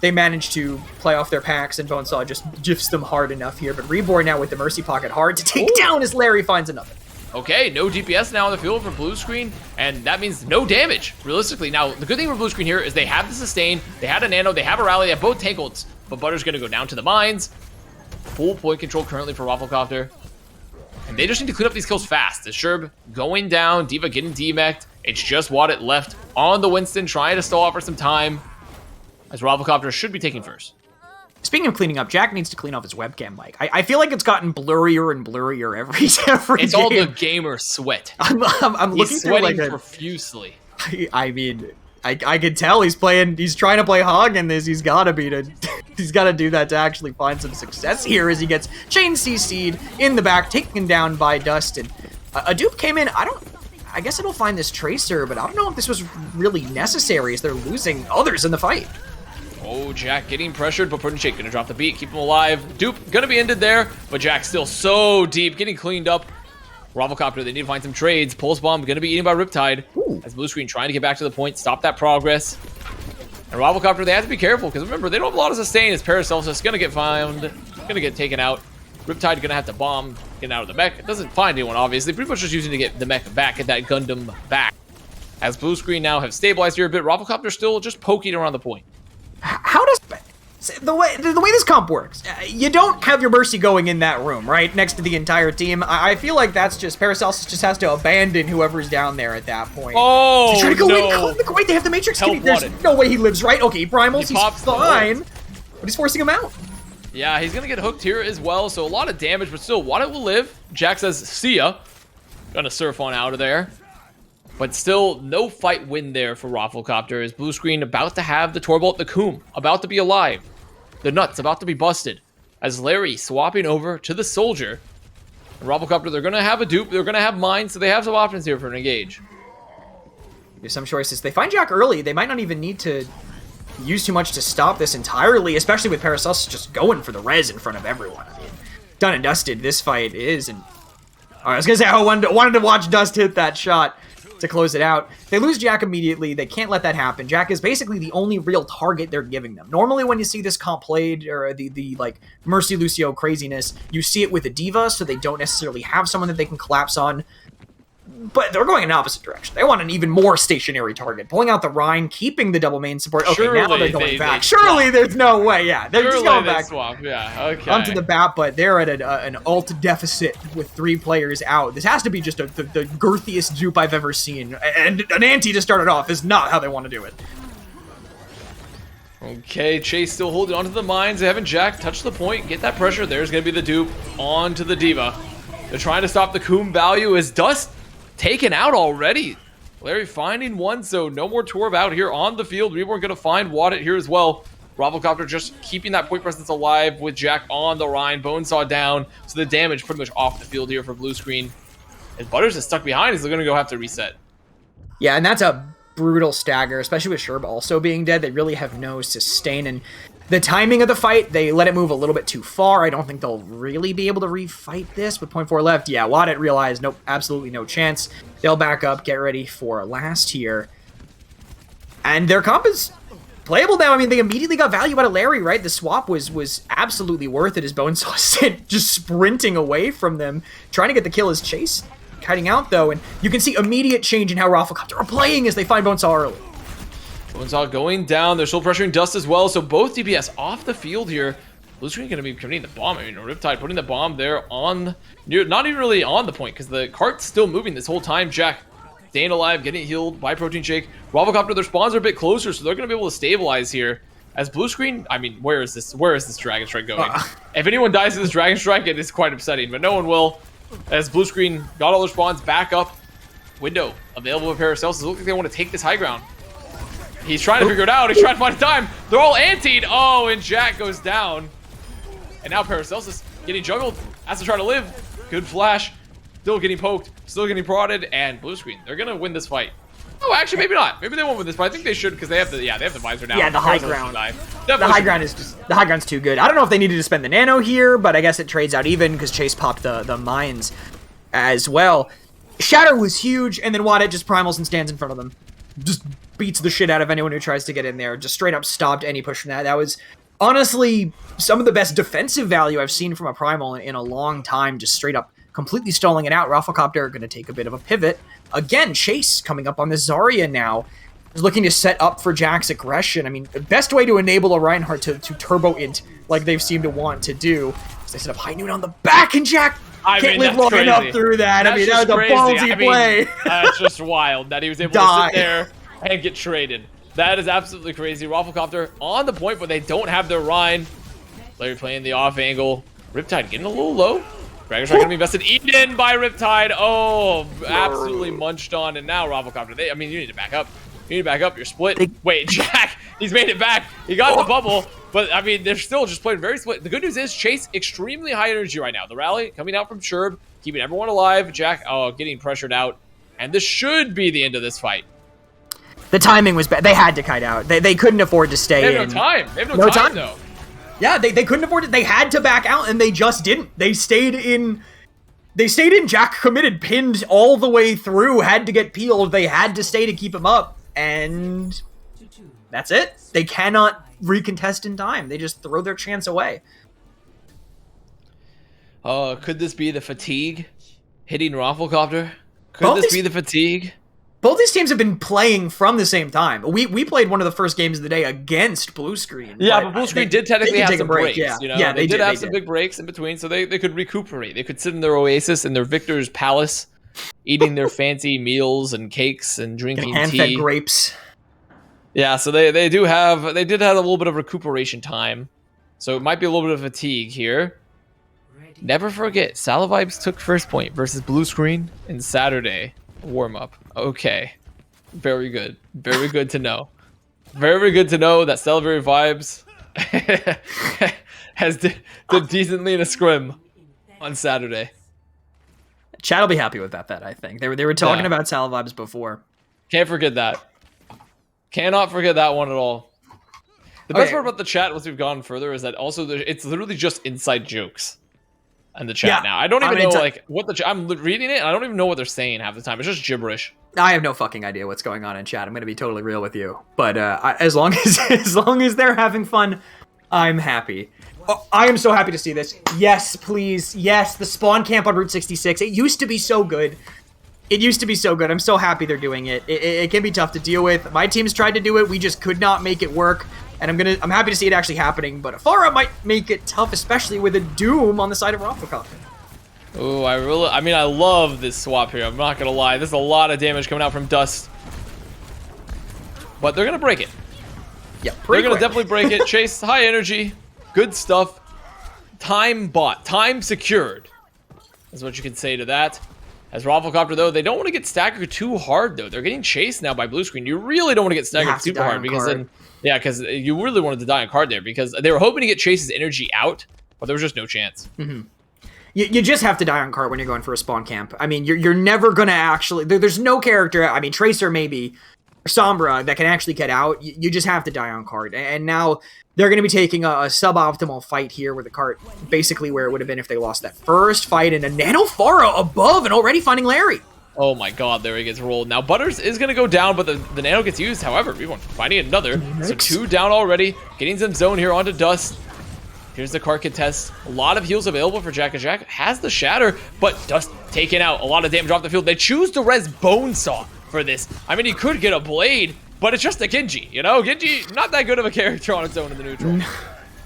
they managed to play off their packs, and Bonesaw just gifts them hard enough here. But Reborn now with the Mercy Pocket hard to take down as Larry finds another. Okay, no DPS now on the field for blue screen, and that means no damage, realistically. Now, the good thing for blue screen here is they have the sustain, they had a nano, they have a rally, they have both tank ults, but Butter's going to go down to the mines. Full point control currently for ROFLCOPTER. And they just need to clean up these kills fast. The Sherb going down, D.Va getting demeched. It's just Waddit left on the Winston, trying to stall out for some time, as ROFLCOPTER should be taking first. Speaking of cleaning up, Jack needs to clean up his webcam mic. I feel like it's gotten blurrier and blurrier every It's game. all the gamer sweat. I'm looking He's through sweating like profusely. I mean, I can tell he's trying to play hog in this. He's got to do that to actually find some success here as he gets chain CC'd in the back, taken down by Dust. And a dupe came in. I guess it'll find this tracer, but I don't know if this was really necessary as they're losing others in the fight. Oh, Jack getting pressured, but Protein Shake gonna drop the beat, keep him alive. Dupe gonna be ended there, but Jack's still so deep, getting cleaned up. ROFLCOPTER, they need to find some trades. Pulse Bomb gonna be eaten by Riptide. As blue screen trying to get back to the point, stop that progress. And ROFLCOPTER, they have to be careful, because remember, they don't have a lot of sustain as Paracelsus gonna get found, gonna get taken out. Riptide gonna have to bomb, get out of the mech. It doesn't find anyone, obviously. Pretty much just using to get the mech back, get that Gundam back. As blue screen now have stabilized here a bit, ROFLCOPTER still just poking around the point. How does the way this comp works? You don't have your Mercy going in that room, right, next to the entire team. I feel like that's just Paracelsus just has to abandon whoever's down there at that point. Oh, to try to go no. in. Wait, they have the Matrix. There's no way he lives, right? Okay, Primals, he's fine, but he's forcing him out. Yeah, he's gonna get hooked here as well, so a lot of damage, but still, Waddit will live. Jack says, see ya. Gonna surf on out of there. But still, no fight win there for ROFLCOPTER as blue screen about to have the Torbolt, the Coom, about to be alive. The nuts about to be busted. As Larry swapping over to the Soldier. And ROFLCOPTER, they're going to have a dupe, they're going to have mines, so they have some options here for an engage. There's some choices. They find Jack early, they might not even need to use too much to stop this entirely, especially with Paracelsus just going for the res in front of everyone. I mean, done and dusted this fight is, and I was going to say I wanted to watch Dust hit that shot to close it out. They lose Jack immediately. They can't let that happen. Jack is basically the only real target they're giving them. Normally when you see this comp played, or the like Mercy Lucio craziness, you see it with a D.Va, so they don't necessarily have someone that they can collapse on. But they're going in opposite direction. They want an even more stationary target. Pulling out the Rhine, keeping the double main support. Okay, now they're going back. Surely there's no way. Yeah, they're just going back. Swap. Yeah, okay. Onto the bat, but they're at an ult deficit with 3 players out. This has to be just the girthiest dupe I've ever seen. And an anti to start it off is not how they want to do it. Okay, Chase still holding onto the mines. They haven't Jack touched the point. Get that pressure. There's going to be the dupe onto the Diva. They're trying to stop the Coom value. Is Dust taken out already? Larry finding one, so no more Torb out here on the field. We weren't going to find Waddit here as well. ROFLCOPTER just keeping that point presence alive with Jack on the Rhine. Bonesaw down, so the damage pretty much off the field here for Blue Screen. And Butters is stuck behind. He's going to go have to reset. Yeah, and that's a brutal stagger, especially with Sherb also being dead. They really have no sustain, and the timing of the fight, they let it move a little bit too far. I don't think they'll really be able to refight this with 0.4 left. Yeah, Waddit realized, nope, absolutely no chance. They'll back up, get ready for last here. And their comp is playable now. I mean, they immediately got value out of Larry, right? The swap was absolutely worth it as Bonesaw sent just sprinting away from them, trying to get the kill as Chase kiting out, though, and you can see immediate change in how ROFLCOPTER are playing as they find Bonesaw early. Bonesaw going down. They're still pressuring Dust as well, so both DPS off the field here. Blue Screen going to be committing the bomb. I mean, Riptide putting the bomb there on, not even really on the point, because the cart's still moving this whole time. Jack staying alive, getting healed by Protein Shake. ROFLCOPTER, their spawns are a bit closer, so they're going to be able to stabilize here. As Blue Screen, I mean, where is this Dragon Strike going? If anyone dies to this Dragon Strike, it is quite upsetting, but no one will. As Blue Screen got all their spawns back up. Window available with Paracelsus. It looks like they want to take this high ground. He's trying to figure it out. He's trying to find time. They're all antied. Oh, and Jack goes down. And now Paracelsus getting juggled. Has to try to live. Good flash. Still getting poked. Still getting prodded. And Blue Screen, they're going to win this fight. Oh, actually, maybe not. Maybe they won't win this fight. I think they should because they have the visor now. Yeah, the high ground. The high ground's too good. I don't know if they needed to spend the nano here, but I guess it trades out even because Chase popped the mines as well. Shatter was huge, and then Waddit just primals and stands in front of them. Just beats the shit out of anyone who tries to get in there. Just straight up stopped any push from that. That was honestly some of the best defensive value I've seen from a primal in a long time. Just straight up completely stalling it out. ROFLCOPTER going to take a bit of a pivot. Again, Chase coming up on the Zarya now. Is looking to set up for Jack's aggression. I mean, the best way to enable a Reinhardt to turbo int like they've seemed to want to do is they set up High Noon on the back, and Jack can't live long enough through that. I mean, that was a ballsy play. That's just wild that he was able to sit there and get traded. That is absolutely crazy. ROFLCOPTER on the point, but they don't have their Rhine. Larry playing the off angle. Riptide getting a little low. Dragon's going to be invested. Eaten in by Riptide. Oh, absolutely munched on. And now ROFLCOPTER. I mean, you need to back up. You need to back up. You're split. Wait, Jack. He's made it back. He got the bubble. But, I mean, they're still just playing very split. The good news is Chase, extremely high energy right now. The rally coming out from Sherb, keeping everyone alive. Jack, getting pressured out. And this should be the end of this fight. The timing was bad. They had to kite out. They couldn't afford to stay in. They have no time. They have no time, though. Yeah, they couldn't afford it. They had to back out, and they just didn't. They stayed in. Jack committed, pinned all the way through, had to get peeled. They had to stay to keep him up, and that's it. They cannot recontest in time. They just throw their chance away. Could this be the fatigue hitting ROFLCOPTER? Could this be the fatigue? Both these teams have been playing from the same time. We played one of the first games of the day against Blue Screen. Yeah, but Blue Screen did technically have some breaks. Yeah, you know? yeah, they did have some big breaks in between, so they could recuperate. They could sit in their oasis in their Victor's Palace, eating their fancy meals and cakes and drinking hand-fed grapes. Yeah, so they did have a little bit of recuperation time. So it might be a little bit of fatigue here. Never forget, Salavibes took first point versus Blue Screen in Saturday warm-up. Okay. Very good. Very good to know. Very good to know that Salivary Vibes did decently in a scrim on Saturday. Chad will be happy with that bet, I think. They were talking about Sal Vibes before. Can't forget that. Cannot forget that one at all. The best part about the chat, once we've gone further, is that also it's literally just inside jokes in the chat now. I don't even know like what I'm reading it and I don't even know what they're saying half the time. It's just gibberish. I have no fucking idea what's going on in chat. I'm going to be totally real with you. But as long as they're having fun, I'm happy. Oh, I am so happy to see this. Yes, please. Yes, the spawn camp on Route 66. It used to be so good. It used to be so good. I'm so happy they're doing it. It can be tough to deal with. My team's tried to do it. We just could not make it work. And I'm happy to see it actually happening. But Afara might make it tough, especially with a Doom on the side of ROFLCOPTER. Oh, I mean, I love this swap here. I'm not gonna lie. There's a lot of damage coming out from Dust. But they're gonna break it. Yeah, they're gonna definitely break it. Chase, high energy, good stuff. Time bought, time secured. That's what you can say to that. As ROFLCOPTER, though, they don't want to get staggered too hard, though. They're getting chased now by blue screen. You really don't want to get staggered super hard because then, yeah, because you really wanted to die on card there because they were hoping to get Chase's energy out, but there was just no chance. Mm-hmm. You just have to die on cart when you're going for a spawn camp. I mean, you're never gonna actually. There's no character. I mean, Tracer maybe, or Sombra that can actually get out. You just have to die on cart, and now they're going to be taking a suboptimal fight here with the cart, basically where it would have been if they lost that first fight, and a Nano Pharah above and already finding Larry. Oh my god, there he gets rolled. Now Butters is going to go down, but the Nano gets used. However, Reborn finding another. So 2 down already. Getting some zone here onto Dust. Here's the cart contest. A lot of heals available for Jack. Jack has the Shatter, but Dust taking out a lot of damage off the field. They choose to res Bonesaw for this. I mean, he could get a Blade, but it's just a Genji, you know? Genji, not that good of a character on its own in the neutral.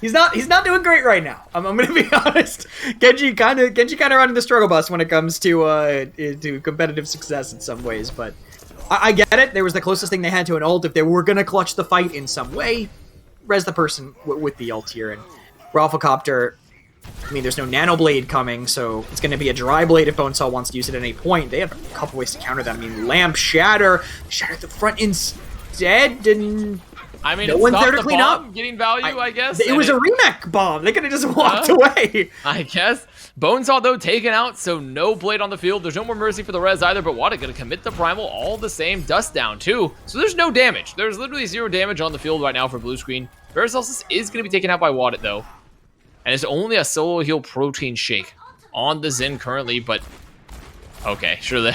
He's not doing great right now. I'm gonna be honest. Genji kind of running the struggle bus when it comes to competitive success in some ways. But I get it. There was the closest thing they had to an ult. If they were gonna clutch the fight in some way, res the person with the ult here. And ROFLCOPTER, I mean, there's no Nano Blade coming, so it's gonna be a dry blade if Bonesaw wants to use it at any point. They have a couple ways to counter that. I mean, Lamp, Shatter at the front instead, and I mean, no it's one's not there to the clean bomb up. Getting value, I guess. It was a remake bomb. They could have just walked away. I guess. Bonesaw, though, taken out, so no Blade on the field. There's no more Mercy for the res either, but Wada gonna commit the Primal all the same. Dust down, too. So there's no damage. There's literally 0 damage on the field right now for blue screen. Paracelsus is gonna be taken out by Wada, though. And it's only a solo heal protein shake on the Zen currently, but okay, sure.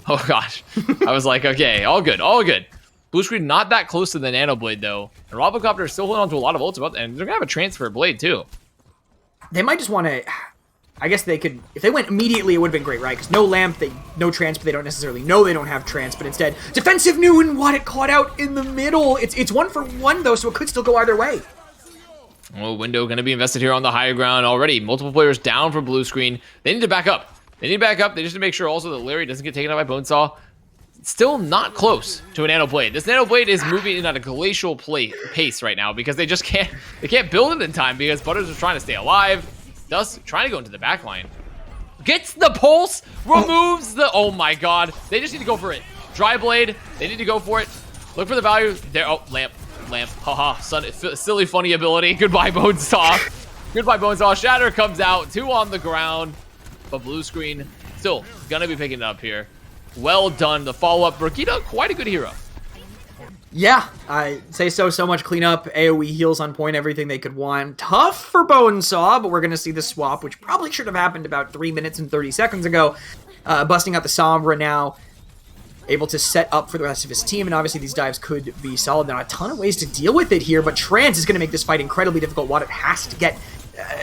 Oh gosh, I was like, okay, all good, all good. Blue screen not that close to the Nano Blade though, and ROFLCOPTER is still holding on to a lot of ults about, and they're gonna have a transfer blade too. They might just want to. I guess they could, if they went immediately, it would have been great, right? Because no Lamp, no trance, but they don't necessarily know they don't have trance, but instead, defensive new and what it caught out in the middle. It's 1-for-1 though, so it could still go either way. Well, Window going to be invested here on the higher ground already. Multiple players down for blue screen. They need to back up. They need to back up. They just need to make sure also that Larry doesn't get taken out by Bonesaw. Still not close to a Nano Blade. This Nano Blade is moving in at a glacial pace right now because they just can't build it in time because Butters is trying to stay alive. Dust trying to go into the back line. Gets the pulse, removes the, oh my god. They just need to go for it. Dry Blade, they need to go for it. Look for the value. There, oh, Lamp. Haha, silly funny ability. Goodbye, Bonesaw. Goodbye, Bonesaw. Shatter comes out. 2 on the ground. But blue screen still gonna be picking it up here. Well done. The follow-up. Brigida, quite a good hero. Yeah, I say so. So much cleanup. AoE heals on point. Everything they could want. Tough for Bonesaw, but we're gonna see the swap, which probably should have happened about 3 minutes and 30 seconds ago. Busting out the Sombra now. Able to set up for the rest of his team, and obviously these dives could be solid. There are a ton of ways to deal with it here, but Trance is going to make this fight incredibly difficult. Watt has to get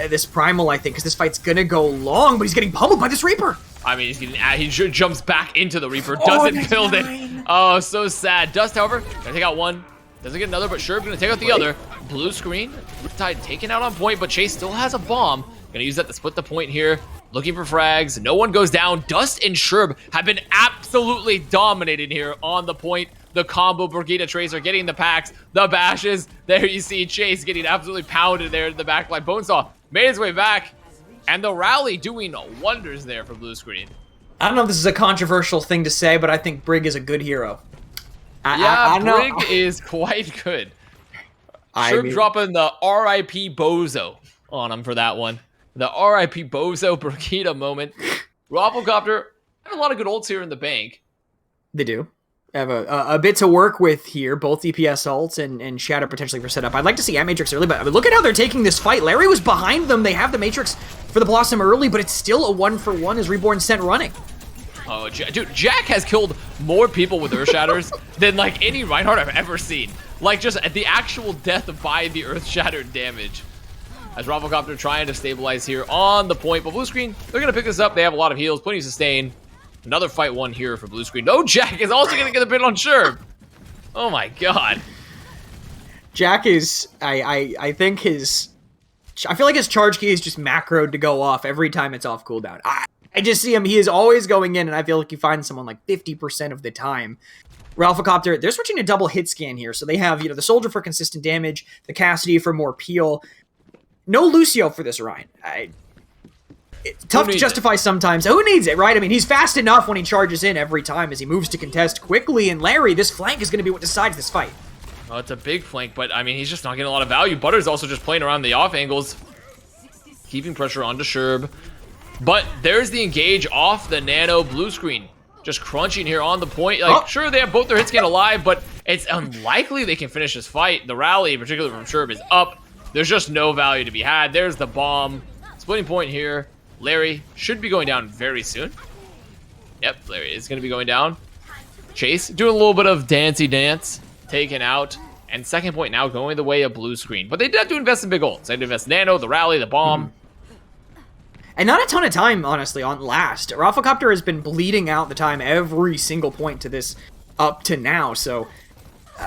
this Primal, I think, because this fight's going to go long, but he's getting pummeled by this Reaper. I mean, he jumps back into the Reaper, doesn't build it. Oh, so sad. Dust, however, gonna take out one, doesn't get another, but Sherb gonna take out the other. Blue screen, Riptide taken out on point, but Chase still has a bomb. Gonna use that to split the point here. Looking for frags. No one goes down. Dust and Sherb have been absolutely dominating here on the point. The combo Brigida Tracer getting the packs, the bashes. There you see Chase getting absolutely pounded there in the back line. Bonesaw made his way back. And the rally doing wonders there for blue screen. I don't know if this is a controversial thing to say, but I think Brig is a good hero. Brig is quite good. Sherb dropping the RIP Bozo on him for that one. The RIP Bozo Brigida moment. ROFLCOPTER have a lot of good ults here in the bank. They do. Have a bit to work with here, both DPS ults and Shatter potentially for setup. I'd like to see Matrix early, but I mean, look at how they're taking this fight. Larry was behind them. They have the Matrix for the Blossom early, but it's still a 1-for-1 as Reborn sent running. Oh, dude, Jack has killed more people with Earth Shatters than like any Reinhardt I've ever seen. Like just the actual death by the Earth Shattered damage. As ROFLCOPTER trying to stabilize here on the point, but blue screen, they're going to pick this up. They have a lot of heals, plenty of sustain. Another fight one here for blue screen. No, Jack is also going to get a bit on Sherb. Oh my god. Jack is, I think I feel like his charge key is just macroed to go off every time it's off cooldown. I just see him, he is always going in, and I feel like you find someone like 50% of the time. ROFLCOPTER, they're switching to double hit scan here, so they have, the Soldier for consistent damage, the Cassidy for more peel. No Lucio for this Ryan. It's tough to justify sometimes. Who needs it, right? I mean, he's fast enough when he charges in every time as he moves to contest quickly, and Larry, this flank is going to be what decides this fight. Oh, it's a big flank, but I mean, he's just not getting a lot of value. Butter's also just playing around the off angles, keeping pressure onto Sherb. But there's the engage off the nano blue screen. Just crunching here on the point. Like, sure, they have both their hit scan alive, but it's unlikely they can finish this fight. The rally, particularly from Sherb, is up. There's just no value to be had. There's the bomb. Splitting point here. Larry should be going down very soon. Yep, Larry is going to be going down. Chase doing a little bit of dancey dance. Taken out. And second point now going the way of blue screen. But they did have to invest in big ults. They had to invest nano, the rally, the bomb. And not a ton of time, honestly, on last. ROFLCOPTER has been bleeding out the time every single point to this up to now, so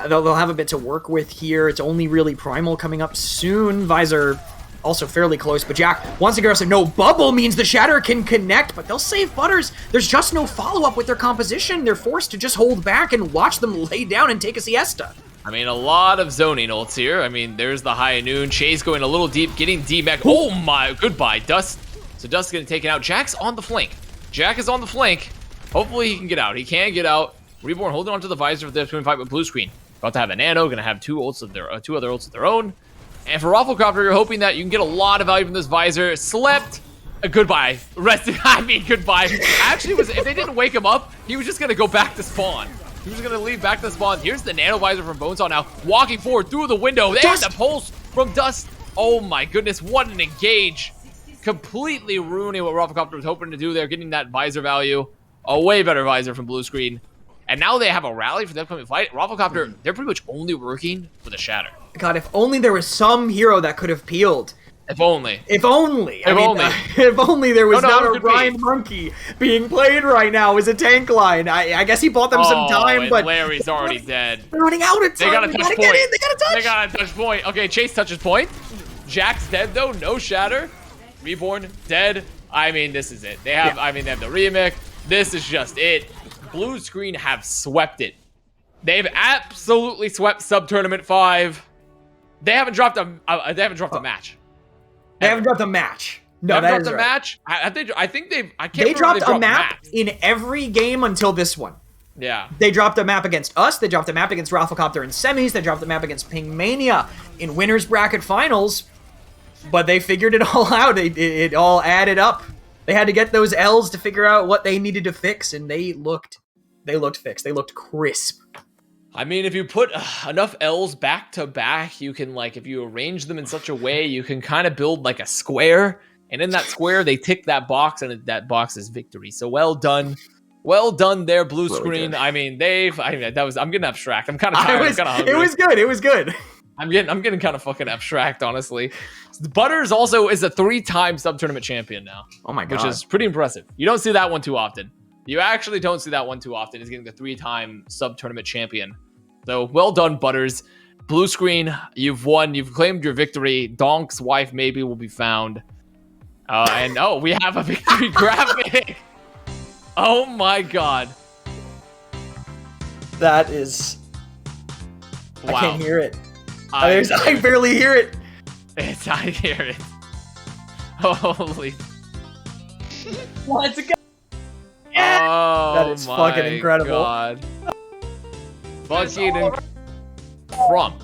they'll have a bit to work with here. It's only really Primal coming up soon. Visor also fairly close, but Jack wants to go. So no bubble means the Shatter can connect, but they'll save Butters. There's just no follow-up with their composition. They're forced to just hold back and watch them lay down and take a siesta. I mean, a lot of zoning ults here. I mean, there's the high noon. Chase going a little deep, getting D-back. Oh my, goodbye, Dust. So Dust is going to take it out. Jack's on the flank. Jack is on the flank. Hopefully he can get out. He can get out. Reborn holding onto the visor for the twin fight with blue screen. About to have a nano. Going to have two other ults of their own. And for ROFLCOPTER, you're hoping that you can get a lot of value from this visor. Slept. Goodbye. Rested. I mean, goodbye. Actually, if they didn't wake him up, he was just going to go back to spawn. He was going to leave back to spawn. Here's the nano visor from Bonesaw now. Walking forward through the window. There's the pulse from Dust. Oh my goodness. What an engage. Completely ruining what ROFLCOPTER was hoping to do there, getting that visor value. A way better visor from blue screen. And now they have a rally for the upcoming fight. ROFLCOPTER, they're pretty much only working with a Shatter. God, if only there was some hero that could have peeled. If only. If only. If only there was not a Ryan Monkey being played right now as a tank line. I guess he bought them some time, but Larry's already dead. They're running out of time. They gotta touch point. Get in. They gotta touch. They gotta touch point. Okay, Chase touches point. Jack's dead though. No Shatter. Reborn dead. I mean, this is it. They have. Yeah. I mean, they have the remix. This is just it. Blue screen have swept it. They've absolutely swept Sub Tournament 5. They haven't dropped a. They haven't dropped a match. They haven't dropped a match. No, they haven't that dropped is a right. match. I think they've. I can't. They dropped a map in every game until this one. Yeah. They dropped a map against us. They dropped a map against ROFLCOPTER in semis. They dropped a map against Pingmania in winners bracket finals. But they figured it all out. It all added up. They had to get those L's to figure out what they needed to fix, and they looked fixed. They looked crisp. I mean, if you put enough L's back to back, you can, like, if you arrange them in such a way, you can kind of build like a square. And in that square, they tick that box, and that box is victory. So well done. Well done there, blue screen. I mean, I'm getting abstract. I'm kind of tired. I'm kind of hungry. It was good. It was good. I'm getting kind of fucking abstract, honestly. Butters also is a 3-time Sub Tournament champion now. Oh my god. Which is pretty impressive. You don't see that one too often. You actually don't see that one too often. He's getting the 3-time Sub Tournament champion. So well done, Butters. Blue screen, you've won. You've claimed your victory. Donk's wife maybe will be found. And we have a victory graphic. Oh my god. That is. Wow. I can't hear it. I barely hear it. I hear it. Holy. Let's go. Yeah. Oh, that is fucking incredible. God. Fucking from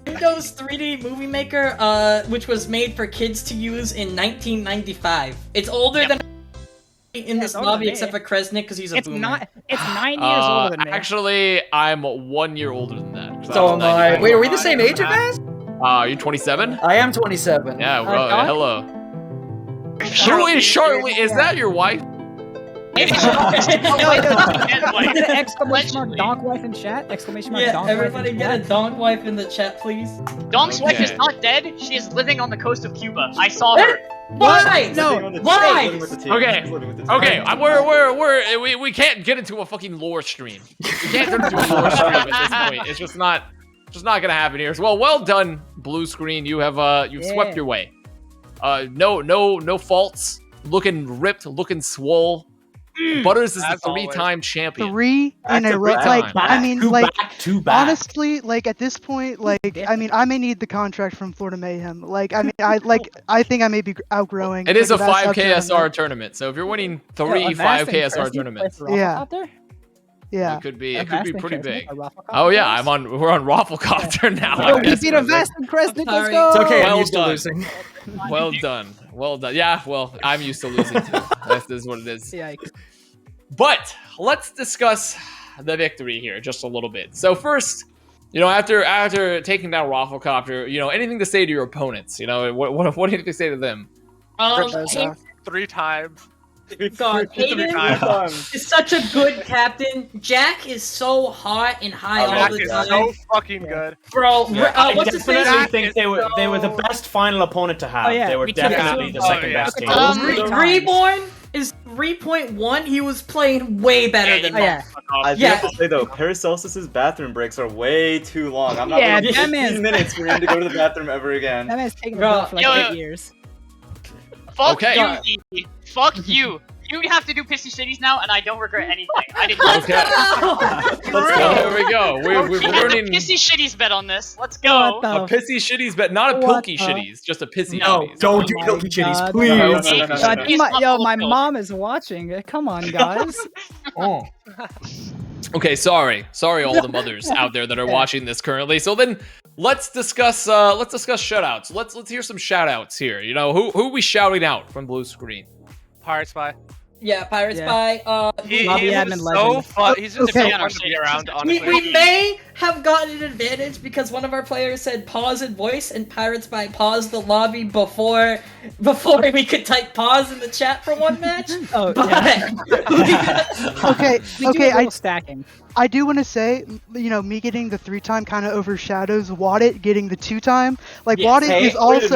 Windows 3D Movie Maker, which was made for kids to use in 1995. It's older than in this lobby, except for Kresnik because he's a boomer. It's 9 years older than me. Actually, I'm 1 year older than that. So am I. Wait, are we the same age, Avast? Are you 27? I am 27. Yeah, hello. Who is Charlotte? Is that your wife? Exclamation mark donk wife in chat? Exclamation mark donk everybody wife get a donk wife in the chat, please. Donk's wife is not dead. She is living on the coast of Cuba. I saw her. Why? No. Why? Okay. We can't get into a fucking lore stream. We can't get into a lore stream at this point. It's just not gonna happen here. So, well done, Blue Screen. You have you've swept your way. No faults. Looking ripped, looking swole. Butters is the 3-time champion. 3 in a row. Like, I mean, like, two back. honestly, like at this point, like, I mean, I may need the contract from Florida Mayhem. Like, I mean, I think I may be outgrowing. It is a like, 5 KSR tournament, so if you're winning 3 5 KSR tournaments, yeah, it could be pretty big. Oh yeah, we're on ROFLCOPTER now. Yo, we beat Avast and Kresnik. Let's go. It's okay. I'm Well used to done. losing. Well done. Yeah, well, I'm used to losing too. This is what it is. Yikes. But let's discuss the victory here just a little bit. So first, after taking down ROFLCOPTER, anything to say to your opponents? What do you say to them? Hayden, 3 times. God, Hayden is such a good captain. Jack is so hot and high all the time. So fucking good. Bro, I what's his face? definitely think they were the best final opponent to have. Oh, yeah. They were We took it definitely to the second best team. Reborn is 3.1. He was playing way better than that. I do have to say though, Paracelsus's bathroom breaks are way too long. I'm not waiting 15 minutes for him to go to the bathroom ever again. That man's taking a for like 8 years. Fuck you, Evie. Fuck you. You have to do pissy shitties now, and I don't regret anything. I didn't. Okay. There we go. We're learning Pissy shitties bet on this. Let's go. a pissy shitties, but not a pilky shitties, just a pissy. No, shitties. don't do pilky shitties, please. My mom is watching. Come on, guys. Okay, sorry, all the mothers out there that are watching this currently. So then, let's discuss shoutouts. Let's hear some shoutouts here. Who are we shouting out from Blue Screen? Pirate Spy. Yeah, Pirate Spy. He's so fun. He's just fun to be around, honestly. We may have gotten an advantage because one of our players said pause in voice, and Pirate Spy paused the lobby before we could type pause in the chat for one match. Okay. Stacking. I do want to say, me getting the 3-time kind of overshadows Waddit getting the 2-time. Like, Waddit is also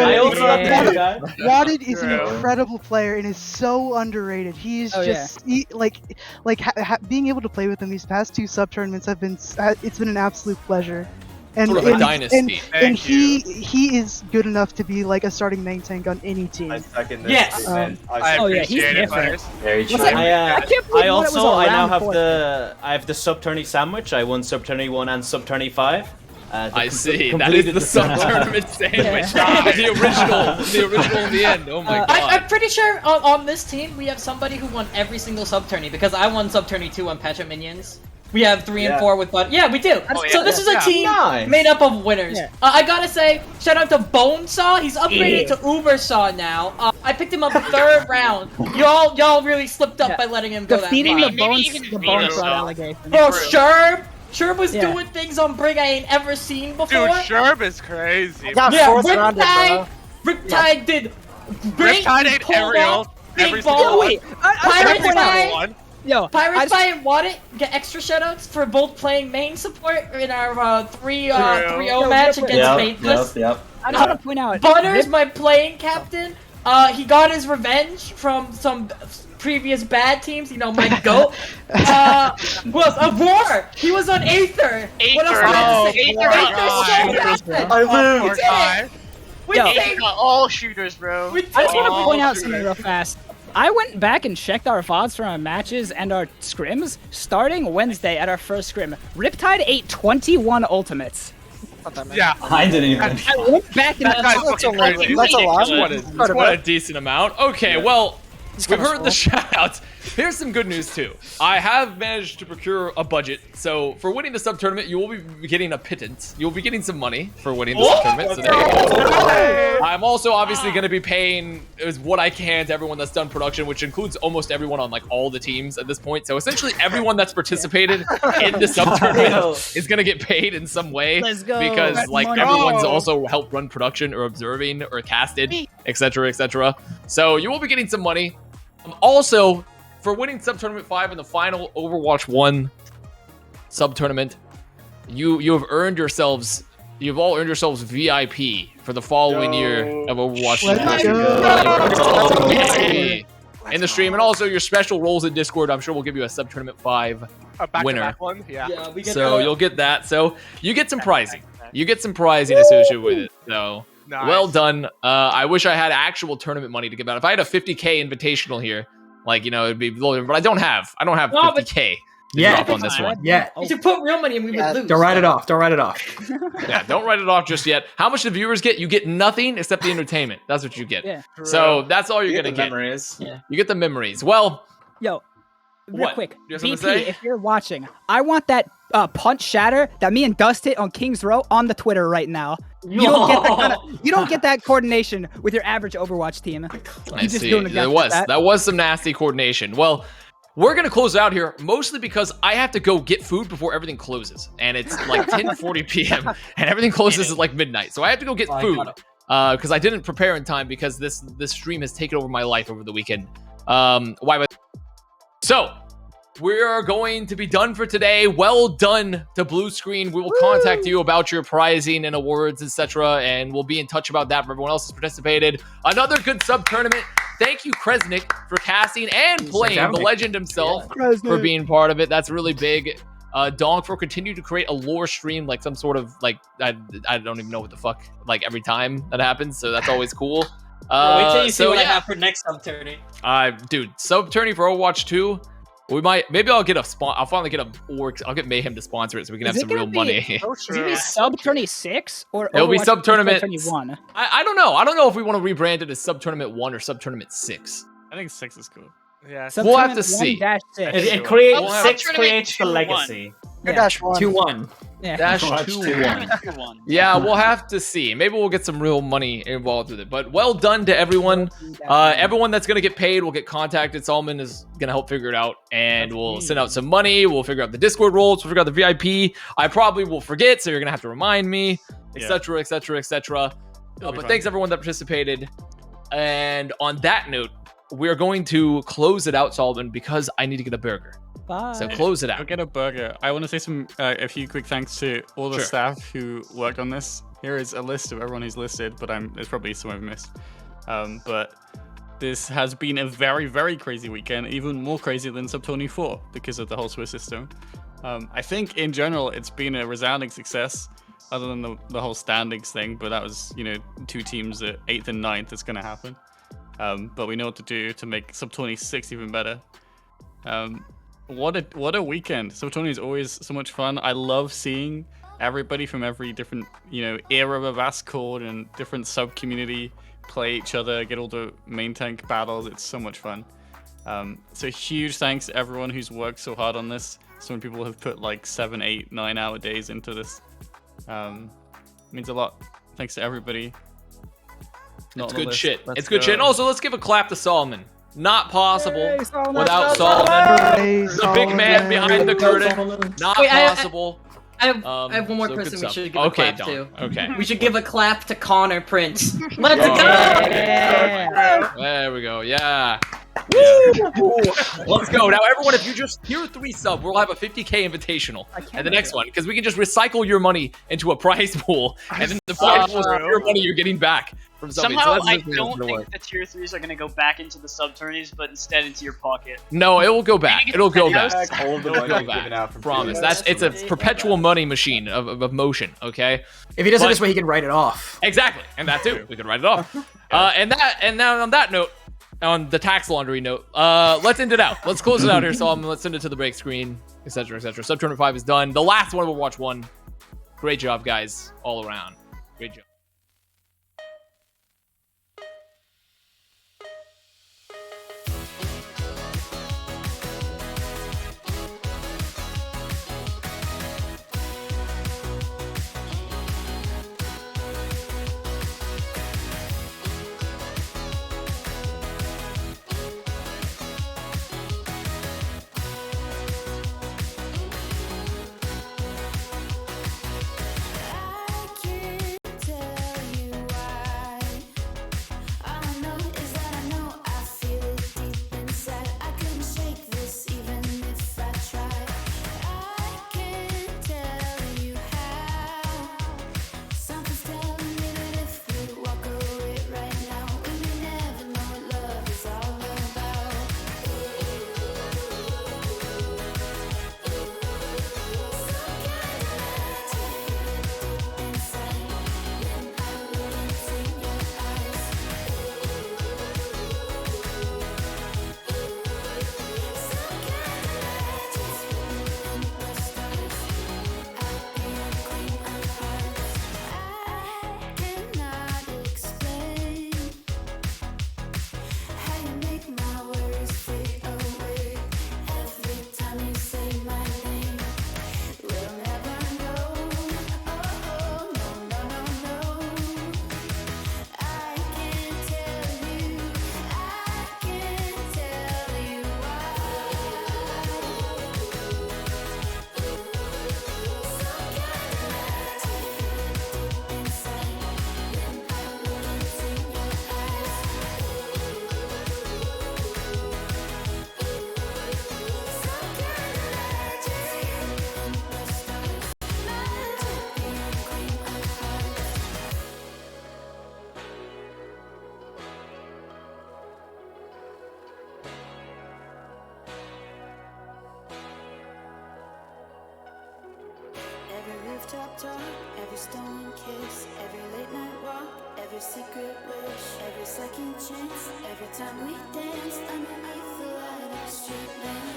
Waddit is an incredible player and is so underrated. He's being able to play with him these past 2 sub tournaments it's been an absolute pleasure. And, sort of a dynasty. And he is good enough to be like a starting main tank on any team. I second this. Yes. I appreciate it, different. Very true. I now have the Sub Tourney sandwich. I won Sub Tourney 1 and Sub Tourney 5. I see. That is the Sub Tournament sandwich. The original in the end. Oh my god. I'm pretty sure on this team we have somebody who won every single Sub Tourney because I won Sub Tourney 2 on Patch Up Minions. We have 3 and 4 with Bud. Yeah, we do. So this is a team made up of winners. I gotta say, shout out to Bonesaw. He's upgraded to Ubersaw now. I picked him up 3rd round. Y'all really slipped up by letting him go Defeating that far. the Bones allegation. Bro, Sherb was doing things on Brig I ain't ever seen before. Dude, Sherb is crazy. Riptide did great. Riptide ate Ariel. Every single one. Pirate Spy and Waddit get extra shoutouts for both playing main support in our 3-0 match against Fadeless. I want to point out Butters, my playing captain, he got his revenge from some previous bad teams. My goat. Was a Roar. He was on Aether. What else do I have to say? Aether's so bad. I lived. We saved all shooters, bro. I just want to point out something real fast. I went back and checked our VODs from our matches and our scrims starting Wednesday at our first scrim. Riptide ate 21 ultimates. Yeah. I didn't even. I went back and that's a lot. What a decent amount. Okay, well, we've heard the shoutouts. Here's some good news too. I have managed to procure a budget, so for winning the sub tournament, you will be getting a pittance. You'll be getting some money for winning the sub tournament. So there you go. I'm also obviously going to be paying what I can to everyone that's done production, which includes almost everyone on like all the teams at this point. So essentially, everyone that's participated in the sub tournament is going to get paid in some way. Let's go. Because like everyone's also helped run production or observing or casted, etc., etc. So you will be getting some money. Also, for winning Sub Tournament 5 in the final Overwatch 1 Sub Tournament, you have earned yourselves you've all earned yourselves VIP for the following year of Overwatch. In the stream, and also your special roles in Discord. I'm sure we'll give you a Sub Tournament 5 winner. One? Yeah. We get So you'll get that. So you get some prizing. You get some prizing associated with it. So well done. I wish I had actual tournament money to give out. If I had a 50K invitational here, like, you know, it'd be low, but I don't have 50K. Drop on this one. Yeah. You should put real money and we would lose. Don't write it off. Don't write it off. Yeah, don't write it off just yet. How much do viewers get? You get nothing except the entertainment. That's what you get. Yeah. So that's all you're gonna get. Memories. Yeah. You get the memories. Well, Yo, real What? quick, You have something to BP, say? if you're watching, I want that punch shatter that me and Dust hit on King's Row on the Twitter right now. You don't get that you don't get that coordination with your average Overwatch team. I see. That was some nasty coordination. Well, we're gonna close out here mostly because I have to go get food before everything closes, and it's like 10:40 p.m. and everything closes at like midnight. So I have to go get food because I didn't prepare in time because this stream has taken over my life over the weekend. So we are going to be done for today. Well done to Blue Screen. We will contact you about your prizing and awards, etc., and we'll be in touch about that for everyone else who's participated. Another good sub tournament. Thank you, Kresnik, for casting and playing the legend himself for being part of it. That's really big. Donk for continue to create a lore stream, like some sort of like I don't even know what the fuck, like every time that happens. So that's always cool. Wait till you see what I have for next sub tourney. Dude, sub tourney for Overwatch 2. Maybe I'll get I'll finally get I'll get Mayhem to sponsor it so we can have some real money. Is it gonna be Sub Tourney 6 or It'll be Overwatch Sub Tournament 1? I don't know. I don't know if we want to rebrand it as Sub Tournament 1 or Sub Tournament 6. I think 6 is cool. Yeah. We'll have to see. It creates 6 creates the legacy. Dash 1. Yeah. Dash 2-1. Yeah, we'll have to see. Maybe we'll get some real money involved with it. But well done to everyone. Everyone that's gonna get paid will get contacted. Solomon is gonna help figure it out, and we'll send out some money. We'll figure out the Discord roles. We'll figure out the VIP. I probably will forget, so you're gonna have to remind me, etc., etc., etc. But thanks everyone that participated. And on that note, we're going to close it out, Solomon, because I need to get a burger. Bye. So close it out. Go get a burger. I want to say a few quick thanks to all the staff who worked on this. Here is a list of everyone who's listed, but there's probably some I've missed. But this has been a very, very crazy weekend, even more crazy than Sub Tourney 4 because of the whole Swiss system. I think in general it's been a resounding success, other than the whole standings thing. But that was, 2 teams at 8th and 9th. It's going to happen. But we know what to do to make Sub Tourney 6 even better. What a weekend. Sub Tourney is always so much fun. I love seeing everybody from every different, era of Avast Chord and different sub community play each other, get all the main tank battles. It's so much fun. So huge thanks to everyone who's worked so hard on this. So many people have put like 7, 8, 9 hour days into this. Means a lot. Thanks to everybody. It's good shit. It's good shit. And also, let's give a clap to Solomon. Not possible without Solomon. The big man behind the curtain. Not possible. I have one more person we should give a clap to. Okay. We should give a clap to Connor Prince. Let's go! Yeah. There we go. Yeah. Woo! Let's go. Now, everyone, if you just tier 3 sub, we'll have a 50K invitational at the next one, because we can just recycle your money into a prize pool, and then the prize pool is your money you're getting back from somebody. Somehow, I don't think the tier 3s are going to go back into the sub tourneys, but instead into your pocket. No, it will go back. It'll go back. All of the money given out from Promise. It's a perpetual money machine of motion. Okay. If he does it this way, he can write it off. Exactly, and that too. We can write it off. And now on that note. On the tax laundry note, let's end it out. Let's close it out here, Solomon. Let's send it to the break screen, etc., etc. Sub Tournament 5 is done. The last one, Overwatch 1. Great job, guys, all around. Great job. I keep telling every stolen kiss, every late night walk, every secret wish, every second chance, every time we dance underneath the light of the street lamp.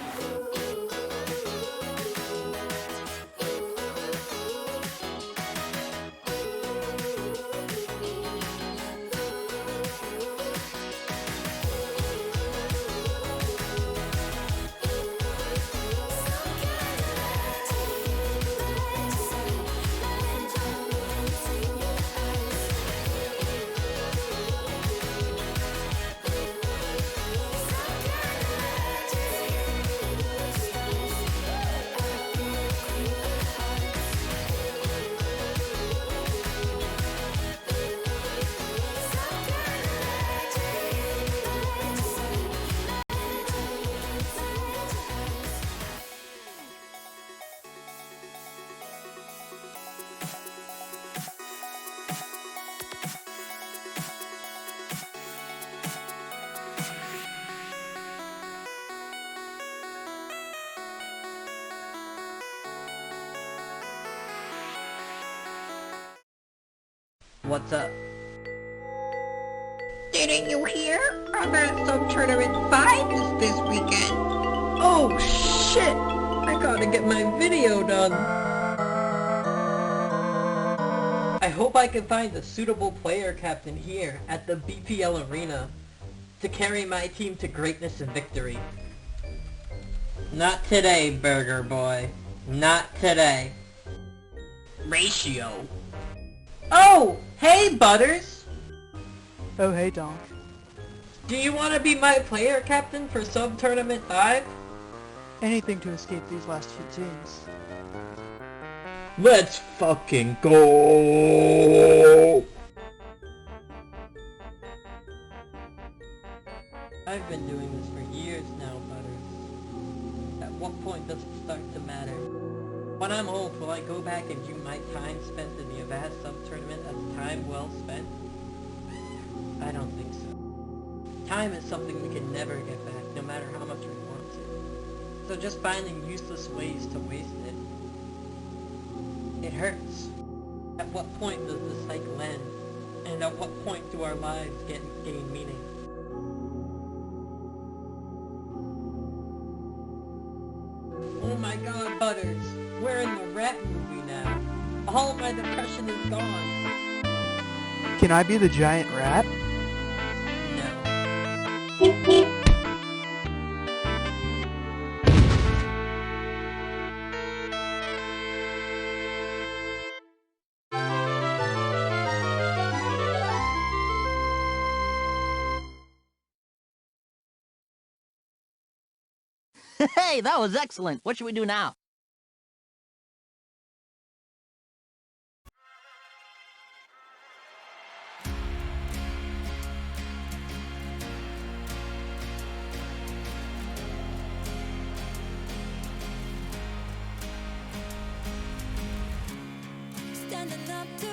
What's up? Didn't you hear? Avast Sub Tournament 5 is this weekend. Oh shit! I gotta get my video done. I hope I can find a suitable player captain here at the BPL Arena to carry my team to greatness and victory. Not today, Burger Boy. Not today. Ratio. Oh! Hey, Butters! Oh, hey, Donk. Do you want to be my player captain for Sub Tournament 5? Anything to escape these last few teams. Let's fucking go! I've been doing this for years now, Butters. At what point does it start to matter? When I'm old, will I go back and view my time spent in the Avast Sub-Tournament as time well spent? I don't think so. Time is something we can never get back, no matter how much we want to. So just finding useless ways to waste it. It hurts. At what point does the cycle end? And at what point do our lives gain meaning? Oh my god, Butters! We're in the rat movie now. All my depression is gone. Can I be the giant rat? Hey, that was excellent. What should we do now? Standing up to